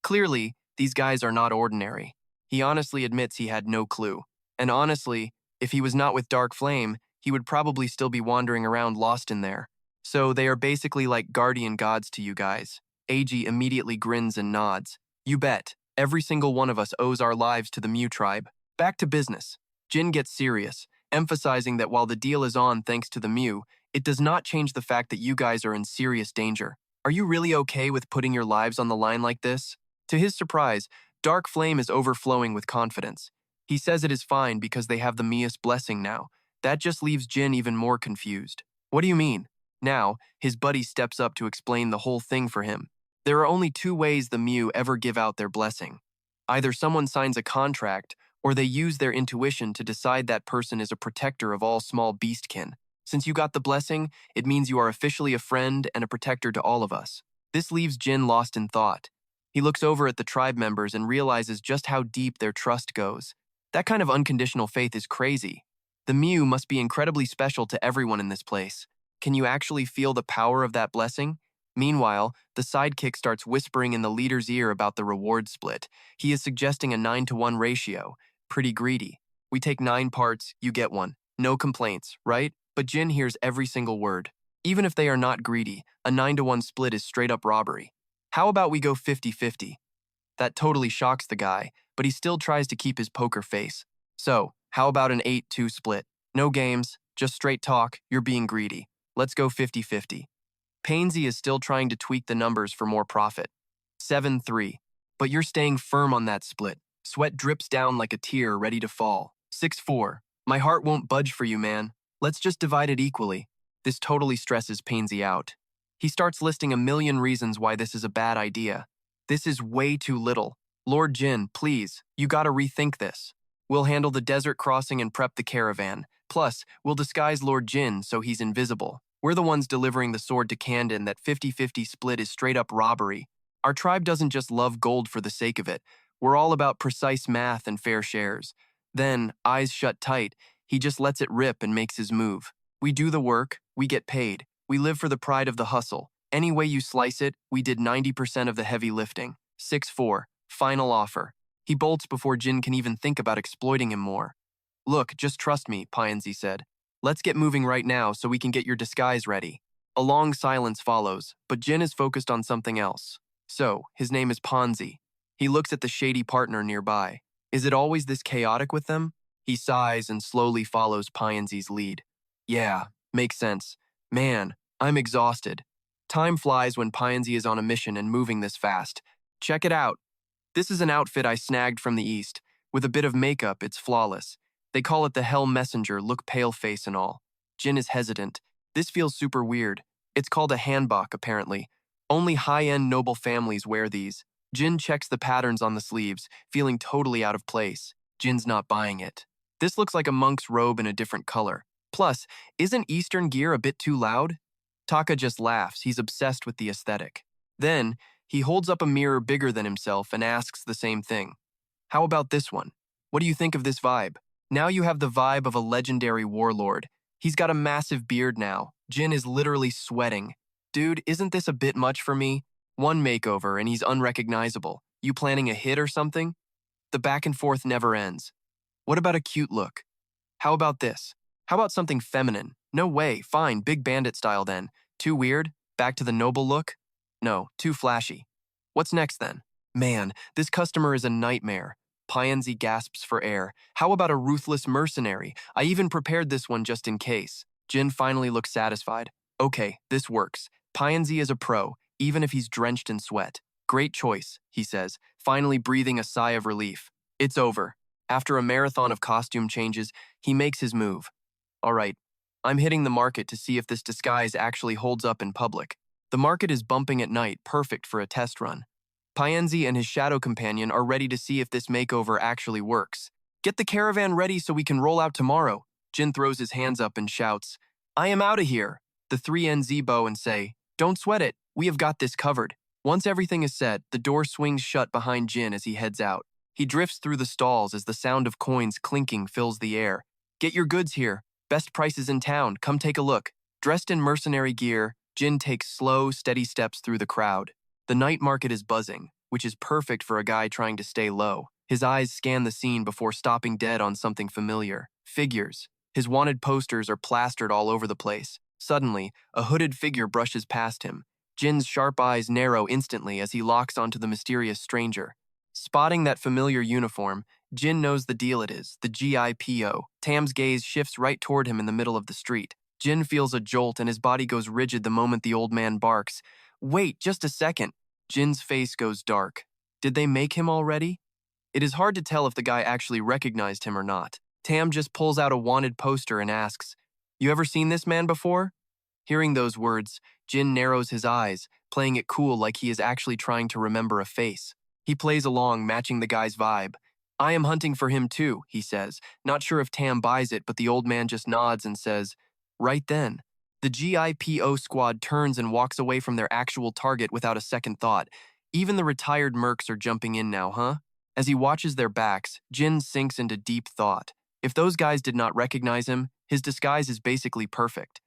Clearly, these guys are not ordinary. He honestly admits he had no clue. And honestly, if he was not with Dark Flame, he would probably still be wandering around lost in there. So they are basically like guardian gods to you guys. AG immediately grins and nods. You bet. Every single one of us owes our lives to the Mew tribe. Back to business. Jin gets serious, emphasizing that while the deal is on thanks to the Mew, it does not change the fact that you guys are in serious danger. Are you really okay with putting your lives on the line like this? To his surprise, Dark Flame is overflowing with confidence. He says it is fine because they have the Mia's blessing now. That just leaves Jin even more confused. What do you mean? Now, his buddy steps up to explain the whole thing for him. There are only two ways the Mew ever give out their blessing. Either someone signs a contract, or they use their intuition to decide that person is a protector of all small beastkin. Since you got the blessing, it means you are officially a friend and a protector to all of us. This leaves Jin lost in thought. He looks over at the tribe members and realizes just how deep their trust goes. That kind of unconditional faith is crazy. The Mew must be incredibly special to everyone in this place. Can you actually feel the power of that blessing? Meanwhile, the sidekick starts whispering in the leader's ear about the reward split. He is suggesting a 9-to-1 ratio. Pretty greedy. We take 9 parts, you get 1. No complaints, right? But Jin hears every single word. Even if they are not greedy, a 9-to-1 split is straight up robbery. How about we go 50-50? That totally shocks the guy, but he still tries to keep his poker face. So, how about an 8-2 split? No games, just straight talk, you're being greedy. Let's go 50-50. Painsy is still trying to tweak the numbers for more profit. 7-3. But you're staying firm on that split. Sweat drips down like a tear ready to fall. 6-4. My heart won't budge for you, man. Let's just divide it equally. This totally stresses Painsy out. He starts listing a million reasons why this is a bad idea. This is way too little. Lord Jin, please, you gotta rethink this. We'll handle the desert crossing and prep the caravan. Plus, we'll disguise Lord Jin so he's invisible. We're the ones delivering the sword to Camden. That 50-50 split is straight up robbery. Our tribe doesn't just love gold for the sake of it. We're all about precise math and fair shares. Then, eyes shut tight, he just lets it rip and makes his move. We do the work, we get paid. We live for the pride of the hustle. Any way you slice it, we did 90% of the heavy lifting. 6-4. Final offer. He bolts before Jin can even think about exploiting him more. Look, just trust me, Painsy said. Let's get moving right now so we can get your disguise ready. A long silence follows, but Jin is focused on something else. So, his name is Painsy. He looks at the shady partner nearby. Is it always this chaotic with them? He sighs and slowly follows Painsy's lead. Yeah, makes sense. Man, I'm exhausted. Time flies when Painsy is on a mission and moving this fast. Check it out. This is an outfit I snagged from the East. With a bit of makeup, it's flawless. They call it the Hell Messenger, look pale face and all. Jin is hesitant. This feels super weird. It's called a hanbok, apparently. Only high-end noble families wear these. Jin checks the patterns on the sleeves, feeling totally out of place. Jin's not buying it. This looks like a monk's robe in a different color. Plus, isn't Eastern gear a bit too loud? Taka just laughs. He's obsessed with the aesthetic. Then, he holds up a mirror bigger than himself and asks the same thing. How about this one? What do you think of this vibe? Now you have the vibe of a legendary warlord. He's got a massive beard now. Jin is literally sweating. Dude, isn't this a bit much for me? One makeover and he's unrecognizable. You planning a hit or something? The back and forth never ends. What about a cute look? How about this? How about something feminine? No way, fine, big bandit style then. Too weird? Back to the noble look? No, too flashy. What's next then? Man, this customer is a nightmare. Painsy gasps for air. How about a ruthless mercenary? I even prepared this one just in case. Jin finally looks satisfied. Okay, this works. Painsy is a pro, even if he's drenched in sweat. Great choice, he says, finally breathing a sigh of relief. It's over. After a marathon of costume changes, he makes his move. All right, I'm hitting the market to see if this disguise actually holds up in public. The market is bumping at night, perfect for a test run. Painsy and his shadow companion are ready to see if this makeover actually works. Get the caravan ready so we can roll out tomorrow. Jin throws his hands up and shouts, I am out of here. The three NZ bow and say, don't sweat it, we have got this covered. Once everything is set, the door swings shut behind Jin as he heads out. He drifts through the stalls as the sound of coins clinking fills the air. Get your goods here. Best prices in town. Come take a look. Dressed in mercenary gear, Jin takes slow, steady steps through the crowd. The night market is buzzing, which is perfect for a guy trying to stay low. His eyes scan the scene before stopping dead on something familiar. Figures. His wanted posters are plastered all over the place. Suddenly, a hooded figure brushes past him. Jin's sharp eyes narrow instantly as he locks onto the mysterious stranger. Spotting that familiar uniform, Jin knows the deal it is, the GIPO. Tam's gaze shifts right toward him in the middle of the street. Jin feels a jolt and his body goes rigid the moment the old man barks. Wait, just a second. Jin's face goes dark. Did they make him already? It is hard to tell if the guy actually recognized him or not. Tam just pulls out a wanted poster and asks, You ever seen this man before? Hearing those words, Jin narrows his eyes, playing it cool like he is actually trying to remember a face. He plays along, matching the guy's vibe. I am hunting for him too, he says. Not sure if Tam buys it, but the old man just nods and says, Right then. The GIPO squad turns and walks away from their actual target without a second thought. Even the retired mercs are jumping in now, huh? As he watches their backs, Jin sinks into deep thought. If those guys did not recognize him, his disguise is basically perfect.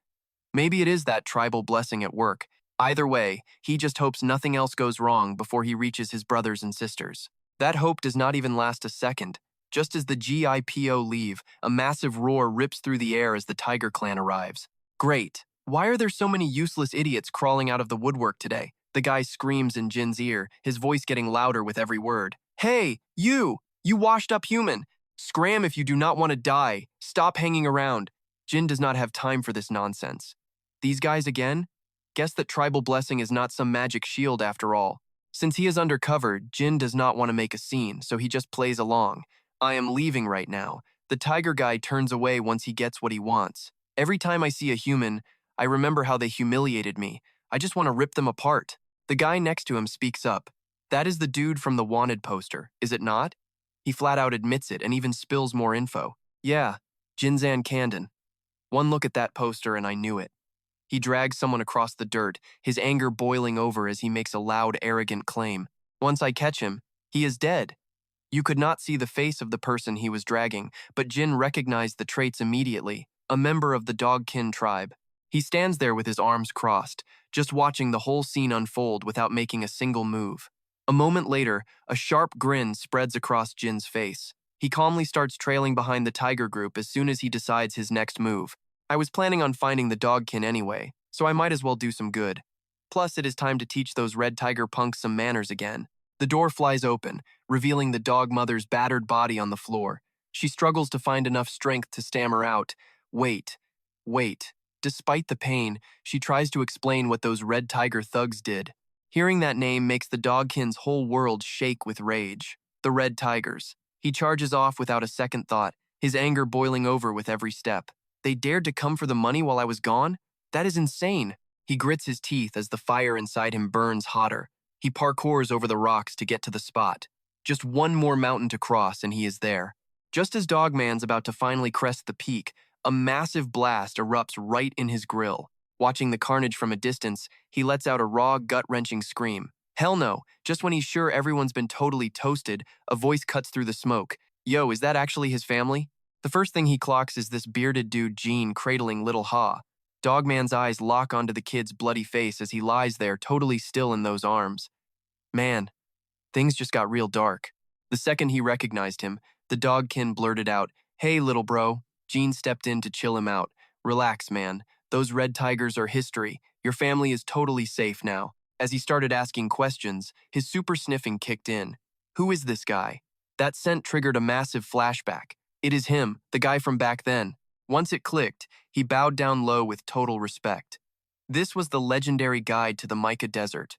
Maybe it is that tribal blessing at work. Either way, he just hopes nothing else goes wrong before he reaches his brothers and sisters. That hope does not even last a second. Just as the GIPO leave, a massive roar rips through the air as the Tiger Clan arrives. Great. Why are there so many useless idiots crawling out of the woodwork today? The guy screams in Jin's ear, his voice getting louder with every word. Hey, you! You washed up human! Scram if you do not want to die. Stop hanging around. Jin does not have time for this nonsense. These guys again? Guess that tribal blessing is not some magic shield after all. Since he is undercover, Jin does not want to make a scene, so he just plays along. I am leaving right now. The tiger guy turns away once he gets what he wants. Every time I see a human, I remember how they humiliated me. I just want to rip them apart. The guy next to him speaks up. That is the dude from the wanted poster, is it not? He flat out admits it and even spills more info. Yeah, Jin Runcandel. One look at that poster and I knew it. He drags someone across the dirt, his anger boiling over as he makes a loud, arrogant claim. Once I catch him, he is dead. You could not see the face of the person he was dragging, but Jin recognized the traits immediately, a member of the Dogkin tribe. He stands there with his arms crossed, just watching the whole scene unfold without making a single move. A moment later, a sharp grin spreads across Jin's face. He calmly starts trailing behind the tiger group as soon as he decides his next move. I was planning on finding the Dogkin anyway, so I might as well do some good. Plus, it is time to teach those red tiger punks some manners again. The door flies open, revealing the dog mother's battered body on the floor. She struggles to find enough strength to stammer out, "Wait, wait." Despite the pain, she tries to explain what those red tiger thugs did. Hearing that name makes the Dogkin's whole world shake with rage. The red tigers. He charges off without a second thought, his anger boiling over with every step. They dared to come for the money while I was gone? That is insane. He grits his teeth as the fire inside him burns hotter. He parkours over the rocks to get to the spot. Just one more mountain to cross and he is there. Just as Dogman's about to finally crest the peak, a massive blast erupts right in his grill. Watching the carnage from a distance, he lets out a raw, gut-wrenching scream. Hell no, just when he's sure everyone's been totally toasted, a voice cuts through the smoke. Yo, is that actually his family? The first thing he clocks is this bearded dude Gene cradling little Ha. Dogman's eyes lock onto the kid's bloody face as he lies there totally still in those arms. Man, things just got real dark. The second he recognized him, the Dogkin blurted out, "Hey, little bro." Gene stepped in to chill him out. "Relax, man. Those red tigers are history. Your family is totally safe now." As he started asking questions, his super sniffing kicked in. Who is this guy? That scent triggered a massive flashback. It is him, the guy from back then. Once it clicked, he bowed down low with total respect. This was the legendary guide to the Mica Desert.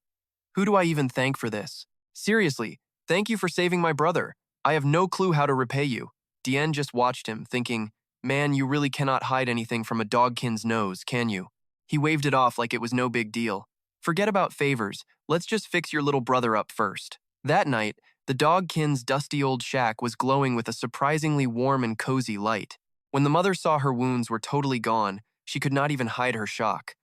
Who do I even thank for this? Seriously, thank you for saving my brother. I have no clue how to repay you. Dien just watched him, thinking, man, you really cannot hide anything from a Dogkin's nose, can you? He waved it off like it was no big deal. Forget about favors, let's just fix your little brother up first. That night, the Dogkin's dusty old shack was glowing with a surprisingly warm and cozy light. When the mother saw her wounds were totally gone, she could not even hide her shock.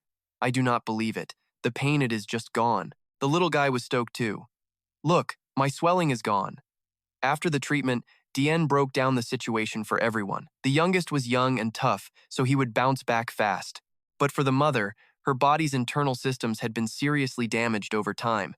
I do not believe it. The pain, it is just gone. The little guy was stoked too. Look, my swelling is gone. After the treatment, Dien broke down the situation for everyone. The youngest was young and tough, so he would bounce back fast. But for the mother, her body's internal systems had been seriously damaged over time.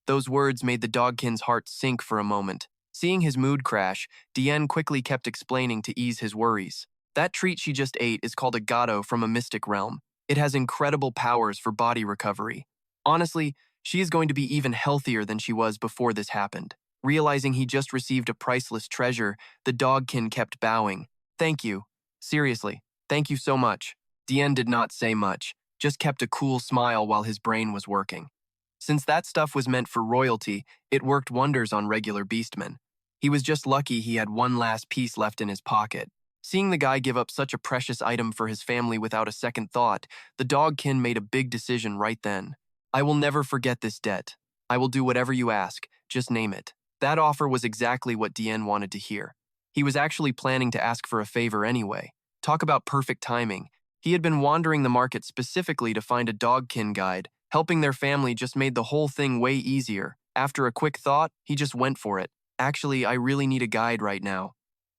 Those words made the Dogkin's heart sink for a moment. Seeing his mood crash, Dien quickly kept explaining to ease his worries. That treat she just ate is called a gato from a mystic realm. It has incredible powers for body recovery. Honestly, she is going to be even healthier than she was before this happened. Realizing he just received a priceless treasure, the Dogkin kept bowing. Thank you. Seriously, thank you so much. Dien did not say much, just kept a cool smile while his brain was working. Since that stuff was meant for royalty, it worked wonders on regular beastmen. He was just lucky he had one last piece left in his pocket. Seeing the guy give up such a precious item for his family without a second thought, the Dogkin made a big decision right then. I will never forget this debt. I will do whatever you ask, just name it. That offer was exactly what Dien wanted to hear. He was actually planning to ask for a favor anyway. Talk about perfect timing. He had been wandering the market specifically to find a Dogkin guide. Helping their family just made the whole thing way easier. After a quick thought, he just went for it. Actually, I really need a guide right now.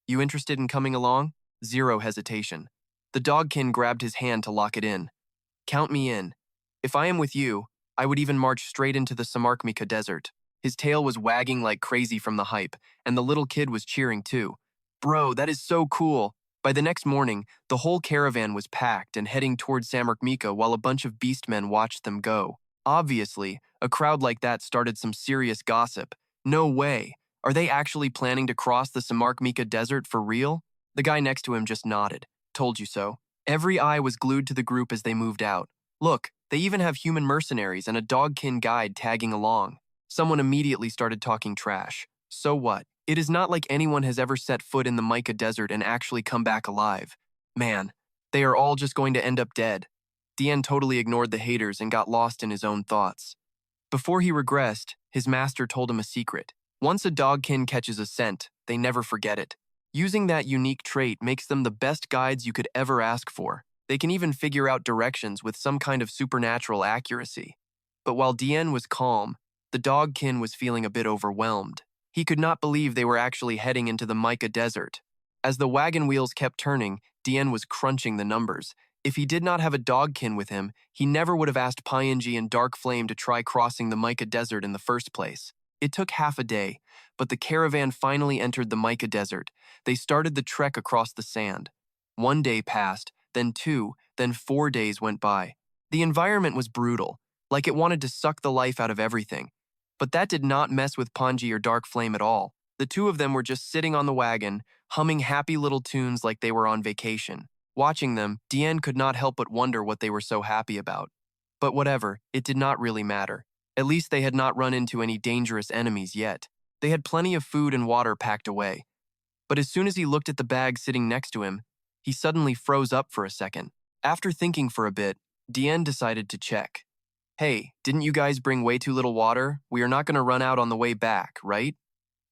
You interested in coming along? Zero hesitation. The Dogkin grabbed his hand to lock it in. Count me in. If I am with you, I would even march straight into the Samarkmika Desert. His tail was wagging like crazy from the hype, and the little kid was cheering too. Bro, that is so cool. By the next morning, the whole caravan was packed and heading towards Samarkmika while a bunch of beastmen watched them go. Obviously, a crowd like that started some serious gossip. No way. Are they actually planning to cross the Samarkmika Desert for real? The guy next to him just nodded. Told you so. Every eye was glued to the group as they moved out. Look, They even have human mercenaries and a dogkin guide tagging along. Someone immediately started talking trash. So what? It is not like anyone has ever set foot in the Mica Desert and actually come back alive. Man, they are all just going to end up dead. Dien totally ignored the haters and got lost in his own thoughts. Before he regressed, his master told him a secret. Once a dogkin catches a scent, they never forget it. Using that unique trait makes them the best guides you could ever ask for. They can even figure out directions with some kind of supernatural accuracy. But while Dien was calm, the dogkin was feeling a bit overwhelmed. He could not believe they were actually heading into the Mica Desert. As the wagon wheels kept turning, Dien was crunching the numbers. If he did not have a dogkin with him, he never would have asked Pyinji and Dark Flame to try crossing the Mica Desert in the first place. It took half a day, but the caravan finally entered the Mica Desert. They started the trek across the sand. 1 day passed, then 2, then 4 days went by. The environment was brutal, like it wanted to suck the life out of everything. But that did not mess with Panji or Dark Flame at all. The two of them were just sitting on the wagon, humming happy little tunes like they were on vacation. Watching them, Dien could not help but wonder what they were so happy about. But whatever, it did not really matter. At least they had not run into any dangerous enemies yet. They had plenty of food and water packed away. But as soon as he looked at the bag sitting next to him, he suddenly froze up for a second. After thinking for a bit, Dien decided to check. Hey, didn't you guys bring way too little water? We are not going to run out on the way back, right?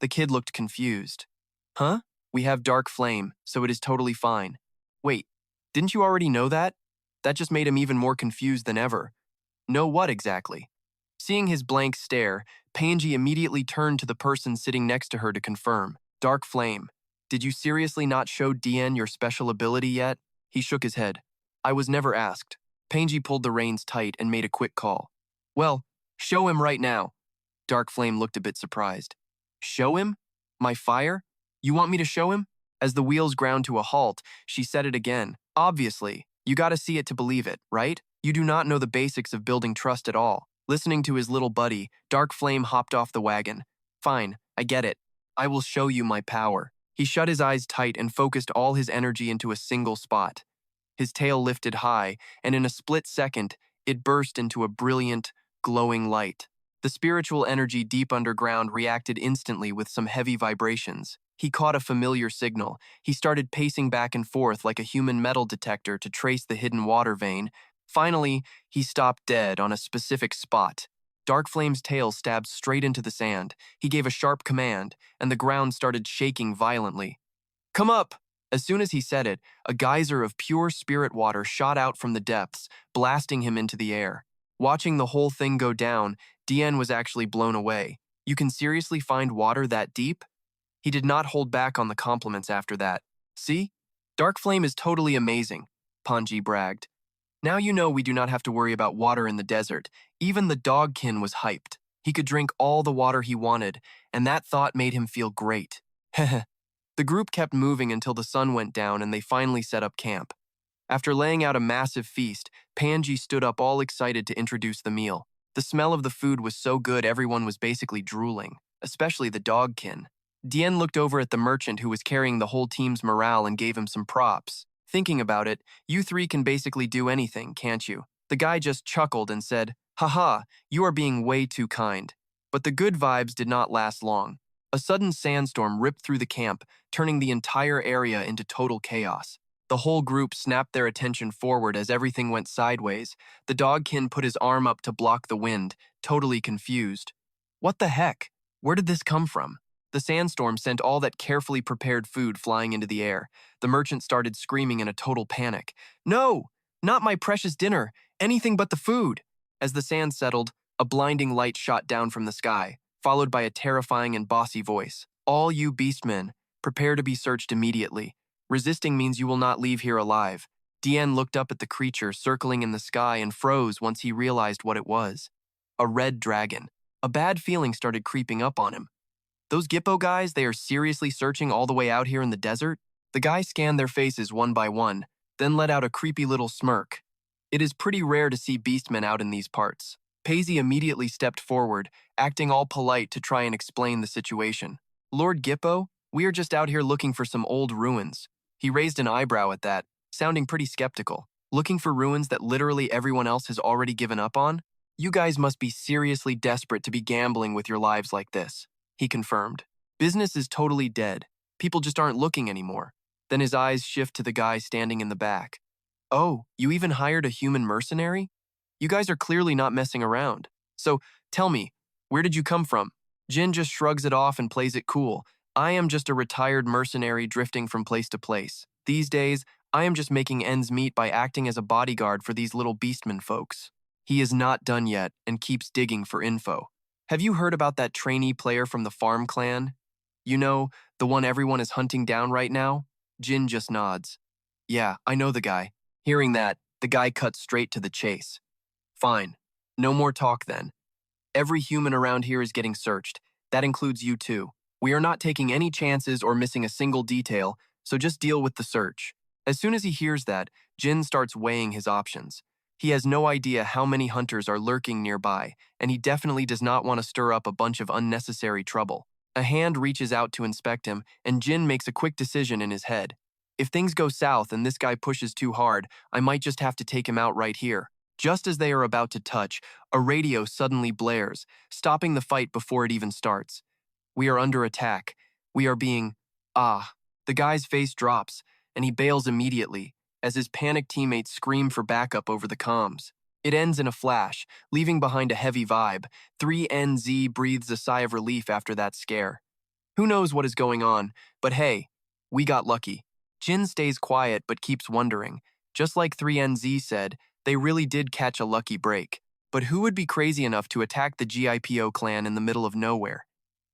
The kid looked confused. Huh? We have Dark Flame, so it is totally fine. Wait, didn't you already know that? That just made him even more confused than ever. Know what exactly? Seeing his blank stare, Panji immediately turned to the person sitting next to her to confirm. Dark Flame, did you seriously not show Dien your special ability yet? He shook his head. I was never asked. Panji pulled the reins tight and made a quick call. Well, show him right now. Dark Flame looked a bit surprised. Show him? My fire? You want me to show him? As the wheels ground to a halt, she said it again. Obviously, you gotta see it to believe it, right? You do not know the basics of building trust at all. Listening to his little buddy, Dark Flame hopped off the wagon. Fine, I get it. I will show you my power. He shut his eyes tight and focused all his energy into a single spot. His tail lifted high, and in a split second, it burst into a brilliant, glowing light. The spiritual energy deep underground reacted instantly with some heavy vibrations. He caught a familiar signal. He started pacing back and forth like a human metal detector to trace the hidden water vein. Finally, he stopped dead on a specific spot. Dark Flame's tail stabbed straight into the sand. He gave a sharp command, and the ground started shaking violently. Come up! As soon as he said it, a geyser of pure spirit water shot out from the depths, blasting him into the air. Watching the whole thing go down, Dien was actually blown away. You can seriously find water that deep? He did not hold back on the compliments after that. See? Dark Flame is totally amazing, Panji bragged. Now you know we do not have to worry about water in the desert. Even the dogkin was hyped. He could drink all the water he wanted, and that thought made him feel great. Heh. The group kept moving until the sun went down and they finally set up camp. After laying out a massive feast, Panji stood up all excited to introduce the meal. The smell of the food was so good everyone was basically drooling, especially the dogkin. Dien looked over at the merchant who was carrying the whole team's morale and gave him some props. Thinking about it, you three can basically do anything, can't you? The guy just chuckled and said, Haha, you are being way too kind. But the good vibes did not last long. A sudden sandstorm ripped through the camp, turning the entire area into total chaos. The whole group snapped their attention forward as everything went sideways. The dogkin put his arm up to block the wind, totally confused. What the heck? Where did this come from? The sandstorm sent all that carefully prepared food flying into the air. The merchant started screaming in a total panic. No! Not my precious dinner! Anything but the food! As the sand settled, a blinding light shot down from the sky, followed by a terrifying and bossy voice. All you beastmen, prepare to be searched immediately. Resisting means you will not leave here alive. Dien looked up at the creature circling in the sky and froze once he realized what it was. A red dragon. A bad feeling started creeping up on him. Those Gippo guys, they are seriously searching all the way out here in the desert? The guy scanned their faces one by one, then let out a creepy little smirk. It is pretty rare to see beastmen out in these parts. Paisley immediately stepped forward, acting all polite to try and explain the situation. Lord Gippo, we are just out here looking for some old ruins. He raised an eyebrow at that, sounding pretty skeptical. Looking for ruins that literally everyone else has already given up on? You guys must be seriously desperate to be gambling with your lives like this, he confirmed. Business is totally dead. People just aren't looking anymore. Then his eyes shift to the guy standing in the back. Oh, you even hired a human mercenary? You guys are clearly not messing around. So, tell me, where did you come from? Jin just shrugs it off and plays it cool. I am just a retired mercenary drifting from place to place. These days, I am just making ends meet by acting as a bodyguard for these little beastmen folks. He is not done yet and keeps digging for info. Have you heard about that trainee player from the farm clan? You know, the one everyone is hunting down right now? Jin just nods. Yeah, I know the guy. Hearing that, the guy cuts straight to the chase. Fine. No more talk then. Every human around here is getting searched. That includes you too. We are not taking any chances or missing a single detail, so just deal with the search. As soon as he hears that, Jin starts weighing his options. He has no idea how many hunters are lurking nearby, and he definitely does not want to stir up a bunch of unnecessary trouble. A hand reaches out to inspect him, and Jin makes a quick decision in his head. If things go south and this guy pushes too hard, I might just have to take him out right here. Just as they are about to touch, a radio suddenly blares, stopping the fight before it even starts. We are under attack. We are being… The guy's face drops, and he bails immediately, as his panicked teammates scream for backup over the comms. It ends in a flash, leaving behind a heavy vibe. 3NZ breathes a sigh of relief after that scare. Who knows what is going on, but hey, we got lucky. Jin stays quiet but keeps wondering. Just like 3NZ said, they really did catch a lucky break. But who would be crazy enough to attack the GIPO clan in the middle of nowhere?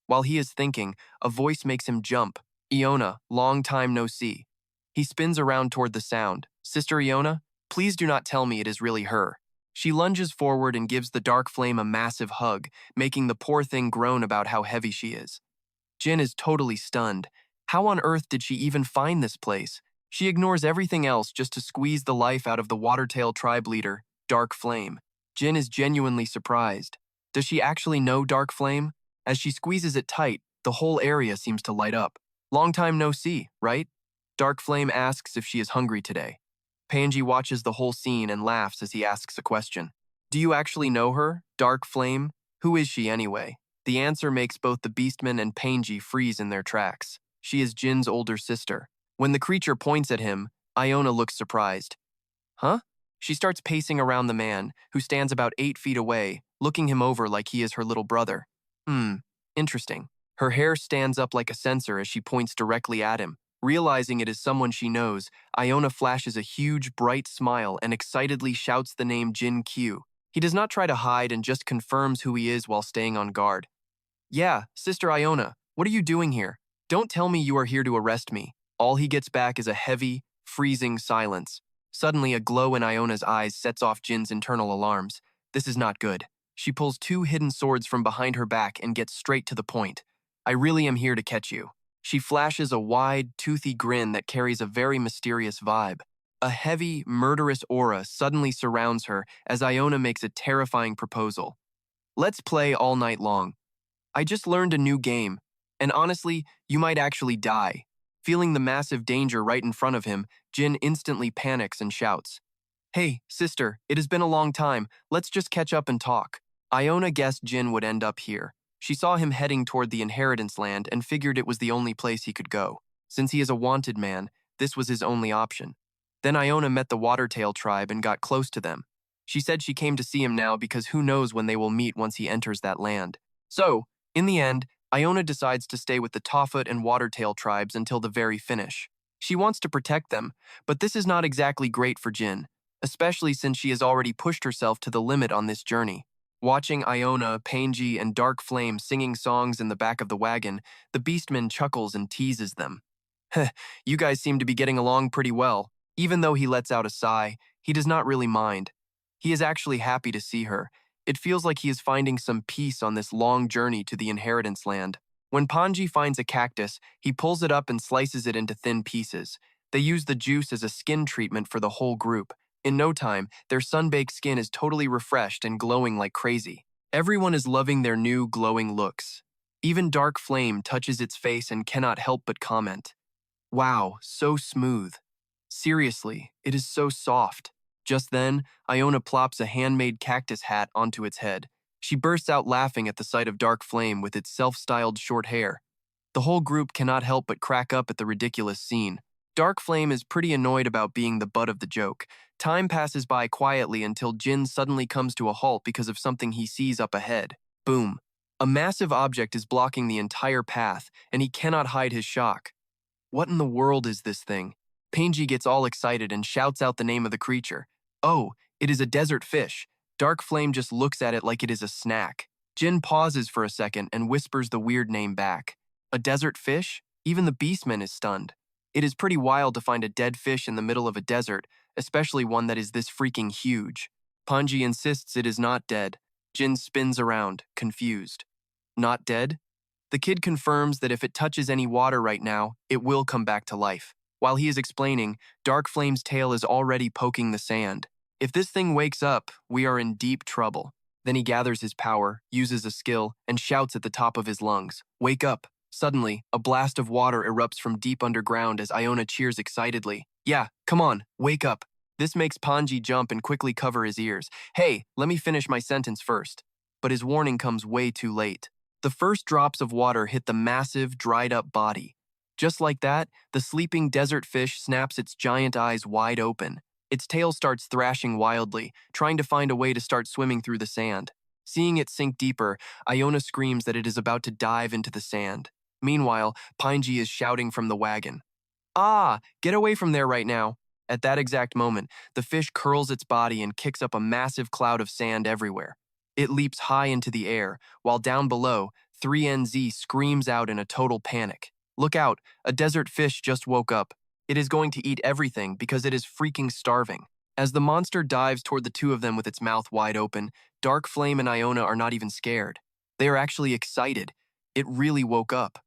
While he is thinking, a voice makes him jump. Iona, long time no see. He spins around toward the sound. Sister Iona, please do not tell me it is really her. She lunges forward and gives the dark flame a massive hug, making the poor thing groan about how heavy she is. Jin is totally stunned. How on earth did she even find this place? She ignores everything else just to squeeze the life out of the Watertail tribe leader, Dark Flame. Jin is genuinely surprised. Does she actually know Dark Flame? As she squeezes it tight, the whole area seems to light up. Long time no see, right? Dark Flame asks if she is hungry today. Panji watches the whole scene and laughs as he asks a question. Do you actually know her, Dark Flame? Who is she anyway? The answer makes both the Beastman and Panji freeze in their tracks. She is Jin's older sister. When the creature points at him, Iona looks surprised. Huh? She starts pacing around the man, who stands about 8 feet away, looking him over like he is her little brother. Interesting. Her hair stands up like a sensor as she points directly at him. Realizing it is someone she knows, Iona flashes a huge, bright smile and excitedly shouts the name Jin Q. He does not try to hide and just confirms who he is while staying on guard. Yeah, Sister Iona, what are you doing here? Don't tell me you are here to arrest me. All he gets back is a heavy, freezing silence. Suddenly, a glow in Iona's eyes sets off Jin's internal alarms. This is not good. She pulls 2 hidden swords from behind her back and gets straight to the point. I really am here to catch you. She flashes a wide, toothy grin that carries a very mysterious vibe. A heavy, murderous aura suddenly surrounds her as Iona makes a terrifying proposal. Let's play all night long. I just learned a new game, and honestly, you might actually die. Feeling the massive danger right in front of him, Jin instantly panics and shouts. Hey, sister, it has been a long time. Let's just catch up and talk. Iona guessed Jin would end up here. She saw him heading toward the inheritance land and figured it was the only place he could go. Since he is a wanted man, this was his only option. Then Iona met the Watertail tribe and got close to them. She said she came to see him now because who knows when they will meet once he enters that land. So, in the end, Iona decides to stay with the Tawfoot and Watertail tribes until the very finish. She wants to protect them, but this is not exactly great for Jin, especially since she has already pushed herself to the limit on this journey. Watching Iona, Panji, and Dark Flame singing songs in the back of the wagon, the Beastman chuckles and teases them. Heh, you guys seem to be getting along pretty well. Even though he lets out a sigh, he does not really mind. He is actually happy to see her. It feels like he is finding some peace on this long journey to the inheritance land. When Panji finds a cactus, he pulls it up and slices it into thin pieces. They use the juice as a skin treatment for the whole group. In no time, their sun-baked skin is totally refreshed and glowing like crazy. Everyone is loving their new glowing looks. Even Dark Flame touches its face and cannot help but comment. Wow, so smooth. Seriously, it is so soft. Just then, Iona plops a handmade cactus hat onto its head. She bursts out laughing at the sight of Dark Flame with its self-styled short hair. The whole group cannot help but crack up at the ridiculous scene. Dark Flame is pretty annoyed about being the butt of the joke. Time passes by quietly until Jin suddenly comes to a halt because of something he sees up ahead. Boom. A massive object is blocking the entire path, and he cannot hide his shock. What in the world is this thing? Painji gets all excited and shouts out the name of the creature. Oh, it is a desert fish. Dark Flame just looks at it like it is a snack. Jin pauses for a second and whispers the weird name back. A desert fish? Even the beastman is stunned. It is pretty wild to find a dead fish in the middle of a desert, especially one that is this freaking huge. Panji insists it is not dead. Jin spins around, confused. Not dead? The kid confirms that if it touches any water right now, it will come back to life. While he is explaining, Dark Flame's tail is already poking the sand. If this thing wakes up, we are in deep trouble. Then he gathers his power, uses a skill, and shouts at the top of his lungs, "Wake up!" Suddenly, a blast of water erupts from deep underground as Iona cheers excitedly. Yeah, come on, wake up. This makes Panji jump and quickly cover his ears. Hey, let me finish my sentence first. But his warning comes way too late. The first drops of water hit the massive, dried-up body. Just like that, the sleeping desert fish snaps its giant eyes wide open. Its tail starts thrashing wildly, trying to find a way to start swimming through the sand. Seeing it sink deeper, Iona screams that it is about to dive into the sand. Meanwhile, Painji is shouting from the wagon. Ah, get away from there right now. At that exact moment, the fish curls its body and kicks up a massive cloud of sand everywhere. It leaps high into the air, while down below, 3NZ screams out in a total panic. Look out, a desert fish just woke up. It is going to eat everything because it is freaking starving. As the monster dives toward the two of them with its mouth wide open, Dark Flame and Iona are not even scared. They are actually excited. It really woke up.